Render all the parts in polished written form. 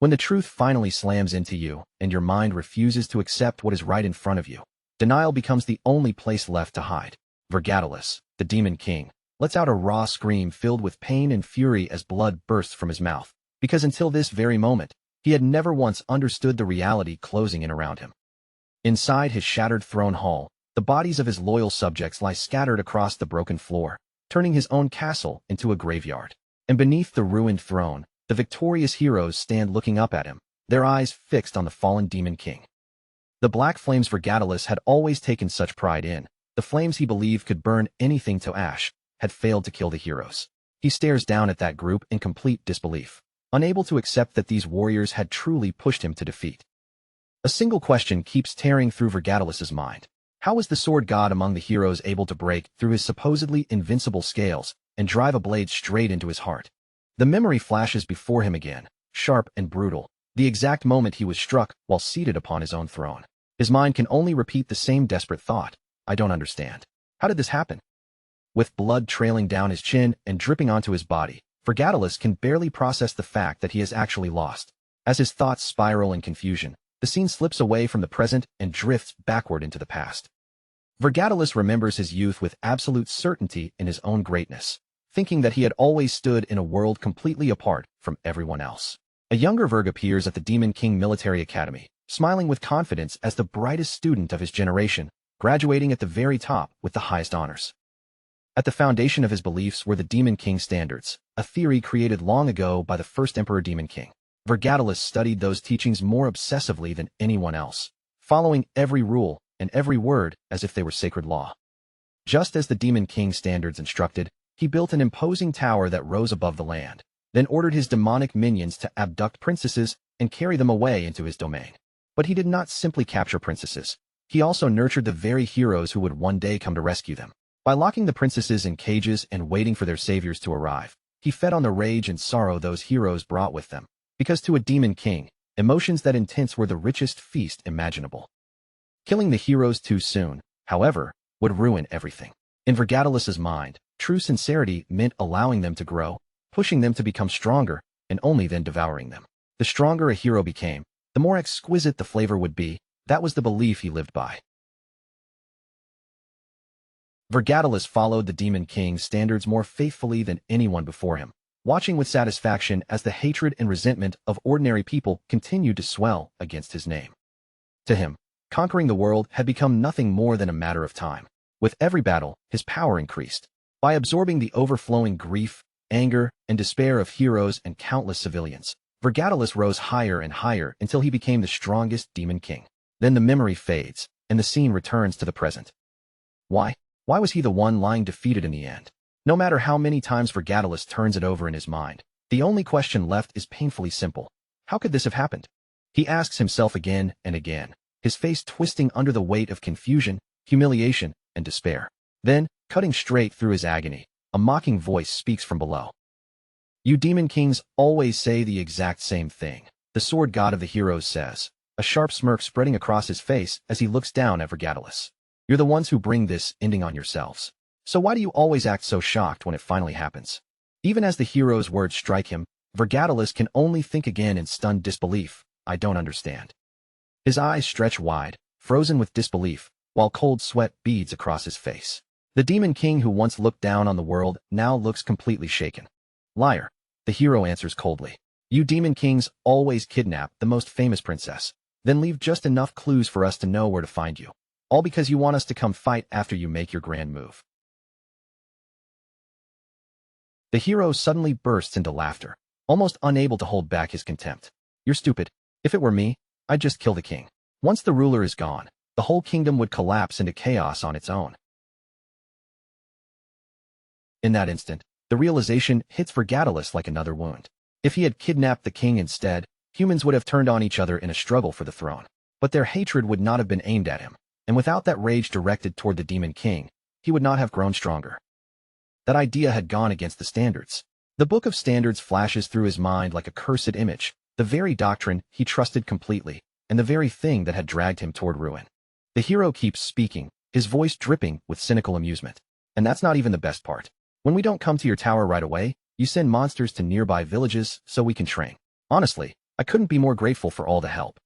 When the truth finally slams into you and your mind refuses to accept what is right in front of you, denial becomes the only place left to hide. Vergatalis, the Demon King, lets out a raw scream filled with pain and fury as blood bursts from his mouth, because until this very moment, he had never once understood the reality closing in around him. Inside his shattered throne hall, the bodies of his loyal subjects lie scattered across the broken floor, turning his own castle into a graveyard. And beneath the ruined throne, the victorious heroes stand looking up at him, their eyes fixed on the fallen Demon King. The black flames Vergatalis had always taken such pride in, the flames he believed could burn anything to ash, had failed to kill the heroes. He stares down at that group in complete disbelief, unable to accept that these warriors had truly pushed him to defeat. A single question keeps tearing through Vergatalis's mind. How was the sword god among the heroes able to break through his supposedly invincible scales and drive a blade straight into his heart? The memory flashes before him again, sharp and brutal, the exact moment he was struck while seated upon his own throne. His mind can only repeat the same desperate thought. I don't understand. How did this happen? With blood trailing down his chin and dripping onto his body, Vergatalis can barely process the fact that he has actually lost. As his thoughts spiral in confusion, the scene slips away from the present and drifts backward into the past. Vergatalis remembers his youth with absolute certainty in his own greatness, thinking that he had always stood in a world completely apart from everyone else. A younger Verg appears at the Demon King Military Academy, smiling with confidence as the brightest student of his generation, graduating at the very top with the highest honors. At the foundation of his beliefs were the Demon King standards, a theory created long ago by the first Emperor Demon King. Vergatalis studied those teachings more obsessively than anyone else, following every rule and every word as if they were sacred law. Just as the Demon King standards instructed, he built an imposing tower that rose above the land, then ordered his demonic minions to abduct princesses and carry them away into his domain. But he did not simply capture princesses. He also nurtured the very heroes who would one day come to rescue them. By locking the princesses in cages and waiting for their saviors to arrive, he fed on the rage and sorrow those heroes brought with them, because to a Demon King, emotions that intense were the richest feast imaginable. Killing the heroes too soon, however, would ruin everything. In Vergatalis's mind, true sincerity meant allowing them to grow, pushing them to become stronger, and only then devouring them. The stronger a hero became, the more exquisite the flavor would be. That was the belief he lived by. Vergatalis followed the Demon King's standards more faithfully than anyone before him, watching with satisfaction as the hatred and resentment of ordinary people continued to swell against his name. To him, conquering the world had become nothing more than a matter of time. With every battle, his power increased. By absorbing the overflowing grief, anger, and despair of heroes and countless civilians, Vergatalis rose higher and higher until he became the strongest Demon King. Then the memory fades, and the scene returns to the present. Why? Why was he the one lying defeated in the end? No matter how many times Vergatalis turns it over in his mind, the only question left is painfully simple. How could this have happened? He asks himself again and again, his face twisting under the weight of confusion, humiliation, and despair. Then, cutting straight through his agony, a mocking voice speaks from below. You Demon Kings always say the exact same thing, the sword god of the heroes says, a sharp smirk spreading across his face as he looks down at Vergatalis. You're the ones who bring this ending on yourselves. So why do you always act so shocked when it finally happens? Even as the hero's words strike him, Vergatalis can only think again in stunned disbelief. I don't understand. His eyes stretch wide, frozen with disbelief, while cold sweat beads across his face. The Demon King who once looked down on the world now looks completely shaken. Liar, the hero answers coldly. You Demon Kings always kidnap the most famous princess, then leave just enough clues for us to know where to find you. All because you want us to come fight after you make your grand move. The hero suddenly bursts into laughter, almost unable to hold back his contempt. You're stupid. If it were me, I'd just kill the king. Once the ruler is gone, the whole kingdom would collapse into chaos on its own. In that instant, the realization hits Vergatalis like another wound. If he had kidnapped the king instead, humans would have turned on each other in a struggle for the throne. But their hatred would not have been aimed at him, and without that rage directed toward the Demon King, he would not have grown stronger. That idea had gone against the standards. The Book of Standards flashes through his mind like a cursed image, the very doctrine he trusted completely, and the very thing that had dragged him toward ruin. The hero keeps speaking, his voice dripping with cynical amusement. And that's not even the best part. When we don't come to your tower right away, you send monsters to nearby villages so we can train. Honestly, I couldn't be more grateful for all the help.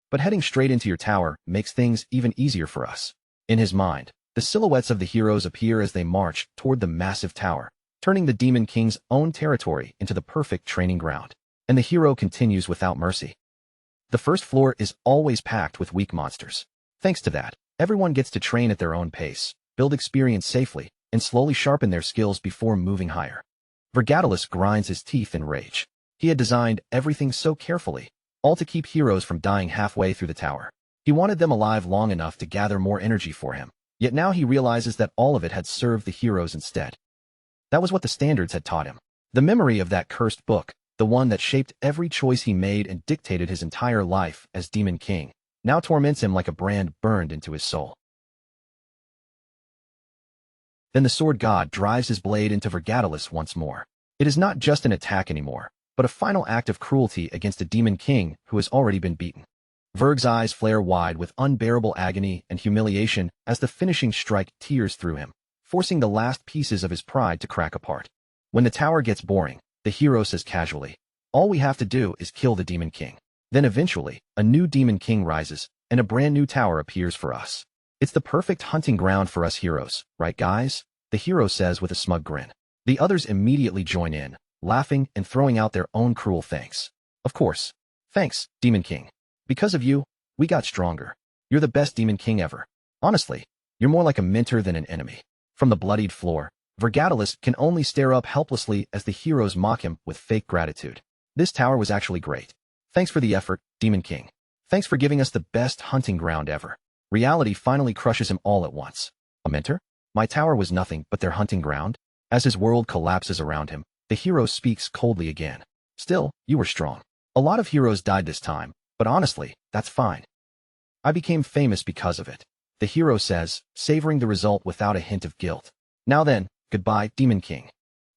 But heading straight into your tower makes things even easier for us. In his mind, the silhouettes of the heroes appear as they march toward the massive tower, turning the Demon King's own territory into the perfect training ground. And the hero continues without mercy. The first floor is always packed with weak monsters. Thanks to that, everyone gets to train at their own pace, build experience safely, and slowly sharpen their skills before moving higher. Vergadalus grinds his teeth in rage. He had designed everything so carefully, all to keep heroes from dying halfway through the tower. He wanted them alive long enough to gather more energy for him, yet now he realizes that all of it had served the heroes instead. That was what the standards had taught him. The memory of that cursed book, the one that shaped every choice he made and dictated his entire life as Demon King, now torments him like a brand burned into his soul. Then the sword god drives his blade into Vergadalus once more. It is not just an attack anymore, but a final act of cruelty against a Demon King who has already been beaten. Verg's eyes flare wide with unbearable agony and humiliation as the finishing strike tears through him, forcing the last pieces of his pride to crack apart. When the tower gets boring, the hero says casually, "All we have to do is kill the Demon King." Then eventually, a new Demon King rises, and a brand new tower appears for us. It's the perfect hunting ground for us heroes, right guys? The hero says with a smug grin. The others immediately join in, laughing and throwing out their own cruel thanks. Of course. Thanks, Demon King. Because of you, we got stronger. You're the best Demon King ever. Honestly, you're more like a mentor than an enemy. From the bloodied floor, Vergadalus can only stare up helplessly as the heroes mock him with fake gratitude. This tower was actually great. Thanks for the effort, Demon King. Thanks for giving us the best hunting ground ever. Reality finally crushes him all at once. A mentor? My tower was nothing but their hunting ground? As his world collapses around him, the hero speaks coldly again. Still, you were strong. A lot of heroes died this time, but honestly, that's fine. I became famous because of it. The hero says, savoring the result without a hint of guilt. Now then, goodbye, Demon King.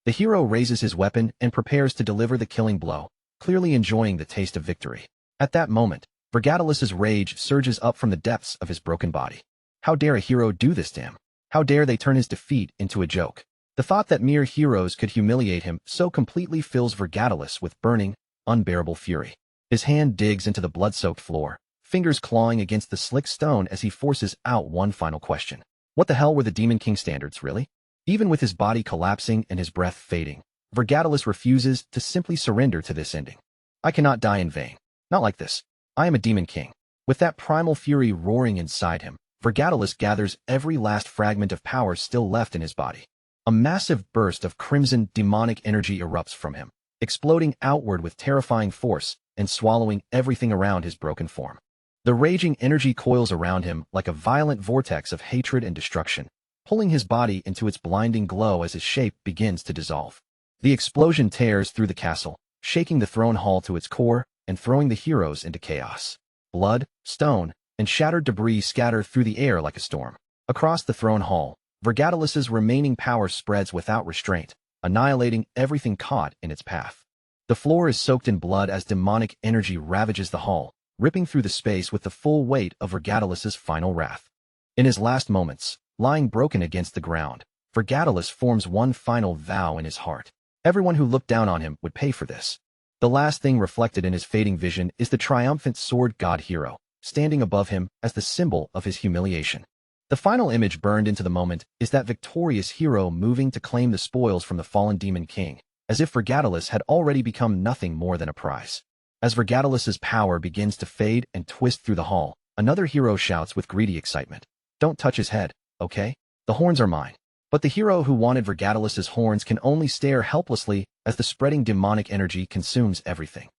The hero raises his weapon and prepares to deliver the killing blow, clearly enjoying the taste of victory. At that moment, Vergadalus's rage surges up from the depths of his broken body. How dare a hero do this to him? How dare they turn his defeat into a joke? The thought that mere heroes could humiliate him so completely fills Vergadalus with burning, unbearable fury. His hand digs into the blood-soaked floor, fingers clawing against the slick stone as he forces out one final question. What the hell were the Demon King standards, really? Even with his body collapsing and his breath fading, Vergadalus refuses to simply surrender to this ending. I cannot die in vain. Not like this. I am a Demon King. With that primal fury roaring inside him, Vergadalus gathers every last fragment of power still left in his body. A massive burst of crimson demonic energy erupts from him, exploding outward with terrifying force and swallowing everything around his broken form. The raging energy coils around him like a violent vortex of hatred and destruction, pulling his body into its blinding glow as his shape begins to dissolve. The explosion tears through the castle, shaking the throne hall to its core and throwing the heroes into chaos. Blood, stone, and shattered debris scatter through the air like a storm. Across the throne hall, Vergadalus's remaining power spreads without restraint, annihilating everything caught in its path. The floor is soaked in blood as demonic energy ravages the hall, ripping through the space with the full weight of Vergadalus's final wrath. In his last moments, lying broken against the ground, Vergadalus forms one final vow in his heart. Everyone who looked down on him would pay for this. The last thing reflected in his fading vision is the triumphant sword god hero, standing above him as the symbol of his humiliation. The final image burned into the moment is that victorious hero moving to claim the spoils from the fallen Demon King, as if Vergadalus had already become nothing more than a prize. As Vergadalus's power begins to fade and twist through the hall, another hero shouts with greedy excitement, "Don't touch his head, okay? The horns are mine." But the hero who wanted Vergadalus's horns can only stare helplessly as the spreading demonic energy consumes everything.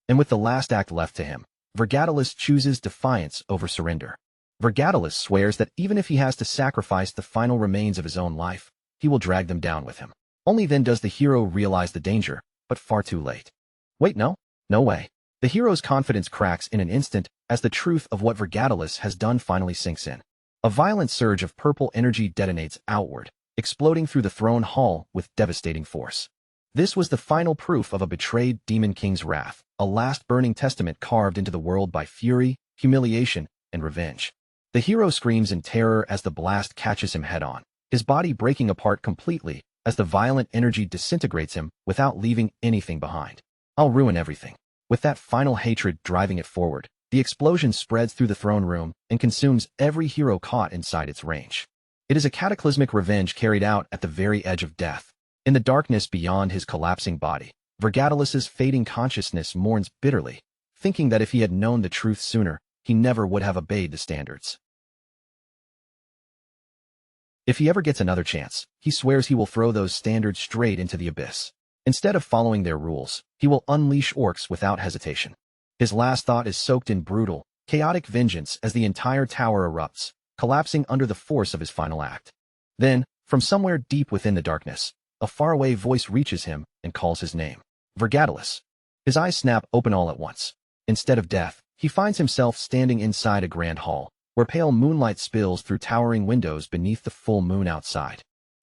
And with the last act left to him, Vergadalus chooses defiance over surrender. Vergadalus swears that even if he has to sacrifice the final remains of his own life, he will drag them down with him. Only then does the hero realize the danger, but far too late. Wait, no? No way. The hero's confidence cracks in an instant as the truth of what Vergadalus has done finally sinks in. A violent surge of purple energy detonates outward, exploding through the throne hall with devastating force. This was the final proof of a betrayed Demon King's wrath, a last burning testament carved into the world by fury, humiliation, and revenge. The hero screams in terror as the blast catches him head-on, his body breaking apart completely as the violent energy disintegrates him without leaving anything behind. I'll ruin everything. With that final hatred driving it forward, the explosion spreads through the throne room and consumes every hero caught inside its range. It is a cataclysmic revenge carried out at the very edge of death. In the darkness beyond his collapsing body, Vergatalus's fading consciousness mourns bitterly, thinking that if he had known the truth sooner, he never would have obeyed the standards. If he ever gets another chance, he swears he will throw those standards straight into the abyss. Instead of following their rules, he will unleash orcs without hesitation. His last thought is soaked in brutal, chaotic vengeance as the entire tower erupts, collapsing under the force of his final act. Then, from somewhere deep within the darkness, a faraway voice reaches him and calls his name. Vergatalus. His eyes snap open all at once. Instead of death, he finds himself standing inside a grand hall, where pale moonlight spills through towering windows beneath the full moon outside.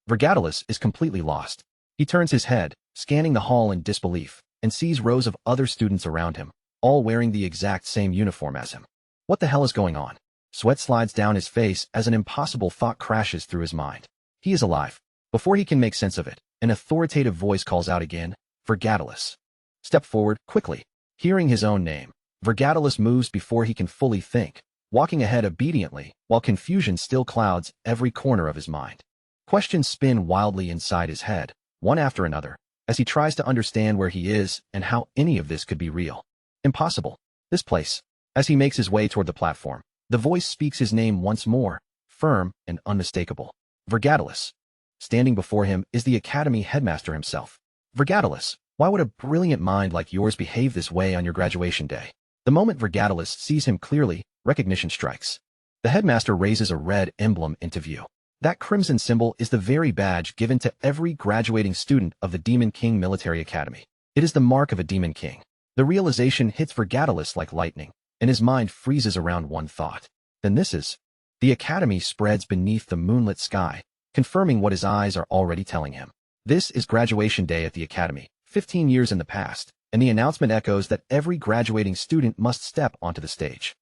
Vergatalus is completely lost. He turns his head, scanning the hall in disbelief, and sees rows of other students around him, all wearing the exact same uniform as him. What the hell is going on? Sweat slides down his face as an impossible thought crashes through his mind. He is alive. Before he can make sense of it, an authoritative voice calls out again, Vergatalus. Step forward, quickly. Hearing his own name, Vergatalus moves before he can fully think, walking ahead obediently, while confusion still clouds every corner of his mind. Questions spin wildly inside his head, one after another, as he tries to understand where he is and how any of this could be real. Impossible. This place. As he makes his way toward the platform, the voice speaks his name once more, firm and unmistakable. Vergatalus. Standing before him is the Academy headmaster himself. Vergatalus, why would a brilliant mind like yours behave this way on your graduation day? The moment Vergatalus sees him clearly, recognition strikes. The headmaster raises a red emblem into view. That crimson symbol is the very badge given to every graduating student of the Demon King Military Academy. It is the mark of a Demon King. The realization hits Vergatalus like lightning, and his mind freezes around one thought. Then this is. The Academy spreads beneath the moonlit sky, confirming what his eyes are already telling him. This is graduation day at the Academy, 15 years in the past, and the announcement echoes that every graduating student must step onto the stage.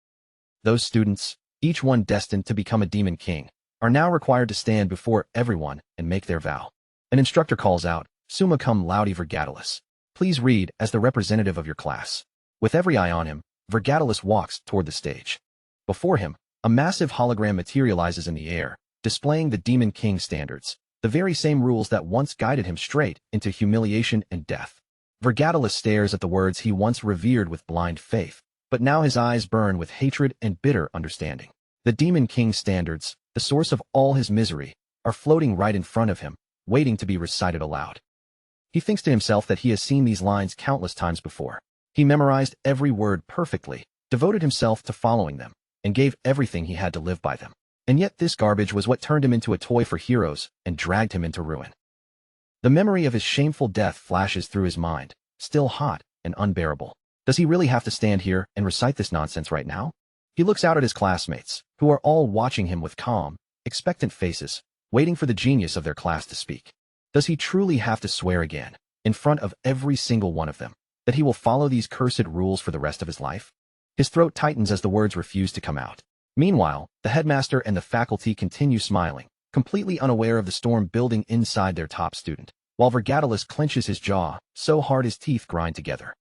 Those students, each one destined to become a Demon King, are now required to stand before everyone and make their vow. An instructor calls out, Summa cum laude Vergatalus. Please read as the representative of your class. With every eye on him, Vergatalus walks toward the stage. Before him, a massive hologram materializes in the air, displaying the Demon King standards, the very same rules that once guided him straight into humiliation and death. Vergatalus stares at the words he once revered with blind faith, but now his eyes burn with hatred and bitter understanding. The Demon King standards, the source of all his misery, are floating right in front of him, waiting to be recited aloud. He thinks to himself that he has seen these lines countless times before. He memorized every word perfectly, devoted himself to following them, and gave everything he had to live by them. And yet this garbage was what turned him into a toy for heroes and dragged him into ruin. The memory of his shameful death flashes through his mind, still hot and unbearable. Does he really have to stand here and recite this nonsense right now? He looks out at his classmates, who are all watching him with calm, expectant faces, waiting for the genius of their class to speak. Does he truly have to swear again, in front of every single one of them, that he will follow these cursed rules for the rest of his life? His throat tightens as the words refuse to come out. Meanwhile, the headmaster and the faculty continue smiling, completely unaware of the storm building inside their top student, while Vergatalus clenches his jaw, so hard his teeth grind together.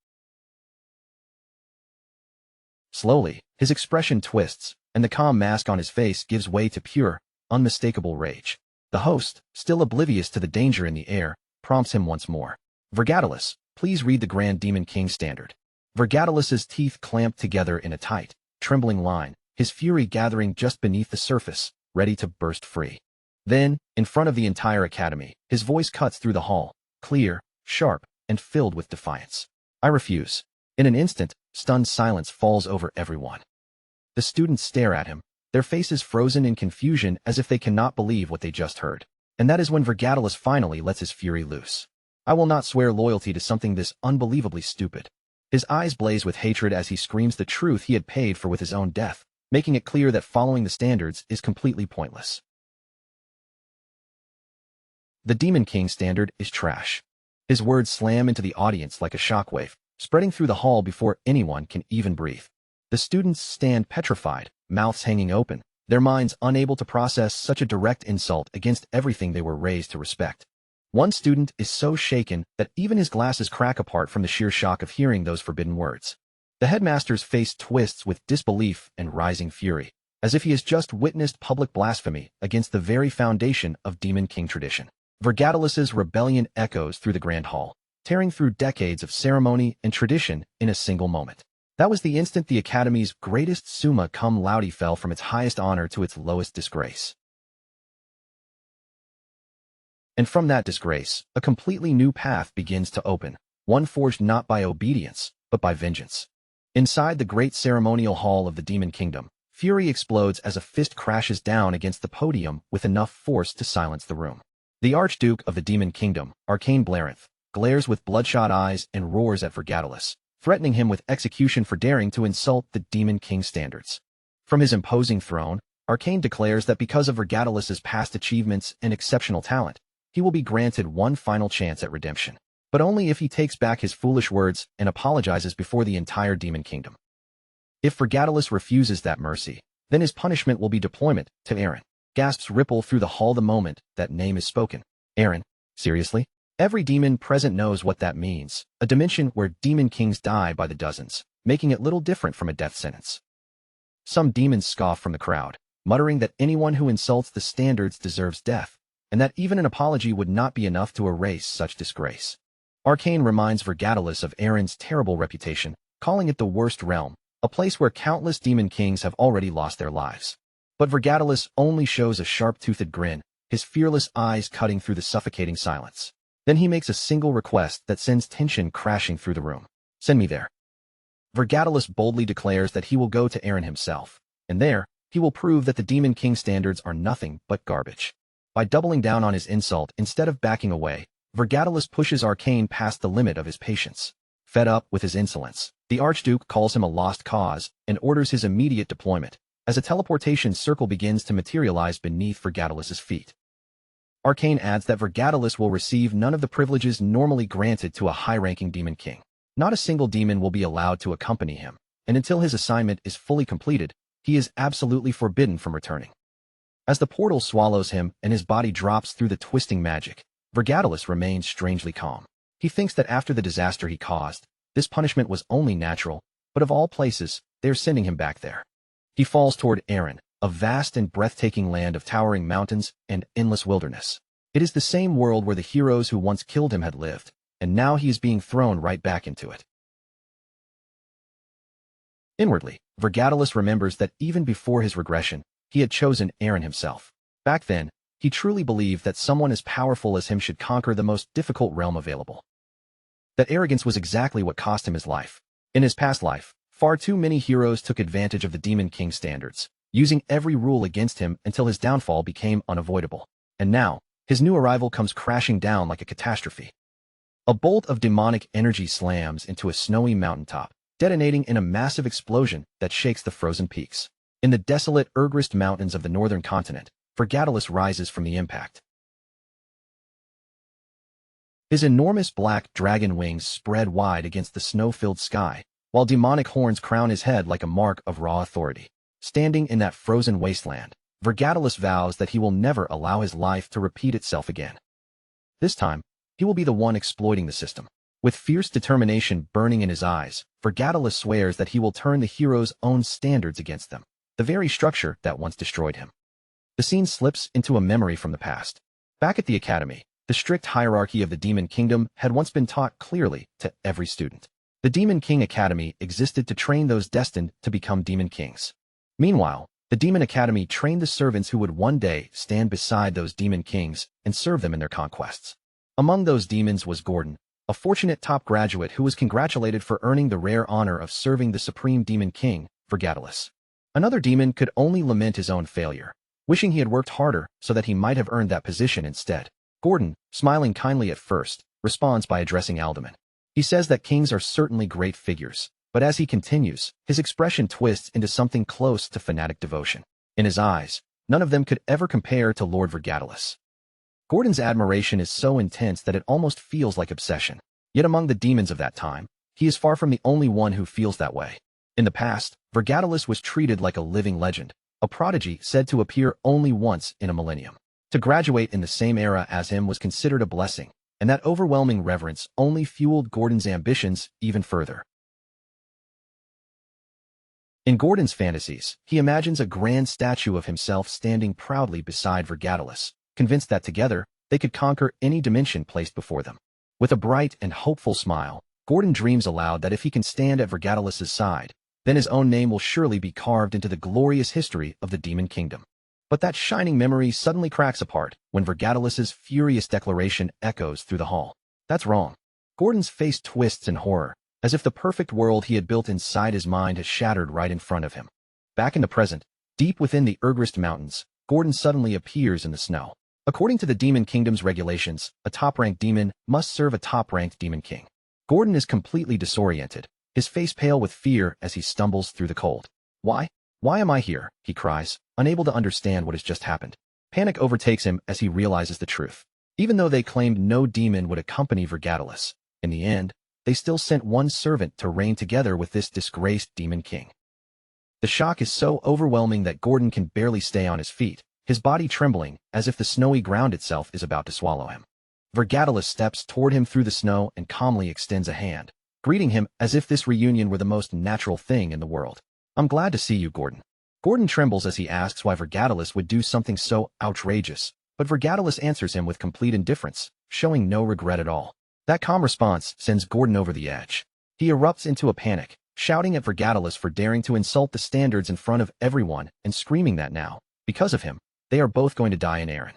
Slowly, his expression twists, and the calm mask on his face gives way to pure, unmistakable rage. The host, still oblivious to the danger in the air, prompts him once more. Vergatalus, please read the Grand Demon King standard. Vergatalus's teeth clamped together in a tight, trembling line, his fury gathering just beneath the surface, ready to burst free. Then, in front of the entire academy, his voice cuts through the hall, clear, sharp, and filled with defiance. I refuse. In an instant, stunned silence falls over everyone. The students stare at him, their faces frozen in confusion as if they cannot believe what they just heard. And that is when Vergatalus finally lets his fury loose. I will not swear loyalty to something this unbelievably stupid. His eyes blaze with hatred as he screams the truth he had paid for with his own death, making it clear that following the standards is completely pointless. The Demon King standard is trash. His words slam into the audience like a shockwave, spreading through the hall before anyone can even breathe. The students stand petrified, mouths hanging open, their minds unable to process such a direct insult against everything they were raised to respect. One student is so shaken that even his glasses crack apart from the sheer shock of hearing those forbidden words. The headmaster's face twists with disbelief and rising fury, as if he has just witnessed public blasphemy against the very foundation of Demon King tradition. Vergatalus's rebellion echoes through the grand hall, tearing through decades of ceremony and tradition in a single moment. That was the instant the Academy's greatest summa cum laude fell from its highest honor to its lowest disgrace. And from that disgrace, a completely new path begins to open, one forged not by obedience, but by vengeance. Inside the great ceremonial hall of the Demon Kingdom, fury explodes as a fist crashes down against the podium with enough force to silence the room. The Archduke of the Demon Kingdom, Arcane Blarinth, glares with bloodshot eyes and roars at Vergatalus, threatening him with execution for daring to insult the Demon King standards. From his imposing throne, Arcane declares that because of Vergatalus's past achievements and exceptional talent, he will be granted one final chance at redemption, but only if he takes back his foolish words and apologizes before the entire Demon Kingdom. If Vergatalus refuses that mercy, then his punishment will be deployment to Aaron. Gasps ripple through the hall the moment that name is spoken. Aaron? Seriously? Every demon present knows what that means, a dimension where demon kings die by the dozens, making it little different from a death sentence. Some demons scoff from the crowd, muttering that anyone who insults the standards deserves death, and that even an apology would not be enough to erase such disgrace. Arcane reminds Vergatalus of Aaron's terrible reputation, calling it the worst realm, a place where countless demon kings have already lost their lives. But Vergatalus only shows a sharp-toothed grin, his fearless eyes cutting through the suffocating silence. Then he makes a single request that sends tension crashing through the room. Send me there. Vergatalus boldly declares that he will go to Aaron himself, and there, he will prove that the Demon King standards are nothing but garbage. By doubling down on his insult instead of backing away, Vergatalus pushes Arcane past the limit of his patience. Fed up with his insolence, the Archduke calls him a lost cause and orders his immediate deployment, as a teleportation circle begins to materialize beneath Vergatalus's feet. Arcane adds that Vergatalus will receive none of the privileges normally granted to a high-ranking demon king. Not a single demon will be allowed to accompany him, and until his assignment is fully completed, he is absolutely forbidden from returning. As the portal swallows him and his body drops through the twisting magic, Vergatalus remains strangely calm. He thinks that after the disaster he caused, this punishment was only natural, but of all places, they are sending him back there. He falls toward Aaron, a vast and breathtaking land of towering mountains and endless wilderness. It is the same world where the heroes who once killed him had lived, and now he is being thrown right back into it. Inwardly, Vergatalus remembers that even before his regression, he had chosen Aaron himself. Back then, he truly believed that someone as powerful as him should conquer the most difficult realm available. That arrogance was exactly what cost him his life. In his past life, far too many heroes took advantage of the Demon King standards, using every rule against him until his downfall became unavoidable. And now, his new arrival comes crashing down like a catastrophe. A bolt of demonic energy slams into a snowy mountaintop, detonating in a massive explosion that shakes the frozen peaks. In the desolate Urgrist mountains of the northern continent, Vergatalus rises from the impact. His enormous black dragon wings spread wide against the snow-filled sky, while demonic horns crown his head like a mark of raw authority. Standing in that frozen wasteland, Vergatalus vows that he will never allow his life to repeat itself again. This time, he will be the one exploiting the system. With fierce determination burning in his eyes, Vergatalus swears that he will turn the hero's own standards against them, the very structure that once destroyed him. The scene slips into a memory from the past. Back at the Academy, the strict hierarchy of the Demon Kingdom had once been taught clearly to every student. The Demon King Academy existed to train those destined to become Demon Kings. Meanwhile, the Demon Academy trained the servants who would one day stand beside those Demon Kings and serve them in their conquests. Among those demons was Gordon, a fortunate top graduate who was congratulated for earning the rare honor of serving the Supreme Demon King, Vergatalus. Another demon could only lament his own failure, wishing he had worked harder so that he might have earned that position instead. Gordon, smiling kindly at first, responds by addressing Alderman. He says that kings are certainly great figures, but as he continues, his expression twists into something close to fanatic devotion. In his eyes, none of them could ever compare to Lord Vergatalus. Gordon's admiration is so intense that it almost feels like obsession. Yet among the demons of that time, he is far from the only one who feels that way. In the past, Vergatalus was treated like a living legend, a prodigy said to appear only once in a millennium. To graduate in the same era as him was considered a blessing, and that overwhelming reverence only fueled Gordon's ambitions even further. In Gordon's fantasies, he imagines a grand statue of himself standing proudly beside Vergatalis, convinced that together, they could conquer any dimension placed before them. With a bright and hopeful smile, Gordon dreams aloud that if he can stand at Vergatalis's side, then his own name will surely be carved into the glorious history of the Demon Kingdom. But that shining memory suddenly cracks apart when Vergatalis's furious declaration echoes through the hall. That's wrong. Gordon's face twists in horror, as if the perfect world he had built inside his mind has shattered right in front of him. Back in the present, deep within the Urgrist Mountains, Gordon suddenly appears in the snow. According to the Demon Kingdom's regulations, a top-ranked demon must serve a top-ranked demon king. Gordon is completely disoriented, his face pale with fear as he stumbles through the cold. Why? Why am I here? He cries, unable to understand what has just happened. Panic overtakes him as he realizes the truth. Even though they claimed no demon would accompany Vergatalis, in the end, they still sent one servant to reign together with this disgraced demon king. The shock is so overwhelming that Gordon can barely stay on his feet, his body trembling as if the snowy ground itself is about to swallow him. Vergatalis steps toward him through the snow and calmly extends a hand, greeting him as if this reunion were the most natural thing in the world. I'm glad to see you, Gordon. Gordon trembles as he asks why Vergatalis would do something so outrageous, but Vergatalis answers him with complete indifference, showing no regret at all. That calm response sends Gordon over the edge. He erupts into a panic, shouting at Vergatalis for daring to insult the standards in front of everyone and screaming that now, because of him, they are both going to die in Aaron.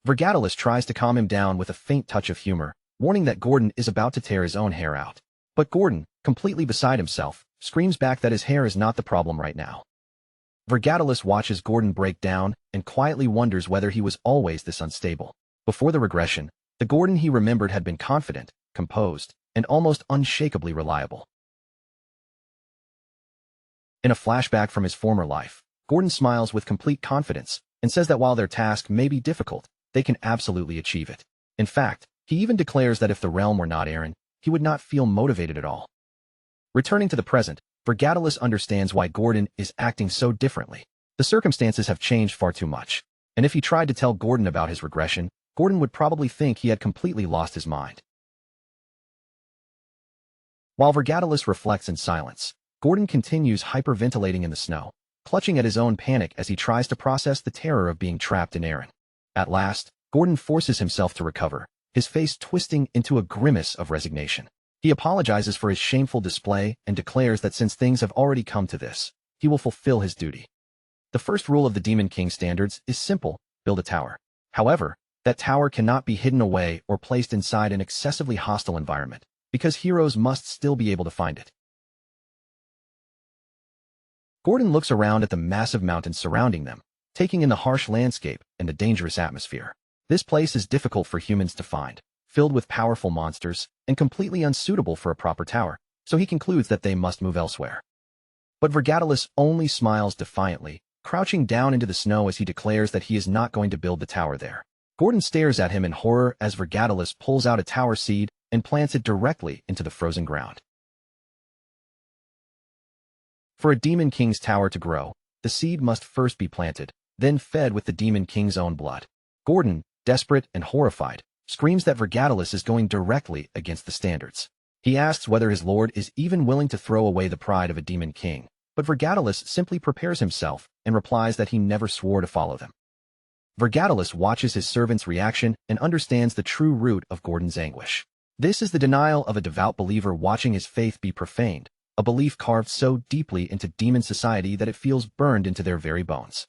Vergatalis tries to calm him down with a faint touch of humor, warning that Gordon is about to tear his own hair out. But Gordon, completely beside himself, screams back that his hair is not the problem right now. Vergatalis watches Gordon break down and quietly wonders whether he was always this unstable. Before the regression, the Gordon he remembered had been confident, composed, and almost unshakably reliable. In a flashback from his former life, Gordon smiles with complete confidence and says that while their task may be difficult, they can absolutely achieve it. In fact, he even declares that if the realm were not Aaron, he would not feel motivated at all. Returning to the present, Vergatalis understands why Gordon is acting so differently. The circumstances have changed far too much, and if he tried to tell Gordon about his regression, Gordon would probably think he had completely lost his mind. While Vergatalis reflects in silence, Gordon continues hyperventilating in the snow, clutching at his own panic as he tries to process the terror of being trapped in Aaron. At last, Gordon forces himself to recover, his face twisting into a grimace of resignation. He apologizes for his shameful display and declares that since things have already come to this, he will fulfill his duty. The first rule of the Demon King standards is simple: build a tower. However, that tower cannot be hidden away or placed inside an excessively hostile environment, because heroes must still be able to find it. Gordon looks around at the massive mountains surrounding them, taking in the harsh landscape and the dangerous atmosphere. This place is difficult for humans to find, filled with powerful monsters, and completely unsuitable for a proper tower, so he concludes that they must move elsewhere. But Vergatalis only smiles defiantly, crouching down into the snow as he declares that he is not going to build the tower there. Gordon stares at him in horror as Vergatalis pulls out a tower seed and plants it directly into the frozen ground. For a Demon King's tower to grow, the seed must first be planted, then fed with the Demon King's own blood. Gordon, desperate and horrified, screams that Vergatalis is going directly against the standards. He asks whether his lord is even willing to throw away the pride of a Demon King, but Vergatalis simply prepares himself and replies that he never swore to follow them. Vergatalis watches his servant's reaction and understands the true root of Gordon's anguish. This is the denial of a devout believer watching his faith be profaned, a belief carved so deeply into demon society that it feels burned into their very bones.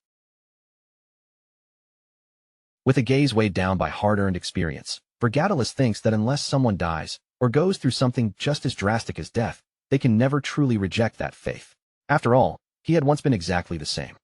With a gaze weighed down by hard-earned experience, Vergatalis thinks that unless someone dies, or goes through something just as drastic as death, they can never truly reject that faith. After all, he had once been exactly the same.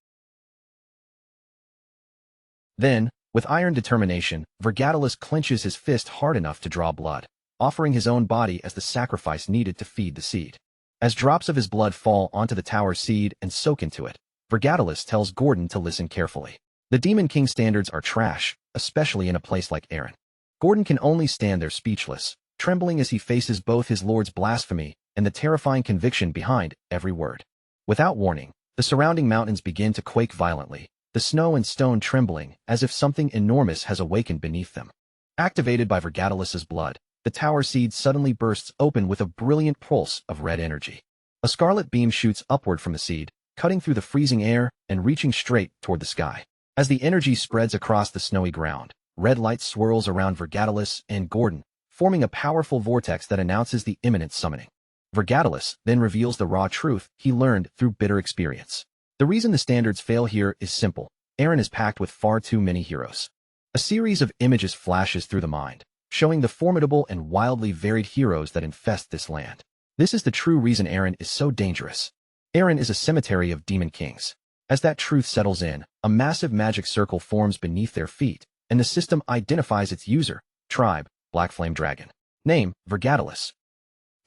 Then, with iron determination, Vergatalis clenches his fist hard enough to draw blood, offering his own body as the sacrifice needed to feed the seed. As drops of his blood fall onto the tower seed and soak into it, Vergatalis tells Gordon to listen carefully. The Demon King standards are trash, especially in a place like Aaron. Gordon can only stand there speechless, trembling as he faces both his lord's blasphemy and the terrifying conviction behind every word. Without warning, the surrounding mountains begin to quake violently, the snow and stone trembling as if something enormous has awakened beneath them. Activated by Vergatalus's blood, the tower seed suddenly bursts open with a brilliant pulse of red energy. A scarlet beam shoots upward from the seed, cutting through the freezing air and reaching straight toward the sky. As the energy spreads across the snowy ground, red light swirls around Vergatalus and Gordon, forming a powerful vortex that announces the imminent summoning. Vergatalus then reveals the raw truth he learned through bitter experience. The reason the standards fail here is simple. Eren is packed with far too many heroes. A series of images flashes through the mind, showing the formidable and wildly varied heroes that infest this land. This is the true reason Eren is so dangerous. Eren is a cemetery of demon kings. As that truth settles in, a massive magic circle forms beneath their feet, and the system identifies its user, tribe, Black Flame Dragon. Name, Vergatalus.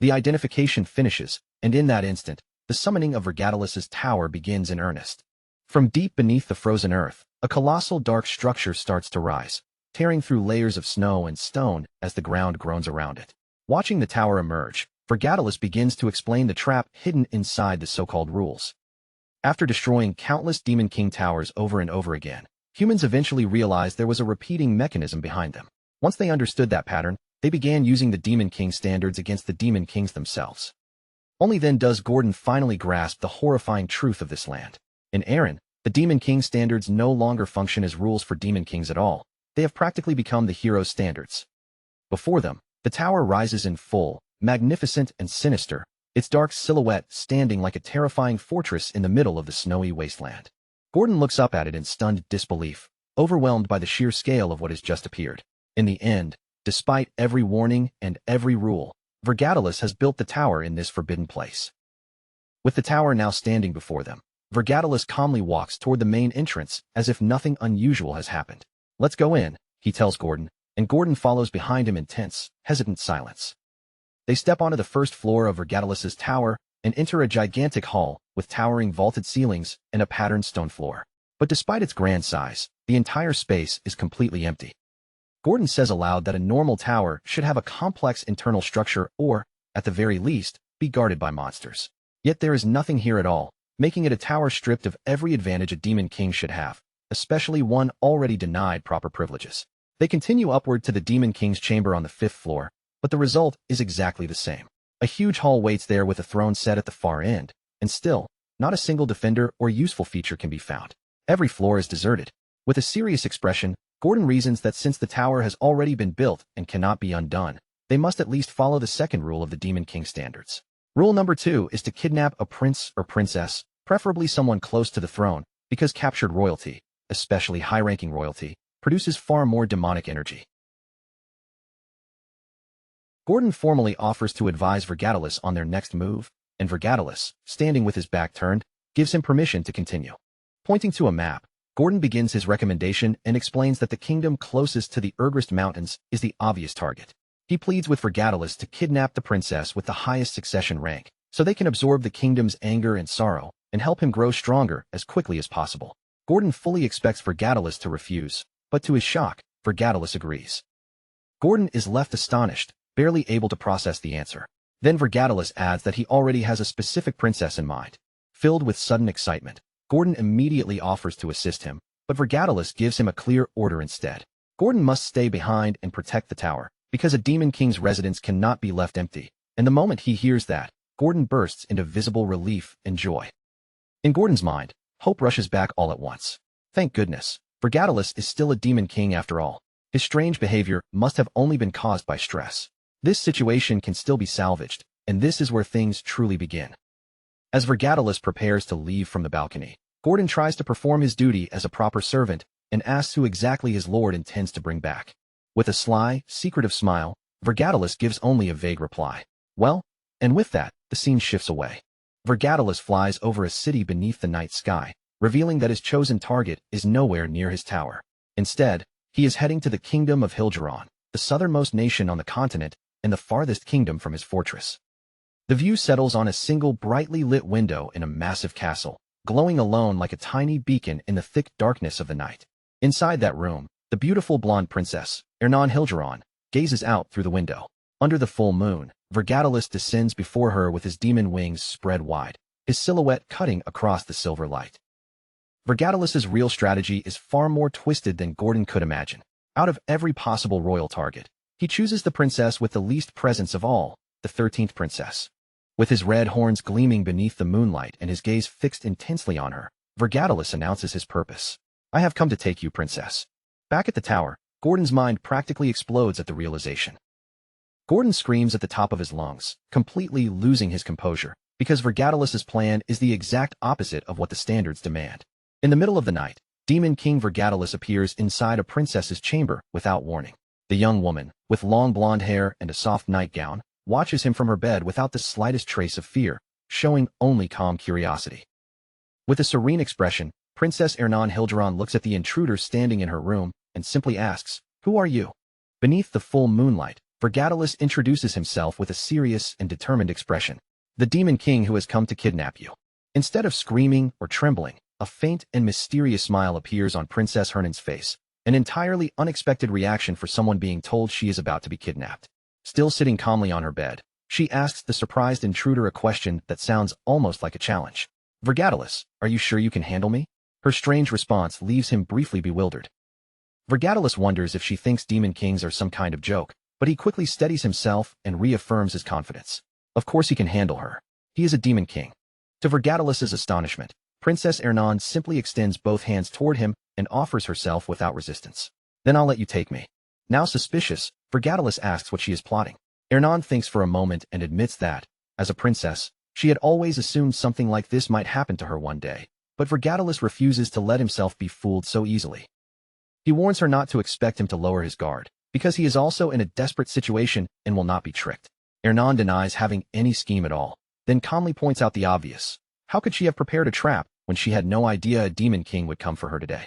The identification finishes, and in that instant, the summoning of Vergatalus's tower begins in earnest. From deep beneath the frozen earth, a colossal dark structure starts to rise, tearing through layers of snow and stone as the ground groans around it. Watching the tower emerge, Vergatalus begins to explain the trap hidden inside the so-called rules. After destroying countless Demon King towers over and over again, humans eventually realized there was a repeating mechanism behind them. Once they understood that pattern, they began using the Demon King standards against the Demon Kings themselves. Only then does Gordon finally grasp the horrifying truth of this land. In Eren, the Demon King standards no longer function as rules for Demon Kings at all. They have practically become the hero's standards. Before them, the tower rises in full, magnificent and sinister, its dark silhouette standing like a terrifying fortress in the middle of the snowy wasteland. Gordon looks up at it in stunned disbelief, overwhelmed by the sheer scale of what has just appeared. In the end, despite every warning and every rule, Vergatalus has built the tower in this forbidden place. With the tower now standing before them, Vergatalus calmly walks toward the main entrance as if nothing unusual has happened. "Let's go in," he tells Gordon, and Gordon follows behind him in tense, hesitant silence. They step onto the first floor of Vergatalus's tower and enter a gigantic hall with towering vaulted ceilings and a patterned stone floor. But despite its grand size, the entire space is completely empty. Gordon says aloud that a normal tower should have a complex internal structure or, at the very least, be guarded by monsters. Yet there is nothing here at all, making it a tower stripped of every advantage a Demon King should have, especially one already denied proper privileges. They continue upward to the Demon King's chamber on the 5th floor, but the result is exactly the same. A huge hall waits there with a throne set at the far end, and still, not a single defender or useful feature can be found. Every floor is deserted. With a serious expression, Gordon reasons that since the tower has already been built and cannot be undone, they must at least follow the second rule of the Demon King standards. Rule number 2 is to kidnap a prince or princess, preferably someone close to the throne, because captured royalty, especially high-ranking royalty, produces far more demonic energy. Gordon formally offers to advise Vergatalus on their next move, and Vergatalus, standing with his back turned, gives him permission to continue. Pointing to a map, Gordon begins his recommendation and explains that the kingdom closest to the Urgrist Mountains is the obvious target. He pleads with Vergatalus to kidnap the princess with the highest succession rank, so they can absorb the kingdom's anger and sorrow, and help him grow stronger as quickly as possible. Gordon fully expects Vergatalus to refuse, but to his shock, Vergatalus agrees. Gordon is left astonished, barely able to process the answer. Then Vergatalus adds that he already has a specific princess in mind. Filled with sudden excitement, Gordon immediately offers to assist him, but Vergatalus gives him a clear order instead. Gordon must stay behind and protect the tower, because a Demon King's residence cannot be left empty, and the moment he hears that, Gordon bursts into visible relief and joy. In Gordon's mind, hope rushes back all at once. Thank goodness, Vergatalus is still a Demon King after all. His strange behavior must have only been caused by stress. This situation can still be salvaged, and this is where things truly begin. As Vergatalus prepares to leave from the balcony, Gordon tries to perform his duty as a proper servant and asks who exactly his lord intends to bring back. With a sly, secretive smile, Vergatalus gives only a vague reply. Well, and with that, the scene shifts away. Vergatalus flies over a city beneath the night sky, revealing that his chosen target is nowhere near his tower. Instead, he is heading to the kingdom of Hilgeron, the southernmost nation on the continent and the farthest kingdom from his fortress. The view settles on a single brightly lit window in a massive castle, glowing alone like a tiny beacon in the thick darkness of the night. Inside that room, the beautiful blonde princess, Ernan Hilgeron, gazes out through the window. Under the full moon, Vergatalus descends before her with his demon wings spread wide, his silhouette cutting across the silver light. Vergatalus's real strategy is far more twisted than Gordon could imagine. Out of every possible royal target, he chooses the princess with the least presence of all, the 13th princess. With his red horns gleaming beneath the moonlight and his gaze fixed intensely on her, Vergatalus announces his purpose. I have come to take you, princess. Back at the tower, Gordon's mind practically explodes at the realization. Gordon screams at the top of his lungs, completely losing his composure, because Vergatalus's plan is the exact opposite of what the standards demand. In the middle of the night, Demon King Vergatalus appears inside a princess's chamber without warning. The young woman, with long blonde hair and a soft nightgown, watches him from her bed without the slightest trace of fear, showing only calm curiosity. With a serene expression, Princess Ernan Hilderon looks at the intruder standing in her room and simply asks, "Who are you?" Beneath the full moonlight, Vergatalus introduces himself with a serious and determined expression. The Demon King who has come to kidnap you. Instead of screaming or trembling, a faint and mysterious smile appears on Princess Hernan's face, an entirely unexpected reaction for someone being told she is about to be kidnapped. Still sitting calmly on her bed, she asks the surprised intruder a question that sounds almost like a challenge. Vergatalus, are you sure you can handle me? Her strange response leaves him briefly bewildered. Vergatalus wonders if she thinks demon kings are some kind of joke, but he quickly steadies himself and reaffirms his confidence. Of course he can handle her. He is a demon king. To Vergatalus's astonishment, Princess Ernan simply extends both hands toward him and offers herself without resistance. Then I'll let you take me. Now suspicious, Vergatalus asks what she is plotting. Ernan thinks for a moment and admits that, as a princess, she had always assumed something like this might happen to her one day, but Vergatalus refuses to let himself be fooled so easily. He warns her not to expect him to lower his guard, because he is also in a desperate situation and will not be tricked. Ernan denies having any scheme at all, then calmly points out the obvious. How could she have prepared a trap when she had no idea a demon king would come for her today?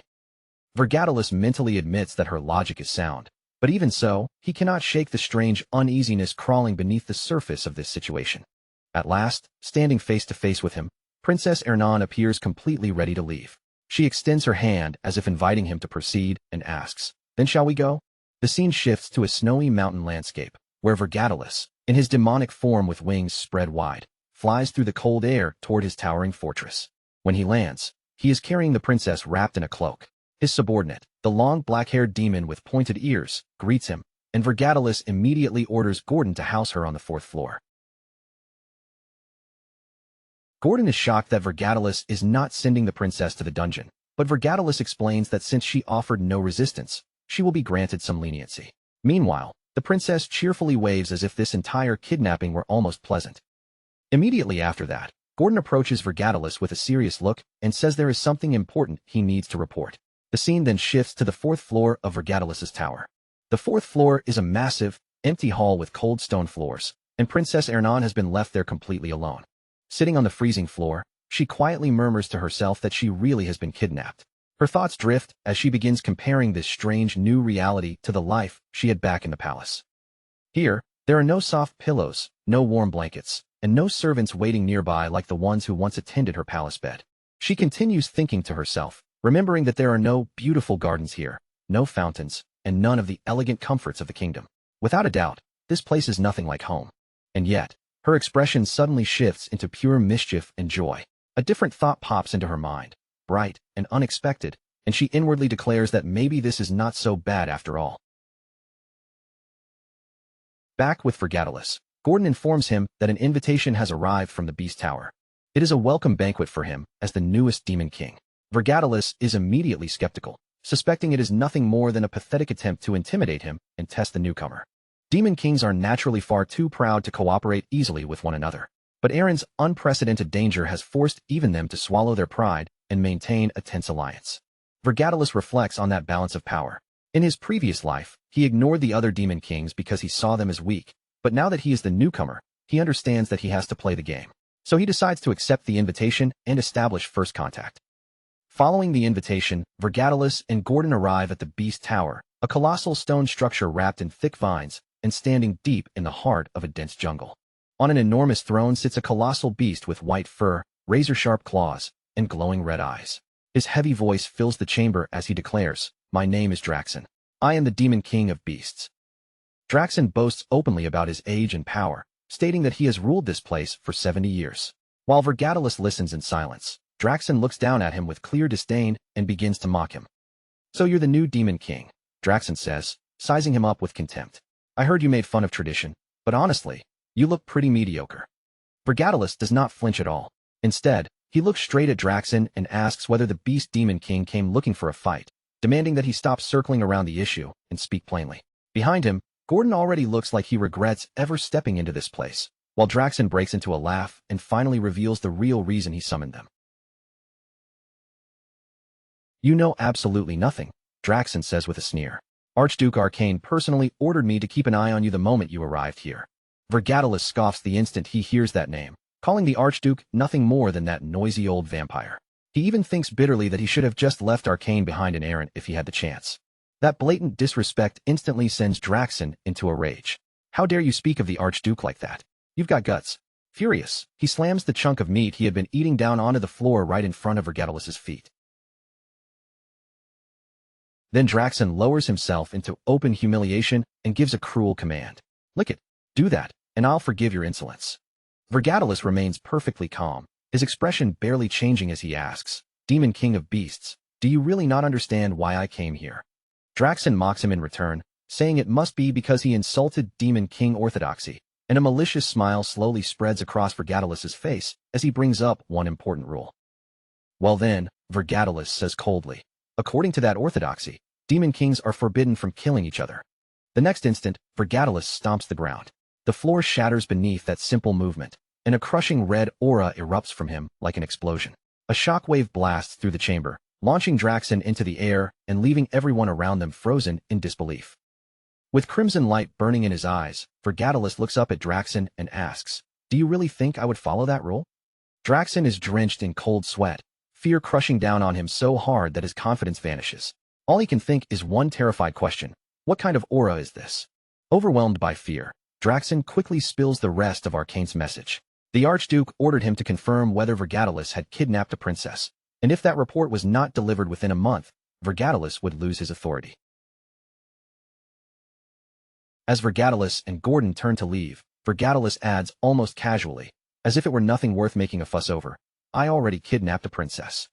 Vergatalus mentally admits that her logic is sound, but even so, he cannot shake the strange uneasiness crawling beneath the surface of this situation. At last, standing face to face with him, Princess Ernan appears completely ready to leave. She extends her hand as if inviting him to proceed and asks, "Then shall we go?" The scene shifts to a snowy mountain landscape, where Vergatalus, in his demonic form with wings spread wide, flies through the cold air toward his towering fortress. When he lands, he is carrying the princess wrapped in a cloak. His subordinate, the long black-haired demon with pointed ears, greets him, and Vergatalus immediately orders Gordon to house her on the 4th floor. Gordon is shocked that Vergatalus is not sending the princess to the dungeon, but Vergatalus explains that since she offered no resistance, she will be granted some leniency. Meanwhile, the princess cheerfully waves as if this entire kidnapping were almost pleasant. Immediately after that, Gordon approaches Vergatalus with a serious look and says there is something important he needs to report. The scene then shifts to the 4th floor of Vergatalus's tower. The 4th floor is a massive, empty hall with cold stone floors, and Princess Ernan has been left there completely alone. Sitting on the freezing floor, she quietly murmurs to herself that she really has been kidnapped. Her thoughts drift as she begins comparing this strange new reality to the life she had back in the palace. Here, there are no soft pillows, no warm blankets, and no servants waiting nearby like the ones who once attended her palace bed. She continues thinking to herself, remembering that there are no beautiful gardens here, no fountains, and none of the elegant comforts of the kingdom. Without a doubt, this place is nothing like home. And yet, her expression suddenly shifts into pure mischief and joy. A different thought pops into her mind, bright and unexpected, and she inwardly declares that maybe this is not so bad after all. Back with Vergatalus, Gordon informs him that an invitation has arrived from the Beast Tower. It is a welcome banquet for him as the newest Demon King. Vergatalus is immediately skeptical, suspecting it is nothing more than a pathetic attempt to intimidate him and test the newcomer. Demon Kings are naturally far too proud to cooperate easily with one another, but Aaron's unprecedented danger has forced even them to swallow their pride and maintain a tense alliance. Vergatalus reflects on that balance of power. In his previous life, he ignored the other Demon Kings because he saw them as weak, but now that he is the newcomer, he understands that he has to play the game. So he decides to accept the invitation and establish first contact. Following the invitation, Vergatalus and Gordon arrive at the Beast Tower, a colossal stone structure wrapped in thick vines and standing deep in the heart of a dense jungle. On an enormous throne sits a colossal beast with white fur, razor-sharp claws, and glowing red eyes. His heavy voice fills the chamber as he declares, "My name is Draxon. I am the Demon King of Beasts." Draxon boasts openly about his age and power, stating that he has ruled this place for 70 years. While Vergatalus listens in silence, Draxen looks down at him with clear disdain and begins to mock him. "So you're the new Demon King," Draxen says, sizing him up with contempt. "I heard you made fun of tradition, but honestly, you look pretty mediocre." Vergadalus does not flinch at all. Instead, he looks straight at Draxen and asks whether the Beast Demon King came looking for a fight, demanding that he stop circling around the issue and speak plainly. Behind him, Gordon already looks like he regrets ever stepping into this place, while Draxen breaks into a laugh and finally reveals the real reason he summoned them. "You know absolutely nothing," Draxen says with a sneer. "Archduke Arcane personally ordered me to keep an eye on you the moment you arrived here." Vergadalus scoffs the instant he hears that name, calling the Archduke nothing more than that noisy old vampire. He even thinks bitterly that he should have just left Arcane behind in Errant if he had the chance. That blatant disrespect instantly sends Draxen into a rage. "How dare you speak of the Archduke like that? You've got guts." Furious, he slams the chunk of meat he had been eating down onto the floor right in front of Vergadalus's feet. Then Draxen lowers himself into open humiliation and gives a cruel command. "Lick it. Do that, and I'll forgive your insolence." Vergadalus remains perfectly calm, his expression barely changing as he asks, "Demon King of Beasts, do you really not understand why I came here?" Draxen mocks him in return, saying it must be because he insulted Demon King orthodoxy, and a malicious smile slowly spreads across Vergadalus's face as he brings up one important rule. "Well then," Vergadalus says coldly, "according to that orthodoxy, Demon Kings are forbidden from killing each other." The next instant, Vergadalus stomps the ground. The floor shatters beneath that simple movement, and a crushing red aura erupts from him like an explosion. A shockwave blasts through the chamber, launching Draxen into the air and leaving everyone around them frozen in disbelief. With crimson light burning in his eyes, Vergadalus looks up at Draxen and asks, "Do you really think I would follow that rule?" Draxen is drenched in cold sweat, fear crushing down on him so hard that his confidence vanishes. All he can think is one terrified question: what kind of aura is this? Overwhelmed by fear, Draxen quickly spills the rest of Arcane's message. The Archduke ordered him to confirm whether Vergadalus had kidnapped a princess, and if that report was not delivered within a month, Vergadalus would lose his authority. As Vergadalus and Gordon turn to leave, Vergadalus adds almost casually, as if it were nothing worth making a fuss over, "I already kidnapped a princess."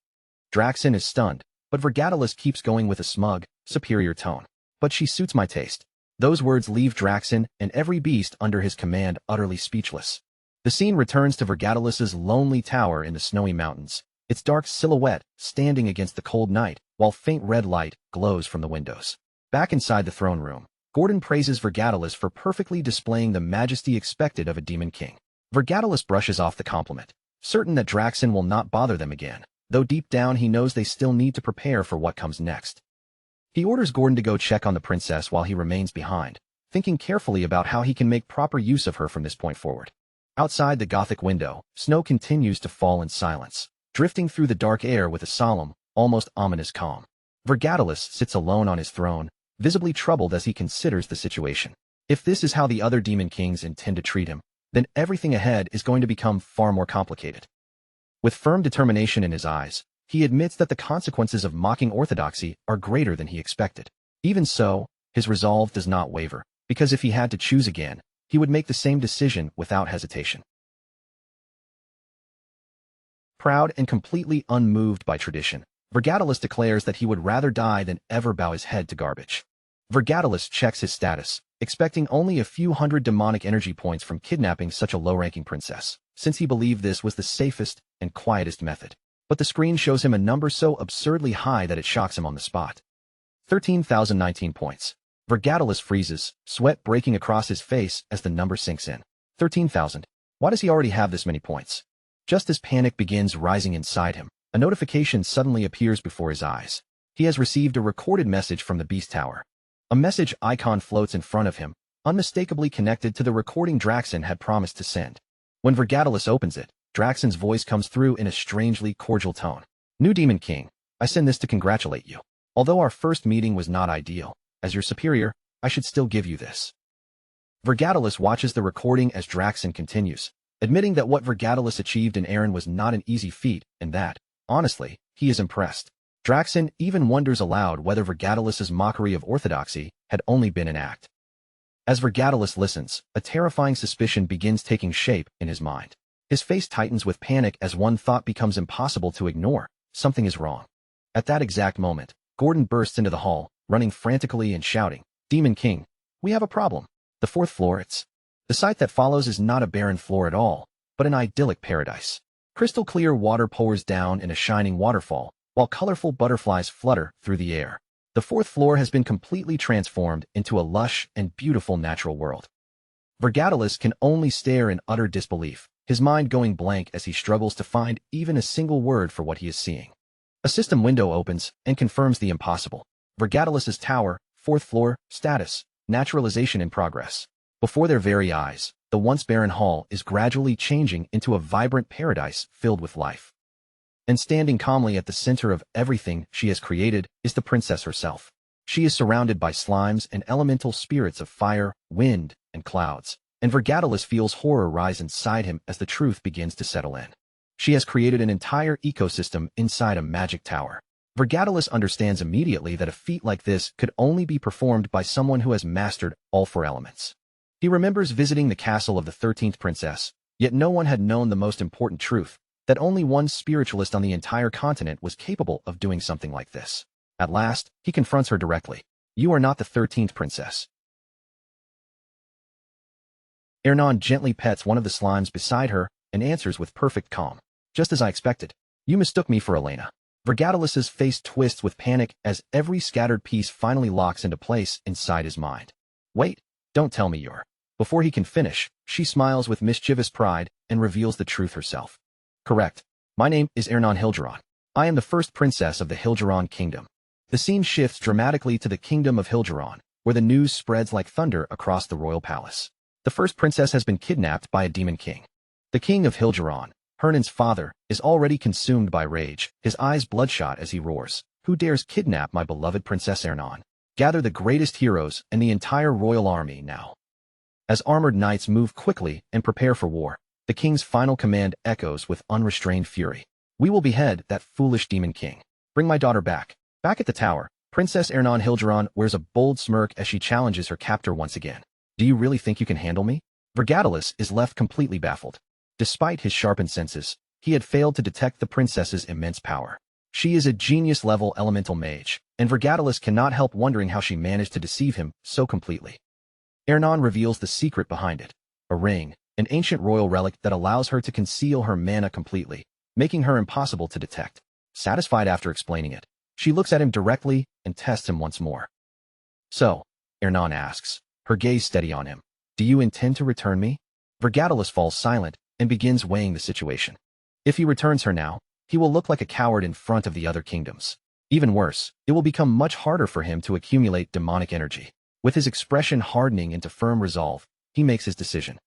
Draxen is stunned, but Vergadalus keeps going with a smug, superior tone. "But she suits my taste." Those words leave Draxen and every beast under his command utterly speechless. The scene returns to Vergadalus's lonely tower in the snowy mountains, its dark silhouette standing against the cold night, while faint red light glows from the windows. Back inside the throne room, Gordon praises Vergadalus for perfectly displaying the majesty expected of a demon king. Vergadalus brushes off the compliment, certain that Draxen will not bother them again, though deep down he knows they still need to prepare for what comes next. He orders Gordon to go check on the princess while he remains behind, thinking carefully about how he can make proper use of her from this point forward. Outside the Gothic window, snow continues to fall in silence, drifting through the dark air with a solemn, almost ominous calm. Vergadalus sits alone on his throne, visibly troubled as he considers the situation. If this is how the other demon kings intend to treat him, then everything ahead is going to become far more complicated. With firm determination in his eyes, he admits that the consequences of mocking orthodoxy are greater than he expected. Even so, his resolve does not waver, because if he had to choose again, he would make the same decision without hesitation. Proud and completely unmoved by tradition, Vergadalus declares that he would rather die than ever bow his head to garbage. Vergadalus checks his status, expecting only a few hundred demonic energy points from kidnapping such a low-ranking princess, since he believed this was the safest and quietest method. But the screen shows him a number so absurdly high that it shocks him on the spot. 13,019 points. Vergadalus freezes, sweat breaking across his face as the number sinks in. 13,000. Why does he already have this many points? Just as panic begins rising inside him, a notification suddenly appears before his eyes. He has received a recorded message from the Beast Tower. A message icon floats in front of him, unmistakably connected to the recording Draxen had promised to send. When Vergadalus opens it, Draxen's voice comes through in a strangely cordial tone. "New Demon King, I send this to congratulate you. Although our first meeting was not ideal, as your superior, I should still give you this." Vergadalus watches the recording as Draxen continues, admitting that what Vergadalus achieved in Errant was not an easy feat, and that, honestly, he is impressed. Draxen even wonders aloud whether Vergadalus's mockery of orthodoxy had only been an act. As Vergadalus listens, a terrifying suspicion begins taking shape in his mind. His face tightens with panic as one thought becomes impossible to ignore. Something is wrong. At that exact moment, Gordon bursts into the hall, running frantically and shouting, "Demon King, we have a problem. The fourth floor, it's..." The sight that follows is not a barren floor at all, but an idyllic paradise. Crystal clear water pours down in a shining waterfall, while colorful butterflies flutter through the air. The fourth floor has been completely transformed into a lush and beautiful natural world. Vergatalis can only stare in utter disbelief, his mind going blank as he struggles to find even a single word for what he is seeing. A system window opens and confirms the impossible. Vergatalis's tower, fourth floor, status, naturalization in progress. Before their very eyes, the once barren hall is gradually changing into a vibrant paradise filled with life. And standing calmly at the center of everything she has created is the princess herself. She is surrounded by slimes and elemental spirits of fire, wind, and clouds, and Vergatalis feels horror rise inside him as the truth begins to settle in. She has created an entire ecosystem inside a magic tower. Vergatalis understands immediately that a feat like this could only be performed by someone who has mastered all four elements. He remembers visiting the castle of the 13th princess, yet no one had known the most important truth, that only one spiritualist on the entire continent was capable of doing something like this. At last, he confronts her directly. "You are not the 13th princess." Ernan gently pets one of the slimes beside her and answers with perfect calm. "Just as I expected. You mistook me for Elena." Vergatalis's face twists with panic as every scattered piece finally locks into place inside his mind. "Wait, don't tell me you're..." Before he can finish, she smiles with mischievous pride and reveals the truth herself. "Correct. My name is Ernan Hilgeron. I am the first princess of the Hilgeron kingdom." The scene shifts dramatically to the kingdom of Hilgeron, where the news spreads like thunder across the royal palace. The first princess has been kidnapped by a demon king. The king of Hilgeron, Hernan's father, is already consumed by rage, his eyes bloodshot as he roars. "Who dares kidnap my beloved Princess Ernan? Gather the greatest heroes and the entire royal army now." As armored knights move quickly and prepare for war, the king's final command echoes with unrestrained fury. "We will behead that foolish demon king. Bring my daughter back." Back at the tower, Princess Ernan Hilgeron wears a bold smirk as she challenges her captor once again. "Do you really think you can handle me?" Vergatalis is left completely baffled. Despite his sharpened senses, he had failed to detect the princess's immense power. She is a genius-level elemental mage, and Vergatalis cannot help wondering how she managed to deceive him so completely. Ernan reveals the secret behind it. A ring, an ancient royal relic that allows her to conceal her mana completely, making her impossible to detect. Satisfied after explaining it, she looks at him directly and tests him once more. "So," Ernan asks, her gaze steady on him, "do you intend to return me?" Vergatalis falls silent and begins weighing the situation. If he returns her now, he will look like a coward in front of the other kingdoms. Even worse, it will become much harder for him to accumulate demonic energy. With his expression hardening into firm resolve, he makes his decision.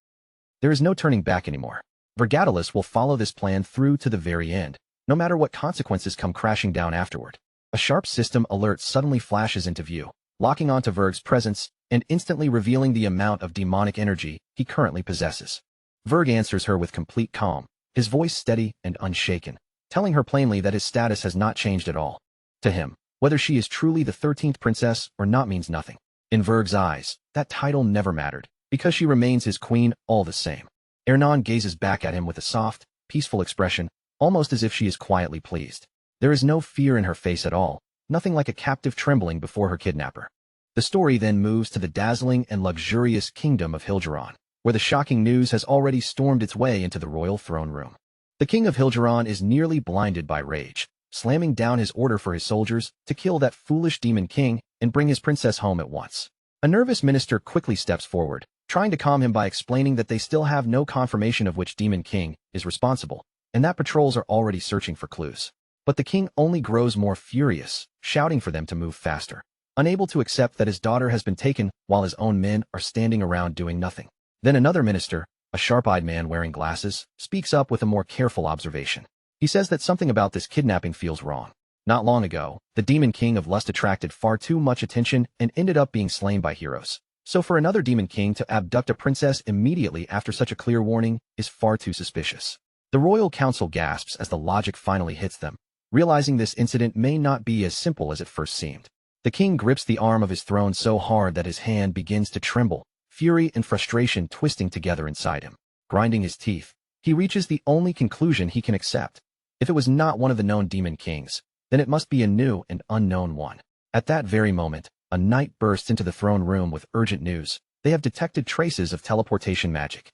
There is no turning back anymore. Vergatalis will follow this plan through to the very end, no matter what consequences come crashing down afterward. A sharp system alert suddenly flashes into view, locking onto Verg's presence and instantly revealing the amount of demonic energy he currently possesses. Verg answers her with complete calm, his voice steady and unshaken, telling her plainly that his status has not changed at all. To him, whether she is truly the 13th princess or not means nothing. In Verg's eyes, that title never mattered, because she remains his queen all the same. Ernan gazes back at him with a soft, peaceful expression, almost as if she is quietly pleased. There is no fear in her face at all, nothing like a captive trembling before her kidnapper. The story then moves to the dazzling and luxurious kingdom of Hilgeron, where the shocking news has already stormed its way into the royal throne room. The king of Hilgeron is nearly blinded by rage, slamming down his order for his soldiers to kill that foolish demon king and bring his princess home at once. A nervous minister quickly steps forward, trying to calm him by explaining that they still have no confirmation of which demon king is responsible, and that patrols are already searching for clues. But the king only grows more furious, shouting for them to move faster, unable to accept that his daughter has been taken while his own men are standing around doing nothing. Then another minister, a sharp-eyed man wearing glasses, speaks up with a more careful observation. He says that something about this kidnapping feels wrong. Not long ago, the Demon King of Lust attracted far too much attention and ended up being slain by heroes. So for another Demon King to abduct a princess immediately after such a clear warning is far too suspicious. The royal council gasps as the logic finally hits them, realizing this incident may not be as simple as it first seemed. The king grips the arm of his throne so hard that his hand begins to tremble, fury and frustration twisting together inside him. Grinding his teeth, He reaches the only conclusion he can accept. If it was not one of the known demon kings, then it must be a new and unknown one. At that very moment, a knight bursts into the throne room with urgent news. They have detected traces of teleportation magic.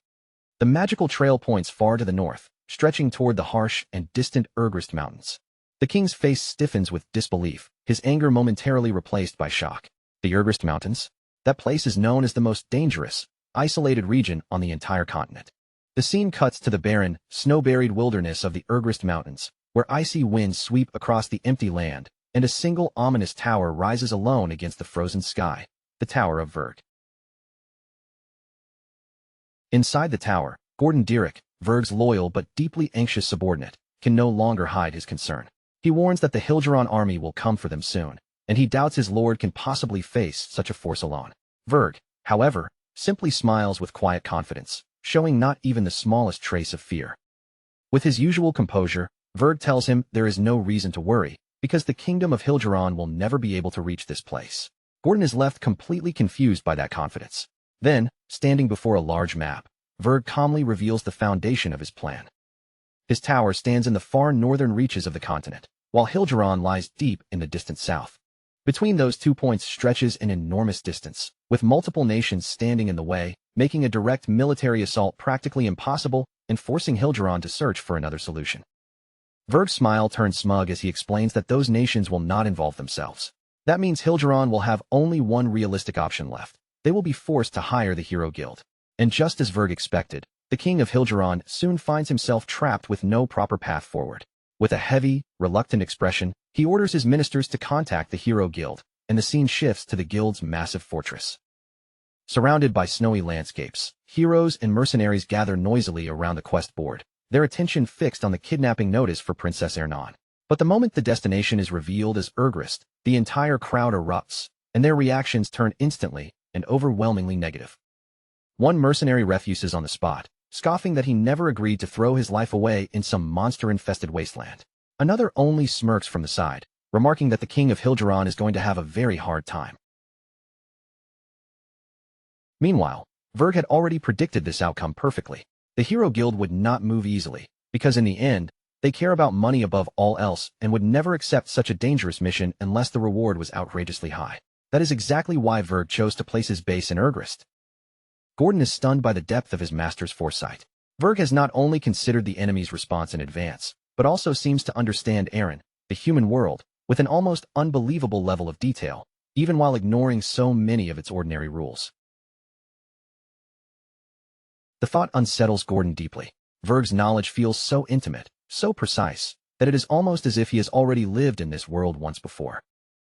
The magical trail points far to the north, stretching toward the harsh and distant Urgrist mountains. The king's face stiffens with disbelief, his anger momentarily replaced by shock. The Urgrist mountains? That place is known as the most dangerous, isolated region on the entire continent. The scene cuts to the barren, snow-buried wilderness of the Urgrist mountains, where icy winds sweep across the empty land, and a single ominous tower rises alone against the frozen sky, the Tower of Verg. Inside the tower, Gordon Dirick, Verg's loyal but deeply anxious subordinate, can no longer hide his concern. He warns that the Hilgeron army will come for them soon, and he doubts his lord can possibly face such a force alone. Verg, however, simply smiles with quiet confidence, showing not even the smallest trace of fear. With his usual composure, Verg tells him there is no reason to worry, because the kingdom of Hilgeron will never be able to reach this place. Gordon is left completely confused by that confidence. Then, standing before a large map, Verg calmly reveals the foundation of his plan. His tower stands in the far northern reaches of the continent, while Hilgeron lies deep in the distant south. Between those 2 points stretches an enormous distance, with multiple nations standing in the way, making a direct military assault practically impossible and forcing Hilgeron to search for another solution. Verg's smile turns smug as he explains that those nations will not involve themselves. That means Hilgeron will have only one realistic option left. They will be forced to hire the Hero Guild. And just as Verg expected, the king of Hilgeron soon finds himself trapped with no proper path forward. With a heavy, reluctant expression, he orders his ministers to contact the Hero Guild, and the scene shifts to the guild's massive fortress. Surrounded by snowy landscapes, heroes and mercenaries gather noisily around the quest board, their attention fixed on the kidnapping notice for Princess Ernan. But the moment the destination is revealed as Urgrist, the entire crowd erupts, and their reactions turn instantly and overwhelmingly negative. One mercenary refuses on the spot, scoffing that he never agreed to throw his life away in some monster-infested wasteland. Another only smirks from the side, remarking that the king of Hilgeron is going to have a very hard time. Meanwhile, Verg had already predicted this outcome perfectly. The Hero Guild would not move easily, because in the end, they care about money above all else and would never accept such a dangerous mission unless the reward was outrageously high. That is exactly why Verg chose to place his base in Urgrist. Gordon is stunned by the depth of his master's foresight. Verg has not only considered the enemy's response in advance, but also seems to understand Aaron, the human world, with an almost unbelievable level of detail, even while ignoring so many of its ordinary rules. The thought unsettles Gordon deeply. Verg's knowledge feels so intimate, so precise, that it is almost as if he has already lived in this world once before.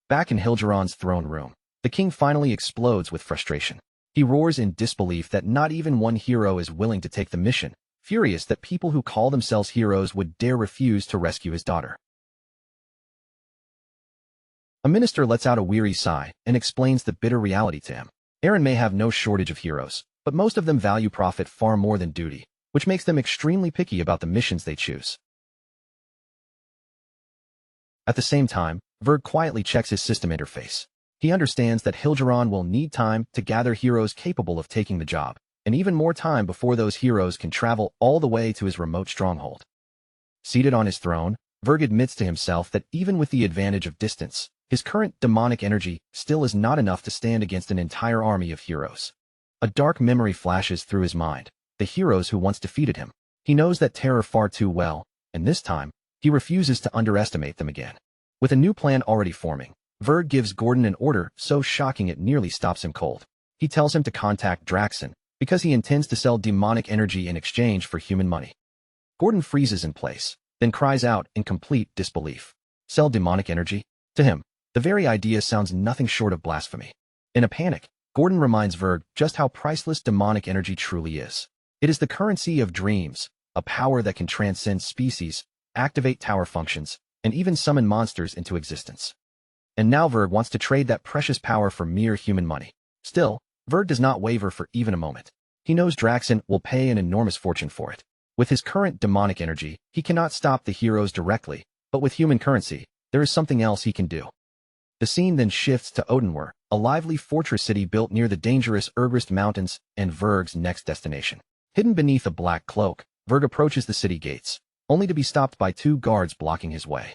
Back in Hilgeron's throne room, the king finally explodes with frustration. He roars in disbelief that not even one hero is willing to take the mission, furious that people who call themselves heroes would dare refuse to rescue his daughter. A minister lets out a weary sigh and explains the bitter reality to him. Aaron may have no shortage of heroes, but most of them value profit far more than duty, which makes them extremely picky about the missions they choose. At the same time, Verg quietly checks his system interface. He understands that Hilgeron will need time to gather heroes capable of taking the job, and even more time before those heroes can travel all the way to his remote stronghold. Seated on his throne, Verg admits to himself that even with the advantage of distance, his current demonic energy still is not enough to stand against an entire army of heroes. A dark memory flashes through his mind, the heroes who once defeated him. He knows that terror far too well, and this time, he refuses to underestimate them again. With a new plan already forming, Verg gives Gordon an order so shocking it nearly stops him cold. He tells him to contact Draxon, because he intends to sell demonic energy in exchange for human money. Gordon freezes in place, then cries out in complete disbelief. Sell demonic energy? To him, the very idea sounds nothing short of blasphemy. In a panic, Gordon reminds Verg just how priceless demonic energy truly is. It is the currency of dreams, a power that can transcend species, activate tower functions, and even summon monsters into existence. And now Verg wants to trade that precious power for mere human money. Still, Verg does not waver for even a moment. He knows Draxon will pay an enormous fortune for it. With his current demonic energy, he cannot stop the heroes directly, but with human currency, there is something else he can do. The scene then shifts to Odenwer, a lively fortress city built near the dangerous Urgrist Mountains and Verg's next destination. Hidden beneath a black cloak, Verg approaches the city gates, only to be stopped by 2 guards blocking his way.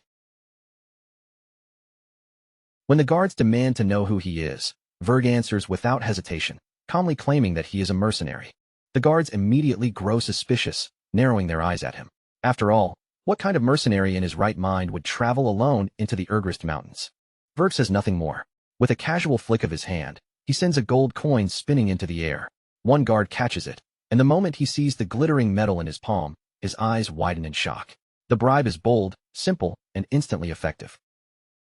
When the guards demand to know who he is, Verg answers without hesitation, calmly claiming that he is a mercenary. The guards immediately grow suspicious, narrowing their eyes at him. After all, what kind of mercenary in his right mind would travel alone into the Urgrist Mountains? Verg says nothing more. With a casual flick of his hand, he sends a gold coin spinning into the air. One guard catches it, and the moment he sees the glittering metal in his palm, his eyes widen in shock. The bribe is bold, simple, and instantly effective.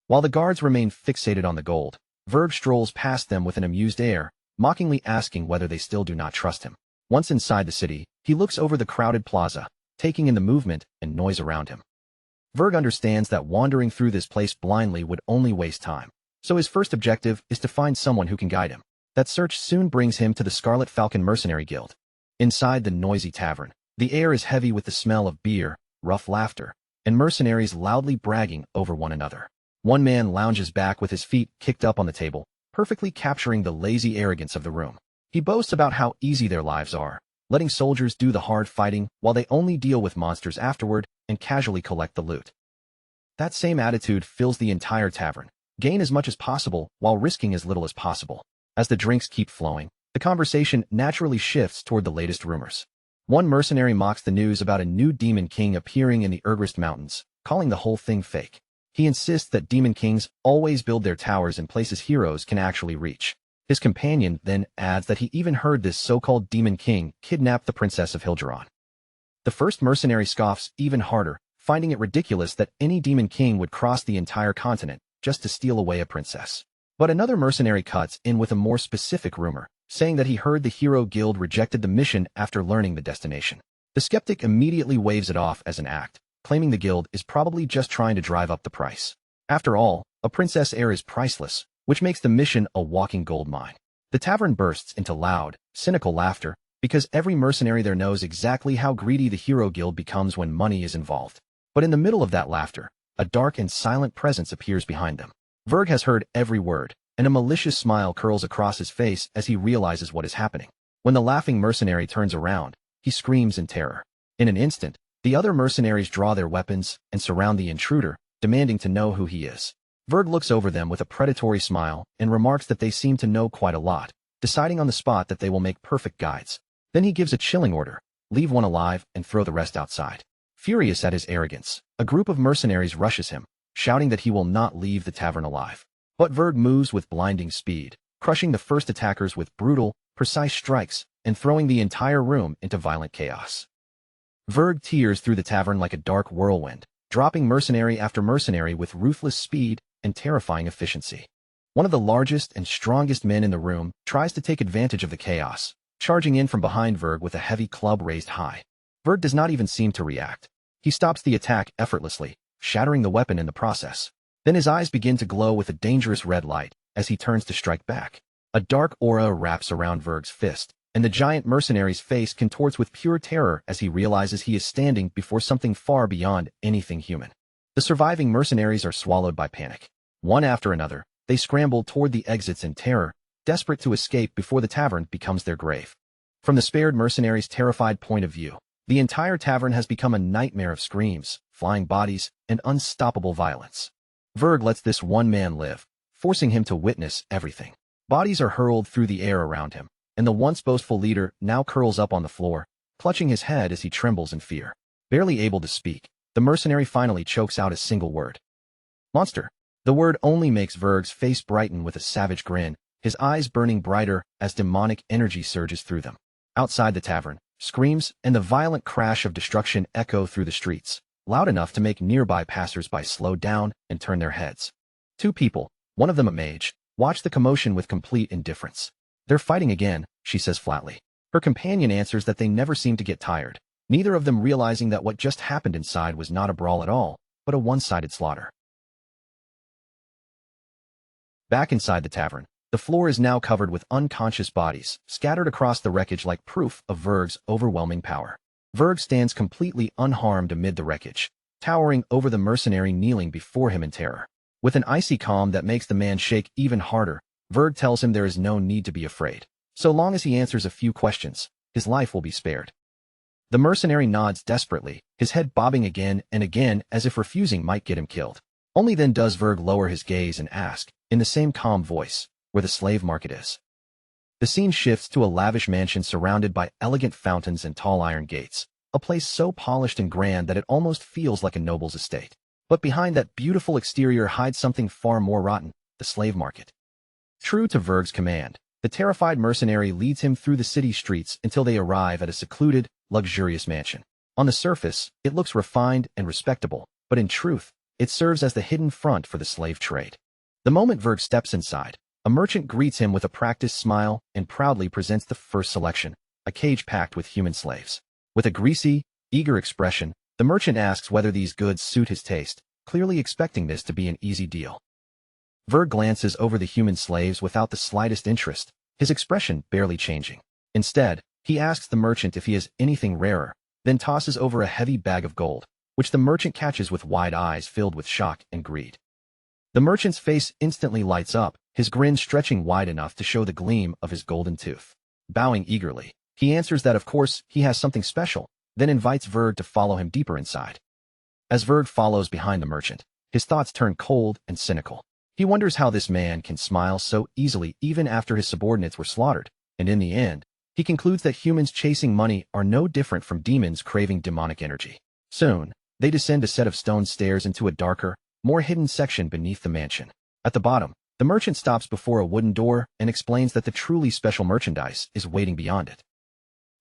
While the guards remain fixated on the gold, Verg strolls past them with an amused air, mockingly asking whether they still do not trust him. Once inside the city, he looks over the crowded plaza, taking in the movement and noise around him. Verg understands that wandering through this place blindly would only waste time, so his first objective is to find someone who can guide him. That search soon brings him to the Scarlet Falcon Mercenary Guild. Inside the noisy tavern, the air is heavy with the smell of beer, rough laughter, and mercenaries loudly bragging over one another. One man lounges back with his feet kicked up on the table, perfectly capturing the lazy arrogance of the room. He boasts about how easy their lives are, letting soldiers do the hard fighting while they only deal with monsters afterward and casually collect the loot. That same attitude fills the entire tavern. Gain as much as possible while risking as little as possible. As the drinks keep flowing, the conversation naturally shifts toward the latest rumors. One mercenary mocks the news about a new demon king appearing in the Urgrist Mountains, calling the whole thing fake. He insists that demon kings always build their towers in places heroes can actually reach. His companion then adds that he even heard this so-called demon king kidnap the princess of Hilgeron. The first mercenary scoffs even harder, finding it ridiculous that any demon king would cross the entire continent just to steal away a princess. But another mercenary cuts in with a more specific rumor, saying that he heard the hero guild rejected the mission after learning the destination. The skeptic immediately waves it off as an act, claiming the guild is probably just trying to drive up the price. After all, a princess heir is priceless, which makes the mission a walking gold mine. The tavern bursts into loud, cynical laughter, because every mercenary there knows exactly how greedy the hero guild becomes when money is involved. But in the middle of that laughter, a dark and silent presence appears behind them. Verg has heard every word, and a malicious smile curls across his face as he realizes what is happening. When the laughing mercenary turns around, he screams in terror. In an instant, the other mercenaries draw their weapons and surround the intruder, demanding to know who he is. Verg looks over them with a predatory smile and remarks that they seem to know quite a lot, deciding on the spot that they will make perfect guides. Then he gives a chilling order: leave one alive and throw the rest outside. Furious at his arrogance, a group of mercenaries rushes him, shouting that he will not leave the tavern alive. But Verg moves with blinding speed, crushing the first attackers with brutal, precise strikes and throwing the entire room into violent chaos. Verg tears through the tavern like a dark whirlwind, dropping mercenary after mercenary with ruthless speed and terrifying efficiency. One of the largest and strongest men in the room tries to take advantage of the chaos, charging in from behind Verg with a heavy club raised high. Verg does not even seem to react. He stops the attack effortlessly, shattering the weapon in the process. Then his eyes begin to glow with a dangerous red light as he turns to strike back. A dark aura wraps around Verg's fist, and the giant mercenary's face contorts with pure terror as he realizes he is standing before something far beyond anything human. The surviving mercenaries are swallowed by panic. One after another, they scramble toward the exits in terror, desperate to escape before the tavern becomes their grave. From the spared mercenaries' terrified point of view, the entire tavern has become a nightmare of screams, flying bodies, and unstoppable violence. Verg lets this one man live, forcing him to witness everything. Bodies are hurled through the air around him, and the once boastful leader now curls up on the floor, clutching his head as he trembles in fear. Barely able to speak, the mercenary finally chokes out a single word. Monster. The word only makes Verg's face brighten with a savage grin, his eyes burning brighter as demonic energy surges through them. Outside the tavern, screams and the violent crash of destruction echo through the streets, loud enough to make nearby passers-by slow down and turn their heads. 2 people, one of them a mage, watch the commotion with complete indifference. They're fighting again, she says flatly. Her companion answers that they never seem to get tired, neither of them realizing that what just happened inside was not a brawl at all, but a one-sided slaughter. Back inside the tavern, the floor is now covered with unconscious bodies, scattered across the wreckage like proof of Verg's overwhelming power. Verg stands completely unharmed amid the wreckage, towering over the mercenary kneeling before him in terror. With an icy calm that makes the man shake even harder, Verg tells him there is no need to be afraid. So long as he answers a few questions, his life will be spared. The mercenary nods desperately, his head bobbing again and again as if refusing might get him killed. Only then does Verg lower his gaze and ask, in the same calm voice, where the slave market is. The scene shifts to a lavish mansion surrounded by elegant fountains and tall iron gates, a place so polished and grand that it almost feels like a noble's estate. But behind that beautiful exterior hides something far more rotten, the slave market. True to Verg's command, the terrified mercenary leads him through the city streets until they arrive at a secluded, luxurious mansion. On the surface, it looks refined and respectable, but in truth, it serves as the hidden front for the slave trade. The moment Verg steps inside, a merchant greets him with a practiced smile and proudly presents the first selection, a cage packed with human slaves. With a greasy, eager expression, the merchant asks whether these goods suit his taste, clearly expecting this to be an easy deal. Verg glances over the human slaves without the slightest interest, his expression barely changing. Instead, he asks the merchant if he has anything rarer, then tosses over a heavy bag of gold, which the merchant catches with wide eyes filled with shock and greed. The merchant's face instantly lights up, his grin stretching wide enough to show the gleam of his golden tooth. Bowing eagerly, he answers that of course he has something special, then invites Verg to follow him deeper inside. As Verg follows behind the merchant, his thoughts turn cold and cynical. He wonders how this man can smile so easily even after his subordinates were slaughtered, and in the end, he concludes that humans chasing money are no different from demons craving demonic energy. Soon, they descend a set of stone stairs into a darker, more hidden section beneath the mansion. At the bottom, the merchant stops before a wooden door and explains that the truly special merchandise is waiting beyond it.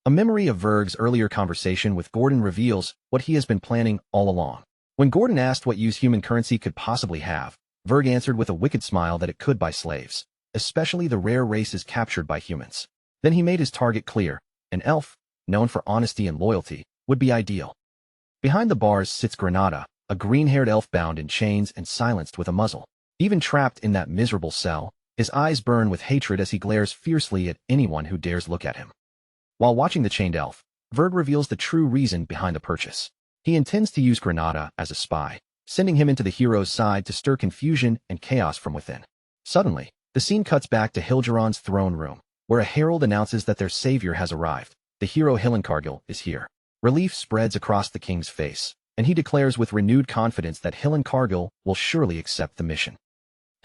A memory of Verg's earlier conversation with Gordon reveals what he has been planning all along. When Gordon asked what use human currency could possibly have, Verg answered with a wicked smile that it could buy slaves, especially the rare races captured by humans. Then he made his target clear: an elf, known for honesty and loyalty, would be ideal. Behind the bars sits Granada, a green-haired elf bound in chains and silenced with a muzzle. Even trapped in that miserable cell, his eyes burn with hatred as he glares fiercely at anyone who dares look at him. While watching the chained elf, Verg reveals the true reason behind the purchase. He intends to use Granada as a spy, sending him into the hero's side to stir confusion and chaos from within. Suddenly, the scene cuts back to Hilgeron's throne room, where a herald announces that their savior has arrived. The hero Hillenkargil is here. Relief spreads across the king's face, and he declares with renewed confidence that Hillenkargil will surely accept the mission.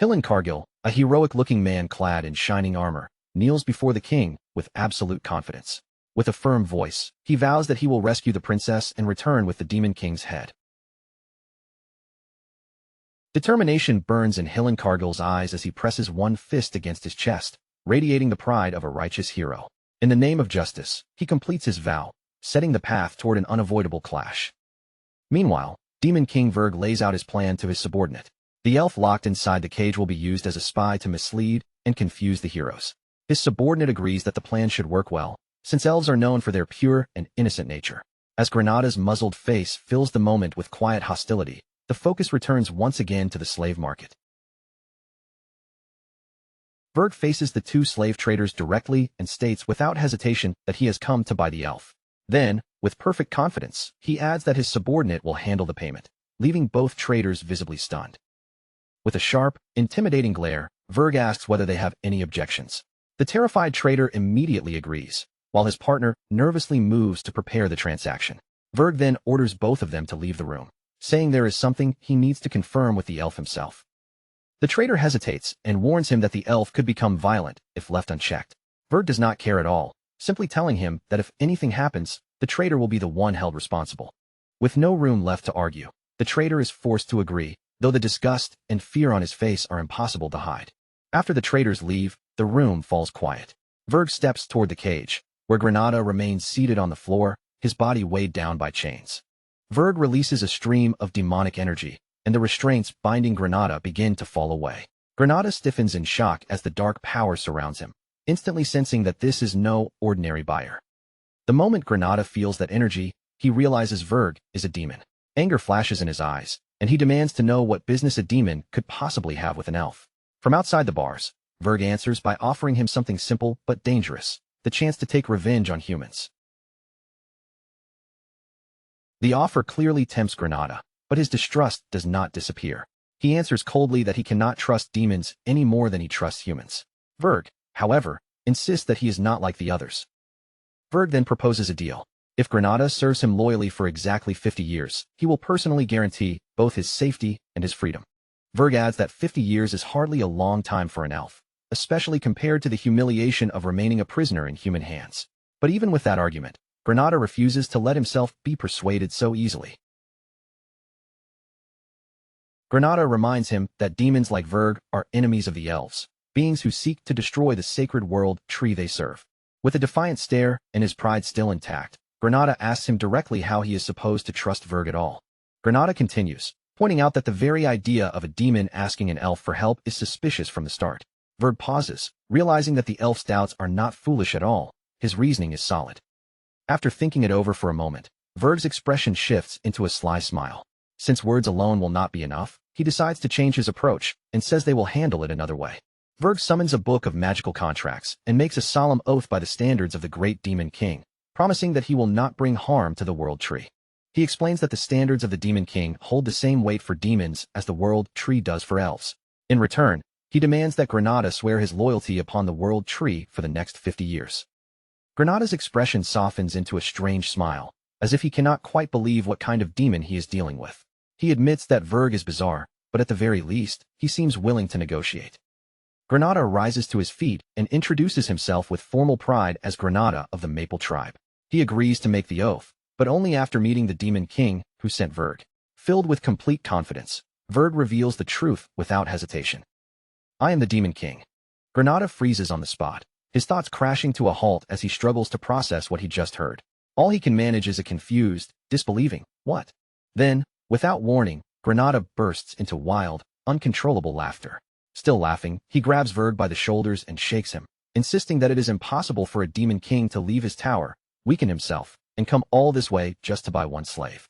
Hillenkargil, a heroic-looking man clad in shining armor, kneels before the king with absolute confidence. With a firm voice, he vows that he will rescue the princess and return with the demon king's head. Determination burns in Hillenkargil's eyes as he presses one fist against his chest, radiating the pride of a righteous hero. In the name of justice, he completes his vow, setting the path toward an unavoidable clash. Meanwhile, Demon King Verg lays out his plan to his subordinate. The elf locked inside the cage will be used as a spy to mislead and confuse the heroes. His subordinate agrees that the plan should work well, since elves are known for their pure and innocent nature. As Granada's muzzled face fills the moment with quiet hostility, the focus returns once again to the slave market. Verg faces the two slave traders directly and states without hesitation that he has come to buy the elf. Then, with perfect confidence, he adds that his subordinate will handle the payment, leaving both traders visibly stunned. With a sharp, intimidating glare, Verg asks whether they have any objections. The terrified trader immediately agrees, while his partner nervously moves to prepare the transaction. Verg then orders both of them to leave the room, saying there is something he needs to confirm with the elf himself. The trader hesitates and warns him that the elf could become violent if left unchecked. Verg does not care at all, simply telling him that if anything happens, the trader will be the one held responsible. With no room left to argue, the trader is forced to agree, though the disgust and fear on his face are impossible to hide. After the traders leave, the room falls quiet. Verg steps toward the cage, where Granada remains seated on the floor, his body weighed down by chains. Verg releases a stream of demonic energy, and the restraints binding Granada begin to fall away. Granada stiffens in shock as the dark power surrounds him, instantly sensing that this is no ordinary buyer. The moment Granada feels that energy, he realizes Verg is a demon. Anger flashes in his eyes, and he demands to know what business a demon could possibly have with an elf. From outside the bars, Verg answers by offering him something simple but dangerous: the chance to take revenge on humans. The offer clearly tempts Granada, but his distrust does not disappear. He answers coldly that he cannot trust demons any more than he trusts humans. Verg, however, insists that he is not like the others. Verg then proposes a deal. If Granada serves him loyally for exactly 50 years, he will personally guarantee both his safety and his freedom. Verg adds that 50 years is hardly a long time for an elf, especially compared to the humiliation of remaining a prisoner in human hands. But even with that argument, Granada refuses to let himself be persuaded so easily. Granada reminds him that demons like Verg are enemies of the elves, beings who seek to destroy the sacred world tree they serve. With a defiant stare and his pride still intact, Granada asks him directly how he is supposed to trust Verg at all. Granada continues, pointing out that the very idea of a demon asking an elf for help is suspicious from the start. Verg pauses, realizing that the elf's doubts are not foolish at all. His reasoning is solid. After thinking it over for a moment, Verg's expression shifts into a sly smile. Since words alone will not be enough, he decides to change his approach and says they will handle it another way. Verg summons a book of magical contracts and makes a solemn oath by the standards of the great demon king, promising that he will not bring harm to the world tree. He explains that the standards of the demon king hold the same weight for demons as the world tree does for elves. In return, he demands that Granada swear his loyalty upon the world tree for the next 50 years. Granada's expression softens into a strange smile, as if he cannot quite believe what kind of demon he is dealing with. He admits that Verg is bizarre, but at the very least, he seems willing to negotiate. Granada rises to his feet and introduces himself with formal pride as Granada of the Maple tribe. He agrees to make the oath, but only after meeting the demon king who sent Verg. Filled with complete confidence, Verg reveals the truth without hesitation. I am the demon king. Granada freezes on the spot, his thoughts crashing to a halt as he struggles to process what he just heard. All he can manage is a confused, disbelieving, what? Then, without warning, Granada bursts into wild, uncontrollable laughter. Still laughing, he grabs Verg by the shoulders and shakes him, insisting that it is impossible for a demon king to leave his tower, weaken himself, and come all this way just to buy one slave.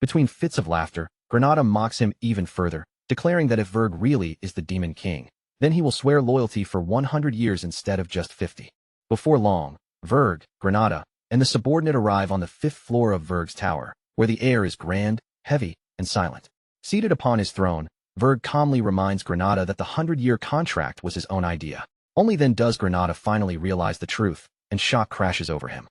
Between fits of laughter, Granada mocks him even further, declaring that if Verg really is the demon king, then he will swear loyalty for 100 years instead of just 50. Before long, Verg, Granada, and the subordinate arrive on the 5th floor of Verg's tower, where the air is grand, heavy, and silent. Seated upon his throne, Verg calmly reminds Granada that the 100-year contract was his own idea. Only then does Granada finally realize the truth, and shock crashes over him.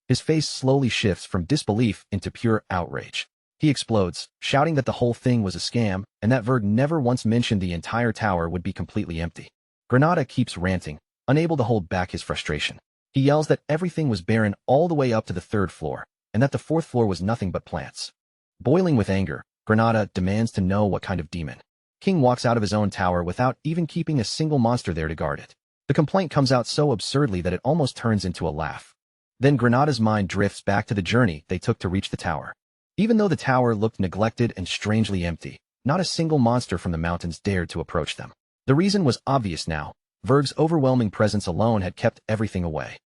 His face slowly shifts from disbelief into pure outrage. He explodes, shouting that the whole thing was a scam, and that Verg never once mentioned the entire tower would be completely empty. Granada keeps ranting, unable to hold back his frustration. He yells that everything was barren all the way up to the 3rd floor, and that the 4th floor was nothing but plants. Boiling with anger, Granada demands to know what kind of demon king walks out of his own tower without even keeping a single monster there to guard it. The complaint comes out so absurdly that it almost turns into a laugh. Then Granada's mind drifts back to the journey they took to reach the tower. Even though the tower looked neglected and strangely empty, not a single monster from the mountains dared to approach them. The reason was obvious now. Verg's overwhelming presence alone had kept everything away.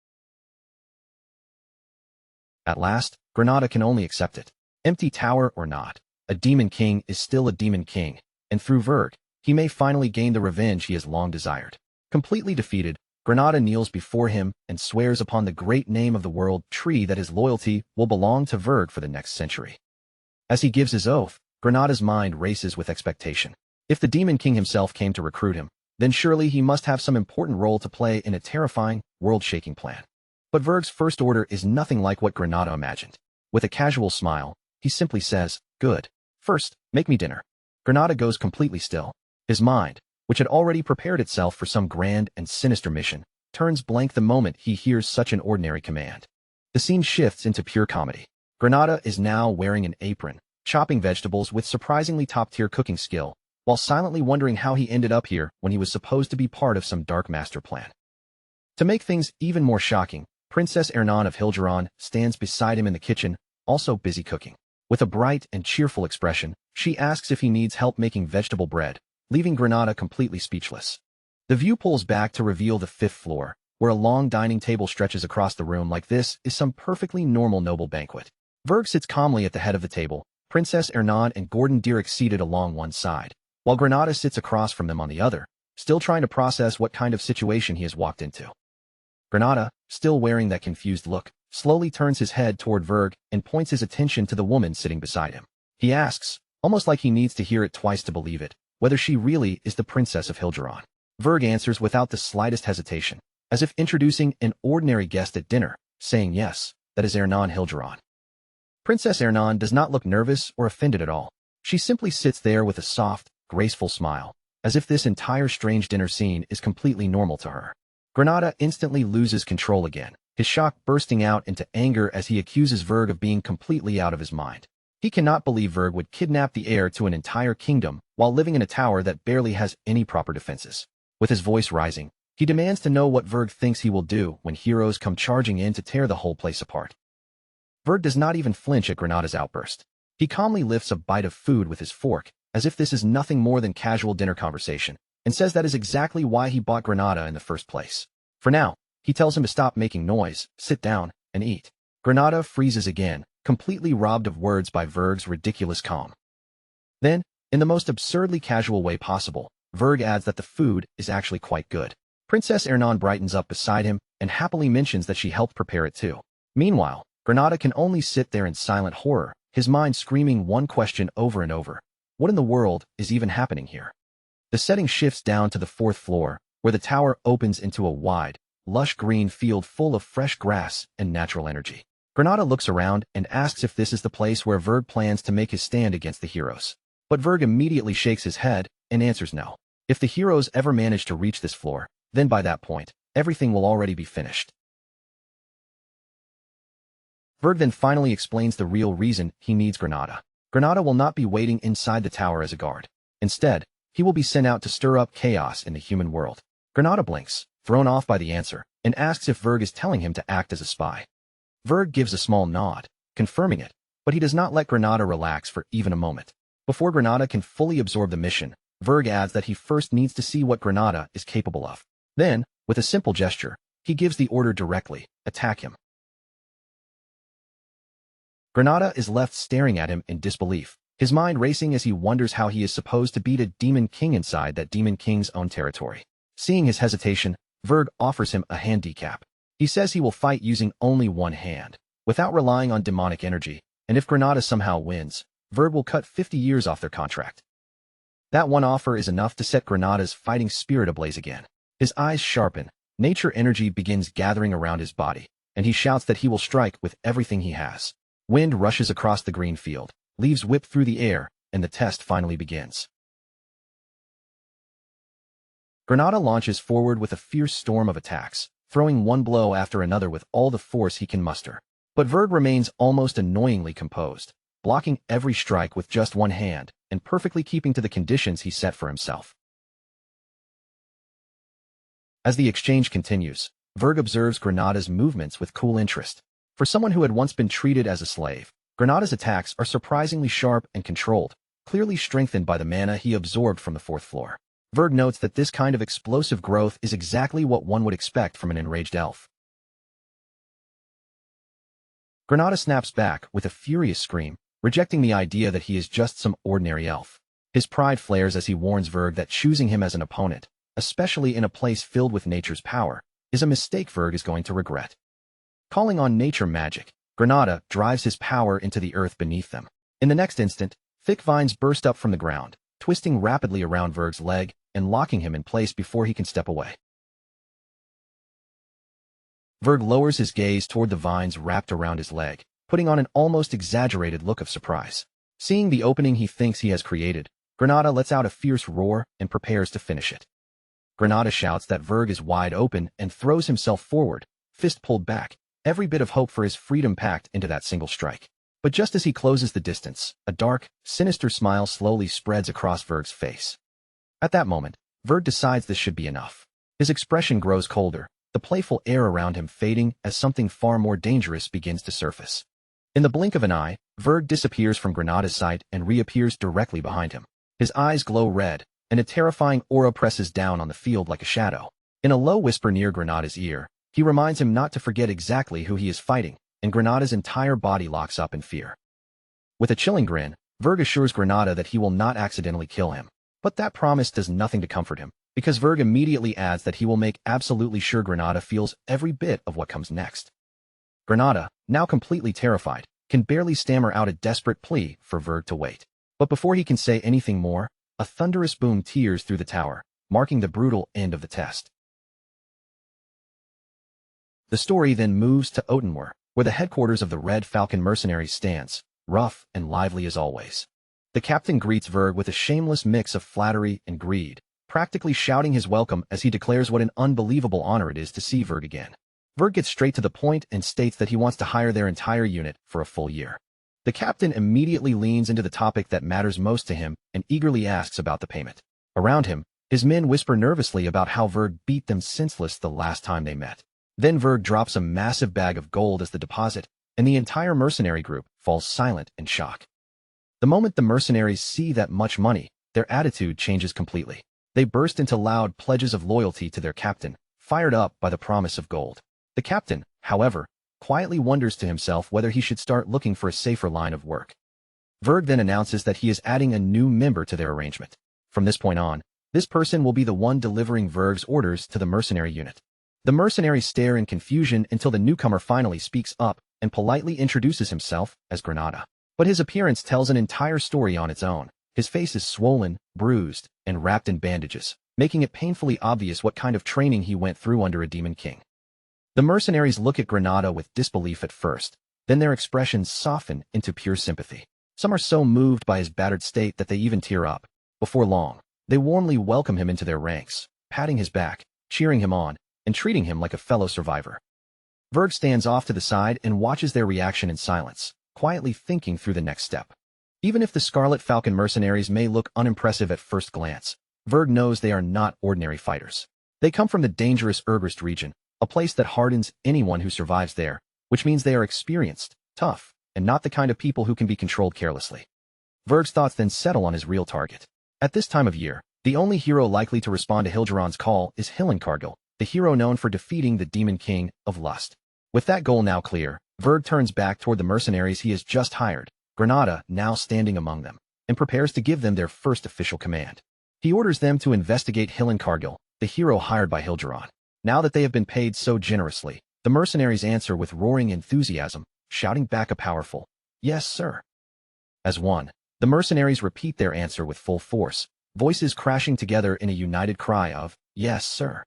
At last, Granada can only accept it. Empty tower or not, a demon king is still a demon king, and through Verg, he may finally gain the revenge he has long desired. Completely defeated, Granada kneels before him and swears upon the great name of the world tree that his loyalty will belong to Verg for the next century. As he gives his oath, Granada's mind races with expectation. If the demon king himself came to recruit him, then surely he must have some important role to play in a terrifying, world-shaking plan. But Verg's first order is nothing like what Granada imagined. With a casual smile, he simply says, "Good. First, make me dinner." Granada goes completely still. His mind, which had already prepared itself for some grand and sinister mission, turns blank the moment he hears such an ordinary command. The scene shifts into pure comedy. Granada is now wearing an apron, chopping vegetables with surprisingly top-tier cooking skill, while silently wondering how he ended up here when he was supposed to be part of some dark master plan. To make things even more shocking, Princess Ernan of Hilgeron stands beside him in the kitchen, also busy cooking. With a bright and cheerful expression, she asks if he needs help making vegetable bread, leaving Granada completely speechless. The view pulls back to reveal the 5th floor, where a long dining table stretches across the room like this is some perfectly normal noble banquet. Verg sits calmly at the head of the table, Princess Ernan and Gordon Dirick seated along one side, while Granada sits across from them on the other, still trying to process what kind of situation he has walked into. Granada, still wearing that confused look, slowly turns his head toward Verg and points his attention to the woman sitting beside him. He asks, almost like he needs to hear it twice to believe it, whether she really is the Princess of Hilgeron. Verg answers without the slightest hesitation, as if introducing an ordinary guest at dinner, saying yes, that is Ernan Hilgeron. Princess Ernan does not look nervous or offended at all. She simply sits there with a soft, graceful smile, as if this entire strange dinner scene is completely normal to her. Granada instantly loses control again, his shock bursting out into anger as he accuses Verg of being completely out of his mind. He cannot believe Verg would kidnap the heir to an entire kingdom while living in a tower that barely has any proper defenses. With his voice rising, he demands to know what Verg thinks he will do when heroes come charging in to tear the whole place apart. Verg does not even flinch at Granada's outburst. He calmly lifts a bite of food with his fork, as if this is nothing more than casual dinner conversation, and says that is exactly why he bought Granada in the first place. For now, he tells him to stop making noise, sit down, and eat. Granada freezes again, completely robbed of words by Verg's ridiculous calm. Then, in the most absurdly casual way possible, Verg adds that the food is actually quite good. Princess Ernan brightens up beside him and happily mentions that she helped prepare it too. Meanwhile, Granada can only sit there in silent horror, his mind screaming one question over and over. What in the world is even happening here? The setting shifts down to the 4th floor, where the tower opens into a wide, lush green field full of fresh grass and natural energy. Granada looks around and asks if this is the place where Verg plans to make his stand against the heroes. But Verg immediately shakes his head and answers no. If the heroes ever manage to reach this floor, then by that point, everything will already be finished. Verg then finally explains the real reason he needs Granada. Granada will not be waiting inside the tower as a guard. Instead, he will be sent out to stir up chaos in the human world. Granada blinks, thrown off by the answer, and asks if Verg is telling him to act as a spy. Verg gives a small nod, confirming it, but he does not let Granada relax for even a moment. Before Granada can fully absorb the mission, Verg adds that he first needs to see what Granada is capable of. Then, with a simple gesture, he gives the order directly, attack him. Granada is left staring at him in disbelief, his mind racing as he wonders how he is supposed to beat a demon king inside that demon king's own territory. Seeing his hesitation, Verg offers him a handicap. He says he will fight using only one hand, without relying on demonic energy, and if Granada somehow wins, Verg will cut 50 years off their contract. That one offer is enough to set Granada's fighting spirit ablaze again. His eyes sharpen, nature energy begins gathering around his body, and he shouts that he will strike with everything he has. Wind rushes across the green field, leaves whip through the air, and the test finally begins. Granada launches forward with a fierce storm of attacks, throwing one blow after another with all the force he can muster. But Verg remains almost annoyingly composed, blocking every strike with just one hand, and perfectly keeping to the conditions he set for himself. As the exchange continues, Verg observes Granada's movements with cool interest. For someone who had once been treated as a slave, Granada's attacks are surprisingly sharp and controlled, clearly strengthened by the mana he absorbed from the 4th floor. Verg notes that this kind of explosive growth is exactly what one would expect from an enraged elf. Granada snaps back with a furious scream, rejecting the idea that he is just some ordinary elf. His pride flares as he warns Verg that choosing him as an opponent, especially in a place filled with nature's power, is a mistake Verg is going to regret. Calling on nature magic, Granada drives his power into the earth beneath them. In the next instant, thick vines burst up from the ground, twisting rapidly around Verg's leg and locking him in place before he can step away. Verg lowers his gaze toward the vines wrapped around his leg, putting on an almost exaggerated look of surprise. Seeing the opening he thinks he has created, Granada lets out a fierce roar and prepares to finish it. Granada shouts that Verg is wide open and throws himself forward, fist pulled back, every bit of hope for his freedom packed into that single strike. But just as he closes the distance, a dark, sinister smile slowly spreads across Verg's face. At that moment, Verg decides this should be enough. His expression grows colder, the playful air around him fading as something far more dangerous begins to surface. In the blink of an eye, Verg disappears from Granada's sight and reappears directly behind him. His eyes glow red, and a terrifying aura presses down on the field like a shadow. In a low whisper near Granada's ear, he reminds him not to forget exactly who he is fighting, and Granada's entire body locks up in fear. With a chilling grin, Verg assures Granada that he will not accidentally kill him. But that promise does nothing to comfort him, because Verg immediately adds that he will make absolutely sure Granada feels every bit of what comes next. Granada, now completely terrified, can barely stammer out a desperate plea for Verg to wait. But before he can say anything more, a thunderous boom tears through the tower, marking the brutal end of the test. The story then moves to Otenwar, where the headquarters of the Red Falcon mercenaries stands, rough and lively as always. The captain greets Verg with a shameless mix of flattery and greed, practically shouting his welcome as he declares what an unbelievable honor it is to see Verg again. Verg gets straight to the point and states that he wants to hire their entire unit for a full year. The captain immediately leans into the topic that matters most to him and eagerly asks about the payment. Around him, his men whisper nervously about how Verg beat them senseless the last time they met. Then Verg drops a massive bag of gold as the deposit, and the entire mercenary group falls silent in shock. The moment the mercenaries see that much money, their attitude changes completely. They burst into loud pledges of loyalty to their captain, fired up by the promise of gold. The captain, however, quietly wonders to himself whether he should start looking for a safer line of work. Verg then announces that he is adding a new member to their arrangement. From this point on, this person will be the one delivering Verg's orders to the mercenary unit. The mercenaries stare in confusion until the newcomer finally speaks up and politely introduces himself as Granada. But his appearance tells an entire story on its own. His face is swollen, bruised, and wrapped in bandages, making it painfully obvious what kind of training he went through under a demon king. The mercenaries look at Granada with disbelief at first, then their expressions soften into pure sympathy. Some are so moved by his battered state that they even tear up. Before long, they warmly welcome him into their ranks, patting his back, cheering him on, and treating him like a fellow survivor. Verg stands off to the side and watches their reaction in silence, quietly thinking through the next step. Even if the Scarlet Falcon mercenaries may look unimpressive at first glance, Verg knows they are not ordinary fighters. They come from the dangerous Urgrist region, a place that hardens anyone who survives there, which means they are experienced, tough, and not the kind of people who can be controlled carelessly. Verg's thoughts then settle on his real target. At this time of year, the only hero likely to respond to Hilgeron's call is Hillenkargil, the hero known for defeating the Demon King of Lust. With that goal now clear, Verg turns back toward the mercenaries he has just hired, Granada now standing among them, and prepares to give them their first official command. He orders them to investigate Hillenkargil, the hero hired by Hilgeron. Now that they have been paid so generously, the mercenaries answer with roaring enthusiasm, shouting back a powerful, "Yes, sir." As one, the mercenaries repeat their answer with full force, voices crashing together in a united cry of, "Yes, sir."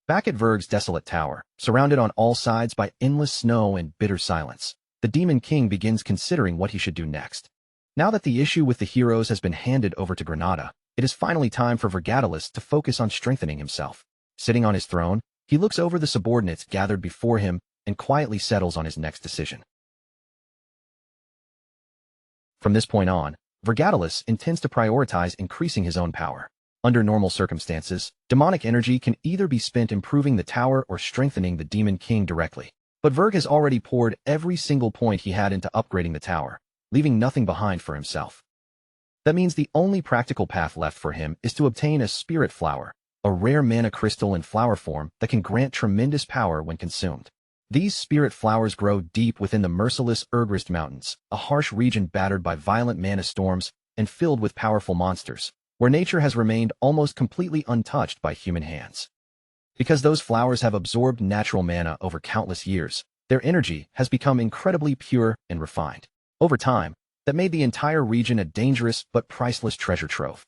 Back at Verg's desolate tower, surrounded on all sides by endless snow and bitter silence, the Demon King begins considering what he should do next. Now that the issue with the heroes has been handed over to Granada, it is finally time for Vergatalis to focus on strengthening himself. Sitting on his throne, he looks over the subordinates gathered before him and quietly settles on his next decision. From this point on, Vergatalis intends to prioritize increasing his own power. Under normal circumstances, demonic energy can either be spent improving the tower or strengthening the Demon King directly. But Verg has already poured every single point he had into upgrading the tower, leaving nothing behind for himself. That means the only practical path left for him is to obtain a spirit flower, a rare mana crystal in flower form that can grant tremendous power when consumed. These spirit flowers grow deep within the merciless Urgrist Mountains, a harsh region battered by violent mana storms and filled with powerful monsters, where nature has remained almost completely untouched by human hands. Because those flowers have absorbed natural mana over countless years, their energy has become incredibly pure and refined. Over time, that made the entire region a dangerous but priceless treasure trove.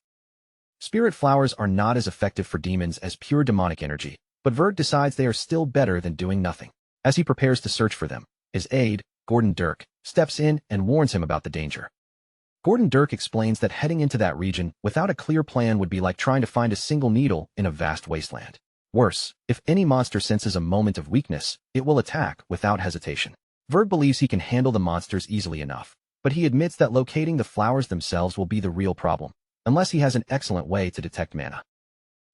Spirit flowers are not as effective for demons as pure demonic energy, but Verg decides they are still better than doing nothing. As he prepares to search for them, his aide, Gordon Dirk, steps in and warns him about the danger. Gordon Dirk explains that heading into that region without a clear plan would be like trying to find a single needle in a vast wasteland. Worse, if any monster senses a moment of weakness, it will attack without hesitation. Verg believes he can handle the monsters easily enough, but he admits that locating the flowers themselves will be the real problem, unless he has an excellent way to detect mana.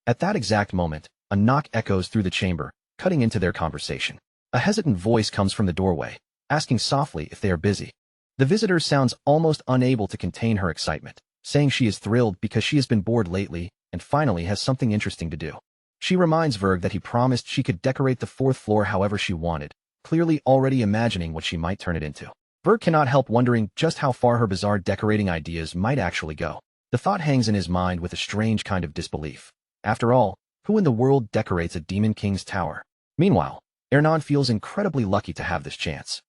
At that exact moment, a knock echoes through the chamber, cutting into their conversation. A hesitant voice comes from the doorway, asking softly if they are busy. The visitor sounds almost unable to contain her excitement, saying she is thrilled because she has been bored lately and finally has something interesting to do. She reminds Verg that he promised she could decorate the fourth floor however she wanted, clearly already imagining what she might turn it into. Verg cannot help wondering just how far her bizarre decorating ideas might actually go. The thought hangs in his mind with a strange kind of disbelief. After all, who in the world decorates a Demon King's tower? Meanwhile, Ernan feels incredibly lucky to have this chance.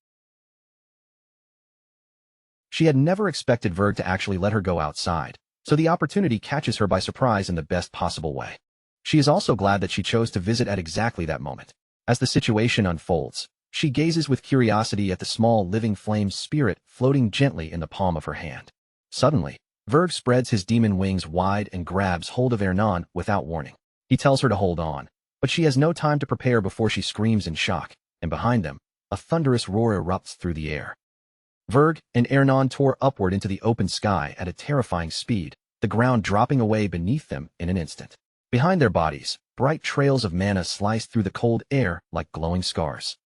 She had never expected Verg to actually let her go outside, so the opportunity catches her by surprise in the best possible way. She is also glad that she chose to visit at exactly that moment. As the situation unfolds, she gazes with curiosity at the small living flame spirit floating gently in the palm of her hand. Suddenly, Verg spreads his demon wings wide and grabs hold of Ernan without warning. He tells her to hold on, but she has no time to prepare before she screams in shock, and behind them, a thunderous roar erupts through the air. Verg and Ernan tore upward into the open sky at a terrifying speed, the ground dropping away beneath them in an instant. Behind their bodies, bright trails of mana sliced through the cold air like glowing scars.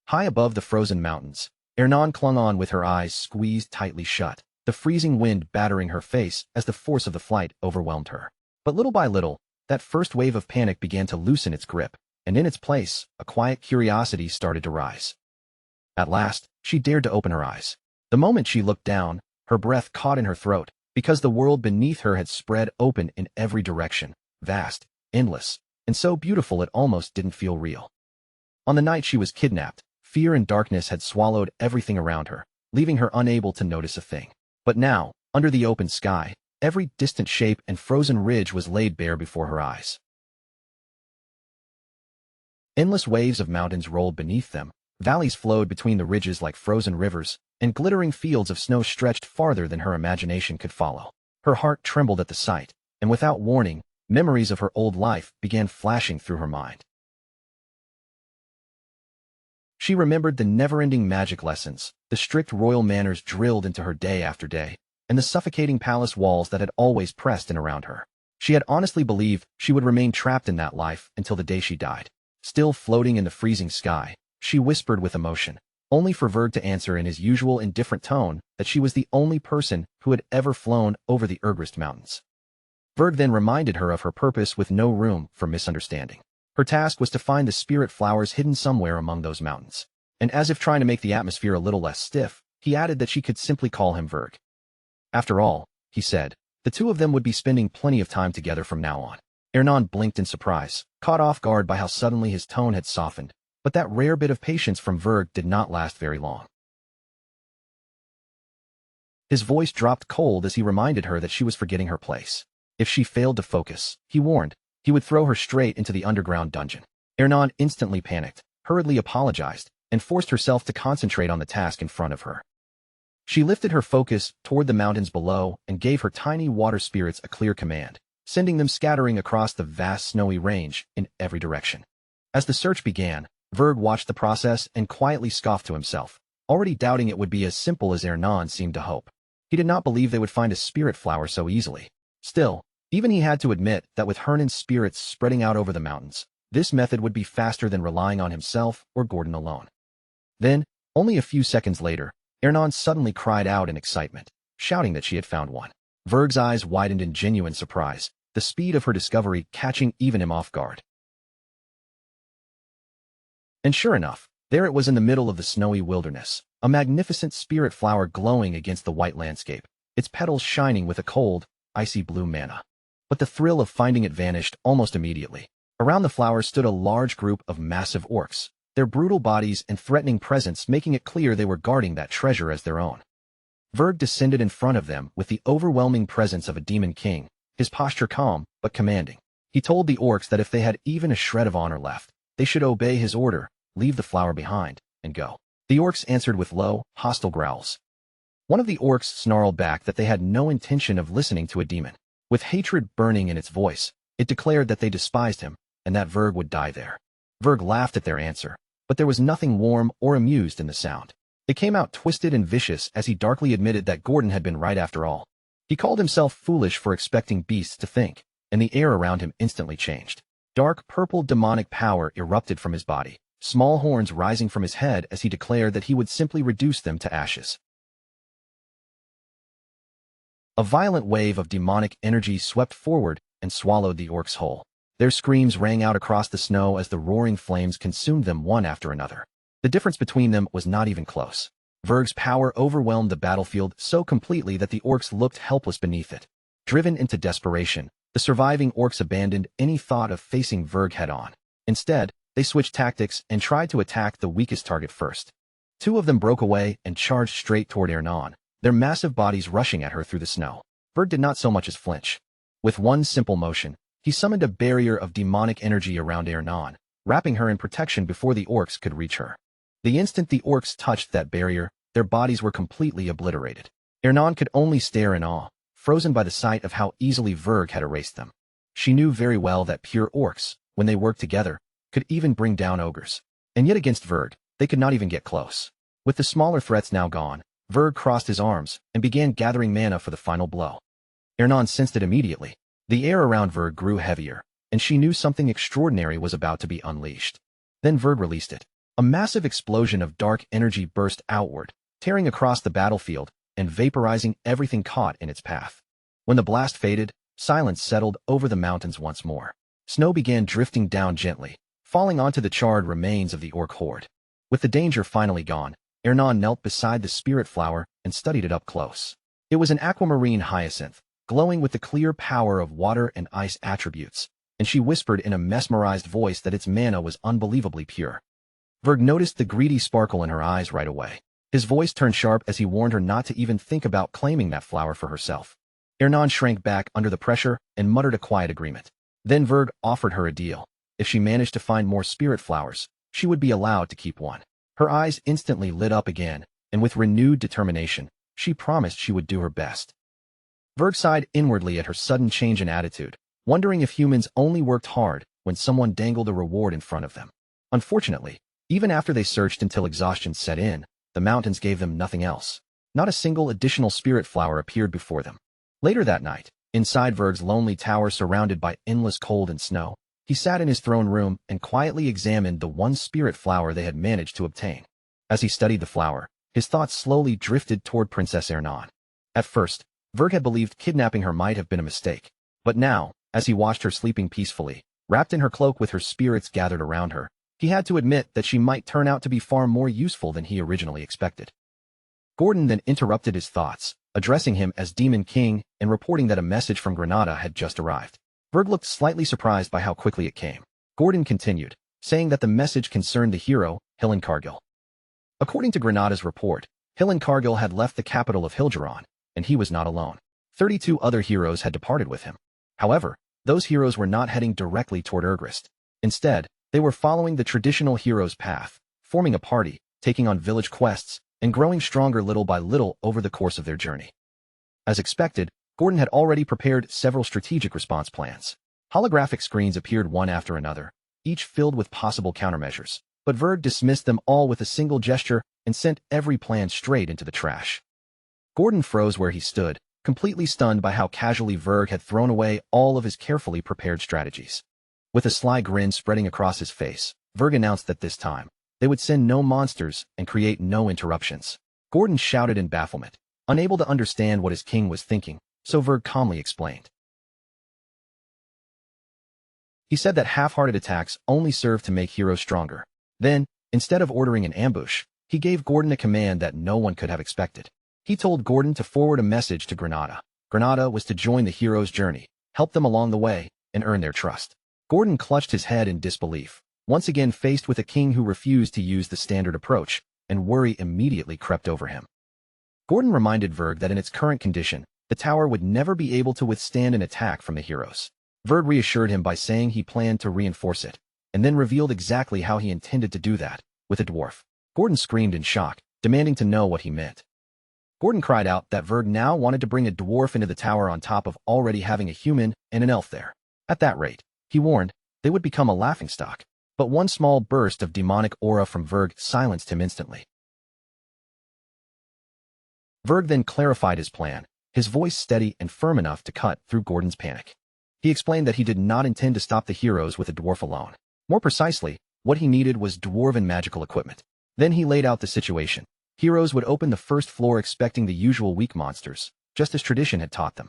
High above the frozen mountains, Ernan clung on with her eyes squeezed tightly shut, the freezing wind battering her face as the force of the flight overwhelmed her. But little by little, that first wave of panic began to loosen its grip, and in its place, a quiet curiosity started to rise. At last, she dared to open her eyes. The moment she looked down, her breath caught in her throat, because the world beneath her had spread open in every direction, vast, endless, and so beautiful it almost didn't feel real. On the night she was kidnapped, fear and darkness had swallowed everything around her, leaving her unable to notice a thing. But now, under the open sky, every distant shape and frozen ridge was laid bare before her eyes. Endless waves of mountains rolled beneath them, valleys flowed between the ridges like frozen rivers, and glittering fields of snow stretched farther than her imagination could follow. Her heart trembled at the sight, and without warning, memories of her old life began flashing through her mind. She remembered the never-ending magic lessons, the strict royal manners drilled into her day after day, and the suffocating palace walls that had always pressed in around her. She had honestly believed she would remain trapped in that life until the day she died. Still floating in the freezing sky, she whispered with emotion, only for Verg to answer in his usual indifferent tone that she was the only person who had ever flown over the Ergrist Mountains. Verg then reminded her of her purpose with no room for misunderstanding. Her task was to find the spirit flowers hidden somewhere among those mountains. And as if trying to make the atmosphere a little less stiff, he added that she could simply call him Verg. After all, he said, the two of them would be spending plenty of time together from now on. Ernan blinked in surprise, caught off guard by how suddenly his tone had softened, but that rare bit of patience from Verg did not last very long. His voice dropped cold as he reminded her that she was forgetting her place. If she failed to focus, he warned, he would throw her straight into the underground dungeon. Ernan instantly panicked, hurriedly apologized, and forced herself to concentrate on the task in front of her. She lifted her focus toward the mountains below and gave her tiny water spirits a clear command, sending them scattering across the vast snowy range in every direction. As the search began, Verg watched the process and quietly scoffed to himself, already doubting it would be as simple as Ernan seemed to hope. He did not believe they would find a spirit flower so easily. Still, even he had to admit that with Hernan's spirits spreading out over the mountains, this method would be faster than relying on himself or Gordon alone. Then, only a few seconds later, Ernan suddenly cried out in excitement, shouting that she had found one. Verg's eyes widened in genuine surprise, the speed of her discovery catching even him off guard. And sure enough, there it was in the middle of the snowy wilderness, a magnificent spirit flower glowing against the white landscape, its petals shining with a cold, icy blue mana. But the thrill of finding it vanished almost immediately. Around the flower stood a large group of massive orcs, their brutal bodies and threatening presence making it clear they were guarding that treasure as their own. Verg descended in front of them with the overwhelming presence of a demon king, his posture calm but commanding. He told the orcs that if they had even a shred of honor left, they should obey his order, leave the flower behind, and go. The orcs answered with low, hostile growls. One of the orcs snarled back that they had no intention of listening to a demon. With hatred burning in its voice, it declared that they despised him, and that Verg would die there. Verg laughed at their answer, but there was nothing warm or amused in the sound. It came out twisted and vicious as he darkly admitted that Gordon had been right after all. He called himself foolish for expecting beasts to think, and the air around him instantly changed. Dark purple demonic power erupted from his body, small horns rising from his head as he declared that he would simply reduce them to ashes. A violent wave of demonic energy swept forward and swallowed the orcs whole. Their screams rang out across the snow as the roaring flames consumed them one after another. The difference between them was not even close. Verg's power overwhelmed the battlefield so completely that the orcs looked helpless beneath it. Driven into desperation, the surviving orcs abandoned any thought of facing Verg head-on. Instead, they switched tactics and tried to attack the weakest target first. Two of them broke away and charged straight toward Ernan, their massive bodies rushing at her through the snow. Verg did not so much as flinch. With one simple motion, He summoned a barrier of demonic energy around Ernan, wrapping her in protection before the orcs could reach her. The instant the orcs touched that barrier, their bodies were completely obliterated. Ernan could only stare in awe, frozen by the sight of how easily Verg had erased them. She knew very well that pure orcs, when they worked together, could even bring down ogres. And yet against Verg, they could not even get close. With the smaller threats now gone, Verg crossed his arms and began gathering mana for the final blow. Ernan sensed it immediately. The air around Verg grew heavier, and she knew something extraordinary was about to be unleashed. Then Verg released it. A massive explosion of dark energy burst outward, tearing across the battlefield and vaporizing everything caught in its path. When the blast faded, silence settled over the mountains once more. Snow began drifting down gently, falling onto the charred remains of the orc horde. With the danger finally gone, Ernan knelt beside the spirit flower and studied it up close. It was an aquamarine hyacinth, glowing with the clear power of water and ice attributes, and she whispered in a mesmerized voice that its mana was unbelievably pure. Verg noticed the greedy sparkle in her eyes right away. His voice turned sharp as he warned her not to even think about claiming that flower for herself. Ernan shrank back under the pressure and muttered a quiet agreement. Then Verg offered her a deal. If she managed to find more spirit flowers, she would be allowed to keep one. Her eyes instantly lit up again, and with renewed determination, she promised she would do her best. Verg sighed inwardly at her sudden change in attitude, wondering if humans only worked hard when someone dangled a reward in front of them. Unfortunately, even after they searched until exhaustion set in, the mountains gave them nothing else. Not a single additional spirit flower appeared before them. Later that night, inside Verg's lonely tower surrounded by endless cold and snow, he sat in his throne room and quietly examined the one spirit flower they had managed to obtain. As he studied the flower, his thoughts slowly drifted toward Princess Ernan. At first, Verg had believed kidnapping her might have been a mistake, but now, as he watched her sleeping peacefully, wrapped in her cloak with her spirits gathered around her, he had to admit that she might turn out to be far more useful than he originally expected. Gordon then interrupted his thoughts, addressing him as Demon King and reporting that a message from Granada had just arrived. Verg looked slightly surprised by how quickly it came. Gordon continued, saying that the message concerned the hero, Hillen Cargill. According to Granada's report, Hillen Cargill had left the capital of Hilgeron, and he was not alone. 32 other heroes had departed with him. However, those heroes were not heading directly toward Ergrist. Instead, they were following the traditional hero's path, forming a party, taking on village quests, and growing stronger little by little over the course of their journey. As expected, Gordon had already prepared several strategic response plans. Holographic screens appeared one after another, each filled with possible countermeasures, but Verg dismissed them all with a single gesture and sent every plan straight into the trash. Gordon froze where he stood, completely stunned by how casually Verg had thrown away all of his carefully prepared strategies. With a sly grin spreading across his face, Verg announced that this time, they would send no monsters and create no interruptions. Gordon shouted in bafflement, unable to understand what his king was thinking, so Verg calmly explained. He said that half-hearted attacks only serve to make heroes stronger. Then, instead of ordering an ambush, he gave Gordon a command that no one could have expected. He told Gordon to forward a message to Granada. Granada was to join the hero's journey, help them along the way, and earn their trust. Gordon clutched his head in disbelief, once again faced with a king who refused to use the standard approach, and worry immediately crept over him. Gordon reminded Verg that in its current condition, the tower would never be able to withstand an attack from the heroes. Verg reassured him by saying he planned to reinforce it, and then revealed exactly how he intended to do that, with a dwarf. Gordon screamed in shock, demanding to know what he meant. Gordon cried out that Verg now wanted to bring a dwarf into the tower on top of already having a human and an elf there. At that rate, he warned, they would become a laughingstock. But one small burst of demonic aura from Verg silenced him instantly. Verg then clarified his plan, his voice steady and firm enough to cut through Gordon's panic. He explained that he did not intend to stop the heroes with a dwarf alone. More precisely, what he needed was dwarven magical equipment. Then he laid out the situation. Heroes would open the first floor expecting the usual weak monsters, just as tradition had taught them.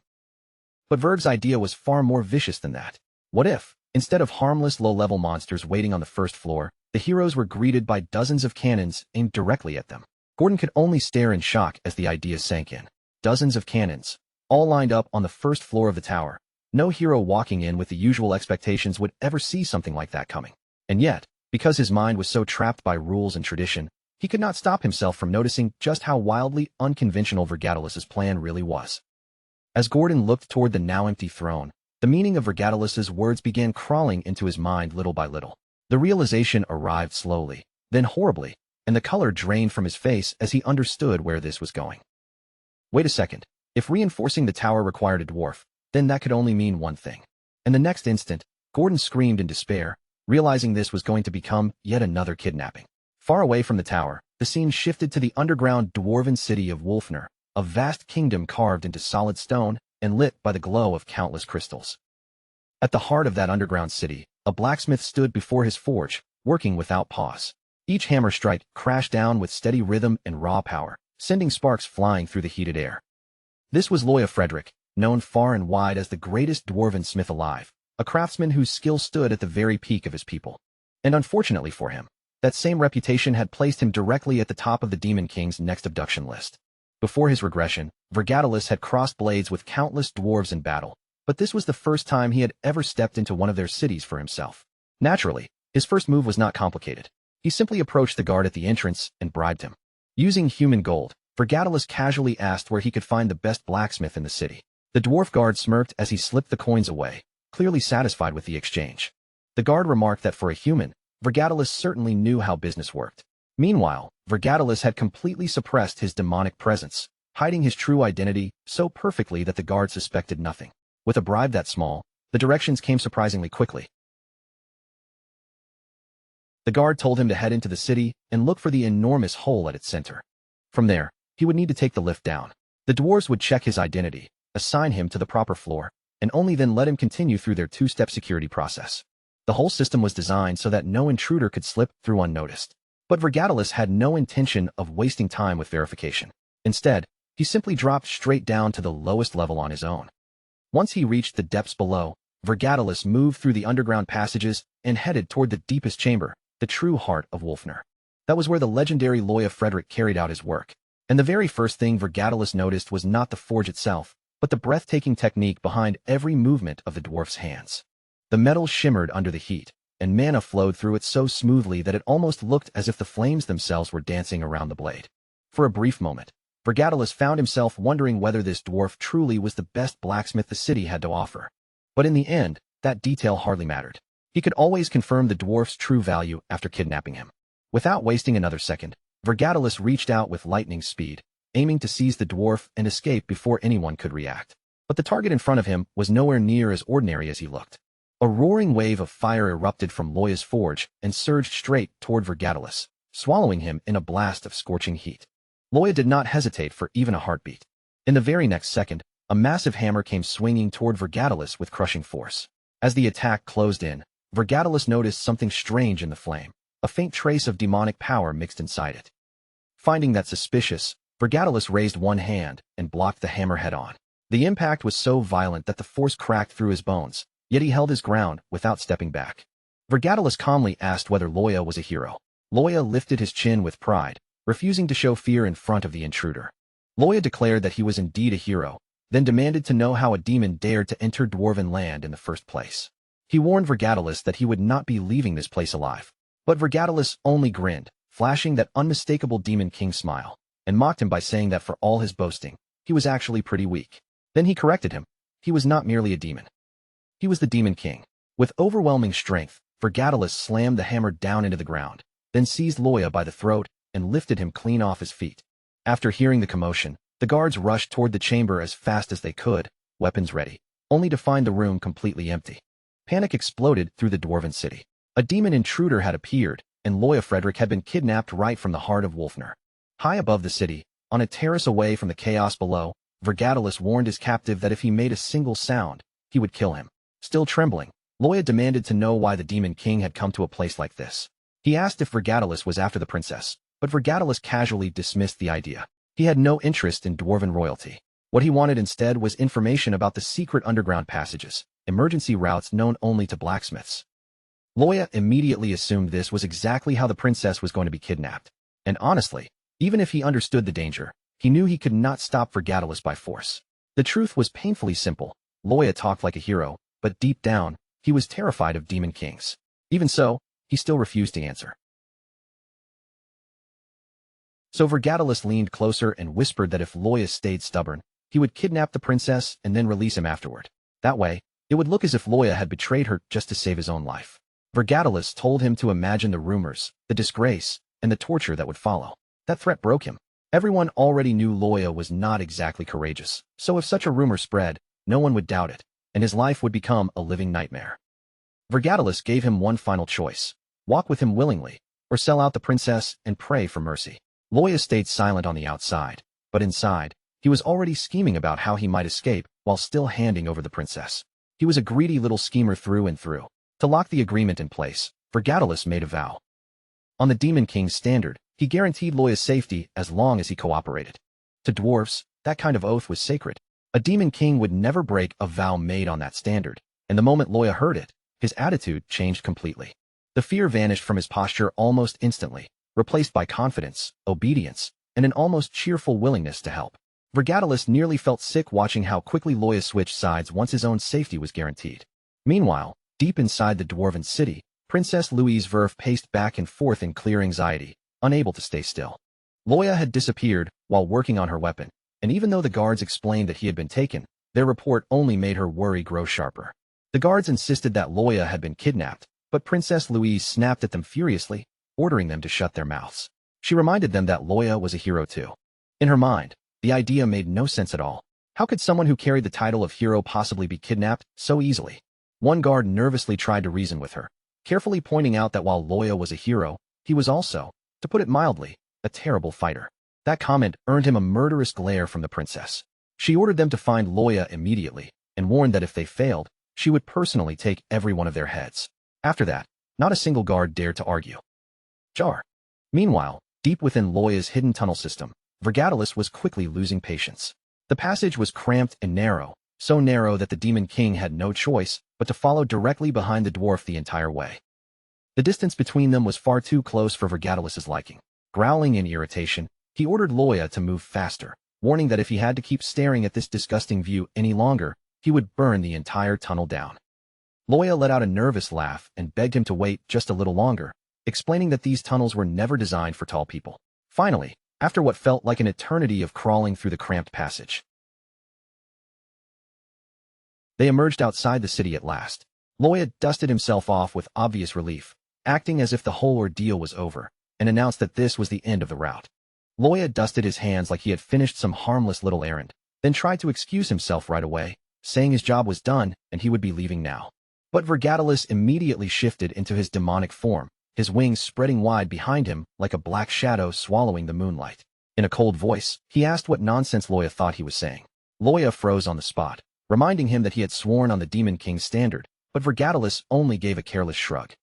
But Verg's idea was far more vicious than that. What if, instead of harmless low-level monsters waiting on the first floor, the heroes were greeted by dozens of cannons aimed directly at them? Gordon could only stare in shock as the idea sank in. Dozens of cannons, all lined up on the first floor of the tower. No hero walking in with the usual expectations would ever see something like that coming. And yet, because his mind was so trapped by rules and tradition, he could not stop himself from noticing just how wildly unconventional Vergatalus's plan really was. As Gordon looked toward the now empty throne, The meaning of Vergatalus's words began crawling into his mind little by little. The realization arrived slowly, then horribly, and the color drained from his face as he understood where this was going. Wait a second. If reinforcing the tower required a dwarf, then that could only mean one thing. And the next instant, Gordon screamed in despair, realizing this was going to become yet another kidnapping. Far away from the tower, the scene shifted to the underground dwarven city of Wolfner, a vast kingdom carved into solid stone and lit by the glow of countless crystals. At the heart of that underground city, a blacksmith stood before his forge, working without pause. Each hammer strike crashed down with steady rhythm and raw power, sending sparks flying through the heated air. This was Loya Frederick, known far and wide as the greatest dwarven smith alive, a craftsman whose skill stood at the very peak of his people. And unfortunately for him, that same reputation had placed him directly at the top of the Demon King's next abduction list. Before his regression, Vergatalus had crossed blades with countless dwarves in battle, but this was the first time he had ever stepped into one of their cities for himself. Naturally, his first move was not complicated. He simply approached the guard at the entrance and bribed him. Using human gold, Vergatalus casually asked where he could find the best blacksmith in the city. The dwarf guard smirked as he slipped the coins away, clearly satisfied with the exchange. The guard remarked that for a human, Vergatalus certainly knew how business worked. Meanwhile, Vergatalus had completely suppressed his demonic presence, hiding his true identity so perfectly that the guard suspected nothing. With a bribe that small, the directions came surprisingly quickly. The guard told him to head into the city and look for the enormous hole at its center. From there, he would need to take the lift down. The dwarves would check his identity, assign him to the proper floor, and only then let him continue through their two-step security process. The whole system was designed so that no intruder could slip through unnoticed. But Vergatalus had no intention of wasting time with verification. Instead, he simply dropped straight down to the lowest level on his own. Once he reached the depths below, Vergatalus moved through the underground passages and headed toward the deepest chamber, the true heart of Wolfner. That was where the legendary Loya Frederick carried out his work. And the very first thing Vergatalus noticed was not the forge itself, but the breathtaking technique behind every movement of the dwarf's hands. The metal shimmered under the heat, and mana flowed through it so smoothly that it almost looked as if the flames themselves were dancing around the blade. For a brief moment, Vergatalus found himself wondering whether this dwarf truly was the best blacksmith the city had to offer. But in the end, that detail hardly mattered. He could always confirm the dwarf's true value after kidnapping him. Without wasting another second, Vergatalus reached out with lightning speed, aiming to seize the dwarf and escape before anyone could react. But the target in front of him was nowhere near as ordinary as he looked. A roaring wave of fire erupted from Loya's forge and surged straight toward Vergatalus, swallowing him in a blast of scorching heat. Loya did not hesitate for even a heartbeat. In the very next second, a massive hammer came swinging toward Vergatalus with crushing force. As the attack closed in, Vergatalus noticed something strange in the flame, a faint trace of demonic power mixed inside it. Finding that suspicious, Vergatalus raised one hand and blocked the hammer head-on. The impact was so violent that the force cracked through his bones, yet he held his ground without stepping back. Vergatalus calmly asked whether Loya was a hero. Loya lifted his chin with pride, refusing to show fear in front of the intruder. Loya declared that he was indeed a hero, then demanded to know how a demon dared to enter dwarven land in the first place. He warned Vergatalus that he would not be leaving this place alive. But Vergatalus only grinned, flashing that unmistakable Demon King smile, and mocked him by saying that for all his boasting, he was actually pretty weak. Then he corrected him. He was not merely a demon. He was the Demon King. With overwhelming strength, Vergatalus slammed the hammer down into the ground, then seized Loya by the throat and lifted him clean off his feet. After hearing the commotion, the guards rushed toward the chamber as fast as they could, weapons ready, only to find the room completely empty. Panic exploded through the dwarven city. A demon intruder had appeared, and Loya Frederick had been kidnapped right from the heart of Wolfner. High above the city, on a terrace away from the chaos below, Vergatalus warned his captive that if he made a single sound, he would kill him. Still trembling, Loya demanded to know why the Demon King had come to a place like this. He asked if Vergatalus was after the princess, but Vergatalus casually dismissed the idea. He had no interest in dwarven royalty. What he wanted instead was information about the secret underground passages, emergency routes known only to blacksmiths. Loya immediately assumed this was exactly how the princess was going to be kidnapped. And honestly, even if he understood the danger, he knew he could not stop Vergatalus by force. The truth was painfully simple. Loya talked like a hero, but deep down, he was terrified of demon kings. Even so, he still refused to answer. So Vergatalus leaned closer and whispered that if Loya stayed stubborn, he would kidnap the princess and then release him afterward. That way, It would look as if Loya had betrayed her just to save his own life. Vergatalis told him to imagine the rumors, the disgrace, and the torture that would follow. That threat broke him. Everyone already knew Loya was not exactly courageous, so if such a rumor spread, no one would doubt it, and his life would become a living nightmare. Vergatalis gave him one final choice: walk with him willingly, or sell out the princess and pray for mercy. Loya stayed silent on the outside, but inside, he was already scheming about how he might escape while still handing over the princess. He was a greedy little schemer through and through. To lock the agreement in place, Vergatalis made a vow. On the Demon King's standard, he guaranteed Loya's safety as long as he cooperated. To dwarfs, that kind of oath was sacred. A Demon King would never break a vow made on that standard, and the moment Loya heard it, his attitude changed completely. The fear vanished from his posture almost instantly, replaced by confidence, obedience, and an almost cheerful willingness to help. Vergatalis nearly felt sick watching how quickly Loya switched sides once his own safety was guaranteed. Meanwhile, deep inside the dwarven city, Princess Louise Verf paced back and forth in clear anxiety, unable to stay still. Loya had disappeared while working on her weapon, and even though the guards explained that he had been taken, their report only made her worry grow sharper. The guards insisted that Loya had been kidnapped, but Princess Louise snapped at them furiously, ordering them to shut their mouths. She reminded them that Loya was a hero too. In her mind, the idea made no sense at all. How could someone who carried the title of hero possibly be kidnapped so easily? One guard nervously tried to reason with her, carefully pointing out that while Loya was a hero, he was also, to put it mildly, a terrible fighter. That comment earned him a murderous glare from the princess. She ordered them to find Loya immediately, and warned that if they failed, she would personally take every one of their heads. After that, not a single guard dared to argue. Jar. Meanwhile, deep within Loya's hidden tunnel system, Vergatalis was quickly losing patience. The passage was cramped and narrow, so narrow that the Demon King had no choice but to follow directly behind the dwarf the entire way. The distance between them was far too close for Vergatalis's liking. Growling in irritation, he ordered Loya to move faster, warning that if he had to keep staring at this disgusting view any longer, he would burn the entire tunnel down. Loya let out a nervous laugh and begged him to wait just a little longer, explaining that these tunnels were never designed for tall people. Finally, after what felt like an eternity of crawling through the cramped passage, they emerged outside the city at last. Loya dusted himself off with obvious relief, acting as if the whole ordeal was over, and announced that this was the end of the route. Loya dusted his hands like he had finished some harmless little errand, then tried to excuse himself right away, saying his job was done and he would be leaving now. But Vergatalis immediately shifted into his demonic form, his wings spreading wide behind him like a black shadow swallowing the moonlight. In a cold voice, he asked what nonsense Loya thought he was saying. Loya froze on the spot, reminding him that he had sworn on the Demon King's standard, but Vergatalis only gave a careless shrug.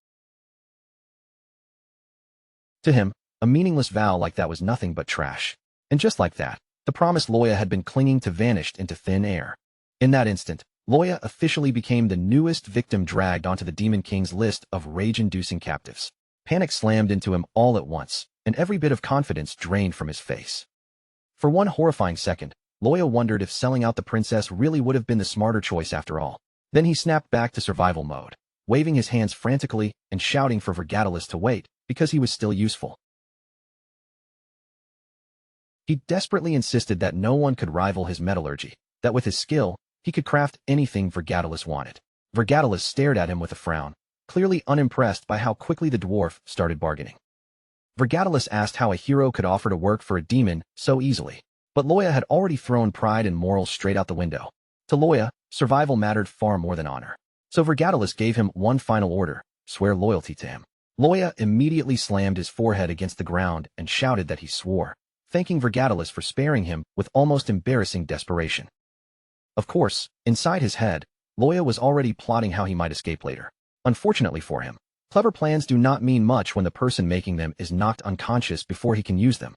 To him, a meaningless vow like that was nothing but trash. And just like that, the promise Loya had been clinging to vanished into thin air. In that instant, Loya officially became the newest victim dragged onto the Demon King's list of rage-inducing captives. Panic slammed into him all at once, and every bit of confidence drained from his face. For one horrifying second, Loya wondered if selling out the princess really would have been the smarter choice after all. Then he snapped back to survival mode, waving his hands frantically and shouting for Vergatalis to wait, because he was still useful. He desperately insisted that no one could rival his metallurgy, that with his skill, he could craft anything Vergatalis wanted. Vergatalis stared at him with a frown, clearly unimpressed by how quickly the dwarf started bargaining. Vergatalis asked how a hero could offer to work for a demon so easily, but Loya had already thrown pride and morals straight out the window. To Loya, survival mattered far more than honor. So Vergatalis gave him one final order: swear loyalty to him. Loya immediately slammed his forehead against the ground and shouted that he swore, thanking Vergatalis for sparing him with almost embarrassing desperation. Of course, inside his head, Loya was already plotting how he might escape later. Unfortunately for him, clever plans do not mean much when the person making them is knocked unconscious before he can use them.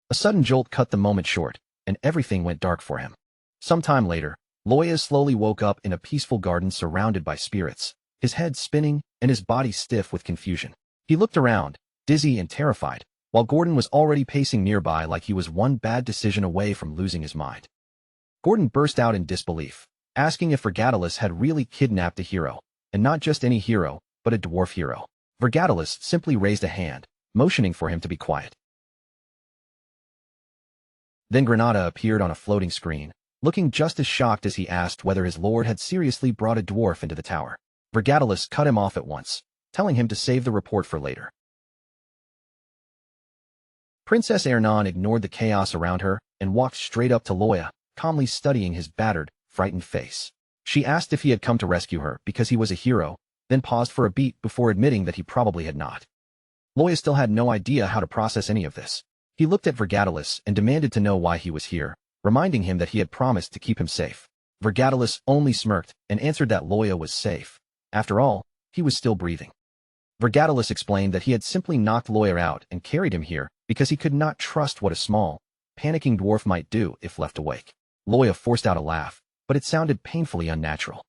A sudden jolt cut the moment short, and everything went dark for him. Some time later, Loya slowly woke up in a peaceful garden surrounded by spirits, his head spinning and his body stiff with confusion. He looked around, dizzy and terrified, while Gordon was already pacing nearby like he was one bad decision away from losing his mind. Gordon burst out in disbelief, asking if Vergatalis had really kidnapped a hero, and not just any hero, but a dwarf hero. Vergatalis simply raised a hand, motioning for him to be quiet. Then Granada appeared on a floating screen, looking just as shocked as he asked whether his lord had seriously brought a dwarf into the tower. Vergadalus cut him off at once, telling him to save the report for later. Princess Ernan ignored the chaos around her and walked straight up to Loya, calmly studying his battered, frightened face. She asked if he had come to rescue her because he was a hero, then paused for a beat before admitting that he probably had not. Loya still had no idea how to process any of this. He looked at Vergadalus and demanded to know why he was here, reminding him that he had promised to keep him safe. Vergadalus only smirked and answered that Loya was safe. After all, he was still breathing. Vergadalus explained that he had simply knocked Loya out and carried him here because he could not trust what a small, panicking dwarf might do if left awake. Loya forced out a laugh, but it sounded painfully unnatural.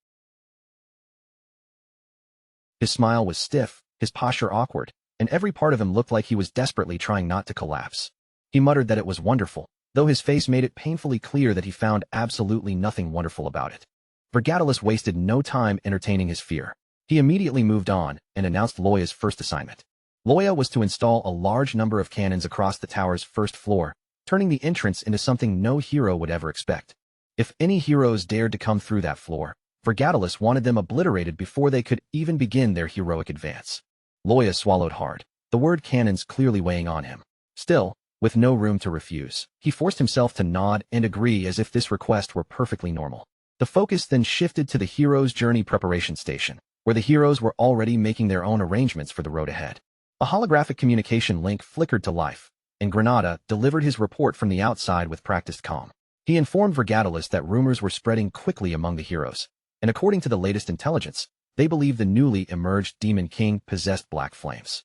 His smile was stiff, his posture awkward, and every part of him looked like he was desperately trying not to collapse. He muttered that it was wonderful, though his face made it painfully clear that he found absolutely nothing wonderful about it. Vergadalus wasted no time entertaining his fear. He immediately moved on and announced Loya's first assignment. Loya was to install a large number of cannons across the tower's first floor, turning the entrance into something no hero would ever expect. If any heroes dared to come through that floor, Vergadalus wanted them obliterated before they could even begin their heroic advance. Loya swallowed hard, the word cannons clearly weighing on him. Still, with no room to refuse, he forced himself to nod and agree as if this request were perfectly normal. The focus then shifted to the hero's journey preparation station, where the heroes were already making their own arrangements for the road ahead. A holographic communication link flickered to life, and Granada delivered his report from the outside with practiced calm. He informed Vergadalus that rumors were spreading quickly among the heroes, and according to the latest intelligence, they believed the newly emerged Demon King possessed black flames.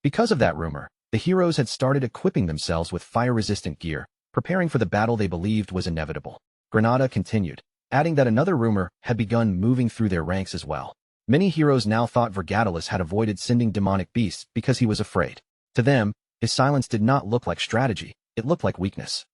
Because of that rumor, the heroes had started equipping themselves with fire-resistant gear, preparing for the battle they believed was inevitable. Granada continued, adding that another rumor had begun moving through their ranks as well. Many heroes now thought Vergadalus had avoided sending demonic beasts because he was afraid. To them, his silence did not look like strategy, it looked like weakness.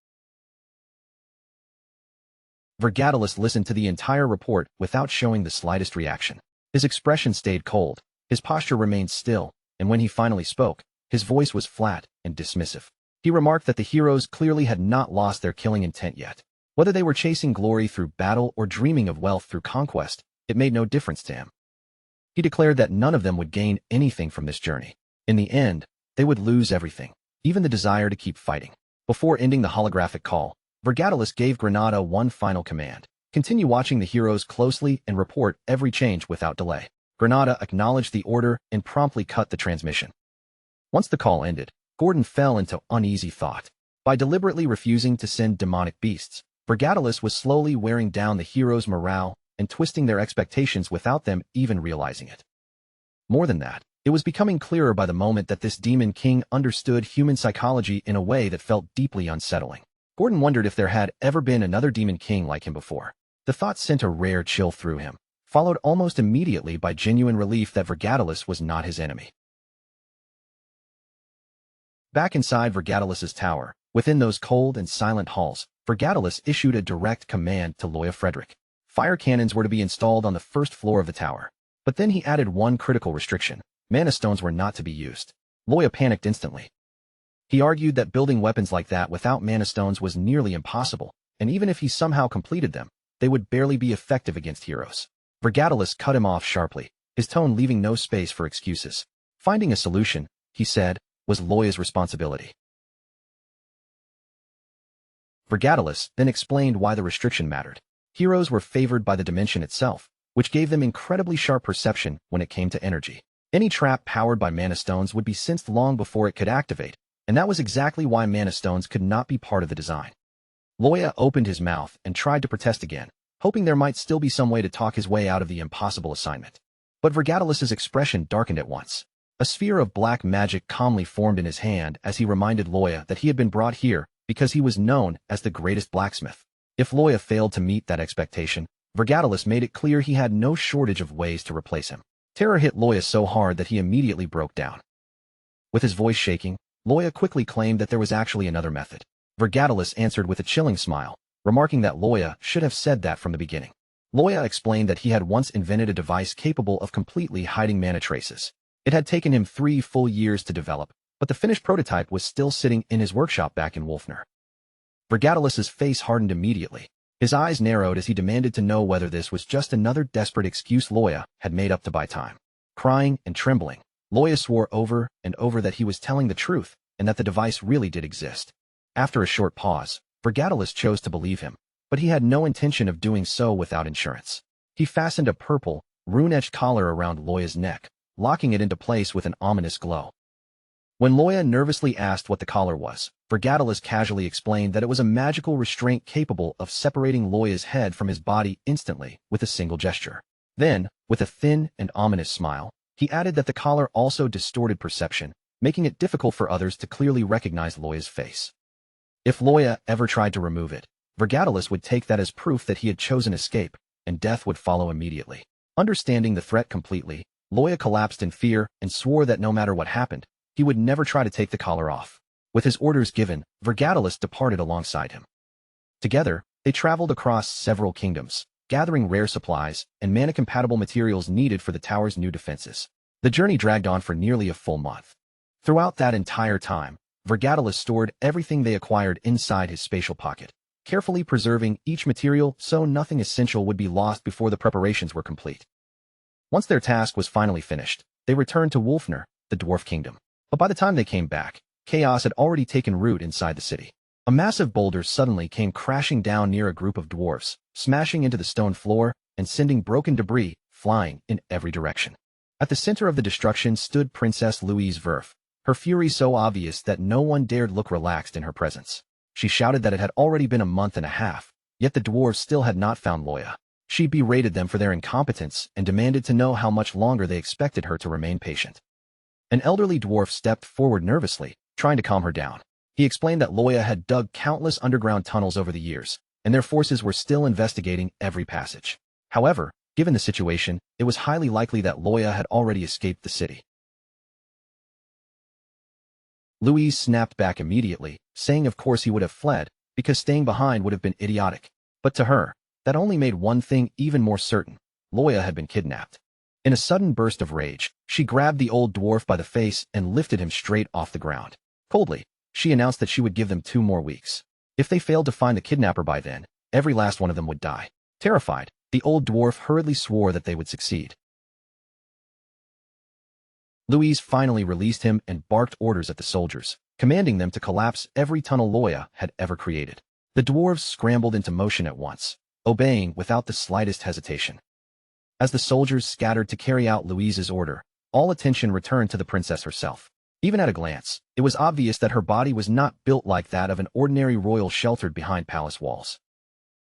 Vergadalus listened to the entire report without showing the slightest reaction. His expression stayed cold, his posture remained still, and when he finally spoke, his voice was flat and dismissive. He remarked that the heroes clearly had not lost their killing intent yet. Whether they were chasing glory through battle or dreaming of wealth through conquest, it made no difference to him. He declared that none of them would gain anything from this journey. In the end, they would lose everything, even the desire to keep fighting. Before ending the holographic call, Vergadalus gave Granada one final command. Continue watching the heroes closely and report every change without delay. Granada acknowledged the order and promptly cut the transmission. Once the call ended, Gordon fell into uneasy thought. By deliberately refusing to send demonic beasts, Vergadalus was slowly wearing down the heroes' morale and twisting their expectations without them even realizing it. More than that, it was becoming clearer by the moment that this Demon King understood human psychology in a way that felt deeply unsettling. Gordon wondered if there had ever been another Demon King like him before. The thought sent a rare chill through him, followed almost immediately by genuine relief that Vergadalus was not his enemy. Back inside Vergadalus's tower, within those cold and silent halls, Vergadalus issued a direct command to Loya Frederick. Fire cannons were to be installed on the first floor of the tower. But then he added one critical restriction: mana stones were not to be used. Loya panicked instantly. He argued that building weapons like that without mana stones was nearly impossible, and even if he somehow completed them, they would barely be effective against heroes. Vergadalus cut him off sharply, his tone leaving no space for excuses. Finding a solution, he said, was Loya's responsibility. Vergadalus then explained why the restriction mattered. Heroes were favored by the dimension itself, which gave them incredibly sharp perception when it came to energy. Any trap powered by mana stones would be sensed long before it could activate, and that was exactly why mana stones could not be part of the design. Loya opened his mouth and tried to protest again, hoping there might still be some way to talk his way out of the impossible assignment. But Vergadalus's expression darkened at once. A sphere of black magic calmly formed in his hand as he reminded Loya that he had been brought here because he was known as the greatest blacksmith. If Loya failed to meet that expectation, Vergadalus made it clear he had no shortage of ways to replace him. Terror hit Loya so hard that he immediately broke down. With his voice shaking, Loya quickly claimed that there was actually another method. Vergadalus answered with a chilling smile, remarking that Loya should have said that from the beginning. Loya explained that he had once invented a device capable of completely hiding mana traces. It had taken him 3 full years to develop, but the finished prototype was still sitting in his workshop back in Wolfner. Vergadalus's face hardened immediately. His eyes narrowed as he demanded to know whether this was just another desperate excuse Loya had made up to buy time. Crying and trembling, Loya swore over and over that he was telling the truth and that the device really did exist. After a short pause, Vergatalis chose to believe him, but he had no intention of doing so without insurance. He fastened a purple, rune-etched collar around Loya's neck, locking it into place with an ominous glow. When Loya nervously asked what the collar was, Vergatalis casually explained that it was a magical restraint capable of separating Loya's head from his body instantly with a single gesture. Then, with a thin and ominous smile, he added that the collar also distorted perception, making it difficult for others to clearly recognize Loya's face. If Loya ever tried to remove it, Vergatalis would take that as proof that he had chosen escape, and death would follow immediately. Understanding the threat completely, Loya collapsed in fear and swore that no matter what happened, he would never try to take the collar off. With his orders given, Vergatalis departed alongside him. Together, they traveled across several kingdoms, gathering rare supplies and mana-compatible materials needed for the tower's new defenses. The journey dragged on for nearly a full month. Throughout that entire time, Vergatalis stored everything they acquired inside his spatial pocket, carefully preserving each material so nothing essential would be lost before the preparations were complete. Once their task was finally finished, they returned to Wulfnar, the dwarf kingdom. But by the time they came back, chaos had already taken root inside the city. A massive boulder suddenly came crashing down near a group of dwarves, smashing into the stone floor and sending broken debris flying in every direction. At the center of the destruction stood Princess Louise Verf, her fury so obvious that no one dared look relaxed in her presence. She shouted that it had already been a month and a half, yet the dwarves still had not found Loya. She berated them for their incompetence and demanded to know how much longer they expected her to remain patient. An elderly dwarf stepped forward nervously, trying to calm her down. He explained that Loya had dug countless underground tunnels over the years, and their forces were still investigating every passage. However, given the situation, it was highly likely that Loya had already escaped the city. Louise snapped back immediately, saying of course he would have fled, because staying behind would have been idiotic. But to her, that only made one thing even more certain: Loya had been kidnapped. In a sudden burst of rage, she grabbed the old dwarf by the face and lifted him straight off the ground. Coldly, she announced that she would give them 2 more weeks. If they failed to find the kidnapper by then, every last one of them would die. Terrified, the old dwarf hurriedly swore that they would succeed. Louise finally released him and barked orders at the soldiers, commanding them to collapse every tunnel Loya had ever created. The dwarves scrambled into motion at once, obeying without the slightest hesitation. As the soldiers scattered to carry out Louise's order, all attention returned to the princess herself. Even at a glance, it was obvious that her body was not built like that of an ordinary royal sheltered behind palace walls.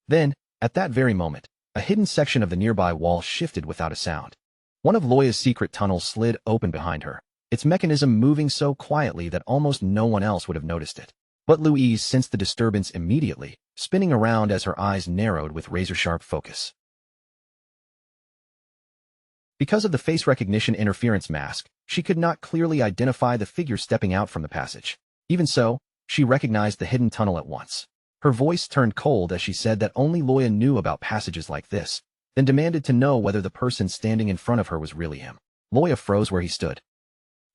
Then, at that very moment, a hidden section of the nearby wall shifted without a sound. One of Loya's secret tunnels slid open behind her, its mechanism moving so quietly that almost no one else would have noticed it. But Louise sensed the disturbance immediately, spinning around as her eyes narrowed with razor-sharp focus. Because of the face recognition interference mask, she could not clearly identify the figure stepping out from the passage. Even so, she recognized the hidden tunnel at once. Her voice turned cold as she said that only Loya knew about passages like this, then demanded to know whether the person standing in front of her was really him. Loya froze where he stood.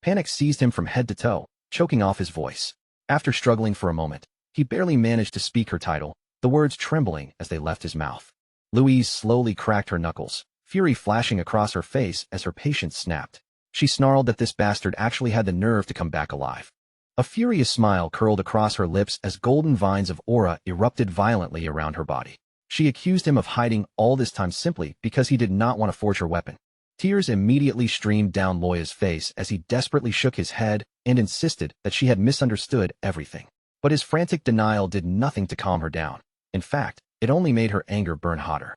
Panic seized him from head to toe, choking off his voice. After struggling for a moment, he barely managed to speak her title, the words trembling as they left his mouth. Louise slowly cracked her knuckles, fury flashing across her face as her patience snapped. She snarled that this bastard actually had the nerve to come back alive. A furious smile curled across her lips as golden vines of aura erupted violently around her body. She accused him of hiding all this time simply because he did not want to forge her weapon. Tears immediately streamed down Loya's face as he desperately shook his head and insisted that she had misunderstood everything. But his frantic denial did nothing to calm her down. In fact, it only made her anger burn hotter.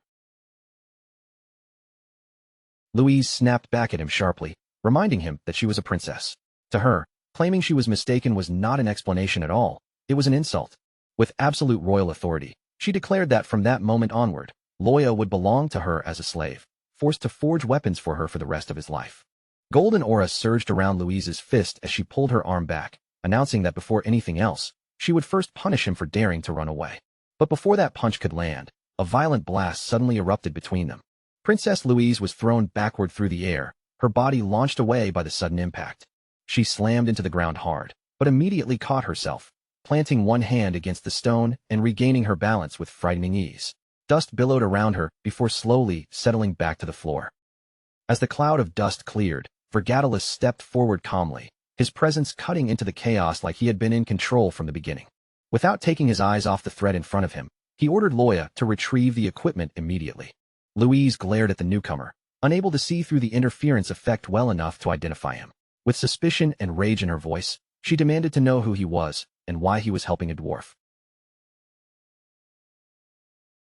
Louise snapped back at him sharply, reminding him that she was a princess. To her, claiming she was mistaken was not an explanation at all, it was an insult. With absolute royal authority, she declared that from that moment onward, Loya would belong to her as a slave, forced to forge weapons for her for the rest of his life. Golden aura surged around Louise's fist as she pulled her arm back, announcing that before anything else, she would first punish him for daring to run away. But before that punch could land, a violent blast suddenly erupted between them. Princess Louise was thrown backward through the air, her body launched away by the sudden impact. She slammed into the ground hard, but immediately caught herself, planting one hand against the stone and regaining her balance with frightening ease. Dust billowed around her before slowly settling back to the floor. As the cloud of dust cleared, Vergatalis stepped forward calmly, his presence cutting into the chaos like he had been in control from the beginning. Without taking his eyes off the threat in front of him, he ordered Loya to retrieve the equipment immediately. Louise glared at the newcomer, unable to see through the interference effect well enough to identify him. With suspicion and rage in her voice, she demanded to know who he was and why he was helping a dwarf.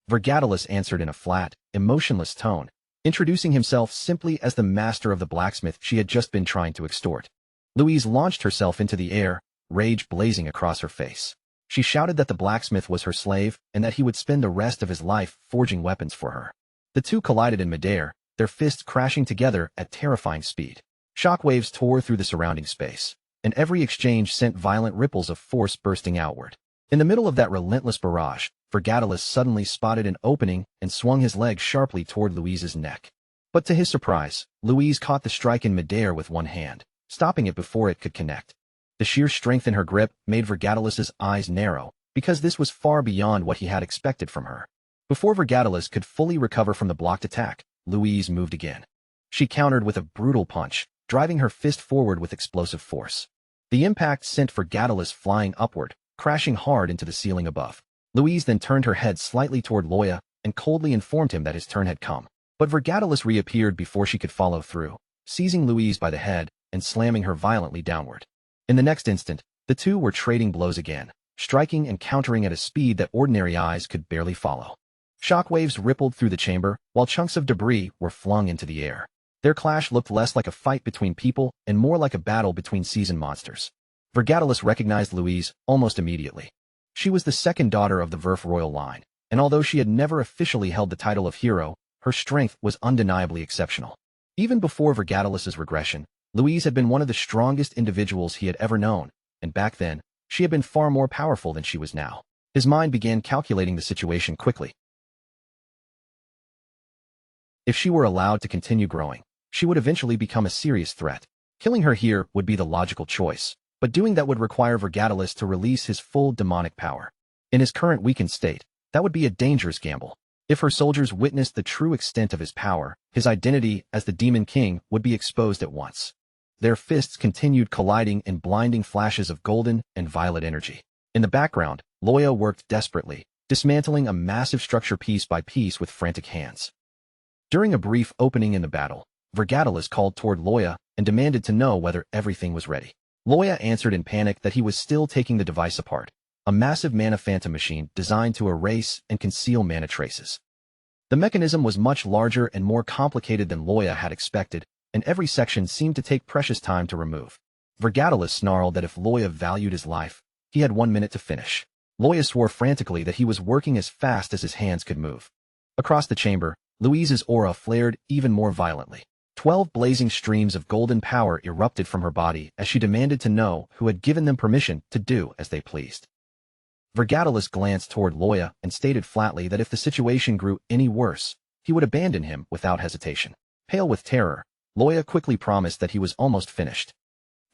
Vergatalis answered in a flat, emotionless tone, introducing himself simply as the master of the blacksmith she had just been trying to extort. Louise launched herself into the air, rage blazing across her face. She shouted that the blacksmith was her slave and that he would spend the rest of his life forging weapons for her. The two collided in midair, their fists crashing together at terrifying speed. Shockwaves tore through the surrounding space, and every exchange sent violent ripples of force bursting outward. In the middle of that relentless barrage, Vergatalis suddenly spotted an opening and swung his leg sharply toward Louise's neck. But to his surprise, Louise caught the strike in midair with one hand, stopping it before it could connect. The sheer strength in her grip made Vergatalis's eyes narrow, because this was far beyond what he had expected from her. Before Vergatalis could fully recover from the blocked attack, Louise moved again. She countered with a brutal punch, driving her fist forward with explosive force. The impact sent Vergatalis flying upward, crashing hard into the ceiling above. Louise then turned her head slightly toward Loya and coldly informed him that his turn had come. But Vergatalis reappeared before she could follow through, seizing Louise by the head and slamming her violently downward. In the next instant, the two were trading blows again, striking and countering at a speed that ordinary eyes could barely follow. Shockwaves rippled through the chamber, while chunks of debris were flung into the air. Their clash looked less like a fight between people and more like a battle between seasoned monsters. Vergatalis recognized Louise almost immediately. She was the second daughter of the Verf royal line, and although she had never officially held the title of hero, her strength was undeniably exceptional. Even before Vergatalis's regression, Louise had been one of the strongest individuals he had ever known, and back then, she had been far more powerful than she was now. His mind began calculating the situation quickly. If she were allowed to continue growing, she would eventually become a serious threat. Killing her here would be the logical choice, but doing that would require Vergatalis to release his full demonic power. In his current weakened state, that would be a dangerous gamble. If her soldiers witnessed the true extent of his power, his identity as the Demon King would be exposed at once. Their fists continued colliding in blinding flashes of golden and violet energy. In the background, Loya worked desperately, dismantling a massive structure piece by piece with frantic hands. During a brief opening in the battle, Vergatalis called toward Loya and demanded to know whether everything was ready. Loya answered in panic that he was still taking the device apart, a massive mana phantom machine designed to erase and conceal mana traces. The mechanism was much larger and more complicated than Loya had expected, and every section seemed to take precious time to remove. Vergatalis snarled that if Loya valued his life, he had 1 minute to finish. Loya swore frantically that he was working as fast as his hands could move. Across the chamber, Louise's aura flared even more violently. 12 blazing streams of golden power erupted from her body as she demanded to know who had given them permission to do as they pleased. Vergatalis glanced toward Loya and stated flatly that if the situation grew any worse, he would abandon him without hesitation. Pale with terror, Loya quickly promised that he was almost finished.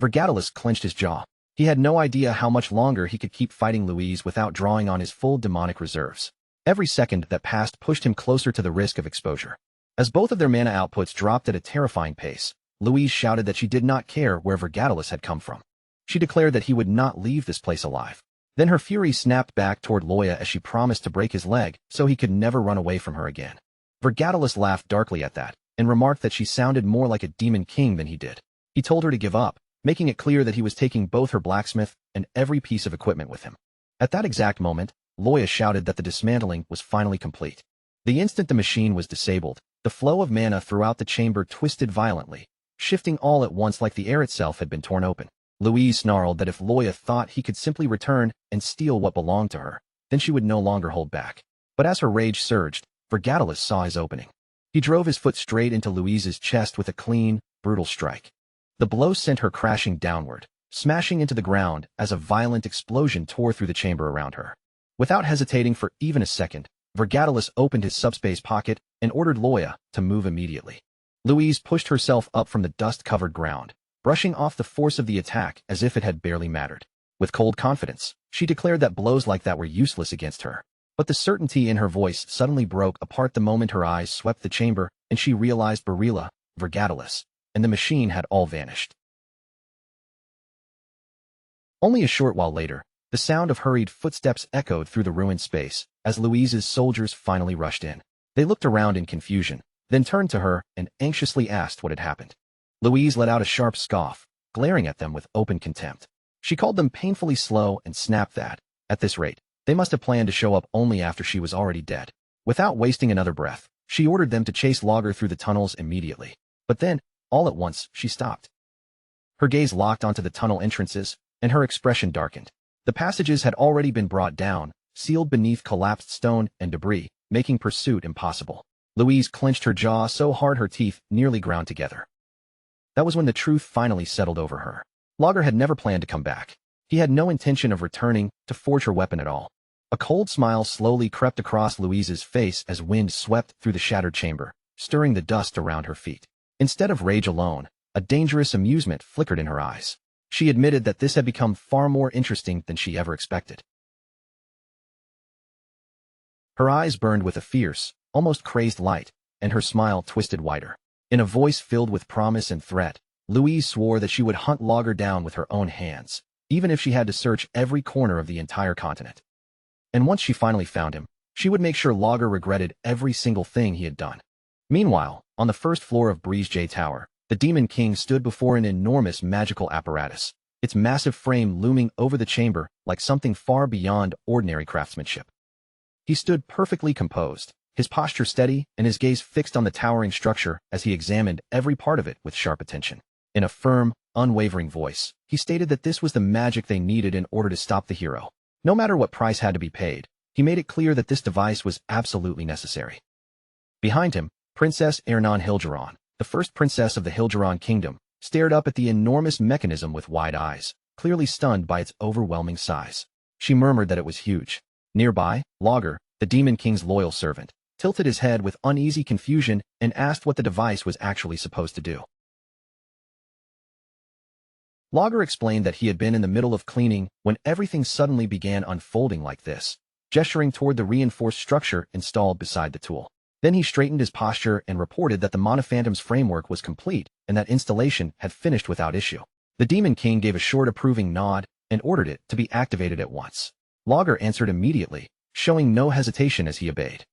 Vergatalis clenched his jaw. He had no idea how much longer he could keep fighting Louise without drawing on his full demonic reserves. Every second that passed pushed him closer to the risk of exposure. As both of their mana outputs dropped at a terrifying pace, Louise shouted that she did not care where Vergatalis had come from. She declared that he would not leave this place alive. Then her fury snapped back toward Loya as she promised to break his leg so he could never run away from her again. Vergatalis laughed darkly at that, and remarked that she sounded more like a demon king than he did. He told her to give up, making it clear that he was taking both her blacksmith and every piece of equipment with him. At that exact moment, Loya shouted that the dismantling was finally complete. The instant the machine was disabled, the flow of mana throughout the chamber twisted violently, shifting all at once like the air itself had been torn open. Louise snarled that if Loya thought he could simply return and steal what belonged to her, then she would no longer hold back. But as her rage surged, Vergatalis saw his opening. He drove his foot straight into Louise's chest with a clean, brutal strike. The blow sent her crashing downward, smashing into the ground as a violent explosion tore through the chamber around her. Without hesitating for even a second, Vergatalis opened his subspace pocket and ordered Loya to move immediately. Louise pushed herself up from the dust-covered ground, brushing off the force of the attack as if it had barely mattered. With cold confidence, she declared that blows like that were useless against her. But the certainty in her voice suddenly broke apart the moment her eyes swept the chamber and she realized Barilla, Vergatalis, and the machine had all vanished. Only a short while later, the sound of hurried footsteps echoed through the ruined space as Louise's soldiers finally rushed in. They looked around in confusion, then turned to her and anxiously asked what had happened. Louise let out a sharp scoff, glaring at them with open contempt. She called them painfully slow and snapped that, at this rate, they must have planned to show up only after she was already dead. Without wasting another breath, she ordered them to chase Logger through the tunnels immediately. But then, all at once, she stopped. Her gaze locked onto the tunnel entrances, and her expression darkened. The passages had already been brought down, sealed beneath collapsed stone and debris, making pursuit impossible. Louise clenched her jaw so hard her teeth nearly ground together. That was when the truth finally settled over her. Logger had never planned to come back. He had no intention of returning to forge her weapon at all. A cold smile slowly crept across Louise's face as wind swept through the shattered chamber, stirring the dust around her feet. Instead of rage alone, a dangerous amusement flickered in her eyes. She admitted that this had become far more interesting than she ever expected. Her eyes burned with a fierce, almost crazed light, and her smile twisted wider. In a voice filled with promise and threat, Louise swore that she would hunt Logger down with her own hands, even if she had to search every corner of the entire continent. And once she finally found him, she would make sure Logger regretted every single thing he had done. Meanwhile, on the first floor of Breeze J Tower, the Demon King stood before an enormous magical apparatus, its massive frame looming over the chamber like something far beyond ordinary craftsmanship. He stood perfectly composed, his posture steady and his gaze fixed on the towering structure as he examined every part of it with sharp attention. In a firm, unwavering voice, he stated that this was the magic they needed in order to stop the hero. No matter what price had to be paid, he made it clear that this device was absolutely necessary. Behind him, Princess Ernan Hilgeron, the first princess of the Hilgeron Kingdom, stared up at the enormous mechanism with wide eyes, clearly stunned by its overwhelming size. She murmured that it was huge. Nearby, Logger, the Demon King's loyal servant, tilted his head with uneasy confusion and asked what the device was actually supposed to do. Logger explained that he had been in the middle of cleaning when everything suddenly began unfolding like this, gesturing toward the reinforced structure installed beside the tool. Then he straightened his posture and reported that the Monophantom's framework was complete and that installation had finished without issue. The Demon King gave a short approving nod and ordered it to be activated at once. Logger answered immediately, showing no hesitation as he obeyed.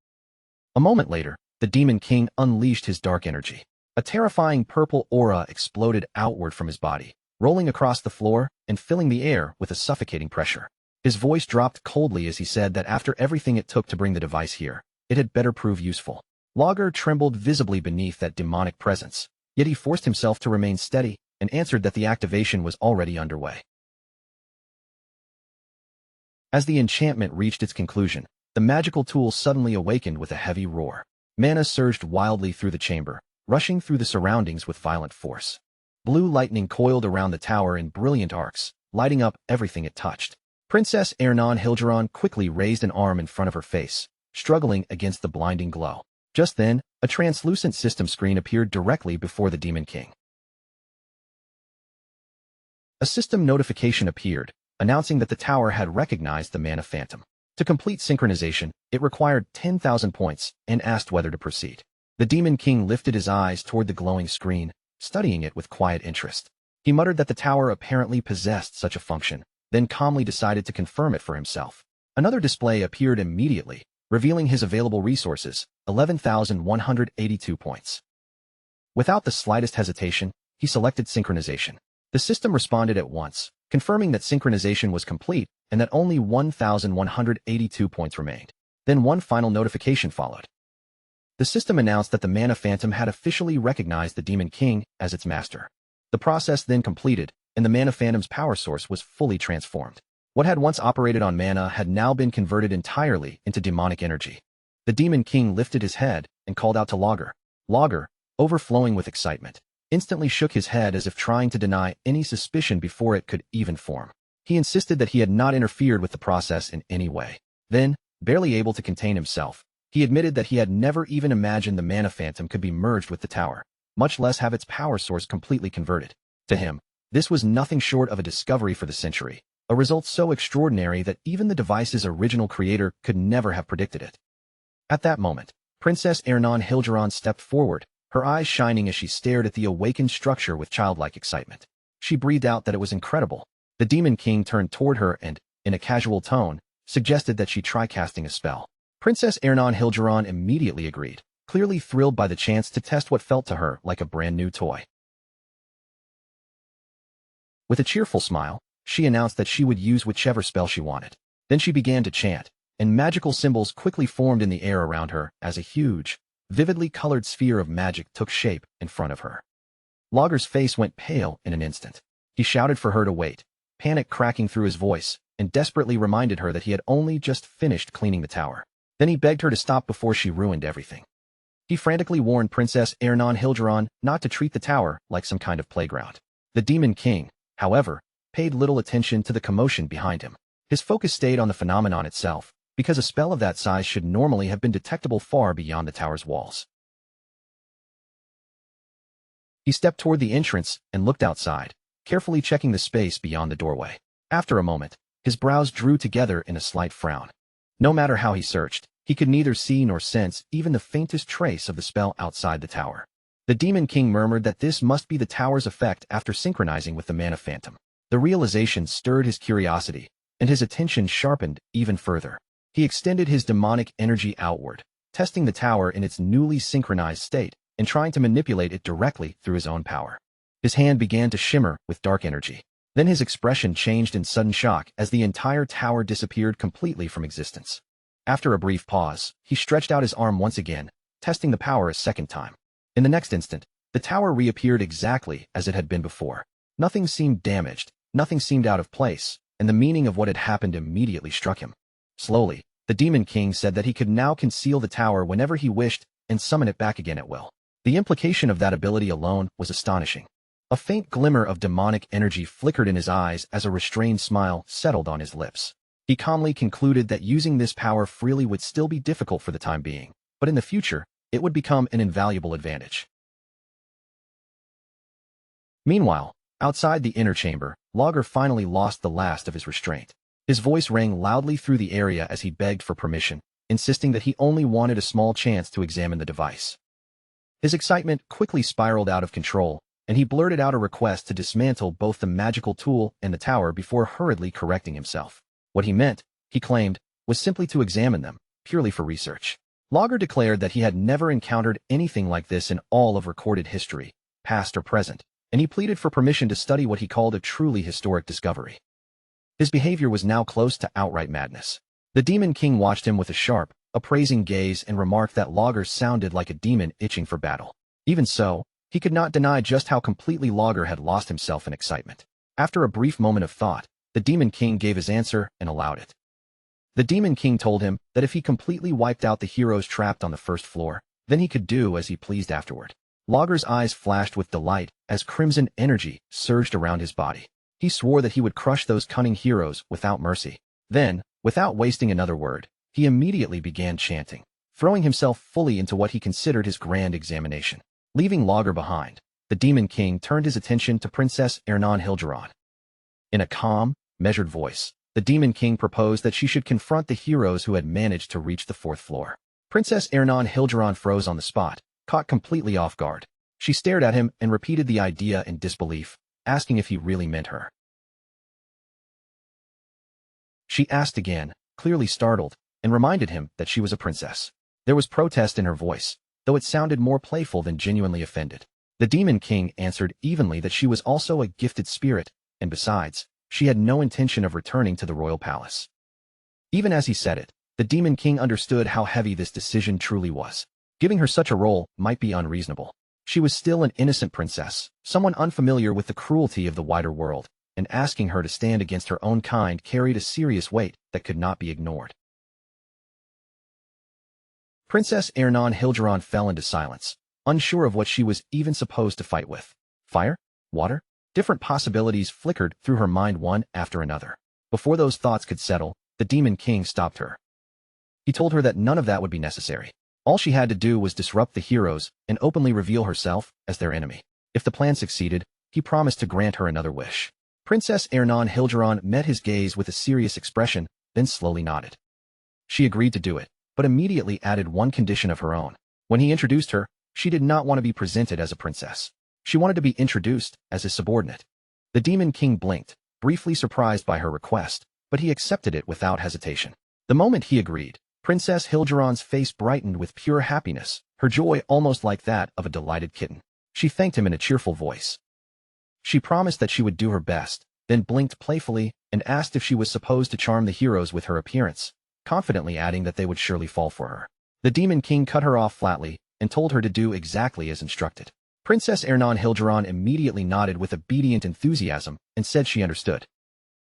A moment later, the Demon King unleashed his dark energy. A terrifying purple aura exploded outward from his body, rolling across the floor and filling the air with a suffocating pressure. His voice dropped coldly as he said that after everything it took to bring the device here, it had better prove useful. Logger trembled visibly beneath that demonic presence, yet he forced himself to remain steady and answered that the activation was already underway. As the enchantment reached its conclusion, the magical tool suddenly awakened with a heavy roar. Mana surged wildly through the chamber, rushing through the surroundings with violent force. Blue lightning coiled around the tower in brilliant arcs, lighting up everything it touched. Princess Ernan Hilgeron quickly raised an arm in front of her face, struggling against the blinding glow. Just then, a translucent system screen appeared directly before the Demon King. A system notification appeared, announcing that the tower had recognized the Mana Phantom. To complete synchronization, it required 10,000 points and asked whether to proceed. The Demon King lifted his eyes toward the glowing screen, studying it with quiet interest. He muttered that the tower apparently possessed such a function, then calmly decided to confirm it for himself. Another display appeared immediately, revealing his available resources, 11,182 points. Without the slightest hesitation, he selected synchronization. The system responded at once, confirming that synchronization was complete and that only 1,182 points remained. Then one final notification followed. The system announced that the Mana Phantom had officially recognized the Demon King as its master. The process then completed, and the Mana Phantom's power source was fully transformed. What had once operated on mana had now been converted entirely into demonic energy. The Demon King lifted his head and called out to Logger. Logger, overflowing with excitement, instantly shook his head as if trying to deny any suspicion before it could even form. He insisted that he had not interfered with the process in any way. Then, barely able to contain himself, he admitted that he had never even imagined the Mana Phantom could be merged with the tower, much less have its power source completely converted. To him, this was nothing short of a discovery for the century, a result so extraordinary that even the device's original creator could never have predicted it. At that moment, Princess Ernan Hilgeron stepped forward, her eyes shining as she stared at the awakened structure with childlike excitement. She breathed out that it was incredible. The Demon King turned toward her and, in a casual tone, suggested that she try casting a spell. Princess Ernan Hilgeron immediately agreed, clearly thrilled by the chance to test what felt to her like a brand-new toy. With a cheerful smile, she announced that she would use whichever spell she wanted. Then she began to chant, and magical symbols quickly formed in the air around her as a huge, vividly colored sphere of magic took shape in front of her. Logger's face went pale in an instant. He shouted for her to wait, panic cracking through his voice, and desperately reminded her that he had only just finished cleaning the tower. Then he begged her to stop before she ruined everything. He frantically warned Princess Ernan Hilgeron not to treat the tower like some kind of playground. The Demon King, however, paid little attention to the commotion behind him. His focus stayed on the phenomenon itself, because a spell of that size should normally have been detectable far beyond the tower's walls. He stepped toward the entrance and looked outside, carefully checking the space beyond the doorway. After a moment, his brows drew together in a slight frown. No matter how he searched, he could neither see nor sense even the faintest trace of the spell outside the tower. The Demon King murmured that this must be the tower's effect after synchronizing with the Mana Phantom. The realization stirred his curiosity, and his attention sharpened even further. He extended his demonic energy outward, testing the tower in its newly synchronized state and trying to manipulate it directly through his own power. His hand began to shimmer with dark energy. Then his expression changed in sudden shock as the entire tower disappeared completely from existence. After a brief pause, he stretched out his arm once again, testing the power a second time. In the next instant, the tower reappeared exactly as it had been before. Nothing seemed damaged, nothing seemed out of place, and the meaning of what had happened immediately struck him. Slowly, the Demon King said that he could now conceal the tower whenever he wished and summon it back again at will. The implication of that ability alone was astonishing. A faint glimmer of demonic energy flickered in his eyes as a restrained smile settled on his lips. He calmly concluded that using this power freely would still be difficult for the time being, but in the future, it would become an invaluable advantage. Meanwhile, outside the inner chamber, Logger finally lost the last of his restraint. His voice rang loudly through the area as he begged for permission, insisting that he only wanted a small chance to examine the device. His excitement quickly spiraled out of control, and he blurted out a request to dismantle both the magical tool and the tower before hurriedly correcting himself. What he meant, he claimed, was simply to examine them, purely for research. Logger declared that he had never encountered anything like this in all of recorded history, past or present, and he pleaded for permission to study what he called a truly historic discovery. His behavior was now close to outright madness. The Demon King watched him with a sharp, appraising gaze and remarked that Logger sounded like a demon itching for battle. Even so, he could not deny just how completely Logger had lost himself in excitement. After a brief moment of thought, the Demon King gave his answer and allowed it. The Demon King told him that if he completely wiped out the heroes trapped on the first floor, then he could do as he pleased afterward. Logger's eyes flashed with delight as crimson energy surged around his body. He swore that he would crush those cunning heroes without mercy. Then, without wasting another word, he immediately began chanting, throwing himself fully into what he considered his grand examination. Leaving Logger behind, the Demon King turned his attention to Princess Ernan Hilgeron. In a calm, measured voice, the Demon King proposed that she should confront the heroes who had managed to reach the fourth floor. Princess Ernan Hilgeron froze on the spot, caught completely off guard. She stared at him and repeated the idea in disbelief, asking if he really meant her. She asked again, clearly startled, and reminded him that she was a princess. There was protest in her voice, though it sounded more playful than genuinely offended. The Demon King answered evenly that she was also a gifted spirit, and besides, she had no intention of returning to the royal palace. Even as he said it, the Demon King understood how heavy this decision truly was. Giving her such a role might be unreasonable. She was still an innocent princess, someone unfamiliar with the cruelty of the wider world, and asking her to stand against her own kind carried a serious weight that could not be ignored. Princess Ernan Hilgeron fell into silence, unsure of what she was even supposed to fight with. Fire? Water? Different possibilities flickered through her mind one after another. Before those thoughts could settle, the Demon King stopped her. He told her that none of that would be necessary. All she had to do was disrupt the heroes and openly reveal herself as their enemy. If the plan succeeded, he promised to grant her another wish. Princess Ernan Hilderon met his gaze with a serious expression, then slowly nodded. She agreed to do it, but immediately added one condition of her own. When he introduced her, she did not want to be presented as a princess. She wanted to be introduced as his subordinate. The Demon King blinked, briefly surprised by her request, but he accepted it without hesitation. The moment he agreed, Princess Hilderon's face brightened with pure happiness, her joy almost like that of a delighted kitten. She thanked him in a cheerful voice. She promised that she would do her best, then blinked playfully and asked if she was supposed to charm the heroes with her appearance, confidently adding that they would surely fall for her. The Demon King cut her off flatly and told her to do exactly as instructed. Princess Ernan Hilderon immediately nodded with obedient enthusiasm and said she understood.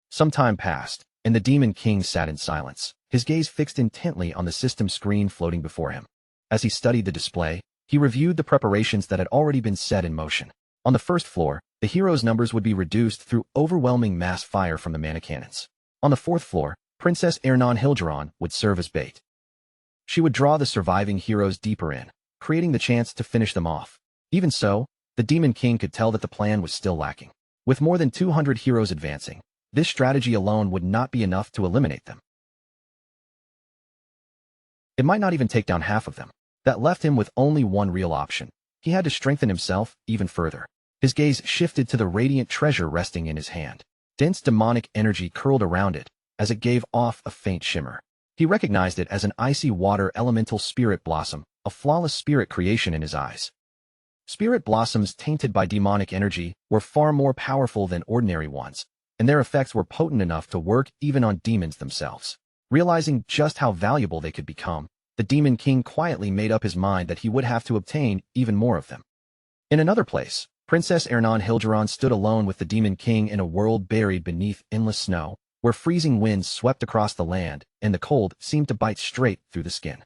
Some time passed, and the Demon King sat in silence, his gaze fixed intently on the system screen floating before him. As he studied the display, he reviewed the preparations that had already been set in motion. On the first floor, the heroes' numbers would be reduced through overwhelming mass fire from the mana cannons. On the fourth floor, Princess Ernan Hilderon would serve as bait. She would draw the surviving heroes deeper in, creating the chance to finish them off. Even so, the Demon King could tell that the plan was still lacking. With more than 200 heroes advancing, this strategy alone would not be enough to eliminate them. It might not even take down half of them. That left him with only one real option. He had to strengthen himself even further. His gaze shifted to the radiant treasure resting in his hand. Dense demonic energy curled around it, as it gave off a faint shimmer. He recognized it as an icy water elemental spirit blossom, a flawless spirit creation in his eyes. Spirit blossoms tainted by demonic energy were far more powerful than ordinary ones, and their effects were potent enough to work even on demons themselves. Realizing just how valuable they could become, the Demon King quietly made up his mind that he would have to obtain even more of them. In another place, Princess Ernan Hilderon stood alone with the Demon King in a world buried beneath endless snow, where freezing winds swept across the land and the cold seemed to bite straight through the skin.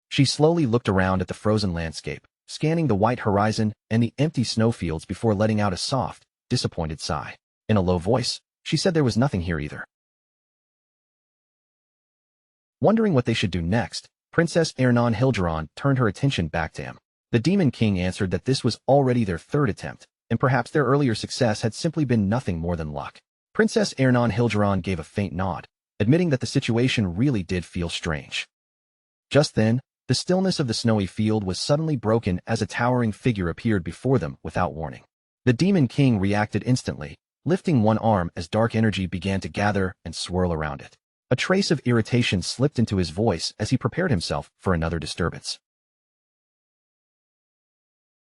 She slowly looked around at the frozen landscape, scanning the white horizon and the empty snowfields before letting out a soft, disappointed sigh. In a low voice, she said there was nothing here either. Wondering what they should do next, Princess Ernan Hilderon turned her attention back to him. The Demon King answered that this was already their third attempt, and perhaps their earlier success had simply been nothing more than luck. Princess Ernan Hilderon gave a faint nod, admitting that the situation really did feel strange. Just then, the stillness of the snowy field was suddenly broken as a towering figure appeared before them without warning. The Demon King reacted instantly, lifting one arm as dark energy began to gather and swirl around it. A trace of irritation slipped into his voice as he prepared himself for another disturbance.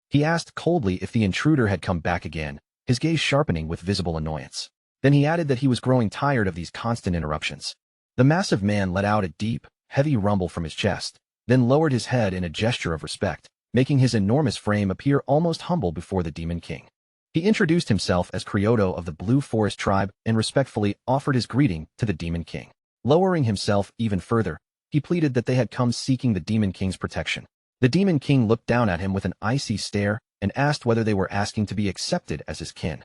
He asked coldly if the intruder had come back again, his gaze sharpening with visible annoyance. Then he added that he was growing tired of these constant interruptions. The massive man let out a deep, heavy rumble from his chest, then lowered his head in a gesture of respect, making his enormous frame appear almost humble before the Demon King. He introduced himself as Kyoto of the Blue Forest tribe and respectfully offered his greeting to the Demon King. Lowering himself even further, he pleaded that they had come seeking the Demon King's protection. The Demon King looked down at him with an icy stare and asked whether they were asking to be accepted as his kin.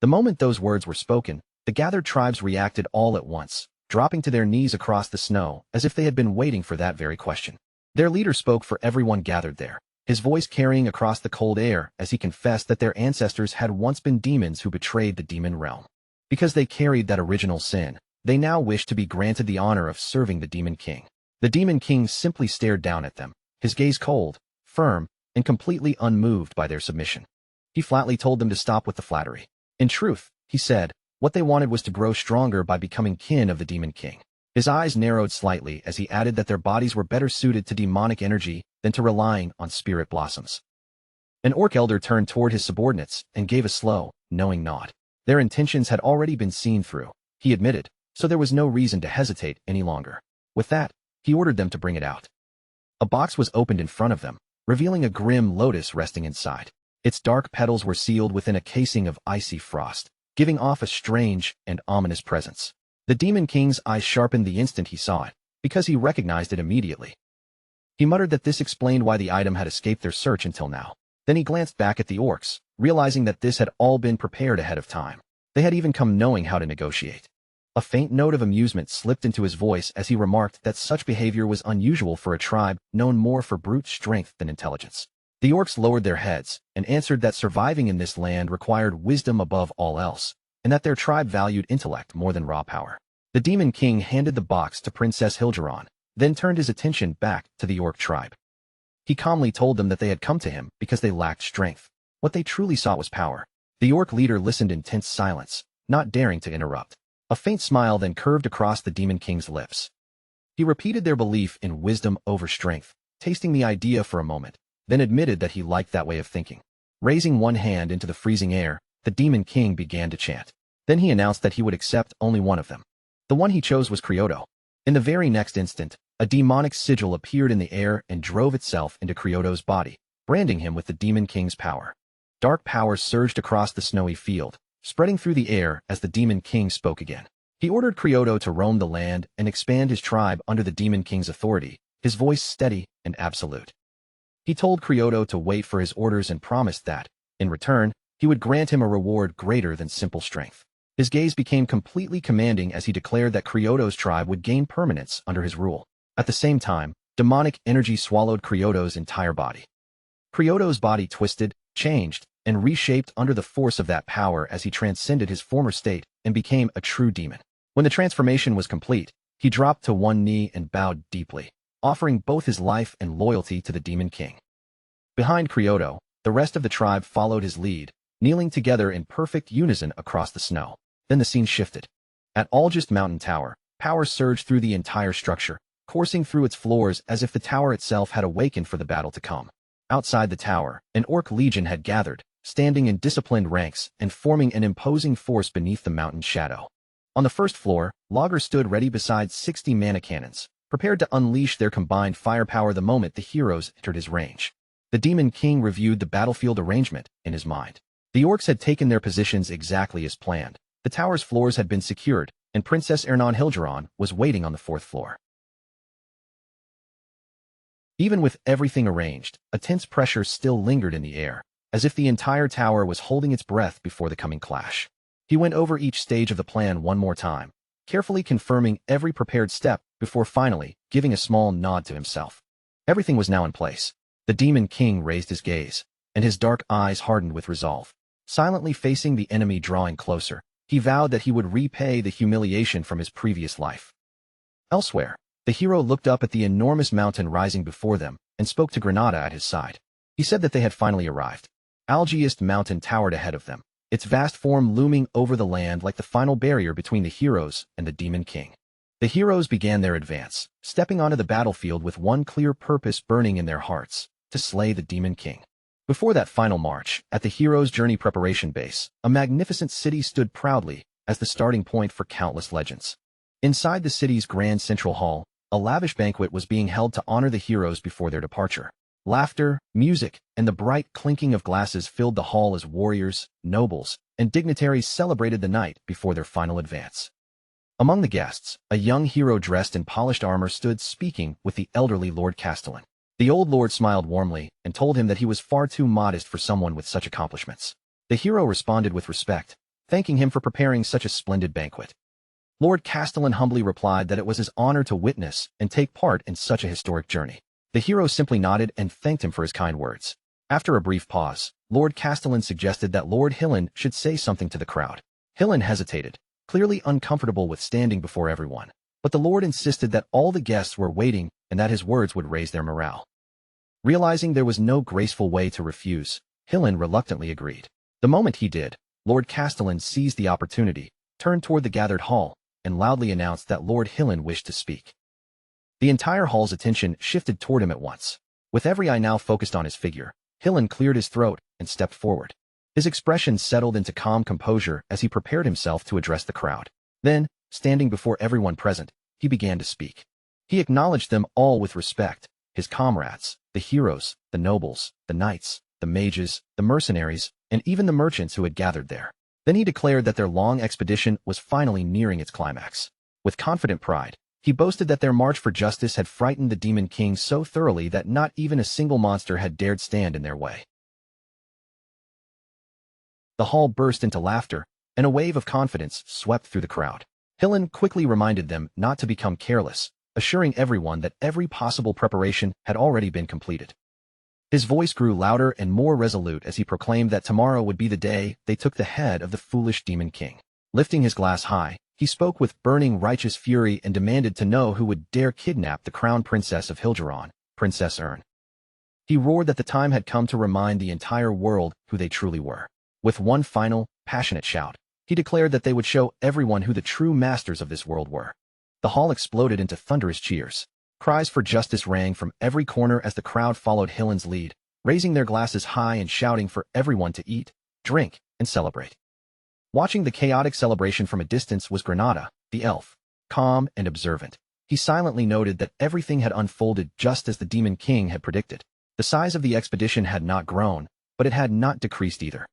The moment those words were spoken, the gathered tribes reacted all at once, dropping to their knees across the snow as if they had been waiting for that very question. Their leader spoke for everyone gathered there, his voice carrying across the cold air as he confessed that their ancestors had once been demons who betrayed the demon realm. Because they carried that original sin, they now wished to be granted the honor of serving the Demon King. The Demon King simply stared down at them, his gaze cold, firm, and completely unmoved by their submission. He flatly told them to stop with the flattery. In truth, he said, what they wanted was to grow stronger by becoming kin of the Demon King. His eyes narrowed slightly as he added that their bodies were better suited to demonic energy than to relying on spirit blossoms. An orc elder turned toward his subordinates and gave a slow, knowing nod. Their intentions had already been seen through, he admitted, so there was no reason to hesitate any longer. With that, he ordered them to bring it out. A box was opened in front of them, revealing a grim lotus resting inside. Its dark petals were sealed within a casing of icy frost, giving off a strange and ominous presence. The Demon King's eyes sharpened the instant he saw it, because he recognized it immediately. He muttered that this explained why the item had escaped their search until now. Then he glanced back at the orcs, realizing that this had all been prepared ahead of time. They had even come knowing how to negotiate. A faint note of amusement slipped into his voice as he remarked that such behavior was unusual for a tribe known more for brute strength than intelligence. The orcs lowered their heads and answered that surviving in this land required wisdom above all else, and that their tribe valued intellect more than raw power. The Demon King handed the box to Princess Hilgeron, then turned his attention back to the orc tribe. He calmly told them that they had come to him because they lacked strength. What they truly sought was power. The orc leader listened in tense silence, not daring to interrupt. A faint smile then curved across the Demon King's lips. He repeated their belief in wisdom over strength, tasting the idea for a moment, then admitted that he liked that way of thinking. Raising one hand into the freezing air, the Demon King began to chant. Then he announced that he would accept only one of them. The one he chose was Kyoto. In the very next instant, a demonic sigil appeared in the air and drove itself into Kyoto's body, branding him with the Demon King's power. Dark power surged across the snowy field, spreading through the air as the Demon King spoke again. He ordered Kyoto to roam the land and expand his tribe under the Demon King's authority, his voice steady and absolute. He told Kyoto to wait for his orders and promised that, in return, he would grant him a reward greater than simple strength. His gaze became completely commanding as he declared that Kyoto's tribe would gain permanence under his rule. At the same time, demonic energy swallowed Kyoto's entire body. Kyoto's body twisted, changed, and reshaped under the force of that power as he transcended his former state and became a true demon. When the transformation was complete, he dropped to one knee and bowed deeply, offering both his life and loyalty to the Demon King. Behind Kyoto, the rest of the tribe followed his lead, kneeling together in perfect unison across the snow. Then the scene shifted. At Aljust Mountain Tower, power surged through the entire structure, coursing through its floors as if the tower itself had awakened for the battle to come. Outside the tower, an orc legion had gathered, standing in disciplined ranks and forming an imposing force beneath the mountain's shadow. On the first floor, loggers stood ready beside 60 mana cannons, prepared to unleash their combined firepower the moment the heroes entered his range. The Demon King reviewed the battlefield arrangement in his mind. The orcs had taken their positions exactly as planned. The tower's floors had been secured, and Princess Ernan Hilgeron was waiting on the fourth floor. Even with everything arranged, a tense pressure still lingered in the air, as if the entire tower was holding its breath before the coming clash. He went over each stage of the plan one more time, carefully confirming every prepared step before finally giving a small nod to himself. Everything was now in place. The Demon King raised his gaze, and his dark eyes hardened with resolve. Silently facing the enemy drawing closer, he vowed that he would repay the humiliation from his previous life. Elsewhere, the hero looked up at the enormous mountain rising before them and spoke to Granada at his side. He said that they had finally arrived. Aljust Mountain towered ahead of them, its vast form looming over the land like the final barrier between the heroes and the Demon King. The heroes began their advance, stepping onto the battlefield with one clear purpose burning in their hearts: to slay the Demon King. Before that final march, at the heroes' journey preparation base, a magnificent city stood proudly as the starting point for countless legends. Inside the city's grand central hall, a lavish banquet was being held to honor the heroes before their departure. Laughter, music, and the bright clinking of glasses filled the hall as warriors, nobles, and dignitaries celebrated the night before their final advance. Among the guests, a young hero dressed in polished armor stood speaking with the elderly Lord Castellan. The old lord smiled warmly and told him that he was far too modest for someone with such accomplishments. The hero responded with respect, thanking him for preparing such a splendid banquet. Lord Castellan humbly replied that it was his honor to witness and take part in such a historic journey. The hero simply nodded and thanked him for his kind words. After a brief pause, Lord Castellan suggested that Lord Hillen should say something to the crowd. Hillen hesitated, clearly uncomfortable with standing before everyone, but the lord insisted that all the guests were waiting and that his words would raise their morale. Realizing there was no graceful way to refuse, Hillen reluctantly agreed. The moment he did, Lord Castellan seized the opportunity, turned toward the gathered hall, and loudly announced that Lord Hillen wished to speak. The entire hall's attention shifted toward him at once. With every eye now focused on his figure, Hillen cleared his throat and stepped forward. His expression settled into calm composure as he prepared himself to address the crowd. Then, standing before everyone present, he began to speak. He acknowledged them all with respect: his comrades, the heroes, the nobles, the knights, the mages, the mercenaries, and even the merchants who had gathered there. Then he declared that their long expedition was finally nearing its climax. With confident pride, he boasted that their march for justice had frightened the Demon King so thoroughly that not even a single monster had dared stand in their way. The hall burst into laughter, and a wave of confidence swept through the crowd. Hillen quickly reminded them not to become careless, assuring everyone that every possible preparation had already been completed. His voice grew louder and more resolute as he proclaimed that tomorrow would be the day they took the head of the foolish Demon King. Lifting his glass high, he spoke with burning righteous fury and demanded to know who would dare kidnap the crown princess of Hilgeron, Princess Ern. He roared that the time had come to remind the entire world who they truly were. With one final, passionate shout, he declared that they would show everyone who the true masters of this world were. The hall exploded into thunderous cheers. Cries for justice rang from every corner as the crowd followed Hillen's lead, raising their glasses high and shouting for everyone to eat, drink, and celebrate. Watching the chaotic celebration from a distance was Granada, the elf, calm and observant. He silently noted that everything had unfolded just as the Demon King had predicted. The size of the expedition had not grown, but it had not decreased either.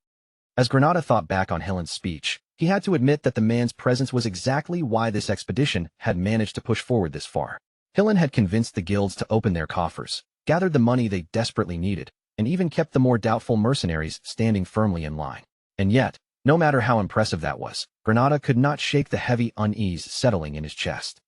As Granada thought back on Hillen's speech, he had to admit that the man's presence was exactly why this expedition had managed to push forward this far. Hillen had convinced the guilds to open their coffers, gathered the money they desperately needed, and even kept the more doubtful mercenaries standing firmly in line. And yet, no matter how impressive that was, Granada could not shake the heavy unease settling in his chest.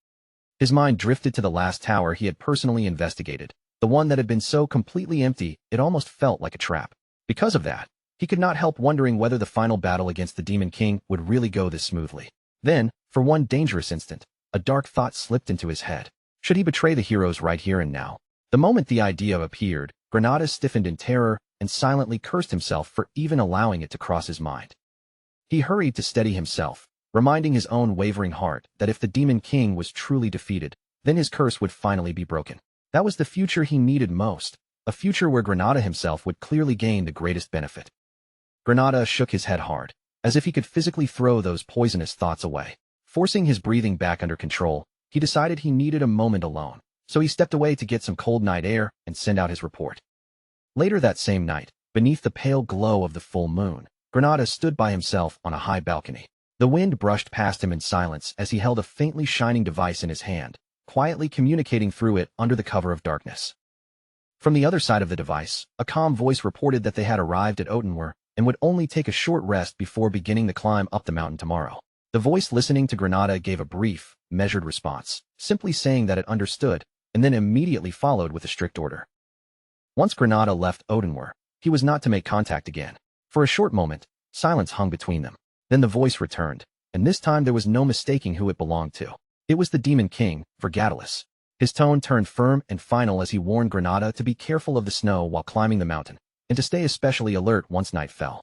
His mind drifted to the last tower he had personally investigated, the one that had been so completely empty it almost felt like a trap. Because of that, he could not help wondering whether the final battle against the Demon King would really go this smoothly. Then, for one dangerous instant, a dark thought slipped into his head. Should he betray the heroes right here and now? The moment the idea appeared, Granada stiffened in terror and silently cursed himself for even allowing it to cross his mind. He hurried to steady himself, reminding his own wavering heart that if the Demon King was truly defeated, then his curse would finally be broken. That was the future he needed most, a future where Granada himself would clearly gain the greatest benefit. Granada shook his head hard, as if he could physically throw those poisonous thoughts away. Forcing his breathing back under control, he decided he needed a moment alone, so he stepped away to get some cold night air and send out his report. Later that same night, beneath the pale glow of the full moon, Granada stood by himself on a high balcony. The wind brushed past him in silence as he held a faintly shining device in his hand, quietly communicating through it under the cover of darkness. From the other side of the device, a calm voice reported that they had arrived at Otenwer and would only take a short rest before beginning the climb up the mountain tomorrow. The voice listening to Granada gave a brief, measured response, simply saying that it understood, and then immediately followed with a strict order. Once Granada left Otenwer, he was not to make contact again. For a short moment, silence hung between them. Then the voice returned, and this time there was no mistaking who it belonged to. It was the Demon King, Vergatalis. His tone turned firm and final as he warned Granada to be careful of the snow while climbing the mountain, and to stay especially alert once night fell.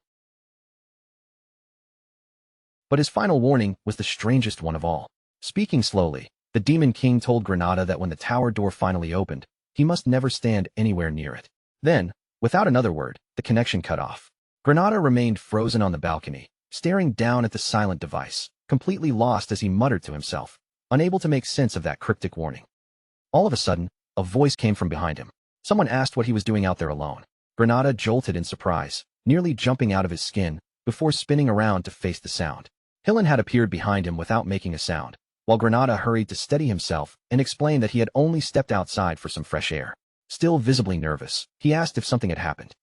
But his final warning was the strangest one of all. Speaking slowly, the Demon King told Granada that when the tower door finally opened, he must never stand anywhere near it. Then, without another word, the connection cut off. Granada remained frozen on the balcony, staring down at the silent device, completely lost as he muttered to himself, unable to make sense of that cryptic warning. All of a sudden, a voice came from behind him. Someone asked what he was doing out there alone. Granada jolted in surprise, nearly jumping out of his skin, before spinning around to face the sound. Hillen had appeared behind him without making a sound, while Granada hurried to steady himself and explain that he had only stepped outside for some fresh air. Still visibly nervous, he asked if something had happened.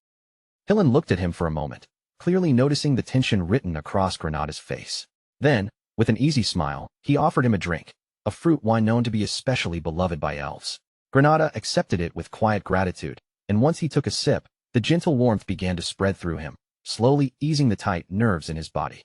Hillen looked at him for a moment, clearly noticing the tension written across Granada's face. Then, with an easy smile, he offered him a drink, a fruit wine known to be especially beloved by elves. Granada accepted it with quiet gratitude, and once he took a sip, the gentle warmth began to spread through him, slowly easing the tight nerves in his body.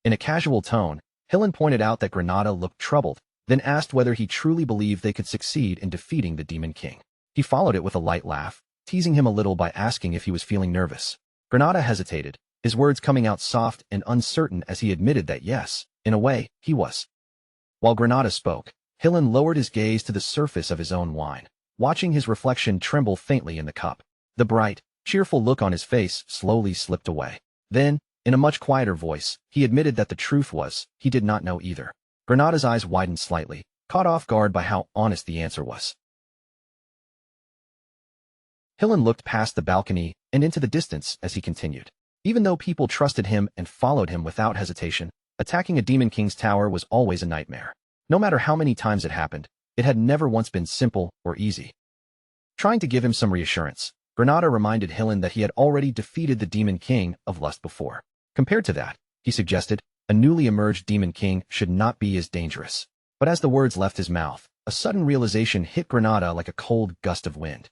In a casual tone, Hillen pointed out that Granada looked troubled, then asked whether he truly believed they could succeed in defeating the Demon King. He followed it with a light laugh, teasing him a little by asking if he was feeling nervous. Granada hesitated, his words coming out soft and uncertain as he admitted that yes, in a way, he was. While Granada spoke, Hillen lowered his gaze to the surface of his own wine, watching his reflection tremble faintly in the cup. The bright, cheerful look on his face slowly slipped away. Then, in a much quieter voice, he admitted that the truth was, he did not know either. Granada's eyes widened slightly, caught off guard by how honest the answer was. Hillen looked past the balcony and into the distance as he continued. Even though people trusted him and followed him without hesitation, attacking a Demon King's tower was always a nightmare. No matter how many times it happened, it had never once been simple or easy. Trying to give him some reassurance, Granada reminded Hillen that he had already defeated the Demon King of Lust before. Compared to that, he suggested, a newly emerged Demon King should not be as dangerous. But as the words left his mouth, a sudden realization hit Granada like a cold gust of wind.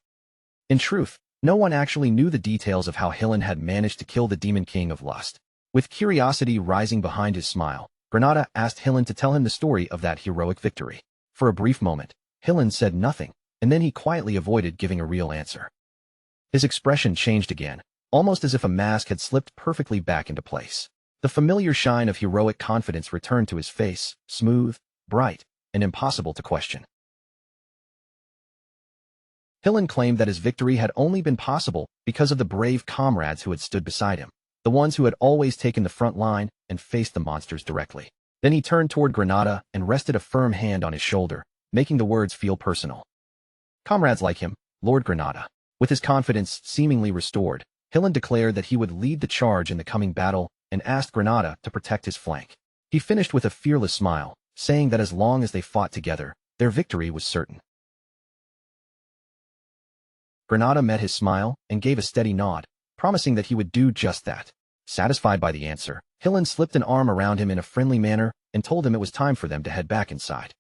In truth, no one actually knew the details of how Hillen had managed to kill the Demon King of Lust. With curiosity rising behind his smile, Granada asked Hillen to tell him the story of that heroic victory. For a brief moment, Hillen said nothing, and then he quietly avoided giving a real answer. His expression changed again, almost as if a mask had slipped perfectly back into place. The familiar shine of heroic confidence returned to his face, smooth, bright, and impossible to question. Hillen claimed that his victory had only been possible because of the brave comrades who had stood beside him, the ones who had always taken the front line and faced the monsters directly. Then he turned toward Granada and rested a firm hand on his shoulder, making the words feel personal. Comrades like him, Lord Granada. With his confidence seemingly restored, Hillen declared that he would lead the charge in the coming battle and asked Granada to protect his flank. He finished with a fearless smile, saying that as long as they fought together, their victory was certain. Granada met his smile and gave a steady nod, promising that he would do just that. Satisfied by the answer, Hillen slipped an arm around him in a friendly manner and told him it was time for them to head back inside.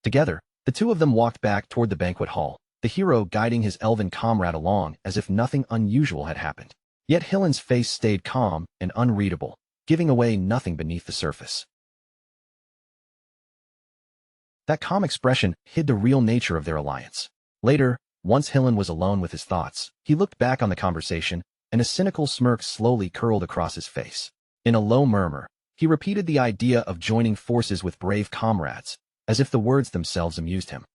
Together, the two of them walked back toward the banquet hall, the hero guiding his elven comrade along as if nothing unusual had happened. Yet Hillen's face stayed calm and unreadable, giving away nothing beneath the surface. That calm expression hid the real nature of their alliance. Later, once Hillen was alone with his thoughts, he looked back on the conversation, and a cynical smirk slowly curled across his face. In a low murmur, he repeated the idea of joining forces with brave comrades, as if the words themselves amused him.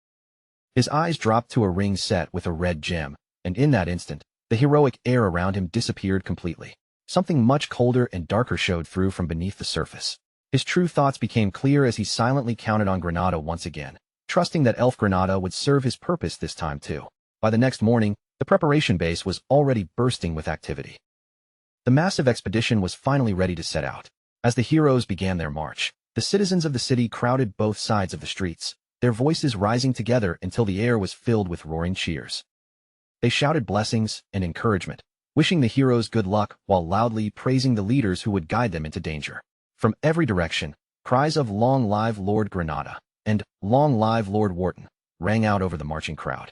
His eyes dropped to a ring set with a red gem, and in that instant, the heroic air around him disappeared completely. Something much colder and darker showed through from beneath the surface. His true thoughts became clear as he silently counted on Granada once again, trusting that Elf Granada would serve his purpose this time too. By the next morning, the preparation base was already bursting with activity. The massive expedition was finally ready to set out. As the heroes began their march, the citizens of the city crowded both sides of the streets, their voices rising together until the air was filled with roaring cheers. They shouted blessings and encouragement, wishing the heroes good luck while loudly praising the leaders who would guide them into danger. From every direction, cries of "Long live Lord Granada" and "Long live Lord Wharton" rang out over the marching crowd.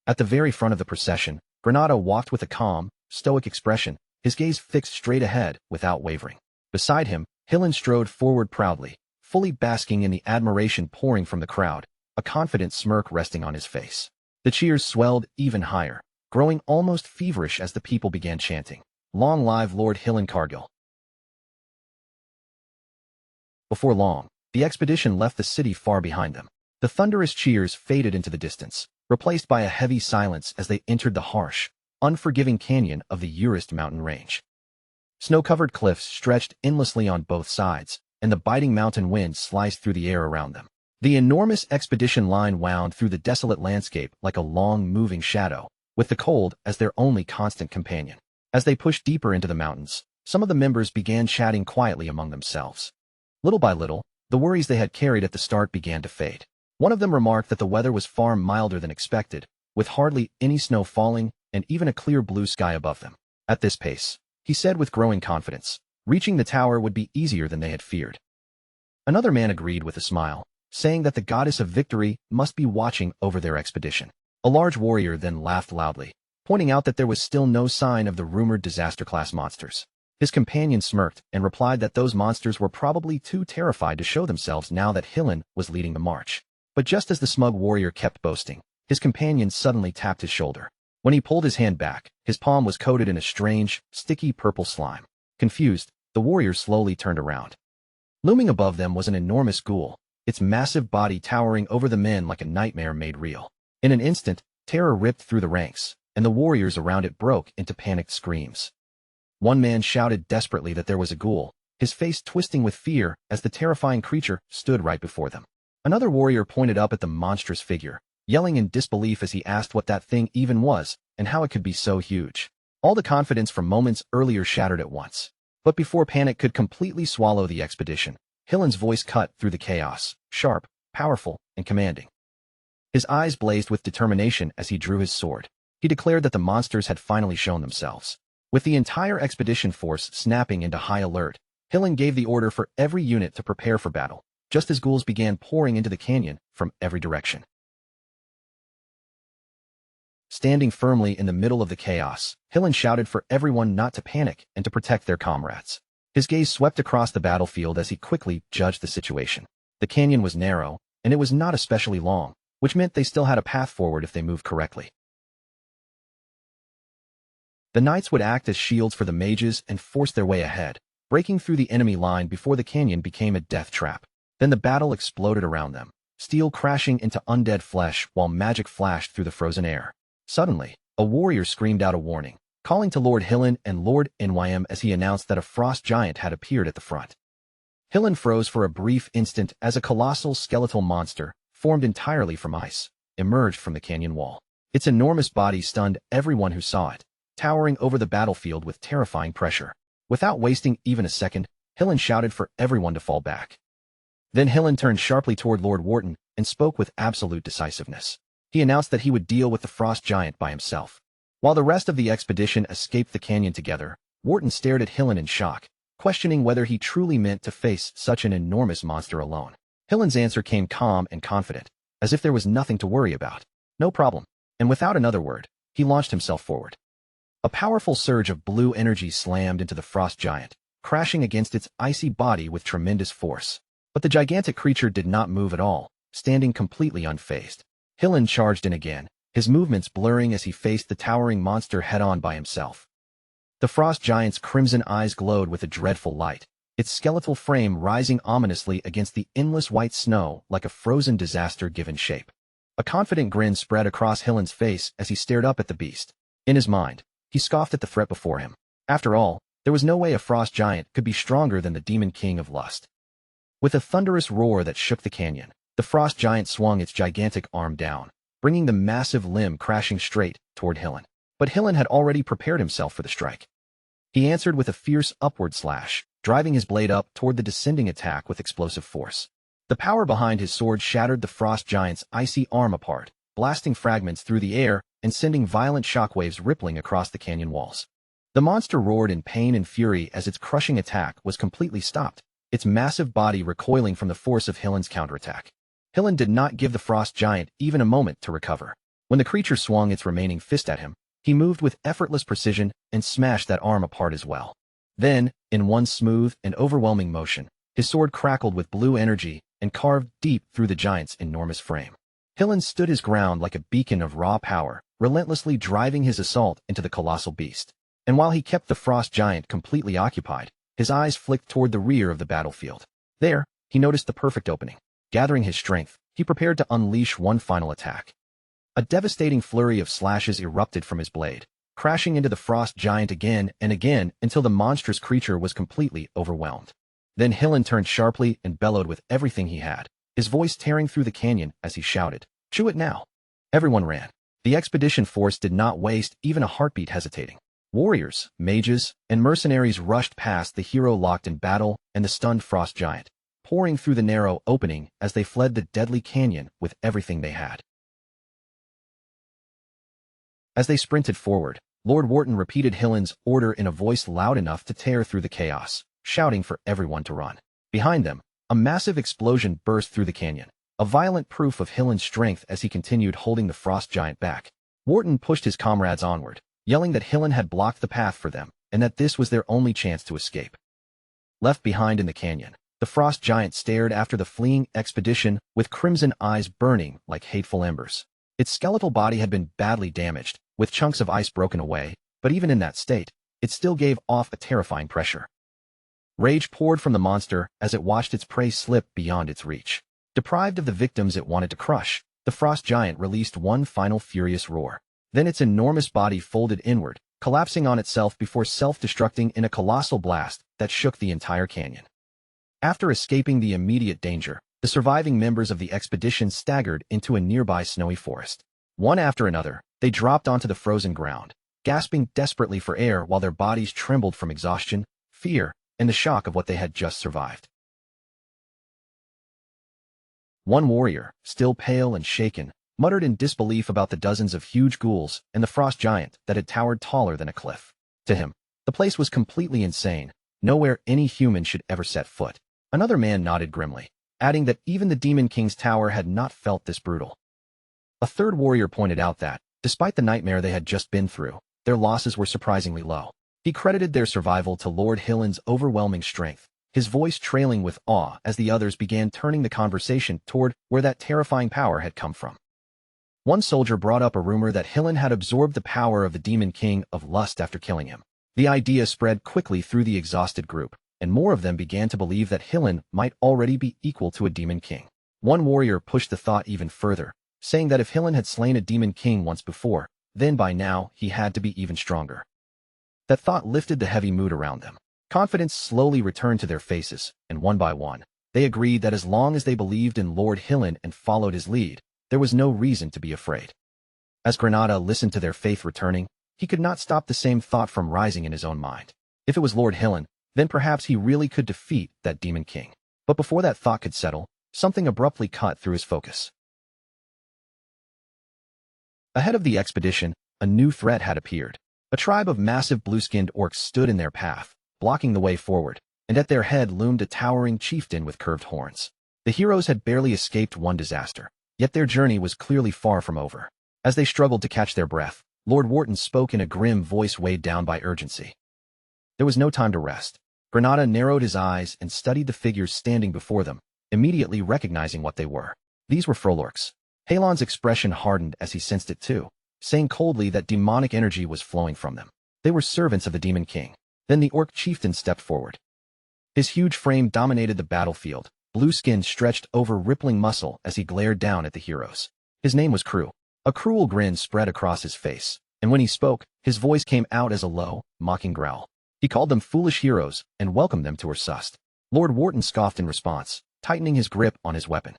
At the very front of the procession, Granada walked with a calm, stoic expression, his gaze fixed straight ahead without wavering. Beside him, Hillen strode forward proudly, fully basking in the admiration pouring from the crowd, a confident smirk resting on his face. The cheers swelled even higher, growing almost feverish as the people began chanting, "Long live Lord Hillen-Cargill." Before long, the expedition left the city far behind them. The thunderous cheers faded into the distance, replaced by a heavy silence as they entered the harsh, unforgiving canyon of the Urist mountain range. Snow-covered cliffs stretched endlessly on both sides, and the biting mountain wind sliced through the air around them. The enormous expedition line wound through the desolate landscape like a long, moving shadow, with the cold as their only constant companion. As they pushed deeper into the mountains, some of the members began chatting quietly among themselves. Little by little, the worries they had carried at the start began to fade. One of them remarked that the weather was far milder than expected, with hardly any snow falling and even a clear blue sky above them. At this pace, he said with growing confidence, reaching the tower would be easier than they had feared. Another man agreed with a smile, saying that the goddess of victory must be watching over their expedition. A large warrior then laughed loudly, pointing out that there was still no sign of the rumored disaster-class monsters. His companion smirked and replied that those monsters were probably too terrified to show themselves now that Hillen was leading the march. But just as the smug warrior kept boasting, his companion suddenly tapped his shoulder. When he pulled his hand back, his palm was coated in a strange, sticky purple slime. Confused, the warrior slowly turned around. Looming above them was an enormous ghoul, its massive body towering over the men like a nightmare made real. In an instant, terror ripped through the ranks, and the warriors around it broke into panicked screams. One man shouted desperately that there was a ghoul, his face twisting with fear as the terrifying creature stood right before them. Another warrior pointed up at the monstrous figure, yelling in disbelief as he asked what that thing even was and how it could be so huge. All the confidence from moments earlier shattered at once. But before panic could completely swallow the expedition, Hillen's voice cut through the chaos, sharp, powerful, and commanding. His eyes blazed with determination as he drew his sword. He declared that the monsters had finally shown themselves. With the entire expedition force snapping into high alert, Hillen gave the order for every unit to prepare for battle, just as ghouls began pouring into the canyon from every direction. Standing firmly in the middle of the chaos, Hillen shouted for everyone not to panic and to protect their comrades. His gaze swept across the battlefield as he quickly judged the situation. The canyon was narrow, and it was not especially long, which meant they still had a path forward if they moved correctly. The knights would act as shields for the mages and force their way ahead, breaking through the enemy line before the canyon became a death trap. Then the battle exploded around them, steel crashing into undead flesh while magic flashed through the frozen air. Suddenly, a warrior screamed out a warning, calling to Lord Hillen and Lord Nym as he announced that a frost giant had appeared at the front. Hillen froze for a brief instant as a colossal skeletal monster, formed entirely from ice, emerged from the canyon wall. Its enormous body stunned everyone who saw it, towering over the battlefield with terrifying pressure. Without wasting even a second, Hillen shouted for everyone to fall back. Then Hillen turned sharply toward Lord Wharton and spoke with absolute decisiveness. He announced that he would deal with the frost giant by himself. While the rest of the expedition escaped the canyon together, Wharton stared at Hillen in shock, questioning whether he truly meant to face such an enormous monster alone. Hillen's answer came calm and confident, as if there was nothing to worry about. No problem. And without another word, he launched himself forward. A powerful surge of blue energy slammed into the frost giant, crashing against its icy body with tremendous force. But the gigantic creature did not move at all, standing completely unfazed. Hillen charged in again, his movements blurring as he faced the towering monster head-on by himself. The frost giant's crimson eyes glowed with a dreadful light, its skeletal frame rising ominously against the endless white snow like a frozen disaster given shape. A confident grin spread across Hillen's face as he stared up at the beast. In his mind, he scoffed at the threat before him. After all, there was no way a frost giant could be stronger than the demon king of lust. With a thunderous roar that shook the canyon, the frost giant swung its gigantic arm down, bringing the massive limb crashing straight toward Hillen. But Hillen had already prepared himself for the strike. He answered with a fierce upward slash, driving his blade up toward the descending attack with explosive force. The power behind his sword shattered the frost giant's icy arm apart, blasting fragments through the air and sending violent shockwaves rippling across the canyon walls. The monster roared in pain and fury as its crushing attack was completely stopped, its massive body recoiling from the force of Hillen's counterattack. Hillen did not give the frost giant even a moment to recover. When the creature swung its remaining fist at him, he moved with effortless precision and smashed that arm apart as well. Then, in one smooth and overwhelming motion, his sword crackled with blue energy and carved deep through the giant's enormous frame. Hillen stood his ground like a beacon of raw power, relentlessly driving his assault into the colossal beast. And while he kept the frost giant completely occupied, his eyes flicked toward the rear of the battlefield. There, he noticed the perfect opening. Gathering his strength, he prepared to unleash one final attack. A devastating flurry of slashes erupted from his blade, crashing into the frost giant again and again until the monstrous creature was completely overwhelmed. Then Hillen turned sharply and bellowed with everything he had, his voice tearing through the canyon as he shouted, "Chew it now!" Everyone ran. The expedition force did not waste even a heartbeat hesitating. Warriors, mages, and mercenaries rushed past the hero locked in battle and the stunned frost giant, pouring through the narrow opening as they fled the deadly canyon with everything they had. As they sprinted forward, Lord Wharton repeated Hillen's order in a voice loud enough to tear through the chaos, shouting for everyone to run. Behind them, a massive explosion burst through the canyon, a violent proof of Hillen's strength as he continued holding the frost giant back. Wharton pushed his comrades onward, yelling that Hillen had blocked the path for them and that this was their only chance to escape. Left behind in the canyon, the frost giant stared after the fleeing expedition with crimson eyes burning like hateful embers. Its skeletal body had been badly damaged, with chunks of ice broken away, but even in that state, it still gave off a terrifying pressure. Rage poured from the monster as it watched its prey slip beyond its reach. Deprived of the victims it wanted to crush, the frost giant released one final furious roar. Then its enormous body folded inward, collapsing on itself before self-destructing in a colossal blast that shook the entire canyon. After escaping the immediate danger, the surviving members of the expedition staggered into a nearby snowy forest. One after another, they dropped onto the frozen ground, gasping desperately for air while their bodies trembled from exhaustion, fear, and the shock of what they had just survived. One warrior, still pale and shaken, muttered in disbelief about the dozens of huge ghouls and the frost giant that had towered taller than a cliff. To him, the place was completely insane, nowhere any human should ever set foot. Another man nodded grimly, adding that even the Demon King's tower had not felt this brutal. A third warrior pointed out that, despite the nightmare they had just been through, their losses were surprisingly low. He credited their survival to Lord Hillen's overwhelming strength, his voice trailing with awe as the others began turning the conversation toward where that terrifying power had come from. One soldier brought up a rumor that Hillen had absorbed the power of the Demon King of Lust after killing him. The idea spread quickly through the exhausted group, and more of them began to believe that Hillen might already be equal to a Demon King. One warrior pushed the thought even further, saying that if Hillen had slain a Demon King once before, then by now he had to be even stronger. That thought lifted the heavy mood around them. Confidence slowly returned to their faces, and one by one, they agreed that as long as they believed in Lord Hillen and followed his lead, there was no reason to be afraid. As Granada listened to their faith returning, he could not stop the same thought from rising in his own mind. If it was Lord Hillen, then perhaps he really could defeat that Demon King. But before that thought could settle, something abruptly cut through his focus. Ahead of the expedition, a new threat had appeared. A tribe of massive blue-skinned orcs stood in their path, blocking the way forward, and at their head loomed a towering chieftain with curved horns. The heroes had barely escaped one disaster, yet their journey was clearly far from over. As they struggled to catch their breath, Lord Wharton spoke in a grim voice weighed down by urgency. There was no time to rest. Granada narrowed his eyes and studied the figures standing before them, immediately recognizing what they were. These were Frolorks. Halon's expression hardened as he sensed it too, saying coldly that demonic energy was flowing from them. They were servants of the Demon King. Then the orc chieftain stepped forward. His huge frame dominated the battlefield, blue skin stretched over rippling muscle as he glared down at the heroes. His name was Crew. A cruel grin spread across his face, and when he spoke, his voice came out as a low, mocking growl. He called them foolish heroes and welcomed them to Ursust. Lord Wharton scoffed in response, tightening his grip on his weapon.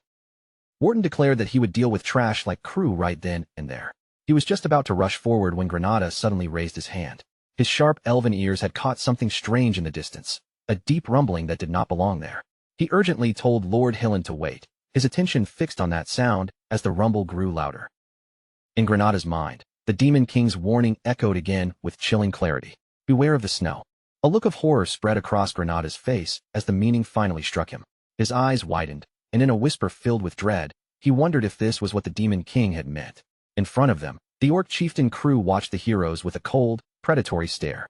Wharton declared that he would deal with trash like Crew right then and there. He was just about to rush forward when Granada suddenly raised his hand. His sharp elven ears had caught something strange in the distance, a deep rumbling that did not belong there. He urgently told Lord Hillen to wait, his attention fixed on that sound as the rumble grew louder. In Granada's mind, the Demon King's warning echoed again with chilling clarity. Beware of the snow. A look of horror spread across Granada's face as the meaning finally struck him. His eyes widened, and in a whisper filled with dread, he wondered if this was what the Demon King had meant. In front of them, the orc chieftain Crew watched the heroes with a cold, predatory stare.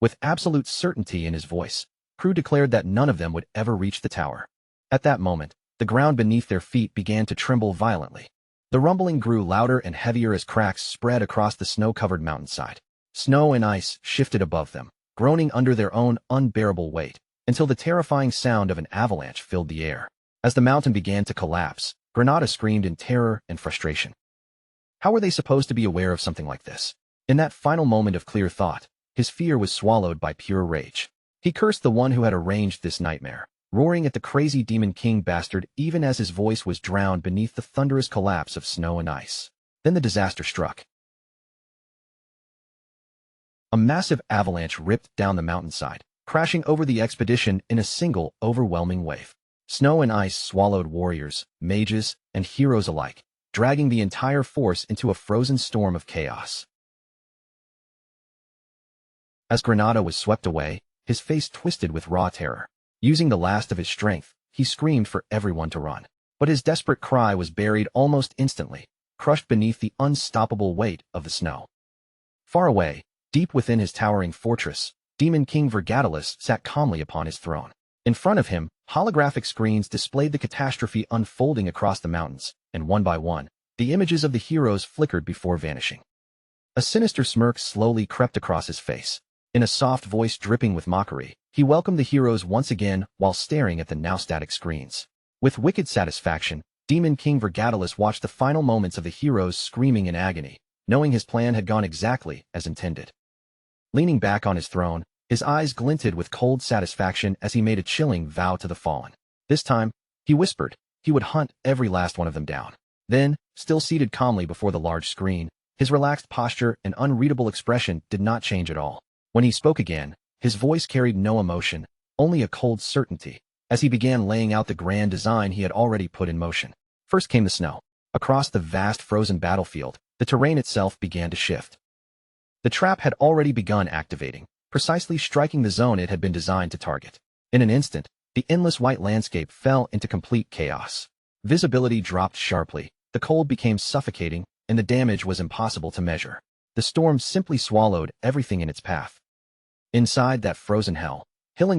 With absolute certainty in his voice, Crew declared that none of them would ever reach the tower. At that moment, the ground beneath their feet began to tremble violently. The rumbling grew louder and heavier as cracks spread across the snow-covered mountainside. Snow and ice shifted above them, groaning under their own unbearable weight, until the terrifying sound of an avalanche filled the air. As the mountain began to collapse, Granada screamed in terror and frustration. How were they supposed to be aware of something like this? In that final moment of clear thought, his fear was swallowed by pure rage. He cursed the one who had arranged this nightmare, roaring at the crazy Demon King bastard even as his voice was drowned beneath the thunderous collapse of snow and ice. Then the disaster struck. A massive avalanche ripped down the mountainside, crashing over the expedition in a single, overwhelming wave. Snow and ice swallowed warriors, mages, and heroes alike, dragging the entire force into a frozen storm of chaos. As Granada was swept away, his face twisted with raw terror. Using the last of his strength, he screamed for everyone to run. But his desperate cry was buried almost instantly, crushed beneath the unstoppable weight of the snow. Far away, deep within his towering fortress, Demon King Vergatilus sat calmly upon his throne. In front of him, holographic screens displayed the catastrophe unfolding across the mountains, and one by one, the images of the heroes flickered before vanishing. A sinister smirk slowly crept across his face. In a soft voice dripping with mockery, he welcomed the heroes once again while staring at the now static screens. With wicked satisfaction, Demon King Vergatilus watched the final moments of the heroes screaming in agony, knowing his plan had gone exactly as intended. Leaning back on his throne, his eyes glinted with cold satisfaction as he made a chilling vow to the fallen. This time, he whispered, he would hunt every last one of them down. Then, still seated calmly before the large screen, his relaxed posture and unreadable expression did not change at all. When he spoke again, his voice carried no emotion, only a cold certainty, as he began laying out the grand design he had already put in motion. First came the snow. Across the vast frozen battlefield, the terrain itself began to shift. The trap had already begun activating, precisely striking the zone it had been designed to target. In an instant, the endless white landscape fell into complete chaos. Visibility dropped sharply, the cold became suffocating, and the damage was impossible to measure. The storm simply swallowed everything in its path. Inside that frozen hell,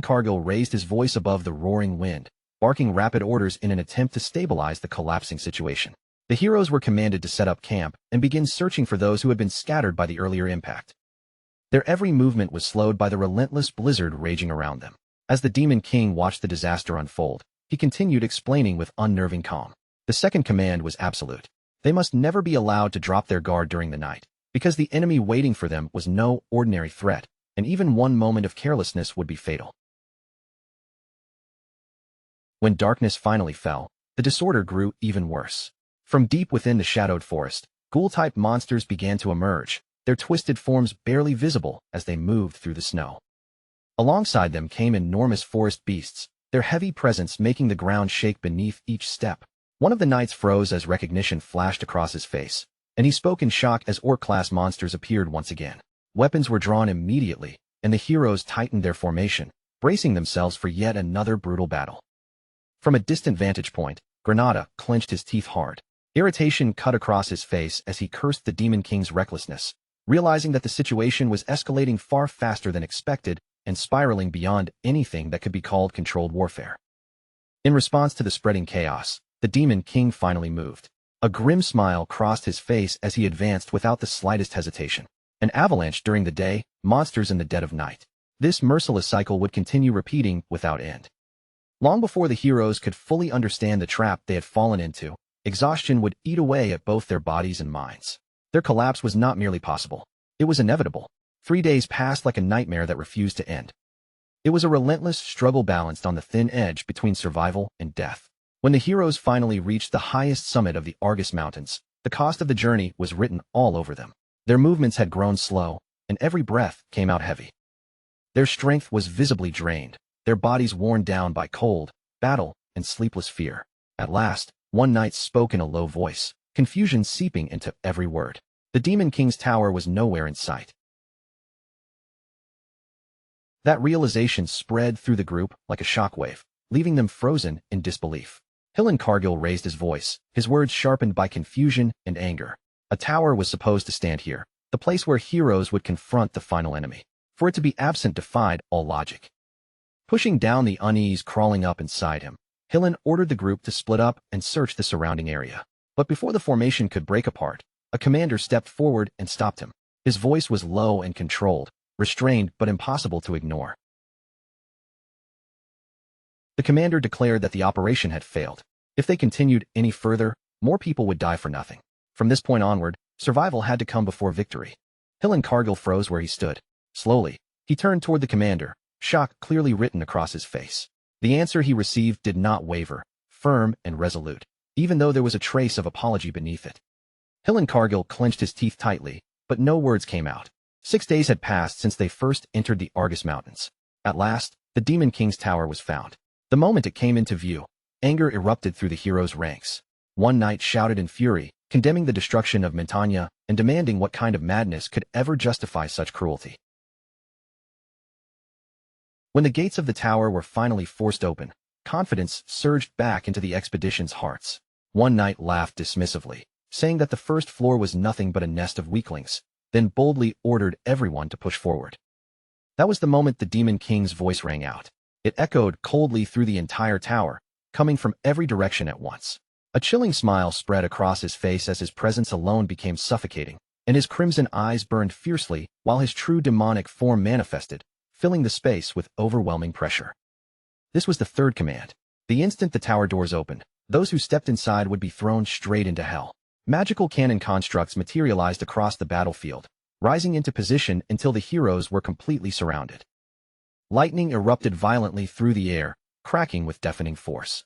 Cargill raised his voice above the roaring wind, barking rapid orders in an attempt to stabilize the collapsing situation. The heroes were commanded to set up camp and begin searching for those who had been scattered by the earlier impact. Their every movement was slowed by the relentless blizzard raging around them. As the Demon King watched the disaster unfold, he continued explaining with unnerving calm. The second command was absolute. They must never be allowed to drop their guard during the night, because the enemy waiting for them was no ordinary threat, and even one moment of carelessness would be fatal. When darkness finally fell, the disorder grew even worse. From deep within the shadowed forest, ghoul-type monsters began to emerge, their twisted forms barely visible as they moved through the snow. Alongside them came enormous forest beasts, their heavy presence making the ground shake beneath each step. One of the knights froze as recognition flashed across his face, and he spoke in shock as orc-class monsters appeared once again. Weapons were drawn immediately, and the heroes tightened their formation, bracing themselves for yet another brutal battle. From a distant vantage point, Granada clenched his teeth hard. Irritation cut across his face as he cursed the Demon King's recklessness, realizing that the situation was escalating far faster than expected and spiraling beyond anything that could be called controlled warfare. In response to the spreading chaos, the Demon King finally moved. A grim smile crossed his face as he advanced without the slightest hesitation. An avalanche during the day, monsters in the dead of night. This merciless cycle would continue repeating without end. Long before the heroes could fully understand the trap they had fallen into, exhaustion would eat away at both their bodies and minds. Their collapse was not merely possible. It was inevitable. 3 days passed like a nightmare that refused to end. It was a relentless struggle balanced on the thin edge between survival and death. When the heroes finally reached the highest summit of the Argus Mountains, the cost of the journey was written all over them. Their movements had grown slow, and every breath came out heavy. Their strength was visibly drained, their bodies worn down by cold, battle, and sleepless fear. At last, one knight spoke in a low voice, confusion seeping into every word. The Demon King's tower was nowhere in sight. That realization spread through the group like a shockwave, leaving them frozen in disbelief. Cargill raised his voice, his words sharpened by confusion and anger. A tower was supposed to stand here, the place where heroes would confront the final enemy. For it to be absent defied all logic. Pushing down the unease crawling up inside him, Hillen ordered the group to split up and search the surrounding area. But before the formation could break apart, a commander stepped forward and stopped him. His voice was low and controlled, restrained but impossible to ignore. The commander declared that the operation had failed. If they continued any further, more people would die for nothing. From this point onward, survival had to come before victory. Cargill froze where he stood. Slowly, he turned toward the commander, shock clearly written across his face. The answer he received did not waver, firm and resolute, even though there was a trace of apology beneath it. Cargill clenched his teeth tightly, but no words came out. 6 days had passed since they first entered the Argus Mountains. At last, the Demon King's tower was found. The moment it came into view, anger erupted through the heroes' ranks. One knight shouted in fury, condemning the destruction of Manhwa and demanding what kind of madness could ever justify such cruelty. When the gates of the tower were finally forced open, confidence surged back into the expedition's hearts. One knight laughed dismissively, saying that the first floor was nothing but a nest of weaklings, then boldly ordered everyone to push forward. That was the moment the Demon King's voice rang out. It echoed coldly through the entire tower, coming from every direction at once. A chilling smile spread across his face as his presence alone became suffocating, and his crimson eyes burned fiercely while his true demonic form manifested, filling the space with overwhelming pressure. This was the third command. The instant the tower doors opened, those who stepped inside would be thrown straight into hell. Magical cannon constructs materialized across the battlefield, rising into position until the heroes were completely surrounded. Lightning erupted violently through the air, cracking with deafening force.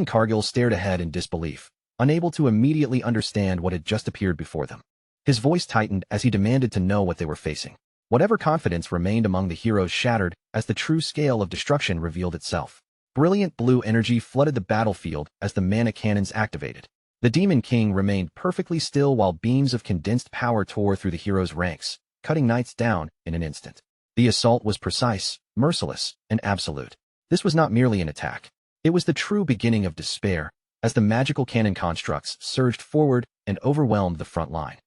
Cargill stared ahead in disbelief, unable to immediately understand what had just appeared before them. His voice tightened as he demanded to know what they were facing. Whatever confidence remained among the heroes shattered as the true scale of destruction revealed itself. Brilliant blue energy flooded the battlefield as the mana cannons activated. The Demon King remained perfectly still while beams of condensed power tore through the heroes' ranks, cutting knights down in an instant. The assault was precise, merciless, and absolute. This was not merely an attack. It was the true beginning of despair, as the magical cannon constructs surged forward and overwhelmed the front line.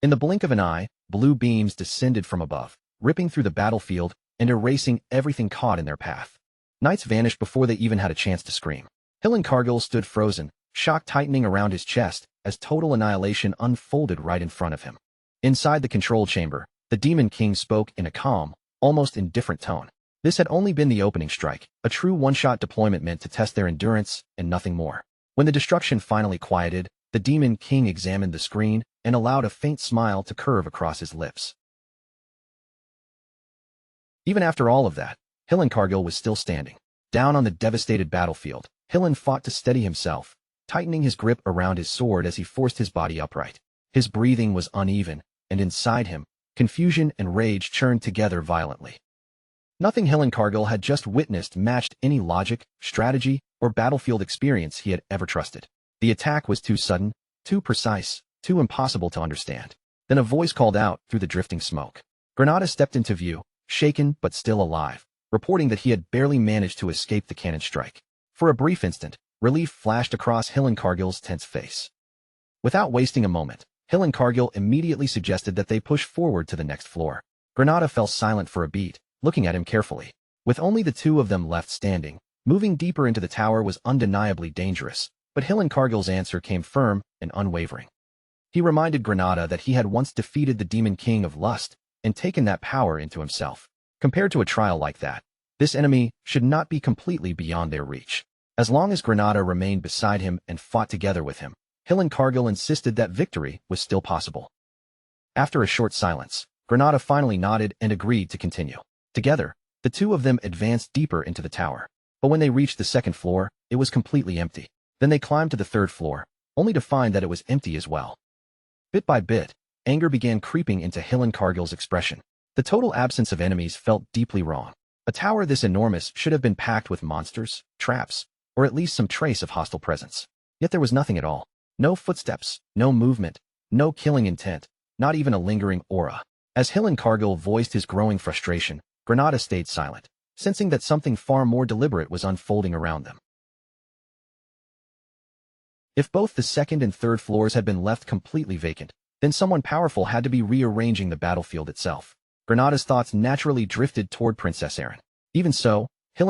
In the blink of an eye, blue beams descended from above, ripping through the battlefield and erasing everything caught in their path. Knights vanished before they even had a chance to scream. Cargill stood frozen, shock tightening around his chest as total annihilation unfolded right in front of him. Inside the control chamber, the Demon King spoke in a calm, almost indifferent tone. This had only been the opening strike, a true one-shot deployment meant to test their endurance and nothing more. When the destruction finally quieted, the Demon King examined the screen and allowed a faint smile to curve across his lips. Even after all of that, Cargill was still standing. Down on the devastated battlefield, Hillen fought to steady himself, tightening his grip around his sword as he forced his body upright. His breathing was uneven, and inside him, confusion and rage churned together violently. Nothing Cargill had just witnessed matched any logic, strategy, or battlefield experience he had ever trusted. The attack was too sudden, too precise, too impossible to understand. Then a voice called out through the drifting smoke. Granada stepped into view, shaken but still alive, reporting that he had barely managed to escape the cannon strike. For a brief instant, relief flashed across Cargill's tense face. Without wasting a moment, Cargill immediately suggested that they push forward to the next floor. Granada fell silent for a beat, looking at him carefully. With only the two of them left standing, moving deeper into the tower was undeniably dangerous, but Cargill's answer came firm and unwavering. He reminded Granada that he had once defeated the Demon King of Lust and taken that power into himself. Compared to a trial like that, this enemy should not be completely beyond their reach. As long as Granada remained beside him and fought together with him, Cargill insisted that victory was still possible. After a short silence, Granada finally nodded and agreed to continue. Together, the two of them advanced deeper into the tower. But when they reached the second floor, it was completely empty. Then they climbed to the third floor, only to find that it was empty as well. Bit by bit, anger began creeping into Cargill's expression. The total absence of enemies felt deeply wrong. A tower this enormous should have been packed with monsters, traps, or at least some trace of hostile presence. Yet there was nothing at all. No footsteps, no movement, no killing intent, not even a lingering aura. As Cargill voiced his growing frustration, Granada stayed silent, sensing that something far more deliberate was unfolding around them. If both the second and third floors had been left completely vacant, then someone powerful had to be rearranging the battlefield itself. Granada's thoughts naturally drifted toward Princess Erin. Even so,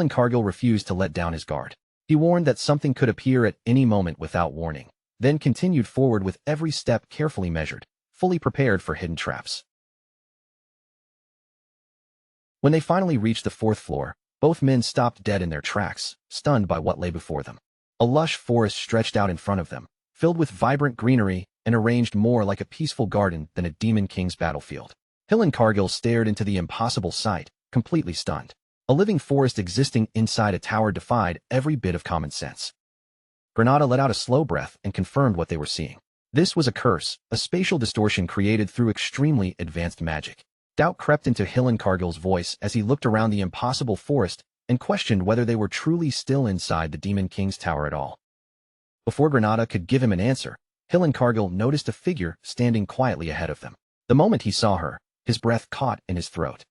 Cargill refused to let down his guard. He warned that something could appear at any moment without warning, then continued forward with every step carefully measured, fully prepared for hidden traps. When they finally reached the fourth floor, both men stopped dead in their tracks, stunned by what lay before them. A lush forest stretched out in front of them, filled with vibrant greenery and arranged more like a peaceful garden than a Demon King's battlefield. Cargill stared into the impossible sight, completely stunned. A living forest existing inside a tower defied every bit of common sense. Granada let out a slow breath and confirmed what they were seeing. This was a curse, a spatial distortion created through extremely advanced magic. Doubt crept into Cargill's voice as he looked around the impossible forest and questioned whether they were truly still inside the Demon King's tower at all. Before Granada could give him an answer, Cargill noticed a figure standing quietly ahead of them. The moment he saw her, his breath caught in his throat.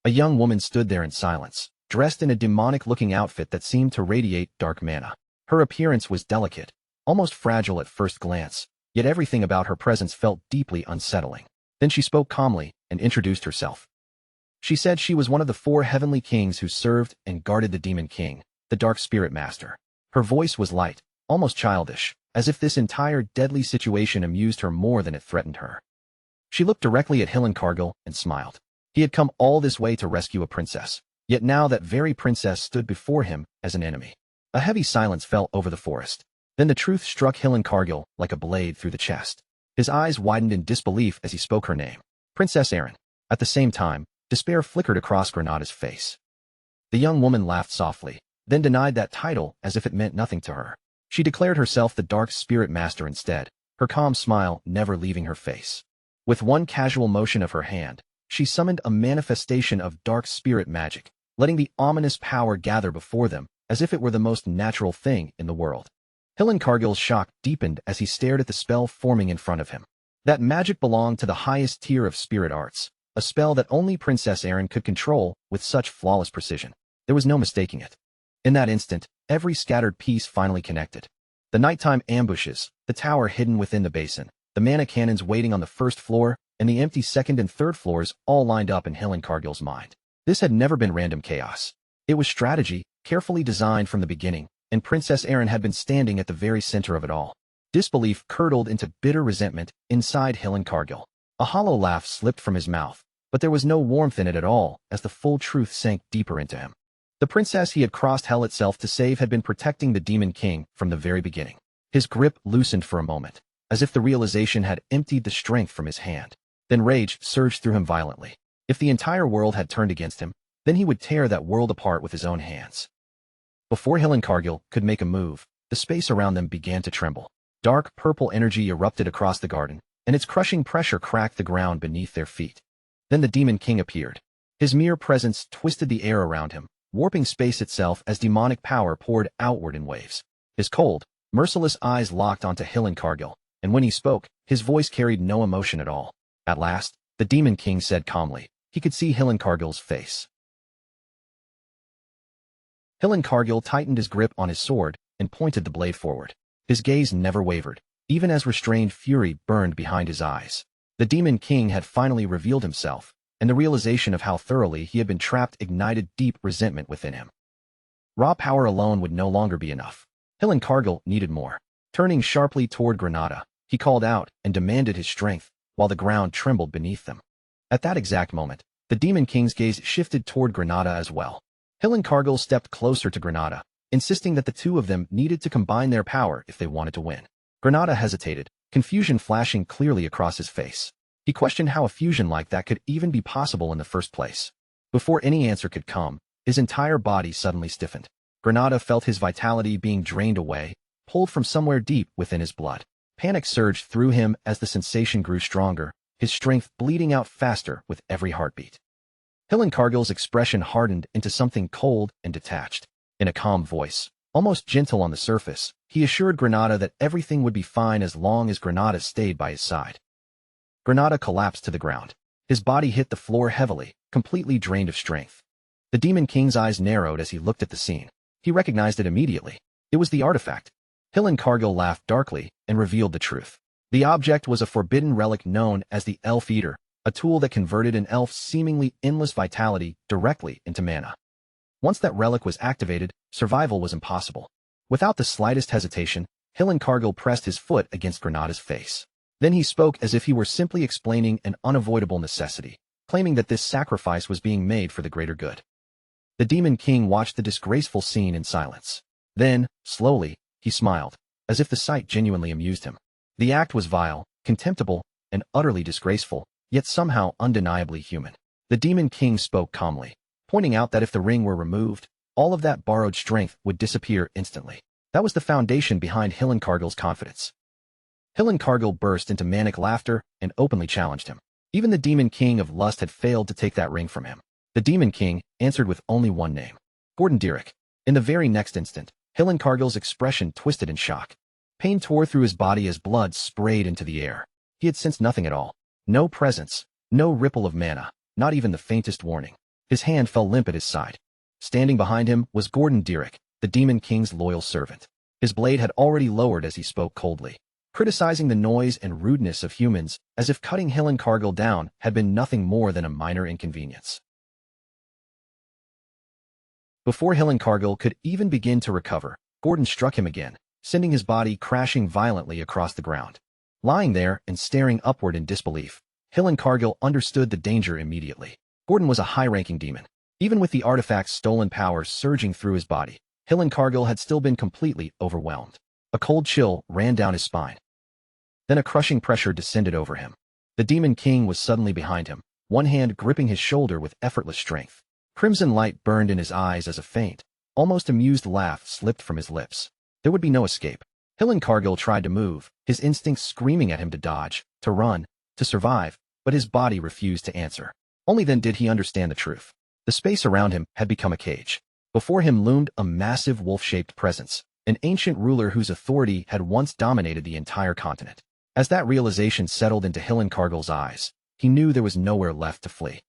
A young woman stood there in silence, dressed in a demonic-looking outfit that seemed to radiate dark mana. Her appearance was delicate, almost fragile at first glance, yet everything about her presence felt deeply unsettling. Then she spoke calmly and introduced herself. She said she was one of the 4 heavenly kings who served and guarded the Demon King, the Dark Spirit Master. Her voice was light, almost childish, as if this entire deadly situation amused her more than it threatened her. She looked directly at Cargill and smiled. He had come all this way to rescue a princess, yet now that very princess stood before him as an enemy. A heavy silence fell over the forest. Then the truth struck Cargill like a blade through the chest. His eyes widened in disbelief as he spoke her name. Princess Erin. At the same time, despair flickered across Granada's face. The young woman laughed softly, then denied that title as if it meant nothing to her. She declared herself the Dark Spirit Master instead, her calm smile never leaving her face. With one casual motion of her hand, she summoned a manifestation of dark spirit magic, letting the ominous power gather before them as if it were the most natural thing in the world. Cargill's shock deepened as he stared at the spell forming in front of him. That magic belonged to the highest tier of spirit arts, a spell that only Princess Erin could control with such flawless precision. There was no mistaking it. In that instant, every scattered piece finally connected. The nighttime ambushes, the tower hidden within the basin, the mana cannons waiting on the first floor, and the empty second and third floors all lined up in Cargill's mind. This had never been random chaos. It was strategy, carefully designed from the beginning, and Princess Erin had been standing at the very center of it all. Disbelief curdled into bitter resentment inside Hillencargill. A hollow laugh slipped from his mouth, but there was no warmth in it at all as the full truth sank deeper into him. The princess he had crossed hell itself to save had been protecting the Demon King from the very beginning. His grip loosened for a moment, as if the realization had emptied the strength from his hand. Then rage surged through him violently. If the entire world had turned against him, then he would tear that world apart with his own hands. Before Hillencargill could make a move, the space around them began to tremble. Dark purple energy erupted across the garden, and its crushing pressure cracked the ground beneath their feet. Then the Demon King appeared. His mere presence twisted the air around him, warping space itself as demonic power poured outward in waves. His cold, merciless eyes locked onto Hillencargill, and when he spoke, his voice carried no emotion at all. At last, the Demon King said calmly. He could see Hillencargill's face. Hillencargill tightened his grip on his sword and pointed the blade forward. His gaze never wavered, even as restrained fury burned behind his eyes. The Demon King had finally revealed himself, and the realization of how thoroughly he had been trapped ignited deep resentment within him. Raw power alone would no longer be enough. Hillencargill needed more. Turning sharply toward Granada, he called out and demanded his strength, while the ground trembled beneath them. At that exact moment, the Demon King's gaze shifted toward Granada as well. Hillencargill stepped closer to Granada, insisting that the two of them needed to combine their power if they wanted to win. Granada hesitated, confusion flashing clearly across his face. He questioned how a fusion like that could even be possible in the first place. Before any answer could come, his entire body suddenly stiffened. Granada felt his vitality being drained away, pulled from somewhere deep within his blood. Panic surged through him as the sensation grew stronger, his strength bleeding out faster with every heartbeat. Hillencargill's expression hardened into something cold and detached. In a calm voice, almost gentle on the surface, he assured Granada that everything would be fine as long as Granada stayed by his side. Granada collapsed to the ground. His body hit the floor heavily, completely drained of strength. The Demon King's eyes narrowed as he looked at the scene. He recognized it immediately. It was the artifact. Hillencargill laughed darkly and revealed the truth. The object was a forbidden relic known as the Elf Eater, a tool that converted an elf's seemingly endless vitality directly into mana. Once that relic was activated, survival was impossible. Without the slightest hesitation, Hillencargill pressed his foot against Granada's face. Then he spoke as if he were simply explaining an unavoidable necessity, claiming that this sacrifice was being made for the greater good. The Demon King watched the disgraceful scene in silence. Then, slowly, he smiled, as if the sight genuinely amused him. The act was vile, contemptible, and utterly disgraceful, yet somehow undeniably human. The Demon King spoke calmly, pointing out that if the ring were removed, all of that borrowed strength would disappear instantly. That was the foundation behind Hillencargill's confidence. Hillencargill burst into manic laughter and openly challenged him. Even the Demon King of Lust had failed to take that ring from him. The Demon King answered with only one name: Gordon Dirick. In the very next instant, Hillencargill's expression twisted in shock. Pain tore through his body as blood sprayed into the air. He had sensed nothing at all. No presence, no ripple of mana, not even the faintest warning. His hand fell limp at his side. Standing behind him was Gordon Dirick, the Demon King's loyal servant. His blade had already lowered as he spoke coldly, criticizing the noise and rudeness of humans as if cutting Hillencargill down had been nothing more than a minor inconvenience. Before Hillencargill could even begin to recover, Gordon struck him again, sending his body crashing violently across the ground. Lying there and staring upward in disbelief, Hillencargill understood the danger immediately. Gordon was a high-ranking demon. Even with the artifact's stolen power surging through his body, Hillencargill had still been completely overwhelmed. A cold chill ran down his spine. Then a crushing pressure descended over him. The Demon King was suddenly behind him, one hand gripping his shoulder with effortless strength. Crimson light burned in his eyes as a faint, almost amused laugh slipped from his lips. There would be no escape. Hillencargill tried to move, his instincts screaming at him to dodge, to run, to survive, but his body refused to answer. Only then did he understand the truth. The space around him had become a cage. Before him loomed a massive wolf-shaped presence, an ancient ruler whose authority had once dominated the entire continent. As that realization settled into Hillencargill's eyes, he knew there was nowhere left to flee.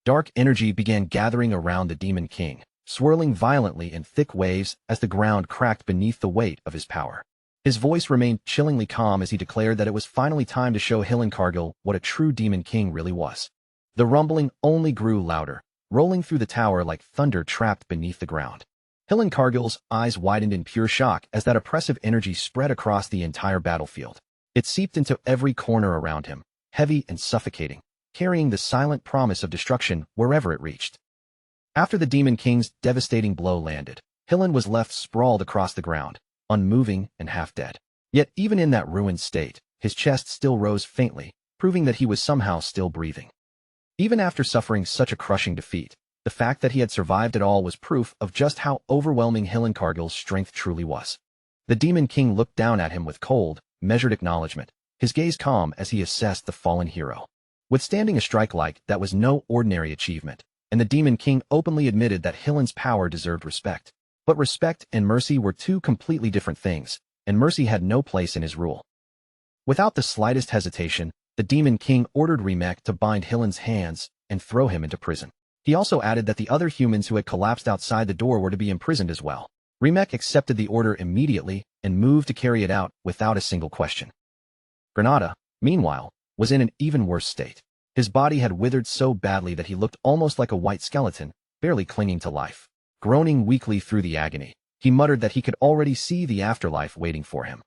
Dark energy began gathering around the Demon King, swirling violently in thick waves as the ground cracked beneath the weight of his power. His voice remained chillingly calm as he declared that it was finally time to show Hillencargill what a true Demon King really was. The rumbling only grew louder, rolling through the tower like thunder trapped beneath the ground. Hillenkargil's eyes widened in pure shock as that oppressive energy spread across the entire battlefield. It seeped into every corner around him, heavy and suffocating, carrying the silent promise of destruction wherever it reached. After the Demon King's devastating blow landed, Hillen was left sprawled across the ground, unmoving and half-dead. Yet even in that ruined state, his chest still rose faintly, proving that he was somehow still breathing. Even after suffering such a crushing defeat, the fact that he had survived it all was proof of just how overwhelming Hillenkargil's strength truly was. The Demon King looked down at him with cold, measured acknowledgement, his gaze calm as he assessed the fallen hero. Withstanding a strike like that was no ordinary achievement, and the Demon King openly admitted that Hillen's power deserved respect. But respect and mercy were two completely different things, and mercy had no place in his rule. Without the slightest hesitation, the Demon King ordered Remek to bind Hillen's hands and throw him into prison. He also added that the other humans who had collapsed outside the door were to be imprisoned as well. Remek accepted the order immediately and moved to carry it out without a single question. Granada, meanwhile, was in an even worse state. His body had withered so badly that he looked almost like a white skeleton, barely clinging to life. Groaning weakly through the agony, he muttered that he could already see the afterlife waiting for him.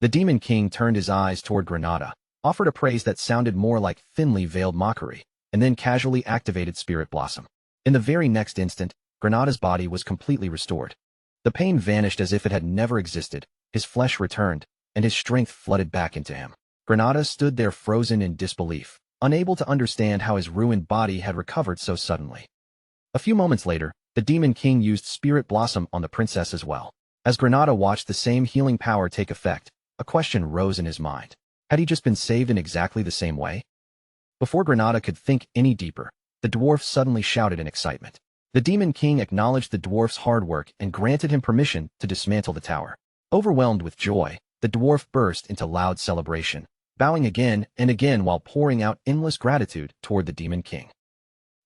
The Demon King turned his eyes toward Granada, offered a praise that sounded more like thinly veiled mockery, and then casually activated Spirit Blossom. In the very next instant, Granada's body was completely restored. The pain vanished as if it had never existed, his flesh returned, and his strength flooded back into him. Granada stood there frozen in disbelief, unable to understand how his ruined body had recovered so suddenly. A few moments later, the Demon King used Spirit Blossom on the princess as well. As Granada watched the same healing power take effect, a question rose in his mind. Had he just been saved in exactly the same way? Before Granada could think any deeper, the dwarf suddenly shouted in excitement. The Demon King acknowledged the dwarf's hard work and granted him permission to dismantle the tower. Overwhelmed with joy, the dwarf burst into loud celebration, bowing again and again while pouring out endless gratitude toward the Demon King.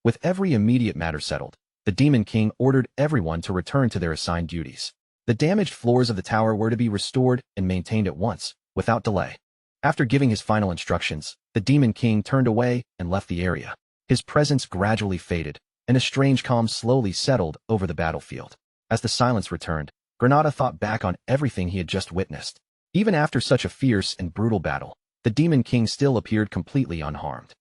With every immediate matter settled, the Demon King ordered everyone to return to their assigned duties. The damaged floors of the tower were to be restored and maintained at once, without delay. After giving his final instructions, the Demon King turned away and left the area. His presence gradually faded, and a strange calm slowly settled over the battlefield. As the silence returned, Granada thought back on everything he had just witnessed. Even after such a fierce and brutal battle, the Demon King still appeared completely unharmed.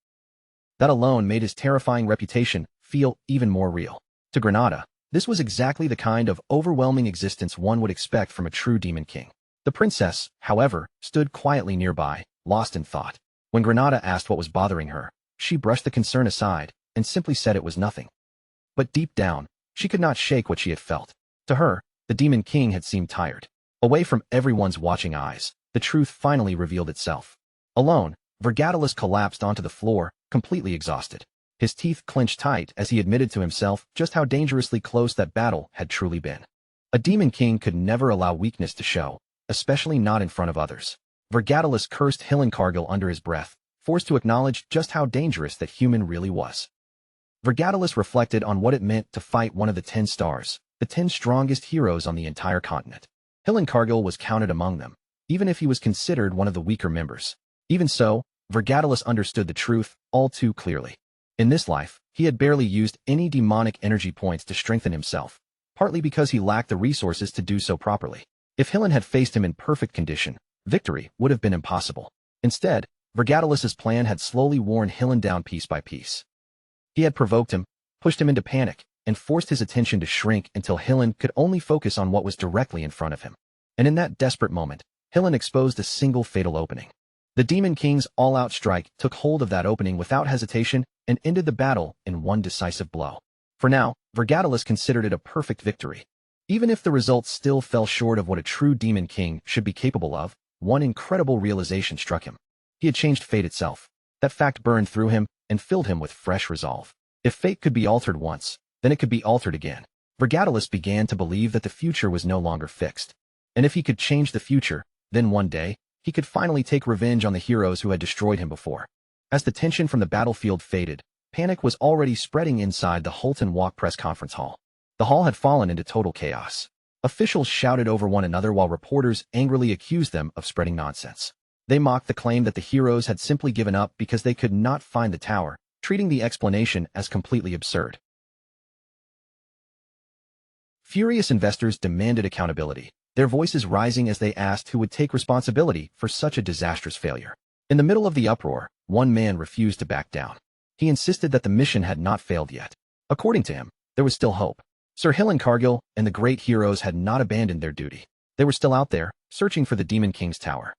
That alone made his terrifying reputation feel even more real. To Granada, this was exactly the kind of overwhelming existence one would expect from a true Demon King. The princess, however, stood quietly nearby, lost in thought. When Granada asked what was bothering her, she brushed the concern aside and simply said it was nothing. But deep down, she could not shake what she had felt. To her, the Demon King had seemed tired. Away from everyone's watching eyes, the truth finally revealed itself. Alone, Vergadalus collapsed onto the floor, completely exhausted. His teeth clenched tight as he admitted to himself just how dangerously close that battle had truly been. A Demon King could never allow weakness to show, especially not in front of others. Vergadalus cursed Hillenkargil under his breath, forced to acknowledge just how dangerous that human really was. Vergadalus reflected on what it meant to fight one of the 10 stars, the 10 strongest heroes on the entire continent. Hillenkargil was counted among them, even if he was considered one of the weaker members. Even so, Vergadalus understood the truth all too clearly. In this life, he had barely used any demonic energy points to strengthen himself, partly because he lacked the resources to do so properly. If Hillen had faced him in perfect condition, victory would have been impossible. Instead, Vergadalus's plan had slowly worn Hillen down piece by piece. He had provoked him, pushed him into panic, and forced his attention to shrink until Hillen could only focus on what was directly in front of him. And in that desperate moment, Hillen exposed a single fatal opening. The Demon King's all-out strike took hold of that opening without hesitation and ended the battle in one decisive blow. For now, Vergadalus considered it a perfect victory. Even if the results still fell short of what a true Demon King should be capable of, one incredible realization struck him. He had changed fate itself. That fact burned through him and filled him with fresh resolve. If fate could be altered once, then it could be altered again. Vergadalus began to believe that the future was no longer fixed. And if he could change the future, then one day, he could finally take revenge on the heroes who had destroyed him before. As the tension from the battlefield faded, panic was already spreading inside the Holton Walk press conference hall. The hall had fallen into total chaos. Officials shouted over one another while reporters angrily accused them of spreading nonsense. They mocked the claim that the heroes had simply given up because they could not find the tower, treating the explanation as completely absurd. Furious investors demanded accountability, their voices rising as they asked who would take responsibility for such a disastrous failure. In the middle of the uproar, one man refused to back down. He insisted that the mission had not failed yet. According to him, there was still hope. Sir Hillencargill and the great heroes had not abandoned their duty. They were still out there, searching for the Demon King's tower.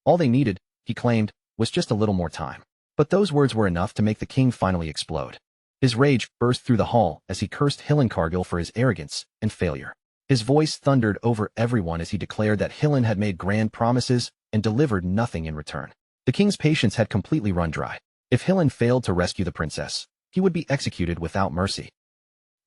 All they needed, he claimed, was just a little more time. But those words were enough to make the king finally explode. His rage burst through the hall as he cursed Hillencargill for his arrogance and failure. His voice thundered over everyone as he declared that Hillen had made grand promises and delivered nothing in return. The king's patience had completely run dry. If Hillen failed to rescue the princess, he would be executed without mercy.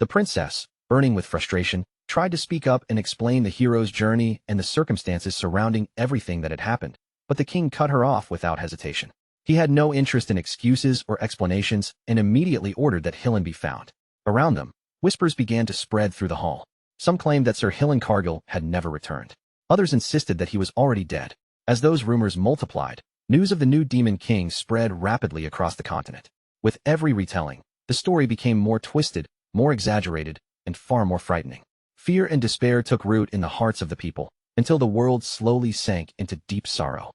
The princess, burning with frustration, tried to speak up and explain the hero's journey and the circumstances surrounding everything that had happened, but the king cut her off without hesitation. He had no interest in excuses or explanations and immediately ordered that Hillen be found. Around them, whispers began to spread through the hall. Some claimed that Sir Hillencargill had never returned. Others insisted that he was already dead. As those rumors multiplied, news of the new Demon King spread rapidly across the continent. With every retelling, the story became more twisted, more exaggerated, and far more frightening. Fear and despair took root in the hearts of the people, until the world slowly sank into deep sorrow.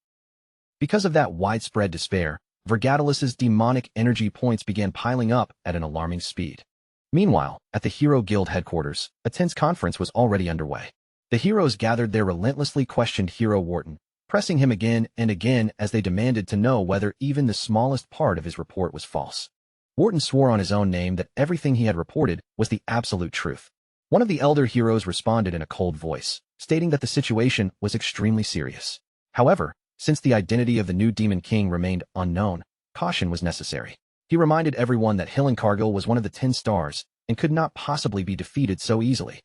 Because of that widespread despair, Vergatalus's demonic energy points began piling up at an alarming speed. Meanwhile, at the Hero Guild headquarters, a tense conference was already underway. The heroes gathered their relentlessly questioned hero Wharton, pressing him again and again as they demanded to know whether even the smallest part of his report was false. Wharton swore on his own name that everything he had reported was the absolute truth. One of the elder heroes responded in a cold voice, stating that the situation was extremely serious. However, since the identity of the new Demon King remained unknown, caution was necessary. He reminded everyone that Hillencargill was one of the 10 stars and could not possibly be defeated so easily.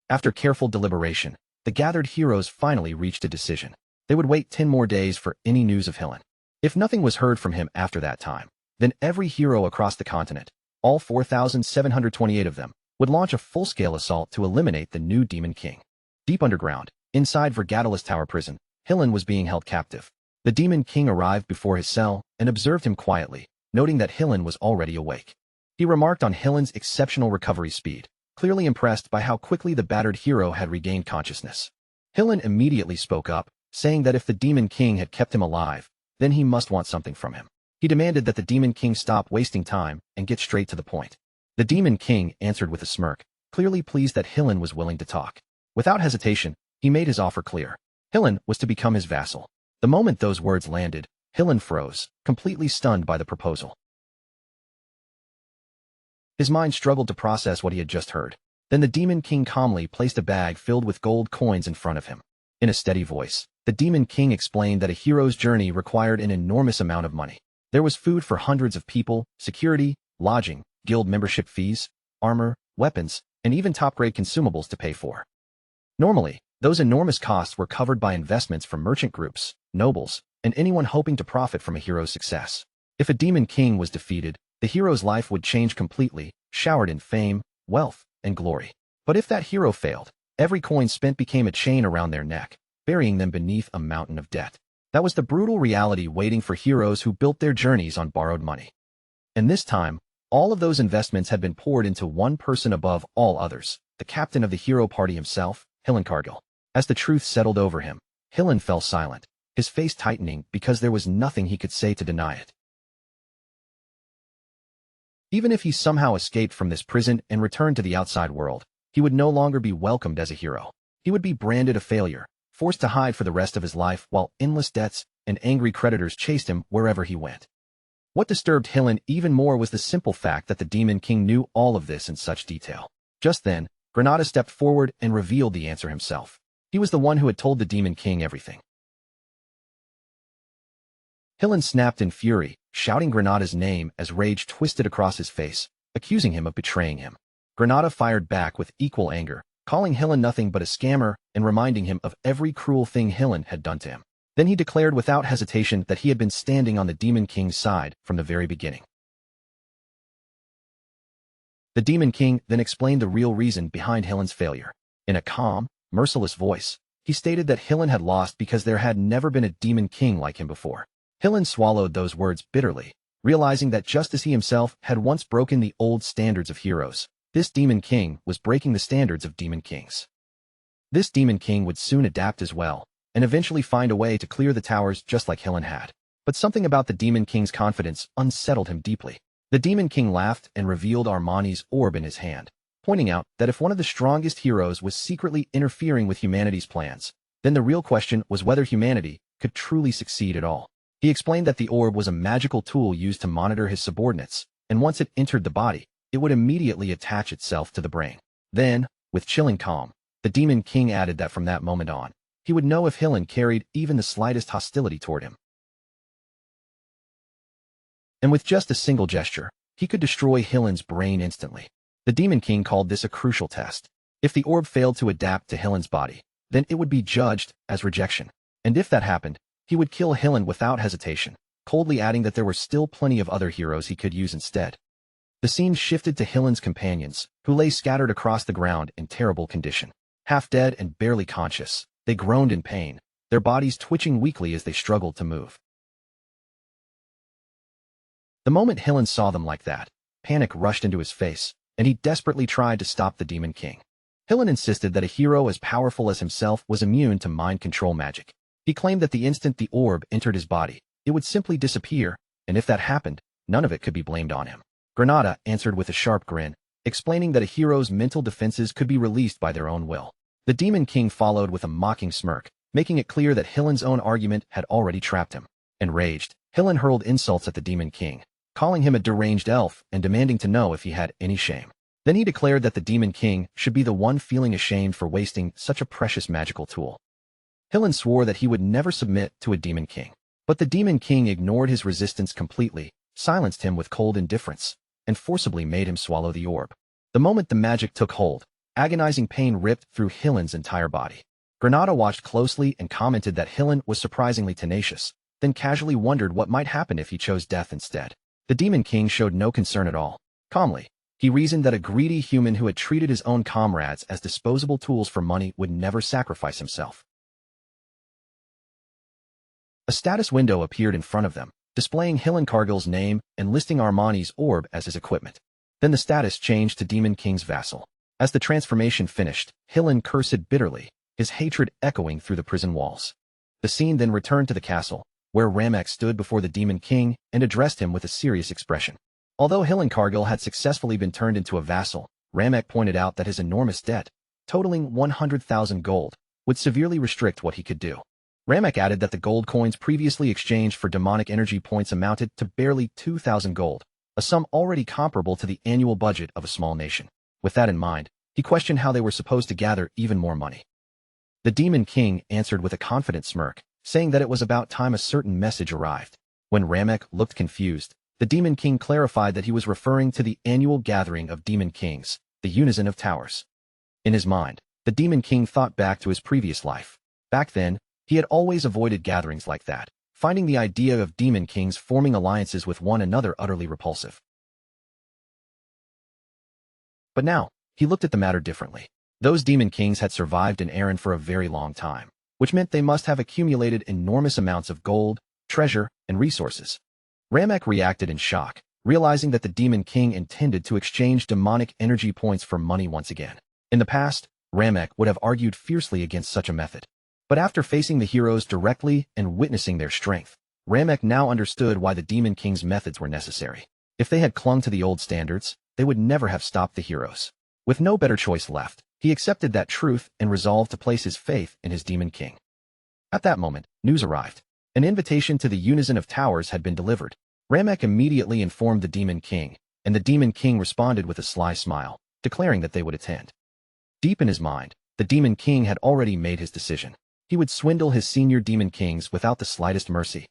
After careful deliberation, the gathered heroes finally reached a decision. They would wait 10 more days for any news of Hillen. If nothing was heard from him after that time, then every hero across the continent, all 4,728 of them, would launch a full-scale assault to eliminate the new Demon King. Deep underground, inside Vergatalus Tower prison, Hillen was being held captive. The Demon King arrived before his cell and observed him quietly, noting that Hillen was already awake. He remarked on Hillen's exceptional recovery speed, clearly impressed by how quickly the battered hero had regained consciousness. Hillen immediately spoke up, saying that if the Demon King had kept him alive, then he must want something from him. He demanded that the Demon King stop wasting time and get straight to the point. The Demon King answered with a smirk, clearly pleased that Hillen was willing to talk. Without hesitation, he made his offer clear. Hillen was to become his vassal. The moment those words landed, Hillen froze, completely stunned by the proposal. His mind struggled to process what he had just heard. Then the Demon King calmly placed a bag filled with gold coins in front of him. In a steady voice, the Demon King explained that a hero's journey required an enormous amount of money. There was food for hundreds of people, security, lodging, guild membership fees, armor, weapons, and even top-grade consumables to pay for. Normally, those enormous costs were covered by investments from merchant groups, nobles, and anyone hoping to profit from a hero's success. If a Demon King was defeated, the hero's life would change completely, showered in fame, wealth, and glory. But if that hero failed, every coin spent became a chain around their neck, burying them beneath a mountain of debt. That was the brutal reality waiting for heroes who built their journeys on borrowed money. And this time, all of those investments had been poured into one person above all others, the captain of the hero party himself, Hillencargill. As the truth settled over him, Hillen fell silent, his face tightening because there was nothing he could say to deny it. Even if he somehow escaped from this prison and returned to the outside world, he would no longer be welcomed as a hero. He would be branded a failure, forced to hide for the rest of his life while endless debts and angry creditors chased him wherever he went. What disturbed Hillen even more was the simple fact that the Demon King knew all of this in such detail. Just then, Granada stepped forward and revealed the answer himself. He was the one who had told the Demon King everything. Hillen snapped in fury, shouting Granada's name as rage twisted across his face, accusing him of betraying him. Granada fired back with equal anger, calling Hillen nothing but a scammer and reminding him of every cruel thing Hillen had done to him. Then he declared without hesitation that he had been standing on the Demon King's side from the very beginning. The Demon King then explained the real reason behind Hillen's failure. In a calm, merciless voice, he stated that Hillen had lost because there had never been a Demon King like him before. Hillen swallowed those words bitterly, realizing that just as he himself had once broken the old standards of heroes, This Demon King was breaking the standards of Demon Kings. This Demon King would soon adapt as well, and eventually find a way to clear the towers just like Hillen had. But something about the Demon King's confidence unsettled him deeply. The Demon King laughed and revealed Armani's orb in his hand, pointing out that if one of the strongest heroes was secretly interfering with humanity's plans, then the real question was whether humanity could truly succeed at all. He explained that the orb was a magical tool used to monitor his subordinates, and once it entered the body, it would immediately attach itself to the brain. Then, with chilling calm, the Demon King added that from that moment on, he would know if Hillen carried even the slightest hostility toward him. And with just a single gesture, he could destroy Hillen's brain instantly. The Demon King called this a crucial test. If the orb failed to adapt to Hillen's body, then it would be judged as rejection. And if that happened, he would kill Hillen without hesitation, coldly adding that there were still plenty of other heroes he could use instead. The scene shifted to Hillen's companions, who lay scattered across the ground in terrible condition. Half dead and barely conscious, they groaned in pain, their bodies twitching weakly as they struggled to move. The moment Hillen saw them like that, panic rushed into his face, and he desperately tried to stop the Demon King. Hillen insisted that a hero as powerful as himself was immune to mind control magic. He claimed that the instant the orb entered his body, it would simply disappear, and if that happened, none of it could be blamed on him. Granada answered with a sharp grin, explaining that a hero's mental defenses could be released by their own will. The Demon King followed with a mocking smirk, making it clear that Hillen's own argument had already trapped him. Enraged, Hillen hurled insults at the Demon King, calling him a deranged elf and demanding to know if he had any shame. Then he declared that the Demon King should be the one feeling ashamed for wasting such a precious magical tool. Hillen swore that he would never submit to a Demon King. But the Demon King ignored his resistance completely, silenced him with cold indifference, and forcibly made him swallow the orb. The moment the magic took hold, agonizing pain ripped through Hillen's entire body. Granada watched closely and commented that Hillen was surprisingly tenacious, then casually wondered what might happen if he chose death instead. The Demon King showed no concern at all. Calmly, he reasoned that a greedy human who had treated his own comrades as disposable tools for money would never sacrifice himself. A status window appeared in front of them, displaying Hillen Cargill's name and listing Armani's orb as his equipment. Then the status changed to Demon King's vassal. As the transformation finished, Hillen cursed bitterly, his hatred echoing through the prison walls. The scene then returned to the castle, where Ramek stood before the Demon King and addressed him with a serious expression. Although Hillen Cargill had successfully been turned into a vassal, Ramek pointed out that his enormous debt, totaling 100,000 gold, would severely restrict what he could do. Ramek added that the gold coins previously exchanged for demonic energy points amounted to barely 2,000 gold, a sum already comparable to the annual budget of a small nation. With that in mind, he questioned how they were supposed to gather even more money. The Demon King answered with a confident smirk, saying that it was about time a certain message arrived. When Ramek looked confused, the Demon King clarified that he was referring to the annual gathering of Demon Kings, the Unison of Towers. In his mind, the Demon King thought back to his previous life. Back then, he had always avoided gatherings like that, finding the idea of Demon Kings forming alliances with one another utterly repulsive. But now, he looked at the matter differently. Those Demon Kings had survived in Erin for a very long time, which meant they must have accumulated enormous amounts of gold, treasure, and resources. Ramek reacted in shock, realizing that the Demon King intended to exchange demonic energy points for money once again. In the past, Ramek would have argued fiercely against such a method. But after facing the heroes directly and witnessing their strength, Ramek now understood why the Demon King's methods were necessary. If they had clung to the old standards, they would never have stopped the heroes. With no better choice left, he accepted that truth and resolved to place his faith in his Demon King. At that moment, news arrived. An invitation to the Unison of Towers had been delivered. Ramek immediately informed the Demon King, and the Demon King responded with a sly smile, declaring that they would attend. Deep in his mind, the Demon King had already made his decision. He would swindle his senior Demon Kings without the slightest mercy.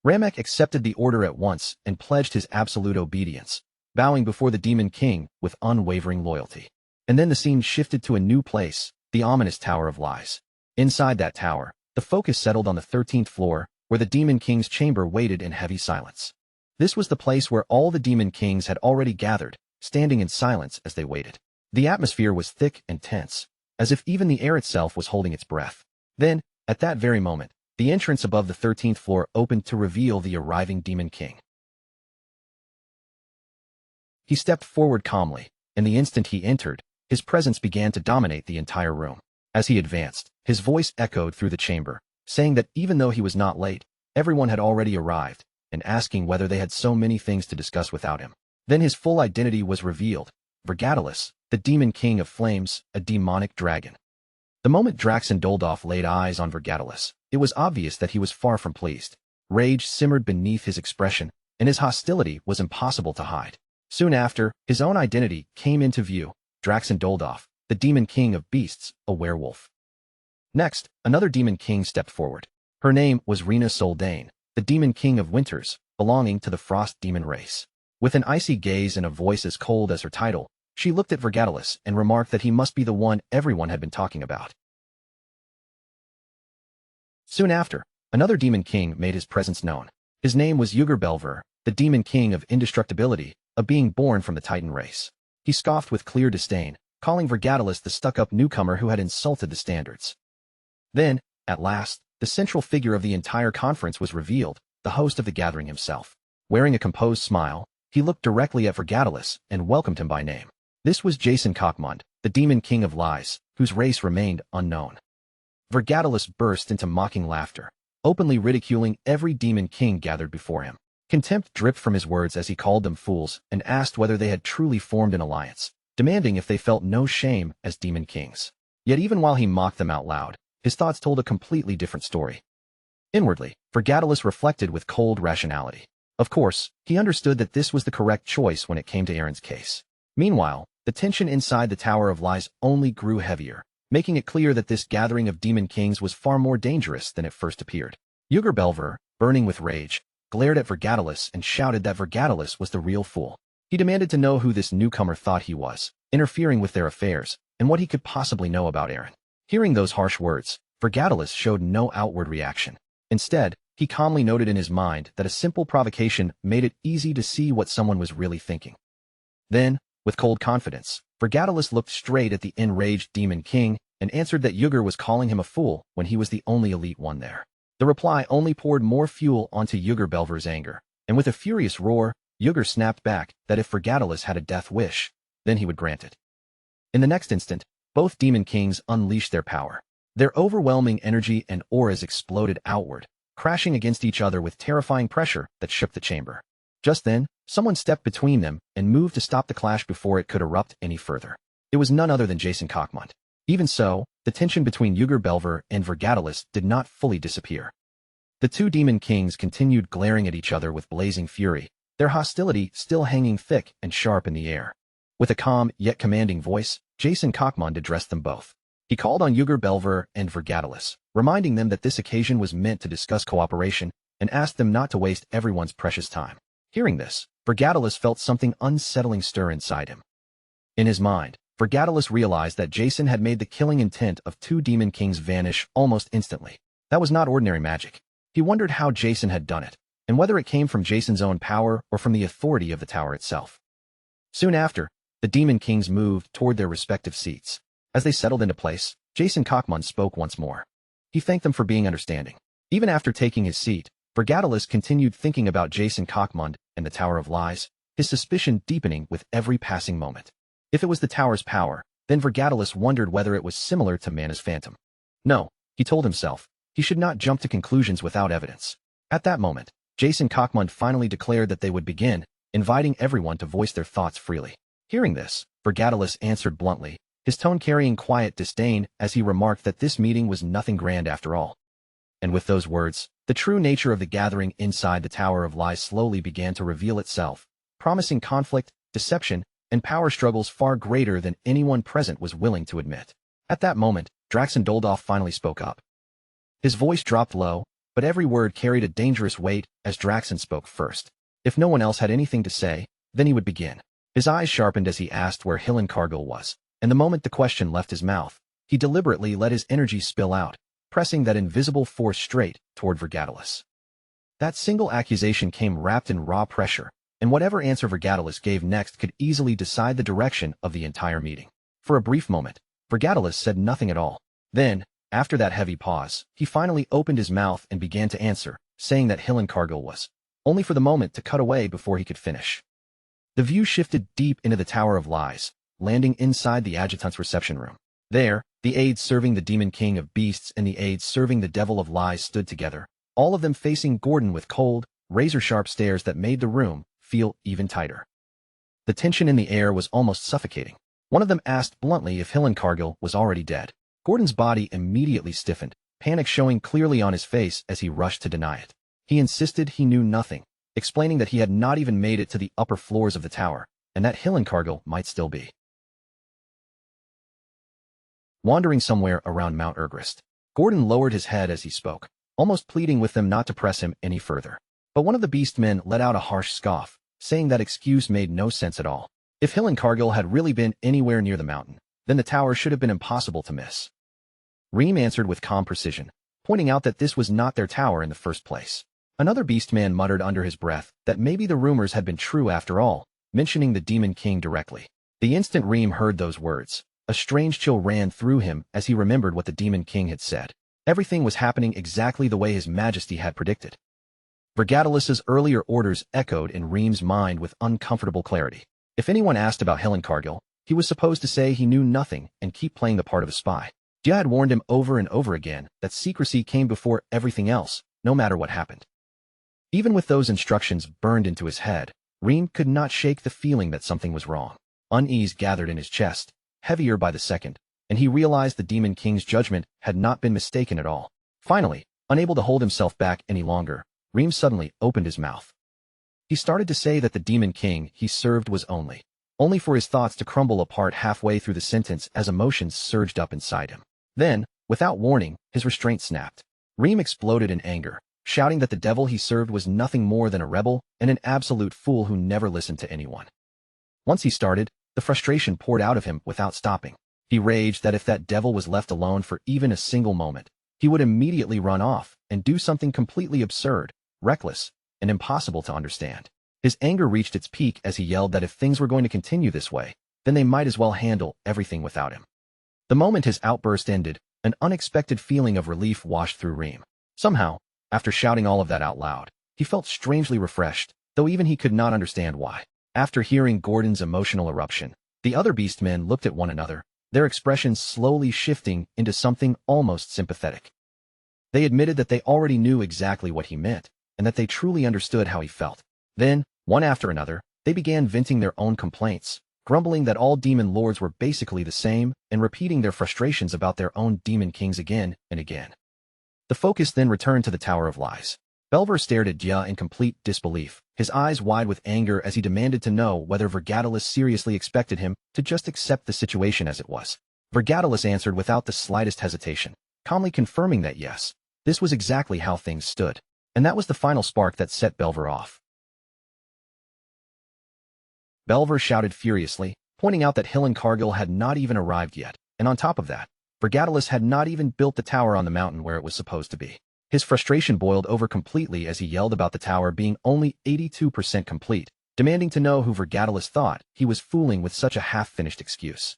Ramek accepted the order at once and pledged his absolute obedience, bowing before the Demon King with unwavering loyalty. And then the scene shifted to a new place, the ominous Tower of Lies. Inside that tower, the focus settled on the 13th floor, where the Demon King's chamber waited in heavy silence. This was the place where all the Demon Kings had already gathered, standing in silence as they waited. The atmosphere was thick and tense, as if even the air itself was holding its breath. Then, at that very moment, the entrance above the 13th floor opened to reveal the arriving Demon King. He stepped forward calmly, and the instant he entered, his presence began to dominate the entire room. As he advanced, his voice echoed through the chamber, saying that even though he was not late, everyone had already arrived, and asking whether they had so many things to discuss without him. Then his full identity was revealed: Vergatalis, the Demon King of Flames, a demonic dragon. The moment Draxen Doldorf laid eyes on Vergatalis, it was obvious that he was far from pleased. Rage simmered beneath his expression, and his hostility was impossible to hide. Soon after, his own identity came into view: Draxen Doldorf, the Demon King of Beasts, a werewolf. Next, another Demon King stepped forward. Her name was Rena Soldane, the Demon King of Winters, belonging to the Frost Demon race. With an icy gaze and a voice as cold as her title, she looked at Vergatalis and remarked that he must be the one everyone had been talking about. Soon after, another Demon King made his presence known. His name was Belver, the Demon King of Indestructibility, a being born from the Titan race. He scoffed with clear disdain, calling Vergatalis the stuck-up newcomer who had insulted the standards. Then, at last, the central figure of the entire conference was revealed: the host of the gathering himself. Wearing a composed smile, he looked directly at Vergatalis and welcomed him by name. This was Jason Cockmund, the Demon King of Lies, whose race remained unknown. Vergatalis burst into mocking laughter, openly ridiculing every Demon King gathered before him. Contempt dripped from his words as he called them fools and asked whether they had truly formed an alliance, demanding if they felt no shame as Demon Kings. Yet even while he mocked them out loud, his thoughts told a completely different story. Inwardly, Vergatalis reflected with cold rationality. Of course, he understood that this was the correct choice when it came to Aaron's case. Meanwhile, the tension inside the Tower of Lies only grew heavier, making it clear that this gathering of Demon Kings was far more dangerous than it first appeared. Belver, burning with rage, glared at Vergatalis and shouted that Vergatalis was the real fool. He demanded to know who this newcomer thought he was, interfering with their affairs, and what he could possibly know about Aaron. Hearing those harsh words, Vergatalis showed no outward reaction. Instead, he calmly noted in his mind that a simple provocation made it easy to see what someone was really thinking. Then, with cold confidence, Vergatalis looked straight at the enraged Demon King and answered that Yugur was calling him a fool when he was the only elite one there. The reply only poured more fuel onto Belver's anger, and with a furious roar, Yugur snapped back that if Vergatalis had a death wish, then he would grant it. In the next instant, both Demon Kings unleashed their power. Their overwhelming energy and auras exploded outward, crashing against each other with terrifying pressure that shook the chamber. Just then, someone stepped between them and moved to stop the clash before it could erupt any further. It was none other than Jason Cockmund. Even so, the tension between Belver and Vergatalis did not fully disappear. The two Demon Kings continued glaring at each other with blazing fury, their hostility still hanging thick and sharp in the air. With a calm yet commanding voice, Jason Cockmund addressed them both. He called on Belver and Vergatalis, reminding them that this occasion was meant to discuss cooperation, and asked them not to waste everyone's precious time. Hearing this, Vergatalis felt something unsettling stir inside him. In his mind, Vergatalis realized that Jason had made the killing intent of two Demon Kings vanish almost instantly. That was not ordinary magic. He wondered how Jason had done it, and whether it came from Jason's own power or from the authority of the tower itself. Soon after, the Demon Kings moved toward their respective seats. As they settled into place, Jason Cockmund spoke once more. He thanked them for being understanding. Even after taking his seat, Vergatalis continued thinking about Jason Cockmund and the Tower of Lies, his suspicion deepening with every passing moment. If it was the tower's power, then Vergatalis wondered whether it was similar to Mana's phantom. No, he told himself, he should not jump to conclusions without evidence. At that moment, Jason Cockmund finally declared that they would begin, inviting everyone to voice their thoughts freely. Hearing this, Vergatalis answered bluntly, his tone carrying quiet disdain as he remarked that this meeting was nothing grand after all. And with those words, the true nature of the gathering inside the Tower of Lies slowly began to reveal itself, promising conflict, deception, and power struggles far greater than anyone present was willing to admit. At that moment, Draxen Doldorf finally spoke up. His voice dropped low, but every word carried a dangerous weight as Draxen spoke first. If no one else had anything to say, then he would begin. His eyes sharpened as he asked where Hillen Cargill was, and the moment the question left his mouth, he deliberately let his energy spill out, pressing that invisible force straight toward Vergatalis. That single accusation came wrapped in raw pressure, and whatever answer Vergatalis gave next could easily decide the direction of the entire meeting. For a brief moment, Vergatalis said nothing at all. Then, after that heavy pause, he finally opened his mouth and began to answer, saying that Hillen Cargill was, only for the moment to cut away before he could finish. The view shifted deep into the Tower of Lies, landing inside the adjutant's reception room. There, the aides serving the Demon King of Beasts and the aides serving the Devil of Lies stood together, all of them facing Gordon with cold, razor-sharp stares that made the room feel even tighter. The tension in the air was almost suffocating. One of them asked bluntly if Hillencargill was already dead. Gordon's body immediately stiffened, panic showing clearly on his face as he rushed to deny it. He insisted he knew nothing, explaining that he had not even made it to the upper floors of the tower, and that Hillencargill might still be wandering somewhere around Mount Ergrist. Gordon lowered his head as he spoke, almost pleading with them not to press him any further. But one of the beast men let out a harsh scoff, saying that excuse made no sense at all. If Hillencargill had really been anywhere near the mountain, then the tower should have been impossible to miss. Reem answered with calm precision, pointing out that this was not their tower in the first place. Another beast man muttered under his breath that maybe the rumors had been true after all, mentioning the Demon King directly. The instant Reem heard those words, a strange chill ran through him as he remembered what the Demon King had said. Everything was happening exactly the way His Majesty had predicted. Vergatalus's earlier orders echoed in Reem's mind with uncomfortable clarity. If anyone asked about Hillencargill, he was supposed to say he knew nothing and keep playing the part of a spy. Dia had warned him over and over again that secrecy came before everything else, no matter what happened. Even with those instructions burned into his head, Reem could not shake the feeling that something was wrong. Unease gathered in his chest, heavier by the second, and he realized the Demon King's judgment had not been mistaken at all. Finally, unable to hold himself back any longer, Reem suddenly opened his mouth. He started to say that the Demon King he served was only for his thoughts to crumble apart halfway through the sentence as emotions surged up inside him. Then, without warning, his restraint snapped. Reem exploded in anger, shouting that the devil he served was nothing more than a rebel and an absolute fool who never listened to anyone. Once he started, the frustration poured out of him without stopping. He raged that if that devil was left alone for even a single moment, he would immediately run off and do something completely absurd, reckless, and impossible to understand. His anger reached its peak as he yelled that if things were going to continue this way, then they might as well handle everything without him. The moment his outburst ended, an unexpected feeling of relief washed through Reem. Somehow, after shouting all of that out loud, he felt strangely refreshed, though even he could not understand why. After hearing Gordon's emotional eruption, the other beastmen looked at one another, their expressions slowly shifting into something almost sympathetic. They admitted that they already knew exactly what he meant, and that they truly understood how he felt. Then, one after another, they began venting their own complaints, grumbling that all demon lords were basically the same, and repeating their frustrations about their own demon kings again and again. The focus then returned to the Tower of Lies. Belver stared at Dia in complete disbelief, his eyes wide with anger as he demanded to know whether Vergatalus seriously expected him to just accept the situation as it was. Vergatalus answered without the slightest hesitation, calmly confirming that yes, this was exactly how things stood. And that was the final spark that set Belver off. Belver shouted furiously, pointing out that Hillencargill had not even arrived yet, and on top of that, Vergatalus had not even built the tower on the mountain where it was supposed to be. His frustration boiled over completely as he yelled about the tower being only 82% complete, demanding to know who Vergatalus thought he was fooling with such a half-finished excuse.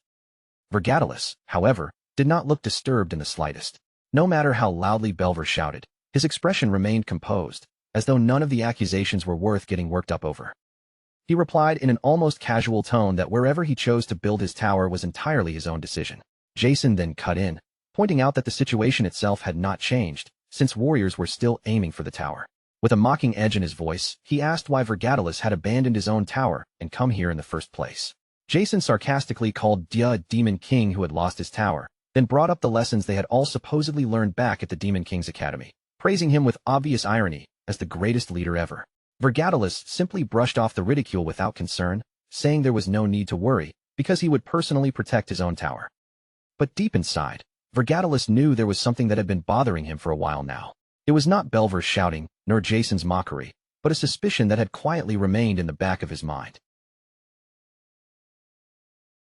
Vergatalus, however, did not look disturbed in the slightest. No matter how loudly Belver shouted, his expression remained composed, as though none of the accusations were worth getting worked up over. He replied in an almost casual tone that wherever he chose to build his tower was entirely his own decision. Jason then cut in, pointing out that the situation itself had not changed, since warriors were still aiming for the tower. With a mocking edge in his voice, he asked why Vergatalus had abandoned his own tower and come here in the first place. Jason sarcastically called Dia a demon king who had lost his tower, then brought up the lessons they had all supposedly learned back at the Demon King's Academy, praising him with obvious irony as the greatest leader ever. Vergatalus simply brushed off the ridicule without concern, saying there was no need to worry, because he would personally protect his own tower. But deep inside, Vergatalus knew there was something that had been bothering him for a while now. It was not Belver's shouting, nor Jason's mockery, but a suspicion that had quietly remained in the back of his mind.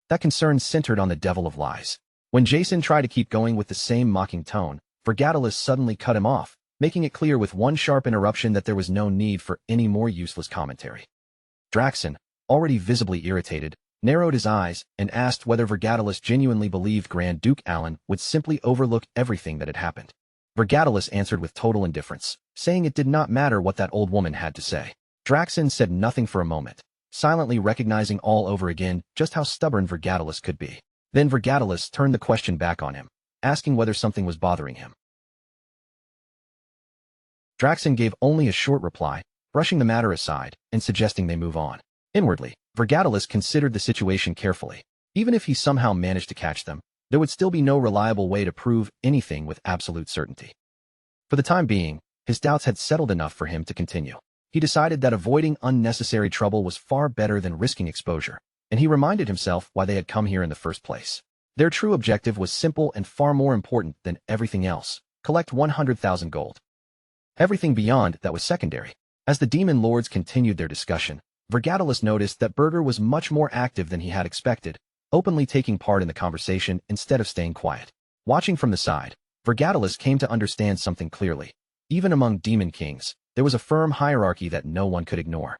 That concern centered on the Devil of Lies. When Jason tried to keep going with the same mocking tone, Vergatalus suddenly cut him off, making it clear with one sharp interruption that there was no need for any more useless commentary. Draxon, already visibly irritated, narrowed his eyes and asked whether Vergatalus genuinely believed Grand Duke Alan would simply overlook everything that had happened. Vergatalus answered with total indifference, saying it did not matter what that old woman had to say. Draxon said nothing for a moment, silently recognizing all over again just how stubborn Vergatalis could be. Then Vergatalis turned the question back on him, asking whether something was bothering him. Draxen gave only a short reply, brushing the matter aside and suggesting they move on. Inwardly, Vergatalis considered the situation carefully. Even if he somehow managed to catch them, there would still be no reliable way to prove anything with absolute certainty. For the time being, his doubts had settled enough for him to continue. He decided that avoiding unnecessary trouble was far better than risking exposure, and he reminded himself why they had come here in the first place. Their true objective was simple and far more important than everything else: collect 100,000 gold. Everything beyond that was secondary. As the demon lords continued their discussion, Vergatalis noticed that Burger was much more active than he had expected, openly taking part in the conversation instead of staying quiet. Watching from the side, Vergatalis came to understand something clearly. Even among demon kings, there was a firm hierarchy that no one could ignore.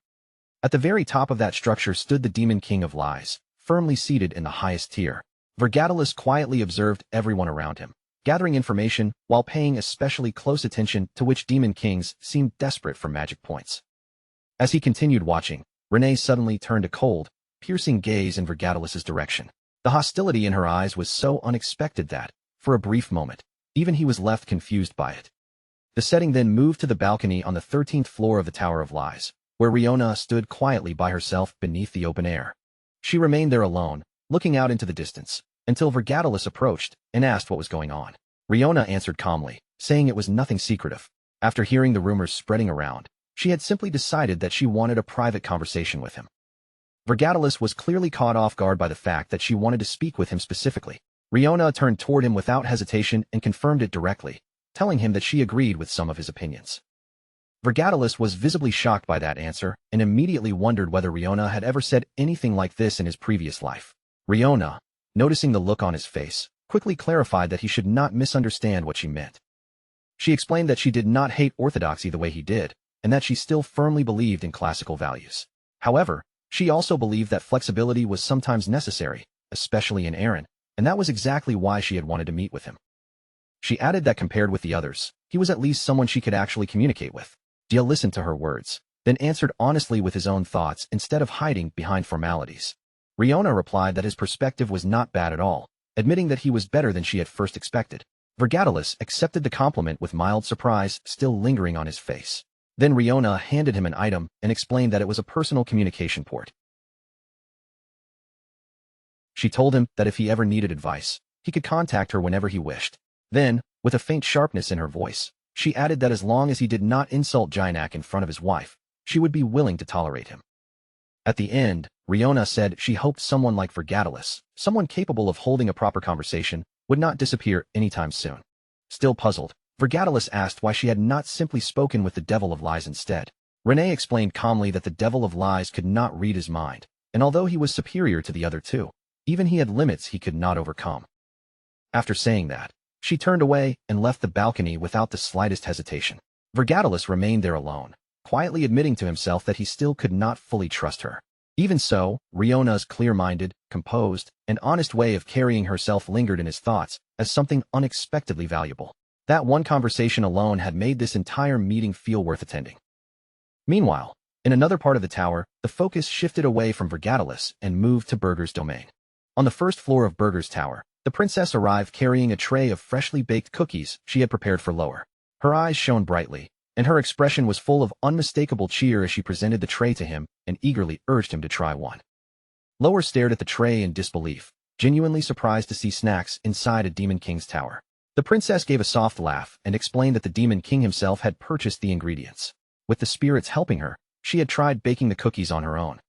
At the very top of that structure stood the demon king of lies, firmly seated in the highest tier. Vergatalis quietly observed everyone around him, gathering information while paying especially close attention to which demon kings seemed desperate for magic points. As he continued watching, Renee suddenly turned a cold, piercing gaze in Vergatalis's direction. The hostility in her eyes was so unexpected that, for a brief moment, even he was left confused by it. The setting then moved to the balcony on the 13th floor of the Tower of Lies, where Riona stood quietly by herself beneath the open air. She remained there alone, looking out into the distance, until Vergatalis approached and asked what was going on. Riona answered calmly, saying it was nothing secretive. After hearing the rumors spreading around, she had simply decided that she wanted a private conversation with him. Vergatalis was clearly caught off guard by the fact that she wanted to speak with him specifically. Riona turned toward him without hesitation and confirmed it directly, telling him that she agreed with some of his opinions. Vergatalis was visibly shocked by that answer and immediately wondered whether Riona had ever said anything like this in his previous life. Riona, noticing the look on his face, quickly clarified that he should not misunderstand what she meant. She explained that she did not hate orthodoxy the way he did, and that she still firmly believed in classical values. However, she also believed that flexibility was sometimes necessary, especially in Eren, and that was exactly why she had wanted to meet with him. She added that compared with the others, he was at least someone she could actually communicate with. Dia listened to her words, then answered honestly with his own thoughts instead of hiding behind formalities. Riona replied that his perspective was not bad at all, admitting that he was better than she had first expected. Vergatalis accepted the compliment with mild surprise still lingering on his face. Then Riona handed him an item and explained that it was a personal communication port. She told him that if he ever needed advice, he could contact her whenever he wished. Then, with a faint sharpness in her voice, she added that as long as he did not insult Jinak in front of his wife, she would be willing to tolerate him. At the end, Riona said she hoped someone like Vergatalis, someone capable of holding a proper conversation, would not disappear anytime soon. Still puzzled, Vergatalis asked why she had not simply spoken with the Devil of Lies instead. Renee explained calmly that the Devil of Lies could not read his mind, and although he was superior to the other two, even he had limits he could not overcome. After saying that, she turned away and left the balcony without the slightest hesitation. Vergatalis remained there alone, quietly admitting to himself that he still could not fully trust her. Even so, Riona's clear-minded, composed, and honest way of carrying herself lingered in his thoughts as something unexpectedly valuable. That one conversation alone had made this entire meeting feel worth attending. Meanwhile, in another part of the tower, the focus shifted away from Vergatalis and moved to Burger's domain. On the first floor of Burger's tower, the princess arrived carrying a tray of freshly baked cookies she had prepared for Lower. Her eyes shone brightly, and her expression was full of unmistakable cheer as she presented the tray to him and eagerly urged him to try one. Lower stared at the tray in disbelief, genuinely surprised to see snacks inside a Demon King's tower. The princess gave a soft laugh and explained that the Demon King himself had purchased the ingredients. With the spirits helping her, she had tried baking the cookies on her own.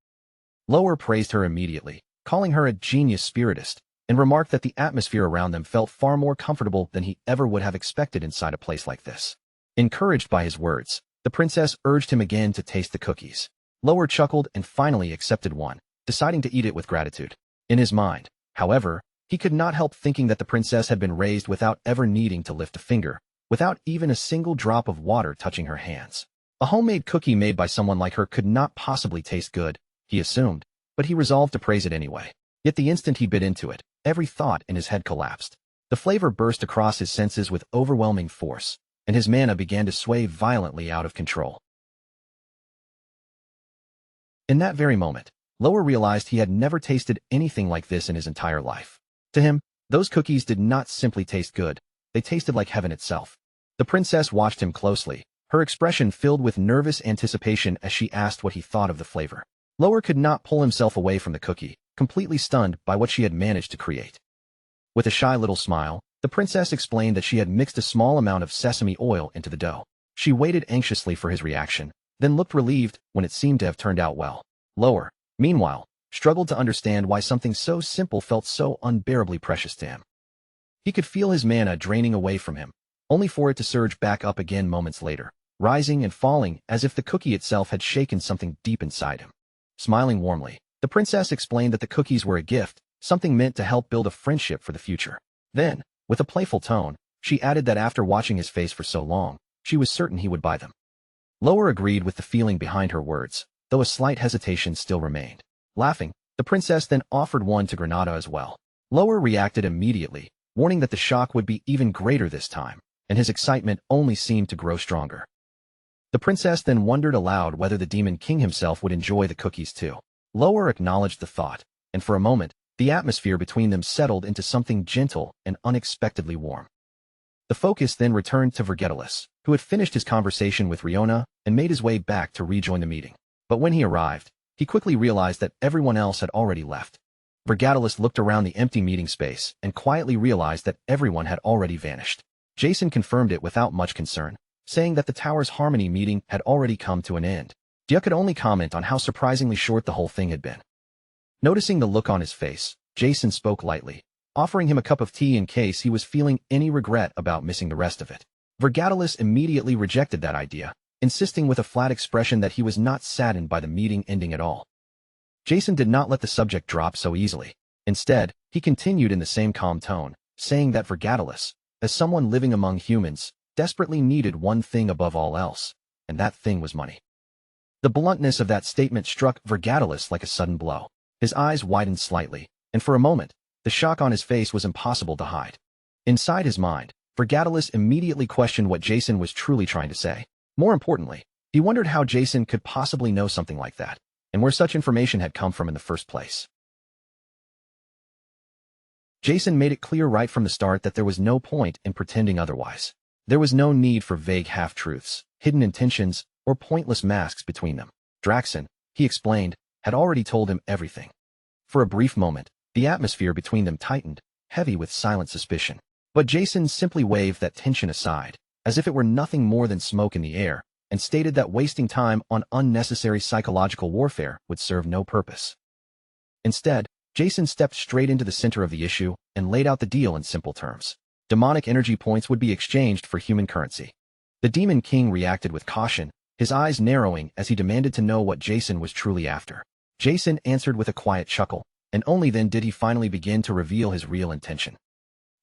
Lower praised her immediately, calling her a genius spiritist, and remarked that the atmosphere around them felt far more comfortable than he ever would have expected inside a place like this. Encouraged by his words, the princess urged him again to taste the cookies. Lower chuckled and finally accepted one, deciding to eat it with gratitude. In his mind, however, he could not help thinking that the princess had been raised without ever needing to lift a finger, without even a single drop of water touching her hands. A homemade cookie made by someone like her could not possibly taste good, he assumed, but he resolved to praise it anyway. Yet the instant he bit into it, every thought in his head collapsed. The flavor burst across his senses with overwhelming force, and his mana began to sway violently out of control. In that very moment, Lower realized he had never tasted anything like this in his entire life. To him, those cookies did not simply taste good, they tasted like heaven itself. The princess watched him closely, her expression filled with nervous anticipation as she asked what he thought of the flavor. Lower could not pull himself away from the cookie, completely stunned by what she had managed to create. With a shy little smile, the princess explained that she had mixed a small amount of sesame oil into the dough. She waited anxiously for his reaction, then looked relieved when it seemed to have turned out well. Lower, meanwhile, struggled to understand why something so simple felt so unbearably precious to him. He could feel his mana draining away from him, only for it to surge back up again moments later, rising and falling as if the cookie itself had shaken something deep inside him. Smiling warmly, the princess explained that the cookies were a gift, something meant to help build a friendship for the future. Then, with a playful tone, she added that after watching his face for so long, she was certain he would buy them. Lower agreed with the feeling behind her words, though a slight hesitation still remained. Laughing, the princess then offered one to Granada as well. Lower reacted immediately, warning that the shock would be even greater this time, and his excitement only seemed to grow stronger. The princess then wondered aloud whether the Demon King himself would enjoy the cookies too. Lower acknowledged the thought, and for a moment, the atmosphere between them settled into something gentle and unexpectedly warm. The focus then returned to Vergetalis, who had finished his conversation with Riona and made his way back to rejoin the meeting. But when he arrived, he quickly realized that everyone else had already left. Vergetalis looked around the empty meeting space and quietly realized that everyone had already vanished. Jason confirmed it without much concern, saying that the Tower's Harmony meeting had already come to an end. Dia could only comment on how surprisingly short the whole thing had been. Noticing the look on his face, Jason spoke lightly, offering him a cup of tea in case he was feeling any regret about missing the rest of it. Vergetalis immediately rejected that idea, insisting with a flat expression that he was not saddened by the meeting ending at all. Jason did not let the subject drop so easily. Instead, he continued in the same calm tone, saying that Vergetalis, as someone living among humans, desperately needed one thing above all else, and that thing was money. The bluntness of that statement struck Vergetalis like a sudden blow. His eyes widened slightly, and for a moment, the shock on his face was impossible to hide. Inside his mind, Vergetalis immediately questioned what Jason was truly trying to say. More importantly, he wondered how Jason could possibly know something like that, and where such information had come from in the first place. Jason made it clear right from the start that there was no point in pretending otherwise. There was no need for vague half-truths, hidden intentions, or pointless masks between them. Draxon, he explained, had already told him everything. For a brief moment, the atmosphere between them tightened, heavy with silent suspicion. But Jason simply waved that tension aside, as if it were nothing more than smoke in the air, and stated that wasting time on unnecessary psychological warfare would serve no purpose. Instead, Jason stepped straight into the center of the issue and laid out the deal in simple terms. Demonic energy points would be exchanged for human currency. The Demon King reacted with caution, his eyes narrowing as he demanded to know what Jason was truly after. Jason answered with a quiet chuckle, and only then did he finally begin to reveal his real intention.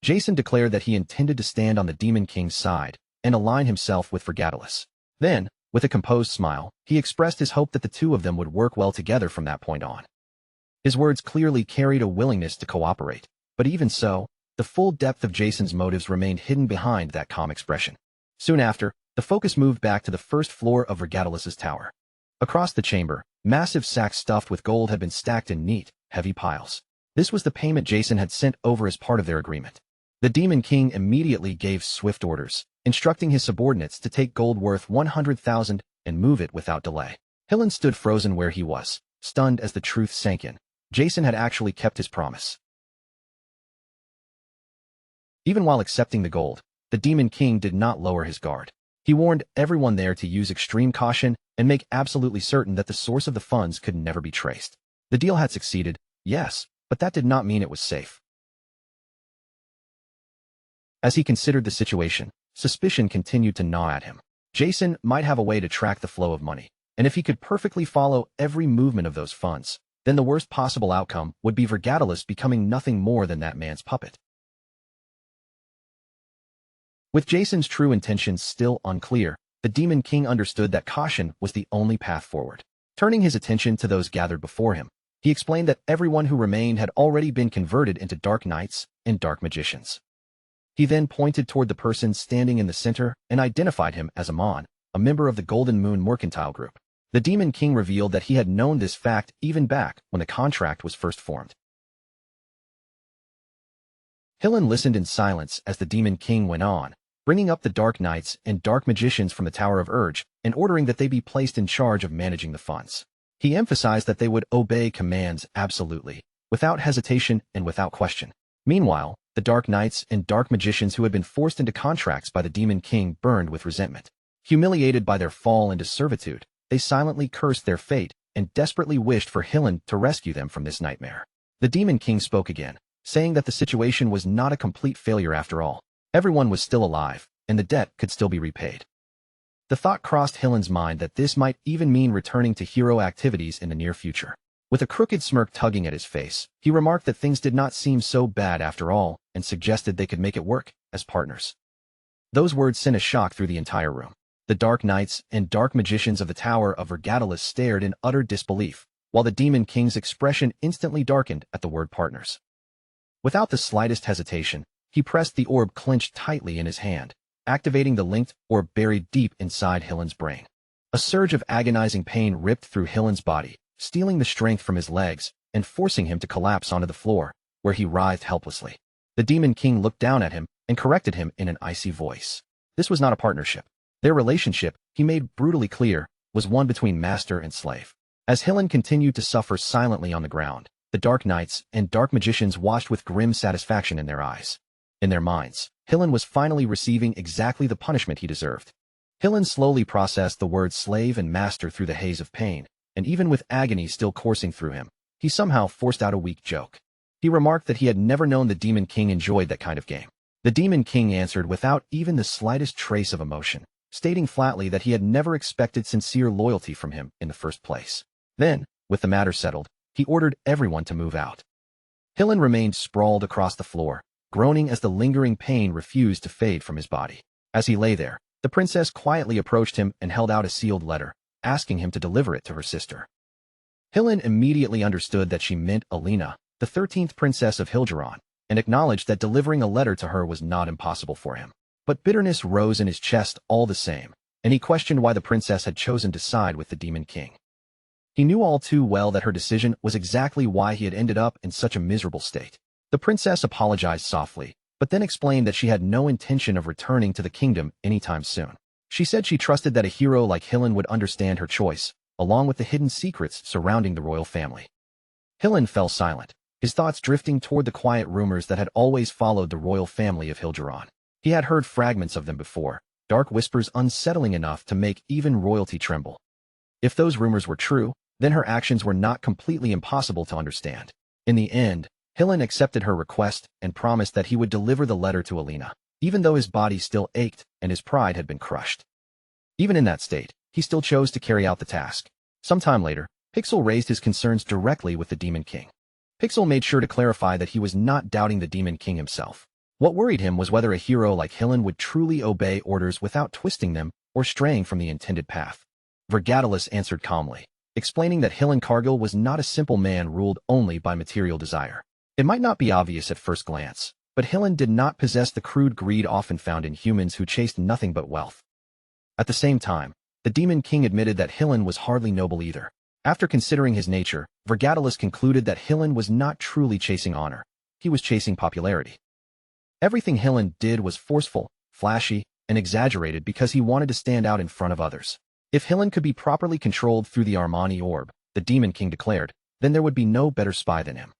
Jason declared that he intended to stand on the Demon King's side and align himself with Vergetalis. Then, with a composed smile, he expressed his hope that the two of them would work well together from that point on. His words clearly carried a willingness to cooperate, but even so, the full depth of Jason's motives remained hidden behind that calm expression. Soon after, the focus moved back to the first floor of Vergetalis's tower. Across the chamber, massive sacks stuffed with gold had been stacked in neat, heavy piles. This was the payment Jason had sent over as part of their agreement. The Demon King immediately gave swift orders, instructing his subordinates to take gold worth 100,000 and move it without delay. Hillen stood frozen where he was, stunned as the truth sank in. Jason had actually kept his promise. Even while accepting the gold, the Demon King did not lower his guard. He warned everyone there to use extreme caution and make absolutely certain that the source of the funds could never be traced. The deal had succeeded, yes, but that did not mean it was safe. As he considered the situation, suspicion continued to gnaw at him. Jason might have a way to track the flow of money, and if he could perfectly follow every movement of those funds, then the worst possible outcome would be Vergetalis becoming nothing more than that man's puppet. With Jason's true intentions still unclear, the Demon King understood that caution was the only path forward. Turning his attention to those gathered before him, he explained that everyone who remained had already been converted into dark knights and dark magicians. He then pointed toward the person standing in the center and identified him as Amon, a member of the Golden Moon Mercantile Group. The Demon King revealed that he had known this fact even back when the contract was first formed. Hillen listened in silence as the Demon King went on, bringing up the Dark Knights and Dark Magicians from the Tower of Urge and ordering that they be placed in charge of managing the funds. He emphasized that they would obey commands absolutely, without hesitation and without question. Meanwhile, the Dark Knights and Dark Magicians who had been forced into contracts by the Demon King burned with resentment. Humiliated by their fall into servitude, they silently cursed their fate and desperately wished for Hillen to rescue them from this nightmare. The Demon King spoke again, saying that the situation was not a complete failure after all. Everyone was still alive, and the debt could still be repaid. The thought crossed Hillen's mind that this might even mean returning to hero activities in the near future. With a crooked smirk tugging at his face, he remarked that things did not seem so bad after all and suggested they could make it work as partners. Those words sent a shock through the entire room. The Dark Knights and Dark Magicians of the Tower of Vergatalis stared in utter disbelief, while the Demon King's expression instantly darkened at the word partners. Without the slightest hesitation, he pressed the orb clenched tightly in his hand, activating the linked orb buried deep inside Hillen's brain. A surge of agonizing pain ripped through Hillen's body, stealing the strength from his legs and forcing him to collapse onto the floor, where he writhed helplessly. The Demon King looked down at him and corrected him in an icy voice. This was not a partnership. Their relationship, he made brutally clear, was one between master and slave. As Hillen continued to suffer silently on the ground, the Dark Knights and Dark Magicians watched with grim satisfaction in their eyes. In their minds, Hillen was finally receiving exactly the punishment he deserved. Hillen slowly processed the words slave and master through the haze of pain, and even with agony still coursing through him, he somehow forced out a weak joke. He remarked that he had never known the Demon King enjoyed that kind of game. The Demon King answered without even the slightest trace of emotion, stating flatly that he had never expected sincere loyalty from him in the first place. Then, with the matter settled, he ordered everyone to move out. Hillen remained sprawled across the floor, groaning as the lingering pain refused to fade from his body. As he lay there, the princess quietly approached him and held out a sealed letter, asking him to deliver it to her sister. Hillen immediately understood that she meant Alina, the 13th princess of Hilgeron, and acknowledged that delivering a letter to her was not impossible for him. But bitterness rose in his chest all the same, and he questioned why the princess had chosen to side with the Demon King. He knew all too well that her decision was exactly why he had ended up in such a miserable state. The princess apologized softly, but then explained that she had no intention of returning to the kingdom anytime soon. She said she trusted that a hero like Hillen would understand her choice, along with the hidden secrets surrounding the royal family. Hillen fell silent, his thoughts drifting toward the quiet rumors that had always followed the royal family of Hilgeron. He had heard fragments of them before, dark whispers unsettling enough to make even royalty tremble. If those rumors were true, then her actions were not completely impossible to understand. In the end, Hillen accepted her request and promised that he would deliver the letter to Alina, even though his body still ached and his pride had been crushed. Even in that state, he still chose to carry out the task. Sometime later, Pixel raised his concerns directly with the Demon King. Pixel made sure to clarify that he was not doubting the Demon King himself. What worried him was whether a hero like Hillen would truly obey orders without twisting them or straying from the intended path. Vergatalis answered calmly, explaining that Hillen Cargill was not a simple man ruled only by material desire. It might not be obvious at first glance, but Hillen did not possess the crude greed often found in humans who chased nothing but wealth. At the same time, the Demon King admitted that Hillen was hardly noble either. After considering his nature, Vergatalis concluded that Hillen was not truly chasing honor. He was chasing popularity. Everything Hillen did was forceful, flashy, and exaggerated because he wanted to stand out in front of others. If Hillen could be properly controlled through the Armani orb, the Demon King declared, then there would be no better spy than him.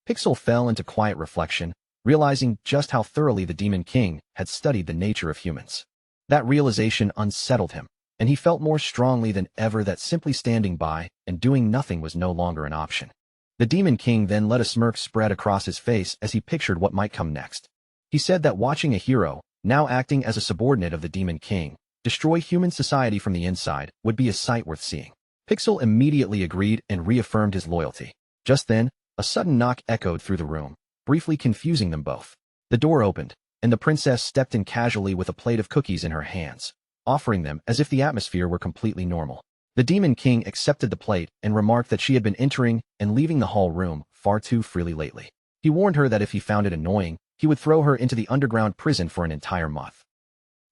Pixel fell into quiet reflection, realizing just how thoroughly the Demon King had studied the nature of humans. That realization unsettled him, and he felt more strongly than ever that simply standing by and doing nothing was no longer an option. The Demon King then let a smirk spread across his face as he pictured what might come next. He said that watching a hero, now acting as a subordinate of the Demon King, destroy human society from the inside would be a sight worth seeing. Pixel immediately agreed and reaffirmed his loyalty. Just then, a sudden knock echoed through the room, briefly confusing them both. The door opened, and the princess stepped in casually with a plate of cookies in her hands, offering them as if the atmosphere were completely normal. The Demon King accepted the plate and remarked that she had been entering and leaving the hall room far too freely lately. He warned her that if he found it annoying, he would throw her into the underground prison for an entire month.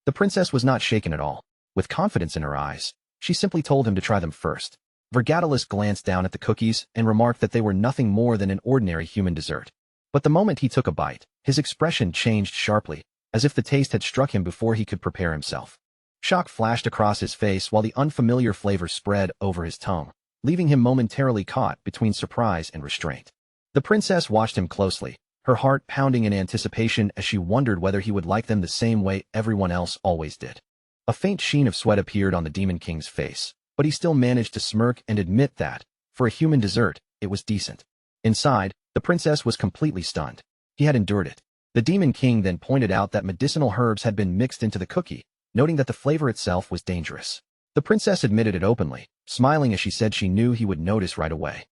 The princess was not shaken at all. With confidence in her eyes, she simply told him to try them first. Vergatalis glanced down at the cookies and remarked that they were nothing more than an ordinary human dessert. But the moment he took a bite, his expression changed sharply, as if the taste had struck him before he could prepare himself. Shock flashed across his face while the unfamiliar flavor spread over his tongue, leaving him momentarily caught between surprise and restraint. The princess watched him closely, her heart pounding in anticipation as she wondered whether he would like them the same way everyone else always did. A faint sheen of sweat appeared on the Demon King's face, but he still managed to smirk and admit that, for a human dessert, it was decent. Inside, the princess was completely stunned. He had endured it. The Demon King then pointed out that medicinal herbs had been mixed into the cookie, noting that the flavor itself was dangerous. The princess admitted it openly, smiling as she said she knew he would notice right away.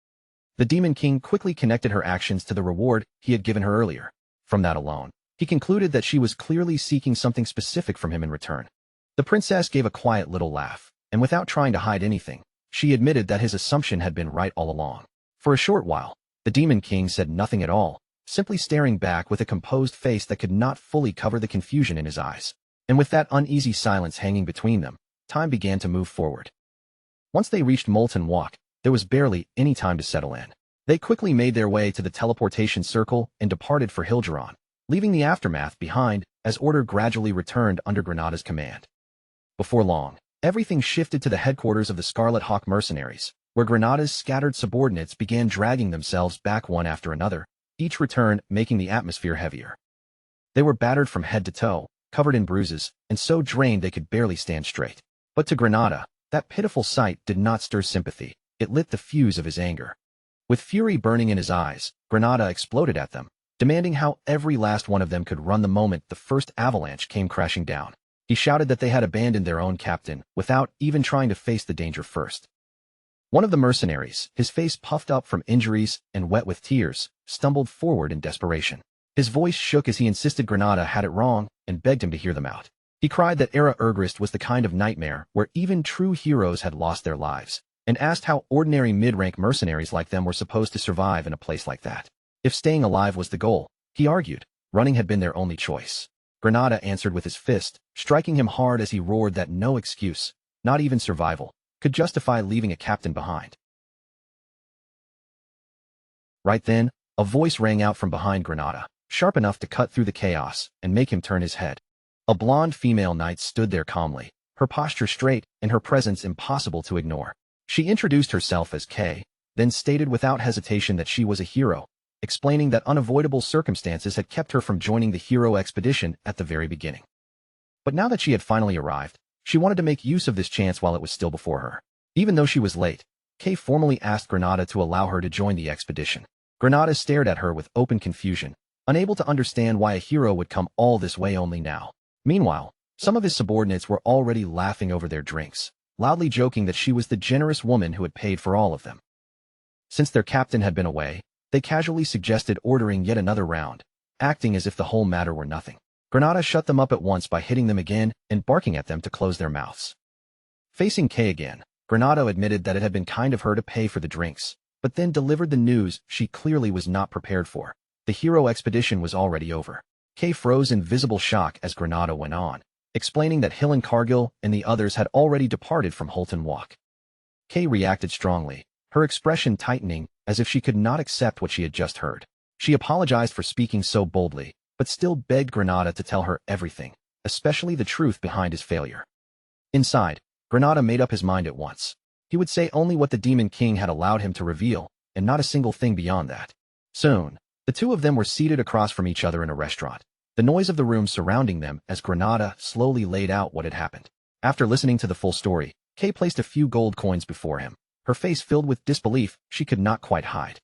The Demon King quickly connected her actions to the reward he had given her earlier. From that alone, he concluded that she was clearly seeking something specific from him in return. The princess gave a quiet little laugh, and without trying to hide anything, she admitted that his assumption had been right all along. For a short while, the Demon King said nothing at all, simply staring back with a composed face that could not fully cover the confusion in his eyes. And with that uneasy silence hanging between them, time began to move forward. Once they reached Molten Walk, there was barely any time to settle in. They quickly made their way to the teleportation circle and departed for Hilgeron, leaving the aftermath behind as order gradually returned under Granada's command. Before long, everything shifted to the headquarters of the Scarlet Hawk mercenaries, where Granada's scattered subordinates began dragging themselves back one after another, each return making the atmosphere heavier. They were battered from head to toe, covered in bruises, and so drained they could barely stand straight. But to Granada, that pitiful sight did not stir sympathy. It lit the fuse of his anger. With fury burning in his eyes, Granada exploded at them, demanding how every last one of them could run the moment the first avalanche came crashing down. He shouted that they had abandoned their own captain without even trying to face the danger first. One of the mercenaries, his face puffed up from injuries and wet with tears, stumbled forward in desperation. His voice shook as he insisted Granada had it wrong and begged him to hear them out. He cried that Era Ergrist was the kind of nightmare where even true heroes had lost their lives, and asked how ordinary mid-rank mercenaries like them were supposed to survive in a place like that. If staying alive was the goal, he argued, running had been their only choice. Granada answered with his fist, striking him hard as he roared that no excuse, not even survival, could justify leaving a captain behind. Right then, a voice rang out from behind Granada, sharp enough to cut through the chaos and make him turn his head. A blonde female knight stood there calmly, her posture straight and her presence impossible to ignore. She introduced herself as Kay, then stated without hesitation that she was a hero, explaining that unavoidable circumstances had kept her from joining the hero expedition at the very beginning. But now that she had finally arrived, she wanted to make use of this chance while it was still before her. Even though she was late, Kay formally asked Granada to allow her to join the expedition. Granada stared at her with open confusion, unable to understand why a hero would come all this way only now. Meanwhile, some of his subordinates were already laughing over their drinks, loudly joking that she was the generous woman who had paid for all of them. Since their captain had been away, they casually suggested ordering yet another round, acting as if the whole matter were nothing. Granada shut them up at once by hitting them again and barking at them to close their mouths. Facing Kay again, Granada admitted that it had been kind of her to pay for the drinks, but then delivered the news she clearly was not prepared for. The hero expedition was already over. Kay froze in visible shock as Granada went on, explaining that Hill and Cargill and the others had already departed from Holton Walk. Kay reacted strongly, her expression tightening as if she could not accept what she had just heard. She apologized for speaking so boldly, but still begged Granada to tell her everything, especially the truth behind his failure. Inside, Granada made up his mind at once. He would say only what the Demon King had allowed him to reveal, and not a single thing beyond that. Soon, the two of them were seated across from each other in a restaurant, the noise of the room surrounding them as Granada slowly laid out what had happened. After listening to the full story, Kay placed a few gold coins before him, her face filled with disbelief she could not quite hide.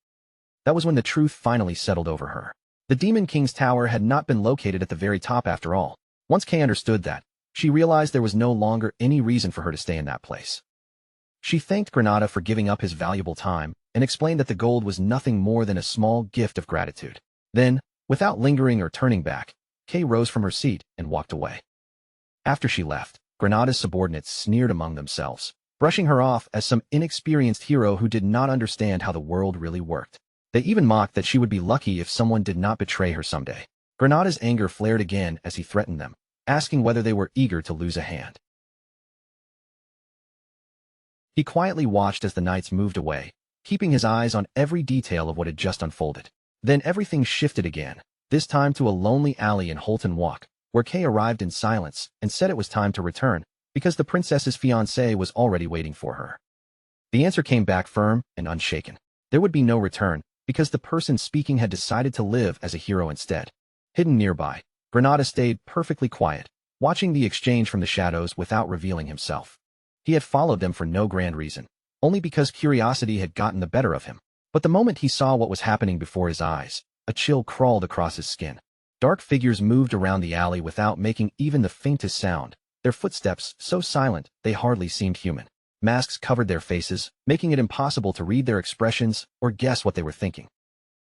That was when the truth finally settled over her. The Demon King's tower had not been located at the very top after all. Once Kay understood that, she realized there was no longer any reason for her to stay in that place. She thanked Granada for giving up his valuable time and explained that the gold was nothing more than a small gift of gratitude. Then, without lingering or turning back, Kay rose from her seat and walked away. After she left, Granada's subordinates sneered among themselves, brushing her off as some inexperienced hero who did not understand how the world really worked. They even mocked that she would be lucky if someone did not betray her someday. Granada's anger flared again as he threatened them, asking whether they were eager to lose a hand. He quietly watched as the knights moved away, keeping his eyes on every detail of what had just unfolded. Then everything shifted again, this time to a lonely alley in Holton Walk, where Kay arrived in silence and said it was time to return, because the princess's fiancé was already waiting for her. The answer came back firm and unshaken. There would be no return, because the person speaking had decided to live as a hero instead. Hidden nearby, Granada stayed perfectly quiet, watching the exchange from the shadows without revealing himself. He had followed them for no grand reason, only because curiosity had gotten the better of him. But the moment he saw what was happening before his eyes, a chill crawled across his skin. Dark figures moved around the alley without making even the faintest sound, their footsteps so silent they hardly seemed human. Masks covered their faces, making it impossible to read their expressions or guess what they were thinking.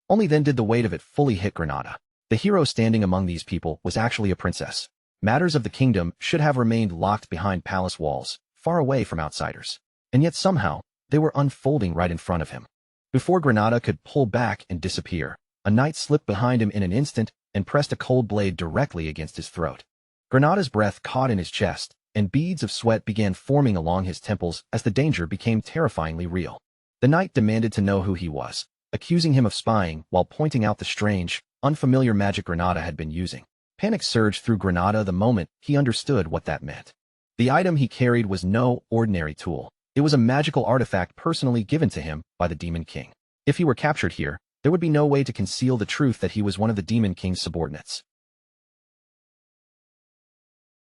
Only then did the weight of it fully hit Granada. The hero standing among these people was actually a princess. Matters of the kingdom should have remained locked behind palace walls, far away from outsiders. And yet somehow, they were unfolding right in front of him. Before Granada could pull back and disappear, a knight slipped behind him in an instant and pressed a cold blade directly against his throat. Granada's breath caught in his chest, and beads of sweat began forming along his temples as the danger became terrifyingly real. The knight demanded to know who he was, accusing him of spying while pointing out the strange, unfamiliar magic Granada had been using. Panic surged through Granada the moment he understood what that meant. The item he carried was no ordinary tool. It was a magical artifact personally given to him by the Demon King. If he were captured here, there would be no way to conceal the truth that he was one of the Demon King's subordinates.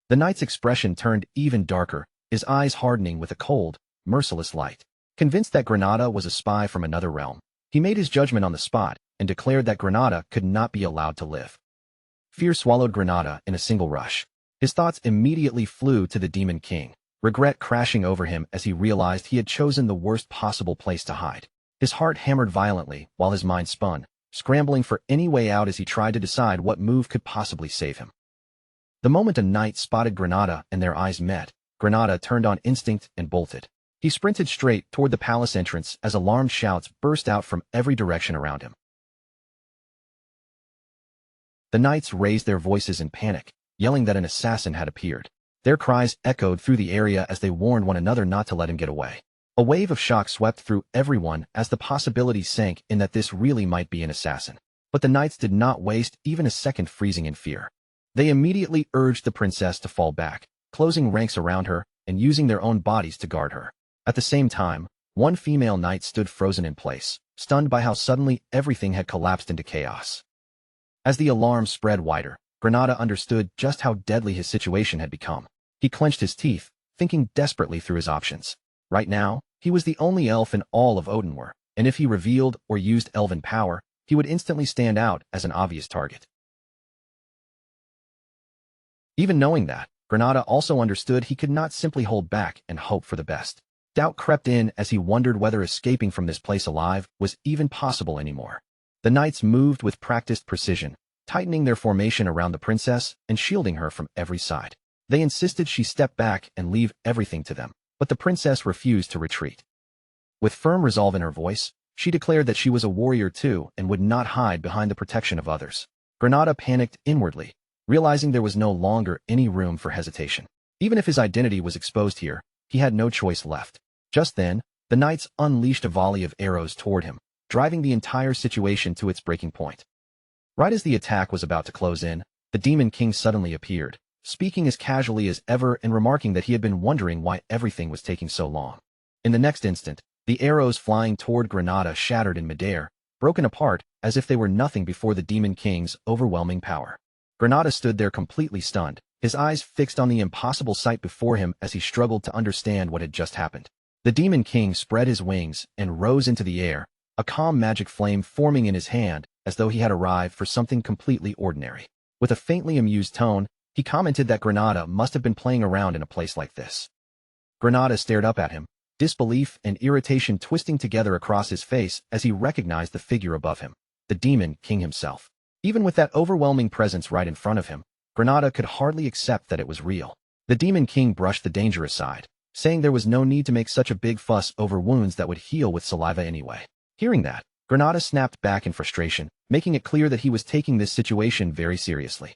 The knight's expression turned even darker, his eyes hardening with a cold, merciless light. Convinced that Granada was a spy from another realm, he made his judgment on the spot and declared that Granada could not be allowed to live. Fear swallowed Granada in a single rush. His thoughts immediately flew to the Demon King, regret crashing over him as he realized he had chosen the worst possible place to hide. His heart hammered violently while his mind spun, scrambling for any way out as he tried to decide what move could possibly save him. The moment a knight spotted Granada and their eyes met, Granada turned on instinct and bolted. He sprinted straight toward the palace entrance as alarmed shouts burst out from every direction around him. The knights raised their voices in panic, yelling that an assassin had appeared. Their cries echoed through the area as they warned one another not to let him get away. A wave of shock swept through everyone as the possibility sank in that this really might be an assassin. But the knights did not waste even a second freezing in fear. They immediately urged the princess to fall back, closing ranks around her and using their own bodies to guard her. At the same time, one female knight stood frozen in place, stunned by how suddenly everything had collapsed into chaos. As the alarm spread wider, Granada understood just how deadly his situation had become. He clenched his teeth, thinking desperately through his options. Right now, he was the only elf in all of Odenwar, and if he revealed or used elven power, he would instantly stand out as an obvious target. Even knowing that, Granada also understood he could not simply hold back and hope for the best. Doubt crept in as he wondered whether escaping from this place alive was even possible anymore. The knights moved with practiced precision, tightening their formation around the princess and shielding her from every side. They insisted she step back and leave everything to them, but the princess refused to retreat. With firm resolve in her voice, she declared that she was a warrior too and would not hide behind the protection of others. Granada panicked inwardly, realizing there was no longer any room for hesitation. Even if his identity was exposed here, he had no choice left. Just then, the knights unleashed a volley of arrows toward him, driving the entire situation to its breaking point. Right as the attack was about to close in, the Demon King suddenly appeared, speaking as casually as ever and remarking that he had been wondering why everything was taking so long. In the next instant, the arrows flying toward Granada shattered in midair, broken apart as if they were nothing before the Demon King's overwhelming power. Granada stood there completely stunned, his eyes fixed on the impossible sight before him as he struggled to understand what had just happened. The Demon King spread his wings and rose into the air, a calm magic flame forming in his hand as though he had arrived for something completely ordinary. With a faintly amused tone, he commented that Granada must have been playing around in a place like this. Granada stared up at him, disbelief and irritation twisting together across his face as he recognized the figure above him, the Demon King himself. Even with that overwhelming presence right in front of him, Granada could hardly accept that it was real. The Demon King brushed the danger aside, saying there was no need to make such a big fuss over wounds that would heal with saliva anyway. Hearing that, Granada snapped back in frustration, making it clear that he was taking this situation very seriously.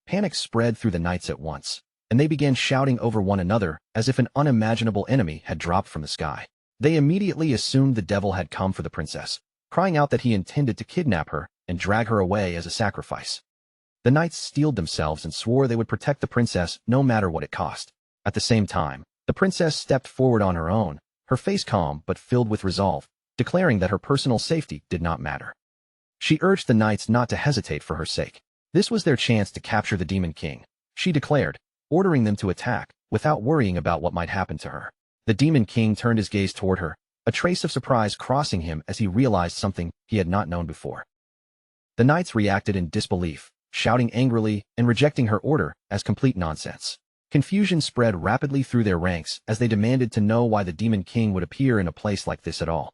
Panic spread through the knights at once. and they began shouting over one another as if an unimaginable enemy had dropped from the sky. They immediately assumed the devil had come for the princess, crying out that he intended to kidnap her and drag her away as a sacrifice. The knights steeled themselves and swore they would protect the princess no matter what it cost. At the same time, the princess stepped forward on her own, her face calm but filled with resolve, declaring that her personal safety did not matter. She urged the knights not to hesitate for her sake. This was their chance to capture the Demon King, she declared, ordering them to attack, without worrying about what might happen to her. The Demon King turned his gaze toward her, a trace of surprise crossing him as he realized something he had not known before. The knights reacted in disbelief, shouting angrily and rejecting her order as complete nonsense. Confusion spread rapidly through their ranks as they demanded to know why the Demon King would appear in a place like this at all.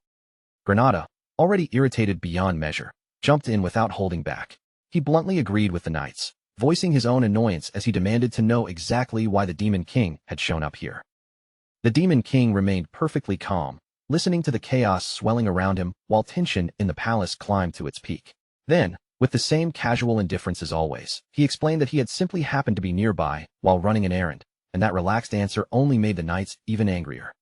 Granada, already irritated beyond measure, jumped in without holding back. He bluntly agreed with the knights, voicing his own annoyance as he demanded to know exactly why the Demon King had shown up here. The Demon King remained perfectly calm, listening to the chaos swelling around him while tension in the palace climbed to its peak. Then, with the same casual indifference as always, he explained that he had simply happened to be nearby while running an errand, and that relaxed answer only made the knights even angrier.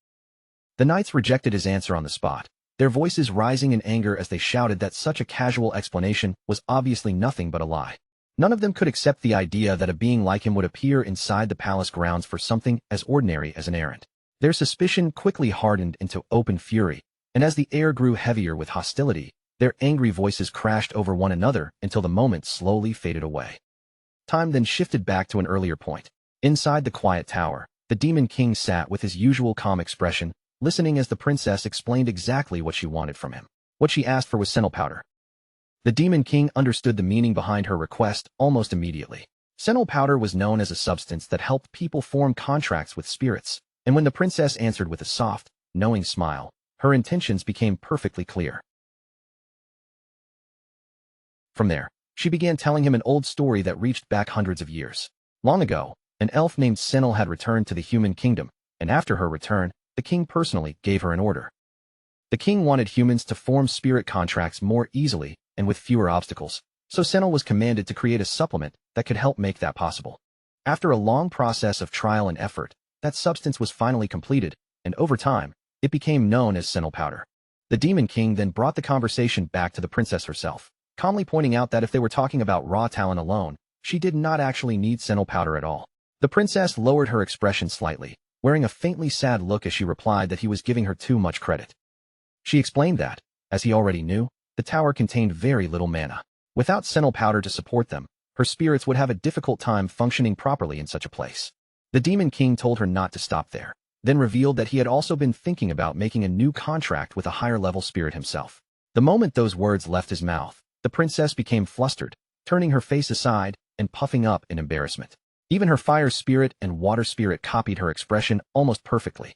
The knights rejected his answer on the spot, their voices rising in anger as they shouted that such a casual explanation was obviously nothing but a lie. None of them could accept the idea that a being like him would appear inside the palace grounds for something as ordinary as an errand. Their suspicion quickly hardened into open fury, and as the air grew heavier with hostility, their angry voices crashed over one another until the moment slowly faded away. Time then shifted back to an earlier point. Inside the quiet tower, the Demon King sat with his usual calm expression, listening as the princess explained exactly what she wanted from him. What she asked for was senile powder. The Demon King understood the meaning behind her request almost immediately. Senile powder was known as a substance that helped people form contracts with spirits, and when the princess answered with a soft, knowing smile, her intentions became perfectly clear. From there, she began telling him an old story that reached back hundreds of years. Long ago, an elf named Senil had returned to the human kingdom, and after her return, the king personally gave her an order. The king wanted humans to form spirit contracts more easily and with fewer obstacles, so Senil was commanded to create a supplement that could help make that possible. After a long process of trial and effort, that substance was finally completed, and over time, it became known as senile powder. The Demon King then brought the conversation back to the princess herself, calmly pointing out that if they were talking about raw talent alone, she did not actually need senile powder at all. The princess lowered her expression slightly, wearing a faintly sad look as she replied that he was giving her too much credit. She explained that, as he already knew, the tower contained very little mana. Without senile powder to support them, her spirits would have a difficult time functioning properly in such a place. The Demon King told her not to stop there, then revealed that he had also been thinking about making a new contract with a higher-level spirit himself. The moment those words left his mouth, the princess became flustered, turning her face aside and puffing up in embarrassment. Even her fire spirit and water spirit copied her expression almost perfectly.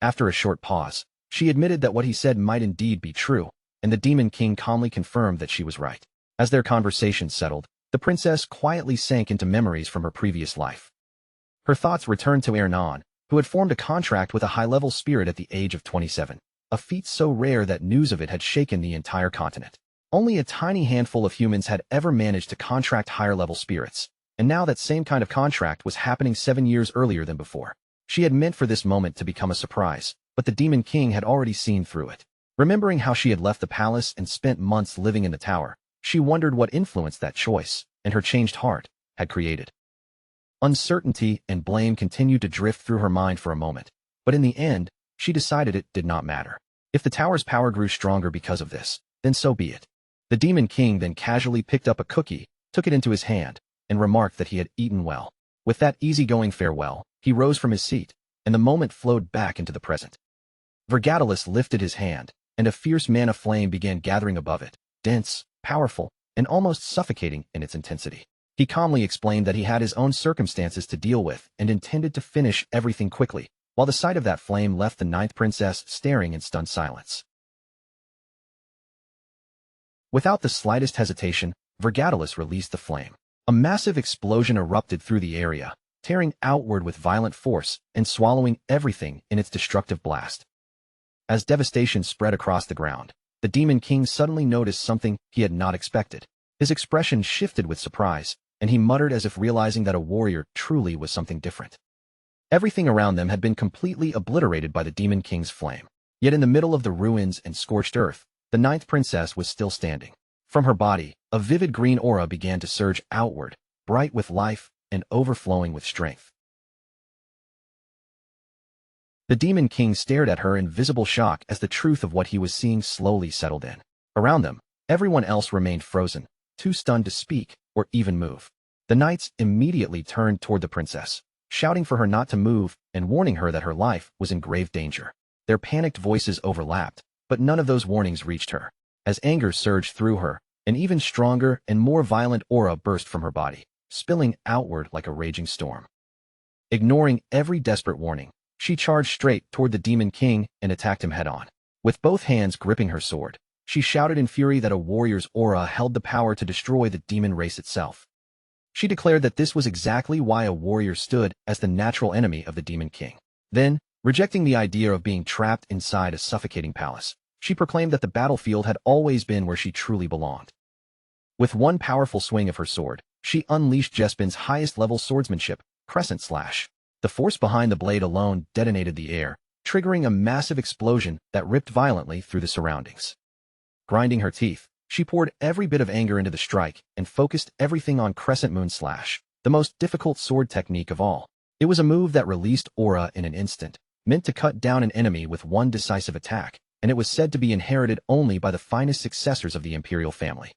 After a short pause, she admitted that what he said might indeed be true, and the Demon King calmly confirmed that she was right. As their conversation settled, the princess quietly sank into memories from her previous life. Her thoughts returned to Ernan, who had formed a contract with a high-level spirit at the age of 27, a feat so rare that news of it had shaken the entire continent. Only a tiny handful of humans had ever managed to contract higher-level spirits, and now that same kind of contract was happening 7 years earlier than before. She had meant for this moment to become a surprise, but the Demon King had already seen through it. Remembering how she had left the palace and spent months living in the tower, she wondered what influence that choice, and her changed heart, had created. Uncertainty and blame continued to drift through her mind for a moment, but in the end, she decided it did not matter. If the tower's power grew stronger because of this, then so be it. The Demon King then casually picked up a cookie, took it into his hand, and remarked that he had eaten well. With that easygoing farewell, he rose from his seat, and the moment flowed back into the present. Vergatalis lifted his hand, and a fierce mana flame began gathering above it, dense, powerful, and almost suffocating in its intensity. He calmly explained that he had his own circumstances to deal with and intended to finish everything quickly, while the sight of that flame left the ninth princess staring in stunned silence. Without the slightest hesitation, Vergatalis released the flame. A massive explosion erupted through the area, tearing outward with violent force and swallowing everything in its destructive blast. As devastation spread across the ground, the Demon King suddenly noticed something he had not expected. His expression shifted with surprise, and he muttered as if realizing that a warrior truly was something different. Everything around them had been completely obliterated by the Demon King's flame. Yet in the middle of the ruins and scorched earth, the ninth princess was still standing. From her body, a vivid green aura began to surge outward, bright with life and overflowing with strength. The Demon King stared at her in visible shock as the truth of what he was seeing slowly settled in. Around them, everyone else remained frozen, too stunned to speak or even move. The knights immediately turned toward the princess, shouting for her not to move and warning her that her life was in grave danger. Their panicked voices overlapped, but none of those warnings reached her. As anger surged through her, an even stronger and more violent aura burst from her body, spilling outward like a raging storm. Ignoring every desperate warning, she charged straight toward the Demon King and attacked him head-on. With both hands gripping her sword, she shouted in fury that a warrior's aura held the power to destroy the demon race itself. She declared that this was exactly why a warrior stood as the natural enemy of the Demon King. Then, rejecting the idea of being trapped inside a suffocating palace, she proclaimed that the battlefield had always been where she truly belonged. With one powerful swing of her sword, she unleashed Jespin's highest-level swordsmanship, Crescent Slash. The force behind the blade alone detonated the air, triggering a massive explosion that ripped violently through the surroundings. Grinding her teeth, she poured every bit of anger into the strike and focused everything on Crescent Moon Slash, the most difficult sword technique of all. It was a move that released aura in an instant, meant to cut down an enemy with one decisive attack, and it was said to be inherited only by the finest successors of the imperial family.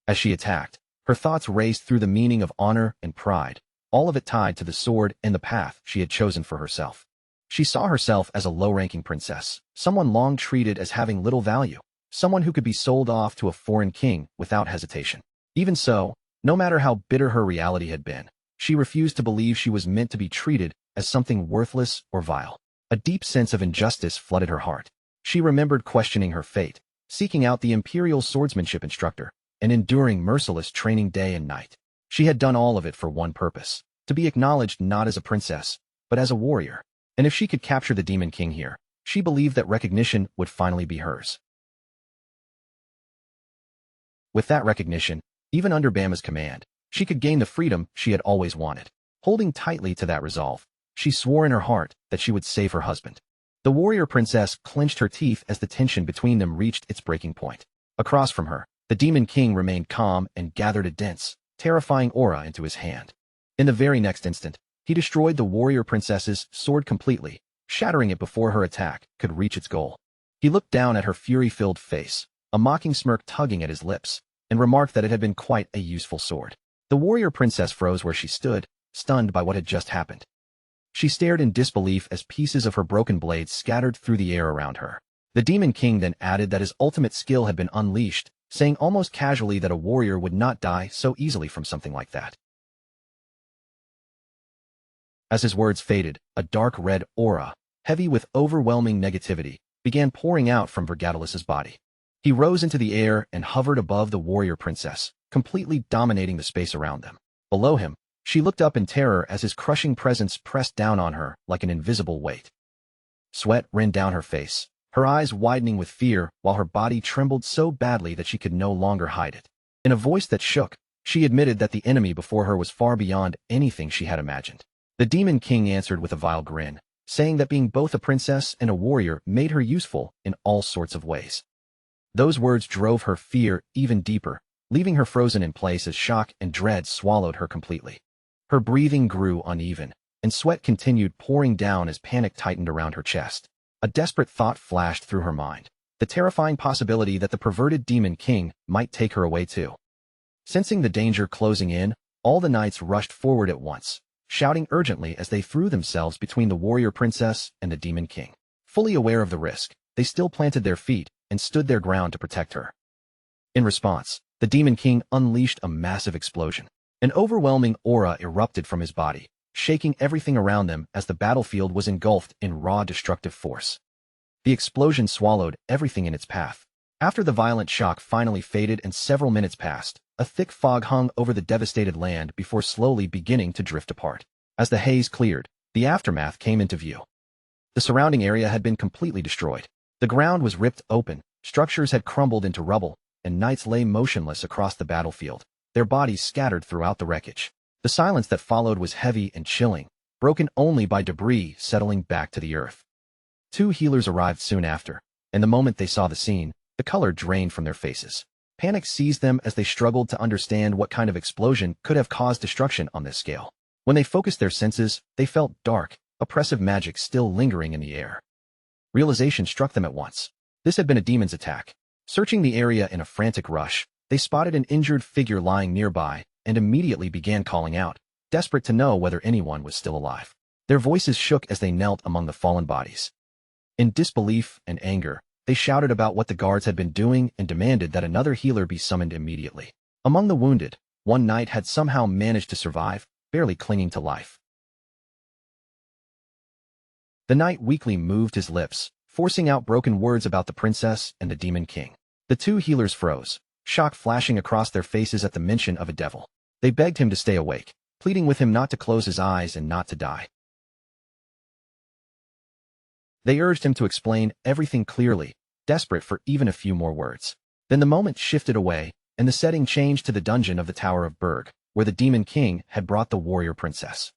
As she attacked, her thoughts raced through the meaning of honor and pride, all of it tied to the sword and the path she had chosen for herself. She saw herself as a low-ranking princess, someone long treated as having little value, someone who could be sold off to a foreign king without hesitation. Even so, no matter how bitter her reality had been, she refused to believe she was meant to be treated as something worthless or vile. A deep sense of injustice flooded her heart. She remembered questioning her fate, seeking out the imperial swordsmanship instructor, and enduring merciless training day and night. She had done all of it for one purpose, to be acknowledged not as a princess, but as a warrior. And if she could capture the Demon King here, she believed that recognition would finally be hers. With that recognition, even under Bama's command, she could gain the freedom she had always wanted. Holding tightly to that resolve, she swore in her heart that she would save her husband. The warrior princess clenched her teeth as the tension between them reached its breaking point. Across from her, the Demon King remained calm and gathered a dense, terrifying aura into his hand. In the very next instant, he destroyed the warrior princess's sword completely, shattering it before her attack could reach its goal. He looked down at her fury-filled face, a mocking smirk tugging at his lips, and remarked that it had been quite a useful sword. The warrior princess froze where she stood, stunned by what had just happened. She stared in disbelief as pieces of her broken blade scattered through the air around her. The Demon King then added that his ultimate skill had been unleashed, saying almost casually that a warrior would not die so easily from something like that. As his words faded, a dark red aura, heavy with overwhelming negativity, began pouring out from Vergatalus's body. He rose into the air and hovered above the warrior princess, completely dominating the space around them. Below him, she looked up in terror as his crushing presence pressed down on her like an invisible weight. Sweat ran down her face, her eyes widening with fear while her body trembled so badly that she could no longer hide it. In a voice that shook, she admitted that the enemy before her was far beyond anything she had imagined. The Demon King answered with a vile grin, saying that being both a princess and a warrior made her useful in all sorts of ways. Those words drove her fear even deeper, leaving her frozen in place as shock and dread swallowed her completely. Her breathing grew uneven, and sweat continued pouring down as panic tightened around her chest. A desperate thought flashed through her mind, the terrifying possibility that the perverted Demon King might take her away too. Sensing the danger closing in, all the knights rushed forward at once, shouting urgently as they threw themselves between the warrior princess and the Demon King. Fully aware of the risk, they still planted their feet and stood their ground to protect her. In response, the Demon King unleashed a massive explosion. An overwhelming aura erupted from his body, shaking everything around them as the battlefield was engulfed in raw destructive force. The explosion swallowed everything in its path. After the violent shock finally faded and several minutes passed, a thick fog hung over the devastated land before slowly beginning to drift apart. As the haze cleared, the aftermath came into view. The surrounding area had been completely destroyed. The ground was ripped open, structures had crumbled into rubble, and knights lay motionless across the battlefield, their bodies scattered throughout the wreckage. The silence that followed was heavy and chilling, broken only by debris settling back to the earth. Two healers arrived soon after, and the moment they saw the scene, the color drained from their faces. Panic seized them as they struggled to understand what kind of explosion could have caused destruction on this scale. When they focused their senses, they felt dark, oppressive magic still lingering in the air. Realization struck them at once. This had been a demon's attack. Searching the area in a frantic rush, they spotted an injured figure lying nearby and immediately began calling out, desperate to know whether anyone was still alive. Their voices shook as they knelt among the fallen bodies. In disbelief and anger, they shouted about what the guards had been doing and demanded that another healer be summoned immediately. Among the wounded, one knight had somehow managed to survive, barely clinging to life. The knight weakly moved his lips, forcing out broken words about the princess and the demon king. The two healers froze, shock flashing across their faces at the mention of a devil. They begged him to stay awake, pleading with him not to close his eyes and not to die. They urged him to explain everything clearly, desperate for even a few more words. Then the moment shifted away, and the setting changed to the dungeon of the Tower of Berg, where the demon king had brought the warrior princess.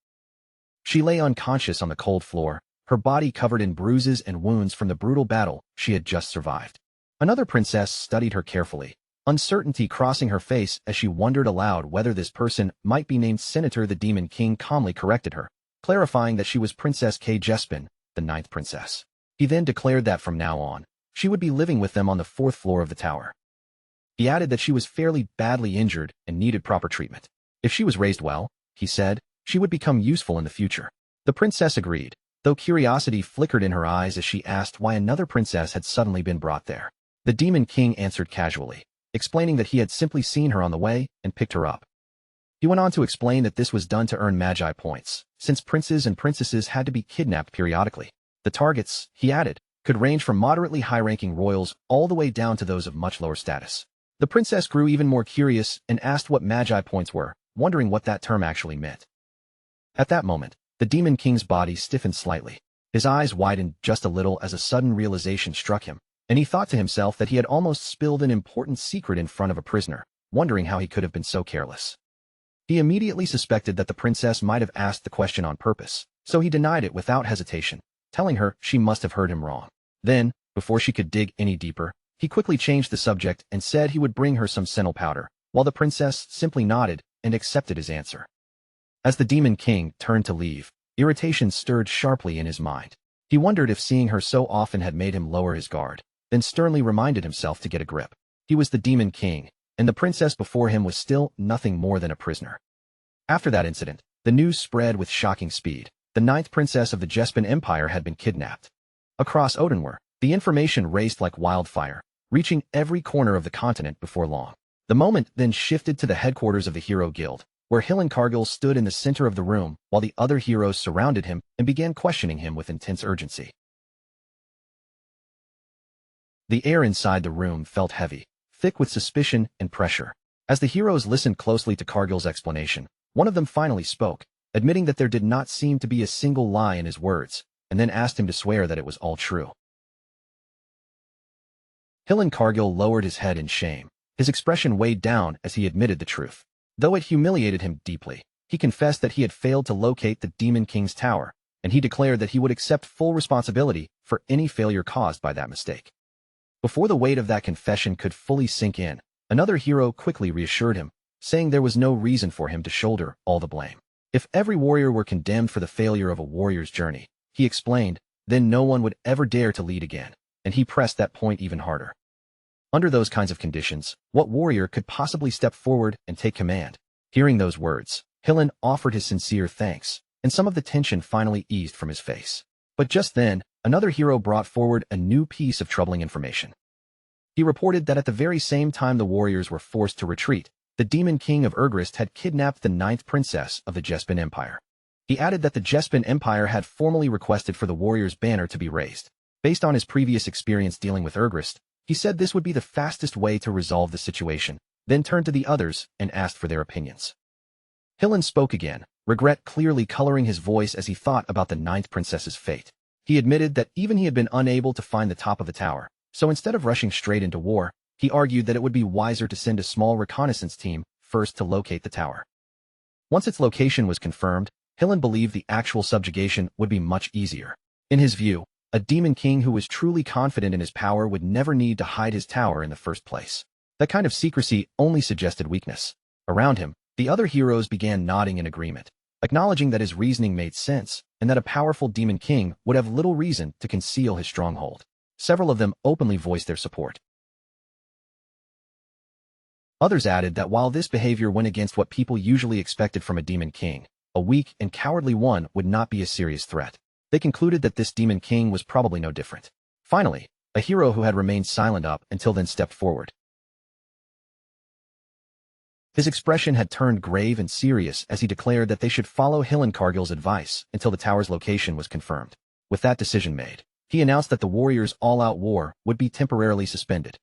She lay unconscious on the cold floor, her body covered in bruises and wounds from the brutal battle she had just survived. Another princess studied her carefully, uncertainty crossing her face as she wondered aloud whether this person might be named Senator. The demon king calmly corrected her, clarifying that she was Princess K. Jespin, the ninth princess. He then declared that from now on, she would be living with them on the fourth floor of the tower. He added that she was fairly badly injured and needed proper treatment. If she was raised well, he said, she would become useful in the future. The princess agreed, though curiosity flickered in her eyes as she asked why another princess had suddenly been brought there. The demon king answered casually, explaining that he had simply seen her on the way and picked her up. He went on to explain that this was done to earn magi points, since princes and princesses had to be kidnapped periodically. The targets, he added, could range from moderately high-ranking royals all the way down to those of much lower status. The princess grew even more curious and asked what magi points were, wondering what that term actually meant. At that moment, the demon king's body stiffened slightly. His eyes widened just a little as a sudden realization struck him, and he thought to himself that he had almost spilled an important secret in front of a prisoner, wondering how he could have been so careless. He immediately suspected that the princess might have asked the question on purpose, so he denied it without hesitation, telling her she must have heard him wrong. Then, before she could dig any deeper, he quickly changed the subject and said he would bring her some senile powder, while the princess simply nodded and accepted his answer. As the demon king turned to leave, irritation stirred sharply in his mind. He wondered if seeing her so often had made him lower his guard, then sternly reminded himself to get a grip. He was the demon king, and the princess before him was still nothing more than a prisoner. After that incident, the news spread with shocking speed. The ninth princess of the Jespin Empire had been kidnapped. Across Odenwar, the information raced like wildfire, reaching every corner of the continent before long. The moment then shifted to the headquarters of the Hero Guild, where Hillenkargil stood in the center of the room while the other heroes surrounded him and began questioning him with intense urgency. The air inside the room felt heavy, thick with suspicion and pressure. As the heroes listened closely to Cargill's explanation, one of them finally spoke, admitting that there did not seem to be a single lie in his words, and then asked him to swear that it was all true. Hillenkargil lowered his head in shame. His expression weighed down as he admitted the truth. Though it humiliated him deeply, he confessed that he had failed to locate the Demon King's tower, and he declared that he would accept full responsibility for any failure caused by that mistake. Before the weight of that confession could fully sink in, another hero quickly reassured him, saying there was no reason for him to shoulder all the blame. If every warrior were condemned for the failure of a warrior's journey, he explained, then no one would ever dare to lead again, and he pressed that point even harder. Under those kinds of conditions, what warrior could possibly step forward and take command? Hearing those words, Hillen offered his sincere thanks, and some of the tension finally eased from his face. But just then, another hero brought forward a new piece of troubling information. He reported that at the very same time the warriors were forced to retreat, the Demon King of Urgrist had kidnapped the ninth princess of the Jespin Empire. He added that the Jespin Empire had formally requested for the warrior's banner to be raised. Based on his previous experience dealing with Urgrist, he said this would be the fastest way to resolve the situation, then turned to the others and asked for their opinions. Hillen spoke again, regret clearly coloring his voice as he thought about the ninth princess's fate. He admitted that even he had been unable to find the top of the tower, so instead of rushing straight into war, he argued that it would be wiser to send a small reconnaissance team first to locate the tower. Once its location was confirmed, Hillen believed the actual subjugation would be much easier. In his view, a demon king who was truly confident in his power would never need to hide his tower in the first place. That kind of secrecy only suggested weakness. Around him, the other heroes began nodding in agreement, acknowledging that his reasoning made sense and that a powerful demon king would have little reason to conceal his stronghold. Several of them openly voiced their support. Others added that while this behavior went against what people usually expected from a demon king, a weak and cowardly one would not be a serious threat. They concluded that this demon king was probably no different. Finally, a hero who had remained silent up until then stepped forward. His expression had turned grave and serious as he declared that they should follow Hillenkargil's advice until the tower's location was confirmed. With that decision made, he announced that the warriors' all-out war would be temporarily suspended.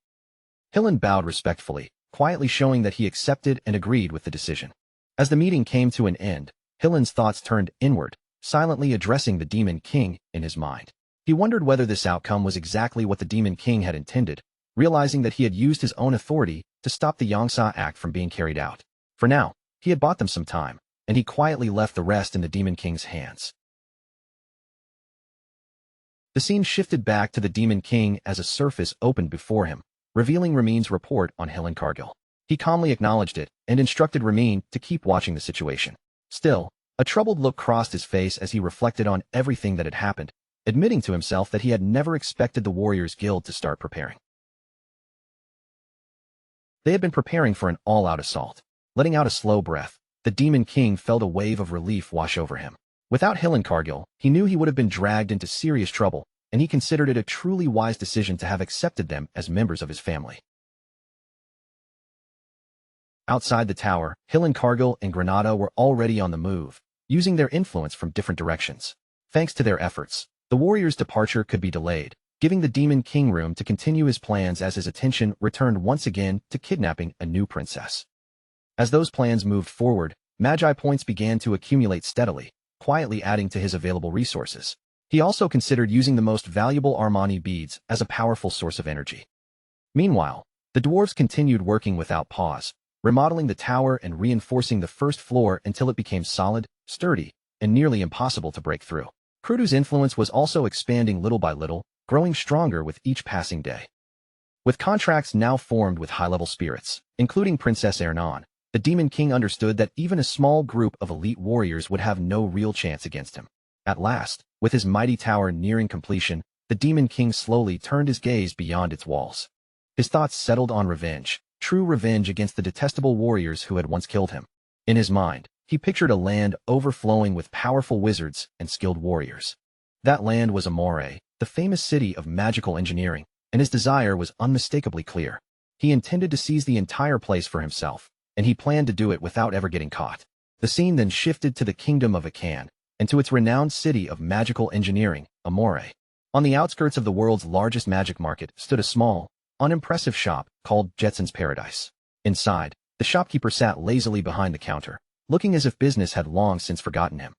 Hillen bowed respectfully, quietly showing that he accepted and agreed with the decision. As the meeting came to an end, Hillen's thoughts turned inward, silently addressing the Demon King in his mind. He wondered whether this outcome was exactly what the Demon King had intended, realizing that he had used his own authority to stop the Yongsa Act from being carried out. For now, he had bought them some time, and he quietly left the rest in the Demon King's hands. The scene shifted back to the Demon King as a surface opened before him, revealing Ramin's report on Hillenkargil. He calmly acknowledged it and instructed Ramin to keep watching the situation. Still, a troubled look crossed his face as he reflected on everything that had happened, admitting to himself that he had never expected the Warriors Guild to start preparing. They had been preparing for an all-out assault. Letting out a slow breath, the Demon King felt a wave of relief wash over him. Without Hillenkargil, he knew he would have been dragged into serious trouble, and he considered it a truly wise decision to have accepted them as members of his family. Outside the tower, Hillenkargil and Granada were already on the move, using their influence from different directions. Thanks to their efforts, the warriors' departure could be delayed, giving the Demon King room to continue his plans as his attention returned once again to kidnapping a new princess. As those plans moved forward, Magi points began to accumulate steadily, quietly adding to his available resources. He also considered using the most valuable Armani beads as a powerful source of energy. Meanwhile, the dwarves continued working without pause, remodeling the tower and reinforcing the first floor until it became solid, sturdy, and nearly impossible to break through. Krudu's influence was also expanding little by little, growing stronger with each passing day. With contracts now formed with high-level spirits, including Princess Ernan, the Demon King understood that even a small group of elite warriors would have no real chance against him. At last, with his mighty tower nearing completion, the Demon King slowly turned his gaze beyond its walls. His thoughts settled on revenge, true revenge against the detestable warriors who had once killed him. In his mind, he pictured a land overflowing with powerful wizards and skilled warriors. That land was Amore, the famous city of magical engineering, and his desire was unmistakably clear. He intended to seize the entire place for himself, and he planned to do it without ever getting caught. The scene then shifted to the kingdom of Akan, and to its renowned city of magical engineering, Amore. On the outskirts of the world's largest magic market stood a small, unimpressive shop called Jetson's Paradise. Inside, the shopkeeper sat lazily behind the counter, looking as if business had long since forgotten him.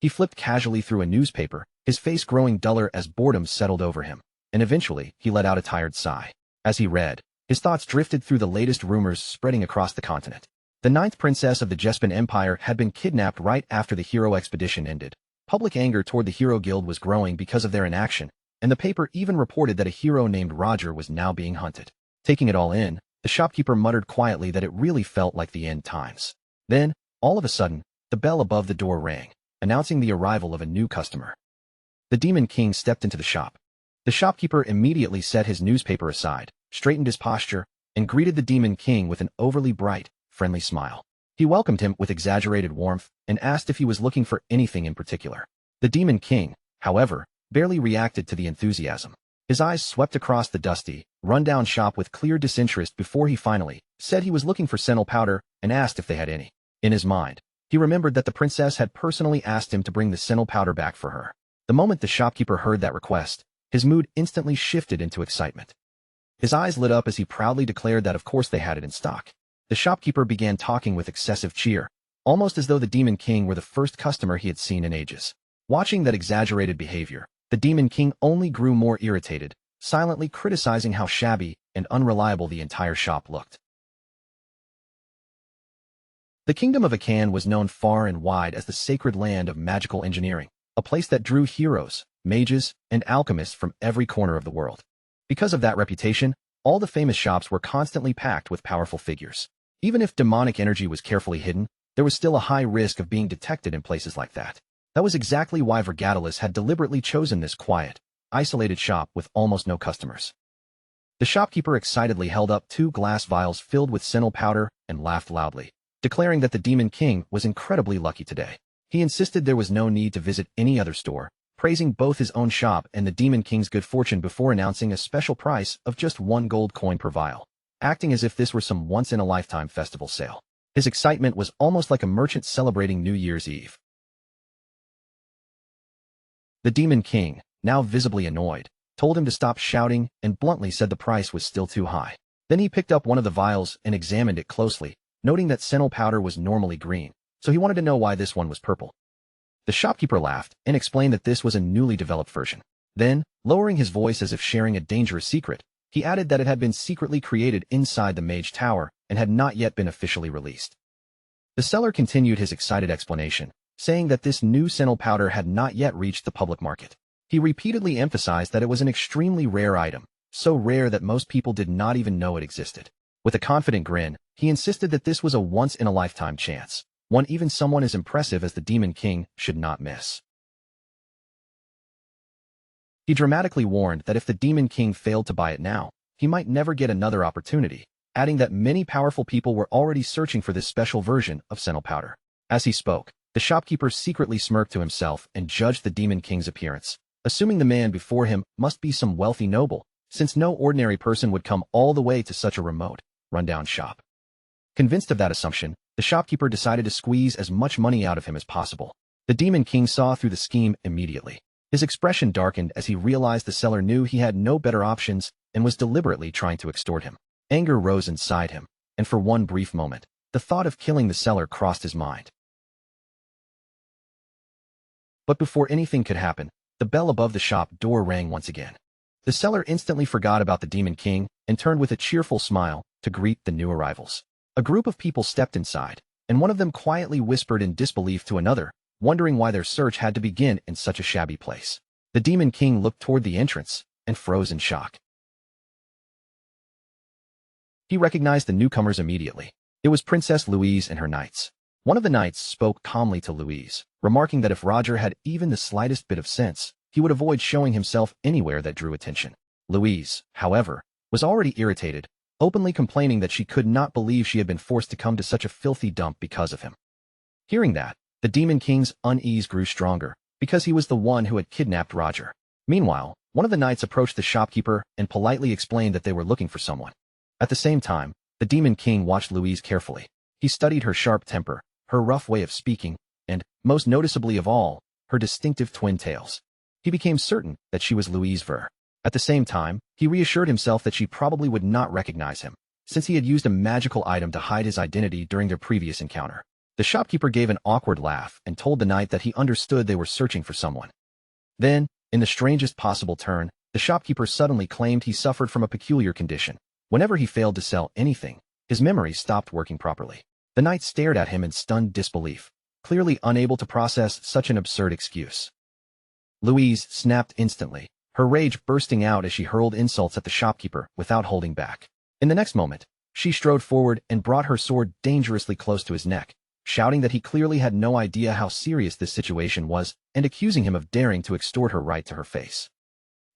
He flipped casually through a newspaper, his face growing duller as boredom settled over him, and eventually he let out a tired sigh. As he read, his thoughts drifted through the latest rumors spreading across the continent. The 9th princess of the Jespin Empire had been kidnapped right after the hero expedition ended. Public anger toward the Hero Guild was growing because of their inaction, and the paper even reported that a hero named Roger was now being hunted. Taking it all in, the shopkeeper muttered quietly that it really felt like the end times. Then, all of a sudden, the bell above the door rang, announcing the arrival of a new customer. The Demon King stepped into the shop. The shopkeeper immediately set his newspaper aside, straightened his posture, and greeted the Demon King with an overly bright, friendly smile. He welcomed him with exaggerated warmth and asked if he was looking for anything in particular. The Demon King, however, barely reacted to the enthusiasm. His eyes swept across the dusty, run-down shop with clear disinterest before he finally said he was looking for senile powder and asked if they had any. In his mind, he remembered that the princess had personally asked him to bring the senile powder back for her. The moment the shopkeeper heard that request, his mood instantly shifted into excitement. His eyes lit up as he proudly declared that of course they had it in stock. The shopkeeper began talking with excessive cheer, almost as though the Demon King were the first customer he had seen in ages. Watching that exaggerated behavior, the Demon King only grew more irritated, silently criticizing how shabby and unreliable the entire shop looked. The kingdom of Akan was known far and wide as the sacred land of magical engineering, a place that drew heroes, mages, and alchemists from every corner of the world. Because of that reputation, all the famous shops were constantly packed with powerful figures. Even if demonic energy was carefully hidden, there was still a high risk of being detected in places like that. That was exactly why Vergatalis had deliberately chosen this quiet, isolated shop with almost no customers. The shopkeeper excitedly held up 2 glass vials filled with senile powder and laughed loudly, declaring that the Demon King was incredibly lucky today. He insisted there was no need to visit any other store, praising both his own shop and the Demon King's good fortune before announcing a special price of just 1 gold coin per vial, acting as if this were some once-in-a-lifetime festival sale. His excitement was almost like a merchant celebrating New Year's Eve. The Demon King, now visibly annoyed, told him to stop shouting and bluntly said the price was still too high. Then he picked up one of the vials and examined it closely, noting that senile powder was normally green, so he wanted to know why this one was purple. The shopkeeper laughed and explained that this was a newly developed version. Then, lowering his voice as if sharing a dangerous secret, he added that it had been secretly created inside the Mage Tower and had not yet been officially released. The seller continued his excited explanation, saying that this new senile powder had not yet reached the public market. He repeatedly emphasized that it was an extremely rare item, so rare that most people did not even know it existed. With a confident grin, he insisted that this was a once-in-a-lifetime chance, one even someone as impressive as the Demon King should not miss. He dramatically warned that if the Demon King failed to buy it now, he might never get another opportunity, adding that many powerful people were already searching for this special version of senile powder. As he spoke, the shopkeeper secretly smirked to himself and judged the Demon King's appearance, assuming the man before him must be some wealthy noble, since no ordinary person would come all the way to such a remote, rundown shop. Convinced of that assumption, the shopkeeper decided to squeeze as much money out of him as possible. The Demon King saw through the scheme immediately. His expression darkened as he realized the seller knew he had no better options and was deliberately trying to extort him. Anger rose inside him, and for one brief moment, the thought of killing the seller crossed his mind. But before anything could happen, the bell above the shop door rang once again. The seller instantly forgot about the Demon King and turned with a cheerful smile to greet the new arrivals. A group of people stepped inside, and one of them quietly whispered in disbelief to another, wondering why their search had to begin in such a shabby place. The Demon King looked toward the entrance and froze in shock. He recognized the newcomers immediately. It was Princess Louise and her knights. One of the knights spoke calmly to Louise, remarking that if Roger had even the slightest bit of sense, he would avoid showing himself anywhere that drew attention. Louise, however, was already irritated, openly complaining that she could not believe she had been forced to come to such a filthy dump because of him. Hearing that, the Demon King's unease grew stronger, because he was the one who had kidnapped Roger. Meanwhile, one of the knights approached the shopkeeper and politely explained that they were looking for someone. At the same time, the Demon King watched Louise carefully. He studied her sharp temper, her rough way of speaking, and, most noticeably of all, her distinctive twin tails. He became certain that she was Louise Ver. At the same time, he reassured himself that she probably would not recognize him, since he had used a magical item to hide his identity during their previous encounter. The shopkeeper gave an awkward laugh and told the knight that he understood they were searching for someone. Then, in the strangest possible turn, the shopkeeper suddenly claimed he suffered from a peculiar condition. Whenever he failed to sell anything, his memory stopped working properly. The knight stared at him in stunned disbelief, clearly unable to process such an absurd excuse. Louise snapped instantly, her rage bursting out as she hurled insults at the shopkeeper without holding back. In the next moment, she strode forward and brought her sword dangerously close to his neck, shouting that he clearly had no idea how serious this situation was and accusing him of daring to extort her right to her face.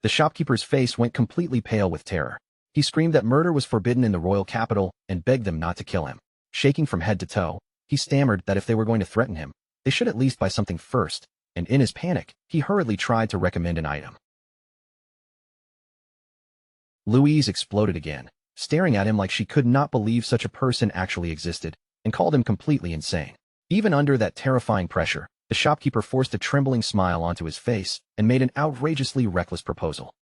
The shopkeeper's face went completely pale with terror. He screamed that murder was forbidden in the royal capital and begged them not to kill him. Shaking from head to toe, he stammered that if they were going to threaten him, they should at least buy something first, and in his panic, he hurriedly tried to recommend an item. Louise exploded again, staring at him like she could not believe such a person actually existed, and called him completely insane. Even under that terrifying pressure, the shopkeeper forced a trembling smile onto his face and made an outrageously reckless proposal.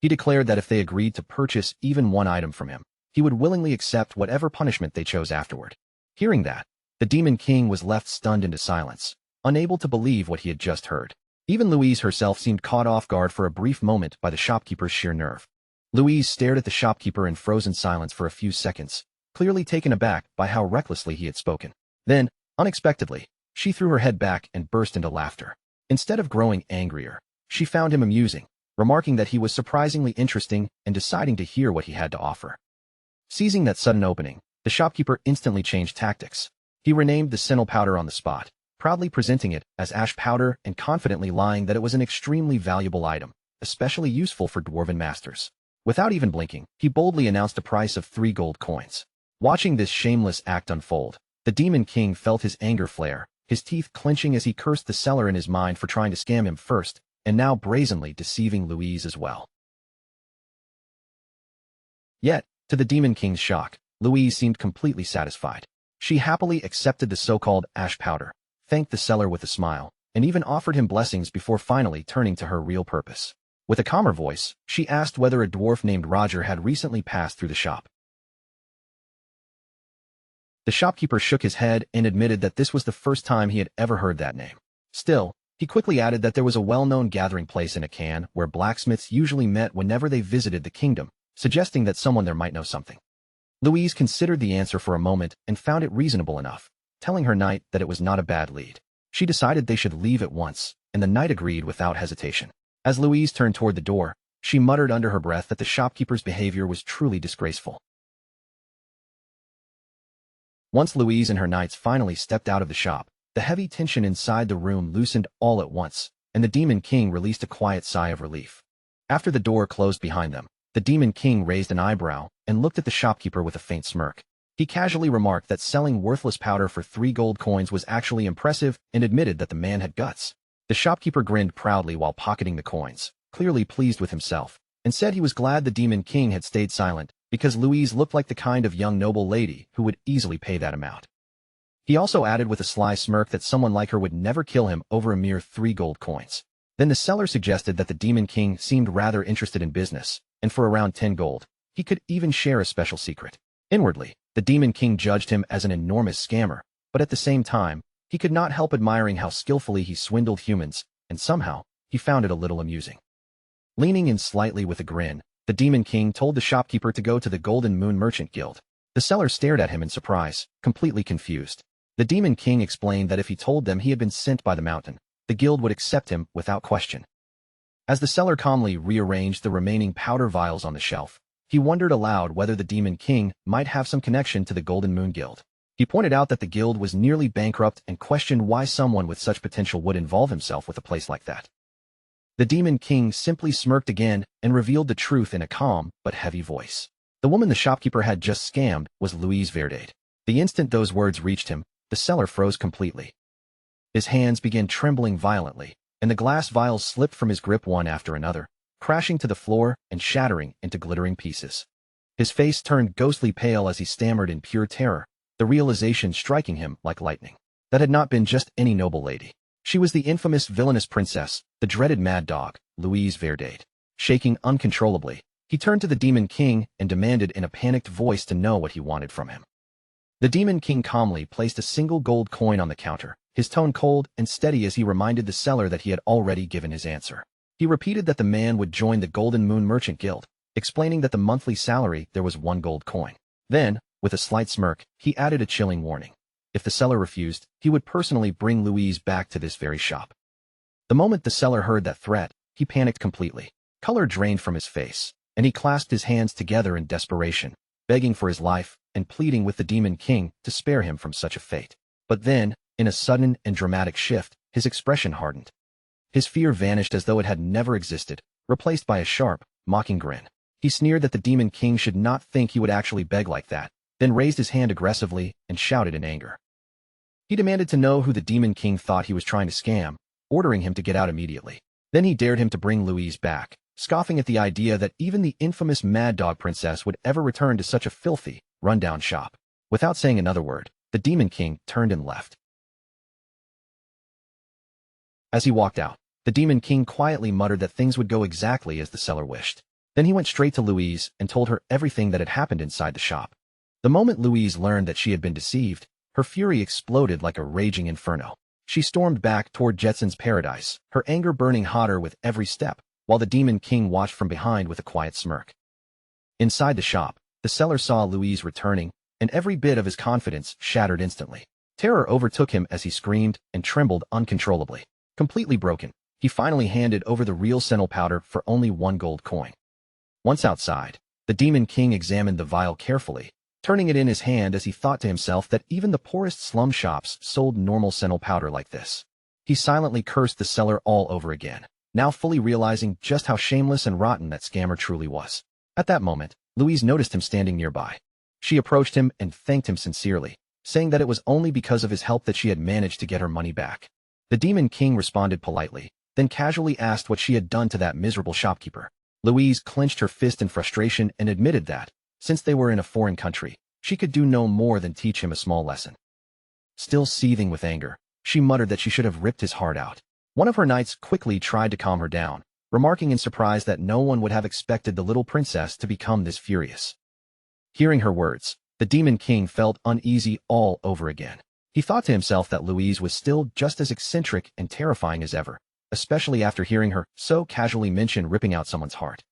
He declared that if they agreed to purchase even one item from him, he would willingly accept whatever punishment they chose afterward. Hearing that, the Demon King was left stunned into silence, unable to believe what he had just heard. Even Louise herself seemed caught off guard for a brief moment by the shopkeeper's sheer nerve. Louise stared at the shopkeeper in frozen silence for a few seconds, clearly taken aback by how recklessly he had spoken. Then, unexpectedly, she threw her head back and burst into laughter. Instead of growing angrier, she found him amusing, remarking that he was surprisingly interesting and deciding to hear what he had to offer. Seizing that sudden opening, the shopkeeper instantly changed tactics. He renamed the senile powder on the spot, proudly presenting it as ash powder and confidently lying that it was an extremely valuable item, especially useful for dwarven masters. Without even blinking, he boldly announced a price of 3 gold coins. Watching this shameless act unfold, the Demon King felt his anger flare, his teeth clenching as he cursed the seller in his mind for trying to scam him first, and now brazenly deceiving Louise as well. Yet, to the Demon King's shock, Louise seemed completely satisfied. She happily accepted the so-called ash powder, thanked the seller with a smile, and even offered him blessings before finally turning to her real purpose. With a calmer voice, she asked whether a dwarf named Roger had recently passed through the shop. The shopkeeper shook his head and admitted that this was the first time he had ever heard that name. Still, he quickly added that there was a well-known gathering place in Akan where blacksmiths usually met whenever they visited the kingdom, suggesting that someone there might know something. Louise considered the answer for a moment and found it reasonable enough, telling her knight that it was not a bad lead. She decided they should leave at once, and the knight agreed without hesitation. As Louise turned toward the door, she muttered under her breath that the shopkeeper's behavior was truly disgraceful. Once Louise and her knights finally stepped out of the shop, the heavy tension inside the room loosened all at once, and the Demon King released a quiet sigh of relief. After the door closed behind them, the Demon King raised an eyebrow and looked at the shopkeeper with a faint smirk. He casually remarked that selling worthless powder for 3 gold coins was actually impressive and admitted that the man had guts. The shopkeeper grinned proudly while pocketing the coins, clearly pleased with himself, and said he was glad the Demon King had stayed silent, because Louise looked like the kind of young noble lady who would easily pay that amount. He also added with a sly smirk that someone like her would never kill him over a mere 3 gold coins. Then the seller suggested that the Demon King seemed rather interested in business, and for around 10 gold, he could even share a special secret. Inwardly, the Demon King judged him as an enormous scammer, but at the same time, he could not help admiring how skillfully he swindled humans, and somehow, he found it a little amusing. Leaning in slightly with a grin, the Demon King told the shopkeeper to go to the Golden Moon Merchant Guild. The seller stared at him in surprise, completely confused. The Demon King explained that if he told them he had been sent by the mountain, the guild would accept him without question. As the seller calmly rearranged the remaining powder vials on the shelf, he wondered aloud whether the Demon King might have some connection to the Golden Moon Guild. He pointed out that the guild was nearly bankrupt and questioned why someone with such potential would involve himself with a place like that. The Demon King simply smirked again and revealed the truth in a calm but heavy voice. The woman the shopkeeper had just scammed was Louise Verdade. The instant those words reached him, the seller froze completely. His hands began trembling violently, and the glass vials slipped from his grip one after another, crashing to the floor and shattering into glittering pieces. His face turned ghostly pale as he stammered in pure terror, the realization striking him like lightning. That had not been just any noble lady. She was the infamous villainous princess, the dreaded mad dog, Louise Verdade. Shaking uncontrollably, he turned to the Demon King and demanded in a panicked voice to know what he wanted from him. The Demon King calmly placed a single gold coin on the counter, his tone cold and steady as he reminded the seller that he had already given his answer. He repeated that the man would join the Golden Moon Merchant Guild, explaining that the monthly salary there was 1 gold coin. Then, with a slight smirk, he added a chilling warning. If the seller refused, he would personally bring Louise back to this very shop. The moment the seller heard that threat, he panicked completely. Color drained from his face, and he clasped his hands together in desperation, begging for his life and pleading with the Demon King to spare him from such a fate. But then, in a sudden and dramatic shift, his expression hardened. His fear vanished as though it had never existed, replaced by a sharp, mocking grin. He sneered that the Demon King should not think he would actually beg like that, then raised his hand aggressively and shouted in anger. He demanded to know who the Demon King thought he was trying to scam, ordering him to get out immediately. Then he dared him to bring Louise back, scoffing at the idea that even the infamous Mad Dog Princess would ever return to such a filthy, run-down shop. Without saying another word, the Demon King turned and left. As he walked out, the Demon King quietly muttered that things would go exactly as the seller wished. Then he went straight to Louise and told her everything that had happened inside the shop. The moment Louise learned that she had been deceived, her fury exploded like a raging inferno. She stormed back toward Jetson's paradise, her anger burning hotter with every step, while the Demon King watched from behind with a quiet smirk. Inside the shop, the seller saw Louise returning, and every bit of his confidence shattered instantly. Terror overtook him as he screamed and trembled uncontrollably. Completely broken, he finally handed over the real sentinel powder for only 1 gold coin. Once outside, the Demon King examined the vial carefully, turning it in his hand as he thought to himself that even the poorest slum shops sold normal sentinel powder like this. He silently cursed the seller all over again, now fully realizing just how shameless and rotten that scammer truly was. At that moment, Louise noticed him standing nearby. She approached him and thanked him sincerely, saying that it was only because of his help that she had managed to get her money back. The Demon King responded politely, then casually asked what she had done to that miserable shopkeeper. Louise clenched her fist in frustration and admitted that, since they were in a foreign country, she could do no more than teach him a small lesson. Still seething with anger, she muttered that she should have ripped his heart out. One of her knights quickly tried to calm her down, remarking in surprise that no one would have expected the little princess to become this furious. Hearing her words, the Demon King felt uneasy all over again. He thought to himself that Louise was still just as eccentric and terrifying as ever, especially after hearing her so casually mention ripping out someone's heart.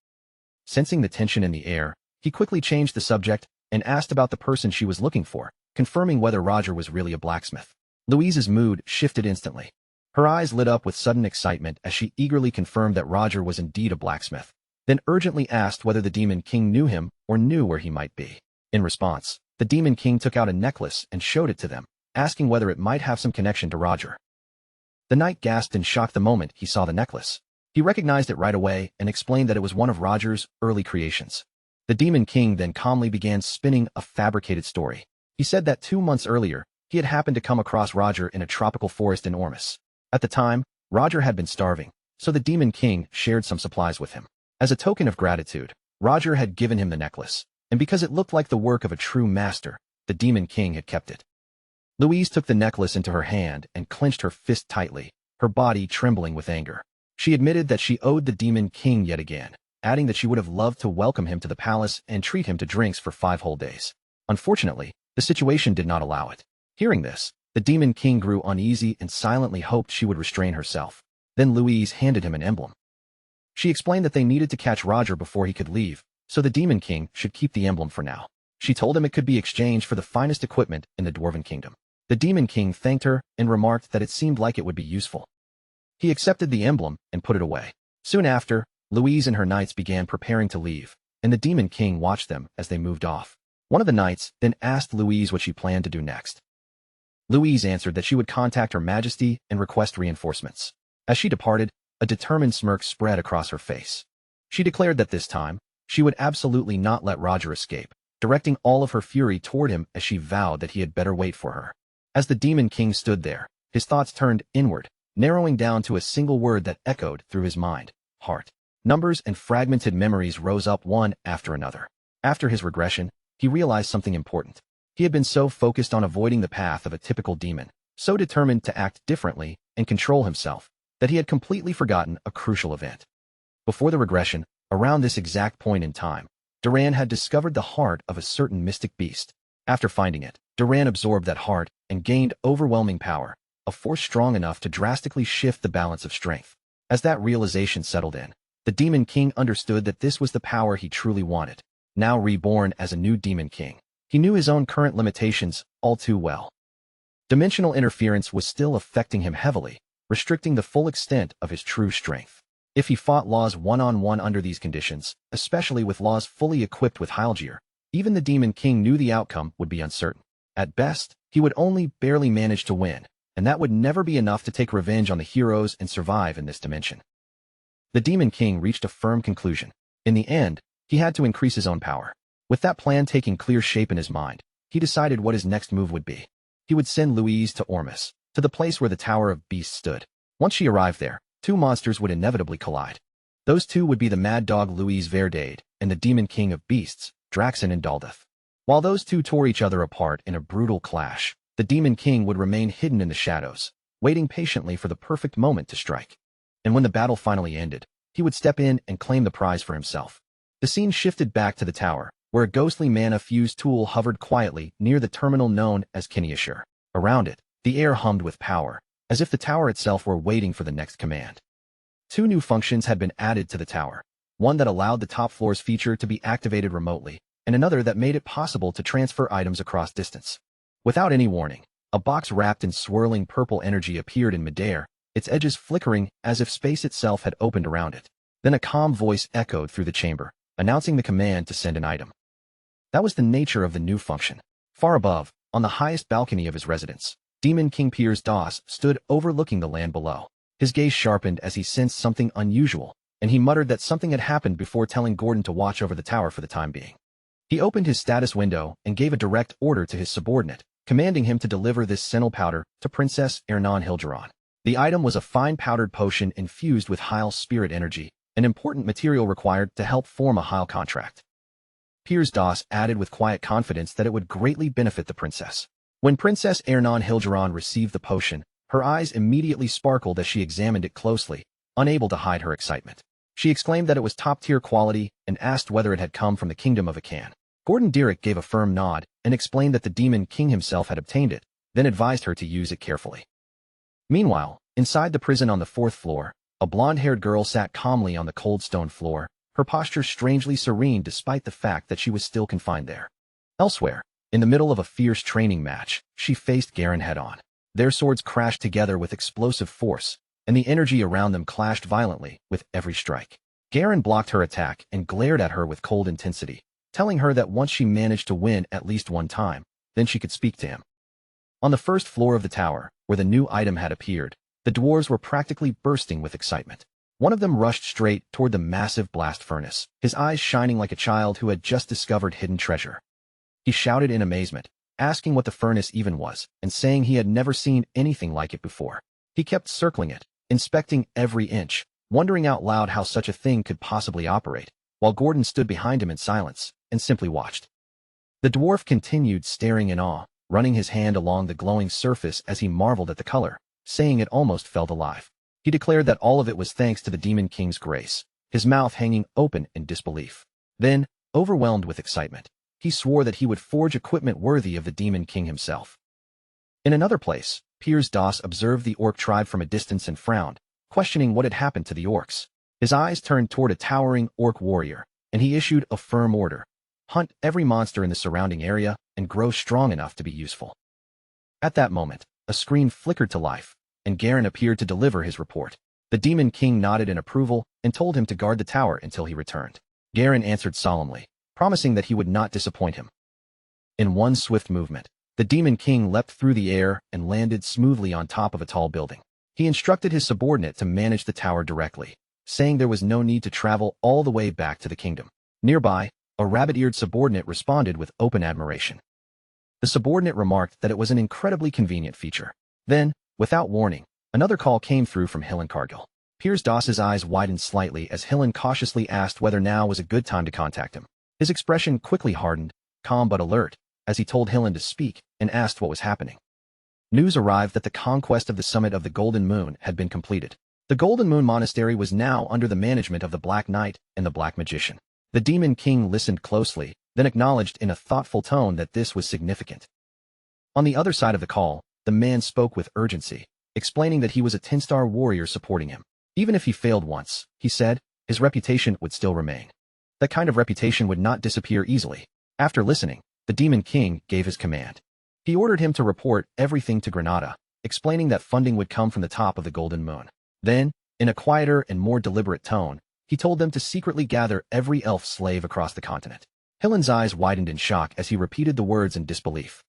Sensing the tension in the air, he quickly changed the subject and asked about the person she was looking for, confirming whether Roger was really a blacksmith. Louise's mood shifted instantly. Her eyes lit up with sudden excitement as she eagerly confirmed that Roger was indeed a blacksmith, then urgently asked whether the Demon King knew him or knew where he might be. In response, the Demon King took out a necklace and showed it to them, asking whether it might have some connection to Roger. The knight gasped in shock the moment he saw the necklace. He recognized it right away and explained that it was one of Roger's early creations. The Demon King then calmly began spinning a fabricated story. He said that 2 months earlier, he had happened to come across Roger in a tropical forest in Ormus. At the time, Roger had been starving, so the Demon King shared some supplies with him. As a token of gratitude, Roger had given him the necklace, and because it looked like the work of a true master, the Demon King had kept it. Louise took the necklace into her hand and clenched her fist tightly, her body trembling with anger. She admitted that she owed the Demon King yet again, adding that she would have loved to welcome him to the palace and treat him to drinks for 5 whole days. Unfortunately, the situation did not allow it. Hearing this, the Demon King grew uneasy and silently hoped she would restrain herself. Then Louise handed him an emblem. She explained that they needed to catch Roger before he could leave, so the Demon King should keep the emblem for now. She told him it could be exchanged for the finest equipment in the Dwarven Kingdom. The Demon King thanked her and remarked that it seemed like it would be useful. He accepted the emblem and put it away. Soon after, Louise and her knights began preparing to leave, and the Demon King watched them as they moved off. One of the knights then asked Louise what she planned to do next. Louise answered that she would contact Her Majesty and request reinforcements. As she departed, a determined smirk spread across her face. She declared that this time, she would absolutely not let Roger escape, directing all of her fury toward him as she vowed that he had better wait for her. As the Demon King stood there, his thoughts turned inward, narrowing down to a single word that echoed through his mind: heart. Numbers and fragmented memories rose up one after another. After his regression, he realized something important. He had been so focused on avoiding the path of a typical demon, so determined to act differently and control himself, that he had completely forgotten a crucial event. Before the regression, around this exact point in time, Duran had discovered the heart of a certain mystic beast. After finding it, Duran absorbed that heart and gained overwhelming power, a force strong enough to drastically shift the balance of strength. As that realization settled in, the Demon King understood that this was the power he truly wanted. Now reborn as a new Demon King, he knew his own current limitations all too well. Dimensional interference was still affecting him heavily, restricting the full extent of his true strength. If he fought Laws one-on-one under these conditions, especially with Laws fully equipped with Heilgear, even the Demon King knew the outcome would be uncertain. At best, he would only barely manage to win, and that would never be enough to take revenge on the heroes and survive in this dimension. The Demon King reached a firm conclusion. In the end, he had to increase his own power. With that plan taking clear shape in his mind, he decided what his next move would be. He would send Louise to Ormus, to the place where the Tower of Beasts stood. Once she arrived there, 2 monsters would inevitably collide. Those 2 would be the Mad Dog Louise Verdade and the Demon King of Beasts, Draxon and Daldeth. While those 2 tore each other apart in a brutal clash, the Demon King would remain hidden in the shadows, waiting patiently for the perfect moment to strike. And when the battle finally ended, he would step in and claim the prize for himself. The scene shifted back to the tower, where a ghostly mana-fused tool hovered quietly near the terminal known as Kinniashur. Around it, the air hummed with power, as if the tower itself were waiting for the next command. 2 new functions had been added to the tower, one that allowed the top floor's feature to be activated remotely, and another that made it possible to transfer items across distance. Without any warning, A box wrapped in swirling purple energy appeared in midair, its edges flickering as if space itself had opened around it. Then a calm voice echoed through the chamber, announcing the command to send an item. That was the nature of the new function. Far above, on the highest balcony of his residence, Demon King Piers Doss stood overlooking the land below. His gaze sharpened as he sensed something unusual, and he muttered that something had happened before telling Gordon to watch over the tower for the time being. He opened his status window and gave a direct order to his subordinate, commanding him to deliver this senile powder to Princess Ernan Hilgeron. The item was a fine powdered potion infused with Heil spirit energy, an important material required to help form a Heil contract. Piers Doss added with quiet confidence that it would greatly benefit the princess. When Princess Ernan Hilgeron received the potion, her eyes immediately sparkled as she examined it closely, unable to hide her excitement. She exclaimed that it was top-tier quality and asked whether it had come from the kingdom of Akan. Gordon Derrick gave a firm nod and explained that the Demon King himself had obtained it, then advised her to use it carefully. Meanwhile, inside the prison on the 4th floor, a blonde-haired girl sat calmly on the cold stone floor, her posture strangely serene despite the fact that she was still confined there. Elsewhere, in the middle of a fierce training match, she faced Garen head-on. Their swords crashed together with explosive force, and the energy around them clashed violently with every strike. Garen blocked her attack and glared at her with cold intensity, telling her that once she managed to win at least one time, then she could speak to him. On the 1st floor of the tower, where the new item had appeared, the dwarves were practically bursting with excitement. One of them rushed straight toward the massive blast furnace, his eyes shining like a child who had just discovered hidden treasure. He shouted in amazement, asking what the furnace even was, and saying he had never seen anything like it before. He kept circling it, inspecting every inch, wondering out loud how such a thing could possibly operate, while Gordon stood behind him in silence and simply watched. The dwarf continued staring in awe, running his hand along the glowing surface as he marveled at the color, saying it almost felt alive. He declared that all of it was thanks to the Demon King's grace, his mouth hanging open in disbelief. Then, overwhelmed with excitement, he swore that he would forge equipment worthy of the Demon King himself. In another place, Piers Doss observed the orc tribe from a distance and frowned, questioning what had happened to the orcs. His eyes turned toward a towering orc warrior, and he issued a firm order: hunt every monster in the surrounding area and grow strong enough to be useful. At that moment, a screen flickered to life, and Garen appeared to deliver his report. The Demon King nodded in approval and told him to guard the tower until he returned. Garen answered solemnly, promising that he would not disappoint him. In one swift movement, the Demon King leapt through the air and landed smoothly on top of a tall building. He instructed his subordinate to manage the tower directly, saying there was no need to travel all the way back to the kingdom. Nearby, a rabbit-eared subordinate responded with open admiration. The subordinate remarked that it was an incredibly convenient feature. Then, without warning, another call came through from Hillen Cargill. Piers Doss's eyes widened slightly as Hillen cautiously asked whether now was a good time to contact him. His expression quickly hardened, calm but alert, as he told Hillen to speak and asked what was happening. News arrived that the conquest of the summit of the Golden Moon had been completed. The Golden Moon Monastery was now under the management of the Black Knight and the Black Magician. The Demon King listened closely, then acknowledged in a thoughtful tone that this was significant. On the other side of the call, the man spoke with urgency, explaining that he was a 10-star warrior supporting him. Even if he failed once, he said, his reputation would still remain. That kind of reputation would not disappear easily. After listening, the Demon King gave his command. He ordered him to report everything to Granada, explaining that funding would come from the top of the Golden Moon. Then, in a quieter and more deliberate tone, he told them to secretly gather every elf slave across the continent. Hillen's eyes widened in shock as he repeated the words in disbelief.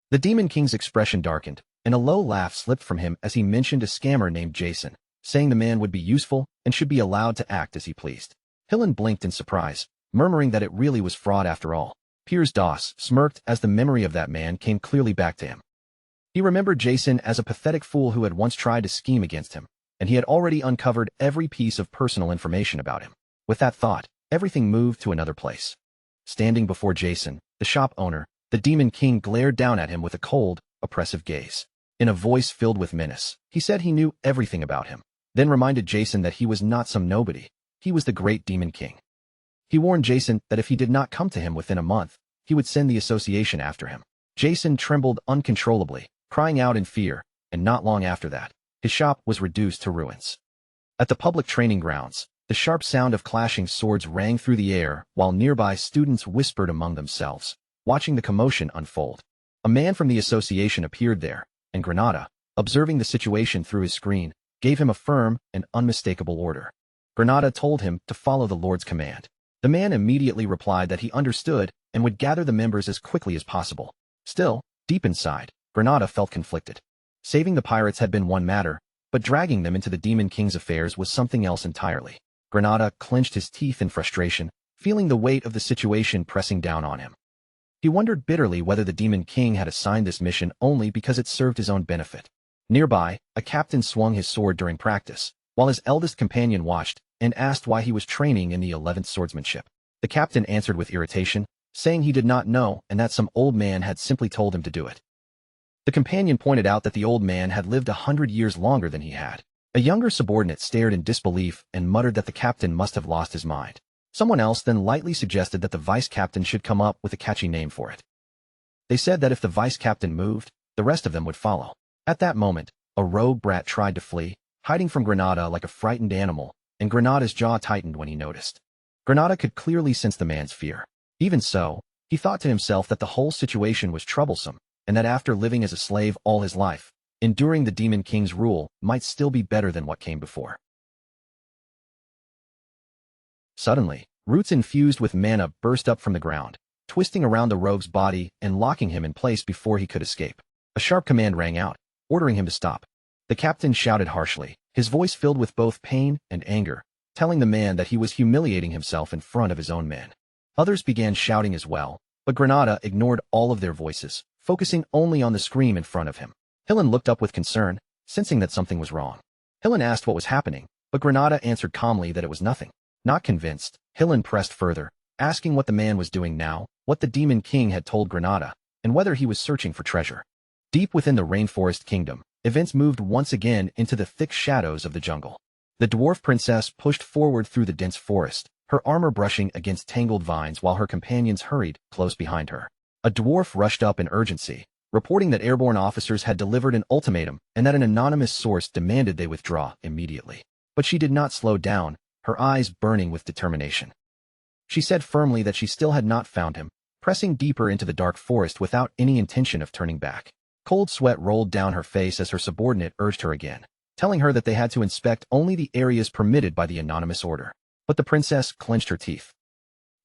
The Demon King's expression darkened, and a low laugh slipped from him as he mentioned a scammer named Jason, saying the man would be useful and should be allowed to act as he pleased. Hillen blinked in surprise, murmuring that it really was fraud after all. Piers Doss smirked as the memory of that man came clearly back to him. He remembered Jason as a pathetic fool who had once tried to scheme against him, and he had already uncovered every piece of personal information about him. With that thought, everything moved to another place. Standing before Jason, the shop owner, the Demon King glared down at him with a cold, oppressive gaze. In a voice filled with menace, he said he knew everything about him, then reminded Jason that he was not some nobody. He was the great Demon King. He warned Jason that if he did not come to him within a month, he would send the association after him. Jason trembled uncontrollably, crying out in fear, and not long after that, his shop was reduced to ruins. At the public training grounds, the sharp sound of clashing swords rang through the air while nearby students whispered among themselves, watching the commotion unfold. A man from the association appeared there, and Granada, observing the situation through his screen, gave him a firm and unmistakable order. Granada told him to follow the Lord's command. The man immediately replied that he understood and would gather the members as quickly as possible. Still, deep inside, Granada felt conflicted. Saving the pirates had been one matter, but dragging them into the Demon King's affairs was something else entirely. Granada clenched his teeth in frustration, feeling the weight of the situation pressing down on him. He wondered bitterly whether the Demon King had assigned this mission only because it served his own benefit. Nearby, a captain swung his sword during practice, while his eldest companion watched and asked why he was training in the 11th swordsmanship. The captain answered with irritation, saying he did not know and that some old man had simply told him to do it. The companion pointed out that the old man had lived 100 years longer than he had. A younger subordinate stared in disbelief and muttered that the captain must have lost his mind. Someone else then lightly suggested that the vice-captain should come up with a catchy name for it. They said that if the vice-captain moved, the rest of them would follow. At that moment, a rogue brat tried to flee, hiding from Granada like a frightened animal, and Granada's jaw tightened when he noticed. Granada could clearly sense the man's fear. Even so, he thought to himself that the whole situation was troublesome, and that after living as a slave all his life, enduring the Demon King's rule might still be better than what came before. Suddenly, roots infused with mana burst up from the ground, twisting around the rogue's body and locking him in place before he could escape. A sharp command rang out, ordering him to stop. The captain shouted harshly, his voice filled with both pain and anger, telling the man that he was humiliating himself in front of his own men. Others began shouting as well, but Granada ignored all of their voices, focusing only on the scream in front of him. Hillen looked up with concern, sensing that something was wrong. Hillen asked what was happening, but Granada answered calmly that it was nothing. Not convinced, Hillen pressed further, asking what the man was doing now, what the Demon King had told Granada, and whether he was searching for treasure. Deep within the Rainforest Kingdom, events moved once again into the thick shadows of the jungle. The dwarf princess pushed forward through the dense forest, her armor brushing against tangled vines while her companions hurried close behind her. A dwarf rushed up in urgency, reporting that airborne officers had delivered an ultimatum and that an anonymous source demanded they withdraw immediately. But she did not slow down, her eyes burning with determination. She said firmly that she still had not found him, pressing deeper into the dark forest without any intention of turning back. Cold sweat rolled down her face as her subordinate urged her again, telling her that they had to inspect only the areas permitted by the anonymous order. But the princess clenched her teeth.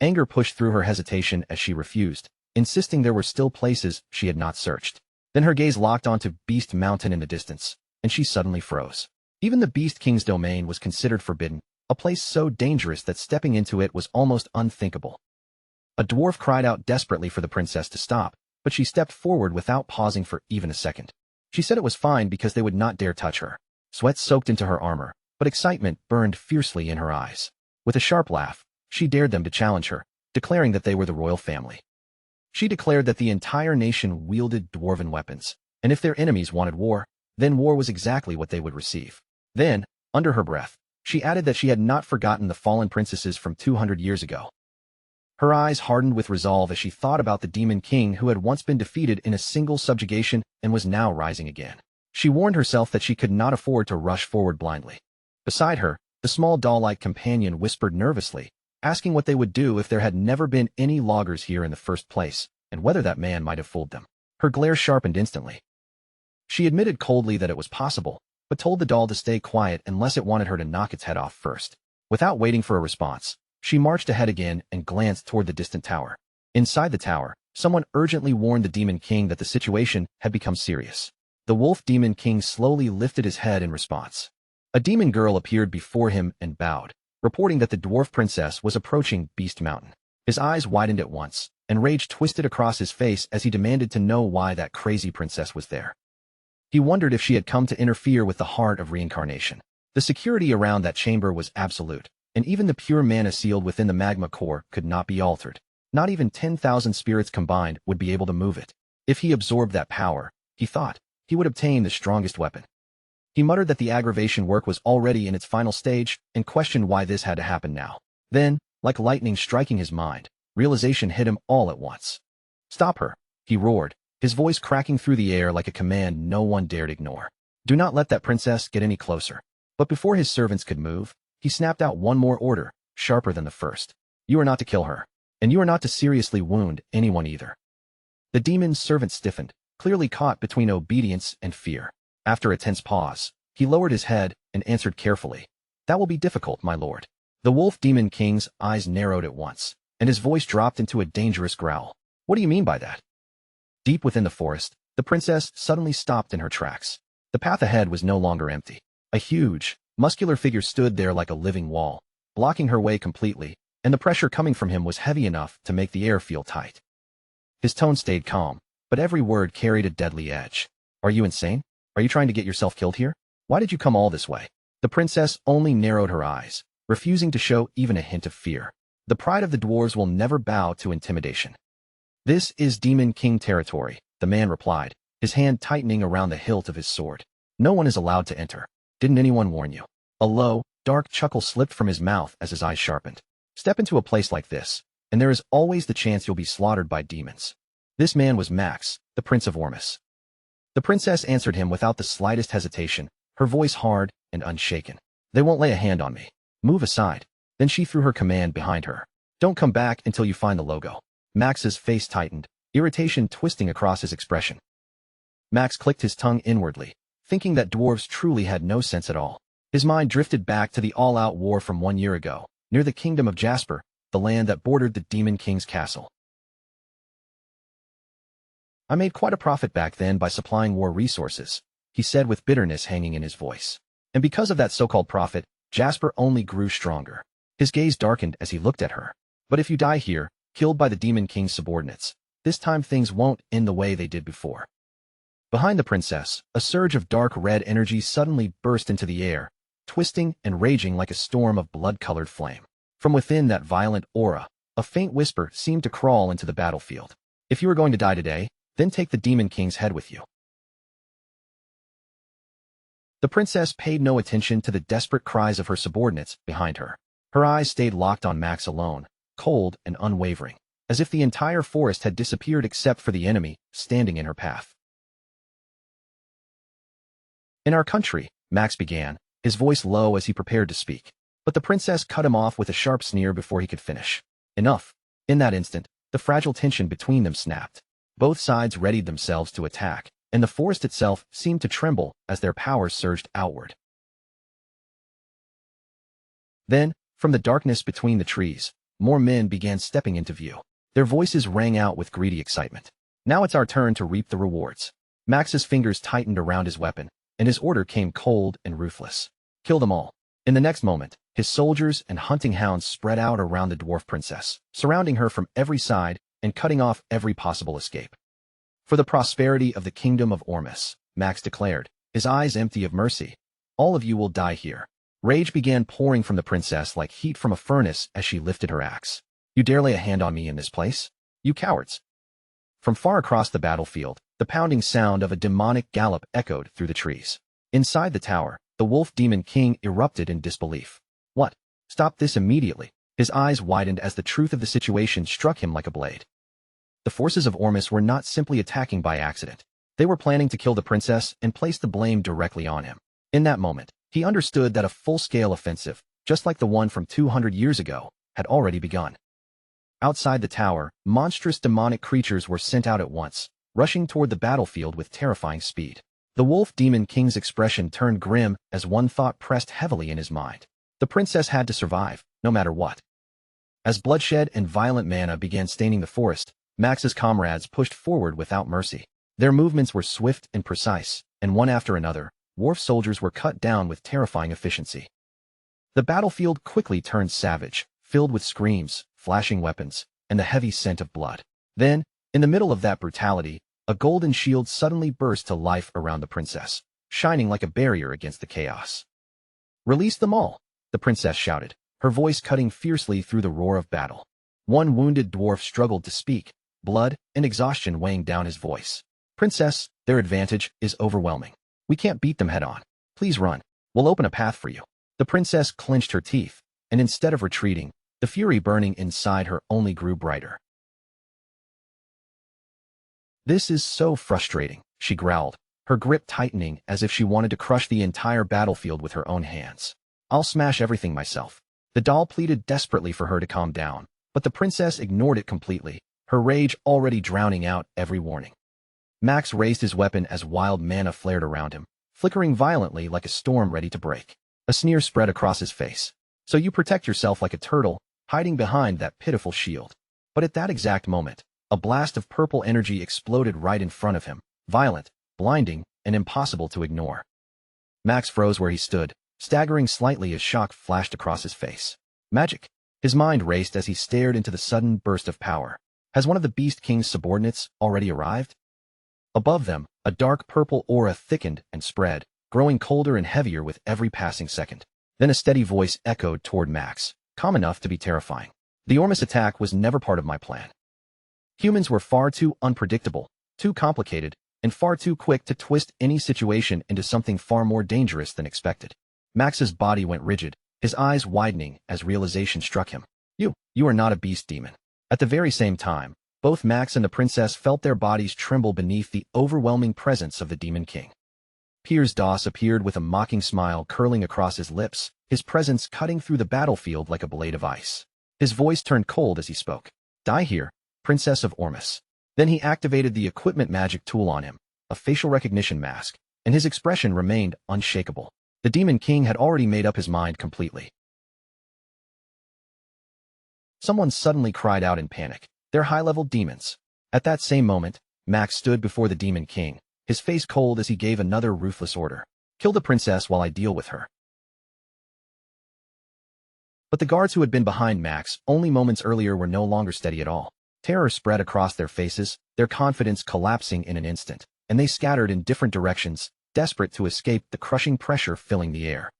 Anger pushed through her hesitation as she refused, insisting there were still places she had not searched. Then her gaze locked onto Beast Mountain in the distance, and she suddenly froze. Even the Beast King's domain was considered forbidden, a place so dangerous that stepping into it was almost unthinkable. A dwarf cried out desperately for the princess to stop, but she stepped forward without pausing for even a second. She said it was fine because they would not dare touch her. Sweat soaked into her armor, but excitement burned fiercely in her eyes. With a sharp laugh, she dared them to challenge her, declaring that they were the royal family. She declared that the entire nation wielded dwarven weapons, and if their enemies wanted war, then war was exactly what they would receive. Then, under her breath, she added that she had not forgotten the fallen princesses from 200 years ago. Her eyes hardened with resolve as she thought about the Demon King who had once been defeated in a single subjugation and was now rising again. She warned herself that she could not afford to rush forward blindly. Beside her, the small doll-like companion whispered nervously, asking what they would do if there had never been any loggers here in the first place, and whether that man might have fooled them. Her glare sharpened instantly. She admitted coldly that it was possible, but told the doll to stay quiet unless it wanted her to knock its head off first. Without waiting for a response, she marched ahead again and glanced toward the distant tower. Inside the tower, someone urgently warned the Demon King that the situation had become serious. The Wolf Demon King slowly lifted his head in response. A demon girl appeared before him and bowed, reporting that the dwarf princess was approaching Beast Mountain. His eyes widened at once, and rage twisted across his face as he demanded to know why that crazy princess was there. He wondered if she had come to interfere with the heart of reincarnation. The security around that chamber was absolute, and even the pure mana sealed within the magma core could not be altered. Not even 10,000 spirits combined would be able to move it. If he absorbed that power, he thought, he would obtain the strongest weapon. He muttered that the aggravation work was already in its final stage and questioned why this had to happen now. Then, like lightning striking his mind, realization hit him all at once. "Stop her," he roared, his voice cracking through the air like a command no one dared ignore. "Do not let that princess get any closer." But before his servants could move, he snapped out one more order, sharper than the first. "You are not to kill her, and you are not to seriously wound anyone either." The demon's servant stiffened, clearly caught between obedience and fear. After a tense pause, he lowered his head and answered carefully. That will be difficult, my lord. The wolf demon king's eyes narrowed at once, and his voice dropped into a dangerous growl. What do you mean by that? Deep within the forest, the princess suddenly stopped in her tracks. The path ahead was no longer empty. A huge, muscular figure stood there like a living wall, blocking her way completely, and the pressure coming from him was heavy enough to make the air feel tight. His tone stayed calm, but every word carried a deadly edge. Are you insane? Are you trying to get yourself killed here? Why did you come all this way? The princess only narrowed her eyes, refusing to show even a hint of fear. The pride of the dwarves will never bow to intimidation. This is Demon King territory, the man replied, his hand tightening around the hilt of his sword. No one is allowed to enter. Didn't anyone warn you? A low, dark chuckle slipped from his mouth as his eyes sharpened. Step into a place like this, and there is always the chance you'll be slaughtered by demons. This man was Max, the Prince of Ormus. The princess answered him without the slightest hesitation, her voice hard and unshaken. They won't lay a hand on me. Move aside. Then she threw her command behind her. Don't come back until you find the logo. Max's face tightened, irritation twisting across his expression. Max clicked his tongue inwardly, thinking that dwarves truly had no sense at all. His mind drifted back to the all-out war from 1 year ago, near the kingdom of Jasper, the land that bordered the Demon King's castle. I made quite a profit back then by supplying war resources, he said with bitterness hanging in his voice. And because of that so-called profit, Jasper only grew stronger. His gaze darkened as he looked at her. But if you die here, killed by the Demon King's subordinates, this time things won't end the way they did before. Behind the princess, a surge of dark red energy suddenly burst into the air, twisting and raging like a storm of blood-colored flame. From within that violent aura, a faint whisper seemed to crawl into the battlefield. If you are going to die today, then take the Demon King's head with you. The princess paid no attention to the desperate cries of her subordinates behind her. Her eyes stayed locked on Max alone, cold and unwavering, as if the entire forest had disappeared except for the enemy standing in her path. In our country, Max began, his voice low as he prepared to speak. But the princess cut him off with a sharp sneer before he could finish. Enough. In that instant, the fragile tension between them snapped. Both sides readied themselves to attack, and the forest itself seemed to tremble as their powers surged outward. Then, from the darkness between the trees, more men began stepping into view. Their voices rang out with greedy excitement. Now it's our turn to reap the rewards. Max's fingers tightened around his weapon, and his order came cold and ruthless. Kill them all. In the next moment, his soldiers and hunting hounds spread out around the dwarf princess, surrounding her from every side and cutting off every possible escape. For the prosperity of the kingdom of Ormus, Max declared, his eyes empty of mercy. All of you will die here. Rage began pouring from the princess like heat from a furnace as she lifted her axe. You dare lay a hand on me in this place? You cowards! From far across the battlefield, the pounding sound of a demonic gallop echoed through the trees. Inside the tower, the wolf demon king erupted in disbelief. What? Stop this immediately. His eyes widened as the truth of the situation struck him like a blade. The forces of Ormus were not simply attacking by accident. They were planning to kill the princess and place the blame directly on him. In that moment, he understood that a full-scale offensive, just like the one from 200 years ago, had already begun. Outside the tower, monstrous demonic creatures were sent out at once, rushing toward the battlefield with terrifying speed. The wolf demon king's expression turned grim as one thought pressed heavily in his mind. The princess had to survive, no matter what. As bloodshed and violent mana began staining the forest, Max's comrades pushed forward without mercy. Their movements were swift and precise, and one after another, dwarf soldiers were cut down with terrifying efficiency. The battlefield quickly turned savage, filled with screams, flashing weapons, and the heavy scent of blood. Then, in the middle of that brutality, a golden shield suddenly burst to life around the princess, shining like a barrier against the chaos. Release them all, the princess shouted, her voice cutting fiercely through the roar of battle. One wounded dwarf struggled to speak, blood and exhaustion weighing down his voice. Princess, their advantage is overwhelming. We can't beat them head-on. Please run. We'll open a path for you. The princess clenched her teeth, and instead of retreating, the fury burning inside her only grew brighter. This is so frustrating, she growled, her grip tightening as if she wanted to crush the entire battlefield with her own hands. I'll smash everything myself. The doll pleaded desperately for her to calm down, but the princess ignored it completely, her rage already drowning out every warning. Max raised his weapon as wild mana flared around him, flickering violently like a storm ready to break. A sneer spread across his face. So you protect yourself like a turtle, hiding behind that pitiful shield. But at that exact moment, a blast of purple energy exploded right in front of him, violent, blinding, and impossible to ignore. Max froze where he stood, staggering slightly as shock flashed across his face. Magic. His mind raced as he stared into the sudden burst of power. Has one of the Beast King's subordinates already arrived? Above them, a dark purple aura thickened and spread, growing colder and heavier with every passing second. Then a steady voice echoed toward Max, calm enough to be terrifying. The Ormus attack was never part of my plan. Humans were far too unpredictable, too complicated, and far too quick to twist any situation into something far more dangerous than expected. Max's body went rigid, his eyes widening as realization struck him. You are not a beast demon. At the very same time, both Max and the princess felt their bodies tremble beneath the overwhelming presence of the Demon King. Piers Doss appeared with a mocking smile curling across his lips, his presence cutting through the battlefield like a blade of ice. His voice turned cold as he spoke. Die here, Princess of Ormus. Then he activated the equipment magic tool on him, a facial recognition mask, and his expression remained unshakable. The Demon King had already made up his mind completely. Someone suddenly cried out in panic. They're high-level demons. At that same moment, Max stood before the Demon King, his face cold as he gave another ruthless order. Kill the princess while I deal with her. But the guards who had been behind Max only moments earlier were no longer steady at all. Terror spread across their faces, their confidence collapsing in an instant, and they scattered in different directions, desperate to escape the crushing pressure filling the air.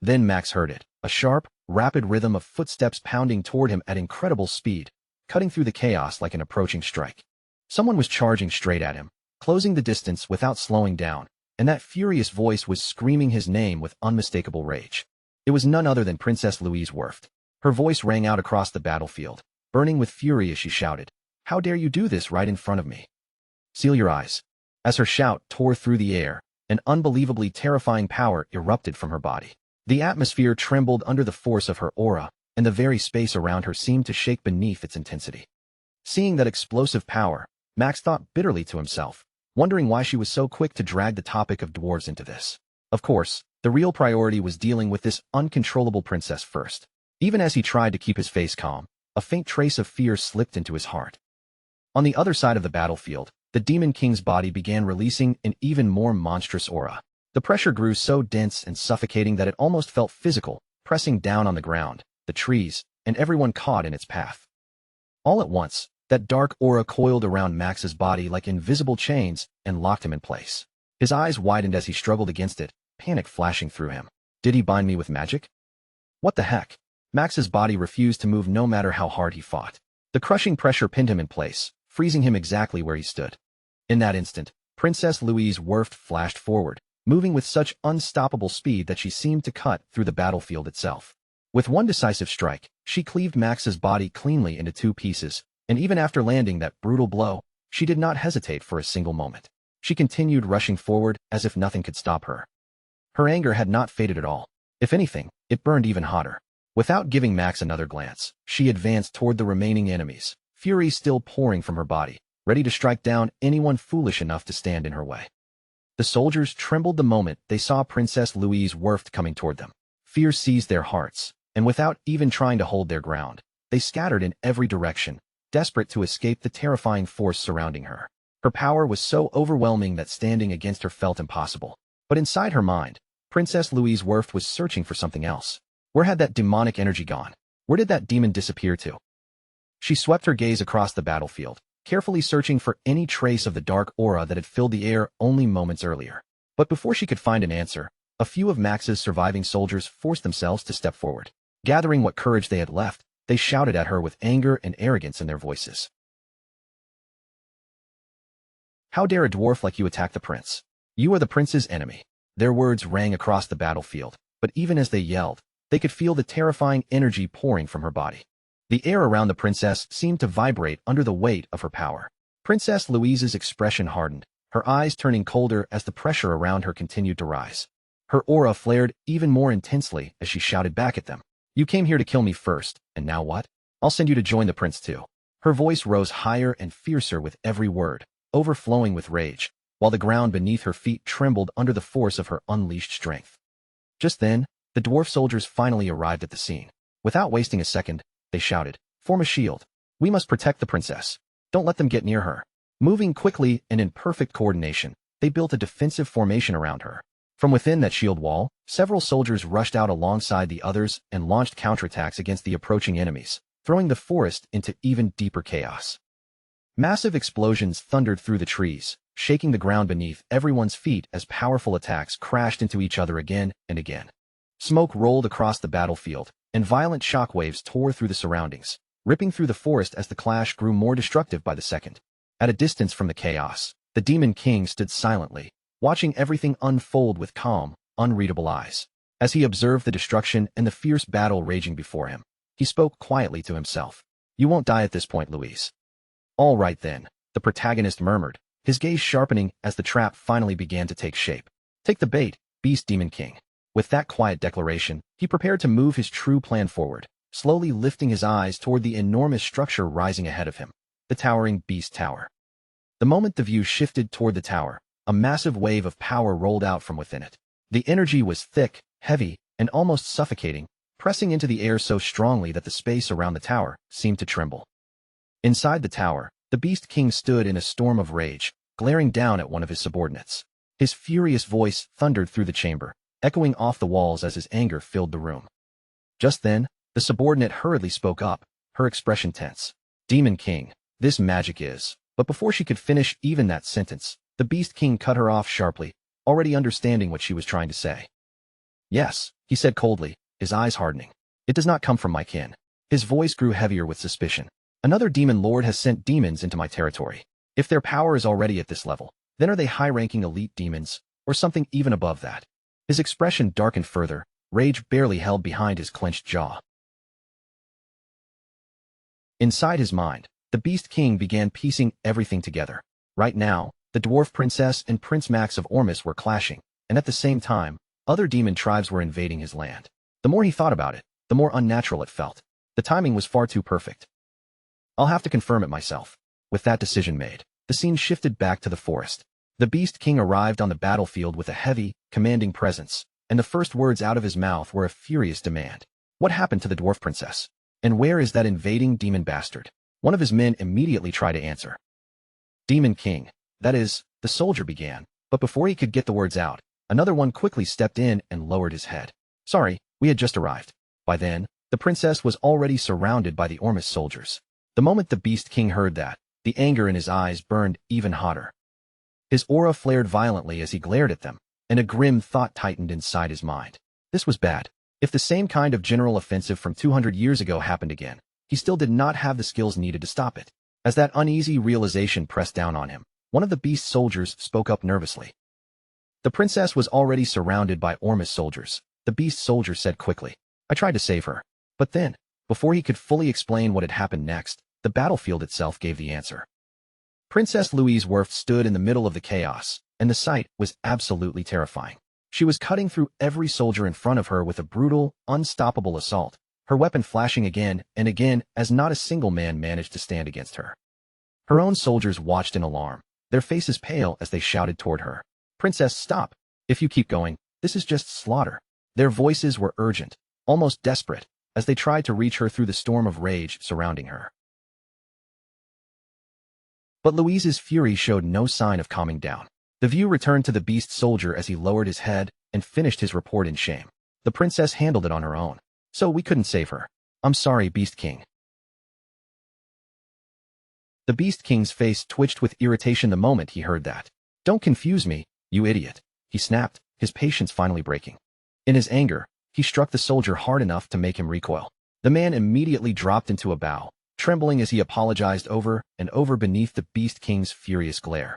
Then Max heard it, a sharp, rapid rhythm of footsteps pounding toward him at incredible speed, cutting through the chaos like an approaching strike. Someone was charging straight at him, closing the distance without slowing down, and that furious voice was screaming his name with unmistakable rage. It was none other than Princess Louise Werft. Her voice rang out across the battlefield, burning with fury as she shouted, "How dare you do this right in front of me? Seal your eyes." As her shout tore through the air, an unbelievably terrifying power erupted from her body. The atmosphere trembled under the force of her aura, and the very space around her seemed to shake beneath its intensity. Seeing that explosive power, Max thought bitterly to himself, wondering why she was so quick to drag the topic of dwarves into this. Of course, the real priority was dealing with this uncontrollable princess first. Even as he tried to keep his face calm, a faint trace of fear slipped into his heart. On the other side of the battlefield, the Demon King's body began releasing an even more monstrous aura. The pressure grew so dense and suffocating that it almost felt physical, pressing down on the ground, the trees, and everyone caught in its path. All at once, that dark aura coiled around Max's body like invisible chains and locked him in place. His eyes widened as he struggled against it, panic flashing through him. Did he bind me with magic? What the heck? Max's body refused to move no matter how hard he fought. The crushing pressure pinned him in place, freezing him exactly where he stood. In that instant, Princess Louise Werft flashed forward, moving with such unstoppable speed that she seemed to cut through the battlefield itself. With one decisive strike, she cleaved Max's body cleanly into two pieces, and even after landing that brutal blow, she did not hesitate for a single moment. She continued rushing forward as if nothing could stop her. Her anger had not faded at all. If anything, it burned even hotter. Without giving Max another glance, she advanced toward the remaining enemies, fury still pouring from her body, ready to strike down anyone foolish enough to stand in her way. The soldiers trembled the moment they saw Princess Louise Werft coming toward them. Fear seized their hearts, and without even trying to hold their ground, they scattered in every direction, desperate to escape the terrifying force surrounding her. Her power was so overwhelming that standing against her felt impossible. But inside her mind, Princess Louise Werft was searching for something else. Where had that demonic energy gone? Where did that demon disappear to? She swept her gaze across the battlefield, carefully searching for any trace of the dark aura that had filled the air only moments earlier. But before she could find an answer, a few of Max's surviving soldiers forced themselves to step forward. Gathering what courage they had left, they shouted at her with anger and arrogance in their voices. "How dare a dwarf like you attack the prince? You are the prince's enemy." Their words rang across the battlefield, but even as they yelled, they could feel the terrifying energy pouring from her body. The air around the princess seemed to vibrate under the weight of her power. Princess Louise's expression hardened, her eyes turning colder as the pressure around her continued to rise. Her aura flared even more intensely as she shouted back at them. "You came here to kill me first, and now what? I'll send you to join the prince too." Her voice rose higher and fiercer with every word, overflowing with rage, while the ground beneath her feet trembled under the force of her unleashed strength. Just then, the dwarf soldiers finally arrived at the scene. Without wasting a second, they shouted, "Form a shield. We must protect the princess. Don't let them get near her." Moving quickly and in perfect coordination, they built a defensive formation around her. From within that shield wall, several soldiers rushed out alongside the others and launched counterattacks against the approaching enemies, throwing the forest into even deeper chaos. Massive explosions thundered through the trees, shaking the ground beneath everyone's feet as powerful attacks crashed into each other again and again. Smoke rolled across the battlefield, and violent shockwaves tore through the surroundings, ripping through the forest as the clash grew more destructive by the second. At a distance from the chaos, the Demon King stood silently, watching everything unfold with calm, unreadable eyes. As he observed the destruction and the fierce battle raging before him, he spoke quietly to himself. "You won't die at this point, Louise." "All right then," the protagonist murmured, his gaze sharpening as the trap finally began to take shape. "Take the bait, Beast Demon King." With that quiet declaration, he prepared to move his true plan forward, slowly lifting his eyes toward the enormous structure rising ahead of him, the towering Beast Tower. The moment the view shifted toward the tower, a massive wave of power rolled out from within it. The energy was thick, heavy, and almost suffocating, pressing into the air so strongly that the space around the tower seemed to tremble. Inside the tower, the Beast King stood in a storm of rage, glaring down at one of his subordinates. His furious voice thundered through the chamber, echoing off the walls as his anger filled the room. Just then, the subordinate hurriedly spoke up, her expression tense. "Demon King, this magic is..." But before she could finish even that sentence, the Beast King cut her off sharply, already understanding what she was trying to say. "Yes," he said coldly, his eyes hardening. "It does not come from my kin." His voice grew heavier with suspicion. "Another demon lord has sent demons into my territory. If their power is already at this level, then are they high-ranking elite demons, or something even above that?" His expression darkened further, rage barely held behind his clenched jaw. Inside his mind, the Beast King began piecing everything together. Right now, the Dwarf Princess and Prince Max of Ormus were clashing, and at the same time, other demon tribes were invading his land. The more he thought about it, the more unnatural it felt. The timing was far too perfect. "I'll have to confirm it myself." With that decision made, the scene shifted back to the forest. The Beast King arrived on the battlefield with a heavy, commanding presence, and the first words out of his mouth were a furious demand. "What happened to the Dwarf Princess? And where is that invading demon bastard?" One of his men immediately tried to answer. "Demon King, that is," the soldier began, but before he could get the words out, another one quickly stepped in and lowered his head. "Sorry, we had just arrived." By then, the princess was already surrounded by the Ormus soldiers. The moment the Beast King heard that, the anger in his eyes burned even hotter. His aura flared violently as he glared at them, and a grim thought tightened inside his mind. This was bad. If the same kind of general offensive from 200 years ago happened again, he still did not have the skills needed to stop it. As that uneasy realization pressed down on him, one of the Beast soldiers spoke up nervously. The princess was already surrounded by Ormus soldiers. The Beast soldier said quickly, "I tried to save her." But then, before he could fully explain what had happened next, the battlefield itself gave the answer. Princess Louise Werft stood in the middle of the chaos, and the sight was absolutely terrifying. She was cutting through every soldier in front of her with a brutal, unstoppable assault, her weapon flashing again and again as not a single man managed to stand against her. Her own soldiers watched in alarm, their faces pale as they shouted toward her. "Princess, stop! If you keep going, this is just slaughter." Their voices were urgent, almost desperate, as they tried to reach her through the storm of rage surrounding her. But Louise's fury showed no sign of calming down. The view returned to the Beast soldier as he lowered his head and finished his report in shame. "The princess handled it on her own, so we couldn't save her. I'm sorry, Beast King." The Beast King's face twitched with irritation the moment he heard that. "Don't confuse me, you idiot," he snapped, his patience finally breaking. In his anger, he struck the soldier hard enough to make him recoil. The man immediately dropped into a bow, trembling as he apologized over and over beneath the Beast King's furious glare.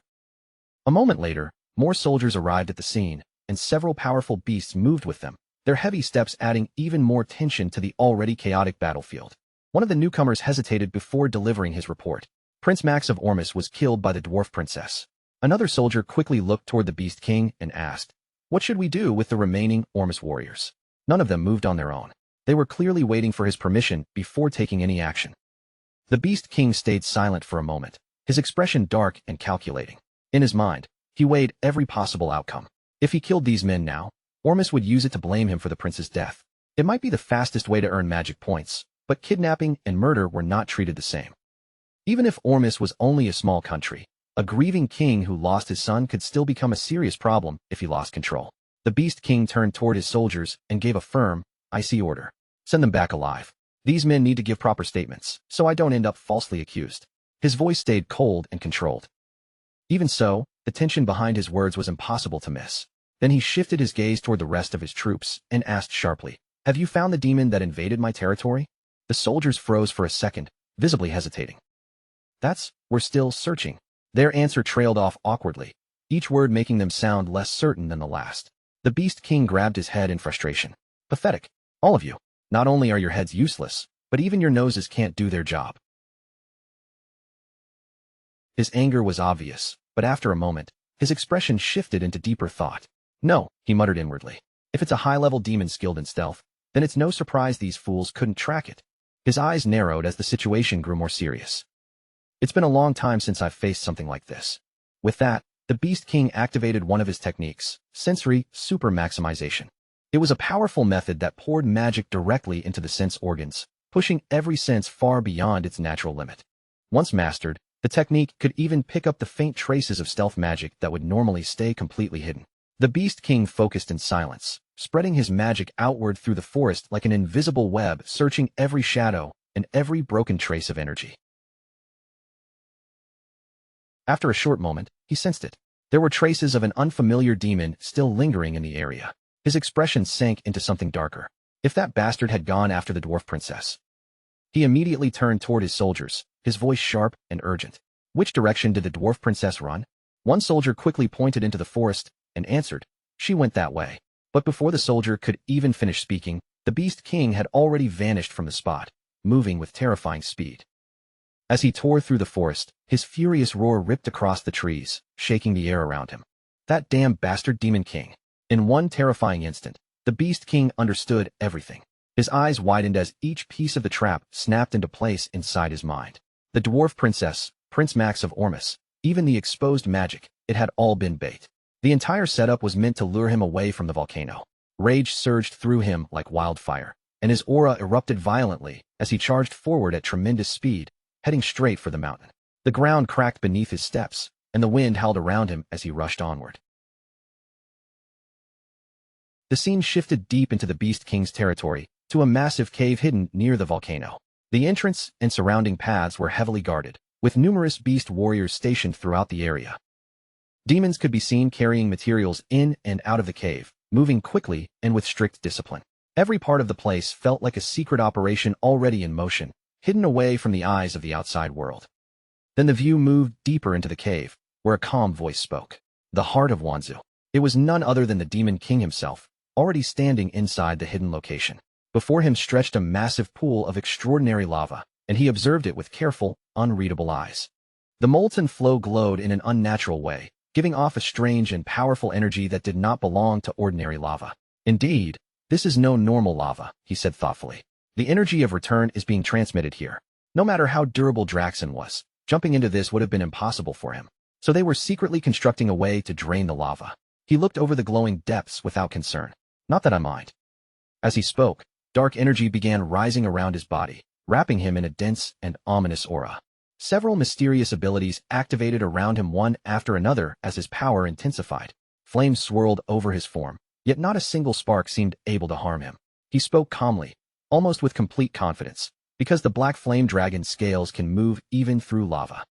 A moment later, more soldiers arrived at the scene, and several powerful beasts moved with them, their heavy steps adding even more tension to the already chaotic battlefield. One of the newcomers hesitated before delivering his report. Prince Max of Ormus was killed by the Dwarf Princess. Another soldier quickly looked toward the Beast King and asked, "What should we do with the remaining Ormus warriors?" None of them moved on their own. They were clearly waiting for his permission before taking any action. The Beast King stayed silent for a moment, his expression dark and calculating. In his mind, he weighed every possible outcome. If he killed these men now, Ormus would use it to blame him for the prince's death. It might be the fastest way to earn magic points, but kidnapping and murder were not treated the same. Even if Ormus was only a small country, a grieving king who lost his son could still become a serious problem if he lost control. The Beast King turned toward his soldiers and gave a firm, icy order. Send them back alive. These men need to give proper statements, so I don't end up falsely accused. His voice stayed cold and controlled. Even so, the tension behind his words was impossible to miss. Then he shifted his gaze toward the rest of his troops and asked sharply, "Have you found the demon that invaded my territory?" The soldiers froze for a second, visibly hesitating. We're still searching." Their answer trailed off awkwardly, each word making them sound less certain than the last. The Beast King grabbed his head in frustration. "Pathetic. All of you. Not only are your heads useless, but even your noses can't do their job." His anger was obvious, but after a moment, his expression shifted into deeper thought. "No," he muttered inwardly. "If it's a high-level demon skilled in stealth, then it's no surprise these fools couldn't track it." His eyes narrowed as the situation grew more serious. "It's been a long time since I've faced something like this." With that, the Beast King activated one of his techniques, sensory super maximization. It was a powerful method that poured magic directly into the sense organs, pushing every sense far beyond its natural limit. Once mastered, the technique could even pick up the faint traces of stealth magic that would normally stay completely hidden. The Beast King focused in silence, spreading his magic outward through the forest like an invisible web, searching every shadow and every broken trace of energy. After a short moment, he sensed it. There were traces of an unfamiliar demon still lingering in the area. His expression sank into something darker. If that bastard had gone after the dwarf princess. He immediately turned toward his soldiers, his voice sharp and urgent. "Which direction did the dwarf princess run?" One soldier quickly pointed into the forest and answered, "She went that way." But before the soldier could even finish speaking, the Beast King had already vanished from the spot, moving with terrifying speed. As he tore through the forest, his furious roar ripped across the trees, shaking the air around him. That damn bastard Demon King. In one terrifying instant, the Beast King understood everything. His eyes widened as each piece of the trap snapped into place inside his mind. The dwarf princess, Prince Max of Ormus, even the exposed magic, it had all been bait. The entire setup was meant to lure him away from the volcano. Rage surged through him like wildfire, and his aura erupted violently as he charged forward at tremendous speed, heading straight for the mountain. The ground cracked beneath his steps, and the wind howled around him as he rushed onward. The scene shifted deep into the Beast King's territory, to a massive cave hidden near the volcano. The entrance and surrounding paths were heavily guarded, with numerous beast warriors stationed throughout the area. Demons could be seen carrying materials in and out of the cave, moving quickly and with strict discipline. Every part of the place felt like a secret operation already in motion, hidden away from the eyes of the outside world. Then the view moved deeper into the cave, where a calm voice spoke. The heart of Wanzu. It was none other than the Demon King himself, already standing inside the hidden location. Before him stretched a massive pool of extraordinary lava, and he observed it with careful, unreadable eyes. The molten flow glowed in an unnatural way, giving off a strange and powerful energy that did not belong to ordinary lava. "Indeed, this is no normal lava," he said thoughtfully. "The energy of return is being transmitted here." No matter how durable Draxon was, jumping into this would have been impossible for him. So they were secretly constructing a way to drain the lava. He looked over the glowing depths without concern. "Not that I mind." As he spoke, dark energy began rising around his body, wrapping him in a dense and ominous aura. Several mysterious abilities activated around him one after another as his power intensified. Flames swirled over his form, yet not a single spark seemed able to harm him. He spoke calmly, almost with complete confidence, because the black flame dragon scales can move even through lava.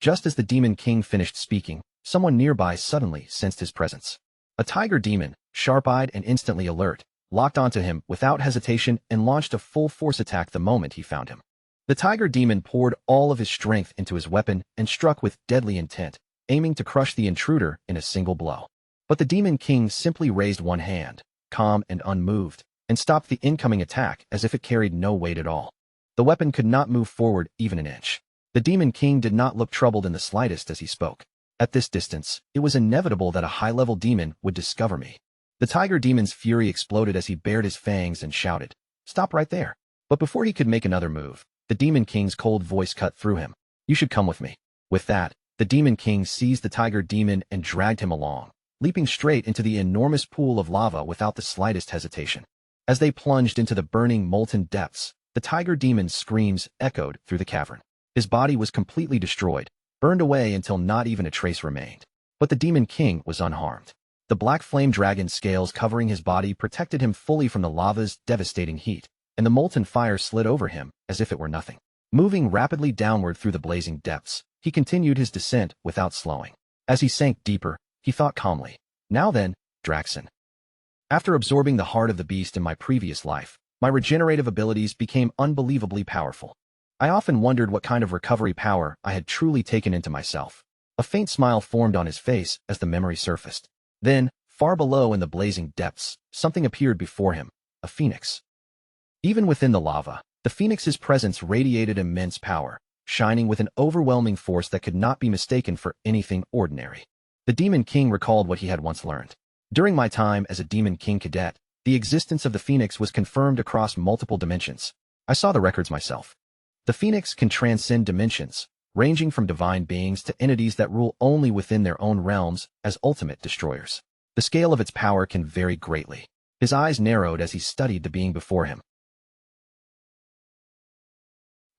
Just as the Demon King finished speaking, someone nearby suddenly sensed his presence. A tiger demon, sharp-eyed and instantly alert, locked onto him without hesitation and launched a full-force attack the moment he found him. The tiger demon poured all of his strength into his weapon and struck with deadly intent, aiming to crush the intruder in a single blow. But the Demon King simply raised one hand, calm and unmoved, and stopped the incoming attack as if it carried no weight at all. The weapon could not move forward even an inch. The Demon King did not look troubled in the slightest as he spoke. "At this distance, it was inevitable that a high-level demon would discover me." The tiger demon's fury exploded as he bared his fangs and shouted, "Stop right there." But before he could make another move, The Demon King's cold voice cut through him. You should come with me. With that, the Demon King seized the tiger demon and dragged him along, leaping straight into the enormous pool of lava without the slightest hesitation. As they plunged into the burning, molten depths, the tiger demon's screams echoed through the cavern. His body was completely destroyed, burned away until not even a trace remained. But the Demon King was unharmed. The black flame dragon scales covering his body protected him fully from the lava's devastating heat, and the molten fire slid over him as if it were nothing. Moving rapidly downward through the blazing depths, he continued his descent without slowing. As he sank deeper, he thought calmly, "Now then, Draxon. After absorbing the heart of the beast in my previous life, my regenerative abilities became unbelievably powerful. I often wondered what kind of recovery power I had truly taken into myself." A faint smile formed on his face as the memory surfaced. Then, far below in the blazing depths, something appeared before him, a phoenix. Even within the lava, the phoenix's presence radiated immense power, shining with an overwhelming force that could not be mistaken for anything ordinary. The Demon King recalled what he had once learned. During my time as a Demon King cadet, the existence of the phoenix was confirmed across multiple dimensions. I saw the records myself. The phoenix can transcend dimensions, ranging from divine beings to entities that rule only within their own realms as ultimate destroyers. The scale of its power can vary greatly. His eyes narrowed as he studied the being before him.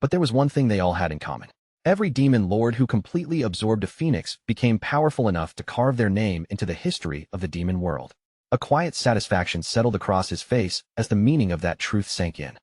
But there was one thing they all had in common. Every demon lord who completely absorbed a phoenix became powerful enough to carve their name into the history of the demon world. A quiet satisfaction settled across his face as the meaning of that truth sank in.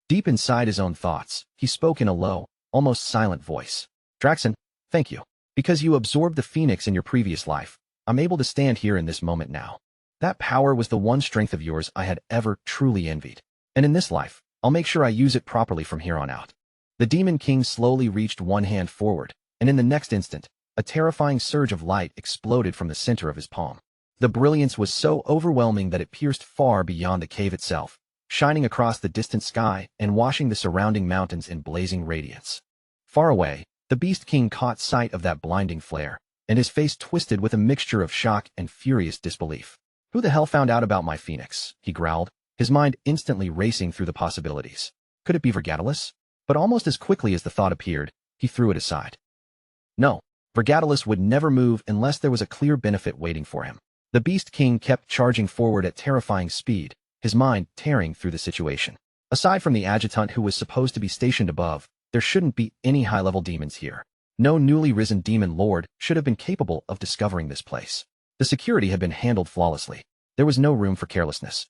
Deep inside his own thoughts, he spoke in a low, almost silent voice. "Draxon, thank you. Because you absorbed the phoenix in your previous life, I'm able to stand here in this moment now. That power was the one strength of yours I had ever truly envied. And in this life, I'll make sure I use it properly from here on out." The Demon King slowly reached one hand forward, and in the next instant, a terrifying surge of light exploded from the center of his palm. The brilliance was so overwhelming that it pierced far beyond the cave itself, shining across the distant sky and washing the surrounding mountains in blazing radiance. Far away, the Beast King caught sight of that blinding flare, and his face twisted with a mixture of shock and furious disbelief. "Who the hell found out about my phoenix?" he growled, his mind instantly racing through the possibilities. Could it be Vergatalis? But almost as quickly as the thought appeared, he threw it aside. No, Vergatalis would never move unless there was a clear benefit waiting for him. The Beast King kept charging forward at terrifying speed, his mind tearing through the situation. Aside from the adjutant who was supposed to be stationed above, there shouldn't be any high-level demons here. No newly risen demon lord should have been capable of discovering this place. The security had been handled flawlessly. There was no room for carelessness.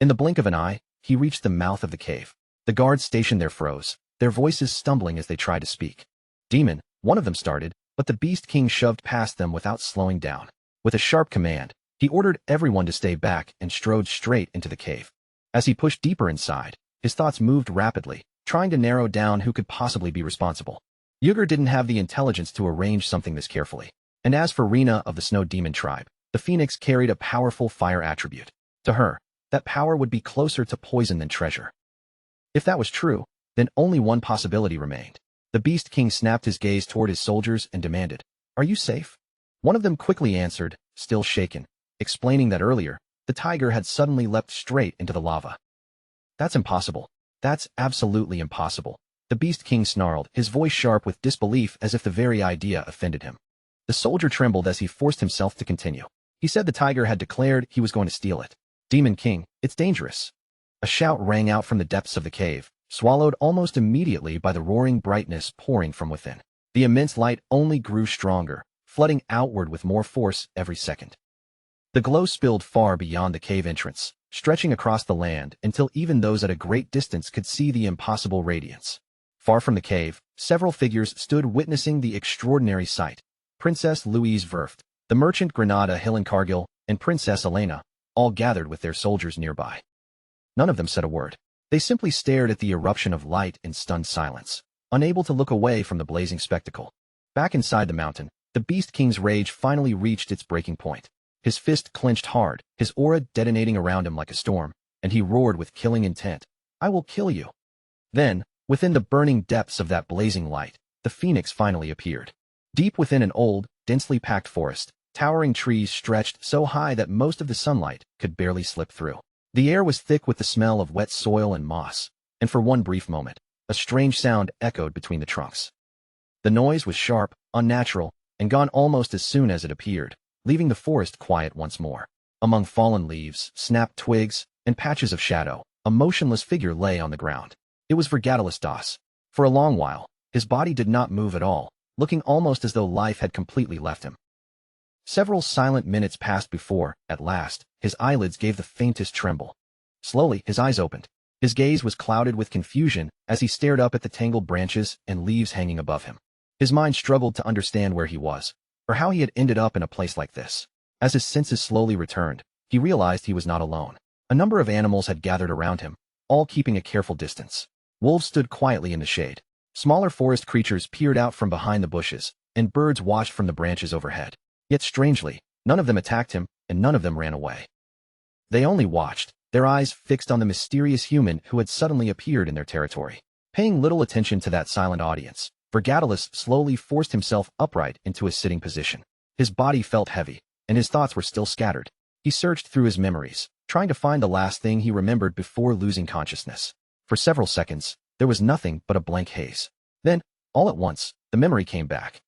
In the blink of an eye, he reached the mouth of the cave. The guards stationed there froze, their voices stumbling as they tried to speak. "Demon," one of them started, but the Beast King shoved past them without slowing down. With a sharp command, he ordered everyone to stay back and strode straight into the cave. As he pushed deeper inside, his thoughts moved rapidly, trying to narrow down who could possibly be responsible. Ygr didn't have the intelligence to arrange something this carefully. And as for Rena of the Snow Demon tribe, the Phoenix carried a powerful fire attribute. To her, that power would be closer to poison than treasure. If that was true, then only one possibility remained. The Beast King snapped his gaze toward his soldiers and demanded, "Are you safe?" One of them quickly answered, still shaken, explaining that earlier, the tiger had suddenly leapt straight into the lava. "That's impossible. That's absolutely impossible." The Beast King snarled, his voice sharp with disbelief as if the very idea offended him. The soldier trembled as he forced himself to continue. He said the tiger had declared he was going to steal it. "Demon King, it's dangerous." A shout rang out from the depths of the cave, swallowed almost immediately by the roaring brightness pouring from within. The immense light only grew stronger, flooding outward with more force every second. The glow spilled far beyond the cave entrance, stretching across the land until even those at a great distance could see the impossible radiance. Far from the cave, several figures stood witnessing the extraordinary sight. Princess Louise Verft, the merchant Granada Hillencargill, and Princess Elena, all gathered with their soldiers nearby. None of them said a word. They simply stared at the eruption of light in stunned silence, unable to look away from the blazing spectacle. Back inside the mountain, the Beast King's rage finally reached its breaking point. His fist clenched hard, his aura detonating around him like a storm, and he roared with killing intent. "I will kill you." Then, within the burning depths of that blazing light, the Phoenix finally appeared. Deep within an old, densely packed forest, towering trees stretched so high that most of the sunlight could barely slip through. The air was thick with the smell of wet soil and moss, and for one brief moment, a strange sound echoed between the trunks. The noise was sharp, unnatural, and gone almost as soon as it appeared, leaving the forest quiet once more. Among fallen leaves, snapped twigs, and patches of shadow, a motionless figure lay on the ground. It was Vergatalis Das. For a long while, his body did not move at all, looking almost as though life had completely left him. Several silent minutes passed before, at last, his eyelids gave the faintest tremble. Slowly, his eyes opened. His gaze was clouded with confusion as he stared up at the tangled branches and leaves hanging above him. His mind struggled to understand where he was, or how he had ended up in a place like this. As his senses slowly returned, he realized he was not alone. A number of animals had gathered around him, all keeping a careful distance. Wolves stood quietly in the shade. Smaller forest creatures peered out from behind the bushes, and birds watched from the branches overhead. Yet strangely, none of them attacked him, and none of them ran away. They only watched, their eyes fixed on the mysterious human who had suddenly appeared in their territory. Paying little attention to that silent audience, Vergatalis slowly forced himself upright into a sitting position. His body felt heavy, and his thoughts were still scattered. He searched through his memories, trying to find the last thing he remembered before losing consciousness. For several seconds, there was nothing but a blank haze. Then, all at once, the memory came back.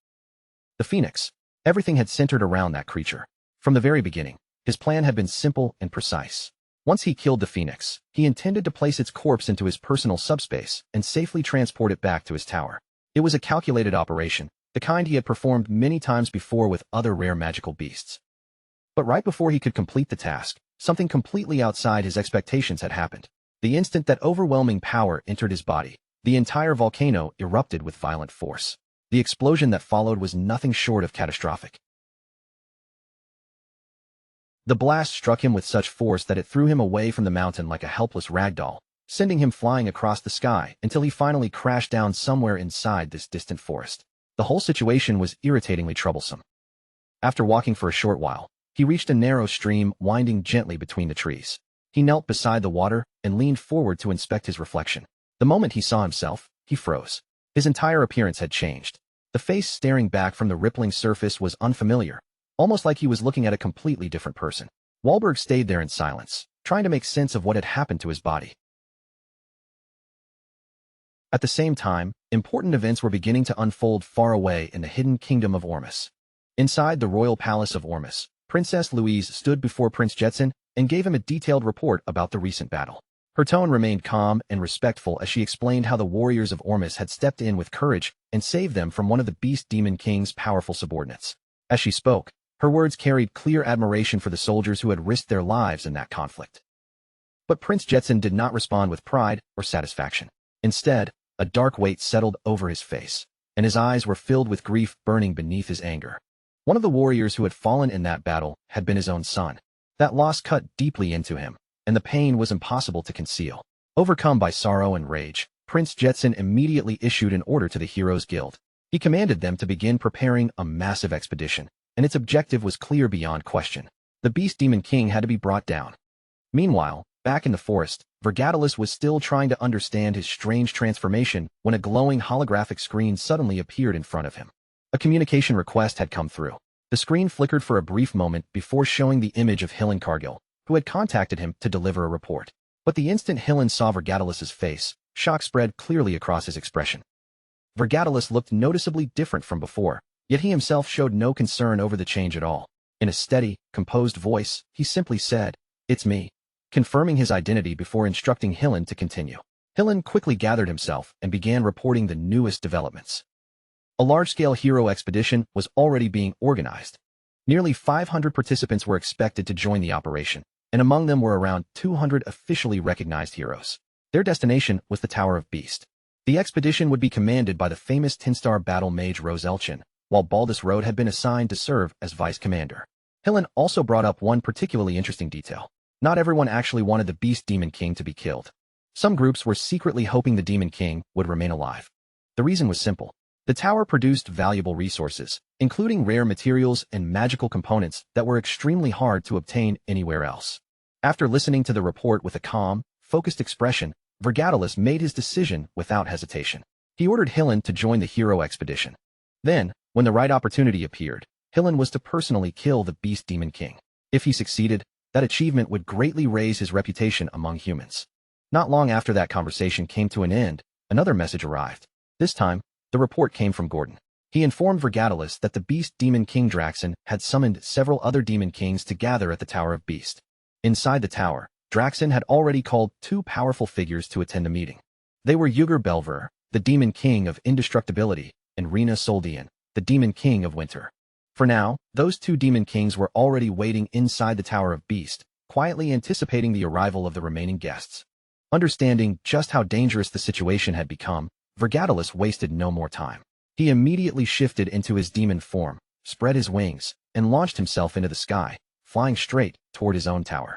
The phoenix. Everything had centered around that creature. From the very beginning, his plan had been simple and precise. Once he killed the phoenix, he intended to place its corpse into his personal subspace and safely transport it back to his tower. It was a calculated operation, the kind he had performed many times before with other rare magical beasts. But right before he could complete the task, something completely outside his expectations had happened. The instant that overwhelming power entered his body, the entire volcano erupted with violent force. The explosion that followed was nothing short of catastrophic. The blast struck him with such force that it threw him away from the mountain like a helpless ragdoll, sending him flying across the sky until he finally crashed down somewhere inside this distant forest. The whole situation was irritatingly troublesome. After walking for a short while, he reached a narrow stream winding gently between the trees. He knelt beside the water and leaned forward to inspect his reflection. The moment he saw himself, he froze. His entire appearance had changed. The face staring back from the rippling surface was unfamiliar, almost like he was looking at a completely different person. Wahlberg stayed there in silence, trying to make sense of what had happened to his body. At the same time, important events were beginning to unfold far away in the hidden kingdom of Ormus. Inside the royal palace of Ormus, Princess Louise stood before Prince Jetson and gave him a detailed report about the recent battle. Her tone remained calm and respectful as she explained how the warriors of Ormus had stepped in with courage and saved them from one of the Beast Demon King's powerful subordinates. As she spoke, her words carried clear admiration for the soldiers who had risked their lives in that conflict. But Prince Jetson did not respond with pride or satisfaction. Instead, a dark weight settled over his face, and his eyes were filled with grief burning beneath his anger. One of the warriors who had fallen in that battle had been his own son. That loss cut deeply into him, and the pain was impossible to conceal. Overcome by sorrow and rage, Prince Jetson immediately issued an order to the Heroes Guild. He commanded them to begin preparing a massive expedition, and its objective was clear beyond question. The Beast Demon King had to be brought down. Meanwhile, back in the forest, Vergatalis was still trying to understand his strange transformation when a glowing holographic screen suddenly appeared in front of him. A communication request had come through. The screen flickered for a brief moment before showing the image of Hillen Cargill, who had contacted him to deliver a report. But the instant Hillen saw Vergatalis's face, shock spread clearly across his expression. Vergatalis looked noticeably different from before, yet he himself showed no concern over the change at all. In a steady, composed voice, he simply said, "It's me," confirming his identity before instructing Hillen to continue. Hillen quickly gathered himself and began reporting the newest developments. A large-scale hero expedition was already being organized. Nearly 500 participants were expected to join the operation, and among them were around 200 officially recognized heroes. Their destination was the Tower of Beast. The expedition would be commanded by the famous 10-star battle mage Rose Elchin, while Baldus Road had been assigned to serve as vice commander. Hillen also brought up one particularly interesting detail. Not everyone actually wanted the Beast Demon King to be killed. Some groups were secretly hoping the Demon King would remain alive. The reason was simple. The tower produced valuable resources, including rare materials and magical components that were extremely hard to obtain anywhere else. After listening to the report with a calm, focused expression, Vergatalis made his decision without hesitation. He ordered Hillen to join the hero expedition. Then, when the right opportunity appeared, Hillen was to personally kill the Beast Demon King. If he succeeded, that achievement would greatly raise his reputation among humans. Not long after that conversation came to an end, Another message arrived. This time, the report came from Gordon. He informed Vergatalis that the Beast Demon King Draxon had summoned several other Demon Kings to gather at the Tower of Beast. Inside the tower, Draxon had already called two powerful figures to attend the meeting. They were Ygr Belver, the Demon King of Indestructibility, and Rena Soldian, the Demon King of Winter. For now, those two Demon Kings were already waiting inside the Tower of Beast, quietly anticipating the arrival of the remaining guests. Understanding just how dangerous the situation had become, Vergatalis wasted no more time. He immediately shifted into his demon form, spread his wings, and launched himself into the sky, flying straight toward his own tower.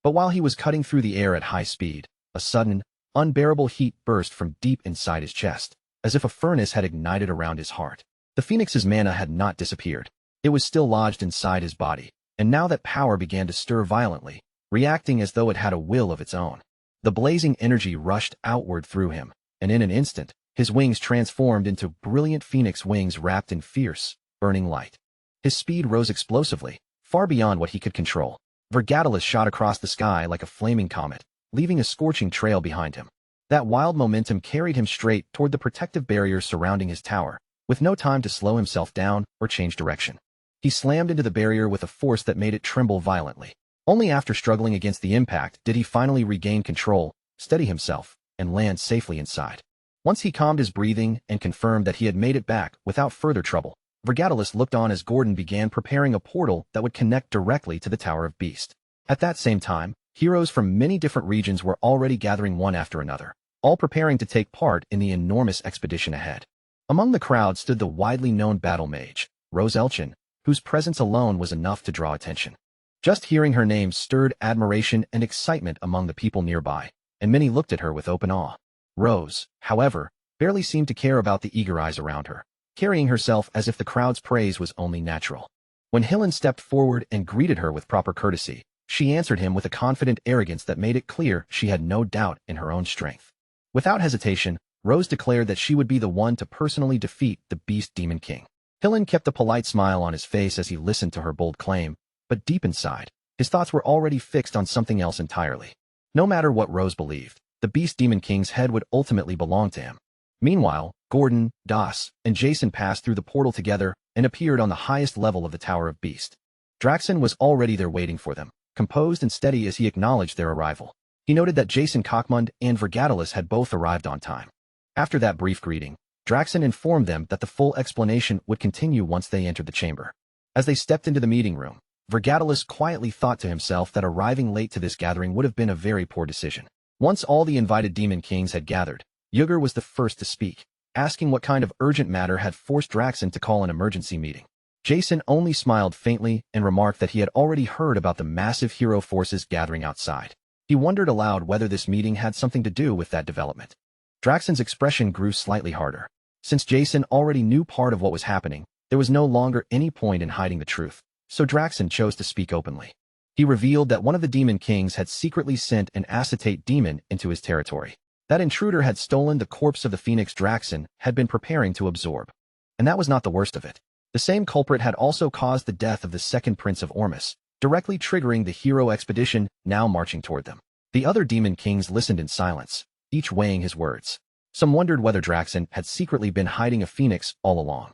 But while he was cutting through the air at high speed, a sudden, unbearable heat burst from deep inside his chest, as if a furnace had ignited around his heart. The Phoenix's mana had not disappeared. It was still lodged inside his body, and now that power began to stir violently, reacting as though it had a will of its own. The blazing energy rushed outward through him, and in an instant, his wings transformed into brilliant phoenix wings wrapped in fierce, burning light. His speed rose explosively, far beyond what he could control. Vergatalis shot across the sky like a flaming comet, leaving a scorching trail behind him. That wild momentum carried him straight toward the protective barriers surrounding his tower, with no time to slow himself down or change direction. He slammed into the barrier with a force that made it tremble violently. Only after struggling against the impact did he finally regain control, steady himself, and land safely inside. Once he calmed his breathing and confirmed that he had made it back without further trouble, Vergatalis looked on as Gordon began preparing a portal that would connect directly to the Tower of Beast. At that same time, heroes from many different regions were already gathering one after another, all preparing to take part in the enormous expedition ahead. Among the crowd stood the widely known battle mage, Rose Elchin, whose presence alone was enough to draw attention. Just hearing her name stirred admiration and excitement among the people nearby, and many looked at her with open awe. Rose, however, barely seemed to care about the eager eyes around her, carrying herself as if the crowd's praise was only natural. When Hillen stepped forward and greeted her with proper courtesy, she answered him with a confident arrogance that made it clear she had no doubt in her own strength. Without hesitation, Rose declared that she would be the one to personally defeat the Beast Demon King. Hillen kept a polite smile on his face as he listened to her bold claim, but deep inside, his thoughts were already fixed on something else entirely. No matter what Rose believed, the Beast Demon King's head would ultimately belong to him. Meanwhile, Gordon, Das, and Jason passed through the portal together and appeared on the highest level of the Tower of Beast. Draxon was already there waiting for them, composed and steady as he acknowledged their arrival. He noted that Jason Cockmund and Vergatalis had both arrived on time. After that brief greeting, Draxon informed them that the full explanation would continue once they entered the chamber. As they stepped into the meeting room, Vergatalis quietly thought to himself that arriving late to this gathering would have been a very poor decision. Once all the invited Demon Kings had gathered, Ygr was the first to speak, asking what kind of urgent matter had forced Draxon to call an emergency meeting. Jason only smiled faintly and remarked that he had already heard about the massive hero forces gathering outside. He wondered aloud whether this meeting had something to do with that development. Draxon's expression grew slightly harder. Since Jason already knew part of what was happening, there was no longer any point in hiding the truth, so Draxon chose to speak openly. He revealed that one of the Demon Kings had secretly sent an acetate demon into his territory. That intruder had stolen the corpse of the Phoenix Draxon had been preparing to absorb. And that was not the worst of it. The same culprit had also caused the death of the second Prince of Ormus, directly triggering the hero expedition now marching toward them. The other Demon Kings listened in silence, each weighing his words. Some wondered whether Draxon had secretly been hiding a phoenix all along.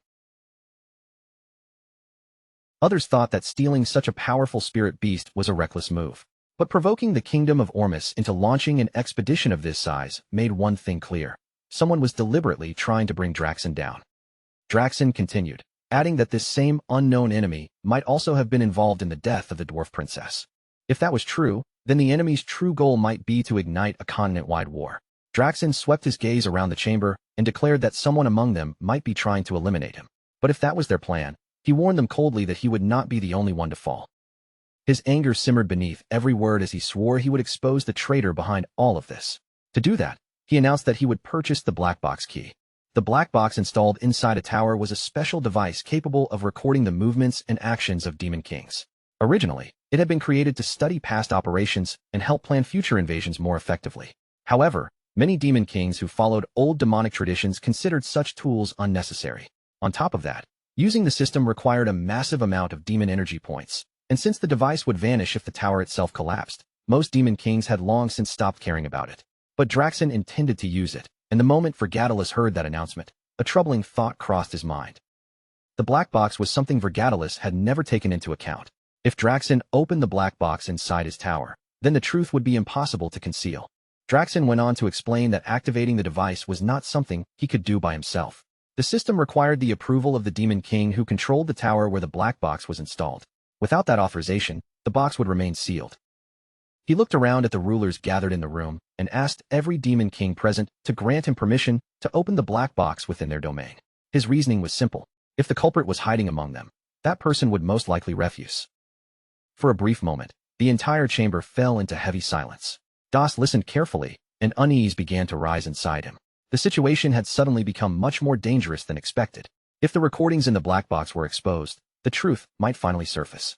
Others thought that stealing such a powerful spirit beast was a reckless move. But provoking the kingdom of Ormus into launching an expedition of this size made one thing clear. Someone was deliberately trying to bring Draxon down. Draxon continued, adding that this same unknown enemy might also have been involved in the death of the dwarf princess. If that was true, then the enemy's true goal might be to ignite a continent-wide war. Draxon swept his gaze around the chamber and declared that someone among them might be trying to eliminate him. But if that was their plan, he warned them coldly that he would not be the only one to fall. His anger simmered beneath every word as he swore he would expose the traitor behind all of this. To do that, he announced that he would purchase the black box key. The black box installed inside a tower was a special device capable of recording the movements and actions of Demon Kings. Originally, it had been created to study past operations and help plan future invasions more effectively. However, many Demon Kings who followed old demonic traditions considered such tools unnecessary. On top of that, using the system required a massive amount of demon energy points, and since the device would vanish if the tower itself collapsed, most Demon Kings had long since stopped caring about it. But Draxon intended to use it, and the moment Vergatalis heard that announcement, a troubling thought crossed his mind. The black box was something Vergatalis had never taken into account. If Draxon opened the black box inside his tower, then the truth would be impossible to conceal. Draxon went on to explain that activating the device was not something he could do by himself. The system required the approval of the Demon King who controlled the tower where the black box was installed. Without that authorization, the box would remain sealed. He looked around at the rulers gathered in the room and asked every Demon King present to grant him permission to open the black box within their domain. His reasoning was simple. If the culprit was hiding among them, that person would most likely refuse. For a brief moment, the entire chamber fell into heavy silence. Das listened carefully, and unease began to rise inside him. The situation had suddenly become much more dangerous than expected. If the recordings in the black box were exposed, the truth might finally surface.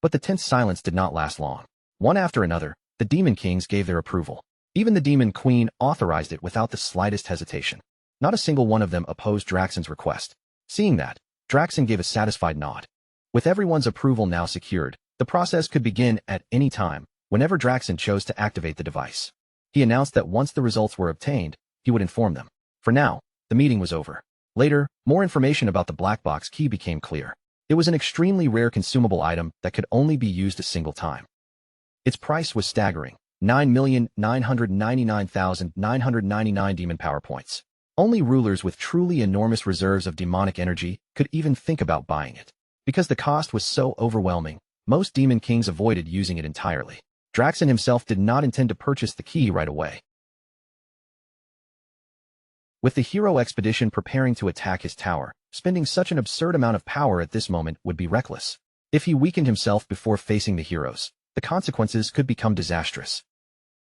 But the tense silence did not last long. One after another, the Demon Kings gave their approval. Even the Demon Queen authorized it without the slightest hesitation. Not a single one of them opposed Draxon's request. Seeing that, Draxon gave a satisfied nod. With everyone's approval now secured, the process could begin at any time, whenever Draxon chose to activate the device. He announced that once the results were obtained, he would inform them. For now, the meeting was over. Later, more information about the black box key became clear. It was an extremely rare consumable item that could only be used a single time. Its price was staggering, 9,999,999 demon power points. Only rulers with truly enormous reserves of demonic energy could even think about buying it. Because the cost was so overwhelming, most Demon Kings avoided using it entirely. Draxon himself did not intend to purchase the key right away. With the hero expedition preparing to attack his tower, spending such an absurd amount of power at this moment would be reckless. If he weakened himself before facing the heroes, the consequences could become disastrous.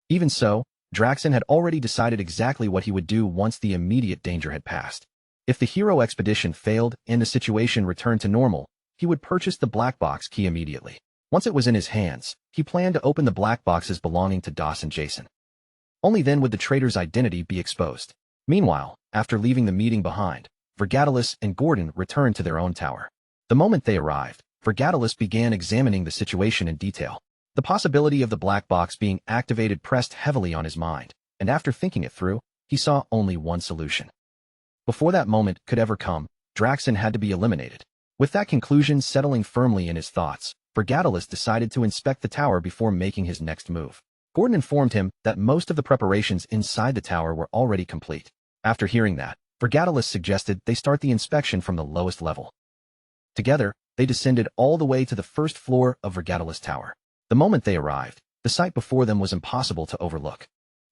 Even so, Draxon had already decided exactly what he would do once the immediate danger had passed. If the hero expedition failed and the situation returned to normal, he would purchase the black box key immediately. Once it was in his hands, he planned to open the black boxes belonging to Das and Jason. Only then would the traitor's identity be exposed. Meanwhile, after leaving the meeting behind, Vergatalis and Gordon returned to their own tower. The moment they arrived, Vergatalis began examining the situation in detail. The possibility of the black box being activated pressed heavily on his mind, and after thinking it through, he saw only one solution. Before that moment could ever come, Draxon had to be eliminated. With that conclusion settling firmly in his thoughts, Vergatalis decided to inspect the tower before making his next move. Gordon informed him that most of the preparations inside the tower were already complete. After hearing that, Vergatalis suggested they start the inspection from the lowest level. Together, they descended all the way to the first floor of Vergatalis Tower. The moment they arrived, the sight before them was impossible to overlook.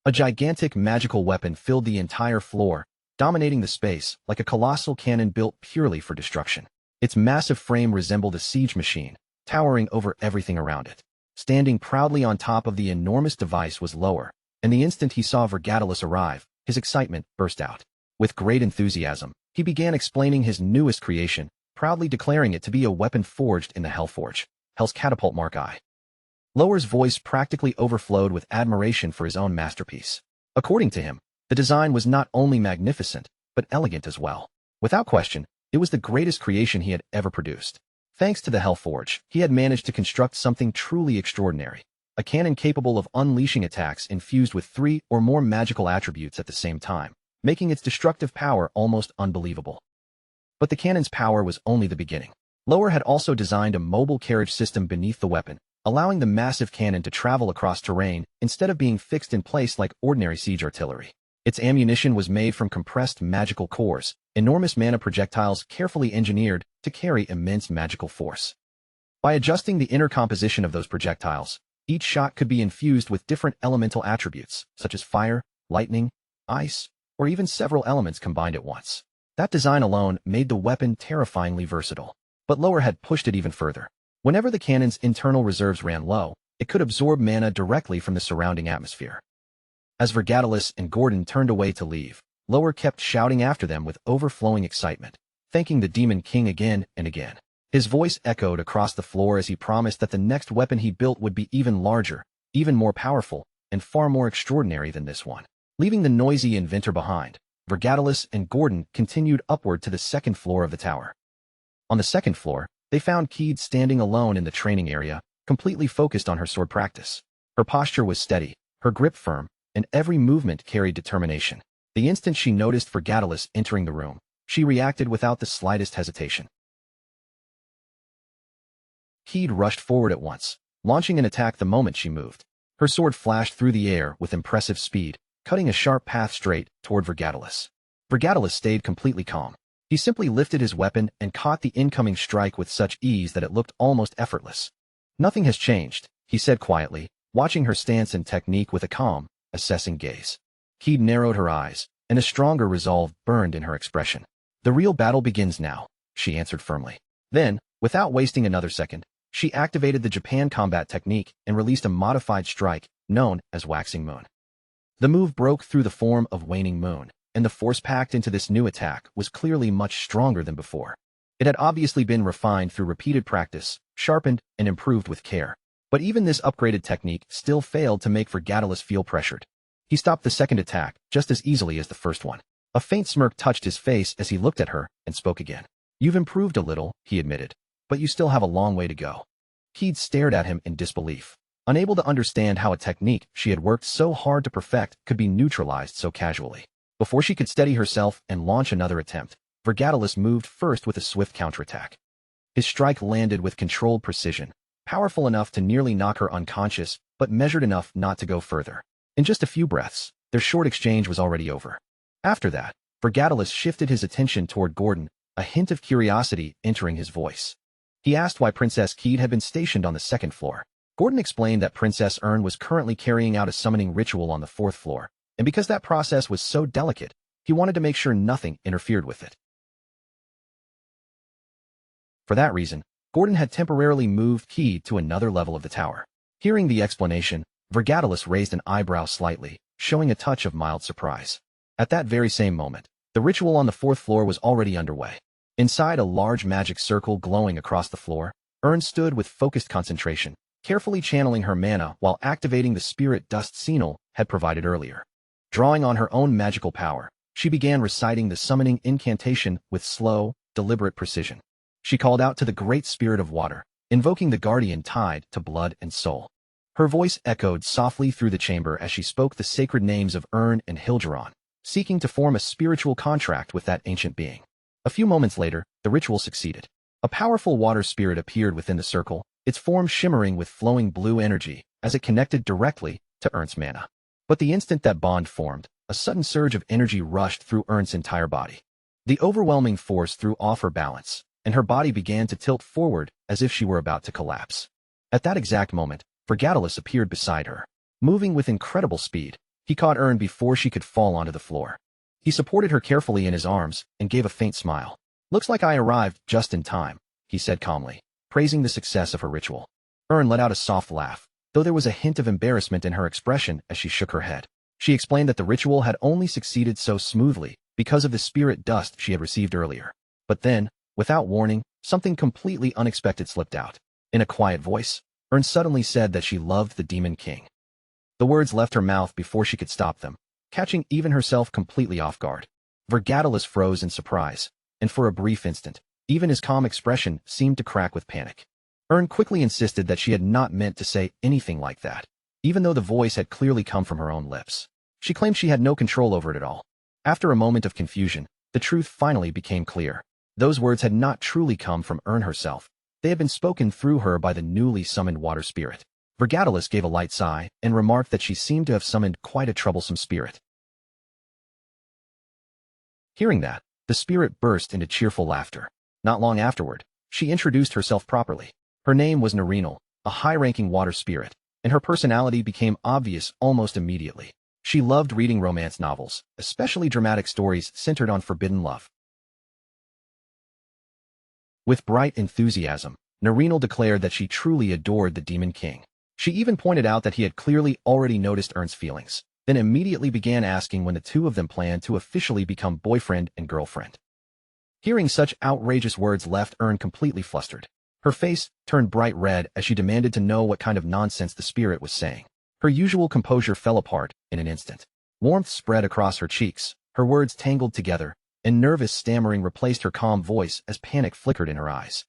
A gigantic magical weapon filled the entire floor, dominating the space like a colossal cannon built purely for destruction. Its massive frame resembled a siege machine, towering over everything around it. Standing proudly on top of the enormous device was Lower, and the instant he saw Vergatalis arrive, his excitement burst out. With great enthusiasm, he began explaining his newest creation, proudly declaring it to be a weapon forged in the Hellforge, Hell's Catapult Mark I. Lower's voice practically overflowed with admiration for his own masterpiece. According to him, the design was not only magnificent, but elegant as well. Without question, it was the greatest creation he had ever produced. Thanks to the Hellforge, he had managed to construct something truly extraordinary. A cannon capable of unleashing attacks infused with 3 or more magical attributes at the same time, making its destructive power almost unbelievable. But the cannon's power was only the beginning. Lower had also designed a mobile carriage system beneath the weapon, allowing the massive cannon to travel across terrain instead of being fixed in place like ordinary siege artillery. Its ammunition was made from compressed magical cores, enormous mana projectiles carefully engineered to carry immense magical force. By adjusting the inner composition of those projectiles, each shot could be infused with different elemental attributes, such as fire, lightning, ice, or even several elements combined at once. That design alone made the weapon terrifyingly versatile. But Lower had pushed it even further. Whenever the cannon's internal reserves ran low, it could absorb mana directly from the surrounding atmosphere. As Vergatalis and Gordon turned away to leave, Lower kept shouting after them with overflowing excitement, thanking the Demon King again and again. His voice echoed across the floor as he promised that the next weapon he built would be even larger, even more powerful, and far more extraordinary than this one. Leaving the noisy inventor behind, Vergatalis and Gordon continued upward to the second floor of the tower. On the second floor, they found Keed standing alone in the training area, completely focused on her sword practice. Her posture was steady, her grip firm, and every movement carried determination. The instant she noticed Vergatalis entering the room, she reacted without the slightest hesitation. Keed rushed forward at once, launching an attack the moment she moved. Her sword flashed through the air with impressive speed, cutting a sharp path straight toward Vergatalis. Vergatalis stayed completely calm. He simply lifted his weapon and caught the incoming strike with such ease that it looked almost effortless. "Nothing has changed," he said quietly, watching her stance and technique with a calm, assessing gaze. Keed narrowed her eyes, and a stronger resolve burned in her expression. "The real battle begins now," she answered firmly. Then, without wasting another second, she activated the Japan combat technique and released a modified strike known as Waxing Moon. The move broke through the form of Waning Moon, and the force packed into this new attack was clearly much stronger than before. It had obviously been refined through repeated practice, sharpened, and improved with care. But even this upgraded technique still failed to make Vergatalis feel pressured. He stopped the second attack just as easily as the first one. A faint smirk touched his face as he looked at her and spoke again. "You've improved a little," he admitted, "but you still have a long way to go." Keed stared at him in disbelief, unable to understand how a technique she had worked so hard to perfect could be neutralized so casually. Before she could steady herself and launch another attempt, Vergatalis moved first with a swift counterattack. His strike landed with controlled precision, powerful enough to nearly knock her unconscious, but measured enough not to go further. In just a few breaths, their short exchange was already over. After that, Vergatalis shifted his attention toward Gordon, a hint of curiosity entering his voice. He asked why Princess Keed had been stationed on the second floor. Gordon explained that Princess Ern was currently carrying out a summoning ritual on the fourth floor, and because that process was so delicate, he wanted to make sure nothing interfered with it. For that reason, Gordon had temporarily moved Keed to another level of the tower. Hearing the explanation, Vergatalis raised an eyebrow slightly, showing a touch of mild surprise. At that very same moment, the ritual on the fourth floor was already underway. Inside a large magic circle glowing across the floor, Ern stood with focused concentration, carefully channeling her mana while activating the spirit dust Senil had provided earlier. Drawing on her own magical power, she began reciting the summoning incantation with slow, deliberate precision. She called out to the great spirit of water, invoking the guardian tied to blood and soul. Her voice echoed softly through the chamber as she spoke the sacred names of Ern and Hilgeron, seeking to form a spiritual contract with that ancient being. A few moments later, the ritual succeeded. A powerful water spirit appeared within the circle, its form shimmering with flowing blue energy as it connected directly to Ern's mana. But the instant that bond formed, a sudden surge of energy rushed through Ern's entire body. The overwhelming force threw off her balance, and her body began to tilt forward as if she were about to collapse. At that exact moment, Vergatalis appeared beside her. Moving with incredible speed, he caught Ern before she could fall onto the floor. He supported her carefully in his arms and gave a faint smile. "Looks like I arrived just in time," he said calmly, praising the success of her ritual. Ern let out a soft laugh, though there was a hint of embarrassment in her expression as she shook her head. She explained that the ritual had only succeeded so smoothly because of the spirit dust she had received earlier. But then, without warning, something completely unexpected slipped out. In a quiet voice, Ern suddenly said that she loved the Demon King. The words left her mouth before she could stop them, catching even herself completely off guard. Vergatalis froze in surprise, and for a brief instant, even his calm expression seemed to crack with panic. Ern quickly insisted that she had not meant to say anything like that, even though the voice had clearly come from her own lips. She claimed she had no control over it at all. After a moment of confusion, the truth finally became clear. Those words had not truly come from Ern herself. They had been spoken through her by the newly summoned water spirit. Vergatalis gave a light sigh and remarked that she seemed to have summoned quite a troublesome spirit. Hearing that, the spirit burst into cheerful laughter. Not long afterward, she introduced herself properly. Her name was Narinal, a high-ranking water spirit, and her personality became obvious almost immediately. She loved reading romance novels, especially dramatic stories centered on forbidden love. With bright enthusiasm, Narinal declared that she truly adored the Demon King. She even pointed out that he had clearly already noticed Ern's feelings, then immediately began asking when the two of them planned to officially become boyfriend and girlfriend. Hearing such outrageous words left Ern completely flustered. Her face turned bright red as she demanded to know what kind of nonsense the spirit was saying. Her usual composure fell apart in an instant. Warmth spread across her cheeks, her words tangled together, and nervous stammering replaced her calm voice as panic flickered in her eyes.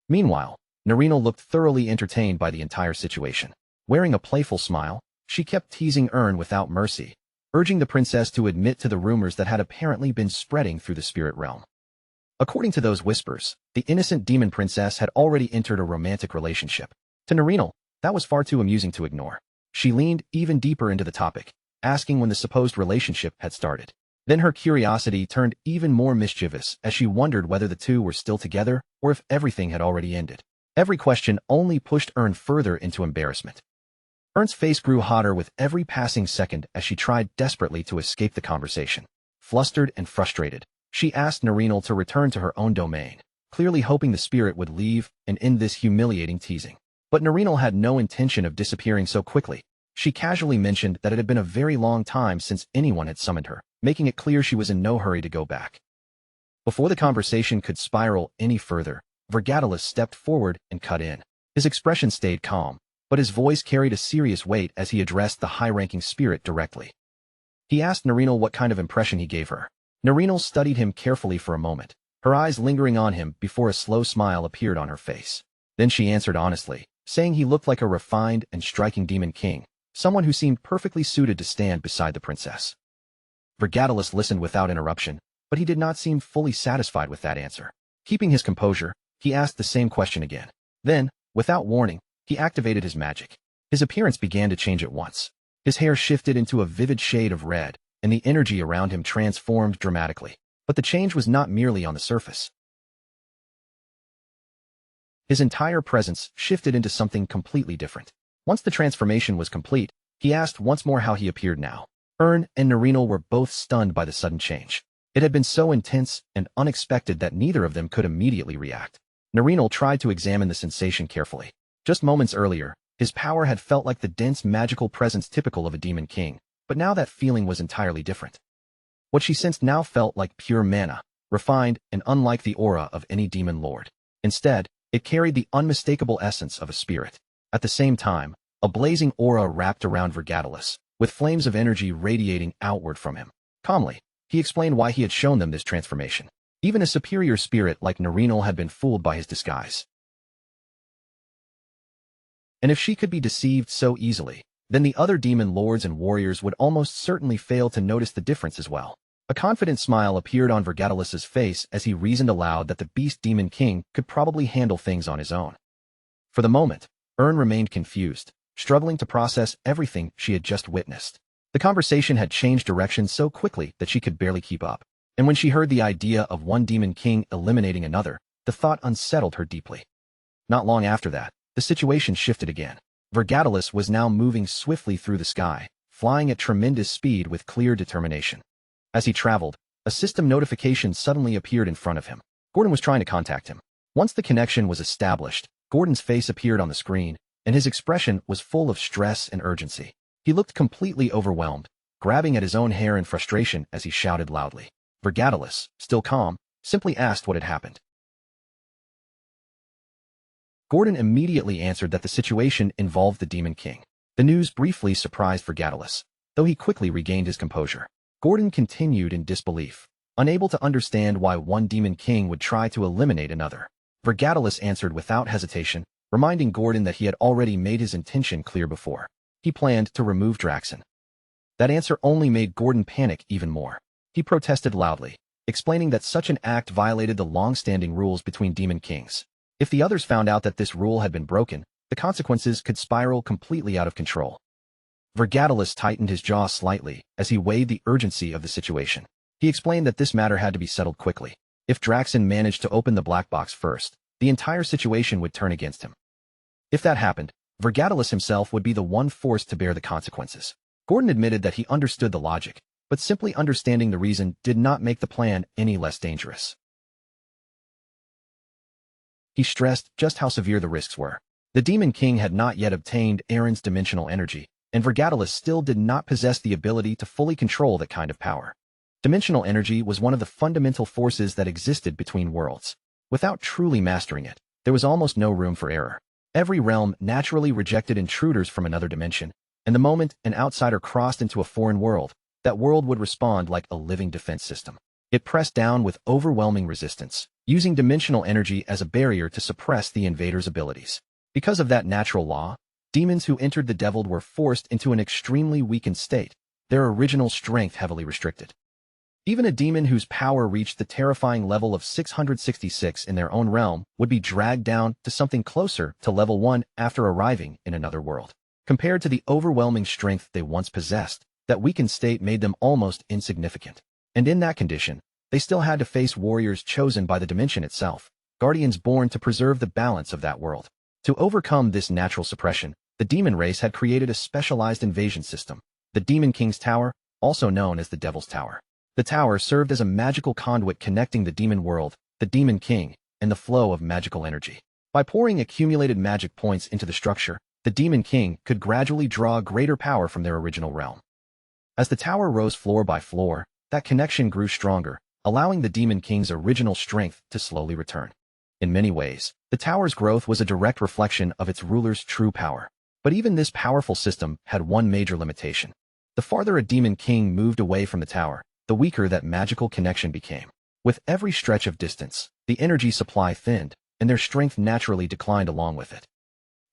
Meanwhile, Narinal looked thoroughly entertained by the entire situation. Wearing a playful smile, she kept teasing Ern without mercy, urging the princess to admit to the rumors that had apparently been spreading through the spirit realm. According to those whispers, the innocent demon princess had already entered a romantic relationship. To Narinal, that was far too amusing to ignore. She leaned even deeper into the topic, asking when the supposed relationship had started. Then her curiosity turned even more mischievous as she wondered whether the two were still together or if everything had already ended. Every question only pushed Ern further into embarrassment. Ern's face grew hotter with every passing second as she tried desperately to escape the conversation. Flustered and frustrated, she asked Narinal to return to her own domain, clearly hoping the spirit would leave and end this humiliating teasing. But Narinal had no intention of disappearing so quickly. She casually mentioned that it had been a very long time since anyone had summoned her, making it clear she was in no hurry to go back. Before the conversation could spiral any further, Vergatalis stepped forward and cut in. His expression stayed calm, but his voice carried a serious weight as he addressed the high-ranking spirit directly. He asked Narinal what kind of impression he gave her. Narinal studied him carefully for a moment, her eyes lingering on him before a slow smile appeared on her face. Then she answered honestly, saying he looked like a refined and striking demon king, someone who seemed perfectly suited to stand beside the princess. Vergatalis listened without interruption, but he did not seem fully satisfied with that answer. Keeping his composure, he asked the same question again. Then, without warning, he activated his magic. His appearance began to change at once. His hair shifted into a vivid shade of red, and the energy around him transformed dramatically. But the change was not merely on the surface. His entire presence shifted into something completely different. Once the transformation was complete, he asked once more how he appeared now. Ern and Narinal were both stunned by the sudden change. It had been so intense and unexpected that neither of them could immediately react. Narinal tried to examine the sensation carefully. Just moments earlier, his power had felt like the dense magical presence typical of a demon king, but now that feeling was entirely different. What she sensed now felt like pure mana, refined and unlike the aura of any demon lord. Instead, it carried the unmistakable essence of a spirit. At the same time, a blazing aura wrapped around Vergatalis, with flames of energy radiating outward from him. Calmly, he explained why he had shown them this transformation. Even a superior spirit like Narinal had been fooled by his disguise. And if she could be deceived so easily, then the other demon lords and warriors would almost certainly fail to notice the difference as well. A confident smile appeared on Vergatalis's face as he reasoned aloud that the Beast Demon King could probably handle things on his own. For the moment, Ern remained confused, struggling to process everything she had just witnessed. The conversation had changed direction so quickly that she could barely keep up. And when she heard the idea of one demon king eliminating another, the thought unsettled her deeply. Not long after that, the situation shifted again. Vergatalis was now moving swiftly through the sky, flying at tremendous speed with clear determination. As he traveled, a system notification suddenly appeared in front of him. Gordon was trying to contact him. Once the connection was established, Gordon's face appeared on the screen, and his expression was full of stress and urgency. He looked completely overwhelmed, grabbing at his own hair in frustration as he shouted loudly. Vergatalis, still calm, simply asked what had happened. Gordon immediately answered that the situation involved the Demon King. The news briefly surprised Vergatalis, though he quickly regained his composure. Gordon continued in disbelief, unable to understand why one Demon King would try to eliminate another. Vergatalis answered without hesitation, reminding Gordon that he had already made his intention clear before. He planned to remove Draxon. That answer only made Gordon panic even more. He protested loudly, explaining that such an act violated the long-standing rules between Demon Kings. If the others found out that this rule had been broken, the consequences could spiral completely out of control. Vergatalis tightened his jaw slightly as he weighed the urgency of the situation. He explained that this matter had to be settled quickly. If Draxon managed to open the black box first, the entire situation would turn against him. If that happened, Vergatalis himself would be the one forced to bear the consequences. Gordon admitted that he understood the logic, but simply understanding the reason did not make the plan any less dangerous. He stressed just how severe the risks were. The Demon King had not yet obtained Aaron's dimensional energy, and Vergatalis still did not possess the ability to fully control that kind of power. Dimensional energy was one of the fundamental forces that existed between worlds. Without truly mastering it, there was almost no room for error. Every realm naturally rejected intruders from another dimension, and the moment an outsider crossed into a foreign world, that world would respond like a living defense system. It pressed down with overwhelming resistance, using dimensional energy as a barrier to suppress the invader's abilities. Because of that natural law, Demons who entered the Devil were forced into an extremely weakened state, their original strength heavily restricted. Even a demon whose power reached the terrifying level of 666 in their own realm would be dragged down to something closer to level 1 after arriving in another world. Compared to the overwhelming strength they once possessed, that weakened state made them almost insignificant. And in that condition, they still had to face warriors chosen by the dimension itself, guardians born to preserve the balance of that world. To overcome this natural suppression, the demon race had created a specialized invasion system, the Demon King's Tower, also known as the Devil's Tower. The tower served as a magical conduit connecting the demon world, the Demon King, and the flow of magical energy. By pouring accumulated magic points into the structure, the Demon King could gradually draw greater power from their original realm. As the tower rose floor by floor, that connection grew stronger, allowing the Demon King's original strength to slowly return. In many ways, the tower's growth was a direct reflection of its ruler's true power. But even this powerful system had one major limitation. The farther a Demon King moved away from the tower, the weaker that magical connection became. With every stretch of distance, the energy supply thinned, and their strength naturally declined along with it.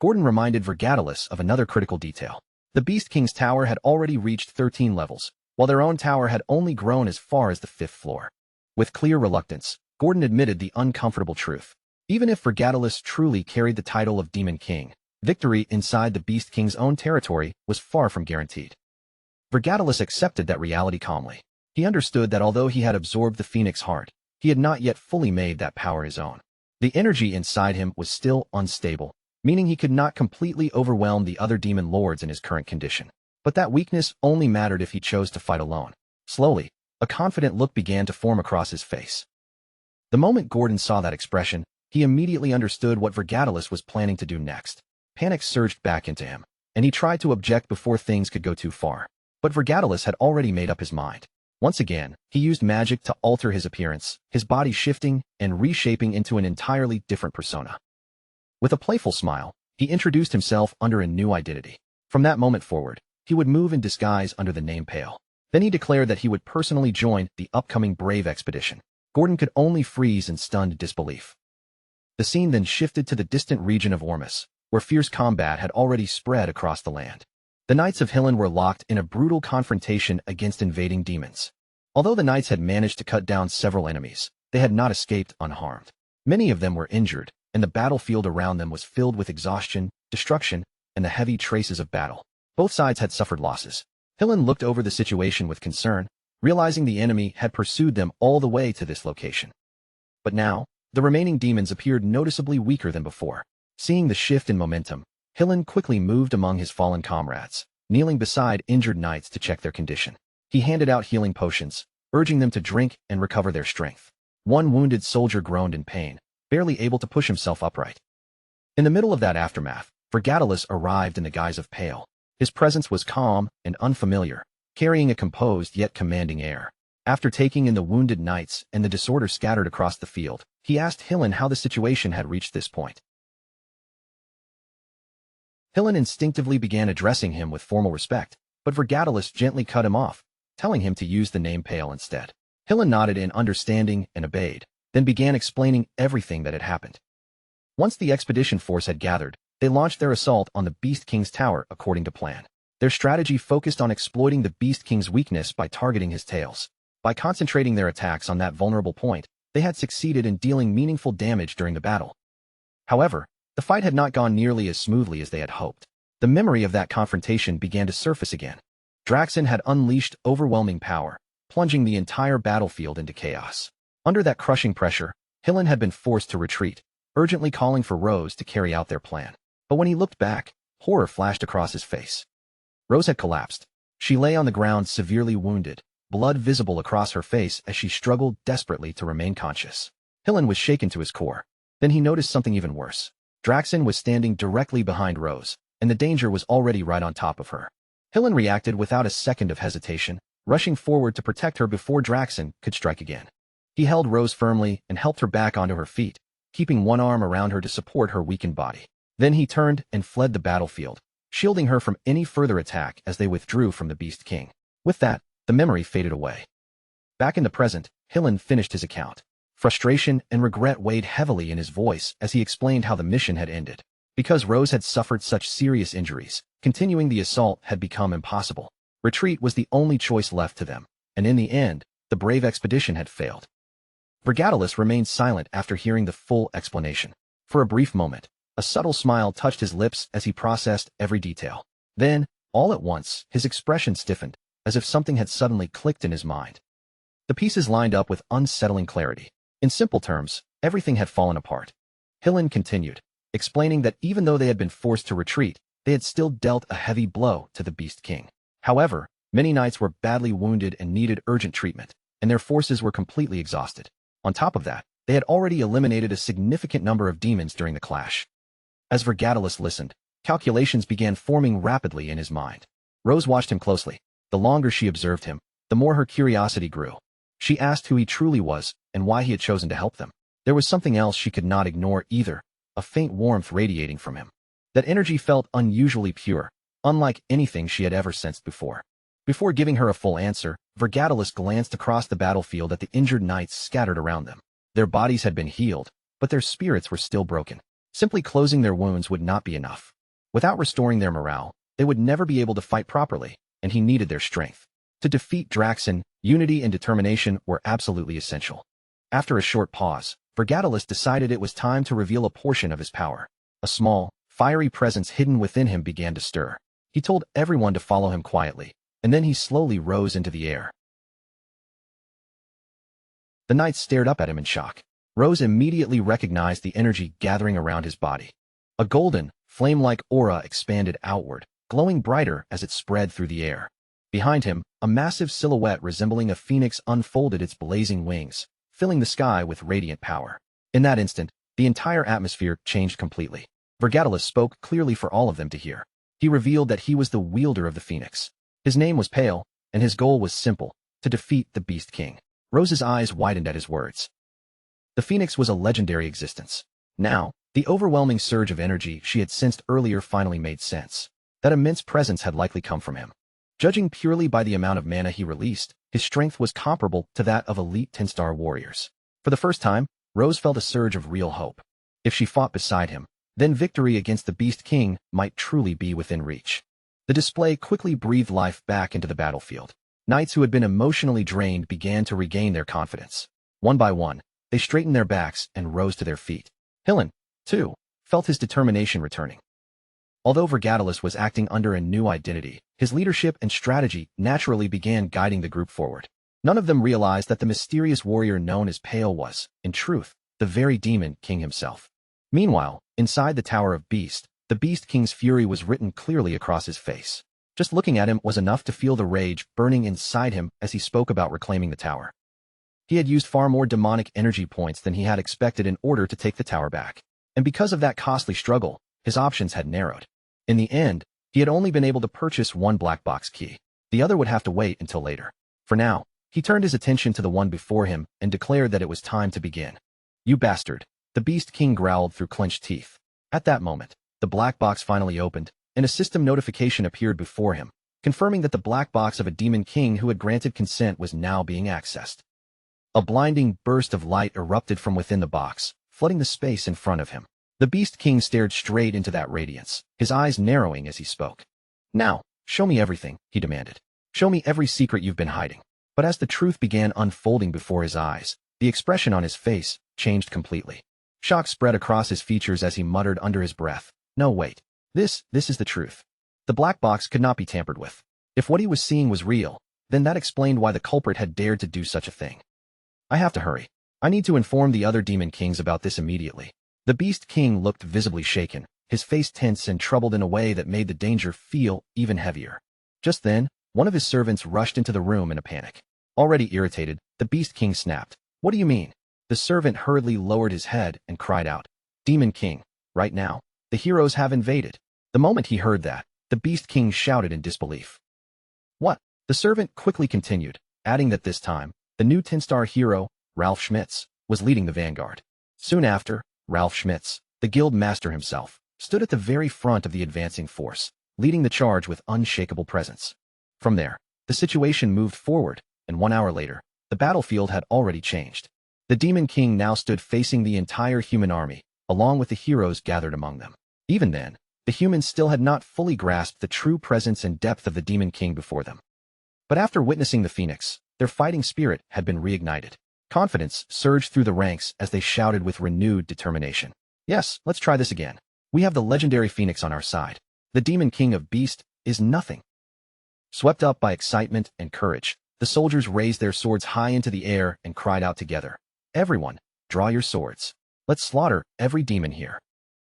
Gordon reminded Vergatalis of another critical detail. The Beast King's tower had already reached 13 levels, while their own tower had only grown as far as the 5th floor. With clear reluctance, Gordon admitted the uncomfortable truth. Even if Vergatalis truly carried the title of Demon King, victory inside the Beast King's own territory was far from guaranteed. Vergatalis accepted that reality calmly. He understood that although he had absorbed the Phoenix heart, he had not yet fully made that power his own. The energy inside him was still unstable, meaning he could not completely overwhelm the other demon lords in his current condition. But that weakness only mattered if he chose to fight alone. Slowly, a confident look began to form across his face. The moment Gordon saw that expression, he immediately understood what Vergatalis was planning to do next. Panic surged back into him, and he tried to object before things could go too far. But Vergatalis had already made up his mind. Once again, he used magic to alter his appearance, his body shifting and reshaping into an entirely different persona. With a playful smile, he introduced himself under a new identity. From that moment forward, he would move in disguise under the name Pale. Then he declared that he would personally join the upcoming Brave expedition. Gordon could only freeze in stunned disbelief. The scene then shifted to the distant region of Ormus, where fierce combat had already spread across the land. The Knights of Hillen were locked in a brutal confrontation against invading demons. Although the knights had managed to cut down several enemies, they had not escaped unharmed. Many of them were injured, and the battlefield around them was filled with exhaustion, destruction, and the heavy traces of battle. Both sides had suffered losses. Hillen looked over the situation with concern, realizing the enemy had pursued them all the way to this location. But now, the remaining demons appeared noticeably weaker than before. Seeing the shift in momentum, Hillen quickly moved among his fallen comrades, kneeling beside injured knights to check their condition. He handed out healing potions, urging them to drink and recover their strength. One wounded soldier groaned in pain, barely able to push himself upright. In the middle of that aftermath, Vergatalis arrived in the guise of Pale. His presence was calm and unfamiliar, carrying a composed yet commanding air. After taking in the wounded knights and the disorder scattered across the field, he asked Hillen how the situation had reached this point. Hillen instinctively began addressing him with formal respect, but Vergatalis gently cut him off, telling him to use the name Pale instead. Hillen nodded in understanding and obeyed, then began explaining everything that had happened. Once the expedition force had gathered, they launched their assault on the Beast King's tower according to plan. Their strategy focused on exploiting the Beast King's weakness by targeting his tails. By concentrating their attacks on that vulnerable point, they had succeeded in dealing meaningful damage during the battle. However, the fight had not gone nearly as smoothly as they had hoped. The memory of that confrontation began to surface again. Draxen had unleashed overwhelming power, plunging the entire battlefield into chaos. Under that crushing pressure, Hillen had been forced to retreat, urgently calling for Rose to carry out their plan. But when he looked back, horror flashed across his face. Rose had collapsed. She lay on the ground severely wounded, blood visible across her face as she struggled desperately to remain conscious. Hillen was shaken to his core. Then he noticed something even worse. Draxen was standing directly behind Rose, and the danger was already right on top of her. Hillen reacted without a second of hesitation, rushing forward to protect her before Draxen could strike again. He held Rose firmly and helped her back onto her feet, keeping one arm around her to support her weakened body. Then he turned and fled the battlefield, shielding her from any further attack as they withdrew from the Beast King. With that, the memory faded away. Back in the present, Hillen finished his account. Frustration and regret weighed heavily in his voice as he explained how the mission had ended. Because Rose had suffered such serious injuries, continuing the assault had become impossible. Retreat was the only choice left to them, and in the end, the brave expedition had failed. Vergatalis remained silent after hearing the full explanation. For a brief moment, a subtle smile touched his lips as he processed every detail. Then, all at once, his expression stiffened, as if something had suddenly clicked in his mind. The pieces lined up with unsettling clarity. In simple terms, everything had fallen apart. Hillen continued, explaining that even though they had been forced to retreat, they had still dealt a heavy blow to the Beast King. However, many knights were badly wounded and needed urgent treatment, and their forces were completely exhausted. On top of that, they had already eliminated a significant number of demons during the clash. As Vergatalis listened, calculations began forming rapidly in his mind. Rose watched him closely. The longer she observed him, the more her curiosity grew. She asked who he truly was and why he had chosen to help them. There was something else she could not ignore either, a faint warmth radiating from him. That energy felt unusually pure, unlike anything she had ever sensed before. Before giving her a full answer, Vergatalis glanced across the battlefield at the injured knights scattered around them. Their bodies had been healed, but their spirits were still broken. Simply closing their wounds would not be enough. Without restoring their morale, they would never be able to fight properly, and he needed their strength. To defeat Draxon, unity and determination were absolutely essential. After a short pause, Vergatalis decided it was time to reveal a portion of his power. A small, fiery presence hidden within him began to stir. He told everyone to follow him quietly, and then he slowly rose into the air. The knights stared up at him in shock. Rose immediately recognized the energy gathering around his body. A golden, flame-like aura expanded outward, glowing brighter as it spread through the air. Behind him, a massive silhouette resembling a phoenix unfolded its blazing wings, filling the sky with radiant power. In that instant, the entire atmosphere changed completely. Vergatalis spoke clearly for all of them to hear. He revealed that he was the wielder of the phoenix. His name was Pale, and his goal was simple, to defeat the Beast King. Rose's eyes widened at his words. The phoenix was a legendary existence. Now, the overwhelming surge of energy she had sensed earlier finally made sense. That immense presence had likely come from him. Judging purely by the amount of mana he released, his strength was comparable to that of elite 10-star warriors. For the first time, Rose felt a surge of real hope. If she fought beside him, then victory against the Beast King might truly be within reach. The display quickly breathed life back into the battlefield. Knights who had been emotionally drained began to regain their confidence. One by one, they straightened their backs and rose to their feet. Hillen, too, felt his determination returning. Although Vergatalis was acting under a new identity, his leadership and strategy naturally began guiding the group forward. None of them realized that the mysterious warrior known as Pale was, in truth, the very demon king himself. Meanwhile, inside the Tower of Beast, the Beast King's fury was written clearly across his face. Just looking at him was enough to feel the rage burning inside him as he spoke about reclaiming the tower. He had used far more demonic energy points than he had expected in order to take the tower back. And because of that costly struggle, his options had narrowed. In the end, he had only been able to purchase one black box key. The other would have to wait until later. For now, he turned his attention to the one before him and declared that it was time to begin. "You bastard," the Beast King growled through clenched teeth. At that moment, the black box finally opened, and a system notification appeared before him, confirming that the black box of a demon king who had granted consent was now being accessed. A blinding burst of light erupted from within the box, flooding the space in front of him. The Beast King stared straight into that radiance, his eyes narrowing as he spoke. "Now, show me everything," he demanded. "Show me every secret you've been hiding." But as the truth began unfolding before his eyes, the expression on his face changed completely. Shock spread across his features as he muttered under his breath, "No, wait. This is the truth." The black box could not be tampered with. If what he was seeing was real, then that explained why the culprit had dared to do such a thing. "I have to hurry. I need to inform the other demon kings about this immediately." The Beast King looked visibly shaken, his face tense and troubled in a way that made the danger feel even heavier. Just then, one of his servants rushed into the room in a panic. Already irritated, the Beast King snapped, "What do you mean?" The servant hurriedly lowered his head and cried out, "Demon King, right now. The heroes have invaded." The moment he heard that, the Beast King shouted in disbelief. "What?" The servant quickly continued, adding that this time, the new 10-star hero, Ralph Schmitz, was leading the vanguard. Soon after, Ralph Schmitz, the guild master himself, stood at the very front of the advancing force, leading the charge with unshakable presence. From there, the situation moved forward, and 1 hour later, the battlefield had already changed. The Demon King now stood facing the entire human army, along with the heroes gathered among them. Even then, the humans still had not fully grasped the true presence and depth of the Demon King before them. But after witnessing the Phoenix, their fighting spirit had been reignited. Confidence surged through the ranks as they shouted with renewed determination. Yes, let's try this again. We have the legendary Phoenix on our side. The Demon King of Beast is nothing. Swept up by excitement and courage, the soldiers raised their swords high into the air and cried out together. Everyone, draw your swords. Let's slaughter every demon here.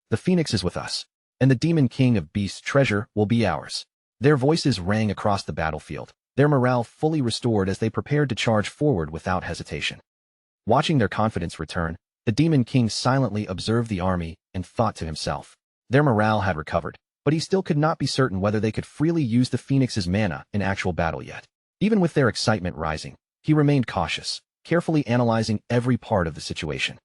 The Phoenix is with us, and the Demon King of Beast's treasure will be ours. Their voices rang across the battlefield, their morale fully restored as they prepared to charge forward without hesitation. Watching their confidence return, the Demon King silently observed the army and thought to himself. Their morale had recovered, but he still could not be certain whether they could freely use the Phoenix's mana in actual battle yet. Even with their excitement rising, he remained cautious, carefully analyzing every part of the situation.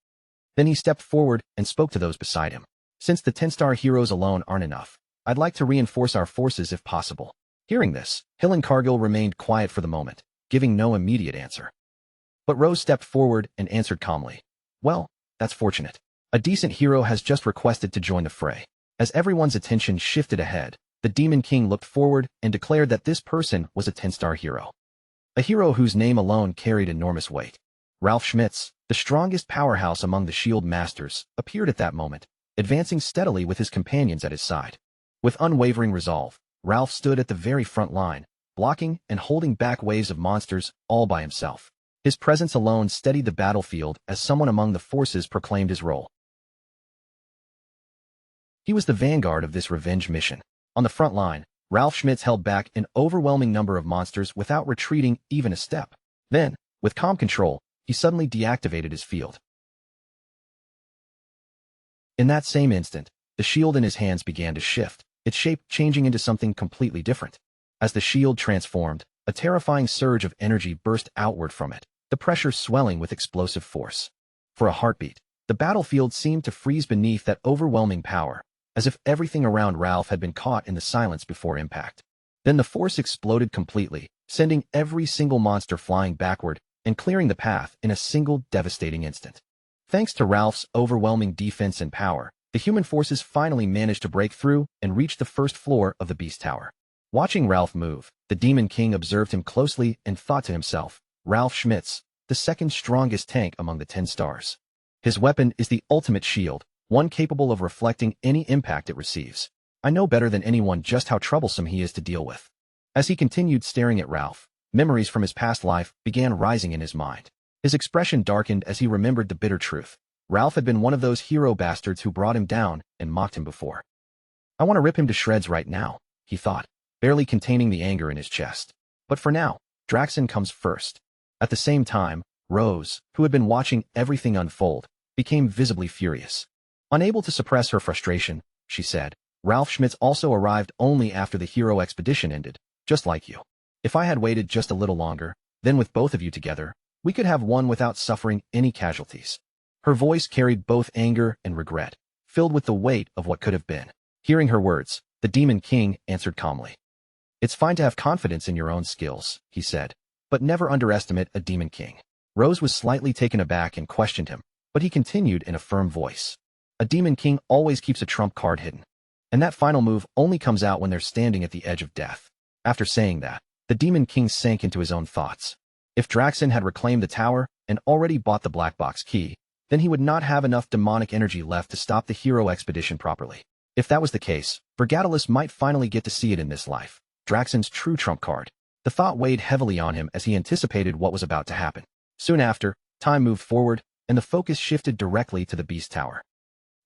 Then he stepped forward and spoke to those beside him. Since the 10-star heroes alone aren't enough, I'd like to reinforce our forces if possible. Hearing this, Hill and Cargill remained quiet for the moment, giving no immediate answer. But Rose stepped forward and answered calmly. Well, that's fortunate. A decent hero has just requested to join the fray. As everyone's attention shifted ahead, the Demon King looked forward and declared that this person was a 10-star hero. A hero whose name alone carried enormous weight. Ralph Schmitz, the strongest powerhouse among the Shield Masters, appeared at that moment, advancing steadily with his companions at his side. With unwavering resolve, Ralph stood at the very front line, blocking and holding back waves of monsters all by himself. His presence alone steadied the battlefield as someone among the forces proclaimed his role. He was the vanguard of this revenge mission. On the front line, Ralph Schmitz held back an overwhelming number of monsters without retreating even a step. Then, with calm control, he suddenly deactivated his field. In that same instant, the shield in his hands began to shift, its shape changing into something completely different. As the shield transformed, a terrifying surge of energy burst outward from it, the pressure swelling with explosive force. For a heartbeat, the battlefield seemed to freeze beneath that overwhelming power, as if everything around Ralph had been caught in the silence before impact. Then the force exploded completely, sending every single monster flying backward and clearing the path in a single devastating instant. Thanks to Ralph's overwhelming defense and power, the human forces finally managed to break through and reach the first floor of the Beast Tower. Watching Ralph move, the Demon King observed him closely and thought to himself, Ralph Schmitz, the second strongest tank among the 10 stars. His weapon is the ultimate shield, one capable of reflecting any impact it receives. I know better than anyone just how troublesome he is to deal with. As he continued staring at Ralph, memories from his past life began rising in his mind. His expression darkened as he remembered the bitter truth. Ralph had been one of those hero bastards who brought him down and mocked him before. I want to rip him to shreds right now, he thought, barely containing the anger in his chest. But for now, Draxon comes first. At the same time, Rose, who had been watching everything unfold, became visibly furious. Unable to suppress her frustration, she said, Ralph Schmitz also arrived only after the hero expedition ended, just like you. If I had waited just a little longer, then with both of you together, we could have won without suffering any casualties. Her voice carried both anger and regret, filled with the weight of what could have been. Hearing her words, the Demon King answered calmly. It's fine to have confidence in your own skills, he said, but never underestimate a Demon King. Rose was slightly taken aback and questioned him, but he continued in a firm voice. A Demon King always keeps a trump card hidden, and that final move only comes out when they're standing at the edge of death. After saying that, the Demon King sank into his own thoughts. If Draxon had reclaimed the tower and already bought the black box key, then he would not have enough demonic energy left to stop the hero expedition properly. If that was the case, Vergatalis might finally get to see it in this life, Draxon's true trump card. The thought weighed heavily on him as he anticipated what was about to happen. Soon after, time moved forward, and the focus shifted directly to the Beast Tower.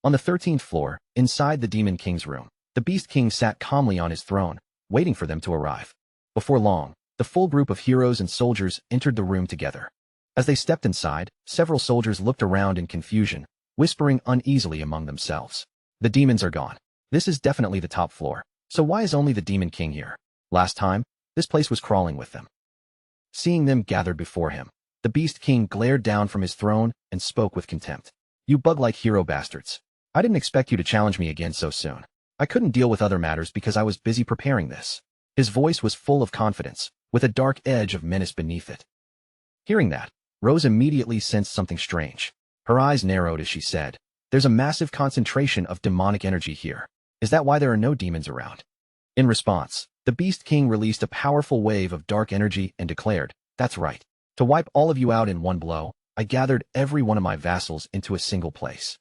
On the 13th floor, inside the Demon King's room, the Beast King sat calmly on his throne, waiting for them to arrive. Before long, the full group of heroes and soldiers entered the room together. As they stepped inside, several soldiers looked around in confusion, whispering uneasily among themselves. The demons are gone. This is definitely the top floor. So why is only the Demon King here? Last time, this place was crawling with them. Seeing them gathered before him, the Beast King glared down from his throne and spoke with contempt. You bug-like hero bastards. I didn't expect you to challenge me again so soon. I couldn't deal with other matters because I was busy preparing this. His voice was full of confidence, with a dark edge of menace beneath it. Hearing that, Rose immediately sensed something strange. Her eyes narrowed as she said, There's a massive concentration of demonic energy here. Is that why there are no demons around? In response, the Beast King released a powerful wave of dark energy and declared, "That's right. To wipe all of you out in one blow, I gathered every one of my vassals into a single place."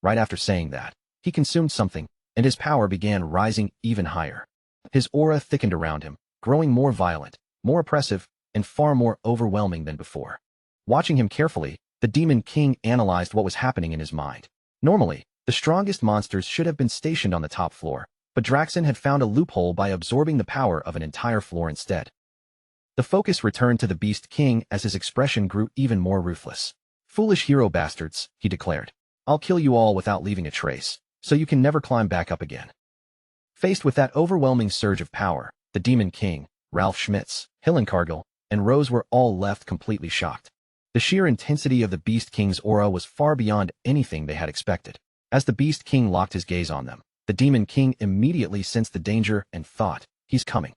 Right after saying that, he consumed something, and his power began rising even higher. His aura thickened around him, growing more violent, more oppressive, and far more overwhelming than before. Watching him carefully, the Demon King analyzed what was happening in his mind. Normally, the strongest monsters should have been stationed on the top floor, but Draxon had found a loophole by absorbing the power of an entire floor instead. The focus returned to the Beast King as his expression grew even more ruthless. "Foolish hero bastards," he declared. "I'll kill you all without leaving a trace, so you can never climb back up again." Faced with that overwhelming surge of power, the Demon King, Ralph Schmitz, Hillenkargel, and Rose were all left completely shocked. The sheer intensity of the Beast King's aura was far beyond anything they had expected. As the Beast King locked his gaze on them, the Demon King immediately sensed the danger and thought, "He's coming."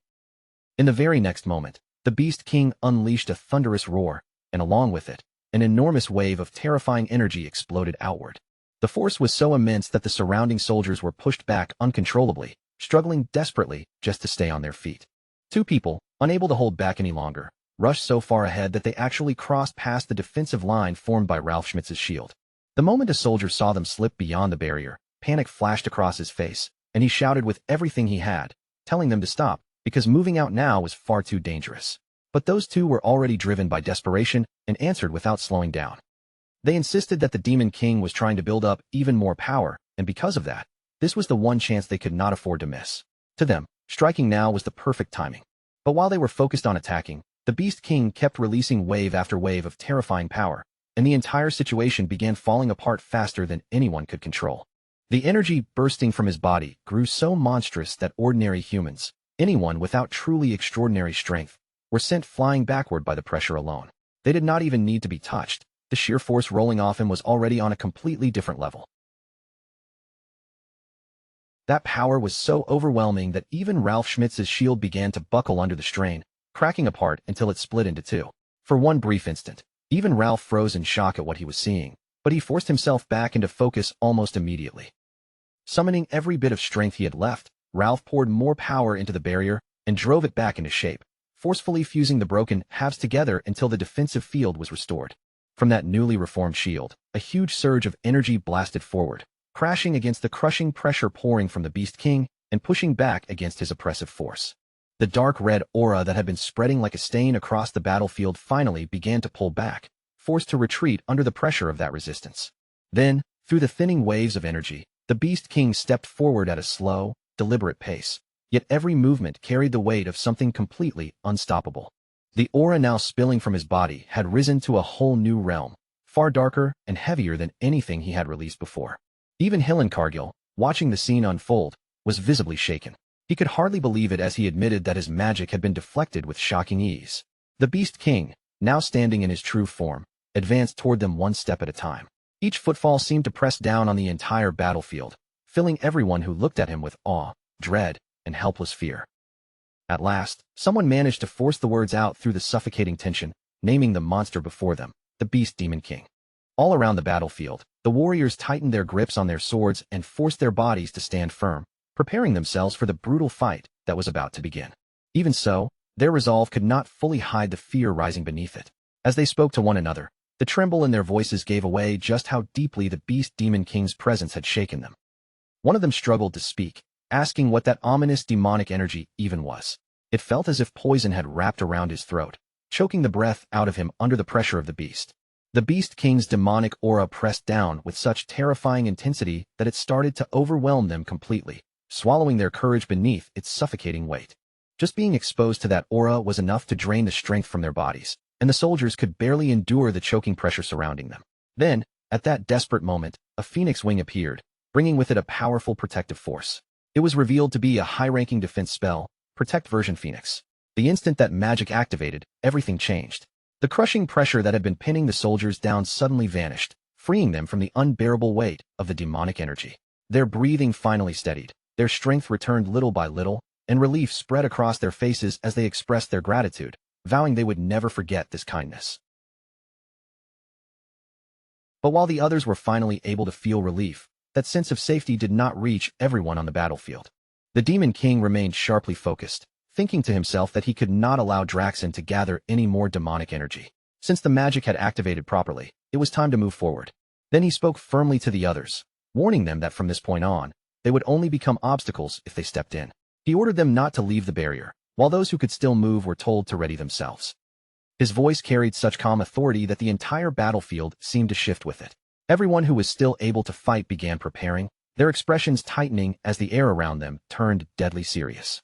In the very next moment, the Beast King unleashed a thunderous roar, and along with it, an enormous wave of terrifying energy exploded outward. The force was so immense that the surrounding soldiers were pushed back uncontrollably, struggling desperately just to stay on their feet. Two people, unable to hold back any longer, rushed so far ahead that they actually crossed past the defensive line formed by Ralph Schmitz's shield. The moment a soldier saw them slip beyond the barrier, panic flashed across his face, and he shouted with everything he had, telling them to stop, because moving out now was far too dangerous. But those two were already driven by desperation and answered without slowing down. They insisted that the Demon King was trying to build up even more power, and because of that, this was the one chance they could not afford to miss. To them, striking now was the perfect timing. But while they were focused on attacking, the Beast King kept releasing wave after wave of terrifying power, and the entire situation began falling apart faster than anyone could control. The energy bursting from his body grew so monstrous that ordinary humans, anyone without truly extraordinary strength, were sent flying backward by the pressure alone. They did not even need to be touched. The sheer force rolling off him was already on a completely different level. That power was so overwhelming that even Ralph Schmitz's shield began to buckle under the strain, cracking apart until it split into two. For one brief instant, even Ralph froze in shock at what he was seeing, but he forced himself back into focus almost immediately. Summoning every bit of strength he had left, Ralph poured more power into the barrier and drove it back into shape, forcefully fusing the broken halves together until the defensive field was restored. From that newly reformed shield, a huge surge of energy blasted forward, crashing against the crushing pressure pouring from the Beast King and pushing back against his oppressive force. The dark red aura that had been spreading like a stain across the battlefield finally began to pull back, forced to retreat under the pressure of that resistance. Then, through the thinning waves of energy, the Beast King stepped forward at a slow, deliberate pace, yet every movement carried the weight of something completely unstoppable. The aura now spilling from his body had risen to a whole new realm, far darker and heavier than anything he had released before. Even Hillenkargel, watching the scene unfold, was visibly shaken. He could hardly believe it as he admitted that his magic had been deflected with shocking ease. The Beast King, now standing in his true form, advanced toward them one step at a time. Each footfall seemed to press down on the entire battlefield, filling everyone who looked at him with awe, dread, and helpless fear. At last, someone managed to force the words out through the suffocating tension, naming the monster before them, the Beast Demon King. All around the battlefield, the warriors tightened their grips on their swords and forced their bodies to stand firm, preparing themselves for the brutal fight that was about to begin. Even so, their resolve could not fully hide the fear rising beneath it. As they spoke to one another, the tremble in their voices gave away just how deeply the Beast Demon King's presence had shaken them. One of them struggled to speak, asking what that ominous demonic energy even was. It felt as if poison had wrapped around his throat, choking the breath out of him under the pressure of the beast. The Beast King's demonic aura pressed down with such terrifying intensity that it started to overwhelm them completely, swallowing their courage beneath its suffocating weight. Just being exposed to that aura was enough to drain the strength from their bodies, and the soldiers could barely endure the choking pressure surrounding them. Then, at that desperate moment, a phoenix wing appeared, bringing with it a powerful protective force. It was revealed to be a high-ranking defense spell, Protect Version Phoenix. The instant that magic activated, everything changed. The crushing pressure that had been pinning the soldiers down suddenly vanished, freeing them from the unbearable weight of the demonic energy. Their breathing finally steadied, their strength returned little by little, and relief spread across their faces as they expressed their gratitude, vowing they would never forget this kindness. But while the others were finally able to feel relief, that sense of safety did not reach everyone on the battlefield. The Demon King remained sharply focused, thinking to himself that he could not allow Draxen to gather any more demonic energy. Since the magic had activated properly, it was time to move forward. Then he spoke firmly to the others, warning them that from this point on, they would only become obstacles if they stepped in. He ordered them not to leave the barrier, while those who could still move were told to ready themselves. His voice carried such calm authority that the entire battlefield seemed to shift with it. Everyone who was still able to fight began preparing, their expressions tightening as the air around them turned deadly serious.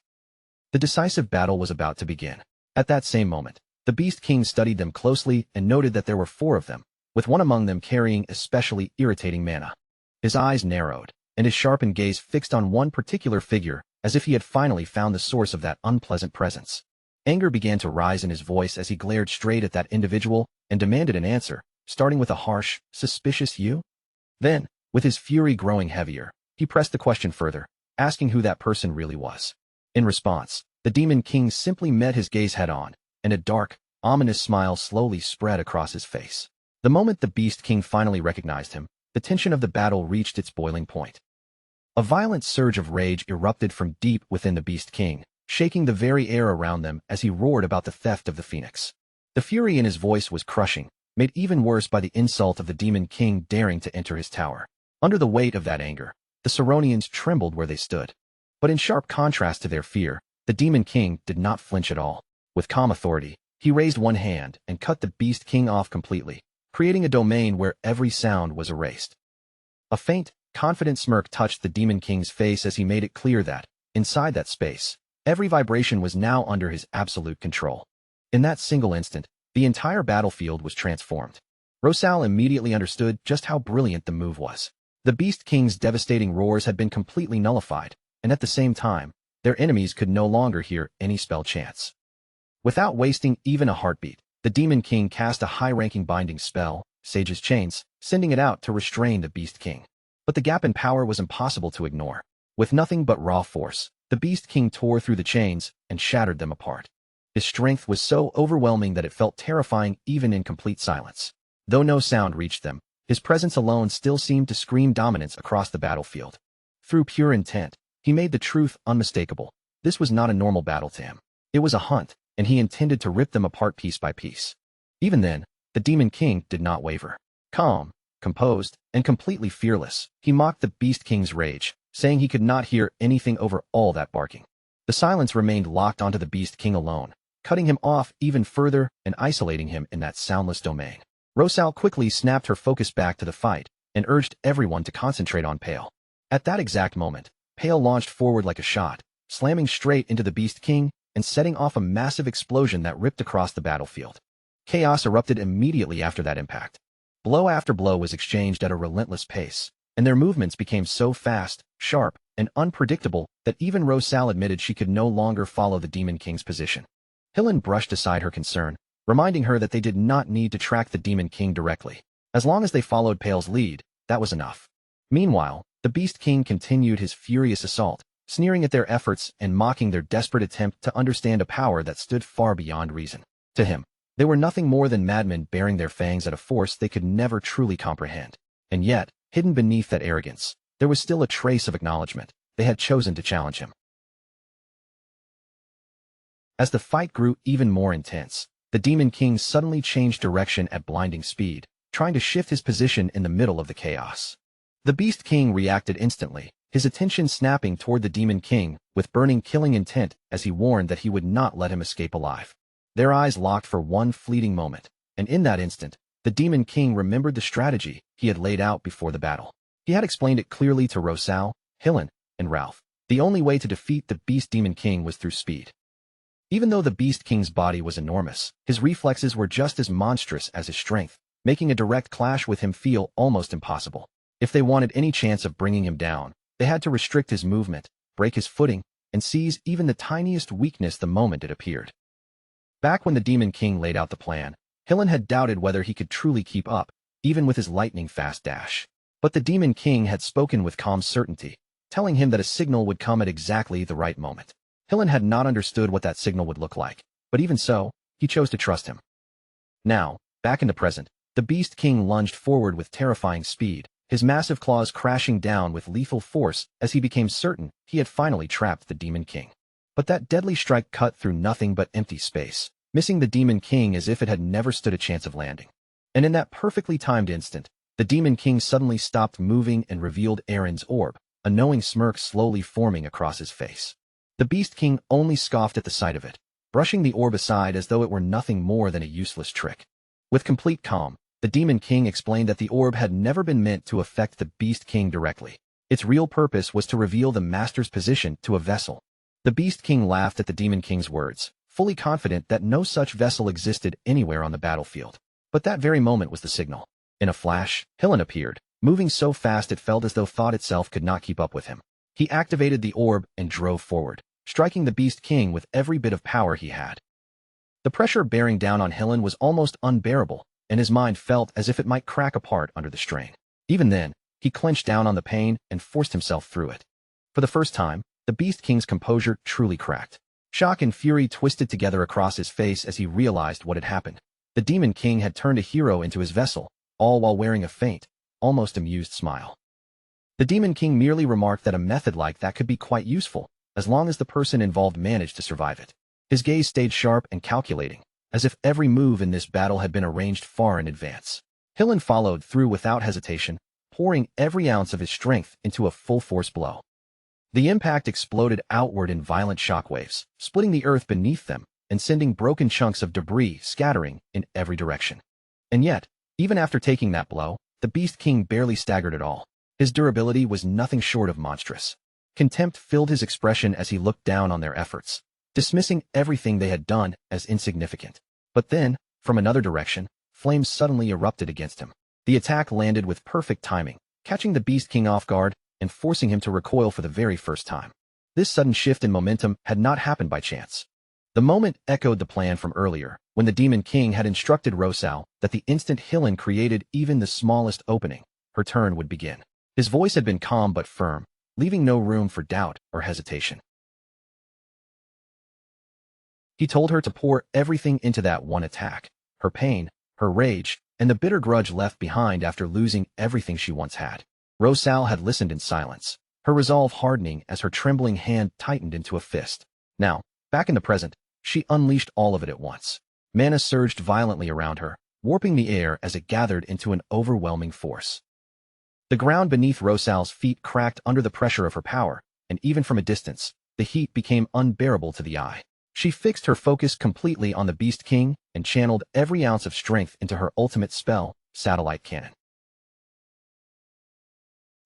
The decisive battle was about to begin. At that same moment, the Beast King studied them closely and noted that there were 4 of them, with one among them carrying especially irritating mana. His eyes narrowed, and his sharpened gaze fixed on one particular figure, as if he had finally found the source of that unpleasant presence. Anger began to rise in his voice as he glared straight at that individual and demanded an answer, starting with a harsh, suspicious "You?" Then, with his fury growing heavier, he pressed the question further, asking who that person really was. In response, the Demon King simply met his gaze head-on, and a dark, ominous smile slowly spread across his face. The moment the Beast King finally recognized him, the tension of the battle reached its boiling point. A violent surge of rage erupted from deep within the Beast King, shaking the very air around them as he roared about the theft of the Phoenix. The fury in his voice was crushing, made even worse by the insult of the Demon King daring to enter his tower. Under the weight of that anger, the Saronians trembled where they stood. But in sharp contrast to their fear, the Demon King did not flinch at all. With calm authority, he raised one hand and cut the Beast King off completely, creating a domain where every sound was erased. A faint, confident smirk touched the Demon King's face as he made it clear that, inside that space, every vibration was now under his absolute control. In that single instant, the entire battlefield was transformed. Rosal immediately understood just how brilliant the move was. The Beast King's devastating roars had been completely nullified, and at the same time, their enemies could no longer hear any spell chants. Without wasting even a heartbeat, the Demon King cast a high-ranking binding spell, Sage's Chains, sending it out to restrain the Beast King. But the gap in power was impossible to ignore. With nothing but raw force, the Beast King tore through the chains and shattered them apart. His strength was so overwhelming that it felt terrifying even in complete silence. Though no sound reached them, his presence alone still seemed to scream dominance across the battlefield. Through pure intent, he made the truth unmistakable. This was not a normal battle to him. It was a hunt, and he intended to rip them apart piece by piece. Even then, the Demon King did not waver. Calm, composed, and completely fearless, he mocked the Beast King's rage, saying he could not hear anything over all that barking. The silence remained locked onto the Beast King alone, cutting him off even further and isolating him in that soundless domain. Rosal quickly snapped her focus back to the fight and urged everyone to concentrate on Pale. At that exact moment, Pale launched forward like a shot, slamming straight into the Beast King and setting off a massive explosion that ripped across the battlefield. Chaos erupted immediately after that impact. Blow after blow was exchanged at a relentless pace, and their movements became so fast, sharp, and unpredictable that even Rosal admitted she could no longer follow the Demon King's position. Hillen brushed aside her concern, reminding her that they did not need to track the Demon King directly. As long as they followed Pale's lead, that was enough. Meanwhile, the Beast King continued his furious assault, sneering at their efforts and mocking their desperate attempt to understand a power that stood far beyond reason. To him, they were nothing more than madmen baring their fangs at a force they could never truly comprehend. And yet, hidden beneath that arrogance, there was still a trace of acknowledgement. They had chosen to challenge him. As the fight grew even more intense, the Demon King suddenly changed direction at blinding speed, trying to shift his position in the middle of the chaos. The Beast King reacted instantly, his attention snapping toward the Demon King with burning killing intent as he warned that he would not let him escape alive. Their eyes locked for one fleeting moment, and in that instant, the Demon King remembered the strategy he had laid out before the battle. He had explained it clearly to Rosal, Hillen, and Ralph. The only way to defeat the Beast Demon King was through speed. Even though the Beast King's body was enormous, his reflexes were just as monstrous as his strength, making a direct clash with him feel almost impossible. If they wanted any chance of bringing him down, they had to restrict his movement, break his footing, and seize even the tiniest weakness the moment it appeared. Back when the Demon King laid out the plan, Hillen had doubted whether he could truly keep up, even with his lightning-fast dash. But the Demon King had spoken with calm certainty, telling him that a signal would come at exactly the right moment. Hillen had not understood what that signal would look like, but even so, he chose to trust him. Now, back in the present, the Beast King lunged forward with terrifying speed, his massive claws crashing down with lethal force as he became certain he had finally trapped the Demon King. But that deadly strike cut through nothing but empty space, missing the Demon King as if it had never stood a chance of landing. And in that perfectly timed instant, the Demon King suddenly stopped moving and revealed Aaron's orb, a knowing smirk slowly forming across his face. The Beast King only scoffed at the sight of it, brushing the orb aside as though it were nothing more than a useless trick. With complete calm, the Demon King explained that the orb had never been meant to affect the Beast King directly. Its real purpose was to reveal the Master's position to a vessel. The Beast King laughed at the Demon King's words, fully confident that no such vessel existed anywhere on the battlefield. But that very moment was the signal. In a flash, Hillen appeared, moving so fast it felt as though thought itself could not keep up with him. He activated the orb and drove forward, striking the Beast King with every bit of power he had. The pressure bearing down on Hillen was almost unbearable, and his mind felt as if it might crack apart under the strain. Even then, he clenched down on the pain and forced himself through it. For the first time, the Beast King's composure truly cracked. Shock and fury twisted together across his face as he realized what had happened. The Demon King had turned a hero into his vessel, all while wearing a faint, almost amused smile. The Demon King merely remarked that a method like that could be quite useful, as long as the person involved managed to survive it. His gaze stayed sharp and calculating, as if every move in this battle had been arranged far in advance. Hillen followed through without hesitation, pouring every ounce of his strength into a full-force blow. The impact exploded outward in violent shockwaves, splitting the earth beneath them and sending broken chunks of debris scattering in every direction. And yet, even after taking that blow, the Beast King barely staggered at all. His durability was nothing short of monstrous. Contempt filled his expression as he looked down on their efforts, dismissing everything they had done as insignificant. But then, from another direction, flames suddenly erupted against him. The attack landed with perfect timing, catching the Beast King off guard and forcing him to recoil for the very first time. This sudden shift in momentum had not happened by chance. The moment echoed the plan from earlier, when the Demon King had instructed Rosal that the instant Hillen created even the smallest opening, her turn would begin. His voice had been calm but firm, leaving no room for doubt or hesitation. He told her to pour everything into that one attack, her pain, her rage, and the bitter grudge left behind after losing everything she once had. Rosal had listened in silence, her resolve hardening as her trembling hand tightened into a fist. Now, back in the present, she unleashed all of it at once. Mana surged violently around her, warping the air as it gathered into an overwhelming force. The ground beneath Rosal's feet cracked under the pressure of her power, and even from a distance, the heat became unbearable to the eye. She fixed her focus completely on the Beast King and channeled every ounce of strength into her ultimate spell, Satellite Cannon.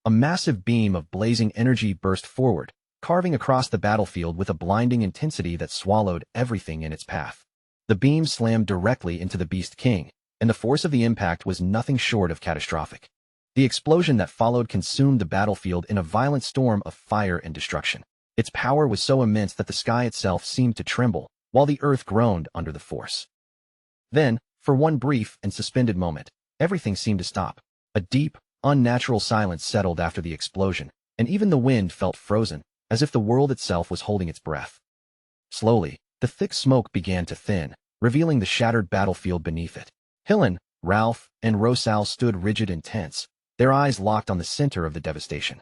A massive beam of blazing energy burst forward, carving across the battlefield with a blinding intensity that swallowed everything in its path. The beam slammed directly into the Beast King, and the force of the impact was nothing short of catastrophic. The explosion that followed consumed the battlefield in a violent storm of fire and destruction. Its power was so immense that the sky itself seemed to tremble, while the earth groaned under the force. Then, for one brief and suspended moment, everything seemed to stop. A deep, unnatural silence settled after the explosion, and even the wind felt frozen, as if the world itself was holding its breath. Slowly, the thick smoke began to thin, revealing the shattered battlefield beneath it. Hillen, Ralph, and Rosal stood rigid and tense, their eyes locked on the center of the devastation.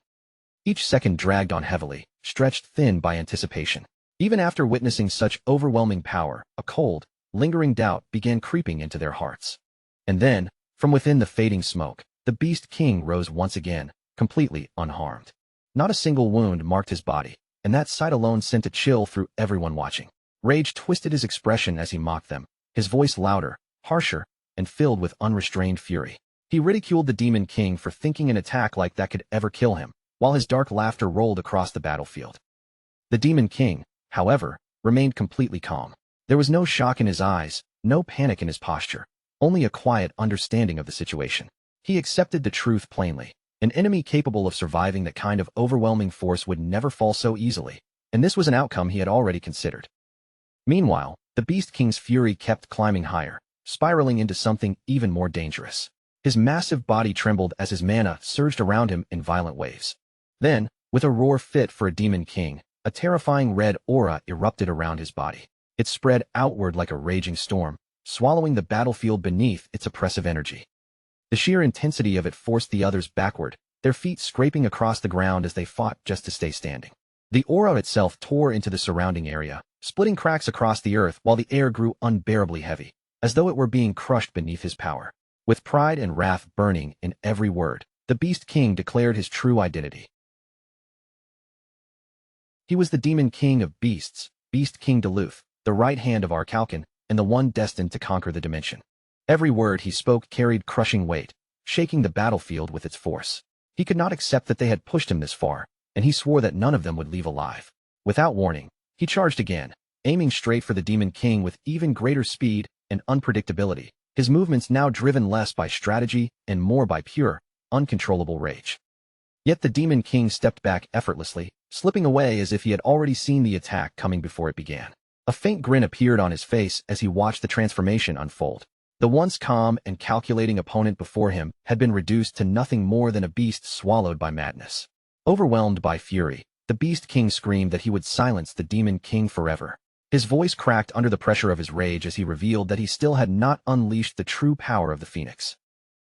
Each second dragged on heavily, stretched thin by anticipation. Even after witnessing such overwhelming power, a cold, lingering doubt began creeping into their hearts. And then, from within the fading smoke, the Beast King rose once again, completely unharmed. Not a single wound marked his body, and that sight alone sent a chill through everyone watching. Rage twisted his expression as he mocked them, his voice louder, harsher, and filled with unrestrained fury. He ridiculed the Demon King for thinking an attack like that could ever kill him, while his dark laughter rolled across the battlefield. The Demon King, however, remained completely calm. There was no shock in his eyes, no panic in his posture, only a quiet understanding of the situation. He accepted the truth plainly. An enemy capable of surviving that kind of overwhelming force would never fall so easily, and this was an outcome he had already considered. Meanwhile, the Beast King's fury kept climbing higher, spiraling into something even more dangerous. His massive body trembled as his mana surged around him in violent waves. Then, with a roar fit for a Demon King, a terrifying red aura erupted around his body. It spread outward like a raging storm, swallowing the battlefield beneath its oppressive energy. The sheer intensity of it forced the others backward, their feet scraping across the ground as they fought just to stay standing. The aura itself tore into the surrounding area, splitting cracks across the earth while the air grew unbearably heavy, as though it were being crushed beneath his power. With pride and wrath burning in every word, the Beast King declared his true identity. He was the Demon King of Beasts, Beast King Duluth, the right hand of Arcalcan, and the one destined to conquer the dimension. Every word he spoke carried crushing weight, shaking the battlefield with its force. He could not accept that they had pushed him this far, and he swore that none of them would leave alive. Without warning, he charged again, aiming straight for the Demon King with even greater speed and unpredictability, his movements now driven less by strategy and more by pure, uncontrollable rage. Yet the Demon King stepped back effortlessly, slipping away as if he had already seen the attack coming before it began. A faint grin appeared on his face as he watched the transformation unfold. The once calm and calculating opponent before him had been reduced to nothing more than a beast swallowed by madness. Overwhelmed by fury, the Beast King screamed that he would silence the Demon King forever. His voice cracked under the pressure of his rage as he revealed that he still had not unleashed the true power of the Phoenix.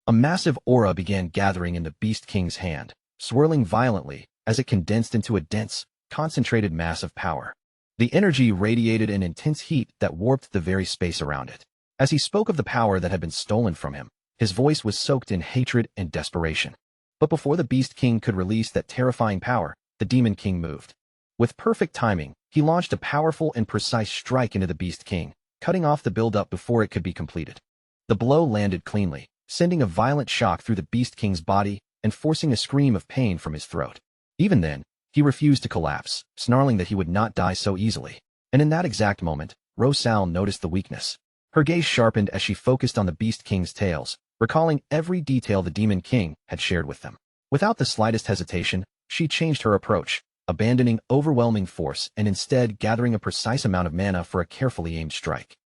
A massive aura began gathering in the Beast King's hand, swirling violently as it condensed into a dense, concentrated mass of power. The energy radiated an intense heat that warped the very space around it. As he spoke of the power that had been stolen from him, his voice was soaked in hatred and desperation. But before the Beast King could release that terrifying power, the Demon King moved. With perfect timing, he launched a powerful and precise strike into the Beast King, cutting off the build-up before it could be completed. The blow landed cleanly, sending a violent shock through the Beast King's body and forcing a scream of pain from his throat. Even then, he refused to collapse, snarling that he would not die so easily. And in that exact moment, Rosal noticed the weakness. Her gaze sharpened as she focused on the Beast King's tails, recalling every detail the Demon King had shared with them. Without the slightest hesitation, she changed her approach, abandoning overwhelming force and instead gathering a precise amount of mana for a carefully aimed strike.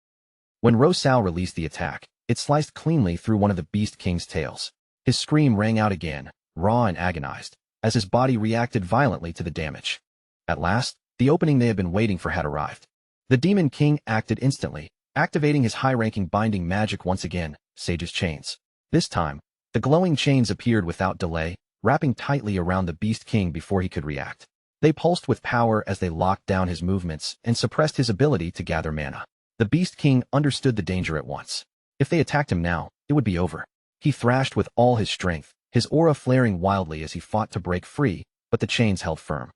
When Rosal released the attack, it sliced cleanly through one of the Beast King's tails. His scream rang out again, raw and agonized, as his body reacted violently to the damage. At last, the opening they had been waiting for had arrived. The Demon King acted instantly, activating his high-ranking binding magic once again, Sage's Chains. This time, the glowing chains appeared without delay, wrapping tightly around the Beast King before he could react. They pulsed with power as they locked down his movements and suppressed his ability to gather mana. The Beast King understood the danger at once. If they attacked him now, it would be over. He thrashed with all his strength, his aura flaring wildly as he fought to break free, but the chains held firm.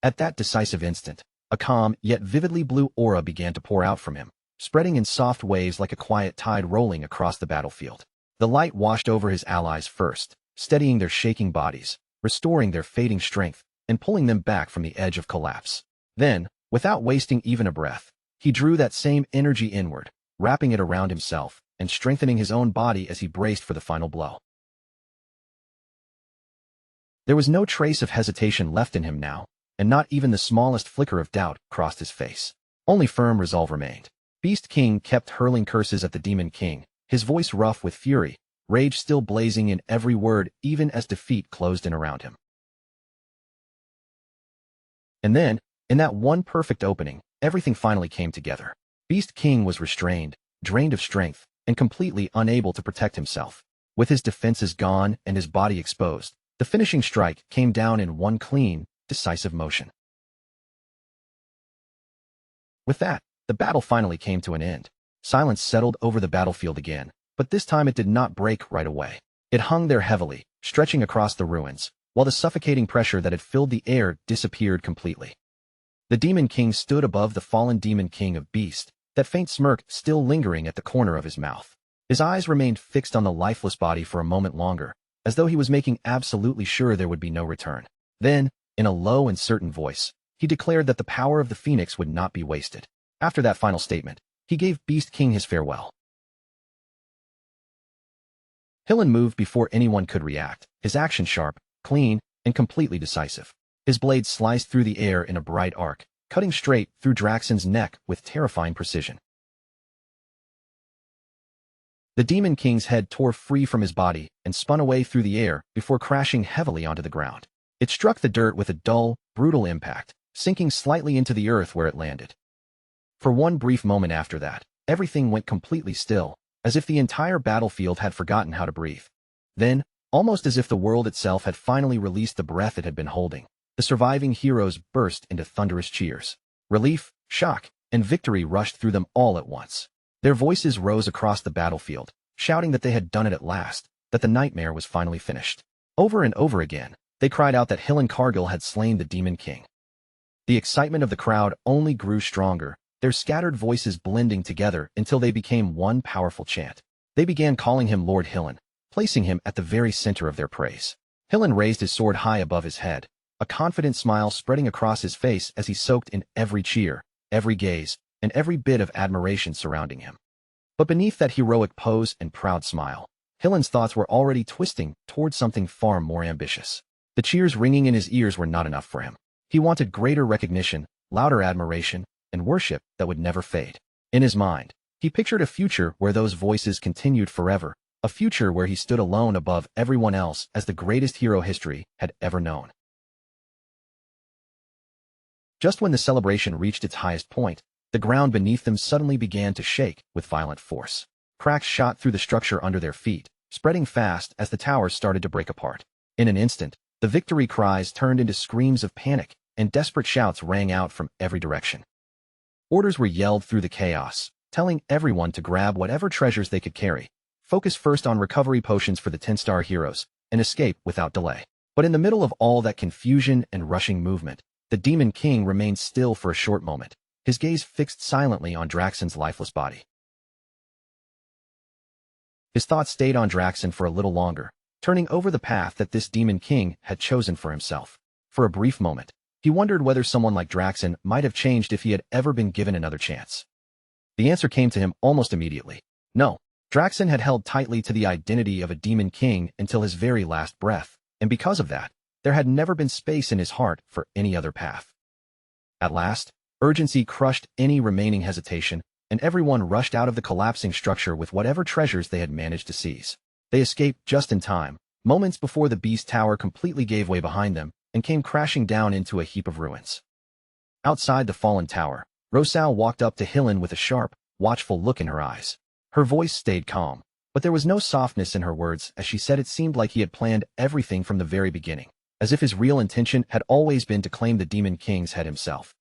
At that decisive instant, a calm yet vividly blue aura began to pour out from him, spreading in soft waves like a quiet tide rolling across the battlefield. The light washed over his allies first, steadying their shaking bodies, restoring their fading strength, and pulling them back from the edge of collapse. Then, without wasting even a breath, he drew that same energy inward, wrapping it around himself and strengthening his own body as he braced for the final blow. There was no trace of hesitation left in him now, and not even the smallest flicker of doubt crossed his face. Only firm resolve remained. Beast King kept hurling curses at the Demon King, his voice rough with fury, rage still blazing in every word even as defeat closed in around him. And then, in that one perfect opening, everything finally came together. Beast King was restrained, drained of strength, and completely unable to protect himself. With his defenses gone and his body exposed, the finishing strike came down in one clean, decisive motion. With that, the battle finally came to an end. Silence settled over the battlefield again, but this time it did not break right away. It hung there heavily, stretching across the ruins, while the suffocating pressure that had filled the air disappeared completely. The Demon King stood above the fallen Demon King of Beast, that faint smirk still lingering at the corner of his mouth. His eyes remained fixed on the lifeless body for a moment longer, as though he was making absolutely sure there would be no return. Then, in a low and certain voice, he declared that the power of the Phoenix would not be wasted. After that final statement, he gave Beast King his farewell. Hillen moved before anyone could react, his action sharp, clean, and completely decisive. His blade sliced through the air in a bright arc, cutting straight through Draxon's neck with terrifying precision. The Demon King's head tore free from his body and spun away through the air before crashing heavily onto the ground. It struck the dirt with a dull, brutal impact, sinking slightly into the earth where it landed. For one brief moment after that, everything went completely still, as if the entire battlefield had forgotten how to breathe. Then, almost as if the world itself had finally released the breath it had been holding, the surviving heroes burst into thunderous cheers. Relief, shock, and victory rushed through them all at once. Their voices rose across the battlefield, shouting that they had done it at last, that the nightmare was finally finished. Over and over again, they cried out that Hill and Cargill had slain the Demon King. The excitement of the crowd only grew stronger, their scattered voices blending together until they became one powerful chant. They began calling him Lord Hillen, placing him at the very center of their praise. Hillen raised his sword high above his head, a confident smile spreading across his face as he soaked in every cheer, every gaze, and every bit of admiration surrounding him. But beneath that heroic pose and proud smile, Hillen's thoughts were already twisting towards something far more ambitious. The cheers ringing in his ears were not enough for him. He wanted greater recognition, louder admiration, and worship that would never fade. In his mind, he pictured a future where those voices continued forever, a future where he stood alone above everyone else as the greatest hero history had ever known. Just when the celebration reached its highest point, the ground beneath them suddenly began to shake with violent force. Cracks shot through the structure under their feet, spreading fast as the towers started to break apart. In an instant, the victory cries turned into screams of panic, and desperate shouts rang out from every direction. Orders were yelled through the chaos, telling everyone to grab whatever treasures they could carry, focus first on recovery potions for the 10-star heroes, and escape without delay. But in the middle of all that confusion and rushing movement, the Demon King remained still for a short moment, his gaze fixed silently on Draxon's lifeless body. His thoughts stayed on Draxon for a little longer, turning over the path that this Demon King had chosen for himself. For a brief moment, he wondered whether someone like Draxon might have changed if he had ever been given another chance. The answer came to him almost immediately. No, Draxon had held tightly to the identity of a Demon King until his very last breath, and because of that, there had never been space in his heart for any other path. At last, urgency crushed any remaining hesitation, and everyone rushed out of the collapsing structure with whatever treasures they had managed to seize. They escaped just in time, moments before the Beast Tower completely gave way behind them and came crashing down into a heap of ruins. Outside the fallen tower, Rosal walked up to Hillen with a sharp, watchful look in her eyes. Her voice stayed calm, but there was no softness in her words as she said it seemed like he had planned everything from the very beginning, as if his real intention had always been to claim the Demon King's head himself.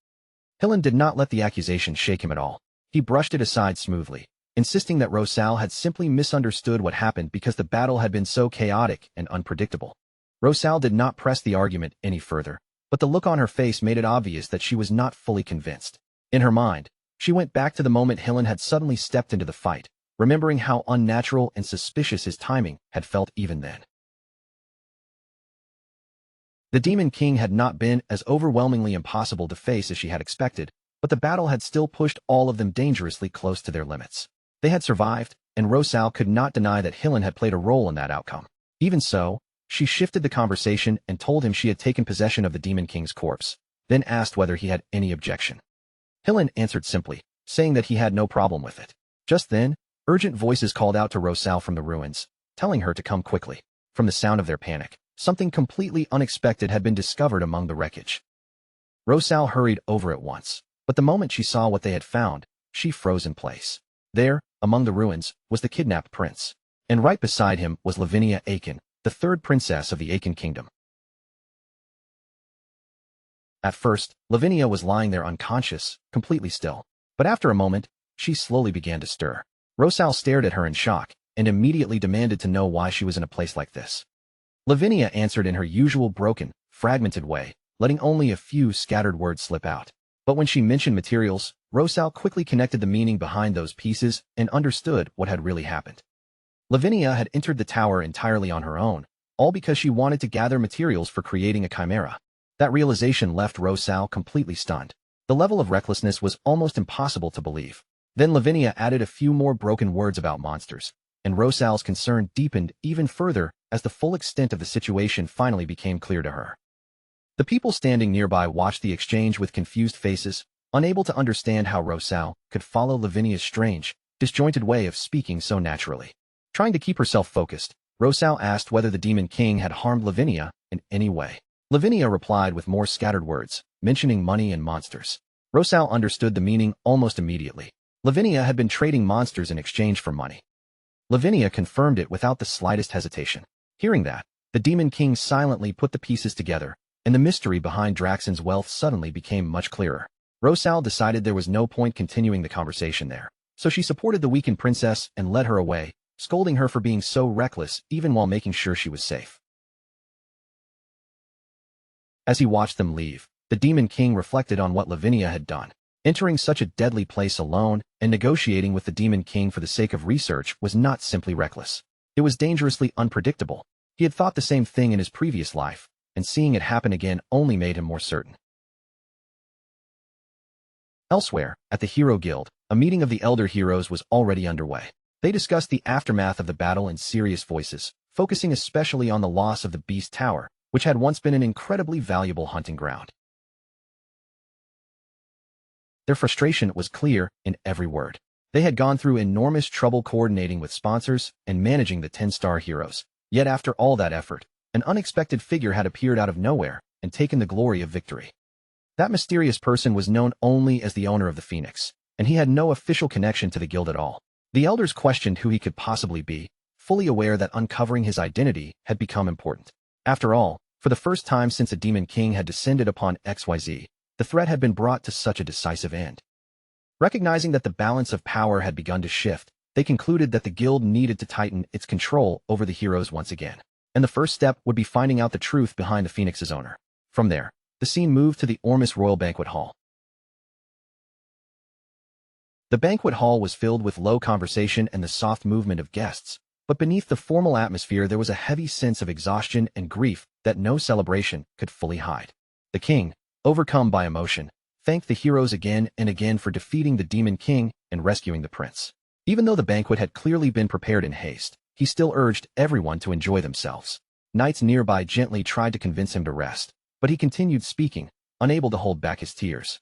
Hillen did not let the accusation shake him at all. He brushed it aside smoothly, insisting that Rosal had simply misunderstood what happened because the battle had been so chaotic and unpredictable. Rosal did not press the argument any further, but the look on her face made it obvious that she was not fully convinced. In her mind, she went back to the moment Hillen had suddenly stepped into the fight, remembering how unnatural and suspicious his timing had felt even then. The Demon King had not been as overwhelmingly impossible to face as she had expected, but the battle had still pushed all of them dangerously close to their limits. They had survived, and Rosal could not deny that Hillen had played a role in that outcome. Even so, she shifted the conversation and told him she had taken possession of the Demon King's corpse, then asked whether he had any objection. Hillen answered simply, saying that he had no problem with it. Just then, urgent voices called out to Rosal from the ruins, telling her to come quickly. From the sound of their panic, something completely unexpected had been discovered among the wreckage. Rosal hurried over at once, but the moment she saw what they had found, she froze in place. There, among the ruins, was the kidnapped prince, and right beside him was Lavinia Aiken, the third princess of the Aiken Kingdom. At first, Lavinia was lying there unconscious, completely still, but after a moment, she slowly began to stir. Rosal stared at her in shock, and immediately demanded to know why she was in a place like this. Lavinia answered in her usual broken, fragmented way, letting only a few scattered words slip out. But when she mentioned materials, Rosal quickly connected the meaning behind those pieces and understood what had really happened. Lavinia had entered the tower entirely on her own, all because she wanted to gather materials for creating a chimera. That realization left Rosal completely stunned. The level of recklessness was almost impossible to believe. Then Lavinia added a few more broken words about monsters, and Rosal's concern deepened even further as the full extent of the situation finally became clear to her. The people standing nearby watched the exchange with confused faces, unable to understand how Rosal could follow Lavinia's strange, disjointed way of speaking so naturally. Trying to keep herself focused, Rosal asked whether the Demon King had harmed Lavinia in any way. Lavinia replied with more scattered words, mentioning money and monsters. Rosal understood the meaning almost immediately. Lavinia had been trading monsters in exchange for money. Lavinia confirmed it without the slightest hesitation. Hearing that, the Demon King silently put the pieces together, and the mystery behind Draxon's wealth suddenly became much clearer. Rosal decided there was no point continuing the conversation there, so she supported the weakened princess and led her away, scolding her for being so reckless even while making sure she was safe. As he watched them leave, the Demon King reflected on what Lavinia had done. Entering such a deadly place alone and negotiating with the Demon King for the sake of research was not simply reckless. It was dangerously unpredictable. He had thought the same thing in his previous life, and seeing it happen again only made him more certain. Elsewhere, at the Hero Guild, a meeting of the Elder Heroes was already underway. They discussed the aftermath of the battle in serious voices, focusing especially on the loss of the Beast Tower, which had once been an incredibly valuable hunting ground. Their frustration was clear in every word. They had gone through enormous trouble coordinating with sponsors and managing the 10-star heroes. Yet after all that effort, an unexpected figure had appeared out of nowhere and taken the glory of victory. That mysterious person was known only as the owner of the Phoenix, and he had no official connection to the guild at all. The elders questioned who he could possibly be, fully aware that uncovering his identity had become important. After all, for the first time since a Demon King had descended upon XYZ, the threat had been brought to such a decisive end. Recognizing that the balance of power had begun to shift, they concluded that the guild needed to tighten its control over the heroes once again, and the first step would be finding out the truth behind the Phoenix's owner. From there, the scene moved to the Ormus Royal Banquet Hall. The banquet hall was filled with low conversation and the soft movement of guests, but beneath the formal atmosphere there was a heavy sense of exhaustion and grief that no celebration could fully hide. The king, overcome by emotion, thanked the heroes again and again for defeating the Demon King and rescuing the prince. Even though the banquet had clearly been prepared in haste, he still urged everyone to enjoy themselves. Knights nearby gently tried to convince him to rest, but he continued speaking, unable to hold back his tears.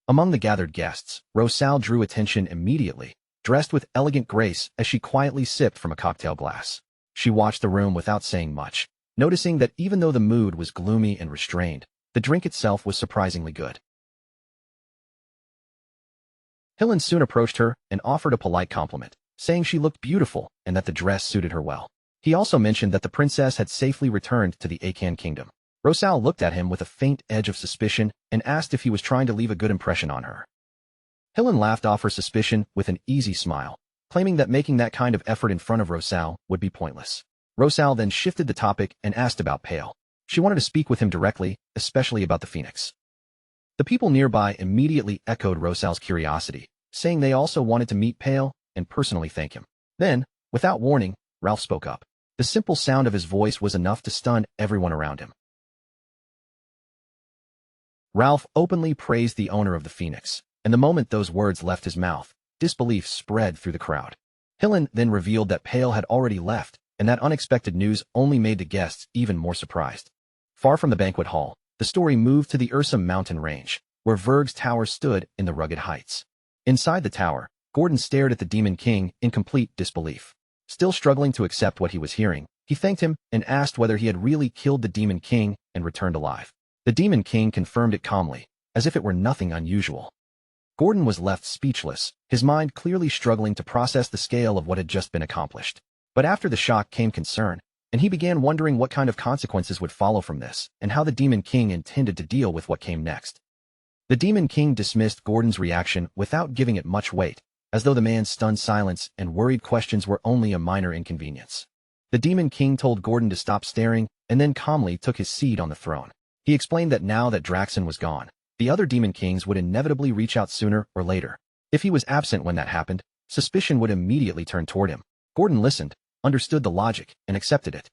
Among the gathered guests, Rosal drew attention immediately, dressed with elegant grace as she quietly sipped from a cocktail glass. She watched the room without saying much, noticing that even though the mood was gloomy and restrained, the drink itself was surprisingly good. Hillen soon approached her and offered a polite compliment, saying she looked beautiful and that the dress suited her well. He also mentioned that the princess had safely returned to the Akan kingdom. Rosal looked at him with a faint edge of suspicion and asked if he was trying to leave a good impression on her. Hillen laughed off her suspicion with an easy smile, claiming that making that kind of effort in front of Rosal would be pointless. Rosal then shifted the topic and asked about Pale. She wanted to speak with him directly, especially about the Phoenix. The people nearby immediately echoed Rosal's curiosity, saying they also wanted to meet Pale and personally thank him. Then, without warning, Ralph spoke up. The simple sound of his voice was enough to stun everyone around him. Ralph openly praised the owner of the Phoenix, and the moment those words left his mouth, disbelief spread through the crowd. Hillen then revealed that Pale had already left, and that unexpected news only made the guests even more surprised. Far from the banquet hall, the story moved to the Ursum mountain range, where Verg's tower stood in the rugged heights. Inside the tower, Gordon stared at the Demon King in complete disbelief. Still struggling to accept what he was hearing, he thanked him and asked whether he had really killed the Demon King and returned alive. The Demon King confirmed it calmly, as if it were nothing unusual. Gordon was left speechless, his mind clearly struggling to process the scale of what had just been accomplished. But after the shock came concern, and he began wondering what kind of consequences would follow from this, and how the Demon King intended to deal with what came next. The Demon King dismissed Gordon's reaction without giving it much weight, as though the man's stunned silence and worried questions were only a minor inconvenience. The Demon King told Gordon to stop staring, and then calmly took his seat on the throne. He explained that now that Draxon was gone, the other Demon Kings would inevitably reach out sooner or later. If he was absent when that happened, suspicion would immediately turn toward him. Gordon listened, understood the logic, and accepted it.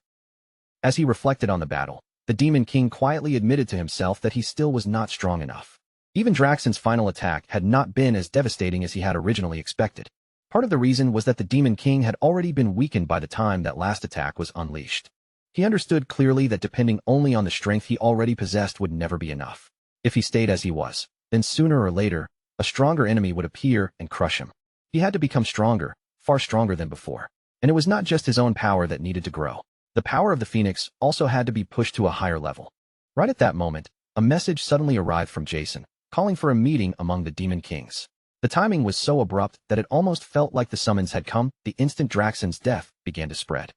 As he reflected on the battle, the Demon King quietly admitted to himself that he still was not strong enough. Even Draxon's final attack had not been as devastating as he had originally expected. Part of the reason was that the Demon King had already been weakened by the time that last attack was unleashed. He understood clearly that depending only on the strength he already possessed would never be enough. If he stayed as he was, then sooner or later, a stronger enemy would appear and crush him. He had to become stronger, far stronger than before. And it was not just his own power that needed to grow. The power of the Phoenix also had to be pushed to a higher level. Right at that moment, a message suddenly arrived from Jason, calling for a meeting among the Demon Kings. The timing was so abrupt that it almost felt like the summons had come the instant Draxon's death began to spread.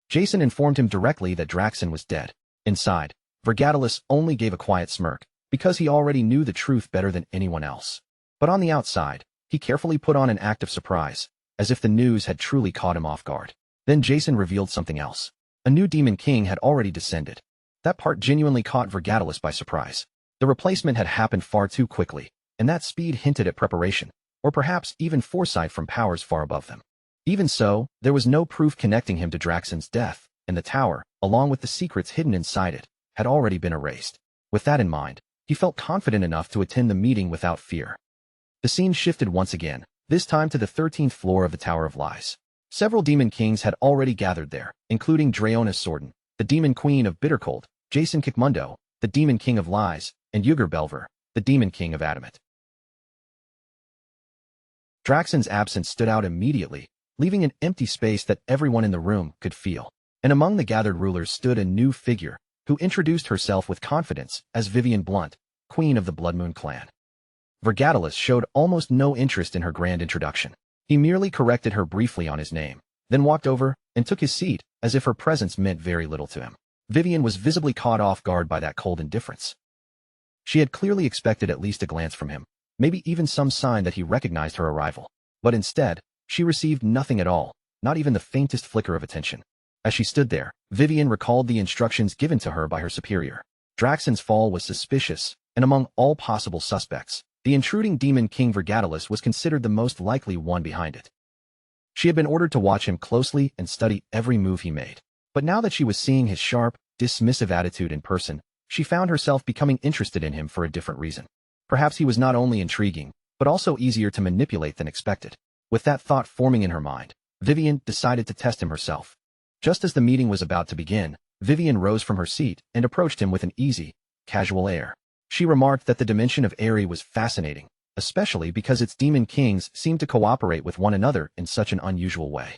Jason informed him directly that Draxon was dead. Inside, Vergatalis only gave a quiet smirk, because he already knew the truth better than anyone else. But on the outside, he carefully put on an act of surprise, as if the news had truly caught him off guard. Then Jason revealed something else. A new Demon King had already descended. That part genuinely caught Vergatalis by surprise. The replacement had happened far too quickly, and that speed hinted at preparation, or perhaps even foresight from powers far above them. Even so, there was no proof connecting him to Draxon's death, and the tower, along with the secrets hidden inside it, had already been erased. With that in mind, he felt confident enough to attend the meeting without fear. The scene shifted once again, this time to the 13th floor of the Tower of Lies. Several Demon Kings had already gathered there, including Draona Sorden, the Demon Queen of Bittercold, Jason Kikmundo, the Demon King of Lies, and Yugur Belver, the Demon King of Adamant. Draxon's absence stood out immediately, leaving an empty space that everyone in the room could feel. And among the gathered rulers stood a new figure, who introduced herself with confidence as Vivian Blunt, Queen of the Bloodmoon clan. Vergatalis showed almost no interest in her grand introduction. He merely corrected her briefly on his name, then walked over and took his seat, as if her presence meant very little to him. Vivian was visibly caught off guard by that cold indifference. She had clearly expected at least a glance from him, maybe even some sign that he recognized her arrival. But instead, she received nothing at all, not even the faintest flicker of attention. As she stood there, Vivian recalled the instructions given to her by her superior. Draxon's fall was suspicious, and among all possible suspects, the intruding Demon King Vergatalis was considered the most likely one behind it. She had been ordered to watch him closely and study every move he made. But now that she was seeing his sharp, dismissive attitude in person, she found herself becoming interested in him for a different reason. Perhaps he was not only intriguing, but also easier to manipulate than expected. With that thought forming in her mind, Vivian decided to test him herself. Just as the meeting was about to begin, Vivian rose from her seat and approached him with an easy, casual air. She remarked that the dimension of Aerie was fascinating, especially because its demon kings seemed to cooperate with one another in such an unusual way.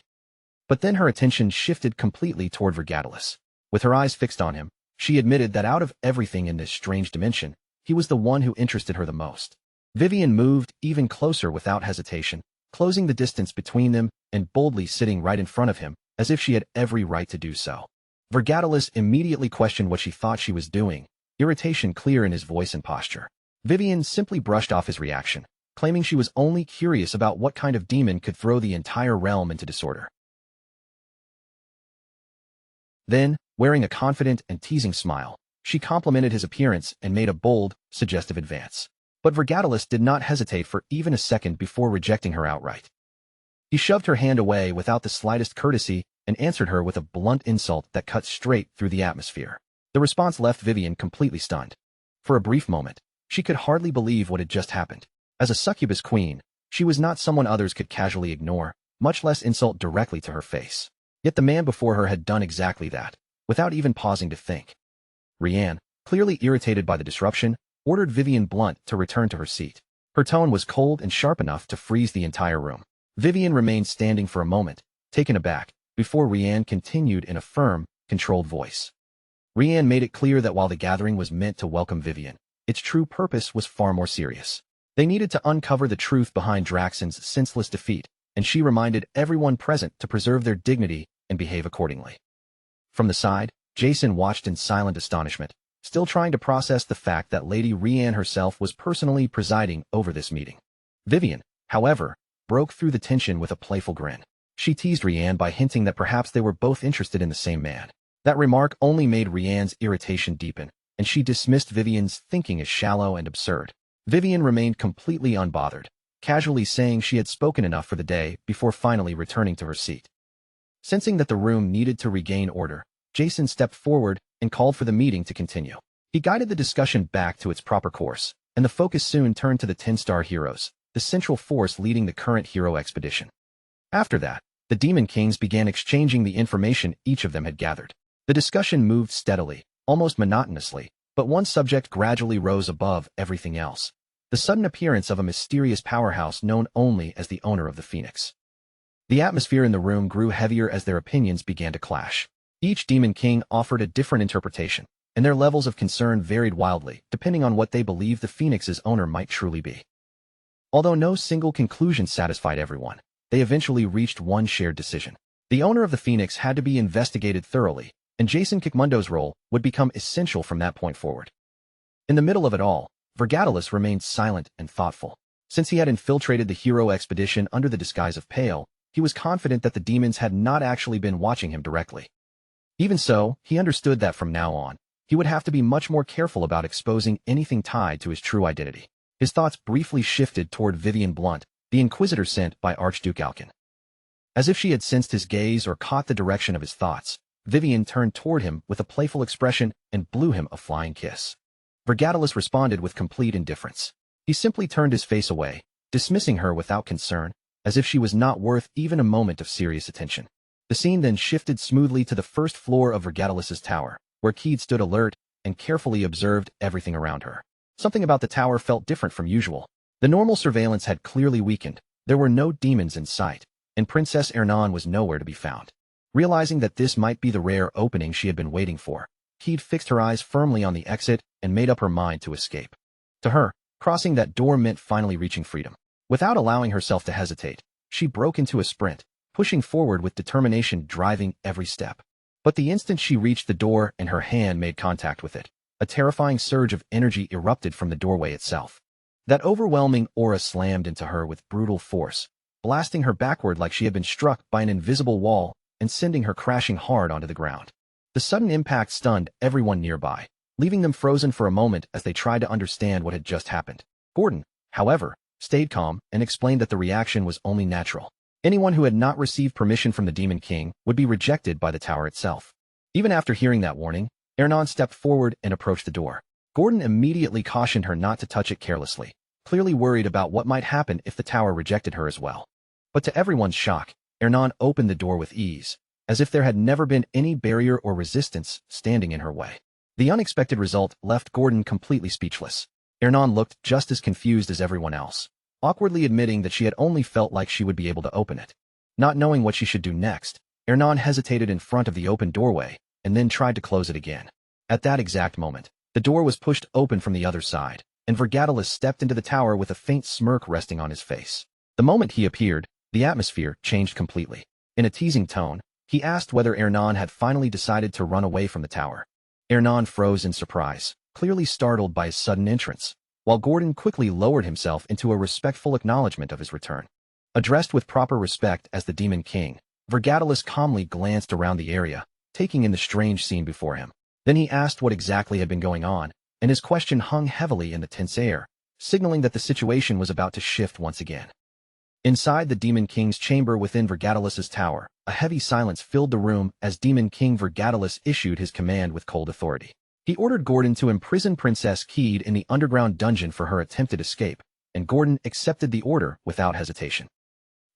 But then her attention shifted completely toward Vergatalis. With her eyes fixed on him, she admitted that out of everything in this strange dimension, he was the one who interested her the most. Vivian moved even closer without hesitation, closing the distance between them and boldly sitting right in front of him, as if she had every right to do so. Vergatalis immediately questioned what she thought she was doing, irritation clear in his voice and posture. Vivian simply brushed off his reaction, claiming she was only curious about what kind of demon could throw the entire realm into disorder. Then, wearing a confident and teasing smile, she complimented his appearance and made a bold, suggestive advance. But Vergatalis did not hesitate for even a second before rejecting her outright. He shoved her hand away without the slightest courtesy and answered her with a blunt insult that cut straight through the atmosphere. The response left Vivian completely stunned. For a brief moment, she could hardly believe what had just happened. As a succubus queen, she was not someone others could casually ignore, much less insult directly to her face. Yet the man before her had done exactly that, without even pausing to think. Rianne, clearly irritated by the disruption, ordered Vivian Blunt to return to her seat. Her tone was cold and sharp enough to freeze the entire room. Vivian remained standing for a moment, taken aback, before Rianne continued in a firm, controlled voice. Rianne made it clear that while the gathering was meant to welcome Vivian, its true purpose was far more serious. They needed to uncover the truth behind Draxon's senseless defeat, and she reminded everyone present to preserve their dignity and behave accordingly. From the side, Jason watched in silent astonishment, still trying to process the fact that Lady Rianne herself was personally presiding over this meeting. Vivian, however, broke through the tension with a playful grin. She teased Rianne by hinting that perhaps they were both interested in the same man. That remark only made Rianne's irritation deepen, and she dismissed Vivian's thinking as shallow and absurd. Vivian remained completely unbothered, casually saying she had spoken enough for the day before finally returning to her seat. Sensing that the room needed to regain order, Jason stepped forward and called for the meeting to continue. He guided the discussion back to its proper course, and the focus soon turned to the 10-star heroes, the central force leading the current hero expedition. After that, the Demon Kings began exchanging the information each of them had gathered. The discussion moved steadily, almost monotonously, but one subject gradually rose above everything else: the sudden appearance of a mysterious powerhouse known only as the owner of the Phoenix. The atmosphere in the room grew heavier as their opinions began to clash. Each Demon King offered a different interpretation, and their levels of concern varied wildly, depending on what they believed the Phoenix's owner might truly be. Although no single conclusion satisfied everyone, they eventually reached one shared decision. The owner of the Phoenix had to be investigated thoroughly, and Jason Kikmundo's role would become essential from that point forward. In the middle of it all, Vergatalis remained silent and thoughtful. Since he had infiltrated the hero expedition under the disguise of Pale, he was confident that the demons had not actually been watching him directly. Even so, he understood that from now on, he would have to be much more careful about exposing anything tied to his true identity. His thoughts briefly shifted toward Vivian Blunt, the Inquisitor sent by Archduke Alkin. As if she had sensed his gaze or caught the direction of his thoughts, Vivian turned toward him with a playful expression and blew him a flying kiss. Vergatalis responded with complete indifference. He simply turned his face away, dismissing her without concern, as if she was not worth even a moment of serious attention. The scene then shifted smoothly to the first floor of Vergatalis's tower, where Keed stood alert and carefully observed everything around her. Something about the tower felt different from usual. The normal surveillance had clearly weakened, there were no demons in sight, and Princess Ernan was nowhere to be found. Realizing that this might be the rare opening she had been waiting for, Keed fixed her eyes firmly on the exit and made up her mind to escape. To her, crossing that door meant finally reaching freedom. Without allowing herself to hesitate, she broke into a sprint, pushing forward with determination driving every step. But the instant she reached the door and her hand made contact with it, a terrifying surge of energy erupted from the doorway itself. That overwhelming aura slammed into her with brutal force, blasting her backward like she had been struck by an invisible wall and sending her crashing hard onto the ground. The sudden impact stunned everyone nearby, leaving them frozen for a moment as they tried to understand what had just happened. Gordon, however, stayed calm and explained that the reaction was only natural. Anyone who had not received permission from the Demon King would be rejected by the tower itself. Even after hearing that warning, Ernan stepped forward and approached the door. Gordon immediately cautioned her not to touch it carelessly, clearly worried about what might happen if the tower rejected her as well. But to everyone's shock, Ernan opened the door with ease, as if there had never been any barrier or resistance standing in her way. The unexpected result left Gordon completely speechless. Ernan looked just as confused as everyone else, awkwardly admitting that she had only felt like she would be able to open it. Not knowing what she should do next, Ernan hesitated in front of the open doorway and then tried to close it again. At that exact moment, the door was pushed open from the other side, and Vergatalis stepped into the tower with a faint smirk resting on his face. The moment he appeared, the atmosphere changed completely. In a teasing tone, he asked whether Ernan had finally decided to run away from the tower. Ernan froze in surprise, clearly startled by his sudden entrance, while Gordon quickly lowered himself into a respectful acknowledgement of his return. Addressed with proper respect as the Demon King, Vergatalis calmly glanced around the area, taking in the strange scene before him. Then he asked what exactly had been going on, and his question hung heavily in the tense air, signaling that the situation was about to shift once again. Inside the Demon King's chamber within Vergatalis's tower, a heavy silence filled the room as Demon King Vergatalis issued his command with cold authority. He ordered Gordon to imprison Princess Keed in the underground dungeon for her attempted escape, and Gordon accepted the order without hesitation.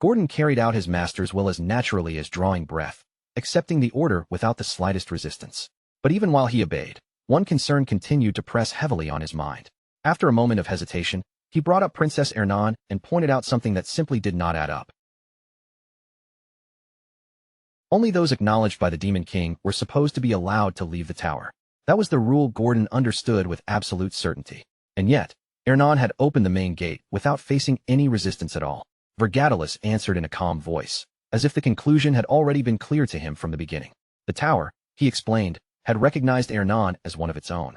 Gordon carried out his master's will as naturally as drawing breath, accepting the order without the slightest resistance. But even while he obeyed, one concern continued to press heavily on his mind. After a moment of hesitation, he brought up Princess Ernan and pointed out something that simply did not add up. Only those acknowledged by the Demon King were supposed to be allowed to leave the tower. That was the rule Gordon understood with absolute certainty. And yet, Ernan had opened the main gate without facing any resistance at all. Vergatalis answered in a calm voice, as if the conclusion had already been clear to him from the beginning. The tower, he explained, had recognized Ernan as one of its own.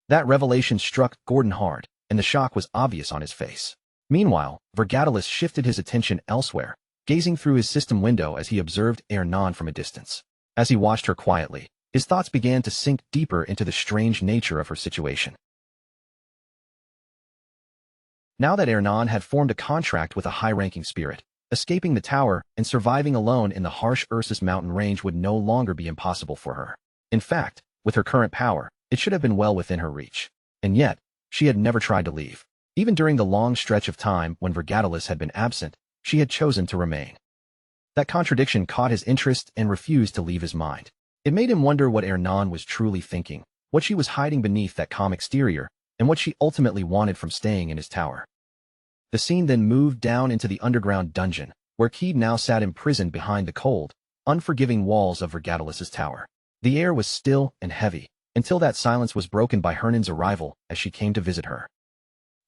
That revelation struck Gordon hard, and the shock was obvious on his face. Meanwhile, Vergatalis shifted his attention elsewhere, gazing through his system window as he observed Ernan from a distance. As he watched her quietly, his thoughts began to sink deeper into the strange nature of her situation. Now that Ernan had formed a contract with a high-ranking spirit, escaping the tower and surviving alone in the harsh Ursus mountain range would no longer be impossible for her. In fact, with her current power, it should have been well within her reach. And yet, she had never tried to leave. Even during the long stretch of time when Vergatalis had been absent, she had chosen to remain. That contradiction caught his interest and refused to leave his mind. It made him wonder what Ernan was truly thinking, what she was hiding beneath that calm exterior, and what she ultimately wanted from staying in his tower. The scene then moved down into the underground dungeon, where Keed now sat imprisoned behind the cold, unforgiving walls of Vergatalis's tower. The air was still and heavy, until that silence was broken by Hernan's arrival as she came to visit her.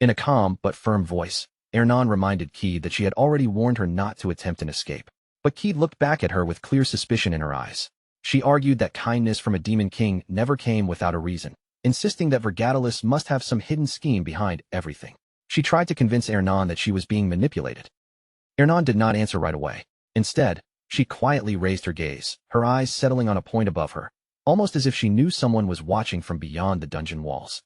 In a calm but firm voice, Ernan reminded Keed that she had already warned her not to attempt an escape. But Keed looked back at her with clear suspicion in her eyes. She argued that kindness from a demon king never came without a reason, insisting that Vergatalis must have some hidden scheme behind everything. She tried to convince Ernan that she was being manipulated. Ernan did not answer right away. Instead, she quietly raised her gaze, her eyes settling on a point above her, almost as if she knew someone was watching from beyond the dungeon walls.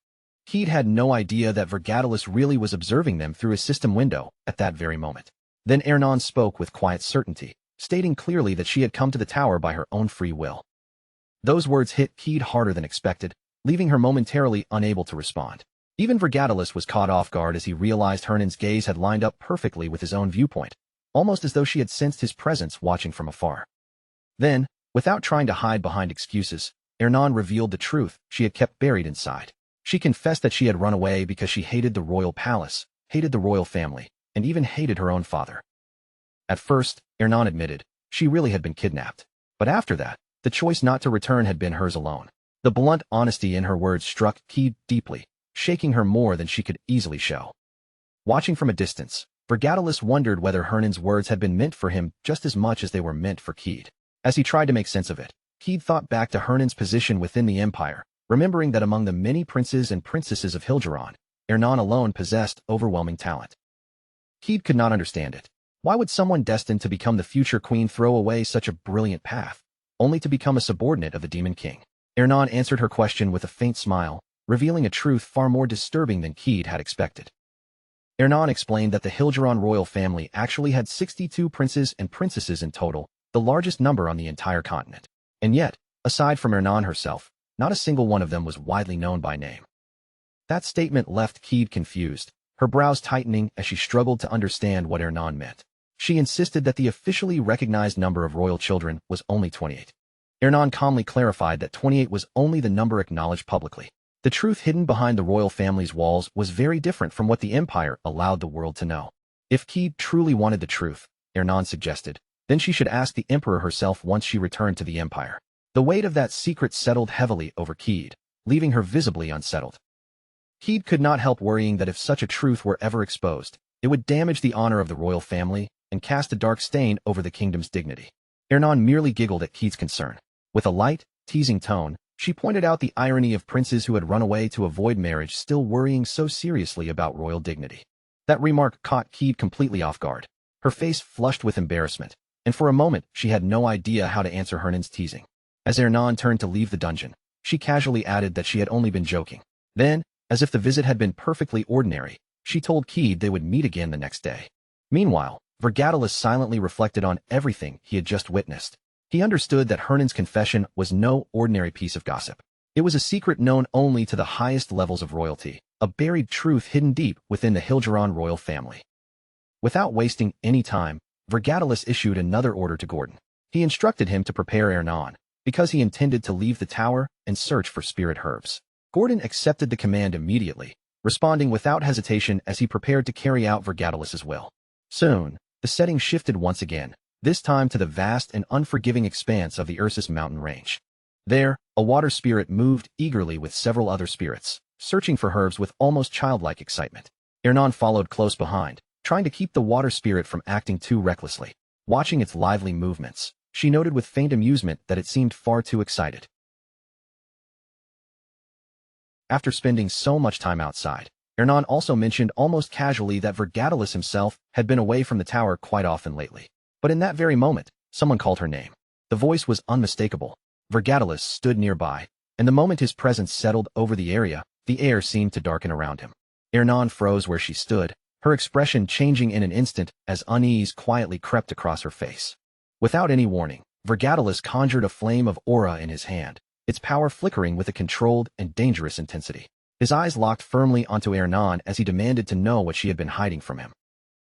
Keed had no idea that Vergatalis really was observing them through his system window at that very moment. Then Ernan spoke with quiet certainty, stating clearly that she had come to the tower by her own free will. Those words hit Keed harder than expected, leaving her momentarily unable to respond. Even Vergatalis was caught off guard as he realized Hernan's gaze had lined up perfectly with his own viewpoint, almost as though she had sensed his presence watching from afar. Then, without trying to hide behind excuses, Ernan revealed the truth she had kept buried inside. She confessed that she had run away because she hated the royal palace, hated the royal family, and even hated her own father. At first, Ernan admitted, she really had been kidnapped. But after that, the choice not to return had been hers alone. The blunt honesty in her words struck Keed deeply, shaking her more than she could easily show. Watching from a distance, Vergatalis wondered whether Hernan's words had been meant for him just as much as they were meant for Keed. As he tried to make sense of it, Keed thought back to Hernan's position within the empire, remembering that among the many princes and princesses of Hilgeron, Ernan alone possessed overwhelming talent. Keed could not understand it. Why would someone destined to become the future queen throw away such a brilliant path, only to become a subordinate of the Demon King? Ernan answered her question with a faint smile, revealing a truth far more disturbing than Keed had expected. Ernan explained that the Hilgeron royal family actually had 62 princes and princesses in total, the largest number on the entire continent. And yet, aside from Ernan herself, not a single one of them was widely known by name. That statement left Keed confused, her brows tightening as she struggled to understand what Ernan meant. She insisted that the officially recognized number of royal children was only 28. Ernan calmly clarified that 28 was only the number acknowledged publicly. The truth hidden behind the royal family's walls was very different from what the empire allowed the world to know. If Keed truly wanted the truth, Ernan suggested, then she should ask the emperor herself once she returned to the empire. The weight of that secret settled heavily over Keed, leaving her visibly unsettled. Keed could not help worrying that if such a truth were ever exposed, it would damage the honor of the royal family and cast a dark stain over the kingdom's dignity. Ernan merely giggled at Keed's concern. With a light, teasing tone, she pointed out the irony of princes who had run away to avoid marriage still worrying so seriously about royal dignity. That remark caught Keed completely off guard. Her face flushed with embarrassment, and for a moment she had no idea how to answer Hernan's teasing. As Ernan turned to leave the dungeon, she casually added that she had only been joking. Then, as if the visit had been perfectly ordinary, she told Keed they would meet again the next day. Meanwhile, Vergatalis silently reflected on everything he had just witnessed. He understood that Hernan's confession was no ordinary piece of gossip. It was a secret known only to the highest levels of royalty, a buried truth hidden deep within the Hilgeron royal family. Without wasting any time, Vergatalis issued another order to Gordon. He instructed him to prepare Ernan, because he intended to leave the tower and search for spirit herbs. Gordon accepted the command immediately, responding without hesitation as he prepared to carry out Vergatalis's will. Soon, the setting shifted once again, this time to the vast and unforgiving expanse of the Ursus mountain range. There, a water spirit moved eagerly with several other spirits, searching for herbs with almost childlike excitement. Ernan followed close behind, trying to keep the water spirit from acting too recklessly. Watching its lively movements, she noted with faint amusement that it seemed far too excited. After spending so much time outside, Ernan also mentioned almost casually that Vergatalis himself had been away from the tower quite often lately. But in that very moment, someone called her name. The voice was unmistakable. Vergatalis stood nearby, and the moment his presence settled over the area, the air seemed to darken around him. Ernan froze where she stood, her expression changing in an instant as unease quietly crept across her face. Without any warning, Vergatalis conjured a flame of aura in his hand, its power flickering with a controlled and dangerous intensity. His eyes locked firmly onto Ernan as he demanded to know what she had been hiding from him.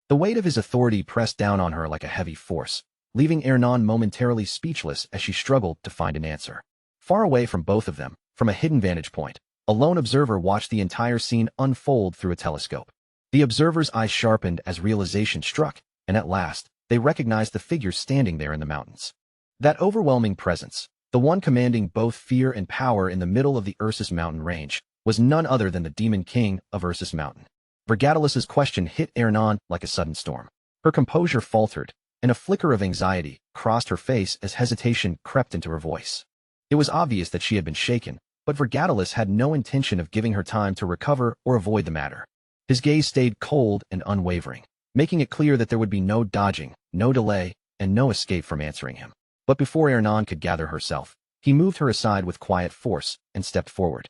The weight of his authority pressed down on her like a heavy force, leaving Ernan momentarily speechless as she struggled to find an answer. Far away from both of them, from a hidden vantage point, a lone observer watched the entire scene unfold through a telescope. The observer's eyes sharpened as realization struck, and at last, they recognized the figure standing there in the mountains. That overwhelming presence, the one commanding both fear and power in the middle of the Ursus mountain range, was none other than the Demon King of Ursus Mountain. Vergatalus's question hit Ernan like a sudden storm. Her composure faltered, and a flicker of anxiety crossed her face as hesitation crept into her voice. It was obvious that she had been shaken, but Vergatalus had no intention of giving her time to recover or avoid the matter. His gaze stayed cold and unwavering, making it clear that there would be no dodging, no delay, and no escape from answering him. But before Ernan could gather herself, he moved her aside with quiet force and stepped forward.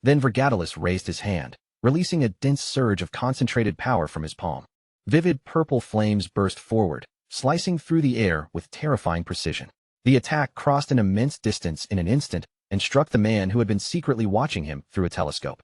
Then Vergatalus raised his hand, releasing a dense surge of concentrated power from his palm. Vivid purple flames burst forward, slicing through the air with terrifying precision. The attack crossed an immense distance in an instant and struck the man who had been secretly watching him through a telescope.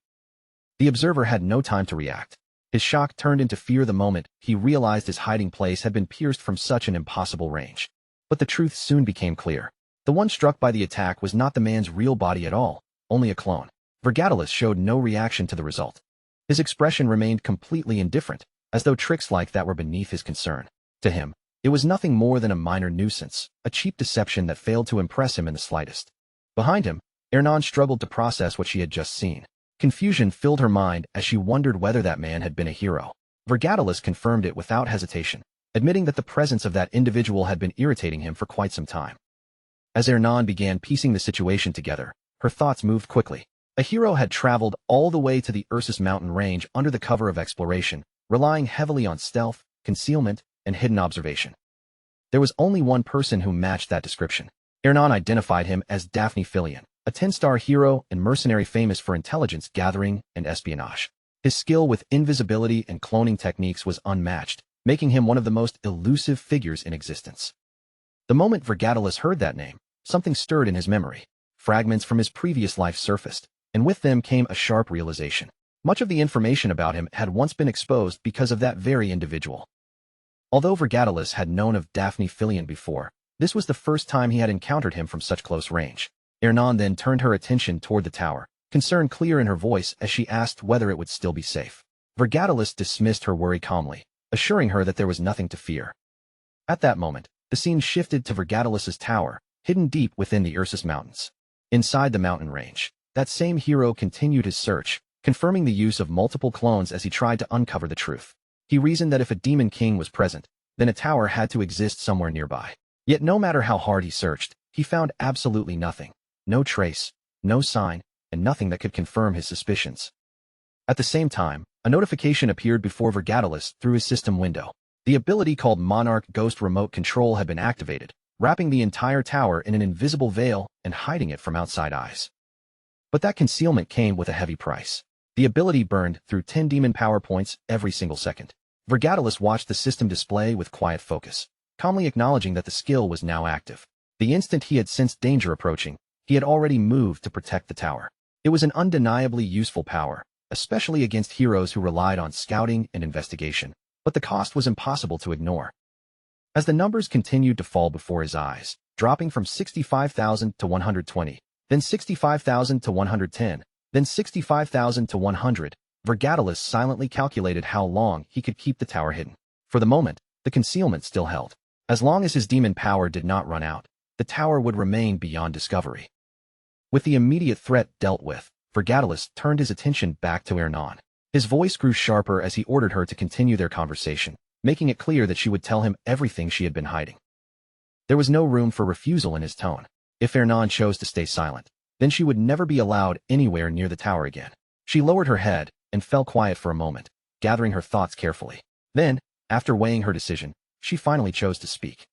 The observer had no time to react. His shock turned into fear the moment he realized his hiding place had been pierced from such an impossible range. But the truth soon became clear. The one struck by the attack was not the man's real body at all, only a clone. Vergatalus showed no reaction to the result. His expression remained completely indifferent, as though tricks like that were beneath his concern. To him, it was nothing more than a minor nuisance, a cheap deception that failed to impress him in the slightest. Behind him, Ernan struggled to process what she had just seen. Confusion filled her mind as she wondered whether that man had been a hero. Vergatalus confirmed it without hesitation, admitting that the presence of that individual had been irritating him for quite some time. As Ernan began piecing the situation together, her thoughts moved quickly. A hero had traveled all the way to the Ursus mountain range under the cover of exploration, relying heavily on stealth, concealment, and hidden observation. There was only one person who matched that description. Ernan identified him as Daphne Filion, a 10-star hero and mercenary famous for intelligence gathering and espionage. His skill with invisibility and cloning techniques was unmatched, making him one of the most elusive figures in existence. The moment Vergatalus heard that name, something stirred in his memory. Fragments from his previous life surfaced, and with them came a sharp realization. Much of the information about him had once been exposed because of that very individual. Although Vergatalus had known of Daphne Filion before, this was the first time he had encountered him from such close range. Ernan then turned her attention toward the tower, concern clear in her voice as she asked whether it would still be safe. Vergatalus dismissed her worry calmly, assuring her that there was nothing to fear. At that moment, the scene shifted to Vergatalus's tower, hidden deep within the Ursus Mountains. Inside the mountain range, that same hero continued his search, confirming the use of multiple clones as he tried to uncover the truth. He reasoned that if a demon king was present, then a tower had to exist somewhere nearby. Yet no matter how hard he searched, he found absolutely nothing. No trace, no sign, and nothing that could confirm his suspicions. At the same time, a notification appeared before Vergatalus through his system window. The ability called Monarch Ghost Remote Control had been activated, wrapping the entire tower in an invisible veil and hiding it from outside eyes. But that concealment came with a heavy price. The ability burned through 10 demon power points every single second. Vergatalus watched the system display with quiet focus, calmly acknowledging that the skill was now active. The instant he had sensed danger approaching, he had already moved to protect the tower. It was an undeniably useful power, especially against heroes who relied on scouting and investigation, but the cost was impossible to ignore. As the numbers continued to fall before his eyes, dropping from 65,000 to 120, then 65,000 to 110, then 65,000 to 100, Vergatalus silently calculated how long he could keep the tower hidden. For the moment, the concealment still held. As long as his demon power did not run out, the tower would remain beyond discovery. With the immediate threat dealt with, Vergatalus turned his attention back to Ernan. His voice grew sharper as he ordered her to continue their conversation, making it clear that she would tell him everything she had been hiding. There was no room for refusal in his tone. If Ernan chose to stay silent, then she would never be allowed anywhere near the tower again. She lowered her head and fell quiet for a moment, gathering her thoughts carefully. Then, after weighing her decision, she finally chose to speak.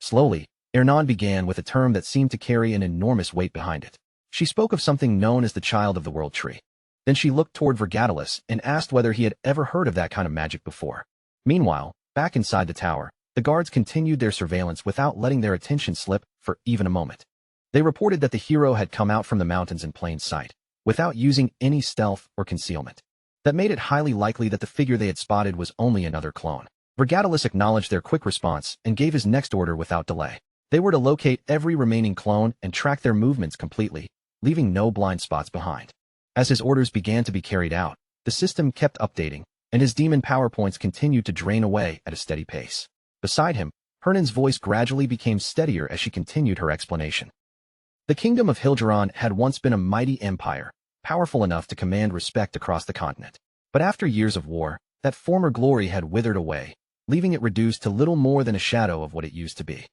Slowly, Ernan began with a term that seemed to carry an enormous weight behind it. She spoke of something known as the Child of the World Tree. Then she looked toward Vergatalus and asked whether he had ever heard of that kind of magic before. Meanwhile, back inside the tower, the guards continued their surveillance without letting their attention slip for even a moment. They reported that the hero had come out from the mountains in plain sight, without using any stealth or concealment. That made it highly likely that the figure they had spotted was only another clone. Vergatalus acknowledged their quick response and gave his next order without delay. They were to locate every remaining clone and track their movements completely, leaving no blind spots behind. As his orders began to be carried out, the system kept updating, and his demon power points continued to drain away at a steady pace. Beside him, Hernan's voice gradually became steadier as she continued her explanation. The kingdom of Hilgeron had once been a mighty empire, powerful enough to command respect across the continent. But after years of war, that former glory had withered away, leaving it reduced to little more than a shadow of what it used to be.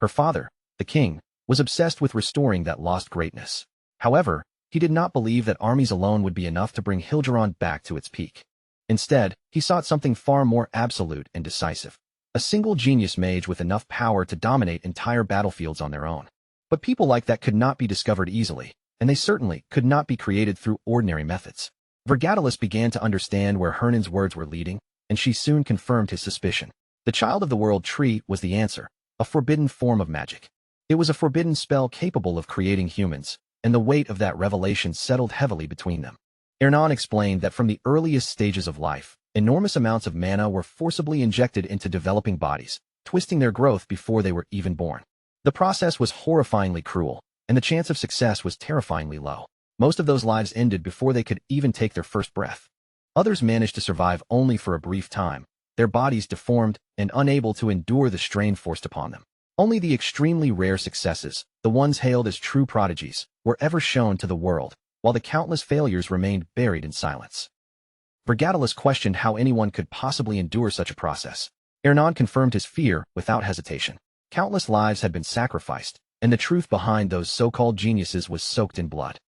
Her father, the king, was obsessed with restoring that lost greatness. However, he did not believe that armies alone would be enough to bring Hildebrand back to its peak. Instead, he sought something far more absolute and decisive. A single genius mage with enough power to dominate entire battlefields on their own. But people like that could not be discovered easily, and they certainly could not be created through ordinary methods. Vergatalis began to understand where Hernan's words were leading, and she soon confirmed his suspicion. The Child of the World tree was the answer, a forbidden form of magic. It was a forbidden spell capable of creating humans, and the weight of that revelation settled heavily between them. Ernan explained that from the earliest stages of life, enormous amounts of mana were forcibly injected into developing bodies, twisting their growth before they were even born. The process was horrifyingly cruel, and the chance of success was terrifyingly low. Most of those lives ended before they could even take their first breath. Others managed to survive only for a brief time, their bodies deformed and unable to endure the strain forced upon them. Only the extremely rare successes, the ones hailed as true prodigies, were ever shown to the world, while the countless failures remained buried in silence. Vergatalis questioned how anyone could possibly endure such a process. Ernan confirmed his fear without hesitation. Countless lives had been sacrificed, and the truth behind those so-called geniuses was soaked in blood.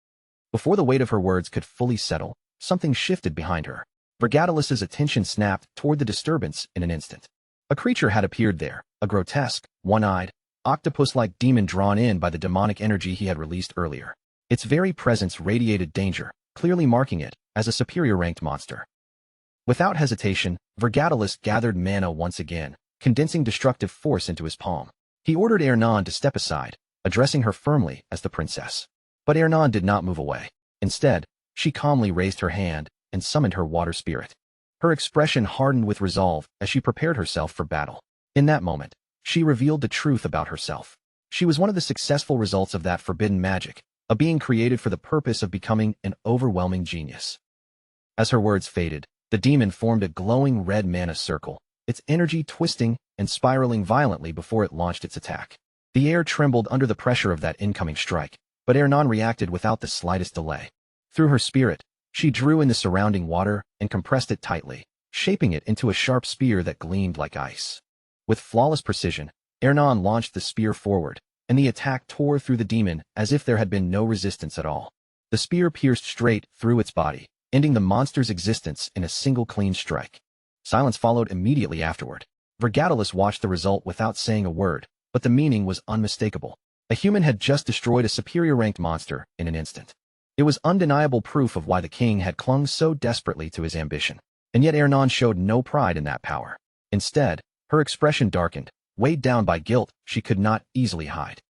Before the weight of her words could fully settle, something shifted behind her. Vergatalis's attention snapped toward the disturbance in an instant. A creature had appeared there, a grotesque, one-eyed, octopus-like demon drawn in by the demonic energy he had released earlier. Its very presence radiated danger, clearly marking it as a superior-ranked monster. Without hesitation, Vergatalis gathered mana once again, condensing destructive force into his palm. He ordered Ernan to step aside, addressing her firmly as the princess. But Ernan did not move away. Instead, she calmly raised her hand and summoned her water spirit. Her expression hardened with resolve as she prepared herself for battle. In that moment, she revealed the truth about herself. She was one of the successful results of that forbidden magic, a being created for the purpose of becoming an overwhelming genius. As her words faded, the demon formed a glowing red mana circle, its energy twisting and spiraling violently before it launched its attack. The air trembled under the pressure of that incoming strike, but Ernan reacted without the slightest delay. Through her spirit, she drew in the surrounding water and compressed it tightly, shaping it into a sharp spear that gleamed like ice. With flawless precision, Ernan launched the spear forward, and the attack tore through the demon as if there had been no resistance at all. The spear pierced straight through its body, ending the monster's existence in a single clean strike. Silence followed immediately afterward. Vergatalis watched the result without saying a word, but the meaning was unmistakable. A human had just destroyed a superior-ranked monster in an instant. It was undeniable proof of why the king had clung so desperately to his ambition. And yet Ernan showed no pride in that power. Instead, her expression darkened, weighed down by guilt she could not easily hide.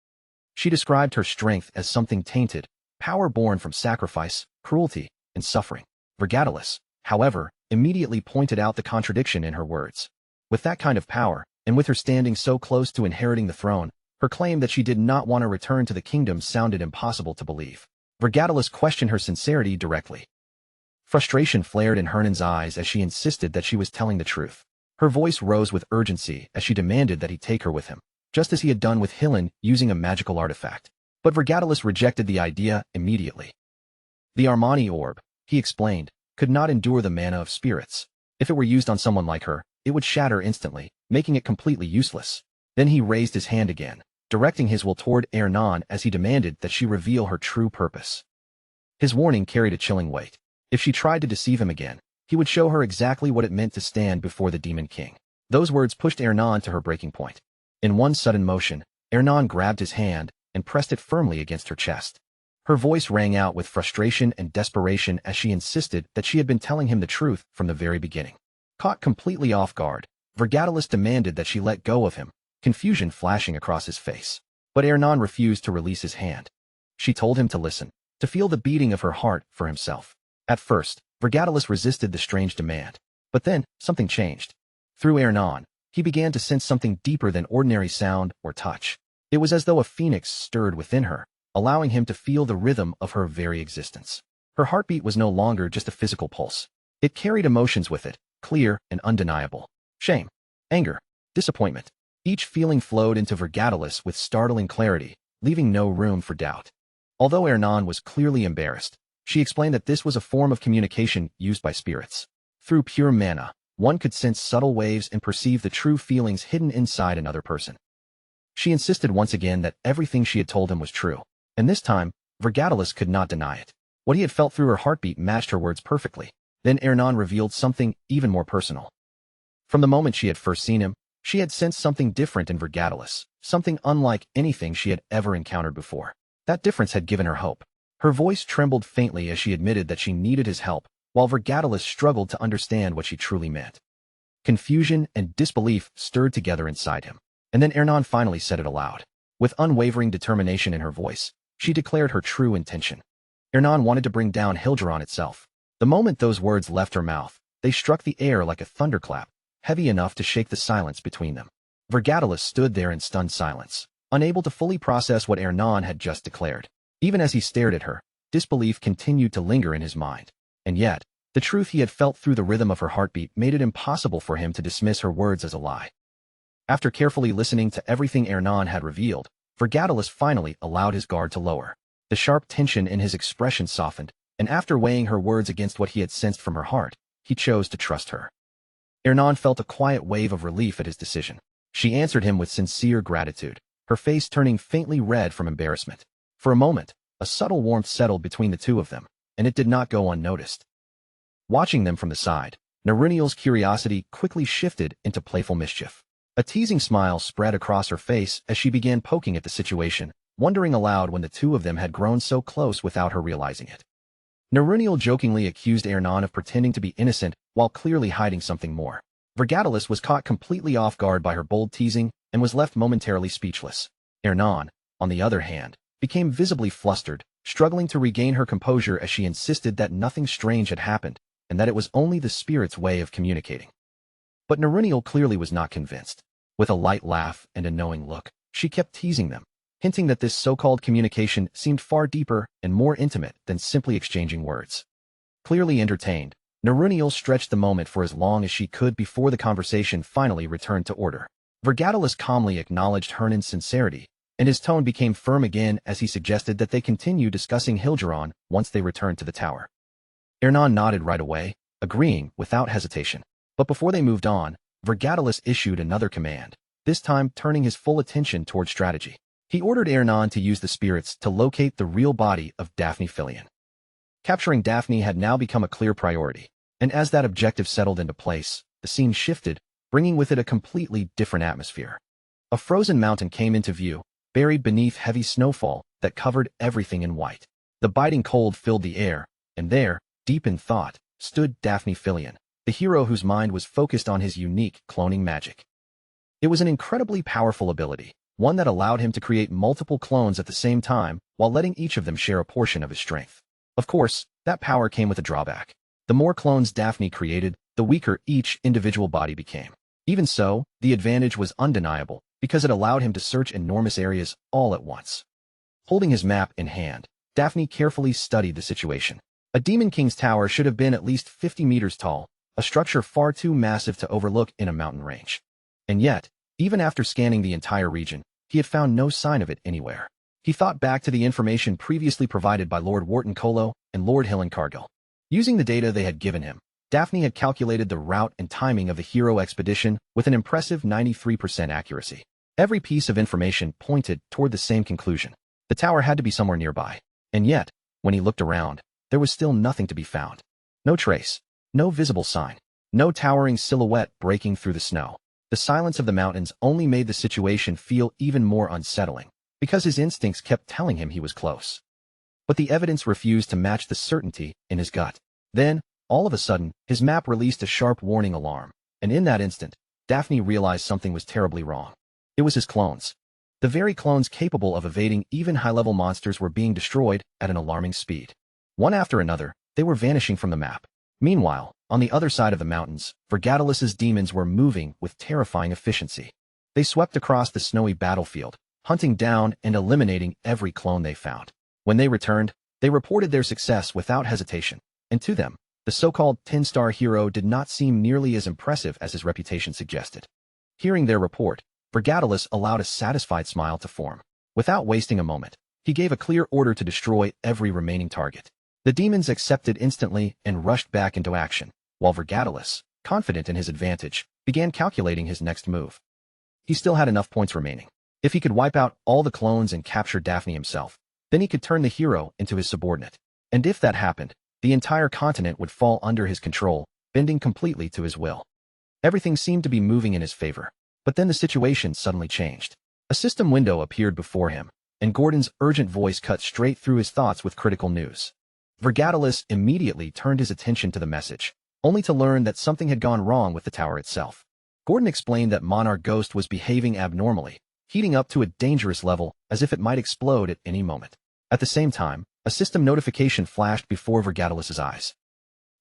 She described her strength as something tainted, power born from sacrifice, cruelty, and suffering. Vergatalis, however, immediately pointed out the contradiction in her words. With that kind of power, and with her standing so close to inheriting the throne, her claim that she did not want to return to the kingdom sounded impossible to believe. Vergatalis questioned her sincerity directly. Frustration flared in Hernan's eyes as she insisted that she was telling the truth. Her voice rose with urgency as she demanded that he take her with him, just as he had done with Hillen using a magical artifact. But Vergatalis rejected the idea immediately. The Armani orb, he explained, could not endure the mana of spirits. If it were used on someone like her, it would shatter instantly, making it completely useless. Then he raised his hand again, directing his will toward Ernan as he demanded that she reveal her true purpose. His warning carried a chilling weight. If she tried to deceive him again, he would show her exactly what it meant to stand before the Demon King. Those words pushed Ernan to her breaking point. In one sudden motion, Ernan grabbed his hand and pressed it firmly against her chest. Her voice rang out with frustration and desperation as she insisted that she had been telling him the truth from the very beginning. Caught completely off guard, Vergatalis demanded that she let go of him, confusion flashing across his face. But Ernan refused to release his hand. She told him to listen, to feel the beating of her heart for himself. At first, Vergatalis resisted the strange demand. But then, something changed. Through Ernan, he began to sense something deeper than ordinary sound or touch. It was as though a phoenix stirred within her, allowing him to feel the rhythm of her very existence. Her heartbeat was no longer just a physical pulse. It carried emotions with it, clear and undeniable. Shame, anger, disappointment. Each feeling flowed into Vergatalis with startling clarity, leaving no room for doubt. Although Ernan was clearly embarrassed, She explained that this was a form of communication used by spirits. Through pure mana, one could sense subtle waves and perceive the true feelings hidden inside another person. She insisted once again that everything she had told him was true, and this time, Vergatalis could not deny it. What he had felt through her heartbeat matched her words perfectly. Then Ernan revealed something even more personal. From the moment she had first seen him, she had sensed something different in Vergatalis, something unlike anything she had ever encountered before. That difference had given her hope. Her voice trembled faintly as she admitted that she needed his help, while Vergatalis struggled to understand what she truly meant. Confusion and disbelief stirred together inside him. And then Ernan finally said it aloud. With unwavering determination in her voice, she declared her true intention. Ernan wanted to bring down Hilgeron itself. The moment those words left her mouth, they struck the air like a thunderclap, heavy enough to shake the silence between them. Vergatalis stood there in stunned silence, unable to fully process what Ernan had just declared. Even as he stared at her, disbelief continued to linger in his mind. And yet, the truth he had felt through the rhythm of her heartbeat made it impossible for him to dismiss her words as a lie. After carefully listening to everything Ernan had revealed, Vergatalis finally allowed his guard to lower. The sharp tension in his expression softened, and after weighing her words against what he had sensed from her heart, he chose to trust her. Ernan felt a quiet wave of relief at his decision. She answered him with sincere gratitude, her face turning faintly red from embarrassment. For a moment, a subtle warmth settled between the two of them, and it did not go unnoticed. Watching them from the side, Naruniel's curiosity quickly shifted into playful mischief. A teasing smile spread across her face as she began poking at the situation, wondering aloud when the two of them had grown so close without her realizing it. Naruniel jokingly accused Ernan of pretending to be innocent while clearly hiding something more. Vergatalis was caught completely off guard by her bold teasing and was left momentarily speechless. Ernan, on the other hand, became visibly flustered, struggling to regain her composure as she insisted that nothing strange had happened and that it was only the spirit's way of communicating. But Naruniel clearly was not convinced. With a light laugh and a knowing look, she kept teasing them, hinting that this so-called communication seemed far deeper and more intimate than simply exchanging words. Clearly entertained, Naruniel stretched the moment for as long as she could before the conversation finally returned to order. Vergatalis calmly acknowledged Hernan's sincerity, and his tone became firm again as he suggested that they continue discussing Hilgeron once they returned to the tower. Ernan nodded right away, agreeing without hesitation. But before they moved on, Vergatalis issued another command, this time turning his full attention toward strategy. He ordered Ernan to use the spirits to locate the real body of Daphne Filion. Capturing Daphne had now become a clear priority, and as that objective settled into place, the scene shifted, bringing with it a completely different atmosphere. A frozen mountain came into view, buried beneath heavy snowfall that covered everything in white. The biting cold filled the air, and there, deep in thought, stood Daphne Filion, the hero whose mind was focused on his unique cloning magic. It was an incredibly powerful ability, one that allowed him to create multiple clones at the same time while letting each of them share a portion of his strength. Of course, that power came with a drawback. The more clones Daphne created, the weaker each individual body became. Even so, the advantage was undeniable because it allowed him to search enormous areas all at once. Holding his map in hand, Daphne carefully studied the situation. A Demon King's tower should have been at least 50 meters tall, a structure far too massive to overlook in a mountain range. And yet, even after scanning the entire region, he had found no sign of it anywhere. He thought back to the information previously provided by Lord Wharton Colo and Lord Hillen Cargill. Using the data they had given him, Daphne had calculated the route and timing of the hero expedition with an impressive 93% accuracy. Every piece of information pointed toward the same conclusion. The tower had to be somewhere nearby. And yet, when he looked around, there was still nothing to be found. No trace. No visible sign. No towering silhouette breaking through the snow. The silence of the mountains only made the situation feel even more unsettling, because his instincts kept telling him he was close. But the evidence refused to match the certainty in his gut. Then, all of a sudden, his map released a sharp warning alarm, and in that instant, Daphne realized something was terribly wrong. It was his clones. The very clones capable of evading even high-level monsters were being destroyed at an alarming speed. One after another, they were vanishing from the map. Meanwhile, on the other side of the mountains, Vergatalis's demons were moving with terrifying efficiency. They swept across the snowy battlefield, hunting down and eliminating every clone they found. When they returned, they reported their success without hesitation, and to them, the so-called 10-star hero did not seem nearly as impressive as his reputation suggested. Hearing their report, Vergatalis allowed a satisfied smile to form. Without wasting a moment, he gave a clear order to destroy every remaining target. The demons accepted instantly and rushed back into action, while Vergatalis, confident in his advantage, began calculating his next move. He still had enough points remaining. If he could wipe out all the clones and capture Daphne himself, then he could turn the hero into his subordinate. And if that happened, the entire continent would fall under his control, bending completely to his will. Everything seemed to be moving in his favor. But then the situation suddenly changed. A system window appeared before him, and Gordon's urgent voice cut straight through his thoughts with critical news. Vergatalis immediately turned his attention to the message, only to learn that something had gone wrong with the tower itself. Gordon explained that Monarch Ghost was behaving abnormally, heating up to a dangerous level as if it might explode at any moment. At the same time, a system notification flashed before Vergatalis's eyes.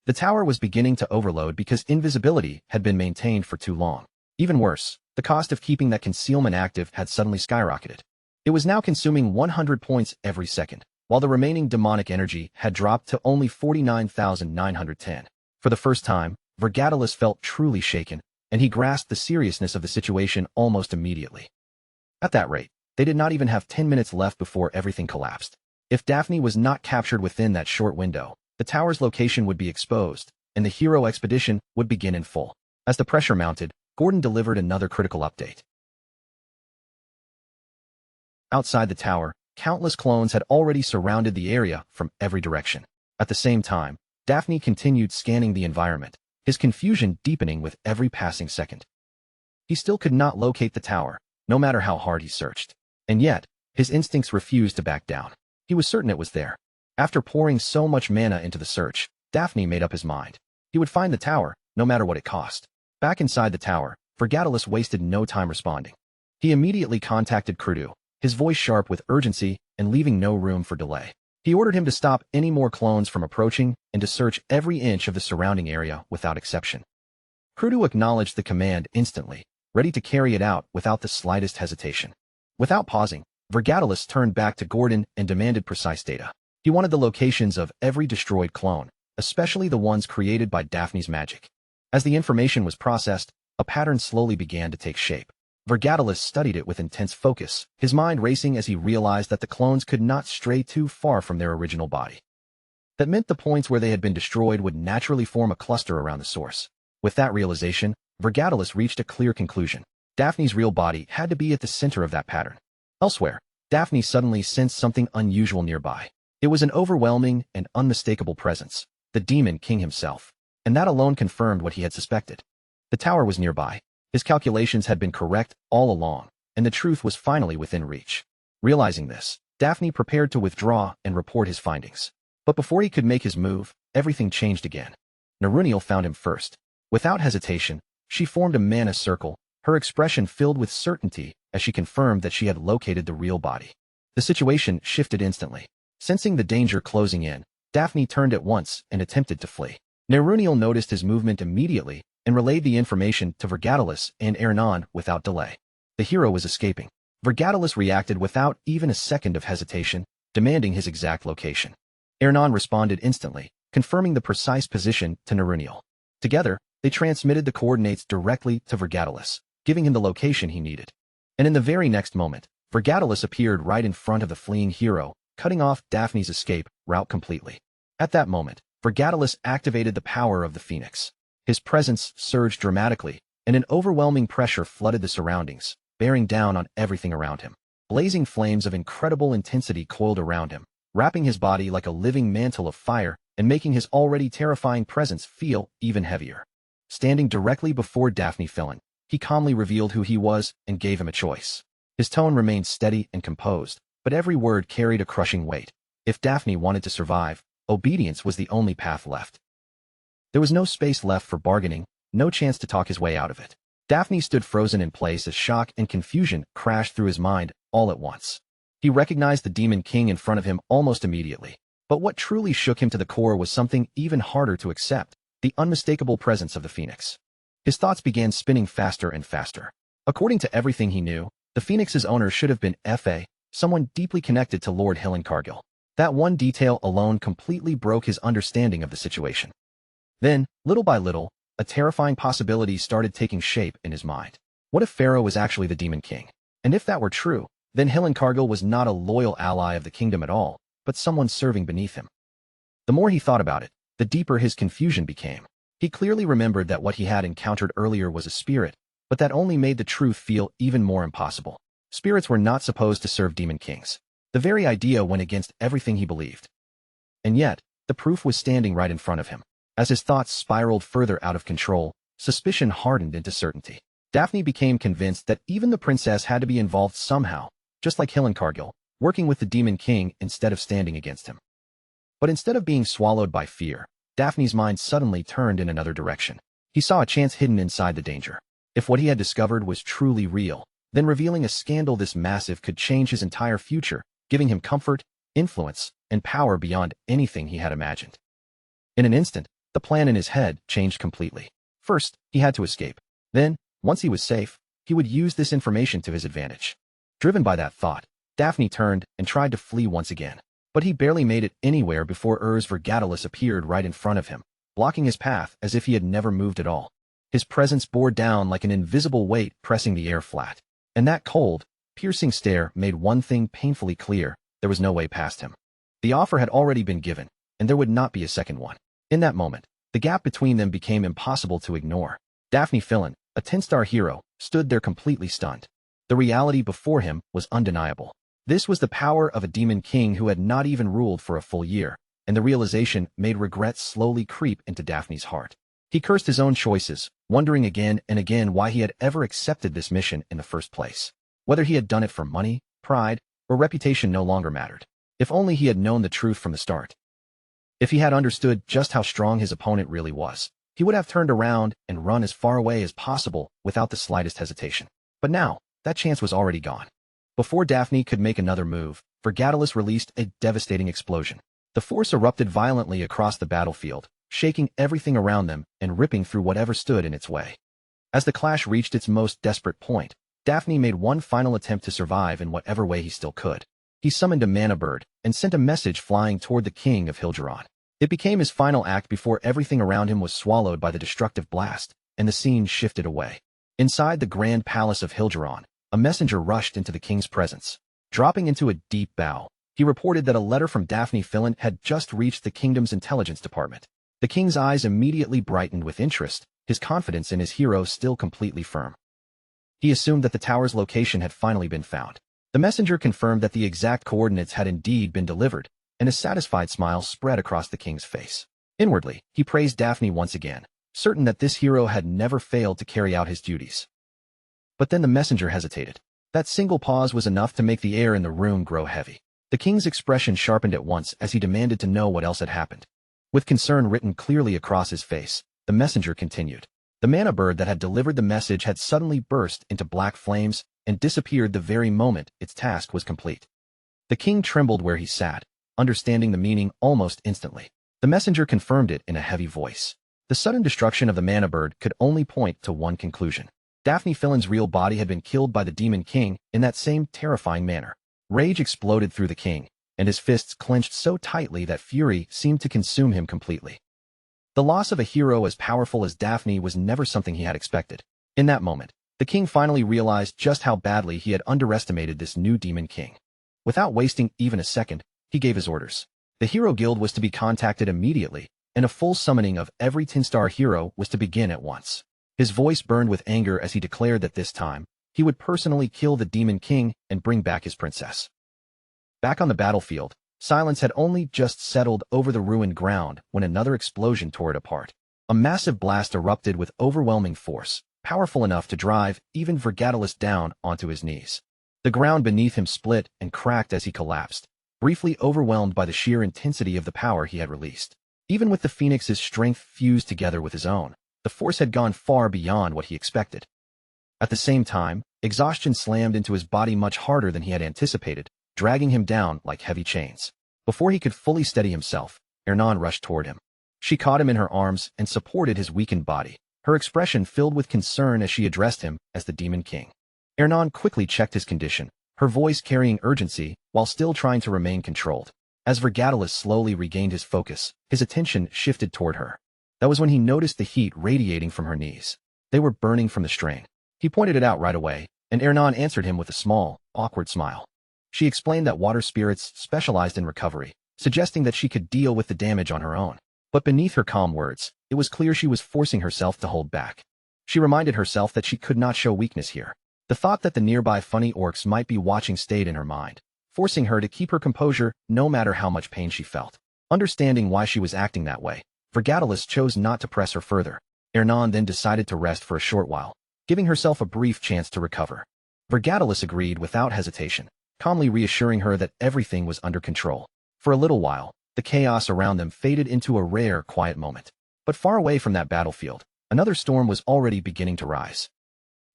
The tower was beginning to overload because invisibility had been maintained for too long. Even worse, the cost of keeping that concealment active had suddenly skyrocketed. It was now consuming 100 points every second, while the remaining demonic energy had dropped to only 49,910. For the first time, Vergatalis felt truly shaken, and he grasped the seriousness of the situation almost immediately. At that rate, they did not even have 10 minutes left before everything collapsed. If Daphne was not captured within that short window, the tower's location would be exposed, and the hero expedition would begin in full. As the pressure mounted, Gordon delivered another critical update. Outside the tower, countless clones had already surrounded the area from every direction. At the same time, Daphne continued scanning the environment, his confusion deepening with every passing second. He still could not locate the tower, no matter how hard he searched. And yet, his instincts refused to back down. He was certain it was there. After pouring so much mana into the search, Daphne made up his mind. He would find the tower, no matter what it cost. Back inside the tower, Vergatalis wasted no time responding. He immediately contacted Krudu, his voice sharp with urgency and leaving no room for delay. He ordered him to stop any more clones from approaching and to search every inch of the surrounding area without exception. Krudu acknowledged the command instantly, ready to carry it out without the slightest hesitation. Without pausing, Vergatalis turned back to Gordon and demanded precise data. He wanted the locations of every destroyed clone, especially the ones created by Daphne's magic. As the information was processed, a pattern slowly began to take shape. Vergatalis studied it with intense focus, his mind racing as he realized that the clones could not stray too far from their original body. That meant the points where they had been destroyed would naturally form a cluster around the source. With that realization, Vergatalis reached a clear conclusion. Daphne's real body had to be at the center of that pattern. Elsewhere, Daphne suddenly sensed something unusual nearby. It was an overwhelming and unmistakable presence, the Demon King himself. And that alone confirmed what he had suspected. The tower was nearby. His calculations had been correct all along, and the truth was finally within reach. Realizing this, Daphne prepared to withdraw and report his findings. But before he could make his move, everything changed again. Naruniel found him first. Without hesitation, she formed a mana circle, her expression filled with certainty as she confirmed that she had located the real body. The situation shifted instantly. Sensing the danger closing in, Daphne turned at once and attempted to flee. Naruniel noticed his movement immediately and relayed the information to Vergatalis and Ernan without delay. The hero was escaping. Vergatalis reacted without even a second of hesitation, demanding his exact location. Ernan responded instantly, confirming the precise position to Naruniel. Together, they transmitted the coordinates directly to Vergatalis, giving him the location he needed. And in the very next moment, Vergatalis appeared right in front of the fleeing hero, cutting off Daphne's escape route completely. At that moment, Vergatalis activated the power of the Phoenix. His presence surged dramatically, and an overwhelming pressure flooded the surroundings, bearing down on everything around him. Blazing flames of incredible intensity coiled around him, wrapping his body like a living mantle of fire and making his already terrifying presence feel even heavier. Standing directly before Daphne Fillon, he calmly revealed who he was and gave him a choice. His tone remained steady and composed, but every word carried a crushing weight. If Daphne wanted to survive, obedience was the only path left. There was no space left for bargaining, no chance to talk his way out of it. Daphne stood frozen in place as shock and confusion crashed through his mind all at once. He recognized the Demon King in front of him almost immediately. But what truly shook him to the core was something even harder to accept, the unmistakable presence of the Phoenix. His thoughts began spinning faster and faster. According to everything he knew, the Phoenix's owner should have been F.A., someone deeply connected to Lord Hillencargill. That one detail alone completely broke his understanding of the situation. Then, little by little, a terrifying possibility started taking shape in his mind. What if Pharaoh was actually the Demon King? And if that were true, then Hillencargill was not a loyal ally of the kingdom at all, but someone serving beneath him. The more he thought about it, the deeper his confusion became. He clearly remembered that what he had encountered earlier was a spirit, but that only made the truth feel even more impossible. Spirits were not supposed to serve demon kings. The very idea went against everything he believed. And yet, the proof was standing right in front of him. As his thoughts spiraled further out of control, suspicion hardened into certainty. Daphne became convinced that even the princess had to be involved somehow, just like Hillencargill, working with the demon king instead of standing against him. But instead of being swallowed by fear, Daphne's mind suddenly turned in another direction. He saw a chance hidden inside the danger. If what he had discovered was truly real, then revealing a scandal this massive could change his entire future, giving him comfort, influence, and power beyond anything he had imagined. In an instant, the plan in his head changed completely. First, he had to escape. Then, once he was safe, he would use this information to his advantage. Driven by that thought, Daphne turned and tried to flee once again. But he barely made it anywhere before Vergatalis appeared right in front of him, blocking his path as if he had never moved at all. His presence bore down like an invisible weight pressing the air flat. And that cold, piercing stare made one thing painfully clear: there was no way past him. The offer had already been given, and there would not be a second one. In that moment, the gap between them became impossible to ignore. Daphne Fillen, a 10-star hero, stood there completely stunned. The reality before him was undeniable. This was the power of a demon king who had not even ruled for a full year, and the realization made regret slowly creep into Daphne's heart. He cursed his own choices, wondering again and again why he had ever accepted this mission in the first place. Whether he had done it for money, pride, or reputation no longer mattered. If only he had known the truth from the start. If he had understood just how strong his opponent really was, he would have turned around and run as far away as possible without the slightest hesitation. But now, that chance was already gone. Before Daphne could make another move, Vergatalis released a devastating explosion. The force erupted violently across the battlefield, shaking everything around them and ripping through whatever stood in its way. As the clash reached its most desperate point, Daphne made one final attempt to survive in whatever way he still could. He summoned a mana bird and sent a message flying toward the king of Hilgeron. It became his final act before everything around him was swallowed by the destructive blast, and the scene shifted away. Inside the grand palace of Hilgeron, a messenger rushed into the king's presence. Dropping into a deep bow, he reported that a letter from Daphne Fillen had just reached the kingdom's intelligence department. The king's eyes immediately brightened with interest, his confidence in his hero still completely firm. He assumed that the tower's location had finally been found. The messenger confirmed that the exact coordinates had indeed been delivered, and a satisfied smile spread across the king's face. Inwardly, he praised Daphne once again, certain that this hero had never failed to carry out his duties. But then the messenger hesitated. That single pause was enough to make the air in the room grow heavy. The king's expression sharpened at once as he demanded to know what else had happened. With concern written clearly across his face, the messenger continued. The mana bird that had delivered the message had suddenly burst into black flames and disappeared the very moment its task was complete. The king trembled where he sat, understanding the meaning almost instantly. The messenger confirmed it in a heavy voice. The sudden destruction of the mana bird could only point to one conclusion. Daphne Fillen's real body had been killed by the demon king in that same terrifying manner. Rage exploded through the king, and his fists clenched so tightly that fury seemed to consume him completely. The loss of a hero as powerful as Daphne was never something he had expected. In that moment, the king finally realized just how badly he had underestimated this new demon king. Without wasting even a second, he gave his orders. The hero guild was to be contacted immediately, and a full summoning of every 10-star hero was to begin at once. His voice burned with anger as he declared that this time, he would personally kill the demon king and bring back his princess. Back on the battlefield, silence had only just settled over the ruined ground when another explosion tore it apart. A massive blast erupted with overwhelming force, powerful enough to drive even Vergatalis down onto his knees. The ground beneath him split and cracked as he collapsed, briefly overwhelmed by the sheer intensity of the power he had released. Even with the phoenix's strength fused together with his own, the force had gone far beyond what he expected. At the same time, exhaustion slammed into his body much harder than he had anticipated, dragging him down like heavy chains. Before he could fully steady himself, Ernan rushed toward him. She caught him in her arms and supported his weakened body, her expression filled with concern as she addressed him as the Demon King. Ernan quickly checked his condition, her voice carrying urgency while still trying to remain controlled. As Vergatalis slowly regained his focus, his attention shifted toward her. That was when he noticed the heat radiating from her knees. They were burning from the strain. He pointed it out right away, and Ernan answered him with a small, awkward smile. She explained that water spirits specialized in recovery, suggesting that she could deal with the damage on her own. But beneath her calm words, it was clear she was forcing herself to hold back. She reminded herself that she could not show weakness here. The thought that the nearby funny orcs might be watching stayed in her mind, forcing her to keep her composure no matter how much pain she felt. Understanding why she was acting that way, Vergatalis chose not to press her further. Ernan then decided to rest for a short while, giving herself a brief chance to recover. Vergatalis agreed without hesitation, calmly reassuring her that everything was under control. For a little while, the chaos around them faded into a rare, quiet moment. But far away from that battlefield, another storm was already beginning to rise.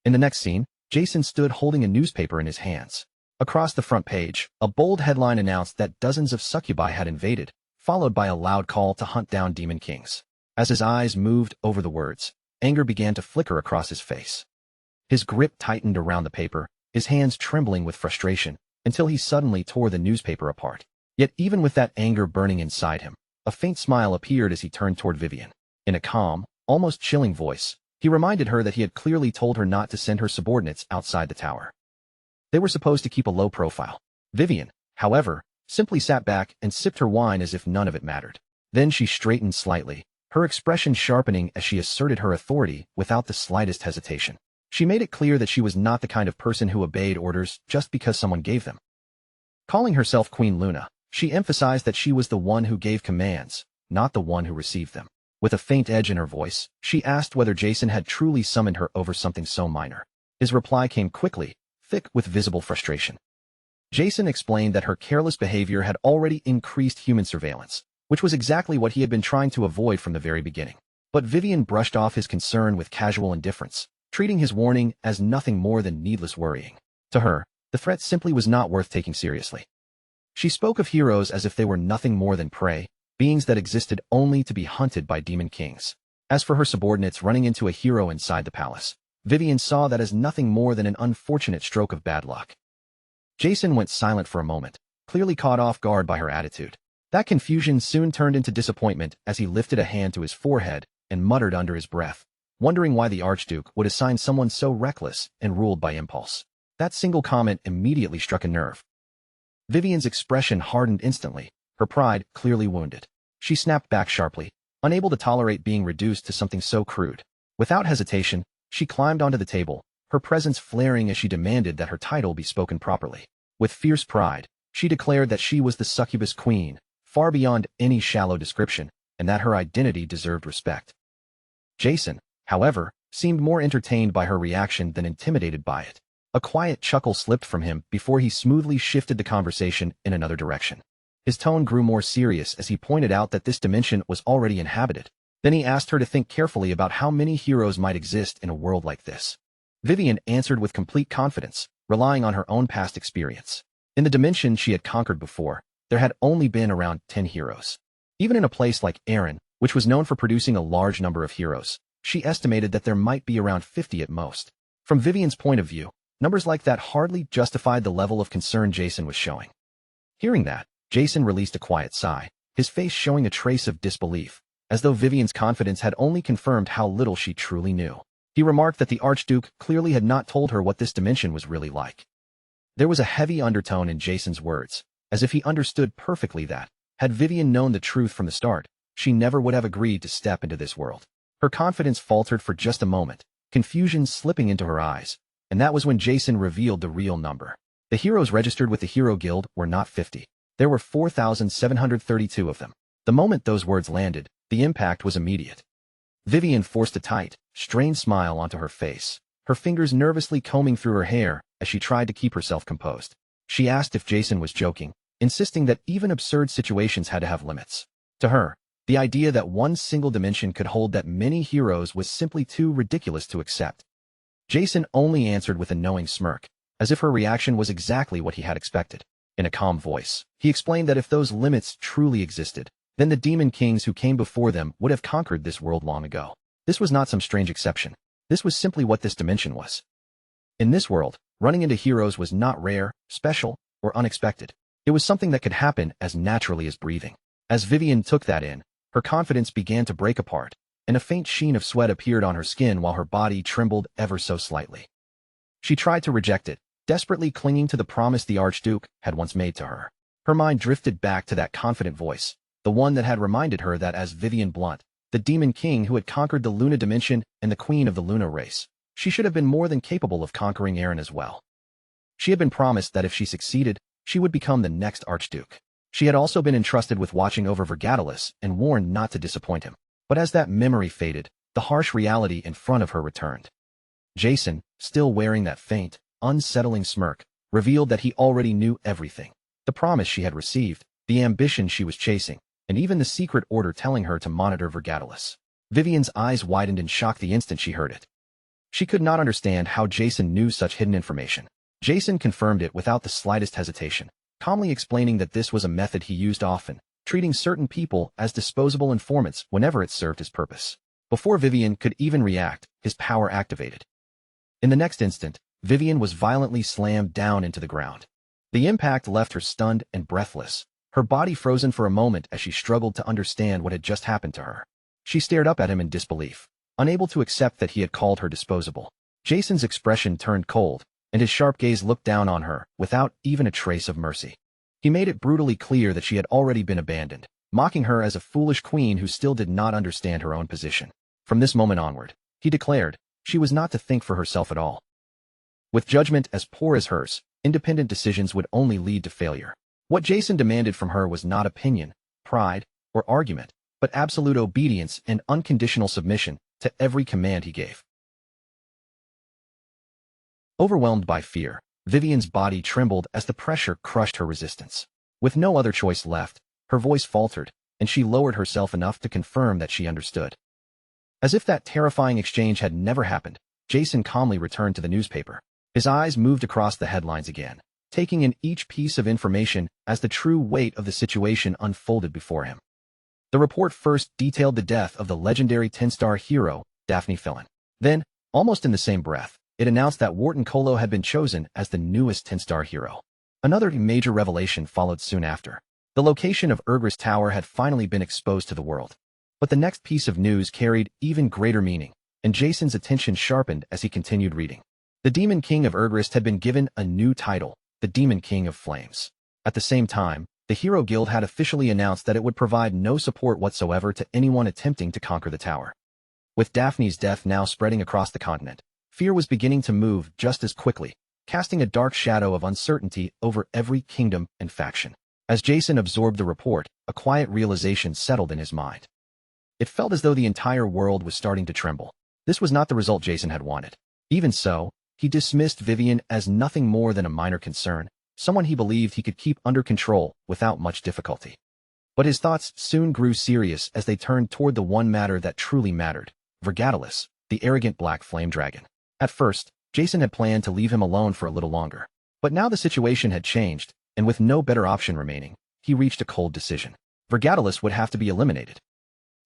In the next scene, Jason stood holding a newspaper in his hands. Across the front page, a bold headline announced that dozens of succubi had invaded, followed by a loud call to hunt down demon kings. As his eyes moved over the words, anger began to flicker across his face. His grip tightened around the paper, his hands trembling with frustration, until he suddenly tore the newspaper apart. Yet even with that anger burning inside him, a faint smile appeared as he turned toward Vivian. In a calm, almost chilling voice, he reminded her that he had clearly told her not to send her subordinates outside the tower. They were supposed to keep a low profile. Vivian, however, simply sat back and sipped her wine as if none of it mattered. Then she straightened slightly, her expression sharpening as she asserted her authority without the slightest hesitation. She made it clear that she was not the kind of person who obeyed orders just because someone gave them. Calling herself Queen Luna, she emphasized that she was the one who gave commands, not the one who received them. With a faint edge in her voice, she asked whether Jason had truly summoned her over something so minor. His reply came quickly, thick with visible frustration. Jason explained that her careless behavior had already increased human surveillance, which was exactly what he had been trying to avoid from the very beginning. But Vivian brushed off his concern with casual indifference, treating his warning as nothing more than needless worrying. To her, the threat simply was not worth taking seriously. She spoke of heroes as if they were nothing more than prey, beings that existed only to be hunted by demon kings. As for her subordinates running into a hero inside the palace, Vivian saw that as nothing more than an unfortunate stroke of bad luck. Jason went silent for a moment, clearly caught off guard by her attitude. That confusion soon turned into disappointment as he lifted a hand to his forehead and muttered under his breath, wondering why the Archduke would assign someone so reckless and ruled by impulse. That single comment immediately struck a nerve. Vivian's expression hardened instantly, her pride clearly wounded. She snapped back sharply, unable to tolerate being reduced to something so crude. Without hesitation, she climbed onto the table, her presence flaring as she demanded that her title be spoken properly. With fierce pride, she declared that she was the succubus queen, far beyond any shallow description, and that her identity deserved respect. Jason, however, seemed more entertained by her reaction than intimidated by it. A quiet chuckle slipped from him before he smoothly shifted the conversation in another direction. His tone grew more serious as he pointed out that this dimension was already inhabited. Then he asked her to think carefully about how many heroes might exist in a world like this. Vivian answered with complete confidence, relying on her own past experience. In the dimension she had conquered before, there had only been around 10 heroes. Even in a place like Overrun, which was known for producing a large number of heroes, she estimated that there might be around 50 at most. From Vivian's point of view, numbers like that hardly justified the level of concern Jason was showing. Hearing that, Jason released a quiet sigh, his face showing a trace of disbelief, as though Vivian's confidence had only confirmed how little she truly knew. He remarked that the Archduke clearly had not told her what this dimension was really like. There was a heavy undertone in Jason's words, as if he understood perfectly that, had Vivian known the truth from the start, she never would have agreed to step into this world. Her confidence faltered for just a moment, confusion slipping into her eyes, and that was when Jason revealed the real number. The heroes registered with the Hero Guild were not 50. There were 4,732 of them. The moment those words landed, the impact was immediate. Vivian forced a tight, strained smile onto her face, her fingers nervously combing through her hair as she tried to keep herself composed. She asked if Jason was joking, insisting that even absurd situations had to have limits. To her, the idea that one single dimension could hold that many heroes was simply too ridiculous to accept. Jason only answered with a knowing smirk, as if her reaction was exactly what he had expected. In a calm voice, he explained that if those limits truly existed, then the demon kings who came before them would have conquered this world long ago. This was not some strange exception. This was simply what this dimension was. In this world, running into heroes was not rare, special, or unexpected. It was something that could happen as naturally as breathing. As Vivian took that in, her confidence began to break apart, and a faint sheen of sweat appeared on her skin while her body trembled ever so slightly. She tried to reject it, desperately clinging to the promise the Archduke had once made to her. Her mind drifted back to that confident voice, the one that had reminded her that as Vivian Blunt, the Demon King who had conquered the Luna dimension and the Queen of the Luna race, she should have been more than capable of conquering Eren as well. She had been promised that if she succeeded, she would become the next Archduke. She had also been entrusted with watching over Vergatalis and warned not to disappoint him. But as that memory faded, the harsh reality in front of her returned. Jason, still wearing that faint, unsettling smirk, revealed that he already knew everything. The promise she had received, the ambition she was chasing, and even the secret order telling her to monitor Vergatalis. Vivian's eyes widened in shock the instant she heard it. She could not understand how Jason knew such hidden information. Jason confirmed it without the slightest hesitation, calmly explaining that this was a method he used often, treating certain people as disposable informants whenever it served his purpose. Before Vivian could even react, his power activated. In the next instant, Vivian was violently slammed down into the ground. The impact left her stunned and breathless, her body frozen for a moment as she struggled to understand what had just happened to her. She stared up at him in disbelief, unable to accept that he had called her disposable. Jason's expression turned cold, and his sharp gaze looked down on her, without even a trace of mercy. He made it brutally clear that she had already been abandoned, mocking her as a foolish queen who still did not understand her own position. From this moment onward, he declared, she was not to think for herself at all. With judgment as poor as hers, independent decisions would only lead to failure. What Jason demanded from her was not opinion, pride, or argument, but absolute obedience and unconditional submission to every command he gave. Overwhelmed by fear, Vivian's body trembled as the pressure crushed her resistance. With no other choice left, her voice faltered, and she lowered herself enough to confirm that she understood. As if that terrifying exchange had never happened, Jason calmly returned to the newspaper. His eyes moved across the headlines again, taking in each piece of information as the true weight of the situation unfolded before him. The report first detailed the death of the legendary 10-star hero, Daphne Philin. Then, almost in the same breath, it announced that Wharton Kolo had been chosen as the newest 10-star hero. Another major revelation followed soon after. The location of Ergris Tower had finally been exposed to the world. But the next piece of news carried even greater meaning, and Jason's attention sharpened as he continued reading. The Demon King of Ergris had been given a new title, the Demon King of Flames. At the same time, the Hero Guild had officially announced that it would provide no support whatsoever to anyone attempting to conquer the tower. With Daphne's death now spreading across the continent, fear was beginning to move just as quickly, casting a dark shadow of uncertainty over every kingdom and faction. As Jason absorbed the report, a quiet realization settled in his mind. It felt as though the entire world was starting to tremble. This was not the result Jason had wanted. Even so, he dismissed Vivian as nothing more than a minor concern, someone he believed he could keep under control without much difficulty. But his thoughts soon grew serious as they turned toward the one matter that truly mattered, Vergatalis, the arrogant black flame dragon. At first, Jason had planned to leave him alone for a little longer. But now the situation had changed, and with no better option remaining, he reached a cold decision. Vergatalis would have to be eliminated.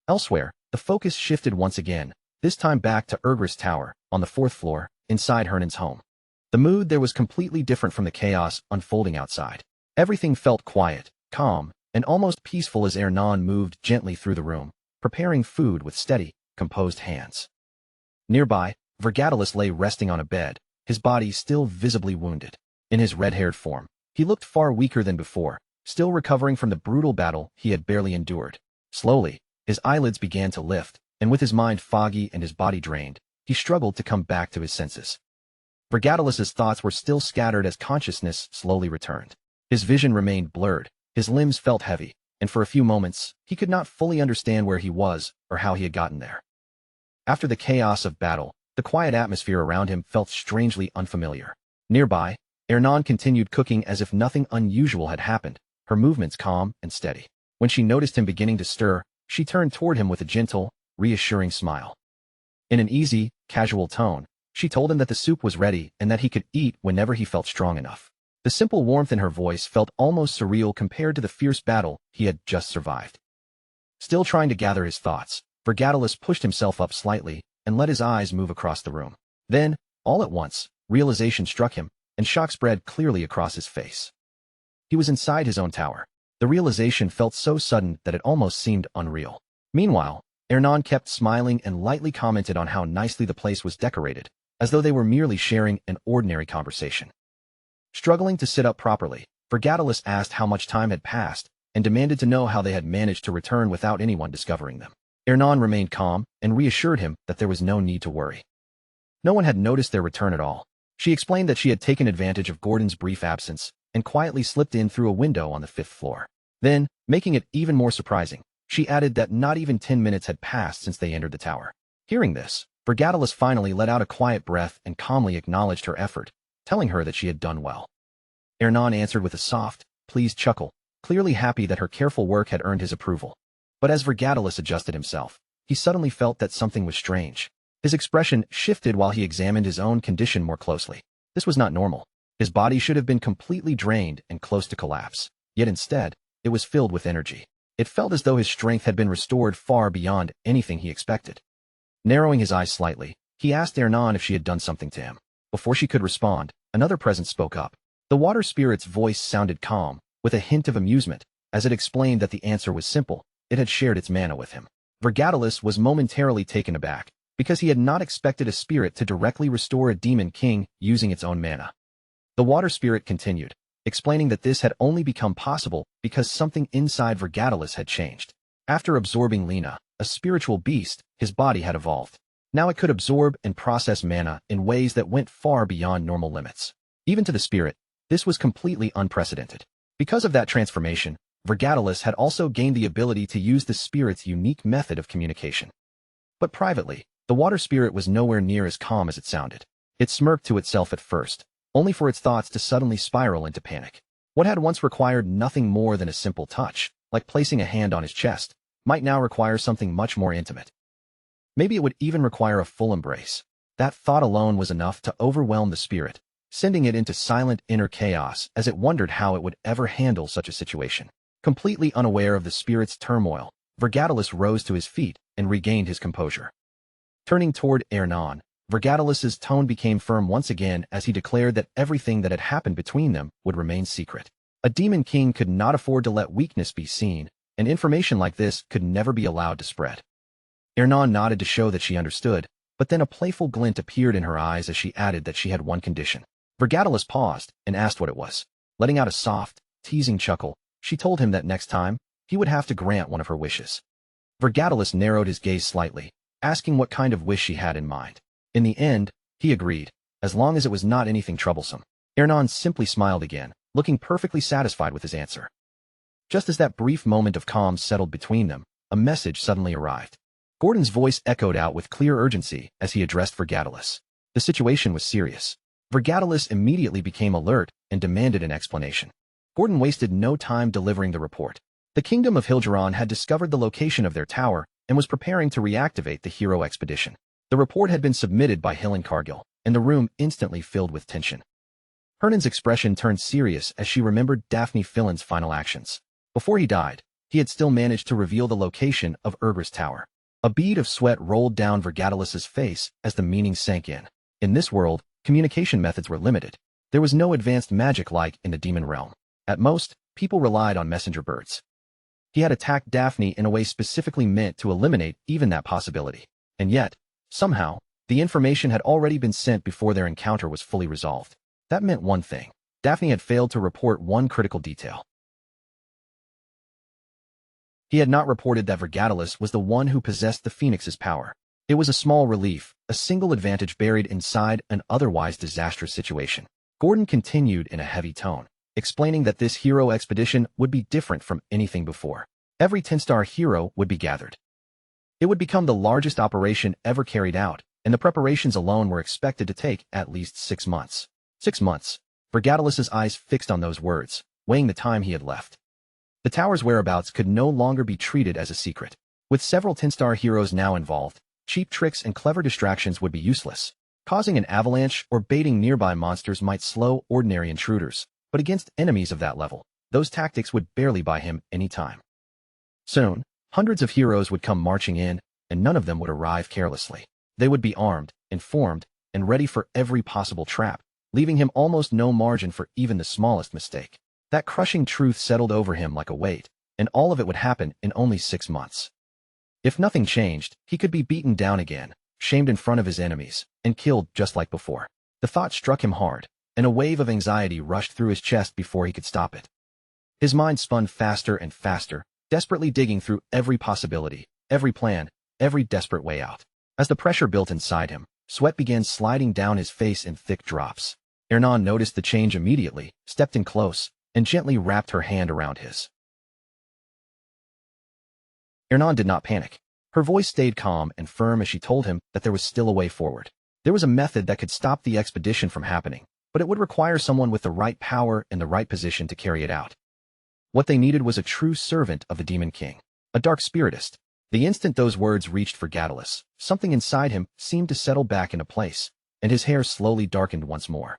Elsewhere, the focus shifted once again, this time back to Ergris Tower, on the 4th floor, inside Hernan's home. The mood there was completely different from the chaos unfolding outside. Everything felt quiet, calm, and almost peaceful as Hernan moved gently through the room, preparing food with steady, composed hands. Nearby, Vergatalis lay resting on a bed, his body still visibly wounded. In his red-haired form, he looked far weaker than before, still recovering from the brutal battle he had barely endured. Slowly, his eyelids began to lift, and with his mind foggy and his body drained, he struggled to come back to his senses. Vergatalis's thoughts were still scattered as consciousness slowly returned. His vision remained blurred, his limbs felt heavy, and for a few moments, he could not fully understand where he was or how he had gotten there. After the chaos of battle, the quiet atmosphere around him felt strangely unfamiliar. Nearby, Hernan continued cooking as if nothing unusual had happened, her movements calm and steady. When she noticed him beginning to stir, she turned toward him with a gentle, reassuring smile. In an easy, casual tone, she told him that the soup was ready and that he could eat whenever he felt strong enough. The simple warmth in her voice felt almost surreal compared to the fierce battle he had just survived. Still trying to gather his thoughts, Vergatalis pushed himself up slightly and let his eyes move across the room. Then, all at once, realization struck him, and shock spread clearly across his face. He was inside his own tower. The realization felt so sudden that it almost seemed unreal. Meanwhile, Hernan kept smiling and lightly commented on how nicely the place was decorated, as though they were merely sharing an ordinary conversation. Struggling to sit up properly, Vergatalis asked how much time had passed and demanded to know how they had managed to return without anyone discovering them. Ernan remained calm and reassured him that there was no need to worry. No one had noticed their return at all. She explained that she had taken advantage of Gordon's brief absence and quietly slipped in through a window on the 5th floor. Then, making it even more surprising, she added that not even 10 minutes had passed since they entered the tower. Hearing this, Vergatalis finally let out a quiet breath and calmly acknowledged her effort, telling her that she had done well. Ernan answered with a soft, pleased chuckle, clearly happy that her careful work had earned his approval. But as Vergatalis adjusted himself, he suddenly felt that something was strange. His expression shifted while he examined his own condition more closely. This was not normal. His body should have been completely drained and close to collapse. Yet instead, it was filled with energy. It felt as though his strength had been restored far beyond anything he expected. Narrowing his eyes slightly, he asked Ernan if she had done something to him. Before she could respond, another presence spoke up. The water spirit's voice sounded calm, with a hint of amusement, as it explained that the answer was simple. It had shared its mana with him. Vergatalis was momentarily taken aback, because he had not expected a spirit to directly restore a demon king using its own mana. The water spirit continued, explaining that this had only become possible because something inside Vergatalis had changed. After absorbing Lena, a spiritual beast, his body had evolved. Now it could absorb and process mana in ways that went far beyond normal limits. Even to the spirit, this was completely unprecedented. Because of that transformation, Vergatalis had also gained the ability to use the spirit's unique method of communication. But privately, the water spirit was nowhere near as calm as it sounded. It smirked to itself at first, only for its thoughts to suddenly spiral into panic. What had once required nothing more than a simple touch, like placing a hand on his chest, might now require something much more intimate. Maybe it would even require a full embrace. That thought alone was enough to overwhelm the spirit, sending it into silent inner chaos as it wondered how it would ever handle such a situation. Completely unaware of the spirit's turmoil, Vergatalis rose to his feet and regained his composure. Turning toward Ernan, Vergatalis's tone became firm once again as he declared that everything that had happened between them would remain secret. A demon king could not afford to let weakness be seen, and information like this could never be allowed to spread. Ernan nodded to show that she understood, but then a playful glint appeared in her eyes as she added that she had one condition. Vergatalis paused and asked what it was. Letting out a soft, teasing chuckle, she told him that next time, he would have to grant one of her wishes. Vergatalis narrowed his gaze slightly, asking what kind of wish she had in mind. In the end, he agreed, as long as it was not anything troublesome. Ernan simply smiled again, looking perfectly satisfied with his answer. Just as that brief moment of calm settled between them, a message suddenly arrived. Gordon's voice echoed out with clear urgency as he addressed Vergatalis. The situation was serious. Vergatalis immediately became alert and demanded an explanation. Gordon wasted no time delivering the report. The Kingdom of Hilgeron had discovered the location of their tower and was preparing to reactivate the hero expedition. The report had been submitted by Hill and Cargill, and the room instantly filled with tension. Hernan's expression turned serious as she remembered Daphne Fillin's final actions. Before he died, he had still managed to reveal the location of Urgra's tower. A bead of sweat rolled down Vergatalis's face as the meaning sank in. In this world, communication methods were limited. There was no advanced magic like in the demon realm. At most, people relied on messenger birds. He had attacked Daphne in a way specifically meant to eliminate even that possibility. And yet, somehow, the information had already been sent before their encounter was fully resolved. That meant one thing. Daphne had failed to report one critical detail. He had not reported that Vergatalis was the one who possessed the Phoenix's power. It was a small relief, a single advantage buried inside an otherwise disastrous situation. Gordon continued in a heavy tone, explaining that this hero expedition would be different from anything before. Every 10-star hero would be gathered. It would become the largest operation ever carried out, and the preparations alone were expected to take at least 6 months. 6 months. Vergatalis's eyes fixed on those words, weighing the time he had left. The tower's whereabouts could no longer be treated as a secret. With several 10-star heroes now involved, cheap tricks and clever distractions would be useless. Causing an avalanche or baiting nearby monsters might slow ordinary intruders, but against enemies of that level, those tactics would barely buy him any time. Soon, hundreds of heroes would come marching in, and none of them would arrive carelessly. They would be armed, informed, and ready for every possible trap, leaving him almost no margin for even the smallest mistake. That crushing truth settled over him like a weight, and all of it would happen in only 6 months. If nothing changed, he could be beaten down again, shamed in front of his enemies, and killed just like before. The thought struck him hard, and a wave of anxiety rushed through his chest before he could stop it. His mind spun faster and faster, desperately digging through every possibility, every plan, every desperate way out. As the pressure built inside him, sweat began sliding down his face in thick drops. Ernan noticed the change immediately, stepped in close, and gently wrapped her hand around his. Ernan did not panic. Her voice stayed calm and firm as she told him that there was still a way forward. There was a method that could stop the expedition from happening, but it would require someone with the right power and the right position to carry it out. What they needed was a true servant of the Demon King, a dark spiritist. The instant those words reached Vergatilus, something inside him seemed to settle back into place, and his hair slowly darkened once more.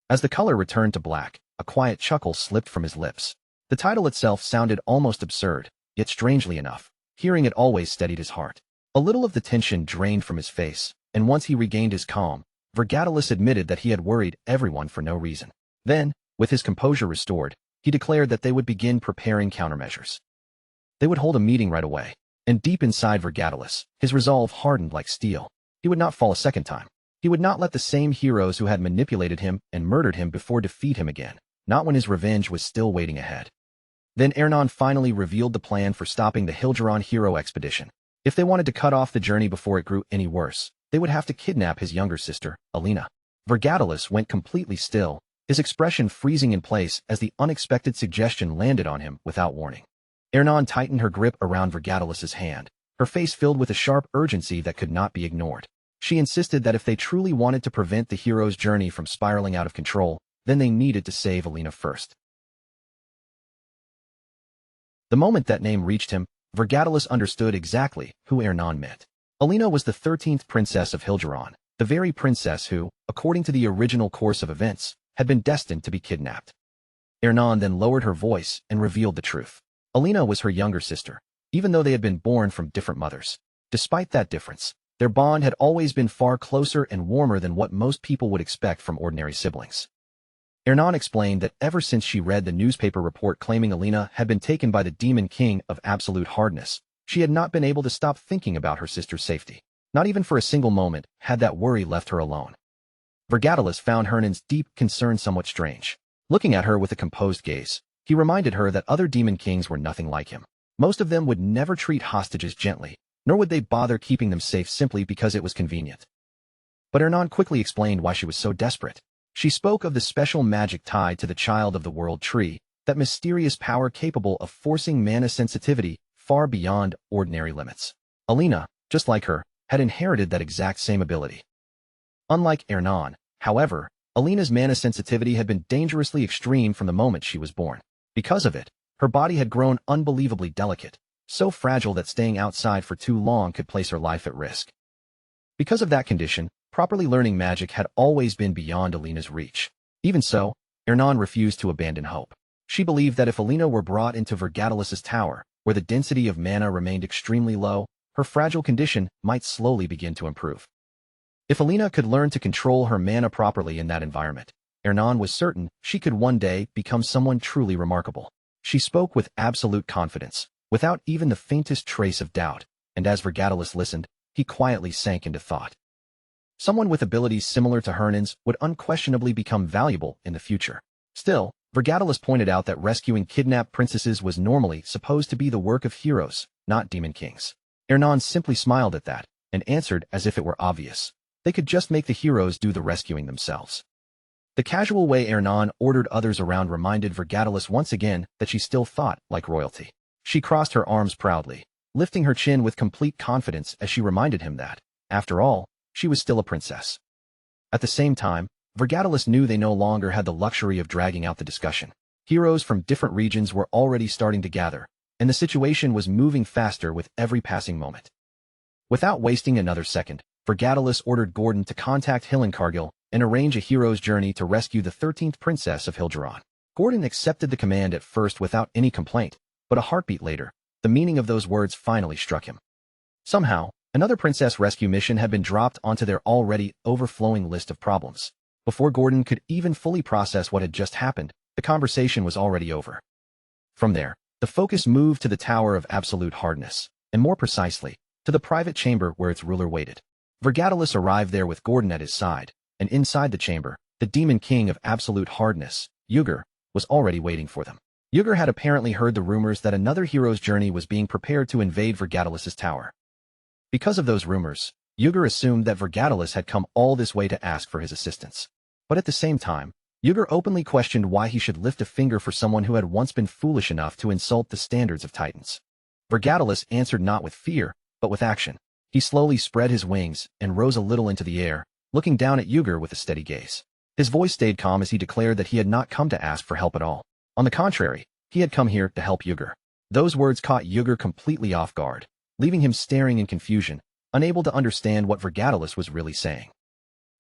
As the color returned to black, a quiet chuckle slipped from his lips. The title itself sounded almost absurd, yet strangely enough, hearing it always steadied his heart. A little of the tension drained from his face, and once he regained his calm, Vergatilus admitted that he had worried everyone for no reason. Then, with his composure restored, he declared that they would begin preparing countermeasures. They would hold a meeting right away, and deep inside Vergatilus, his resolve hardened like steel. He would not fall a second time. He would not let the same heroes who had manipulated him and murdered him before defeat him again, not when his revenge was still waiting ahead. Then Ernan finally revealed the plan for stopping the Hilgeron hero expedition. If they wanted to cut off the journey before it grew any worse, they would have to kidnap his younger sister, Alina. Vergatilus went completely still, his expression freezing in place as the unexpected suggestion landed on him without warning. Ernan tightened her grip around Vergatilus's hand, her face filled with a sharp urgency that could not be ignored. She insisted that if they truly wanted to prevent the hero's journey from spiraling out of control, then they needed to save Alina first. The moment that name reached him, Vergatilus understood exactly who Ernan meant. Alina was the 13th princess of Hilgeron, the very princess who, according to the original course of events, had been destined to be kidnapped. Ernan then lowered her voice and revealed the truth. Alina was her younger sister, even though they had been born from different mothers. Despite that difference, their bond had always been far closer and warmer than what most people would expect from ordinary siblings. Ernan explained that ever since she read the newspaper report claiming Alina had been taken by the Demon King of absolute hardness, she had not been able to stop thinking about her sister's safety. Not even for a single moment had that worry left her alone. Vergatilus found Hernan's deep concern somewhat strange. Looking at her with a composed gaze, he reminded her that other Demon Kings were nothing like him. Most of them would never treat hostages gently, nor would they bother keeping them safe simply because it was convenient. But Ernan quickly explained why she was so desperate. She spoke of the special magic tied to the Child of the World tree, that mysterious power capable of forcing mana sensitivity far beyond ordinary limits. Alina, just like her, had inherited that exact same ability. Unlike Ernan, however, Alina's mana sensitivity had been dangerously extreme from the moment she was born. Because of it, her body had grown unbelievably delicate, so fragile that staying outside for too long could place her life at risk. Because of that condition, properly learning magic had always been beyond Alina's reach. Even so, Ernan refused to abandon hope. She believed that if Alina were brought into Vergatilus's tower, where the density of mana remained extremely low, her fragile condition might slowly begin to improve. If Alina could learn to control her mana properly in that environment, Ernan was certain she could one day become someone truly remarkable. She spoke with absolute confidence, without even the faintest trace of doubt, and as Vergatilus listened, he quietly sank into thought. Someone with abilities similar to Hernan's would unquestionably become valuable in the future. Still, Vergatilus pointed out that rescuing kidnapped princesses was normally supposed to be the work of heroes, not demon kings. Ernan simply smiled at that, and answered as if it were obvious. They could just make the heroes do the rescuing themselves. The casual way Ernan ordered others around reminded Vergatilus once again that she still thought like royalty. She crossed her arms proudly, lifting her chin with complete confidence as she reminded him that, after all, she was still a princess. At the same time, Vergatilus knew they no longer had the luxury of dragging out the discussion. Heroes from different regions were already starting to gather, and the situation was moving faster with every passing moment. Without wasting another second, Vergatilus ordered Gordon to contact Hillencargill and arrange a hero's journey to rescue the 13th princess of Hilgeron. Gordon accepted the command at first without any complaint, but a heartbeat later, the meaning of those words finally struck him. Somehow, another princess rescue mission had been dropped onto their already overflowing list of problems. Before Gordon could even fully process what had just happened, the conversation was already over. From there, the focus moved to the Tower of Absolute Hardness, and more precisely, to the private chamber where its ruler waited. Vergatilus arrived there with Gordon at his side, and inside the chamber, the demon king of absolute hardness, Yuger, was already waiting for them. Yuger had apparently heard the rumors that another hero's journey was being prepared to invade Vergatalis' tower. Because of those rumors, Yuger assumed that Vergatalis had come all this way to ask for his assistance. But at the same time, Yuger openly questioned why he should lift a finger for someone who had once been foolish enough to insult the standards of Titans. Vergatalis answered not with fear, but with action. He slowly spread his wings and rose a little into the air, looking down at Yuger with a steady gaze. His voice stayed calm as he declared that he had not come to ask for help at all. On the contrary, he had come here to help Yuger. Those words caught Yuger completely off guard, leaving him staring in confusion, unable to understand what Vergatalis was really saying.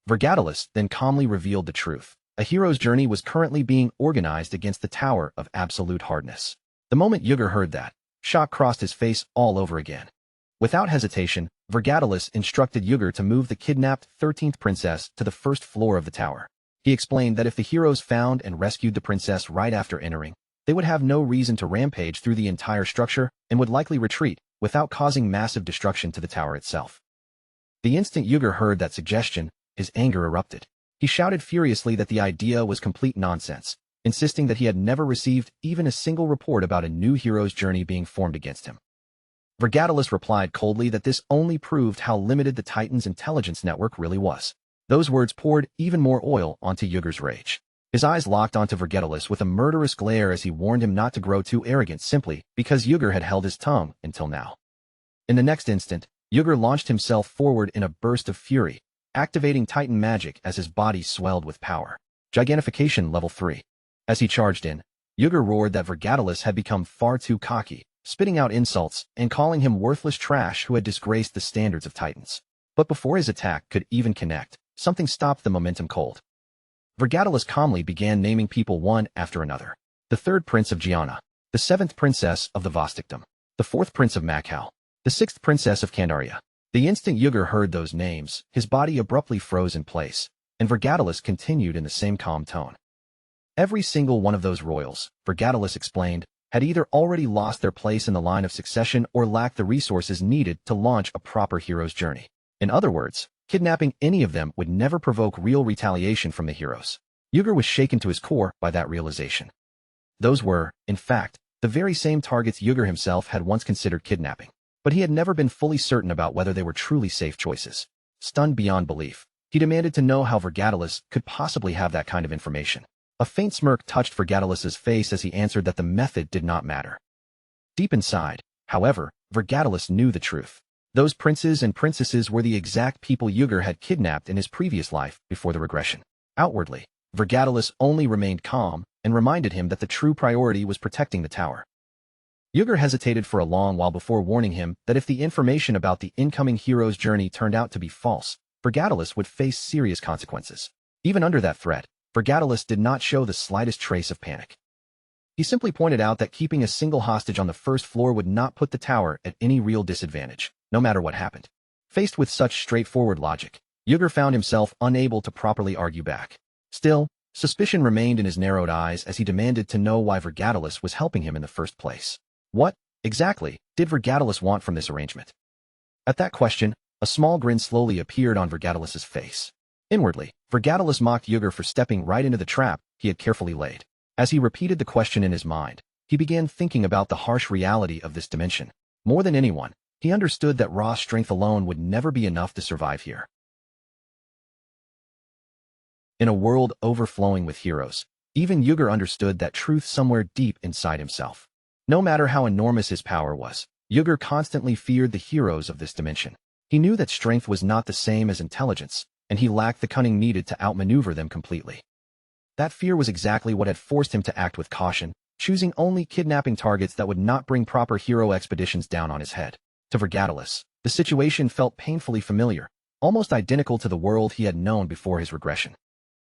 Vergatalis then calmly revealed the truth. A hero's journey was currently being organized against the Tower of Absolute Hardness. The moment Yuger heard that, shock crossed his face all over again. Without hesitation, Vergatalis instructed Yuger to move the kidnapped 13th princess to the first floor of the tower. He explained that if the heroes found and rescued the princess right after entering, they would have no reason to rampage through the entire structure and would likely retreat without causing massive destruction to the tower itself. The instant Yuger heard that suggestion, his anger erupted. He shouted furiously that the idea was complete nonsense, insisting that he had never received even a single report about a new hero's journey being formed against him. Vergatalis replied coldly that this only proved how limited the Titan's intelligence network really was. Those words poured even more oil onto Yuger's rage. His eyes locked onto Vergatalis with a murderous glare as he warned him not to grow too arrogant simply because Yuger had held his tongue until now. In the next instant, Yuger launched himself forward in a burst of fury, activating Titan magic as his body swelled with power. Gigantification level 3. As he charged in, Yuger roared that Vergatalis had become far too cocky, spitting out insults and calling him worthless trash who had disgraced the standards of Titans. But before his attack could even connect, something stopped the momentum cold. Vergatalis calmly began naming people one after another. The 3rd Prince of Gianna, the 7th Princess of the Vostokdom, the 4th Prince of Macau, the 6th Princess of Candaria. The instant Yuger heard those names, his body abruptly froze in place, and Vergatalis continued in the same calm tone. Every single one of those royals, Vergatalis explained, had either already lost their place in the line of succession or lacked the resources needed to launch a proper hero's journey. In other words, kidnapping any of them would never provoke real retaliation from the heroes. Yuger was shaken to his core by that realization. Those were, in fact, the very same targets Yuger himself had once considered kidnapping, but he had never been fully certain about whether they were truly safe choices. Stunned beyond belief, he demanded to know how Vergatalis could possibly have that kind of information. A faint smirk touched Vergatalis's face as he answered that the method did not matter. Deep inside, however, Vergatalis knew the truth. Those princes and princesses were the exact people Yuger had kidnapped in his previous life before the regression. Outwardly, Vergatalis only remained calm and reminded him that the true priority was protecting the tower. Yuger hesitated for a long while before warning him that if the information about the incoming hero's journey turned out to be false, Vergatalis would face serious consequences. Even under that threat, Vergatalis did not show the slightest trace of panic. He simply pointed out that keeping a single hostage on the first floor would not put the tower at any real disadvantage, no matter what happened. Faced with such straightforward logic, Yuger found himself unable to properly argue back. Still, suspicion remained in his narrowed eyes as he demanded to know why Vergatalis was helping him in the first place. What, exactly, did Vergatalis want from this arrangement? At that question, a small grin slowly appeared on Vergatalis's face. Inwardly, Vergatalis mocked Yuger for stepping right into the trap he had carefully laid. As he repeated the question in his mind, he began thinking about the harsh reality of this dimension. More than anyone, he understood that raw strength alone would never be enough to survive here. In a world overflowing with heroes, even Yuger understood that truth somewhere deep inside himself. No matter how enormous his power was, Yuger constantly feared the heroes of this dimension. He knew that strength was not the same as intelligence, and he lacked the cunning needed to outmaneuver them completely. That fear was exactly what had forced him to act with caution, choosing only kidnapping targets that would not bring proper hero expeditions down on his head. To Vergatalis, the situation felt painfully familiar, almost identical to the world he had known before his regression.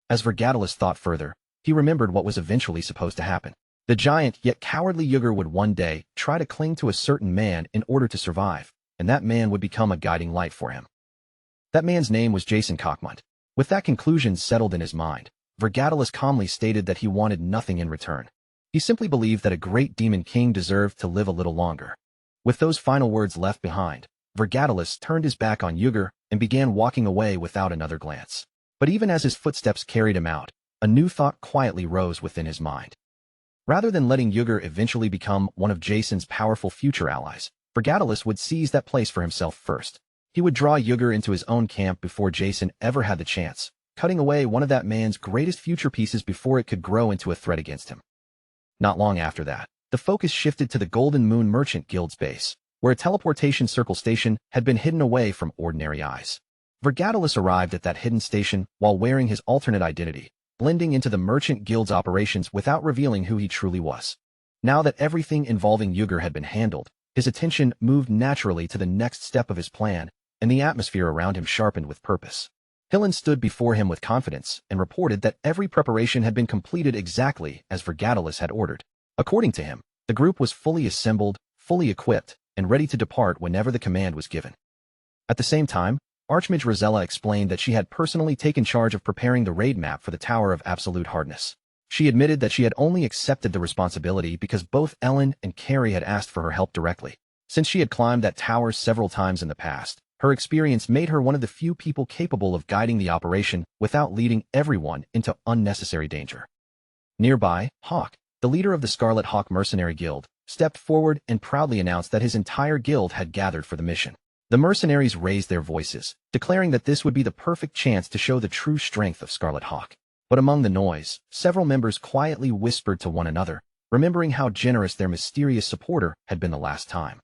As Vergatalis thought further, he remembered what was eventually supposed to happen. The giant yet cowardly Yuger would one day try to cling to a certain man in order to survive, and that man would become a guiding light for him. That man's name was Jason Cockmont. With that conclusion settled in his mind, Vergatalis calmly stated that he wanted nothing in return. He simply believed that a great demon king deserved to live a little longer. With those final words left behind, Vergatalis turned his back on Yuger and began walking away without another glance. But even as his footsteps carried him out, a new thought quietly rose within his mind. Rather than letting Yugger eventually become one of Jason's powerful future allies, Vergatilus would seize that place for himself first. He would draw Yugger into his own camp before Jason ever had the chance, cutting away one of that man's greatest future pieces before it could grow into a threat against him. Not long after that, the focus shifted to the Golden Moon Merchant Guild's base, where a teleportation circle station had been hidden away from ordinary eyes. Vergatilus arrived at that hidden station while wearing his alternate identity, blending into the Merchant Guild's operations without revealing who he truly was. Now that everything involving Yugger had been handled, his attention moved naturally to the next step of his plan, and the atmosphere around him sharpened with purpose. Hillen stood before him with confidence and reported that every preparation had been completed exactly as Vergatilus had ordered. According to him, the group was fully assembled, fully equipped, and ready to depart whenever the command was given. At the same time, Archmage Rosella explained that she had personally taken charge of preparing the raid map for the Tower of Absolute Hardness. She admitted that she had only accepted the responsibility because both Ellen and Carrie had asked for her help directly. Since she had climbed that tower several times in the past, her experience made her one of the few people capable of guiding the operation without leading everyone into unnecessary danger. Nearby, Hawk, the leader of the Scarlet Hawk Mercenary Guild, stepped forward and proudly announced that his entire guild had gathered for the mission. The mercenaries raised their voices, declaring that this would be the perfect chance to show the true strength of Scarlet Hawk. But among the noise, several members quietly whispered to one another, remembering how generous their mysterious supporter had been the last time.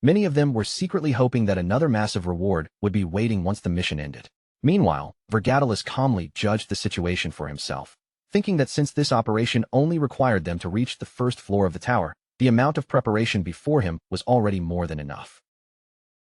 Many of them were secretly hoping that another massive reward would be waiting once the mission ended. Meanwhile, Vergatilus calmly judged the situation for himself, thinking that since this operation only required them to reach the first floor of the tower, the amount of preparation before him was already more than enough.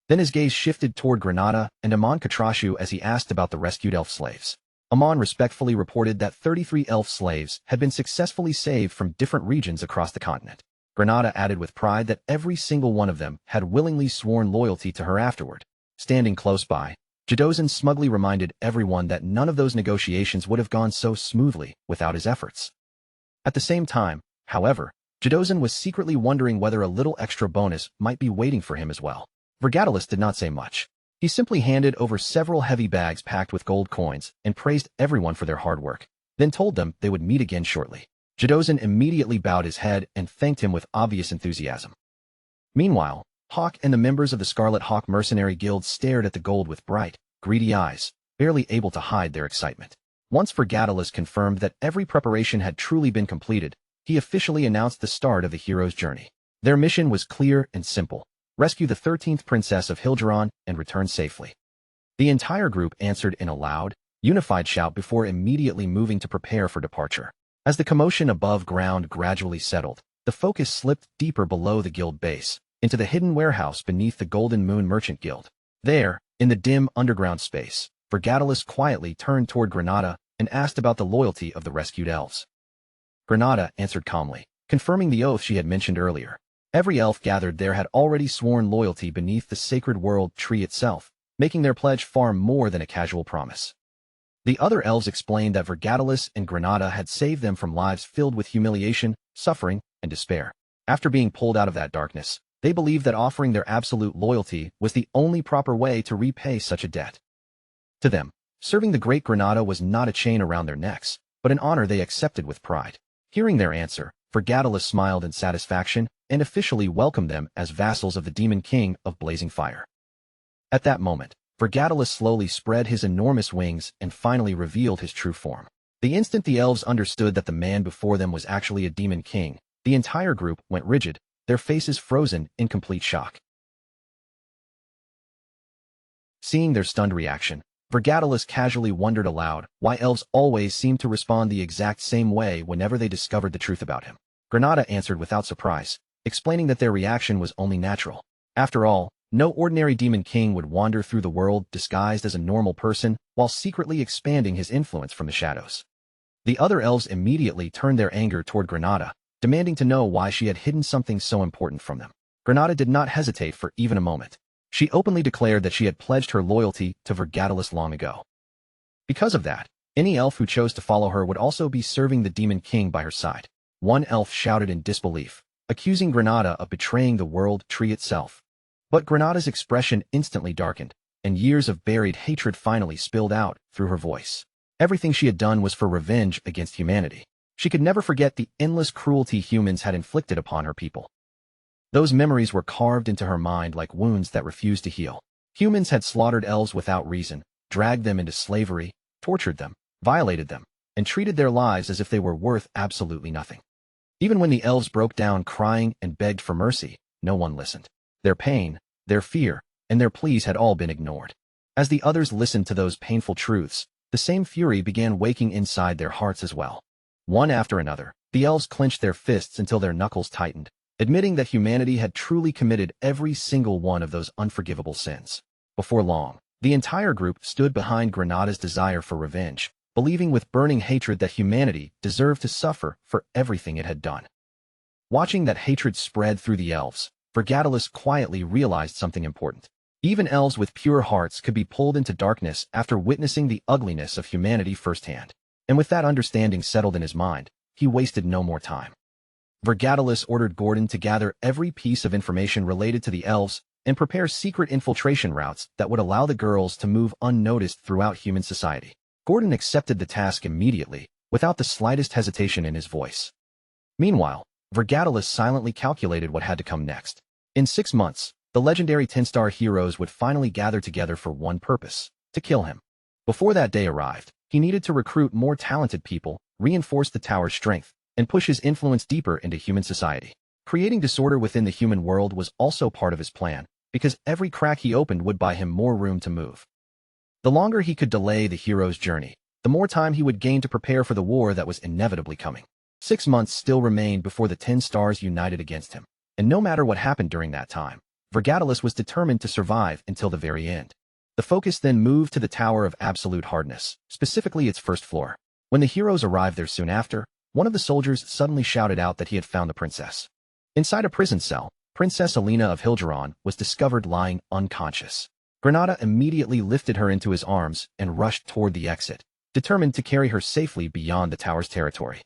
Then his gaze shifted toward Granada and Amon Katrashu as he asked about the rescued elf slaves. Amon respectfully reported that 33 elf slaves had been successfully saved from different regions across the continent. Granada added with pride that every single one of them had willingly sworn loyalty to her afterward. Standing close by, Jadozan smugly reminded everyone that none of those negotiations would have gone so smoothly without his efforts. At the same time, however, Jadozan was secretly wondering whether a little extra bonus might be waiting for him as well. Vergatilus did not say much. He simply handed over several heavy bags packed with gold coins and praised everyone for their hard work, then told them they would meet again shortly. Jadozan immediately bowed his head and thanked him with obvious enthusiasm. Meanwhile, Hawk and the members of the Scarlet Hawk Mercenary Guild stared at the gold with bright, greedy eyes, barely able to hide their excitement. Once Vergatilus confirmed that every preparation had truly been completed, he officially announced the start of the hero's journey. Their mission was clear and simple: rescue the 13th princess of Hilgeron and return safely. The entire group answered in a loud, unified shout before immediately moving to prepare for departure. As the commotion above ground gradually settled, the focus slipped deeper below the guild base, into the hidden warehouse beneath the Golden Moon Merchant Guild. There, in the dim underground space, Vergatilus quietly turned toward Granada and asked about the loyalty of the rescued elves. Granada answered calmly, confirming the oath she had mentioned earlier. Every elf gathered there had already sworn loyalty beneath the sacred world tree itself, making their pledge far more than a casual promise. The other elves explained that Vergatilus and Granada had saved them from lives filled with humiliation, suffering, and despair. After being pulled out of that darkness, they believed that offering their absolute loyalty was the only proper way to repay such a debt. To them, serving the great Granada was not a chain around their necks, but an honor they accepted with pride. Hearing their answer, Vergatilus smiled in satisfaction and officially welcomed them as vassals of the Demon King of Blazing Fire. At that moment, Vergatilus slowly spread his enormous wings and finally revealed his true form. The instant the elves understood that the man before them was actually a demon king, the entire group went rigid, their faces frozen in complete shock. Seeing their stunned reaction, Vergatilus casually wondered aloud why elves always seemed to respond the exact same way whenever they discovered the truth about him. Granada answered without surprise, explaining that their reaction was only natural. After all, no ordinary demon king would wander through the world disguised as a normal person while secretly expanding his influence from the shadows. The other elves immediately turned their anger toward Granada, demanding to know why she had hidden something so important from them. Granada did not hesitate for even a moment. She openly declared that she had pledged her loyalty to Vergatilus long ago. Because of that, any elf who chose to follow her would also be serving the demon king by her side. One elf shouted in disbelief, accusing Granada of betraying the world tree itself. But Granada's expression instantly darkened, and years of buried hatred finally spilled out through her voice. Everything she had done was for revenge against humanity. She could never forget the endless cruelty humans had inflicted upon her people. Those memories were carved into her mind like wounds that refused to heal. Humans had slaughtered elves without reason, dragged them into slavery, tortured them, violated them, and treated their lives as if they were worth absolutely nothing. Even when the elves broke down crying and begged for mercy, no one listened. Their pain, their fear, and their pleas had all been ignored. As the others listened to those painful truths, the same fury began waking inside their hearts as well. One after another, the elves clenched their fists until their knuckles tightened, admitting that humanity had truly committed every single one of those unforgivable sins. Before long, the entire group stood behind Granada's desire for revenge, believing with burning hatred that humanity deserved to suffer for everything it had done. Watching that hatred spread through the elves, Vergatalis quietly realized something important. Even elves with pure hearts could be pulled into darkness after witnessing the ugliness of humanity firsthand. And with that understanding settled in his mind, he wasted no more time. Vergatalis ordered Gordon to gather every piece of information related to the elves and prepare secret infiltration routes that would allow the girls to move unnoticed throughout human society. Gordon accepted the task immediately, without the slightest hesitation in his voice. Meanwhile, Vergatalis silently calculated what had to come next. In 6 months, the legendary 10-star heroes would finally gather together for one purpose: to kill him. Before that day arrived, he needed to recruit more talented people, reinforce the tower's strength, and push his influence deeper into human society. Creating disorder within the human world was also part of his plan, because every crack he opened would buy him more room to move. The longer he could delay the hero's journey, the more time he would gain to prepare for the war that was inevitably coming. 6 months still remained before the 10 stars united against him, and no matter what happened during that time, Vergatalis was determined to survive until the very end. The focus then moved to the Tower of Absolute Hardness, specifically its first floor. When the heroes arrived there soon after, one of the soldiers suddenly shouted out that he had found the princess. Inside a prison cell, Princess Alina of Hilgeron was discovered lying unconscious. Granada immediately lifted her into his arms and rushed toward the exit, determined to carry her safely beyond the tower's territory.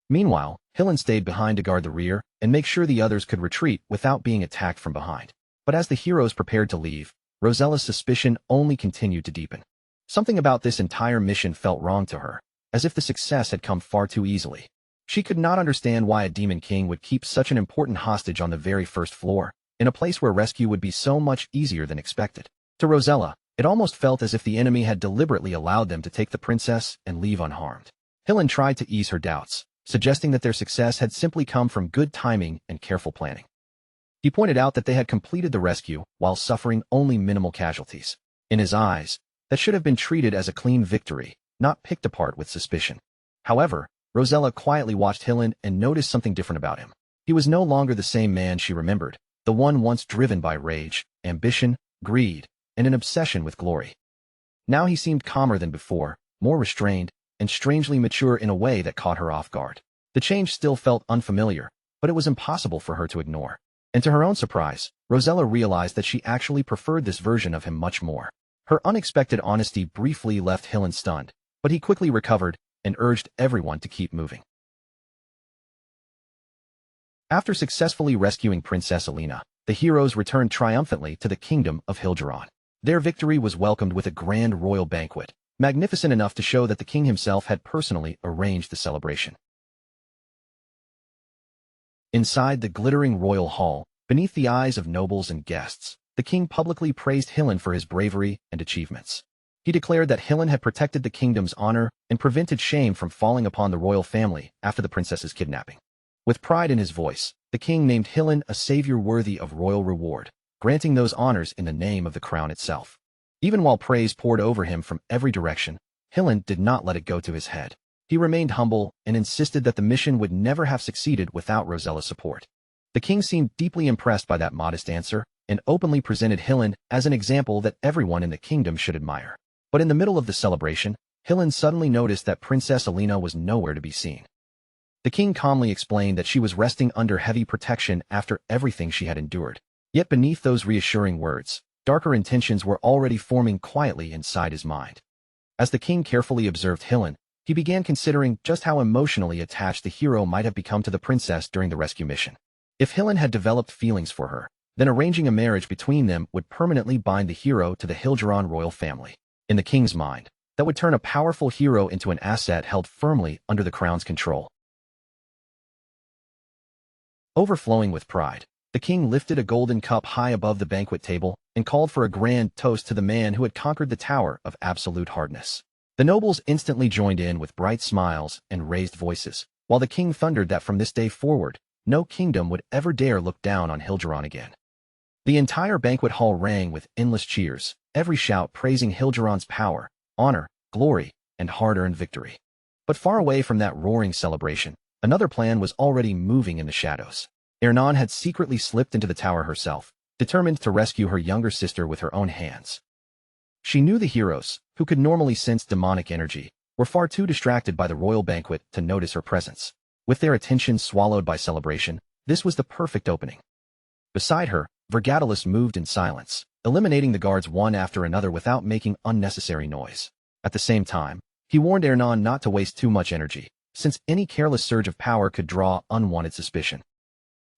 Meanwhile, Hillen stayed behind to guard the rear and make sure the others could retreat without being attacked from behind. But as the heroes prepared to leave, Rosella's suspicion only continued to deepen. Something about this entire mission felt wrong to her, as if the success had come far too easily. She could not understand why a demon king would keep such an important hostage on the very first floor, in a place where rescue would be so much easier than expected. To Rosella, it almost felt as if the enemy had deliberately allowed them to take the princess and leave unharmed. Hillen tried to ease her doubts, suggesting that their success had simply come from good timing and careful planning. He pointed out that they had completed the rescue while suffering only minimal casualties. In his eyes, that should have been treated as a clean victory, not picked apart with suspicion. However, Rosella quietly watched Hillen and noticed something different about him. He was no longer the same man she remembered, the one once driven by rage, ambition, greed, and an obsession with glory. Now he seemed calmer than before, more restrained, and strangely mature in a way that caught her off guard. The change still felt unfamiliar, but it was impossible for her to ignore. And to her own surprise, Rosella realized that she actually preferred this version of him much more. Her unexpected honesty briefly left Hillen stunned, but he quickly recovered and urged everyone to keep moving. After successfully rescuing Princess Alina, the heroes returned triumphantly to the kingdom of Hilgeron. Their victory was welcomed with a grand royal banquet, magnificent enough to show that the king himself had personally arranged the celebration. Inside the glittering royal hall, beneath the eyes of nobles and guests, the king publicly praised Hillen for his bravery and achievements. He declared that Hillen had protected the kingdom's honor and prevented shame from falling upon the royal family after the princess's kidnapping. With pride in his voice, the king named Hillen a savior worthy of royal reward, granting those honors in the name of the crown itself. Even while praise poured over him from every direction, Hillen did not let it go to his head. He remained humble and insisted that the mission would never have succeeded without Rosella's support. The king seemed deeply impressed by that modest answer and openly presented Hillen as an example that everyone in the kingdom should admire. But in the middle of the celebration, Hillen suddenly noticed that Princess Alina was nowhere to be seen. The king calmly explained that she was resting under heavy protection after everything she had endured. Yet beneath those reassuring words, darker intentions were already forming quietly inside his mind. As the king carefully observed Hillen, he began considering just how emotionally attached the hero might have become to the princess during the rescue mission. If Hillen had developed feelings for her, Then arranging a marriage between them would permanently bind the hero to the Hilderon royal family. In the king's mind, that would turn a powerful hero into an asset held firmly under the crown's control. Overflowing with pride, the king lifted a golden cup high above the banquet table and called for a grand toast to the man who had conquered the tower of absolute hardness. The nobles instantly joined in with bright smiles and raised voices, while the king thundered that from this day forward, no kingdom would ever dare look down on Hilderon again. The entire banquet hall rang with endless cheers, every shout praising Hilderon's power, honor, glory, and hard-earned victory. But far away from that roaring celebration, another plan was already moving in the shadows. Ernan had secretly slipped into the tower herself, determined to rescue her younger sister with her own hands. She knew the heroes, who could normally sense demonic energy, were far too distracted by the royal banquet to notice her presence. With their attention swallowed by celebration, this was the perfect opening. Beside her, Vergadalus moved in silence, eliminating the guards one after another without making unnecessary noise. At the same time, he warned Ernan not to waste too much energy, since any careless surge of power could draw unwanted suspicion.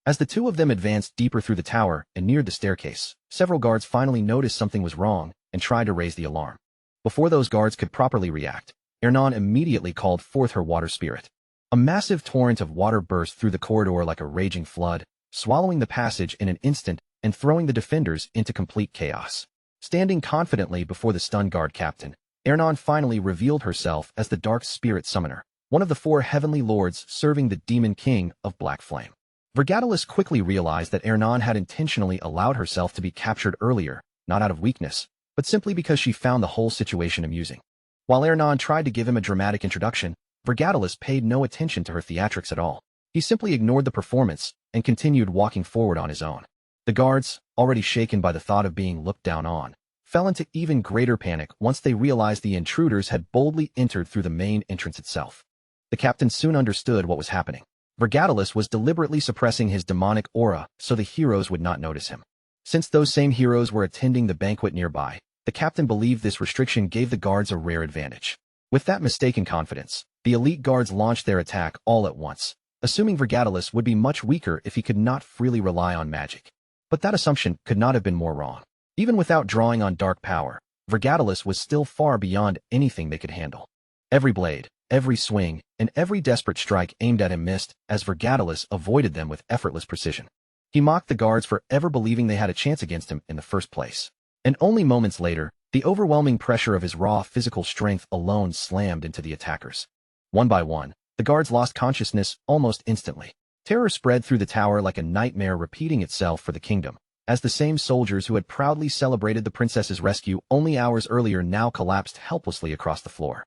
As the two of them advanced deeper through the tower and neared the staircase, several guards finally noticed something was wrong and tried to raise the alarm. Before those guards could properly react, Ernan immediately called forth her water spirit. A massive torrent of water burst through the corridor like a raging flood, swallowing the passage in an instant and throwing the defenders into complete chaos. Standing confidently before the stunned guard captain, Ernan finally revealed herself as the Dark Spirit Summoner, one of the 4 heavenly lords serving the Demon King of Black Flame. Vergadalus quickly realized that Ernan had intentionally allowed herself to be captured earlier, not out of weakness, but simply because she found the whole situation amusing. While Ernan tried to give him a dramatic introduction, Vergadalus paid no attention to her theatrics at all. He simply ignored the performance and continued walking forward on his own. The guards, already shaken by the thought of being looked down on, fell into even greater panic once they realized the intruders had boldly entered through the main entrance itself. The captain soon understood what was happening. Vergadalus was deliberately suppressing his demonic aura so the heroes would not notice him. Since those same heroes were attending the banquet nearby, the captain believed this restriction gave the guards a rare advantage. With that mistaken confidence, the elite guards launched their attack all at once, assuming Vergadalus would be much weaker if he could not freely rely on magic. But that assumption could not have been more wrong. Even without drawing on dark power, Vergadalus was still far beyond anything they could handle. Every blade, every swing, and every desperate strike aimed at him missed, as Vergadalus avoided them with effortless precision. He mocked the guards for ever believing they had a chance against him in the first place. And only moments later, the overwhelming pressure of his raw physical strength alone slammed into the attackers. One by one, the guards lost consciousness almost instantly. Terror spread through the tower like a nightmare repeating itself for the kingdom, as the same soldiers who had proudly celebrated the princess's rescue only hours earlier now collapsed helplessly across the floor.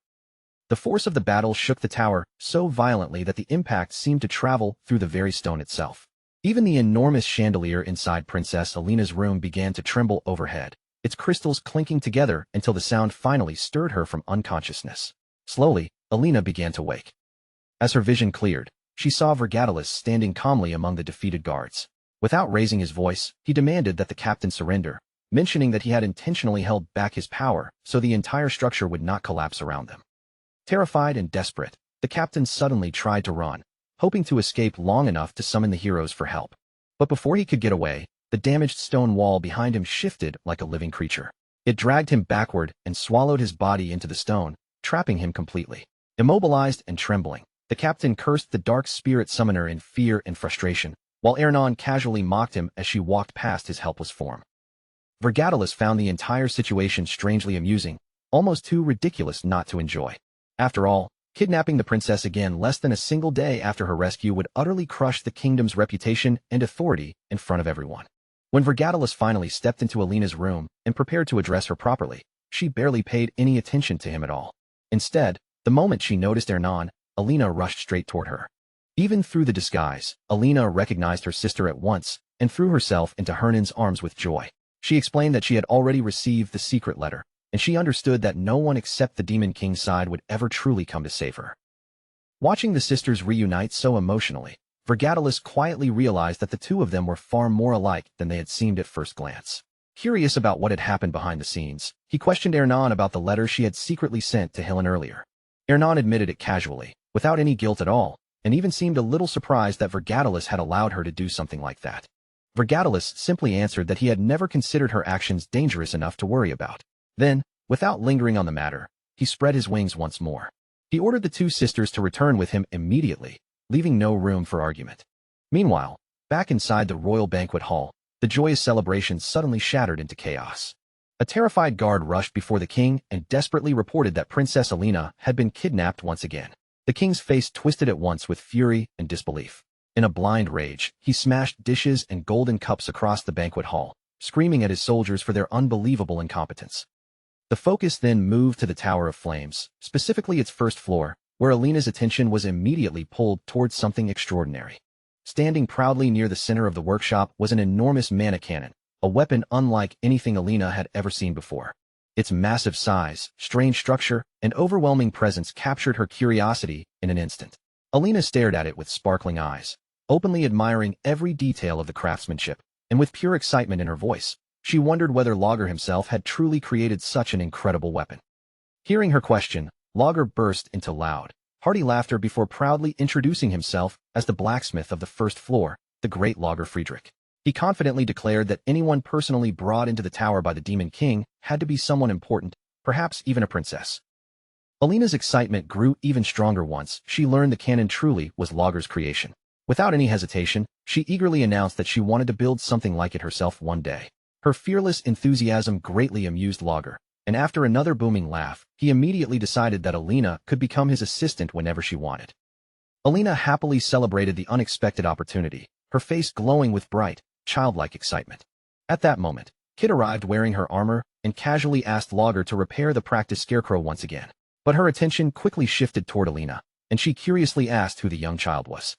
The force of the battle shook the tower so violently that the impact seemed to travel through the very stone itself. Even the enormous chandelier inside Princess Alina's room began to tremble overhead, its crystals clinking together until the sound finally stirred her from unconsciousness. Slowly, Alina began to wake. As her vision cleared, she saw Vergadalus standing calmly among the defeated guards. Without raising his voice, he demanded that the captain surrender, mentioning that he had intentionally held back his power so the entire structure would not collapse around them. Terrified and desperate, the captain suddenly tried to run, hoping to escape long enough to summon the heroes for help. But before he could get away, the damaged stone wall behind him shifted like a living creature. It dragged him backward and swallowed his body into the stone, trapping him completely. Immobilized and trembling, the captain cursed the Dark Spirit Summoner in fear and frustration, while Ernan casually mocked him as she walked past his helpless form. Vergadalus found the entire situation strangely amusing, almost too ridiculous not to enjoy. After all, kidnapping the princess again less than a single day after her rescue would utterly crush the kingdom's reputation and authority in front of everyone. When Vergadalus finally stepped into Alina's room and prepared to address her properly, she barely paid any attention to him at all. Instead, the moment she noticed Ernan, Alina rushed straight toward her. Even through the disguise, Alina recognized her sister at once and threw herself into Hernan's arms with joy. She explained that she had already received the secret letter, and she understood that no one except the Demon King's side would ever truly come to save her. Watching the sisters reunite so emotionally, Vergadalus quietly realized that the two of them were far more alike than they had seemed at first glance. Curious about what had happened behind the scenes, he questioned Ernan about the letter she had secretly sent to Helen earlier. Ernan admitted it casually, without any guilt at all, and even seemed a little surprised that Vergadalus had allowed her to do something like that. Vergatalis simply answered that he had never considered her actions dangerous enough to worry about. Then, without lingering on the matter, he spread his wings once more. He ordered the two sisters to return with him immediately, leaving no room for argument. Meanwhile, back inside the royal banquet hall, the joyous celebration suddenly shattered into chaos. A terrified guard rushed before the king and desperately reported that Princess Alina had been kidnapped once again. The king's face twisted at once with fury and disbelief. In a blind rage, he smashed dishes and golden cups across the banquet hall, screaming at his soldiers for their unbelievable incompetence. The focus then moved to the Tower of Flames, specifically its first floor, where Alina's attention was immediately pulled towards something extraordinary. Standing proudly near the center of the workshop was an enormous mana cannon, a weapon unlike anything Alina had ever seen before. Its massive size, strange structure, and overwhelming presence captured her curiosity in an instant. Alina stared at it with sparkling eyes, openly admiring every detail of the craftsmanship, and with pure excitement in her voice, she wondered whether Lager himself had truly created such an incredible weapon. Hearing her question, Lager burst into loud, hearty laughter before proudly introducing himself as the blacksmith of the first floor, the great Lager Friedrich. He confidently declared that anyone personally brought into the tower by the Demon King had to be someone important, perhaps even a princess. Alina's excitement grew even stronger once she learned the cannon truly was Lager's creation. Without any hesitation, she eagerly announced that she wanted to build something like it herself one day. Her fearless enthusiasm greatly amused Lager, and after another booming laugh, he immediately decided that Alina could become his assistant whenever she wanted. Alina happily celebrated the unexpected opportunity, her face glowing with bright, childlike excitement. At that moment, Kit arrived wearing her armor and casually asked Lager to repair the practice scarecrow once again. But her attention quickly shifted toward Alina, and she curiously asked who the young child was.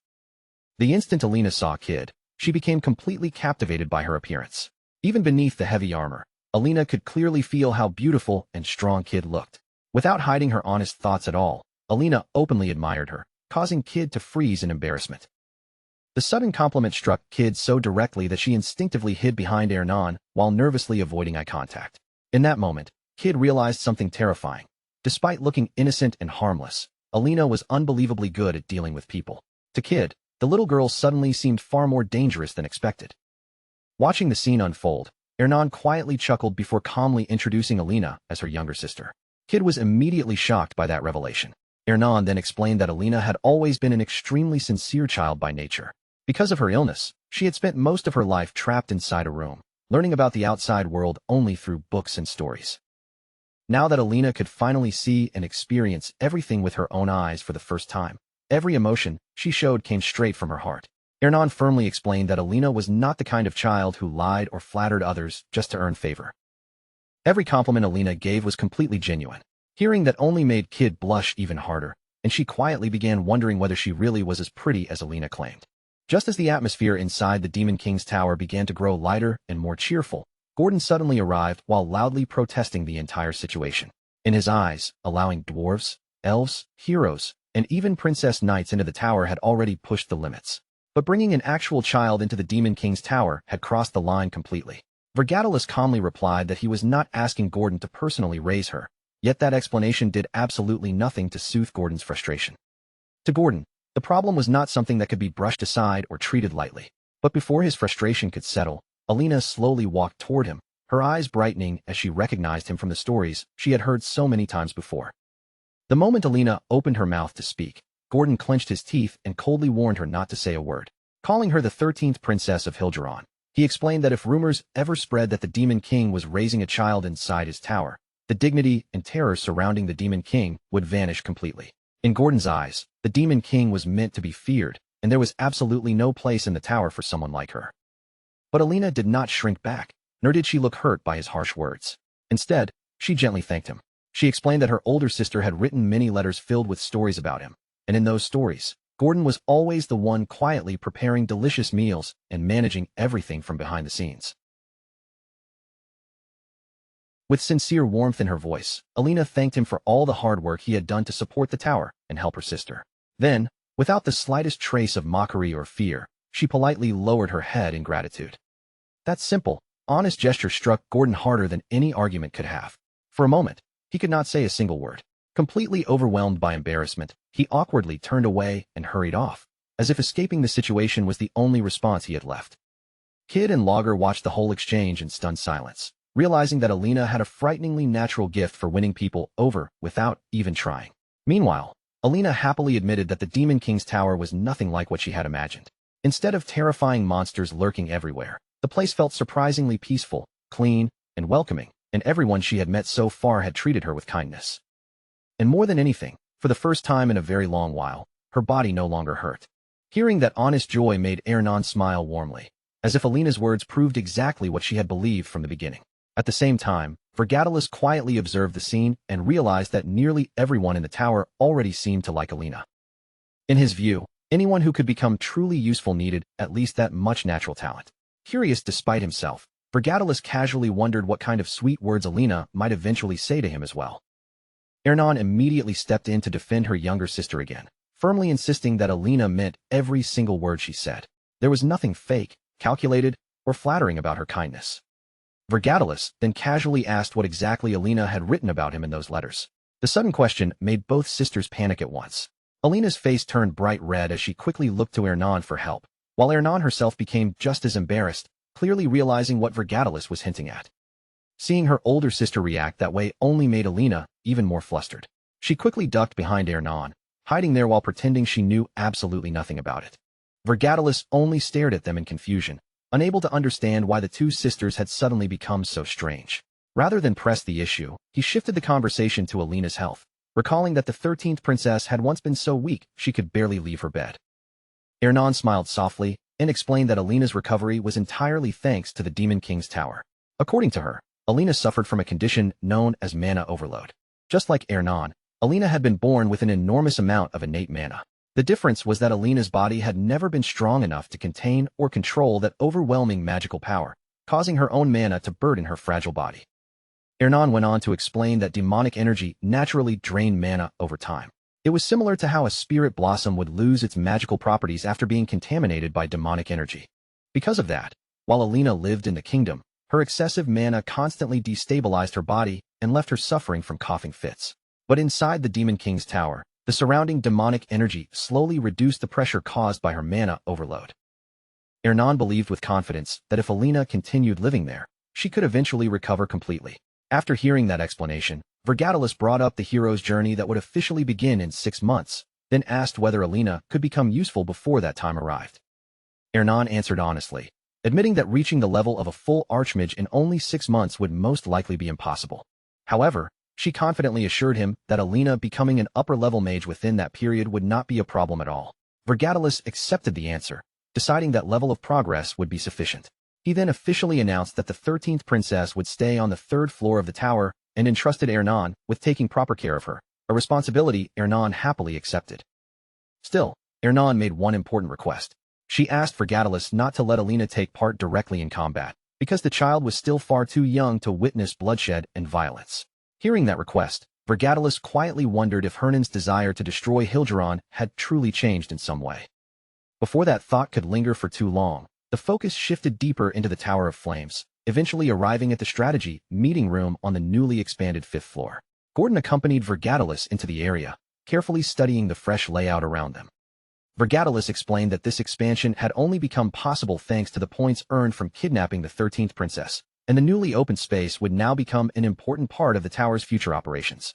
The instant Alina saw Kid, she became completely captivated by her appearance. Even beneath the heavy armor, Alina could clearly feel how beautiful and strong Kid looked. Without hiding her honest thoughts at all, Alina openly admired her, causing Kid to freeze in embarrassment. The sudden compliment struck Kid so directly that she instinctively hid behind Ernan while nervously avoiding eye contact. In that moment, Kid realized something terrifying. Despite looking innocent and harmless, Alina was unbelievably good at dealing with people. To Kid, the little girl suddenly seemed far more dangerous than expected. Watching the scene unfold, Ernan quietly chuckled before calmly introducing Alina as her younger sister. Kid was immediately shocked by that revelation. Ernan then explained that Alina had always been an extremely sincere child by nature. Because of her illness, she had spent most of her life trapped inside a room, learning about the outside world only through books and stories. Now that Alina could finally see and experience everything with her own eyes for the first time, every emotion she showed came straight from her heart. Ernan firmly explained that Alina was not the kind of child who lied or flattered others just to earn favor. Every compliment Alina gave was completely genuine. Hearing that only made Kid blush even harder, and she quietly began wondering whether she really was as pretty as Alina claimed. Just as the atmosphere inside the Demon King's tower began to grow lighter and more cheerful, Gordon suddenly arrived while loudly protesting the entire situation. In his eyes, allowing dwarves, elves, heroes, and even princess knights into the tower had already pushed the limits. But bringing an actual child into the Demon King's tower had crossed the line completely. Vergatalis calmly replied that he was not asking Gordon to personally raise her, yet that explanation did absolutely nothing to soothe Gordon's frustration. To Gordon, the problem was not something that could be brushed aside or treated lightly. But before his frustration could settle, Alina slowly walked toward him, her eyes brightening as she recognized him from the stories she had heard so many times before. The moment Alina opened her mouth to speak, Gordon clenched his teeth and coldly warned her not to say a word. Calling her the 13th princess of Hilgeron, he explained that if rumors ever spread that the Demon King was raising a child inside his tower, the dignity and terror surrounding the Demon King would vanish completely. In Gordon's eyes, the Demon King was meant to be feared, and there was absolutely no place in the tower for someone like her. But Alina did not shrink back, nor did she look hurt by his harsh words. Instead, she gently thanked him. She explained that her older sister had written many letters filled with stories about him, and in those stories, Gordon was always the one quietly preparing delicious meals and managing everything from behind the scenes. With sincere warmth in her voice, Alina thanked him for all the hard work he had done to support the tower and help her sister. Then, without the slightest trace of mockery or fear, she politely lowered her head in gratitude. That simple, honest gesture struck Gordon harder than any argument could have. For a moment, he could not say a single word. Completely overwhelmed by embarrassment, he awkwardly turned away and hurried off, as if escaping the situation was the only response he had left. Kid and Logger watched the whole exchange in stunned silence, realizing that Alina had a frighteningly natural gift for winning people over without even trying. Meanwhile, Alina happily admitted that the Demon King's tower was nothing like what she had imagined. Instead of terrifying monsters lurking everywhere, the place felt surprisingly peaceful, clean, and welcoming, and everyone she had met so far had treated her with kindness. And more than anything, for the first time in a very long while, her body no longer hurt. Hearing that honest joy made Ernan smile warmly, as if Alina's words proved exactly what she had believed from the beginning. At the same time, Vergatalis quietly observed the scene and realized that nearly everyone in the tower already seemed to like Alina. In his view, anyone who could become truly useful needed at least that much natural talent. Curious despite himself, Vergatalis casually wondered what kind of sweet words Alina might eventually say to him as well. Ernan immediately stepped in to defend her younger sister again, firmly insisting that Alina meant every single word she said. There was nothing fake, calculated, or flattering about her kindness. Vergatalis then casually asked what exactly Alina had written about him in those letters. The sudden question made both sisters panic at once. Alina's face turned bright red as she quickly looked to Ernan for help, while Ernan herself became just as embarrassed, clearly realizing what Vergatalis was hinting at. Seeing her older sister react that way only made Alina even more flustered. She quickly ducked behind Ernan, hiding there while pretending she knew absolutely nothing about it. Vergatalis only stared at them in confusion, unable to understand why the two sisters had suddenly become so strange. Rather than press the issue, he shifted the conversation to Alina's health, recalling that the 13th princess had once been so weak she could barely leave her bed. Ernan smiled softly and explained that Alina's recovery was entirely thanks to the Demon King's tower. According to her, Alina suffered from a condition known as mana overload. Just like Ernan, Alina had been born with an enormous amount of innate mana. The difference was that Alina's body had never been strong enough to contain or control that overwhelming magical power, causing her own mana to burden her fragile body. Ernan went on to explain that demonic energy naturally drained mana over time. It was similar to how a spirit blossom would lose its magical properties after being contaminated by demonic energy. Because of that, while Alina lived in the kingdom, her excessive mana constantly destabilized her body and left her suffering from coughing fits. But inside the Demon King's tower, the surrounding demonic energy slowly reduced the pressure caused by her mana overload. Ernan believed with confidence that if Alina continued living there, she could eventually recover completely. After hearing that explanation, Vergatalis brought up the hero's journey that would officially begin in 6 months, then asked whether Alina could become useful before that time arrived. Ernan answered honestly, admitting that reaching the level of a full archmage in only 6 months would most likely be impossible. However, she confidently assured him that Alina becoming an upper-level mage within that period would not be a problem at all. Vergatalis accepted the answer, deciding that level of progress would be sufficient. He then officially announced that the 13th princess would stay on the 3rd floor of the tower and entrusted Ernan with taking proper care of her, a responsibility Ernan happily accepted. Still, Ernan made one important request. She asked Vergatalis not to let Alina take part directly in combat, because the child was still far too young to witness bloodshed and violence. Hearing that request, Vergatalis quietly wondered if Hernan's desire to destroy Hilgeron had truly changed in some way. Before that thought could linger for too long, the focus shifted deeper into the Tower of Flames, eventually arriving at the strategy meeting room on the newly expanded 5th floor. Gordon accompanied Vergatalis into the area, carefully studying the fresh layout around them. Vergatalis explained that this expansion had only become possible thanks to the points earned from kidnapping the 13th princess, and the newly opened space would now become an important part of the tower's future operations.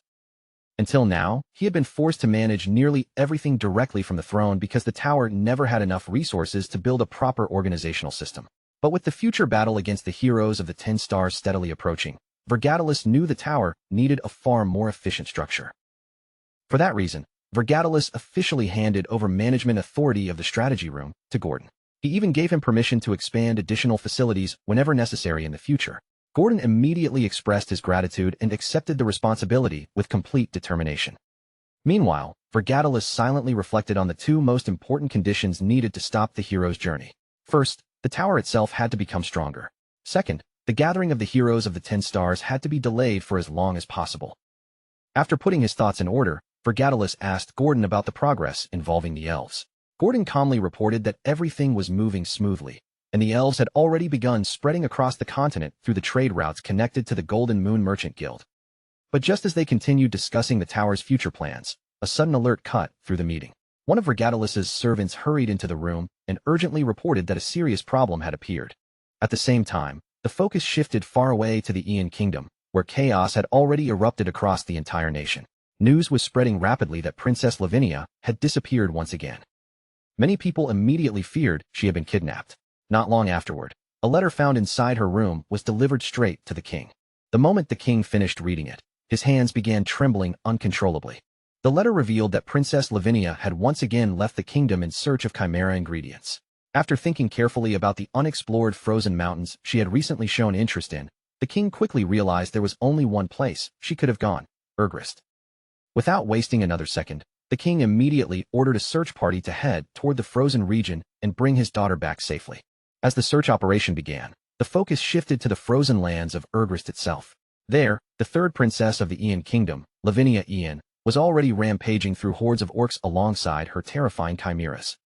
Until now, he had been forced to manage nearly everything directly from the throne because the tower never had enough resources to build a proper organizational system. But with the future battle against the heroes of the 10 stars steadily approaching, Vergatalis knew the tower needed a far more efficient structure. For that reason, Vergatalis officially handed over management authority of the strategy room to Gordon. He even gave him permission to expand additional facilities whenever necessary in the future. Gordon immediately expressed his gratitude and accepted the responsibility with complete determination. Meanwhile, Vergatalis silently reflected on the 2 most important conditions needed to stop the hero's journey. First, the tower itself had to become stronger. Second, the gathering of the heroes of the 10 stars had to be delayed for as long as possible. After putting his thoughts in order, Vergatalis asked Gordon about the progress involving the elves. Gordon calmly reported that everything was moving smoothly, and the elves had already begun spreading across the continent through the trade routes connected to the Golden Moon Merchant Guild. But just as they continued discussing the tower's future plans, a sudden alert cut through the meeting. One of Vergatalis's servants hurried into the room and urgently reported that a serious problem had appeared. At the same time, the focus shifted far away to the Ian Kingdom, where chaos had already erupted across the entire nation. News was spreading rapidly that Princess Lavinia had disappeared once again. Many people immediately feared she had been kidnapped. Not long afterward, a letter found inside her room was delivered straight to the king. The moment the king finished reading it, his hands began trembling uncontrollably. The letter revealed that Princess Lavinia had once again left the kingdom in search of chimera ingredients. After thinking carefully about the unexplored frozen mountains she had recently shown interest in, the king quickly realized there was only one place she could have gone: Urgrist. Without wasting another second, the king immediately ordered a search party to head toward the frozen region and bring his daughter back safely. As the search operation began, the focus shifted to the frozen lands of Urgrist itself. There, the third princess of the Ian Kingdom, Lavinia Ian, was already rampaging through hordes of orcs alongside her terrifying chimeras.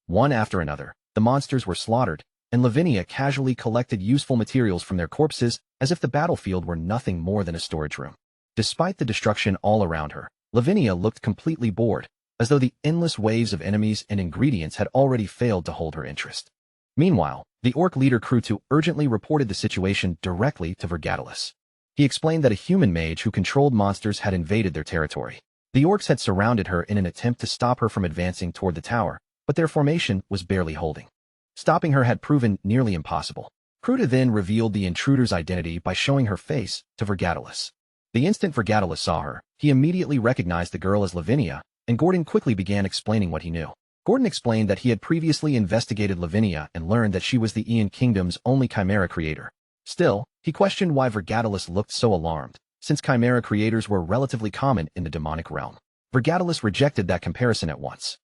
One after another, the monsters were slaughtered, and Lavinia casually collected useful materials from their corpses as if the battlefield were nothing more than a storage room. Despite the destruction all around her, Lavinia looked completely bored, as though the endless waves of enemies and ingredients had already failed to hold her interest. Meanwhile, the orc leader Krutu urgently reported the situation directly to Vergatalis. He explained that a human mage who controlled monsters had invaded their territory. The orcs had surrounded her in an attempt to stop her from advancing toward the tower, but their formation was barely holding. Stopping her had proven nearly impossible. Krutu then revealed the intruder's identity by showing her face to Vergatalis. The instant Vergatalis saw her, he immediately recognized the girl as Lavinia, and Gordon quickly began explaining what he knew. Gordon explained that he had previously investigated Lavinia and learned that she was the Ian Kingdom's only chimera creator. Still, he questioned why Vergatalis looked so alarmed, since chimera creators were relatively common in the demonic realm. Vergatalis rejected that comparison at once.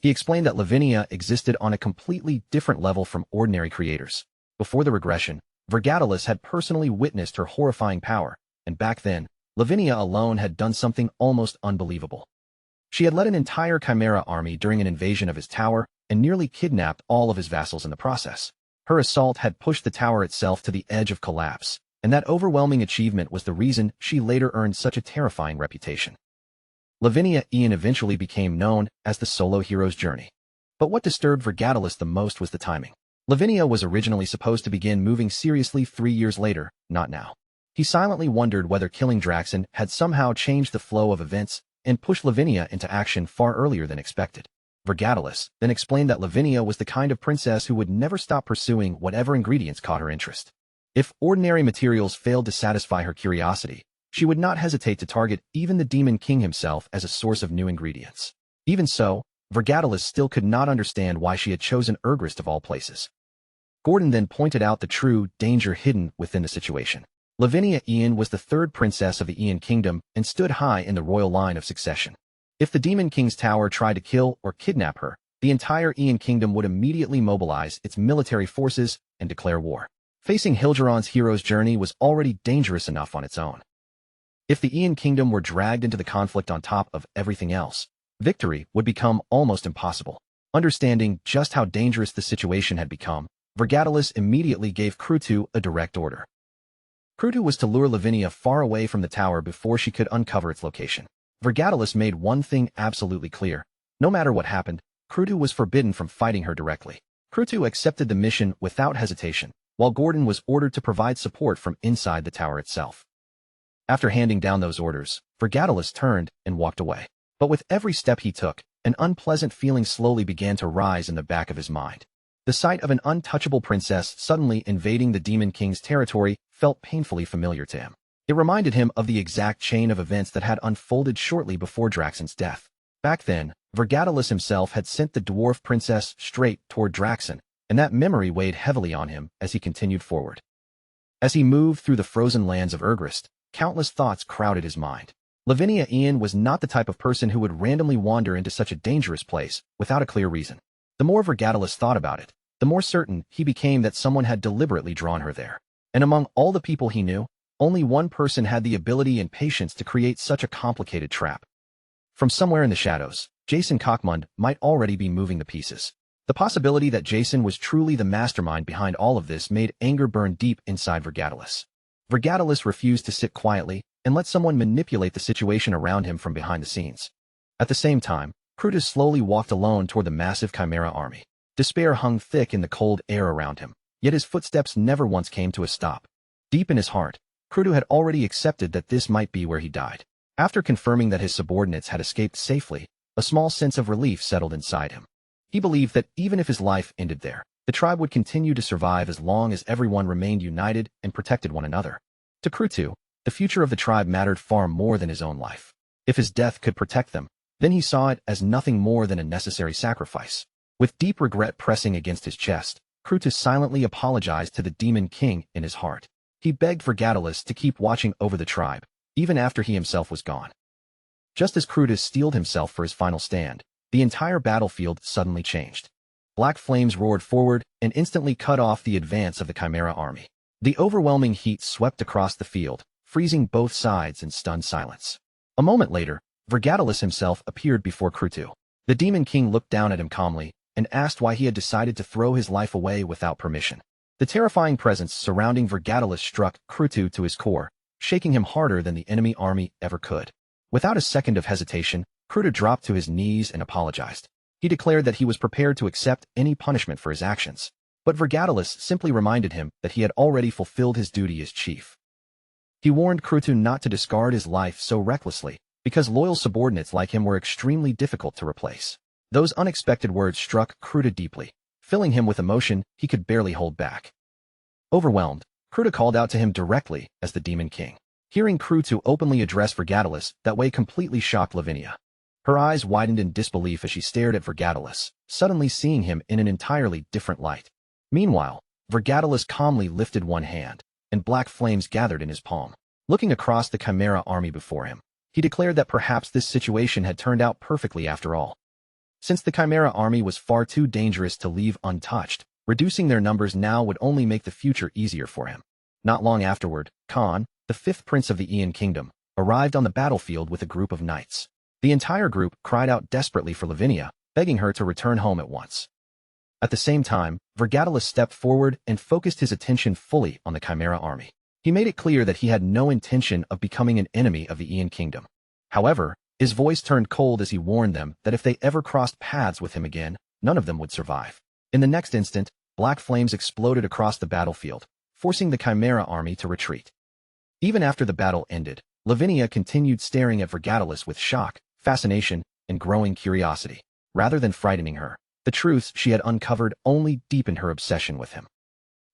He explained that Lavinia existed on a completely different level from ordinary creators. Before the regression, Vergatalis had personally witnessed her horrifying power, and back then, Lavinia alone had done something almost unbelievable. She had led an entire chimera army during an invasion of his tower and nearly kidnapped all of his vassals in the process. Her assault had pushed the tower itself to the edge of collapse, and that overwhelming achievement was the reason she later earned such a terrifying reputation. Lavinia Ian eventually became known as the solo hero's journey. But what disturbed Vergatalis the most was the timing. Lavinia was originally supposed to begin moving seriously 3 years later, not now. He silently wondered whether killing Draxon had somehow changed the flow of events and pushed Lavinia into action far earlier than expected. Vergatalis then explained that Lavinia was the kind of princess who would never stop pursuing whatever ingredients caught her interest. If ordinary materials failed to satisfy her curiosity, she would not hesitate to target even the Demon King himself as a source of new ingredients. Even so, Vergatalis still could not understand why she had chosen Urgrist of all places. Gordon then pointed out the true danger hidden within the situation. Lavinia Ian was the third princess of the Ian Kingdom and stood high in the royal line of succession. If the Demon King's tower tried to kill or kidnap her, the entire Ian Kingdom would immediately mobilize its military forces and declare war. Facing Hilgeron's hero's journey was already dangerous enough on its own. If the Ian Kingdom were dragged into the conflict on top of everything else, victory would become almost impossible. Understanding just how dangerous the situation had become, Vergatalis immediately gave Krutu a direct order. Krutu was to lure Lavinia far away from the tower before she could uncover its location. Vergatalis made one thing absolutely clear. No matter what happened, Krutu was forbidden from fighting her directly. Krutu accepted the mission without hesitation, while Gordon was ordered to provide support from inside the tower itself. After handing down those orders, Vergatalis turned and walked away. But with every step he took, an unpleasant feeling slowly began to rise in the back of his mind. The sight of an untouchable princess suddenly invading the Demon King's territory felt painfully familiar to him. It reminded him of the exact chain of events that had unfolded shortly before Draxon's death. Back then, Vergatalis himself had sent the dwarf princess straight toward Draxon, and that memory weighed heavily on him as he continued forward. As he moved through the frozen lands of Urgrist, countless thoughts crowded his mind. Lavinia Ian was not the type of person who would randomly wander into such a dangerous place without a clear reason. The more Vergatalis thought about it, the more certain he became that someone had deliberately drawn her there. And among all the people he knew, only one person had the ability and patience to create such a complicated trap. From somewhere in the shadows, Jason Cockmund might already be moving the pieces. The possibility that Jason was truly the mastermind behind all of this made anger burn deep inside Vergatalis. Vergatalis refused to sit quietly and let someone manipulate the situation around him from behind the scenes. At the same time, Krutus slowly walked alone toward the massive Chimera army. Despair hung thick in the cold air around him. Yet his footsteps never once came to a stop. Deep in his heart, Krutu had already accepted that this might be where he died. After confirming that his subordinates had escaped safely, a small sense of relief settled inside him. He believed that even if his life ended there, the tribe would continue to survive as long as everyone remained united and protected one another. To Krutu, the future of the tribe mattered far more than his own life. If his death could protect them, then he saw it as nothing more than a necessary sacrifice. With deep regret pressing against his chest, Krutu silently apologized to the Demon King in his heart. He begged Vergatilus to keep watching over the tribe, even after he himself was gone. Just as Krutu steeled himself for his final stand, the entire battlefield suddenly changed. Black flames roared forward and instantly cut off the advance of the Chimera army. The overwhelming heat swept across the field, freezing both sides in stunned silence. A moment later, Vergatilus himself appeared before Krutu. The Demon King looked down at him calmly and asked why he had decided to throw his life away without permission. The terrifying presence surrounding Vergatilus struck Krutu to his core, shaking him harder than the enemy army ever could. Without a second of hesitation, Krutu dropped to his knees and apologized. He declared that he was prepared to accept any punishment for his actions. But Vergatilus simply reminded him that he had already fulfilled his duty as chief. He warned Krutu not to discard his life so recklessly, because loyal subordinates like him were extremely difficult to replace. Those unexpected words struck Krutu deeply, filling him with emotion he could barely hold back. Overwhelmed, Krutu called out to him directly as the Demon King. Hearing Krutu openly address Vergatilus that way completely shocked Lavinia. Her eyes widened in disbelief as she stared at Vergatilus, suddenly seeing him in an entirely different light. Meanwhile, Vergatilus calmly lifted one hand, and black flames gathered in his palm. Looking across the Chimera army before him, he declared that perhaps this situation had turned out perfectly after all. Since the Chimera army was far too dangerous to leave untouched, reducing their numbers now would only make the future easier for him. Not long afterward, Khan, the fifth prince of the Ian Kingdom, arrived on the battlefield with a group of knights. The entire group cried out desperately for Lavinia, begging her to return home at once. At the same time, Vergatilus stepped forward and focused his attention fully on the Chimera army. He made it clear that he had no intention of becoming an enemy of the Ian Kingdom. However, his voice turned cold as he warned them that if they ever crossed paths with him again, none of them would survive. In the next instant, black flames exploded across the battlefield, forcing the Chimera army to retreat. Even after the battle ended, Lavinia continued staring at Vergatilus with shock, fascination, and growing curiosity. Rather than frightening her, the truths she had uncovered only deepened her obsession with him.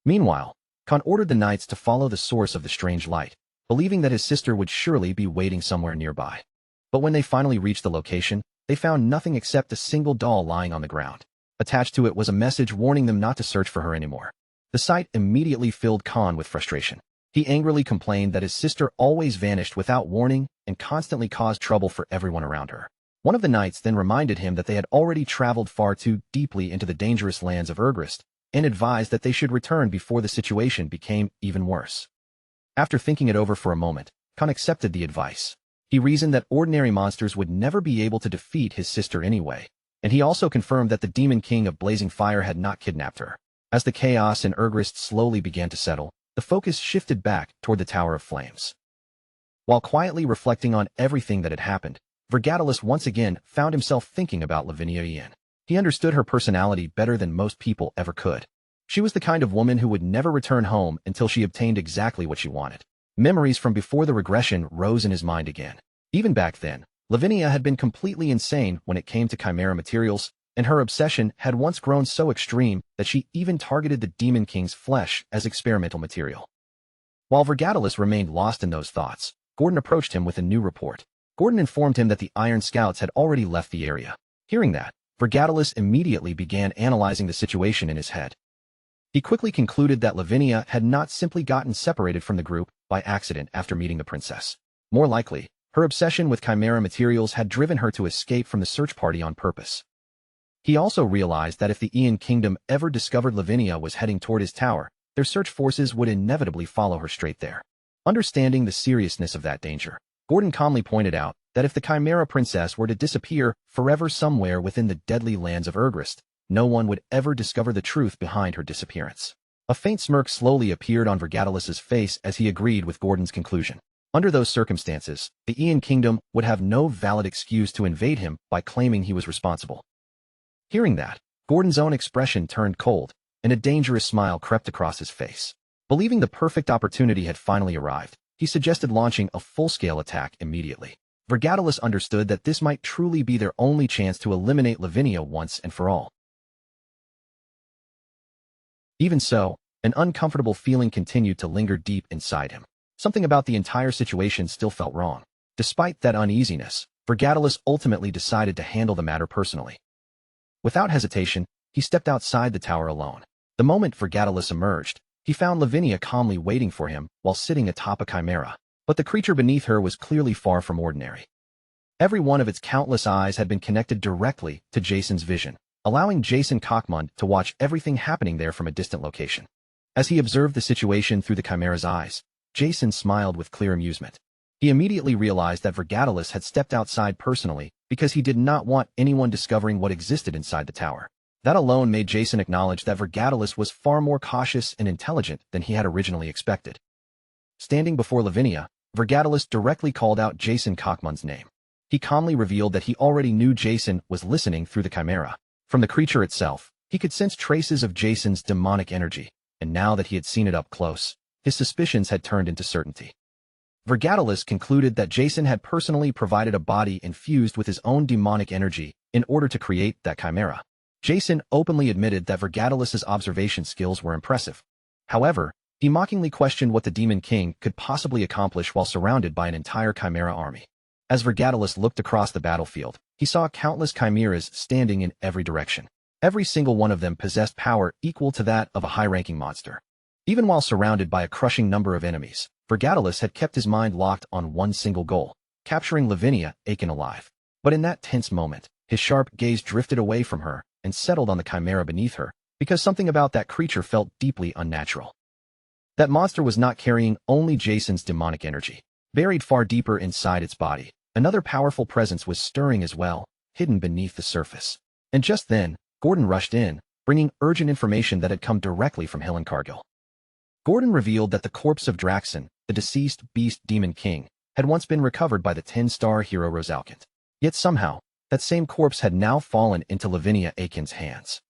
Meanwhile, Khan ordered the knights to follow the source of the strange light, believing that his sister would surely be waiting somewhere nearby. But when they finally reached the location, they found nothing except a single doll lying on the ground. Attached to it was a message warning them not to search for her anymore. The sight immediately filled Khan with frustration. He angrily complained that his sister always vanished without warning and constantly caused trouble for everyone around her. One of the knights then reminded him that they had already traveled far too deeply into the dangerous lands of Urgrist, and advised that they should return before the situation became even worse. After thinking it over for a moment, Khan accepted the advice. He reasoned that ordinary monsters would never be able to defeat his sister anyway, and he also confirmed that the Demon King of Blazing Fire had not kidnapped her. As the chaos in Urgrist slowly began to settle, the focus shifted back toward the Tower of Flames. While quietly reflecting on everything that had happened, Vergatilus once again found himself thinking about Lavinia Ian. He understood her personality better than most people ever could. She was the kind of woman who would never return home until she obtained exactly what she wanted. Memories from before the regression rose in his mind again. Even back then, Lavinia had been completely insane when it came to chimera materials, and her obsession had once grown so extreme that she even targeted the Demon King's flesh as experimental material. While Vergatilus remained lost in those thoughts, Gordon approached him with a new report. Gordon informed him that the Iron Scouts had already left the area. Hearing that, Vergatilus immediately began analyzing the situation in his head. He quickly concluded that Lavinia had not simply gotten separated from the group by accident after meeting the princess. More likely, her obsession with chimera materials had driven her to escape from the search party on purpose. He also realized that if the Ian Kingdom ever discovered Lavinia was heading toward his tower, their search forces would inevitably follow her straight there. Understanding the seriousness of that danger, Gordon calmly pointed out that if the Chimera Princess were to disappear forever somewhere within the deadly lands of Urgrist, no one would ever discover the truth behind her disappearance. A faint smirk slowly appeared on Vergatilus's face as he agreed with Gordon's conclusion. Under those circumstances, the Ian Kingdom would have no valid excuse to invade him by claiming he was responsible. Hearing that, Gordon's own expression turned cold, and a dangerous smile crept across his face. Believing the perfect opportunity had finally arrived, he suggested launching a full-scale attack immediately. Vergatalis understood that this might truly be their only chance to eliminate Lavinia once and for all. Even so, an uncomfortable feeling continued to linger deep inside him. Something about the entire situation still felt wrong. Despite that uneasiness, Vergatalis ultimately decided to handle the matter personally. Without hesitation, he stepped outside the tower alone. The moment Vergatalis emerged, he found Lavinia calmly waiting for him while sitting atop a chimera. But the creature beneath her was clearly far from ordinary. Every one of its countless eyes had been connected directly to Jason's vision, allowing Jason Cockmund to watch everything happening there from a distant location. As he observed the situation through the chimera's eyes, Jason smiled with clear amusement. He immediately realized that Vergatalis had stepped outside personally because he did not want anyone discovering what existed inside the tower. That alone made Jason acknowledge that Vergatalis was far more cautious and intelligent than he had originally expected. Standing before Lavinia, Vergatalis directly called out Jason Cockmund's name. He calmly revealed that he already knew Jason was listening through the chimera. From the creature itself, he could sense traces of Jason's demonic energy, and now that he had seen it up close, his suspicions had turned into certainty. Vergatalis concluded that Jason had personally provided a body infused with his own demonic energy in order to create that chimera. Jason openly admitted that Vergatalis's observation skills were impressive. However, he mockingly questioned what the Demon King could possibly accomplish while surrounded by an entire chimera army. As Vergatalis looked across the battlefield, he saw countless chimeras standing in every direction. Every single one of them possessed power equal to that of a high-ranking monster. Even while surrounded by a crushing number of enemies, Vergatalis had kept his mind locked on one single goal, capturing Lavinia Aiken alive. But in that tense moment, his sharp gaze drifted away from her and settled on the chimera beneath her, because something about that creature felt deeply unnatural. That monster was not carrying only Jason's demonic energy. Buried far deeper inside its body, another powerful presence was stirring as well, hidden beneath the surface. And just then, Gordon rushed in, bringing urgent information that had come directly from Helen Cargill. Gordon revealed that the corpse of Draxon, the deceased beast Demon King, had once been recovered by the 10-star hero Rosalkent. Yet somehow, that same corpse had now fallen into Lavinia Aiken's hands.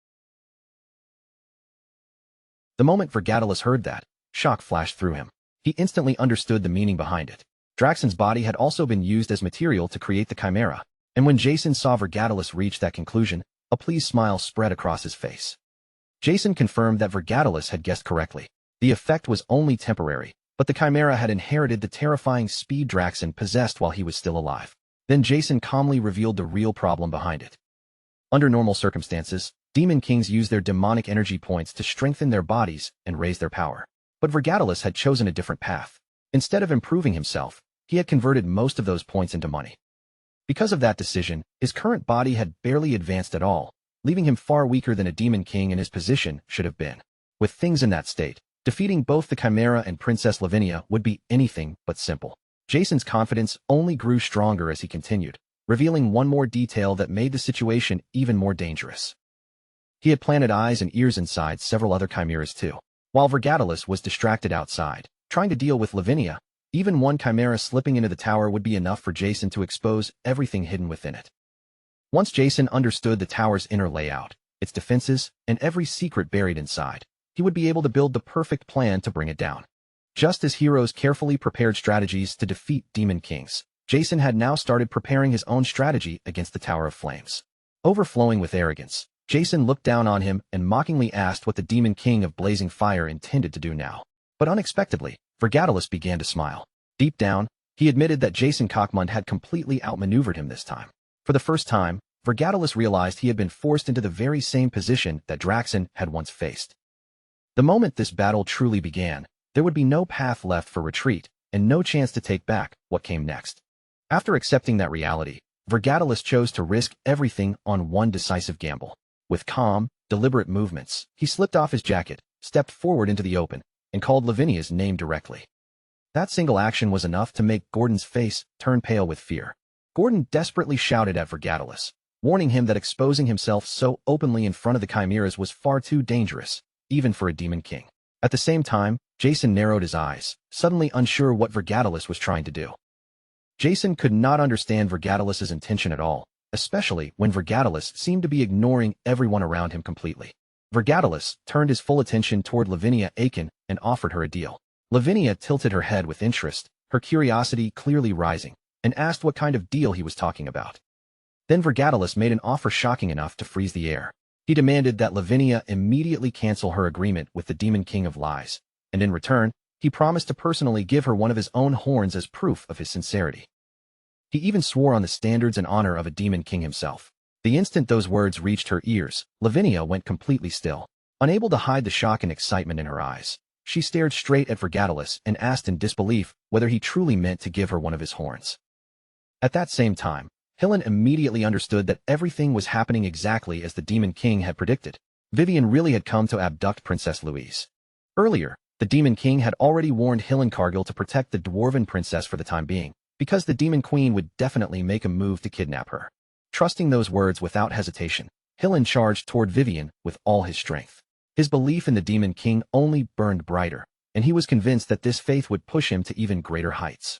The moment Vergatalis heard that, shock flashed through him. He instantly understood the meaning behind it. Draxon's body had also been used as material to create the chimera, and when Jason saw Vergatalis reach that conclusion, a pleased smile spread across his face. Jason confirmed that Vergatalis had guessed correctly. The effect was only temporary, but the chimera had inherited the terrifying speed Draxon possessed while he was still alive. Then Jason calmly revealed the real problem behind it. Under normal circumstances, Demon Kings use their demonic energy points to strengthen their bodies and raise their power. But Vergatalis had chosen a different path. Instead of improving himself, he had converted most of those points into money. Because of that decision, his current body had barely advanced at all, leaving him far weaker than a Demon King in his position should have been. With things in that state, defeating both the Chimera and Princess Lavinia would be anything but simple. Jason's confidence only grew stronger as he continued, revealing one more detail that made the situation even more dangerous. He had planted eyes and ears inside several other chimeras too. While Vergatalis was distracted outside, trying to deal with Lavinia, even one chimera slipping into the tower would be enough for Jason to expose everything hidden within it. Once Jason understood the tower's inner layout, its defenses, and every secret buried inside, he would be able to build the perfect plan to bring it down. Just as heroes carefully prepared strategies to defeat Demon Kings, Jason had now started preparing his own strategy against the Tower of Flames. Overflowing with arrogance, Jason looked down on him and mockingly asked what the Demon King of Blazing Fire intended to do now. But unexpectedly, Vergatalis began to smile. Deep down, he admitted that Jason Cockmund had completely outmaneuvered him this time. For the first time, Vergatalis realized he had been forced into the very same position that Draxon had once faced. The moment this battle truly began, there would be no path left for retreat, and no chance to take back what came next. After accepting that reality, Vergatalis chose to risk everything on one decisive gamble. With calm, deliberate movements, he slipped off his jacket, stepped forward into the open, and called Lavinia's name directly. That single action was enough to make Gordon's face turn pale with fear. Gordon desperately shouted at Vergatalis, warning him that exposing himself so openly in front of the chimeras was far too dangerous, even for a Demon King. At the same time, Jason narrowed his eyes, suddenly unsure what Vergatalis was trying to do. Jason could not understand Vergatalis's intention at all, especially when Vergatalis seemed to be ignoring everyone around him completely. Vergatalis turned his full attention toward Lavinia Aiken and offered her a deal. Lavinia tilted her head with interest, her curiosity clearly rising, and asked what kind of deal he was talking about. Then Vergatalis made an offer shocking enough to freeze the air. He demanded that Lavinia immediately cancel her agreement with the Demon King of Lies, and in return, he promised to personally give her one of his own horns as proof of his sincerity. He even swore on the standards and honor of a Demon King himself. The instant those words reached her ears, Lavinia went completely still. Unable to hide the shock and excitement in her eyes, she stared straight at Vergatalis and asked in disbelief whether he truly meant to give her one of his horns. At that same time, Helen immediately understood that everything was happening exactly as the Demon King had predicted. Vivian really had come to abduct Princess Louise. Earlier, the Demon King had already warned Helen Cargill to protect the Dwarven Princess for the time being, because the Demon Queen would definitely make a move to kidnap her. Trusting those words without hesitation, Helen charged toward Vivian with all his strength. His belief in the Demon King only burned brighter, and he was convinced that this faith would push him to even greater heights.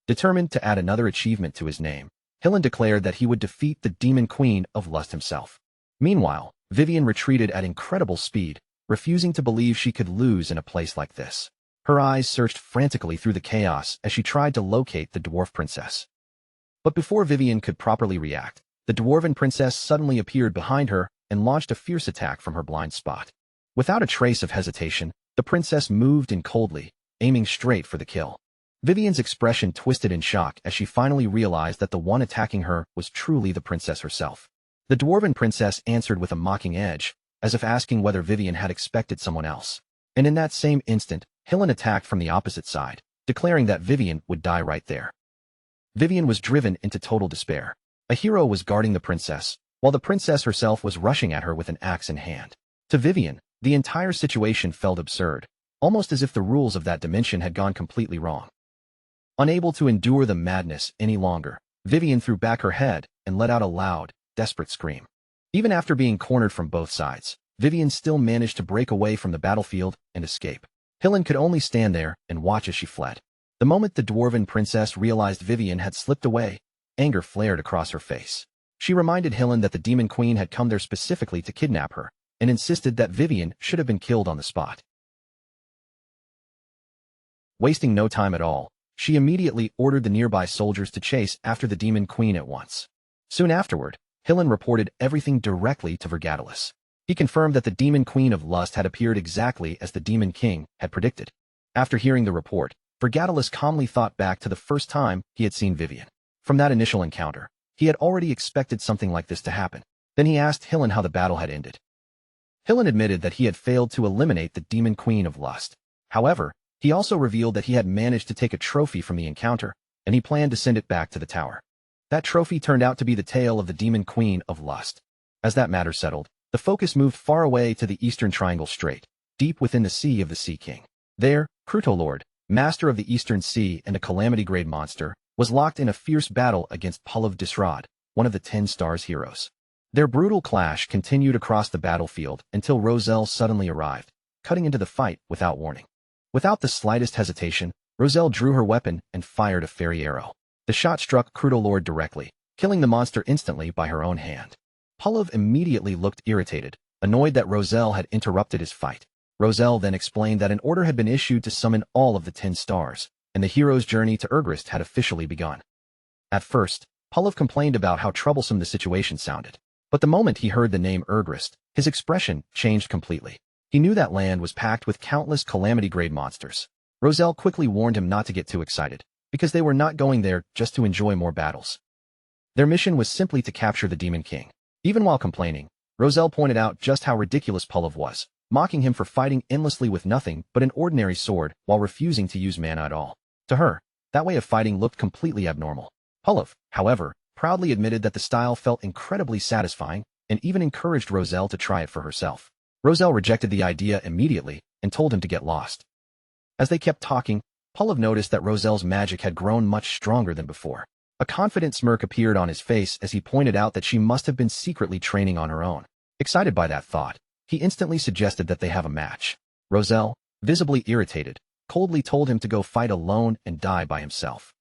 Determined to add another achievement to his name, Helen declared that he would defeat the Demon Queen of Lust himself. Meanwhile, Vivian retreated at incredible speed, refusing to believe she could lose in a place like this. Her eyes searched frantically through the chaos as she tried to locate the dwarf princess. But before Vivian could properly react, the Dwarven Princess suddenly appeared behind her and launched a fierce attack from her blind spot. Without a trace of hesitation, the princess moved in coldly, aiming straight for the kill. Vivian's expression twisted in shock as she finally realized that the one attacking her was truly the princess herself. The Dwarven Princess answered with a mocking edge, as if asking whether Vivian had expected someone else. And in that same instant, Helen attacked from the opposite side, declaring that Vivian would die right there. Vivian was driven into total despair. A hero was guarding the princess, while the princess herself was rushing at her with an axe in hand. To Vivian, the entire situation felt absurd, almost as if the rules of that dimension had gone completely wrong. Unable to endure the madness any longer, Vivian threw back her head and let out a loud, desperate scream. Even after being cornered from both sides, Vivian still managed to break away from the battlefield and escape. Helen could only stand there and watch as she fled. The moment the Dwarven Princess realized Vivian had slipped away, anger flared across her face. She reminded Helen that the Demon Queen had come there specifically to kidnap her, and insisted that Vivian should have been killed on the spot. Wasting no time at all, she immediately ordered the nearby soldiers to chase after the Demon Queen at once. Soon afterward, Helen reported everything directly to Vergatalis. He confirmed that the Demon Queen of Lust had appeared exactly as the Demon King had predicted. After hearing the report, Vergatalis calmly thought back to the first time he had seen Vivian. From that initial encounter, he had already expected something like this to happen. Then he asked Helen how the battle had ended. Helen admitted that he had failed to eliminate the Demon Queen of Lust. However, he also revealed that he had managed to take a trophy from the encounter, and he planned to send it back to the tower. That trophy turned out to be the tail of the Demon Queen of Lust. As that matter settled, the focus moved far away to the Eastern Triangle Strait, deep within the Sea of the Sea King. There, Crutolord, master of the Eastern Sea and a calamity-grade monster, was locked in a fierce battle against Pulav Disrad, one of the 10 Stars heroes. Their brutal clash continued across the battlefield until Roselle suddenly arrived, cutting into the fight without warning. Without the slightest hesitation, Roselle drew her weapon and fired a fairy arrow. The shot struck Crutolord directly, killing the monster instantly by her own hand. Pulav immediately looked irritated, annoyed that Roselle had interrupted his fight. Roselle then explained that an order had been issued to summon all of the 10 stars, and the hero's journey to Urgrist had officially begun. At first, Pulav complained about how troublesome the situation sounded, but the moment he heard the name Urgrist, his expression changed completely. He knew that land was packed with countless calamity-grade monsters. Roselle quickly warned him not to get too excited, because they were not going there just to enjoy more battles. Their mission was simply to capture the Demon King. Even while complaining, Roselle pointed out just how ridiculous Pulav was, mocking him for fighting endlessly with nothing but an ordinary sword while refusing to use mana at all. To her, that way of fighting looked completely abnormal. Pulav, however, proudly admitted that the style felt incredibly satisfying and even encouraged Roselle to try it for herself. Roselle rejected the idea immediately and told him to get lost. As they kept talking, Pulav noticed that Roselle's magic had grown much stronger than before. A confident smirk appeared on his face as he pointed out that she must have been secretly training on her own. Excited by that thought, he instantly suggested that they have a match. Roselle, visibly irritated, coldly told him to go fight alone and die by himself.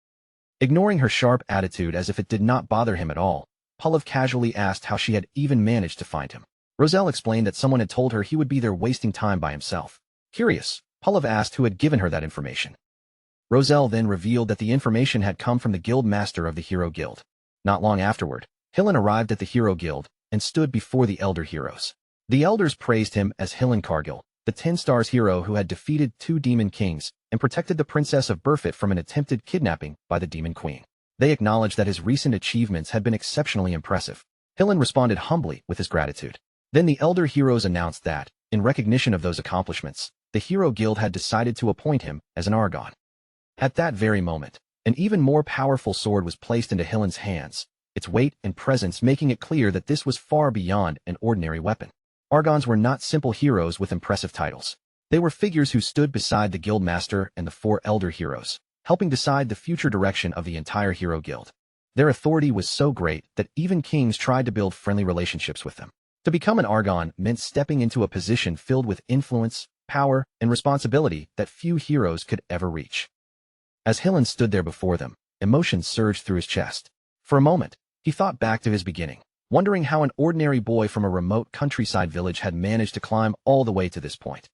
Ignoring her sharp attitude as if it did not bother him at all, Pulav casually asked how she had even managed to find him. Roselle explained that someone had told her he would be there wasting time by himself. Curious, Pallav asked who had given her that information. Roselle then revealed that the information had come from the guild master of the Hero Guild. Not long afterward, Hillen arrived at the Hero Guild and stood before the elder heroes. The elders praised him as Hillen Cargill, the 10 stars hero who had defeated 2 demon kings and protected the princess of Burfit from an attempted kidnapping by the demon queen. They acknowledged that his recent achievements had been exceptionally impressive. Hillen responded humbly with his gratitude. Then the elder heroes announced that, in recognition of those accomplishments, the Hero Guild had decided to appoint him as an Argon. At that very moment, an even more powerful sword was placed into Hillen's hands, its weight and presence making it clear that this was far beyond an ordinary weapon. Argons were not simple heroes with impressive titles. They were figures who stood beside the guild master and the 4 elder heroes, helping decide the future direction of the entire Hero Guild. Their authority was so great that even kings tried to build friendly relationships with them. To become an Argon meant stepping into a position filled with influence, power, and responsibility that few heroes could ever reach. As Hillen stood there before them, emotions surged through his chest. For a moment, he thought back to his beginning, wondering how an ordinary boy from a remote countryside village had managed to climb all the way to this point.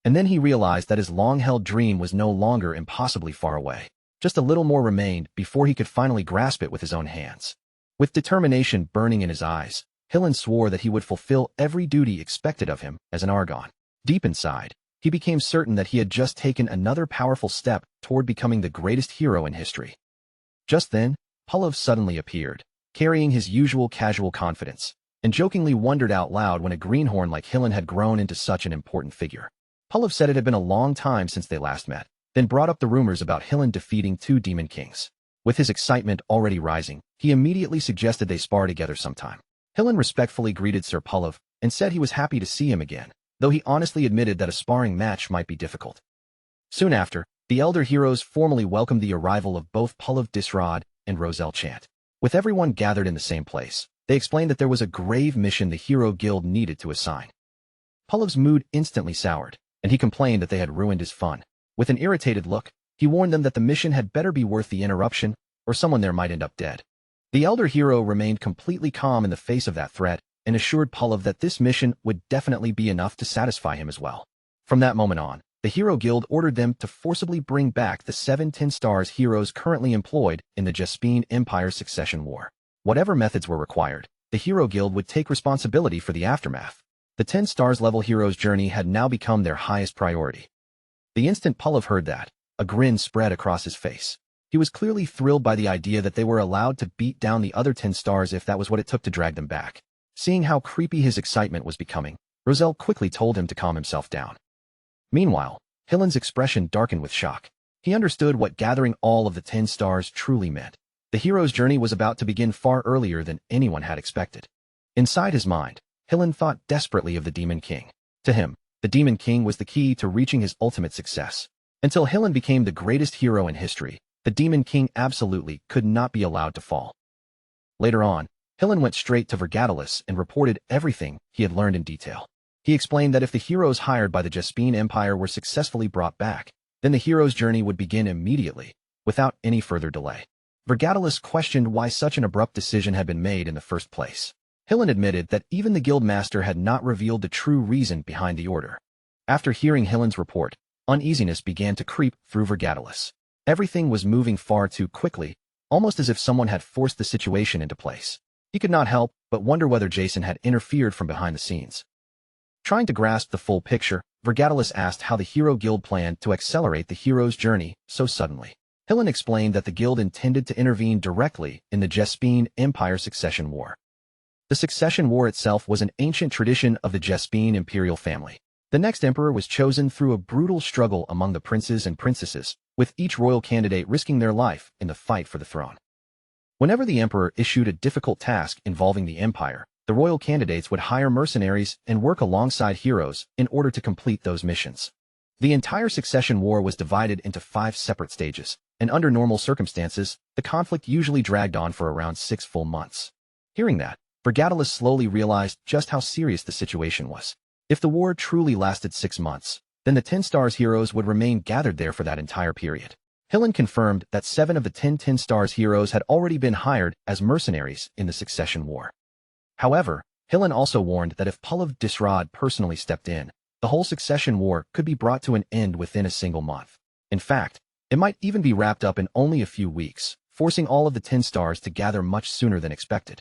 And then he realized that his long-held dream was no longer impossibly far away. Just a little more remained before he could finally grasp it with his own hands. With determination burning in his eyes, Hillen swore that he would fulfill every duty expected of him as an Argon. Deep inside, he became certain that he had just taken another powerful step toward becoming the greatest hero in history. Just then, Pallav suddenly appeared, carrying his usual casual confidence, and jokingly wondered out loud when a greenhorn like Hillen had grown into such an important figure. Pallav said it had been a long time since they last met, then brought up the rumors about Hillen defeating 2 demon kings. With his excitement already rising, he immediately suggested they spar together sometime. Hillen respectfully greeted Sir Pallav and said he was happy to see him again, though he honestly admitted that a sparring match might be difficult. Soon after, the elder heroes formally welcomed the arrival of both Pallav Disrod and Roselle Chant. With everyone gathered in the same place, they explained that there was a grave mission the Hero Guild needed to assign. Pallav's mood instantly soured, and he complained that they had ruined his fun. With an irritated look, he warned them that the mission had better be worth the interruption, or someone there might end up dead. The elder hero remained completely calm in the face of that threat, and assured Pallav that this mission would definitely be enough to satisfy him as well. From that moment on, the Hero Guild ordered them to forcibly bring back the 7 10 stars heroes currently employed in the Jaspine Empire's succession war. Whatever methods were required, the Hero Guild would take responsibility for the aftermath. The 10 stars level hero's journey had now become their highest priority. The instant Pallav heard that, a grin spread across his face. He was clearly thrilled by the idea that they were allowed to beat down the other 10 stars if that was what it took to drag them back. Seeing how creepy his excitement was becoming, Roselle quickly told him to calm himself down. Meanwhile, Hillen's expression darkened with shock. He understood what gathering all of the 10 stars truly meant. The hero's journey was about to begin far earlier than anyone had expected. Inside his mind, Hillen thought desperately of the Demon King. To him, the Demon King was the key to reaching his ultimate success. Until Hillen became the greatest hero in history, the Demon King absolutely could not be allowed to fall. Later on, Hillen went straight to Vergatalis and reported everything he had learned in detail. He explained that if the heroes hired by the Jaspine Empire were successfully brought back, then the hero's journey would begin immediately, without any further delay. Vergatalis questioned why such an abrupt decision had been made in the first place. Hillen admitted that even the guildmaster had not revealed the true reason behind the order. After hearing Hillen's report, uneasiness began to creep through Vergatalis. Everything was moving far too quickly, almost as if someone had forced the situation into place. He could not help but wonder whether Jason had interfered from behind the scenes. Trying to grasp the full picture, Vergatalis asked how the Hero Guild planned to accelerate the hero's journey so suddenly. Hillen explained that the guild intended to intervene directly in the Jaspine Empire Succession War. The Succession War itself was an ancient tradition of the Jaspine imperial family. The next emperor was chosen through a brutal struggle among the princes and princesses, with each royal candidate risking their life in the fight for the throne. Whenever the emperor issued a difficult task involving the empire, the royal candidates would hire mercenaries and work alongside heroes in order to complete those missions. The entire Succession War was divided into 5 separate stages, and under normal circumstances, the conflict usually dragged on for around 6 full months. Hearing that, Vergatalis slowly realized just how serious the situation was. If the war truly lasted 6 months, then the 10 stars heroes would remain gathered there for that entire period. Hillen confirmed that 7 of the 10 stars heroes had already been hired as mercenaries in the Succession War. However, Hillen also warned that if Pallav Disrad personally stepped in, the whole succession war could be brought to an end within a single month. In fact, it might even be wrapped up in only a few weeks, forcing all of the 10 stars to gather much sooner than expected.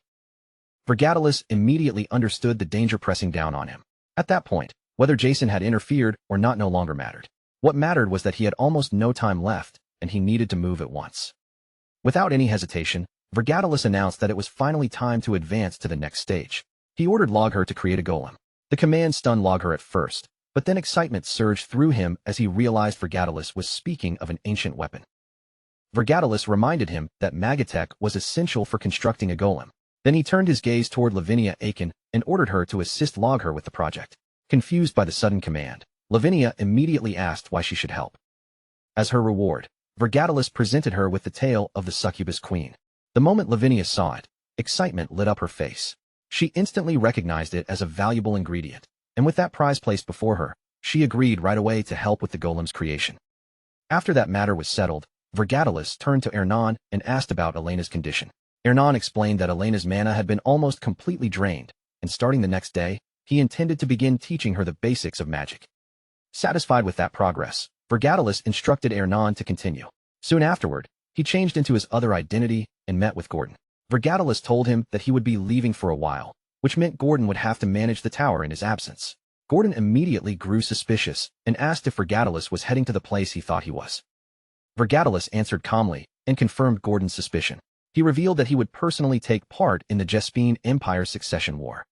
Vergatalis immediately understood the danger pressing down on him. At that point, whether Jason had interfered or not no longer mattered. What mattered was that he had almost no time left, and he needed to move at once. Without any hesitation, Vergatalis announced that it was finally time to advance to the next stage. He ordered Logher to create a golem. The command stunned Logher at first, but then excitement surged through him as he realized Vergatalis was speaking of an ancient weapon. Vergatalis reminded him that Magatech was essential for constructing a golem. Then he turned his gaze toward Lavinia Aiken and ordered her to assist Logher with the project. Confused by the sudden command, Lavinia immediately asked why she should help. As her reward, Vergatalis presented her with the tale of the succubus queen. The moment Lavinia saw it, excitement lit up her face. She instantly recognized it as a valuable ingredient, and with that prize placed before her, she agreed right away to help with the golem's creation. After that matter was settled, Vergatalis turned to Hernan and asked about Elena's condition. Hernan explained that Elena's mana had been almost completely drained, and starting the next day, he intended to begin teaching her the basics of magic. Satisfied with that progress, Vergatalis instructed Hernan to continue. Soon afterward, he changed into his other identity and met with Gordon. Vergatalis told him that he would be leaving for a while, which meant Gordon would have to manage the tower in his absence. Gordon immediately grew suspicious and asked if Vergatalis was heading to the place he thought he was. Vergatalis answered calmly and confirmed Gordon's suspicion. He revealed that he would personally take part in the Jespine Empire's succession war.